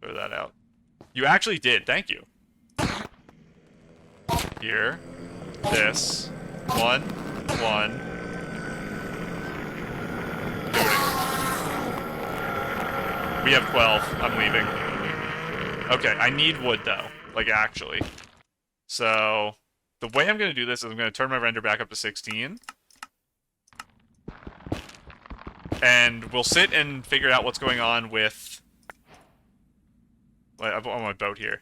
throw that out. You actually did. Thank you. Here. This. 1. 1. Looting. We have 12. I'm leaving. Okay, I need wood though. Like actually. So, the way I'm going to do this is I'm going to turn my render back up to 16. And we'll sit and figure out what's going on with... I'm on my boat here.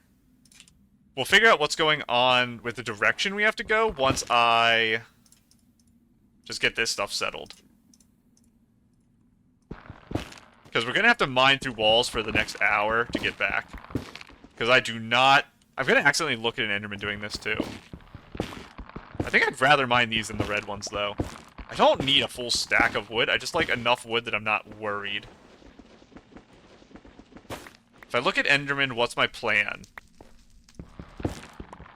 We'll figure out what's going on with the direction we have to go once I just get this stuff settled. Because we're going to have to mine through walls for the next hour to get back. Because I do not... I'm going to accidentally look at an Enderman doing this, too. I think I'd rather mine these than the red ones, though. I don't need a full stack of wood. I just like enough wood that I'm not worried. If I look at Enderman, what's my plan?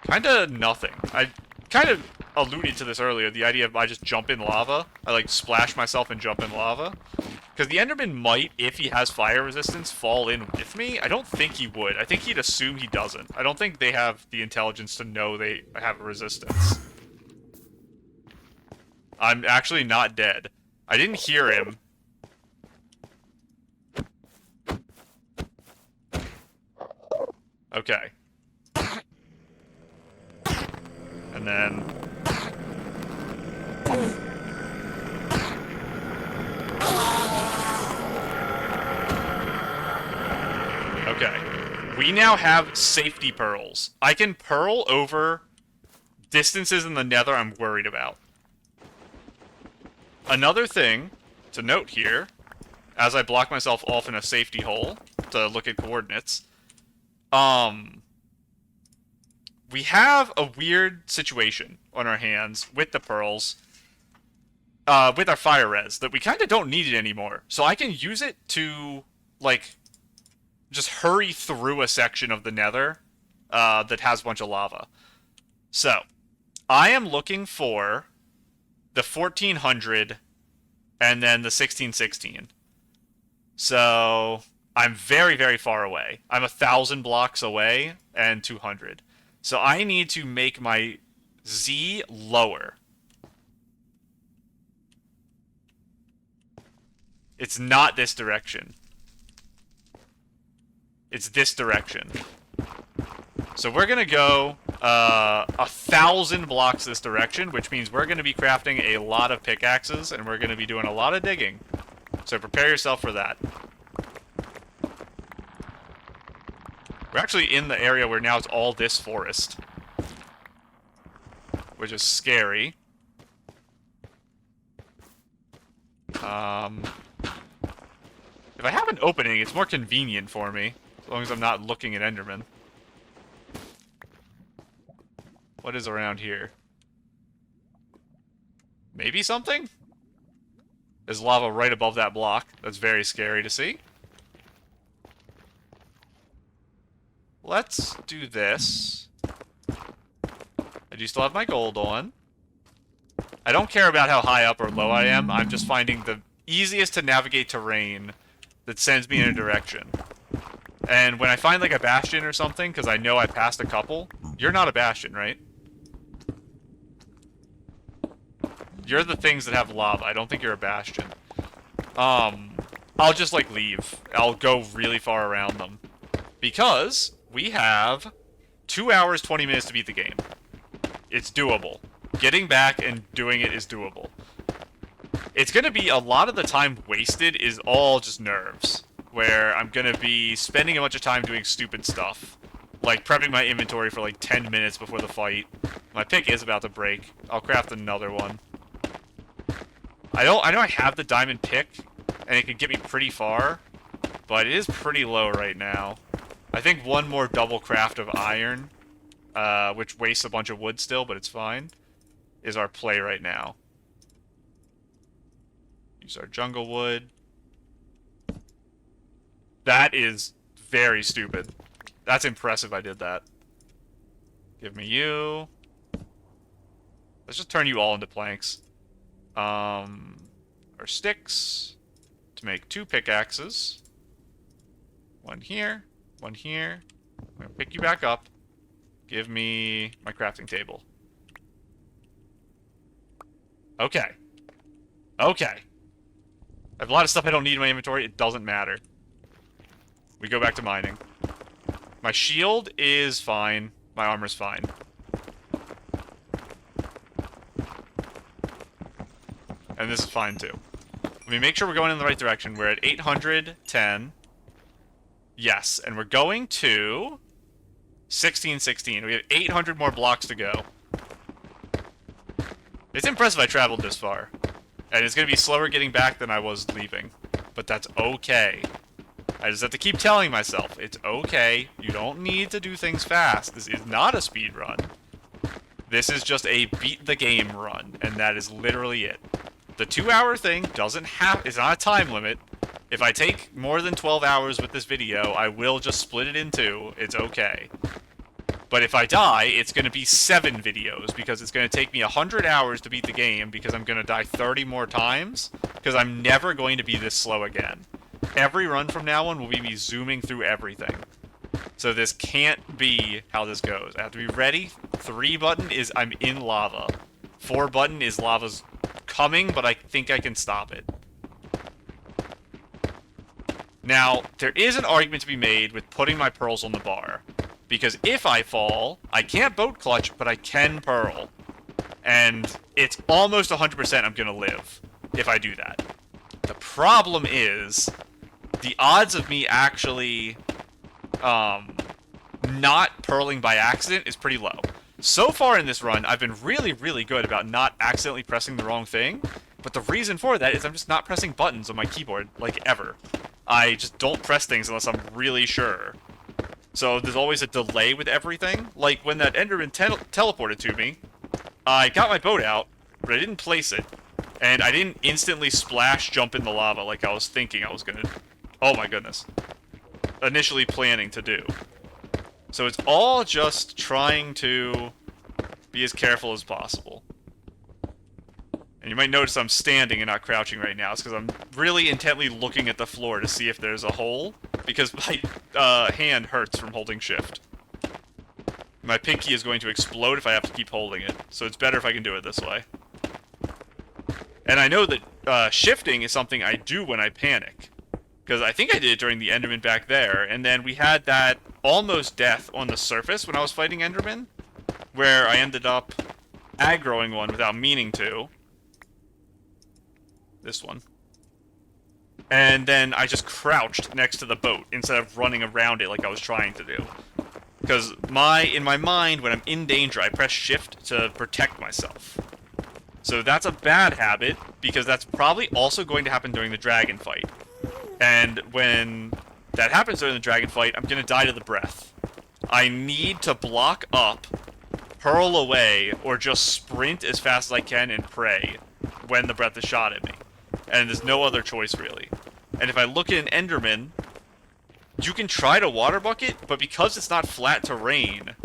Kinda nothing. I kind of alluded to this earlier, the idea of I just jump in lava. I, like, splash myself and jump in lava. Because the Enderman might, if he has fire resistance, fall in with me. I don't think he would. I think he'd assume he doesn't. I don't think they have the intelligence to know they have a resistance. I'm actually not dead. I didn't hear him. Okay. And then... Okay. We now have safety pearls. I can pearl over distances in the nether I'm worried about. Another thing to note here, as I block myself off in a safety hole to look at coordinates, we have a weird situation on our hands with the pearls, with our fire res, that we kind of don't need it anymore. So I can use it to, like, just hurry through a section of the nether that has a bunch of lava. So, I am looking for the 1400 and then the 1616. So, I'm very, very far away. I'm 1,000 blocks away and 200. So I need to make my Z lower. It's not this direction. It's this direction. So we're going to go 1,000 blocks this direction, which means we're going to be crafting a lot of pickaxes, and we're going to be doing a lot of digging. So prepare yourself for that. We're actually in the area where now it's all this forest. Which is scary. If I have an opening, it's more convenient for me. As long as I'm not looking at Enderman. What is around here? Maybe something? There's lava right above that block. That's very scary to see. Let's do this. I do still have my gold on. I don't care about how high up or low I am. I'm just finding the easiest to navigate terrain that sends me in a direction. And when I find like a bastion or something, because I know I passed a couple, you're not a bastion, right? You're the things that have lava. I don't think you're a bastion. I'll just like leave. I'll go really far around them. Because we have 2 hours, 20 minutes to beat the game. It's doable. Getting back and doing it is doable. It's going to be a lot of the time wasted is all just nerves. Where I'm going to be spending a bunch of time doing stupid stuff. Like prepping my inventory for like 10 minutes before the fight. My pick is about to break. I'll craft another one. I know I have the diamond pick, and it can get me pretty far. But it is pretty low right now. I think one more double craft of iron, which wastes a bunch of wood still, but it's fine, is our play right now. Use our jungle wood. That is very stupid. That's impressive I did that. Give me you. Let's just turn you all into planks. Our sticks to make 2 pickaxes. One here. One here. I'm gonna pick you back up. Give me my crafting table. Okay. Okay. I have a lot of stuff I don't need in my inventory. It doesn't matter. We go back to mining. My shield is fine. My armor's fine. And this is fine too. Let me make sure we're going in the right direction. We're at 810. Yes, and we're going to 1616. We have 800 more blocks to go. It's impressive I traveled this far. And it's going to be slower getting back than I was leaving. but that's okay. I just have to keep telling myself, it's okay. You don't need to do things fast. This is not a speed run. This is just a beat the game run, and that is literally it. The 2-hour thing doesn't have, it's not a time limit. If I take more than 12 hours with this video, I will just split it in two. It's okay. But if I die, it's going to be 7 videos, because it's going to take me 100 hours to beat the game, because I'm going to die 30 more times, because I'm never going to be this slow again. Every run from now on will be me zooming through everything. So this can't be how this goes. I have to be ready. 3 button is I'm in lava. 4 button is lava's coming, but I think I can stop it. Now, there is an argument to be made with putting my pearls on the bar. Because if I fall, I can't boat clutch, but I can pearl. And it's almost 100% I'm going to live if I do that. The problem is, the odds of me actually not pearling by accident is pretty low. So far in this run, I've been really, really good about not accidentally pressing the wrong thing. But the reason for that is I'm just not pressing buttons on my keyboard, like, ever. I just don't press things unless I'm really sure. So there's always a delay with everything. Like, when that Enderman teleported to me, I got my boat out, but I didn't place it. And I didn't instantly splash jump in the lava like I was thinking I was gonna... Oh my goodness. Initially planning to do. So it's all just trying to be as careful as possible. And you might notice I'm standing and not crouching right now. It's because I'm really intently looking at the floor to see if there's a hole. Because my hand hurts from holding shift. My pinky is going to explode if I have to keep holding it. So it's better if I can do it this way. And I know that shifting is something I do when I panic. Because I think I did it during the Enderman back there. And then we had that almost death on the surface when I was fighting Enderman. Where I ended up aggroing one without meaning to. This one. And then I just crouched next to the boat instead of running around it like I was trying to do. Because in my mind, when I'm in danger, I press shift to protect myself. So that's a bad habit, because that's probably also going to happen during the dragon fight. And when that happens during the dragon fight, I'm going to die to the breath. I need to block up, hurl away, or just sprint as fast as I can and pray when the breath is shot at me. And there's no other choice, really. And if I look at an Enderman, you can try to water bucket, but because it's not flat terrain,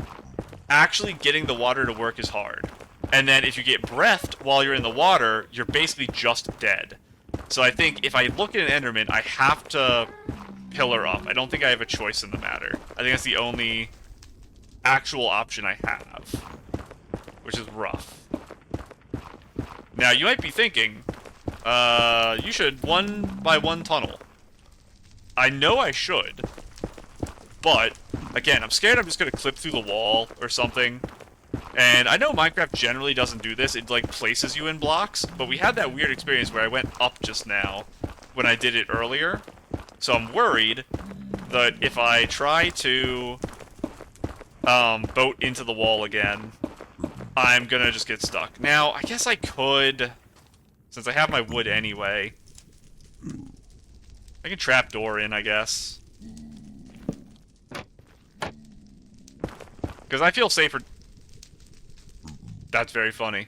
actually getting the water to work is hard. And then if you get breathed while you're in the water, you're basically just dead. So I think if I look at an Enderman, I have to pillar up. I don't think I have a choice in the matter. I think that's the only actual option I have, which is rough. Now, you might be thinking, you should 1x1 tunnel. I know I should, but, again, I'm scared I'm just going to clip through the wall or something. And I know Minecraft generally doesn't do this, it, like, places you in blocks, but we had that weird experience where I went up just now when I did it earlier. So I'm worried that if I try to boat into the wall again, I'm gonna just get stuck. Now, I guess I could, since I have my wood anyway, I can trapdoor in, I guess. Because I feel safer. That's very funny.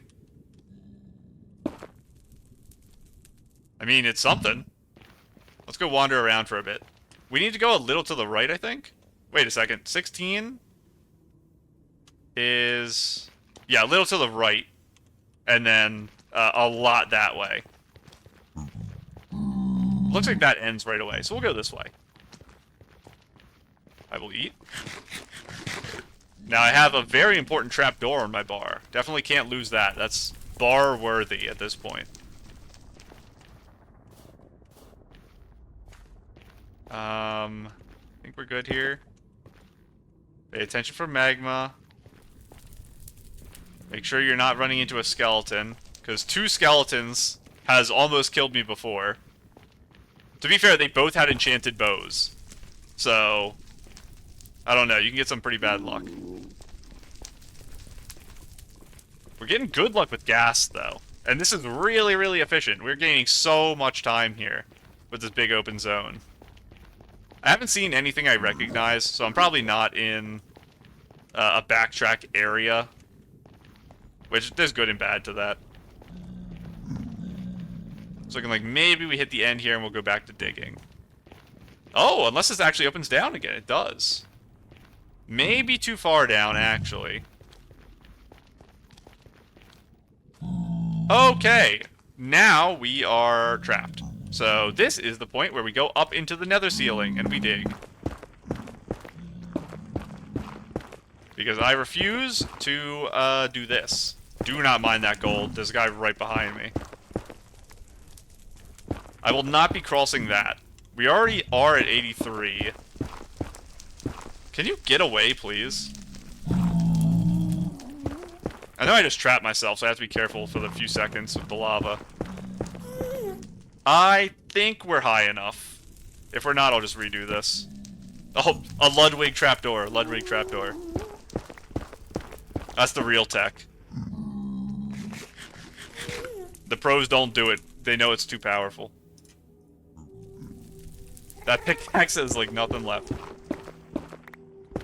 I mean, it's something. Let's go wander around for a bit. We need to go a little to the right, I think. Wait a second. 16 is... Yeah, a little to the right. And then a lot that way. Looks like that ends right away, so we'll go this way. I will eat. Now, I have a very important trapdoor on my bar. Definitely can't lose that. That's bar-worthy at this point. I think we're good here. Pay attention for magma. Make sure you're not running into a skeleton, because 2 skeletons has almost killed me before. To be fair, they both had enchanted bows. So, I don't know, you can get some pretty bad luck. We're getting good luck with gas, though. And this is really, really efficient. We're gaining so much time here. with this big open zone. I haven't seen anything I recognize, so I'm probably not in a backtrack area. Which, there's good and bad to that. It's looking like maybe we hit the end here and we'll go back to digging. Oh, unless this actually opens down again. It does. Maybe too far down, actually. Okay. Now we are trapped. So this is the point where we go up into the nether ceiling and we dig. Because I refuse to do this. Do not mind that gold. There's a guy right behind me. I will not be crossing that. We already are at 83. Can you get away, please? I know I just trapped myself, so I have to be careful for the few seconds with the lava. I think we're high enough. If we're not, I'll just redo this. Oh, a Ludwig trapdoor. Ludwig trapdoor. That's the real tech. The pros don't do it. They know it's too powerful. That pickaxe has, like, nothing left.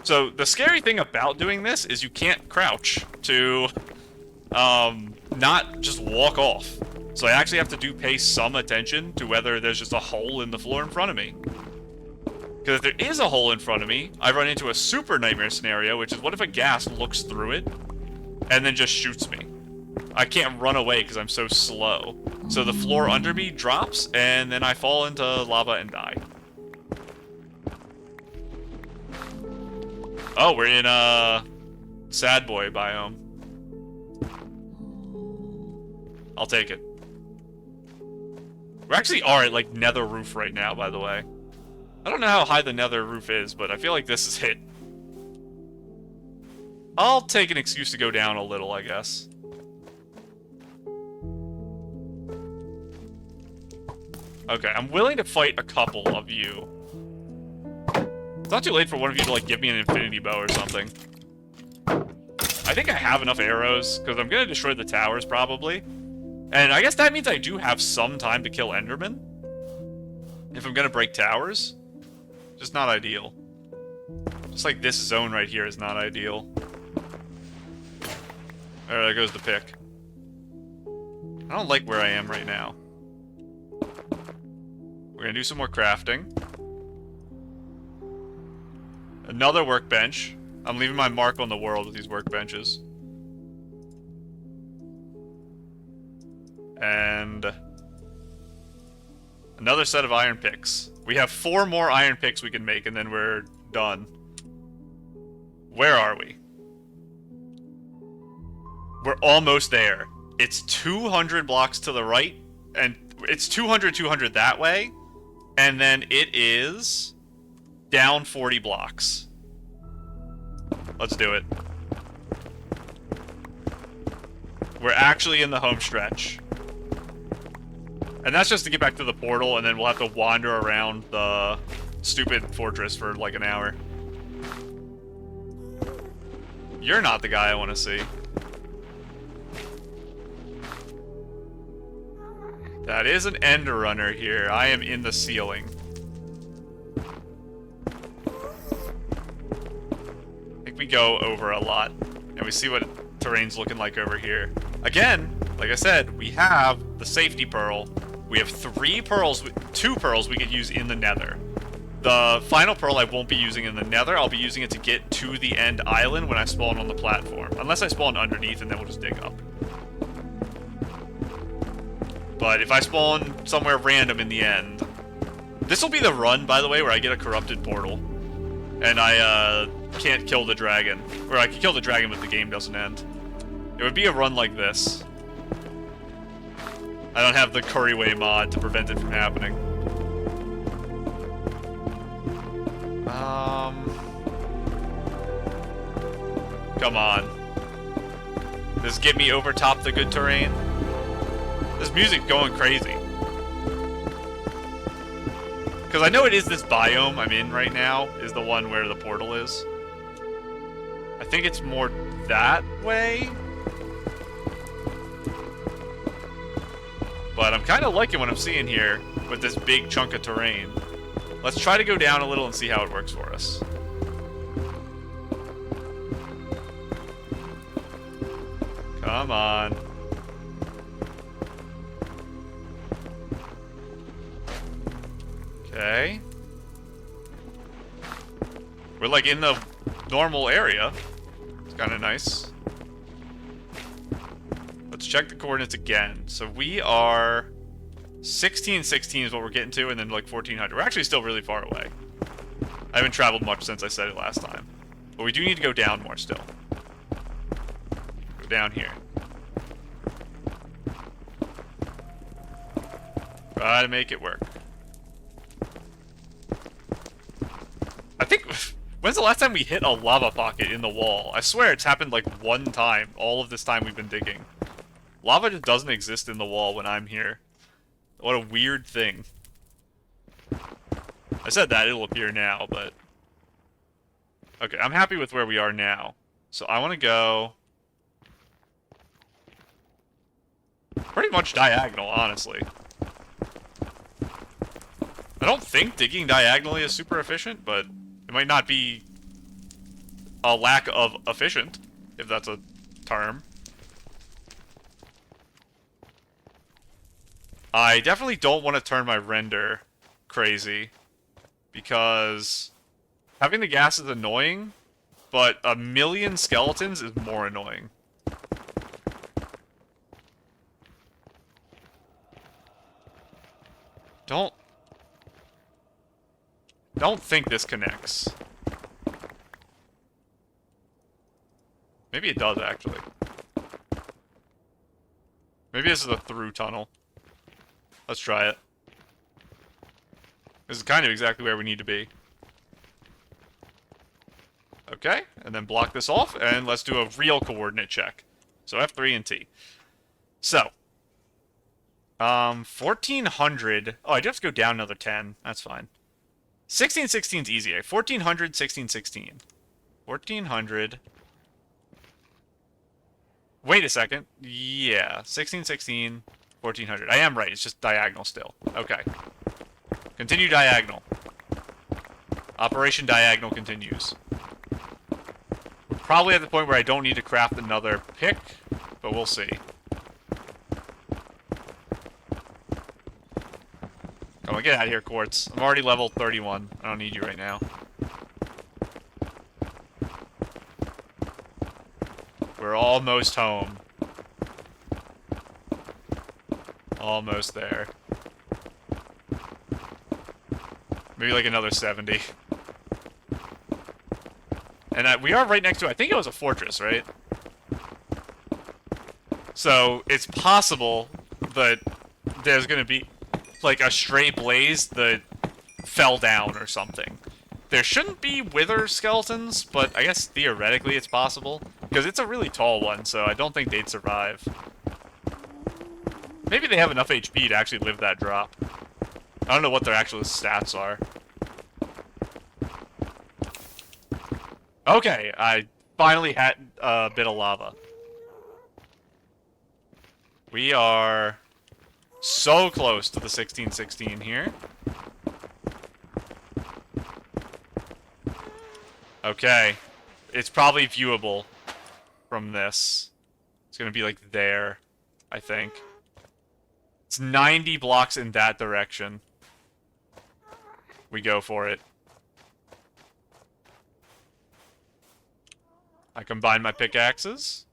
So, the scary thing about doing this is you can't crouch to, not just walk off. So I actually have to pay some attention to whether there's just a hole in the floor in front of me. Because if there is a hole in front of me, I run into a super nightmare scenario, which is what if a ghast looks through it and then just shoots me? I can't run away because I'm so slow. So the floor under me drops, and then I fall into lava and die. Oh, we're in sad boy biome. I'll take it. We actually are at, like, nether roof right now, by the way. I don't know how high the nether roof is, but I feel like this is hit. I'll take an excuse to go down a little, I guess. Okay, I'm willing to fight a couple of you. It's not too late for one of you to, like, give me an infinity bow or something. I think I have enough arrows, because I'm going to destroy the towers, probably. And I guess that means I do have some time to kill Enderman. If I'm going to break towers. Just not ideal. Just like this zone right here is not ideal. Alright, there goes the pick. I don't like where I am right now. We're going to do some more crafting. Another workbench. I'm leaving my mark on the world with these workbenches. And another set of iron picks. We have 4 more iron picks we can make, and then we're done. Where are we? We're almost there. It's 200 blocks to the right, and it's 200, 200 that way, and then it is down 40 blocks. Let's do it. We're actually in the home stretch. And that's just to get back to the portal, and then we'll have to wander around the stupid fortress for like an hour. You're not the guy I want to see. That is an ender runner here. I am in the ceiling. I think we go over a lot, and we see what terrain's looking like over here. Again, like I said, we have the safety pearl. We have 3 pearls, 2 pearls we could use in the nether. The final pearl I won't be using in the nether. I'll be using it to get to the end island when I spawn on the platform. Unless I spawn underneath, and then we'll just dig up. But if I spawn somewhere random in the end... This will be the run, by the way, where I get a corrupted portal. And I can't kill the dragon. Or I can kill the dragon, but the game doesn't end. It would be a run like this. I don't have the Curryway mod to prevent it from happening. Come on. Does get me over top the good terrain? This music's going crazy. Because I know it is this biome I'm in right now, is the one where the portal is. I think it's more that way? But I'm kind of liking what I'm seeing here with this big chunk of terrain. Let's try to go down a little and see how it works for us. Come on. Okay. We're like in the normal area. It's kind of nice. Let's check the coordinates again. So we are 1616 is what we're getting to, and then like 1400. We're actually still really far away. I haven't traveled much since I said it last time. But we do need to go down more still. Go down here. Try to make it work. I think... When's the last time we hit a lava pocket in the wall? I swear it's happened like one time all of this time we've been digging. Lava just doesn't exist in the wall when I'm here. What a weird thing. I said that, it'll appear now, but... Okay, I'm happy with where we are now. So I want to go... pretty much diagonal, honestly. I don't think digging diagonally is super efficient, but it might not be a lack of efficient, if that's a term. I definitely don't want to turn my render crazy, because having the gas is annoying, but a million skeletons is more annoying. Don't think this connects. Maybe it does, actually. Maybe this is a through tunnel. Let's try it. This is kind of exactly where we need to be. Okay, and then block this off, and let's do a real coordinate check. So F3 and T. So, 1400. Oh, I do have to go down another 10. That's fine. 1616 is easy. 1400, 1616. 1400. Wait a second. Yeah, 1616, 1400. I am right. It's just diagonal still. Okay. Continue diagonal. Operation diagonal continues. We're probably at the point where I don't need to craft another pick, but we'll see. Come on, get out of here, Quartz. I'm already level 31. I don't need you right now. We're almost home. Almost there. Maybe like another 70. And we are right next to, I think it was a fortress, right? So, it's possible that there's gonna be like a stray blaze that fell down or something. There shouldn't be wither skeletons, but I guess theoretically it's possible. Because it's a really tall one, so I don't think they'd survive. Maybe they have enough HP to actually live that drop. I don't know what their actual stats are. Okay, I finally had a bit of lava. We are so close to the 1616 here. Okay. It's probably viewable from this. It's gonna be like there, I think. It's 90 blocks in that direction. We go for it. I combine my pickaxes.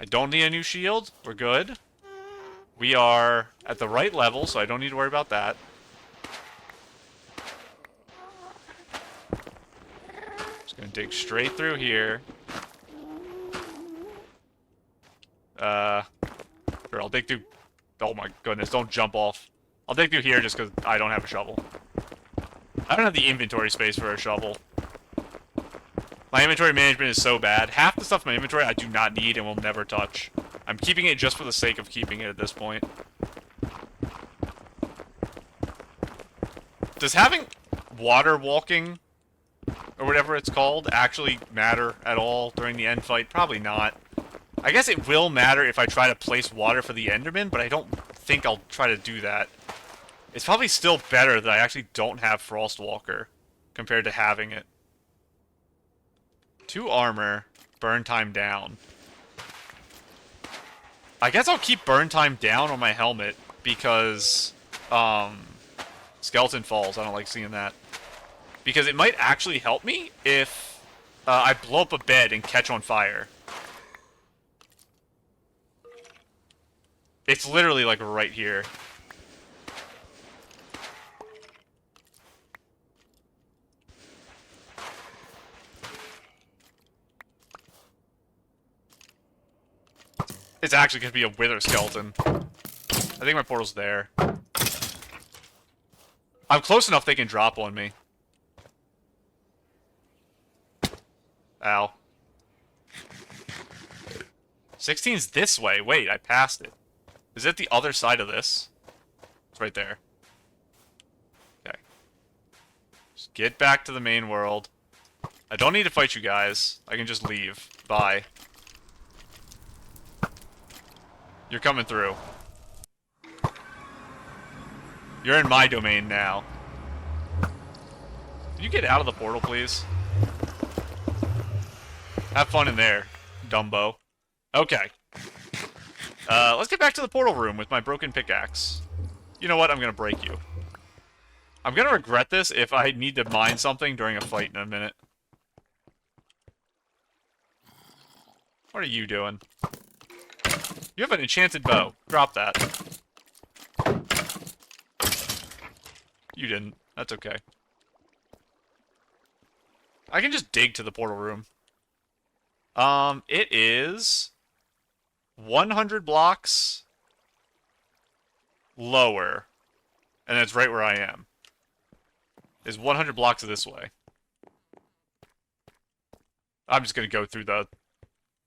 I don't need a new shield. We're good. We are at the right level, so I don't need to worry about that. Just gonna dig straight through here. Sure, I'll dig through... Oh my goodness, don't jump off. I'll dig through here just because I don't have a shovel. I don't have the inventory space for a shovel. My inventory management is so bad. Half the stuff in my inventory I do not need and will never touch. I'm keeping it just for the sake of keeping it at this point. Does having water walking, or whatever it's called, actually matter at all during the end fight? Probably not. I guess it will matter if I try to place water for the Enderman, but I don't think I'll try to do that. It's probably still better that I actually don't have Frostwalker compared to having it. 2 armor, burn time down. I guess I'll keep burn time down on my helmet because, skeleton falls. I don't like seeing that. Because it might actually help me if I blow up a bed and catch on fire. It's literally like right here. It's actually going to be a wither skeleton. I think my portal's there. I'm close enough they can drop on me. Ow. 16's this way. Wait, I passed it. Is it the other side of this? It's right there. Okay. Just get back to the main world. I don't need to fight you guys. I can just leave. Bye. You're coming through. You're in my domain now. Can you get out of the portal, please? Have fun in there, Dumbo. Okay. Let's get back to the portal room with my broken pickaxe. You know what? I'm gonna break you. I'm gonna regret this if I need to mine something during a fight in a minute. What are you doing? You have an enchanted bow. Drop that. You didn't. That's okay. I can just dig to the portal room. It is 100 blocks lower. And it's right where I am. It's 100 blocks this way. I'm just gonna go through the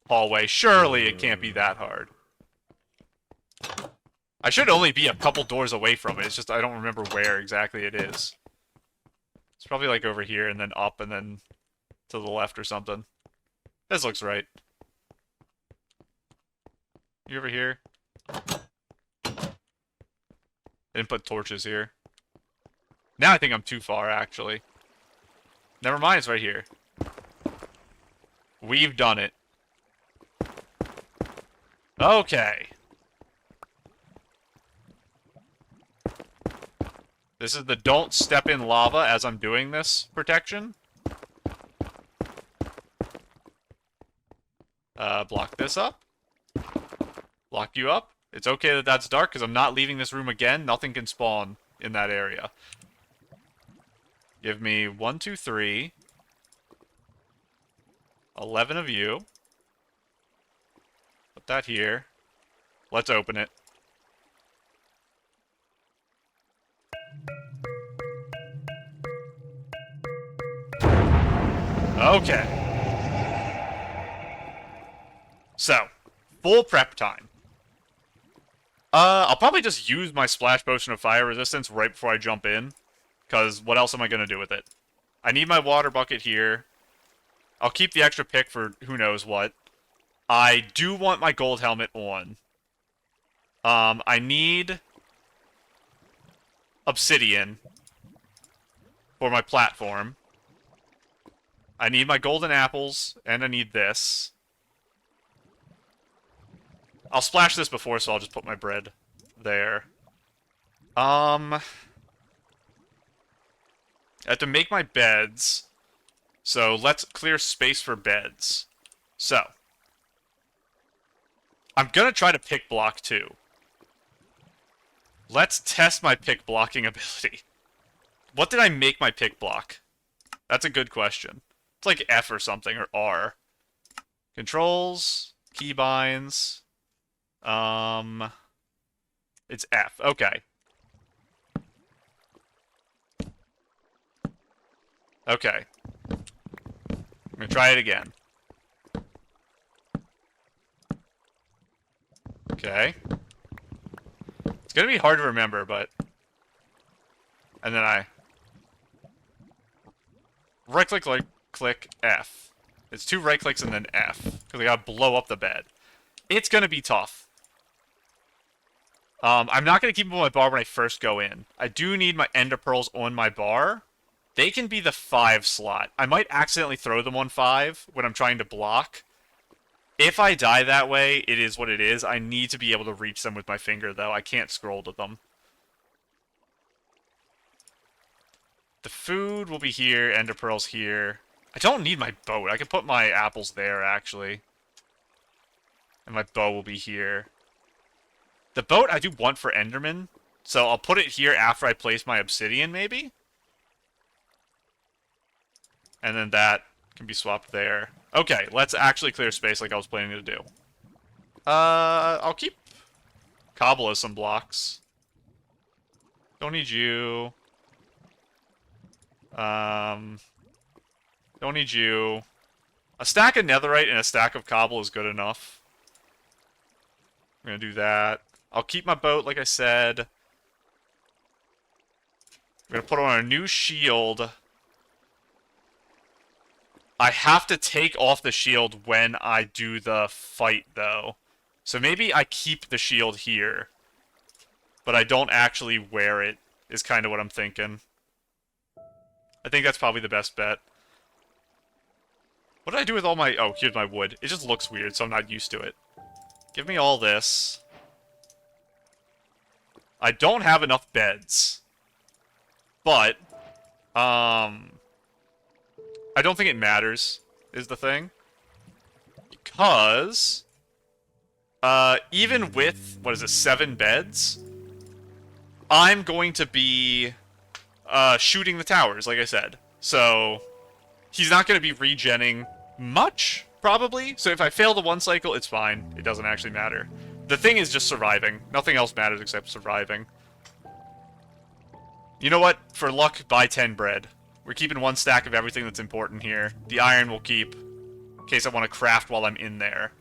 hallway. Surely it can't be that hard. I should only be a couple doors away from it. It's just I don't remember where exactly it is. It's probably like over here and then up and then to the left or something. This looks right. You over here? Didn't put torches here. Now I think I'm too far, actually. Never mind, it's right here. We've done it. Okay. This is the don't step in lava as I'm doing this protection. Block this up. Block you up. It's okay that that's dark because I'm not leaving this room again. Nothing can spawn in that area. Give me 1, 2, 3. 11 of you. Put that here. Let's open it. Okay. So, full prep time. I'll probably just use my splash potion of fire resistance right before I jump in. Because what else am I going to do with it? I need my water bucket here. I'll keep the extra pick for who knows what. I do want my gold helmet on. I need obsidian for my platform. I need my golden apples, and I need this. I'll splash this before, so I'll just put my bread there. I have to make my beds. So let's clear space for beds. So, I'm gonna try to pick block too. Let's test my pick blocking ability. What did I make my pick block? That's a good question. It's like F or something, or R. Controls, keybinds. It's F. Okay. Okay. I'm gonna try it again. Okay. It's gonna be hard to remember, but... And then I... Right-click, click F. It's 2 right-clicks and then F. Because I gotta blow up the bed. It's going to be tough. I'm not going to keep them on my bar when I first go in. I do need my ender pearls on my bar. They can be the 5 slot. I might accidentally throw them on 5 when I'm trying to block. If I die that way, it is what it is. I need to be able to reach them with my finger, though. I can't scroll to them. The food will be here, ender pearls here. I don't need my boat. I can put my apples there, actually. And my bow will be here. The boat I do want for Enderman, so I'll put it here after I place my obsidian, maybe? And then that can be swapped there. Okay, let's actually clear space like I was planning to do. I'll keep cobble as some blocks. Don't need you. Don't need you. A stack of netherite and a stack of cobble is good enough. I'm gonna do that. I'll keep my boat, like I said. I'm gonna put on a new shield. I have to take off the shield when I do the fight, though. So maybe I keep the shield here. But I don't actually wear it, is kind of what I'm thinking. I think that's probably the best bet. What did I do with all my... Oh, here's my wood. It just looks weird, so I'm not used to it. Give me all this. I don't have enough beds. But, I don't think it matters, is the thing. Because, even with, what is it, 7 beds, I'm going to be, shooting the towers, like I said. So, he's not going to be regenning much, probably. So if I fail the 1 cycle, it's fine. It doesn't actually matter. The thing is just surviving. Nothing else matters except surviving. You know what? For luck, buy 10 bread. We're keeping 1 stack of everything that's important here. The iron we'll keep in case I want to craft while I'm in there.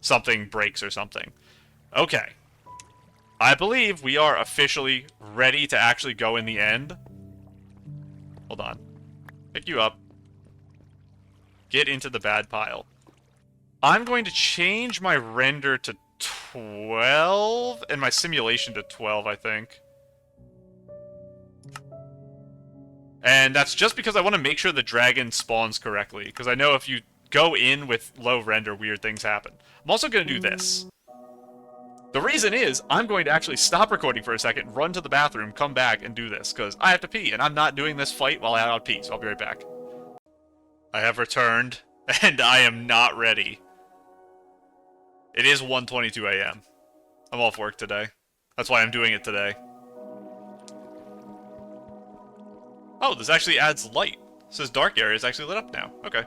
Something breaks or something. Okay. I believe we are officially ready to actually go in the end. Hold on. Pick you up. Get into the bad pile. I'm going to change my render to 12 and my simulation to 12, I think. And that's just because I want to make sure the dragon spawns correctly. Because I know if you go in with low render, weird things happen. I'm also going to do this. The reason is, I'm going to actually stop recording for a second, run to the bathroom, come back, and do this. Because I have to pee, and I'm not doing this fight while I have to pee, so I'll be right back. I have returned, and I am not ready. It is 1:22 a.m. I'm off work today. That's why I'm doing it today. Oh, this actually adds light. It says dark area is actually lit up now. Okay.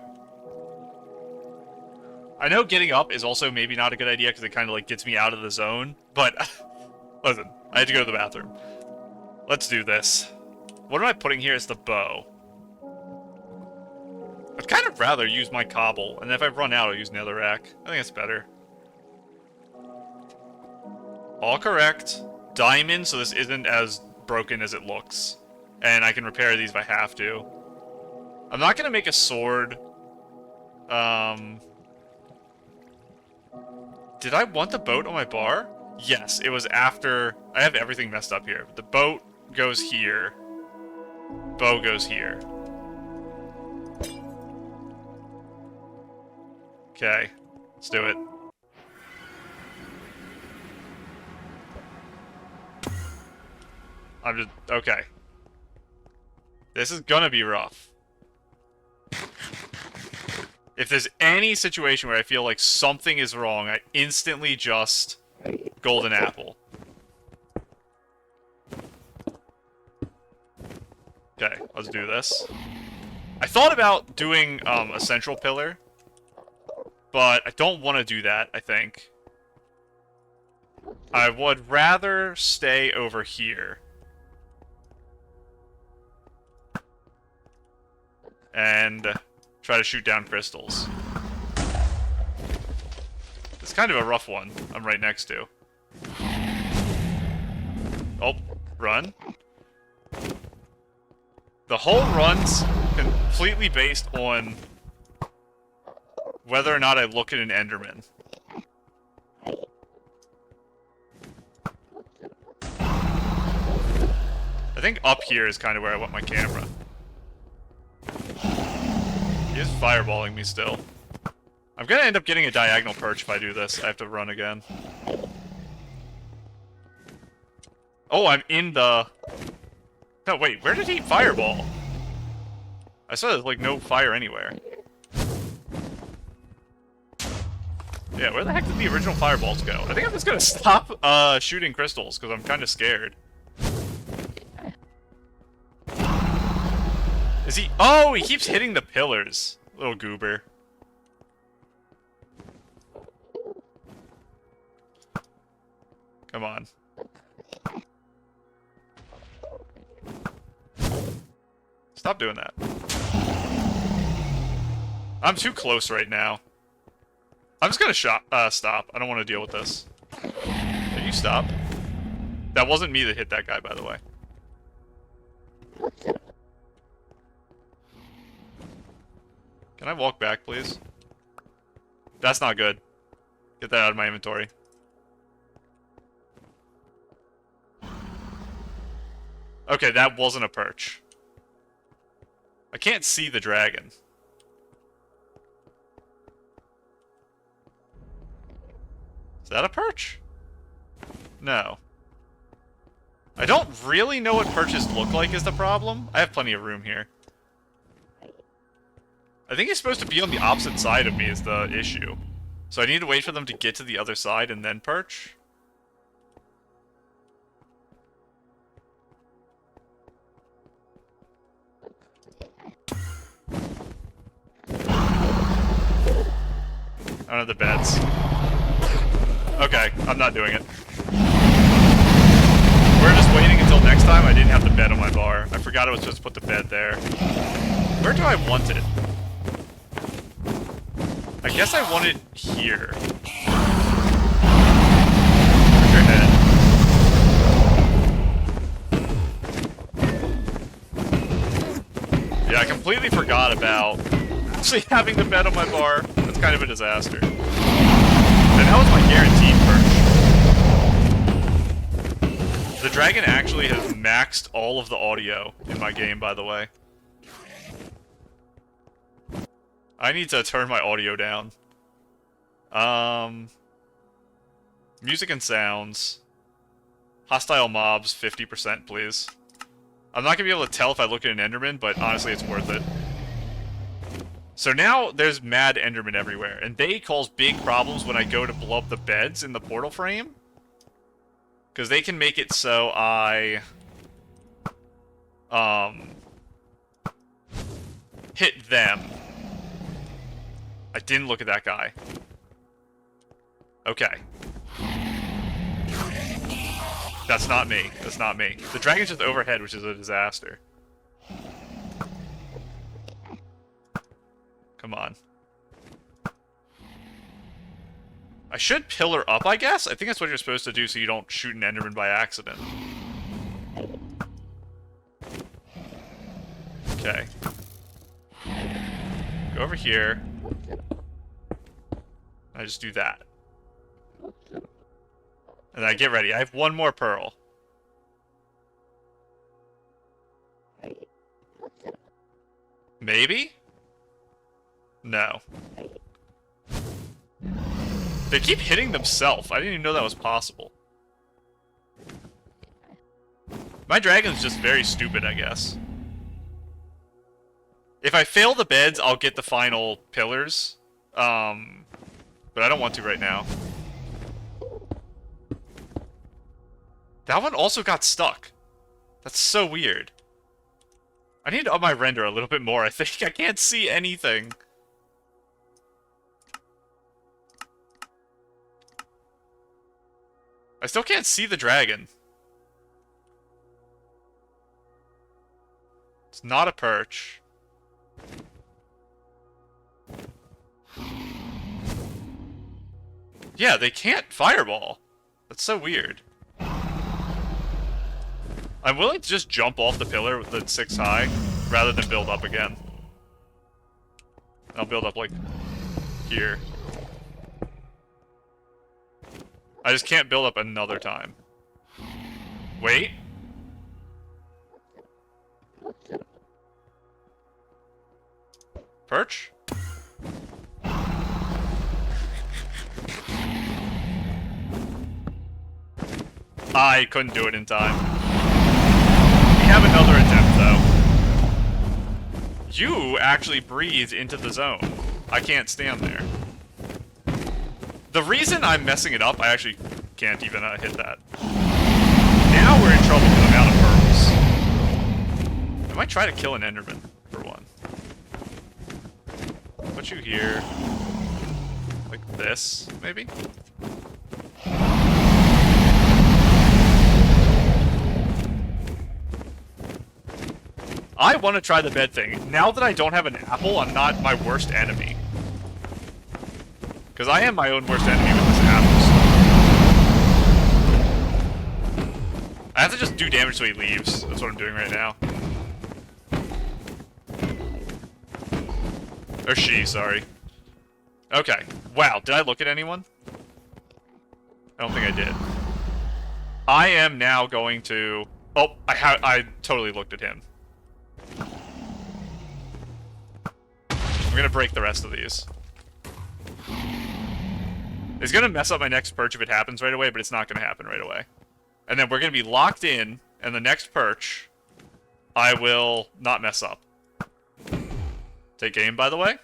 I know getting up is also maybe not a good idea because it kind of like gets me out of the zone, but listen, I had to go to the bathroom. Let's do this. What am I putting here as the bow? I'd kind of rather use my cobble, and if I run out, I'll use netherrack. I think it's better. All correct. Diamond, so this isn't as broken as it looks. And I can repair these if I have to. I'm not going to make a sword. Did I want the boat on my bar? Yes, it was after... I have everything messed up here. The boat goes here. Bow goes here. Okay, let's do it. I'm just... Okay. This is gonna be rough. If there's any situation where I feel like something is wrong, I instantly just... golden apple. Okay, let's do this. I thought about doing a central pillar, but I don't want to do that, I think. I would rather stay over here. And try to shoot down crystals. It's kind of a rough one I'm right next to. Oh, run. The whole run's completely based on whether or not I look at an Enderman. think up here is kind of where I want my camera. He is fireballing me still. I'm gonna end up getting a diagonal perch if I do this. I have to run again. Oh, I'm in the... No, wait, where did he fireball? I saw there's, like, no fire anywhere. Yeah, where the heck did the original fireballs go? I think I'm just gonna stop shooting crystals, because I'm kind of scared. Is he... Oh, he keeps hitting the pillars. Little goober. Come on. Stop doing that. I'm too close right now. I'm just gonna stop. I don't want to deal with this. Can you stop? That wasn't me that hit that guy, by the way. Can I walk back, please? That's not good. Get that out of my inventory. Okay, that wasn't a perch. I can't see the dragon. Is that a perch? No. I don't really know what perches look like is the problem. I have plenty of room here. I think he's supposed to be on the opposite side of me is the issue. So I need to wait for them to get to the other side and then perch. I don't have the beds. Okay, I'm not doing it. We're just waiting until next time. I didn't have the bed on my bar. I forgot I was supposed to put the bed there. Where do I want it? I guess I want it here. Where's your head? Yeah, I completely forgot about actually having the bed on my bar. That's kind of a disaster. And that was my guaranteed perch. The dragon actually has maxed all of the audio in my game, by the way. I need to turn my audio down. Music and sounds. Hostile mobs, 50%, please. I'm not gonna be able to tell if I look at an Enderman, but honestly, it's worth it. So now, there's mad Endermen everywhere, and they cause big problems when I go to blow up the beds in the portal frame. Because they can make it so I... hit them. I didn't look at that guy. Okay. That's not me. That's not me. The dragon's just overhead, which is a disaster. Come on. I should pillar up, I guess? I think that's what you're supposed to do so you don't shoot an Enderman by accident. Okay. Go over here. I just do that. And I get ready. I have one more pearl. Maybe? No. They keep hitting themselves. I didn't even know that was possible. My dragon's just very stupid, I guess. If I fail the beds, I'll get the final pillars. But I don't want to right now. That one also got stuck. That's so weird. I need to up my render a little bit more, I think. I can't see anything. I still can't see the dragon. It's not a perch. Yeah, they can't fireball. That's so weird. I'm willing to just jump off the pillar that's 6 high, rather than build up again. I'll build up, like, here. I just can't build up another time. Wait. I couldn't do it in time. We have another attempt, though. You actually breathed into the zone. I can't stand there. The reason I'm messing it up, I actually can't even hit that. Now we're in trouble because I'm out of pearls. I might try to kill an Enderman, for one. Put you here. Like this, maybe? I want to try the bed thing. Now that I don't have an apple, I'm not my worst enemy. Because I am my own worst enemy with this apple stuff. I have to just do damage so he leaves. That's what I'm doing right now. Or she, sorry. Okay. Wow, did I look at anyone? I don't think I did. I am now going to... Oh, I totally looked at him. I'm gonna break the rest of these. It's gonna mess up my next perch if it happens right away, but it's not gonna happen right away. And then we're gonna be locked in, and the next perch, I will not mess up. Take aim, by the way.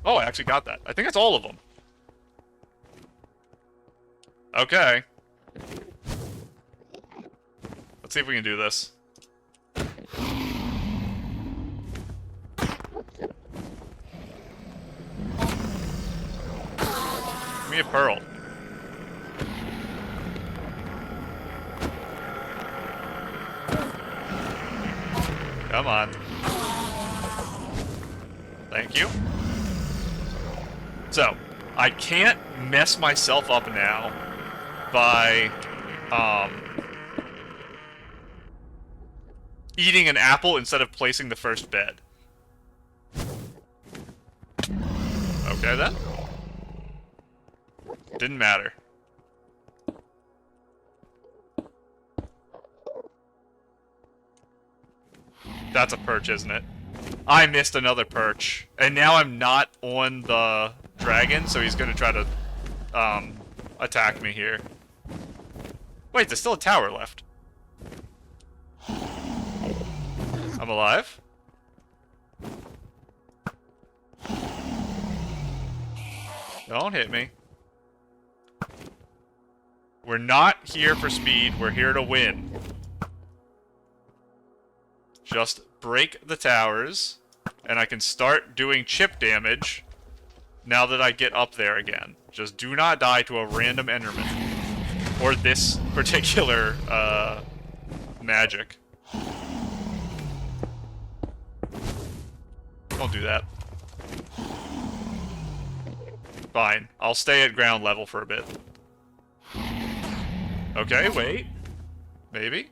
Oh, I actually got that. I think that's all of them. Okay. Let's see if we can do this. Give me a pearl. Come on. Thank you. So, I can't mess myself up now by, eating an apple instead of placing the first bed. Okay, then. Didn't matter. That's a perch, isn't it? I missed another perch. And now I'm not on the dragon, so he's gonna try to, attack me here. Wait, there's still a tower left. I'm alive? Don't hit me. We're not here for speed, we're here to win. Just break the towers, and I can start doing chip damage now that I get up there again. Just do not die to a random Enderman. Or this particular, magic. Don't do that. Fine. I'll stay at ground level for a bit. Okay, wait. Maybe?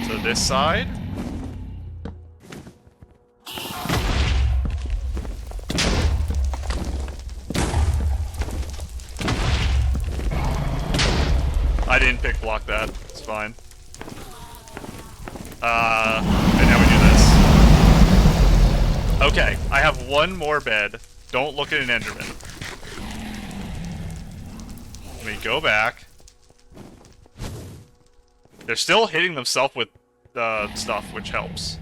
To this side? I didn't pick block that. It's fine. And now we do this. Okay, I have one more bed. Don't look at an Enderman. Let me go back. They're still hitting themselves with stuff, which helps.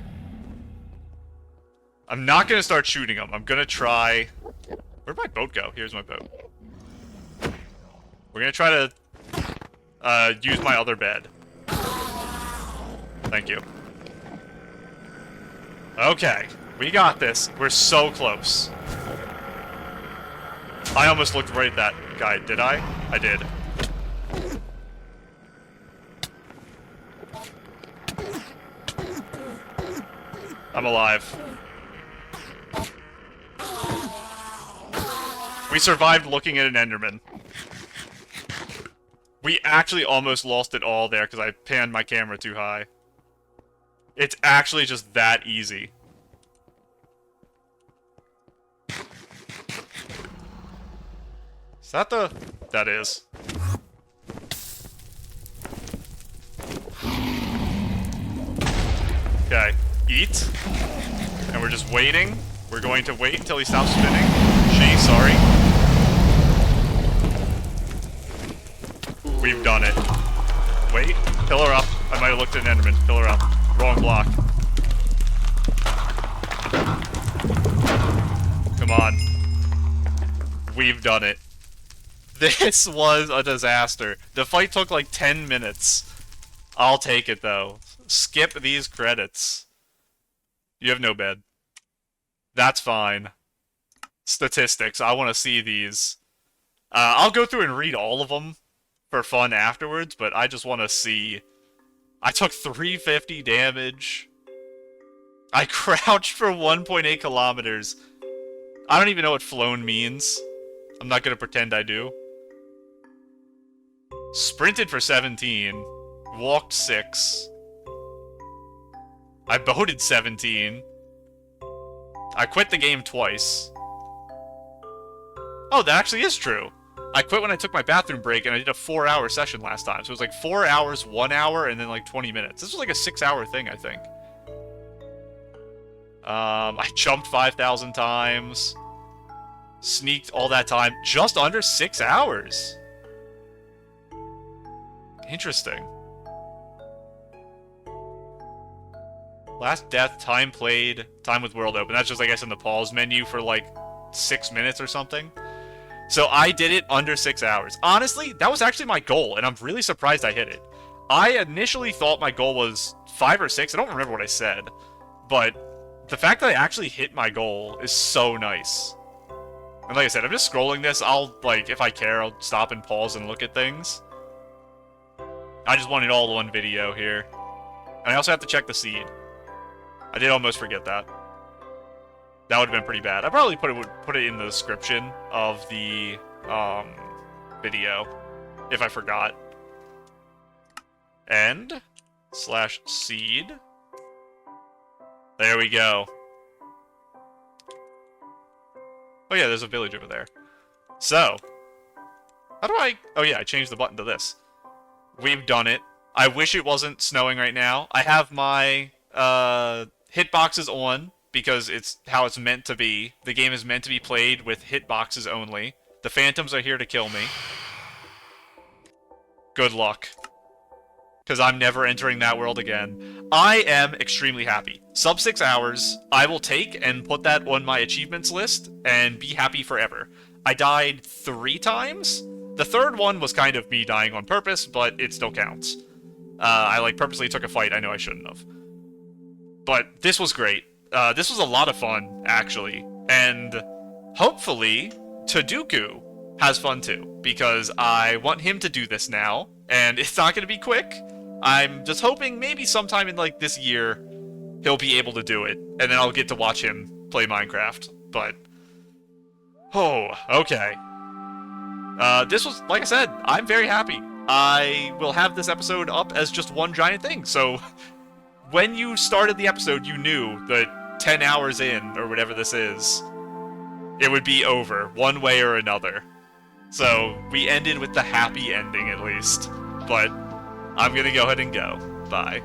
I'm not gonna start shooting them. I'm gonna try... Where'd my boat go? Here's my boat. We're gonna try to use my other bed. Thank you. Okay, we got this. We're so close. I almost looked right at that guy, did I? I did. I'm alive. We survived looking at an Enderman. We actually almost lost it all there because I panned my camera too high. It's actually just that easy. Is that the... That is. Okay, eat. And we're just waiting. We're going to wait until he stops spinning. Sorry. We've done it. Wait, pillar up. I might have looked at an Enderman. Pillar up. Wrong block. Come on. We've done it. This was a disaster. The fight took like 10 minutes. I'll take it though. Skip these credits. You have no bed. That's fine. Statistics. I want to see these. I'll go through and read all of them for fun afterwards, but I just want to see. I took 350 damage. I crouched for 1.8 kilometers. I don't even know what flown means. I'm not going to pretend I do. Sprinted for 17. Walked 6. I boated 17. I quit the game twice. Oh, that actually is true. I quit when I took my bathroom break, and I did a 4-hour session last time. So it was like 4 hours, 1 hour, and then like 20 minutes. This was like a 6-hour thing, I think. I jumped 5,000 times. Sneaked all that time. Just under 6 hours. Interesting. Last death, time played, time with world open. That's just, I guess, in the pause menu for like 6 minutes or something. So I did it under 6 hours. Honestly, that was actually my goal, and I'm really surprised I hit it. I initially thought my goal was 5 or 6. I don't remember what I said. But the fact that I actually hit my goal is so nice. And like I said, I'm just scrolling this. I'll, like, if I care, I'll stop and pause and look at things. I just wanted all one video here. And I also have to check the seed. I did almost forget that. That would have been pretty bad. I probably put it in the description of the video if I forgot. End / seed. There we go. Oh yeah, there's a village over there. So, how do I... Oh yeah, I changed the button to this. We've done it. I wish it wasn't snowing right now. I have my hitboxes on, because it's how it's meant to be. The game is meant to be played with hitboxes only. The phantoms are here to kill me. Good luck. Because I'm never entering that world again. I am extremely happy. Sub 6 hours, I will take and put that on my achievements list and be happy forever. I died 3 times? The third one was kind of me dying on purpose, but it still counts. I like purposely took a fight I know I shouldn't have. But this was great. This was a lot of fun, actually. And hopefully, Taduku has fun too. Because I want him to do this now. And it's not going to be quick. I'm just hoping maybe sometime in like this year, he'll be able to do it. And then I'll get to watch him play Minecraft. But, oh, okay. This was, like I said, I'm very happy. I will have this episode up as just one giant thing. So, when you started the episode, you knew that 10 hours in, or whatever this is, it would be over, one way or another. So, we ended with the happy ending, at least. But, I'm gonna go ahead and go. Bye.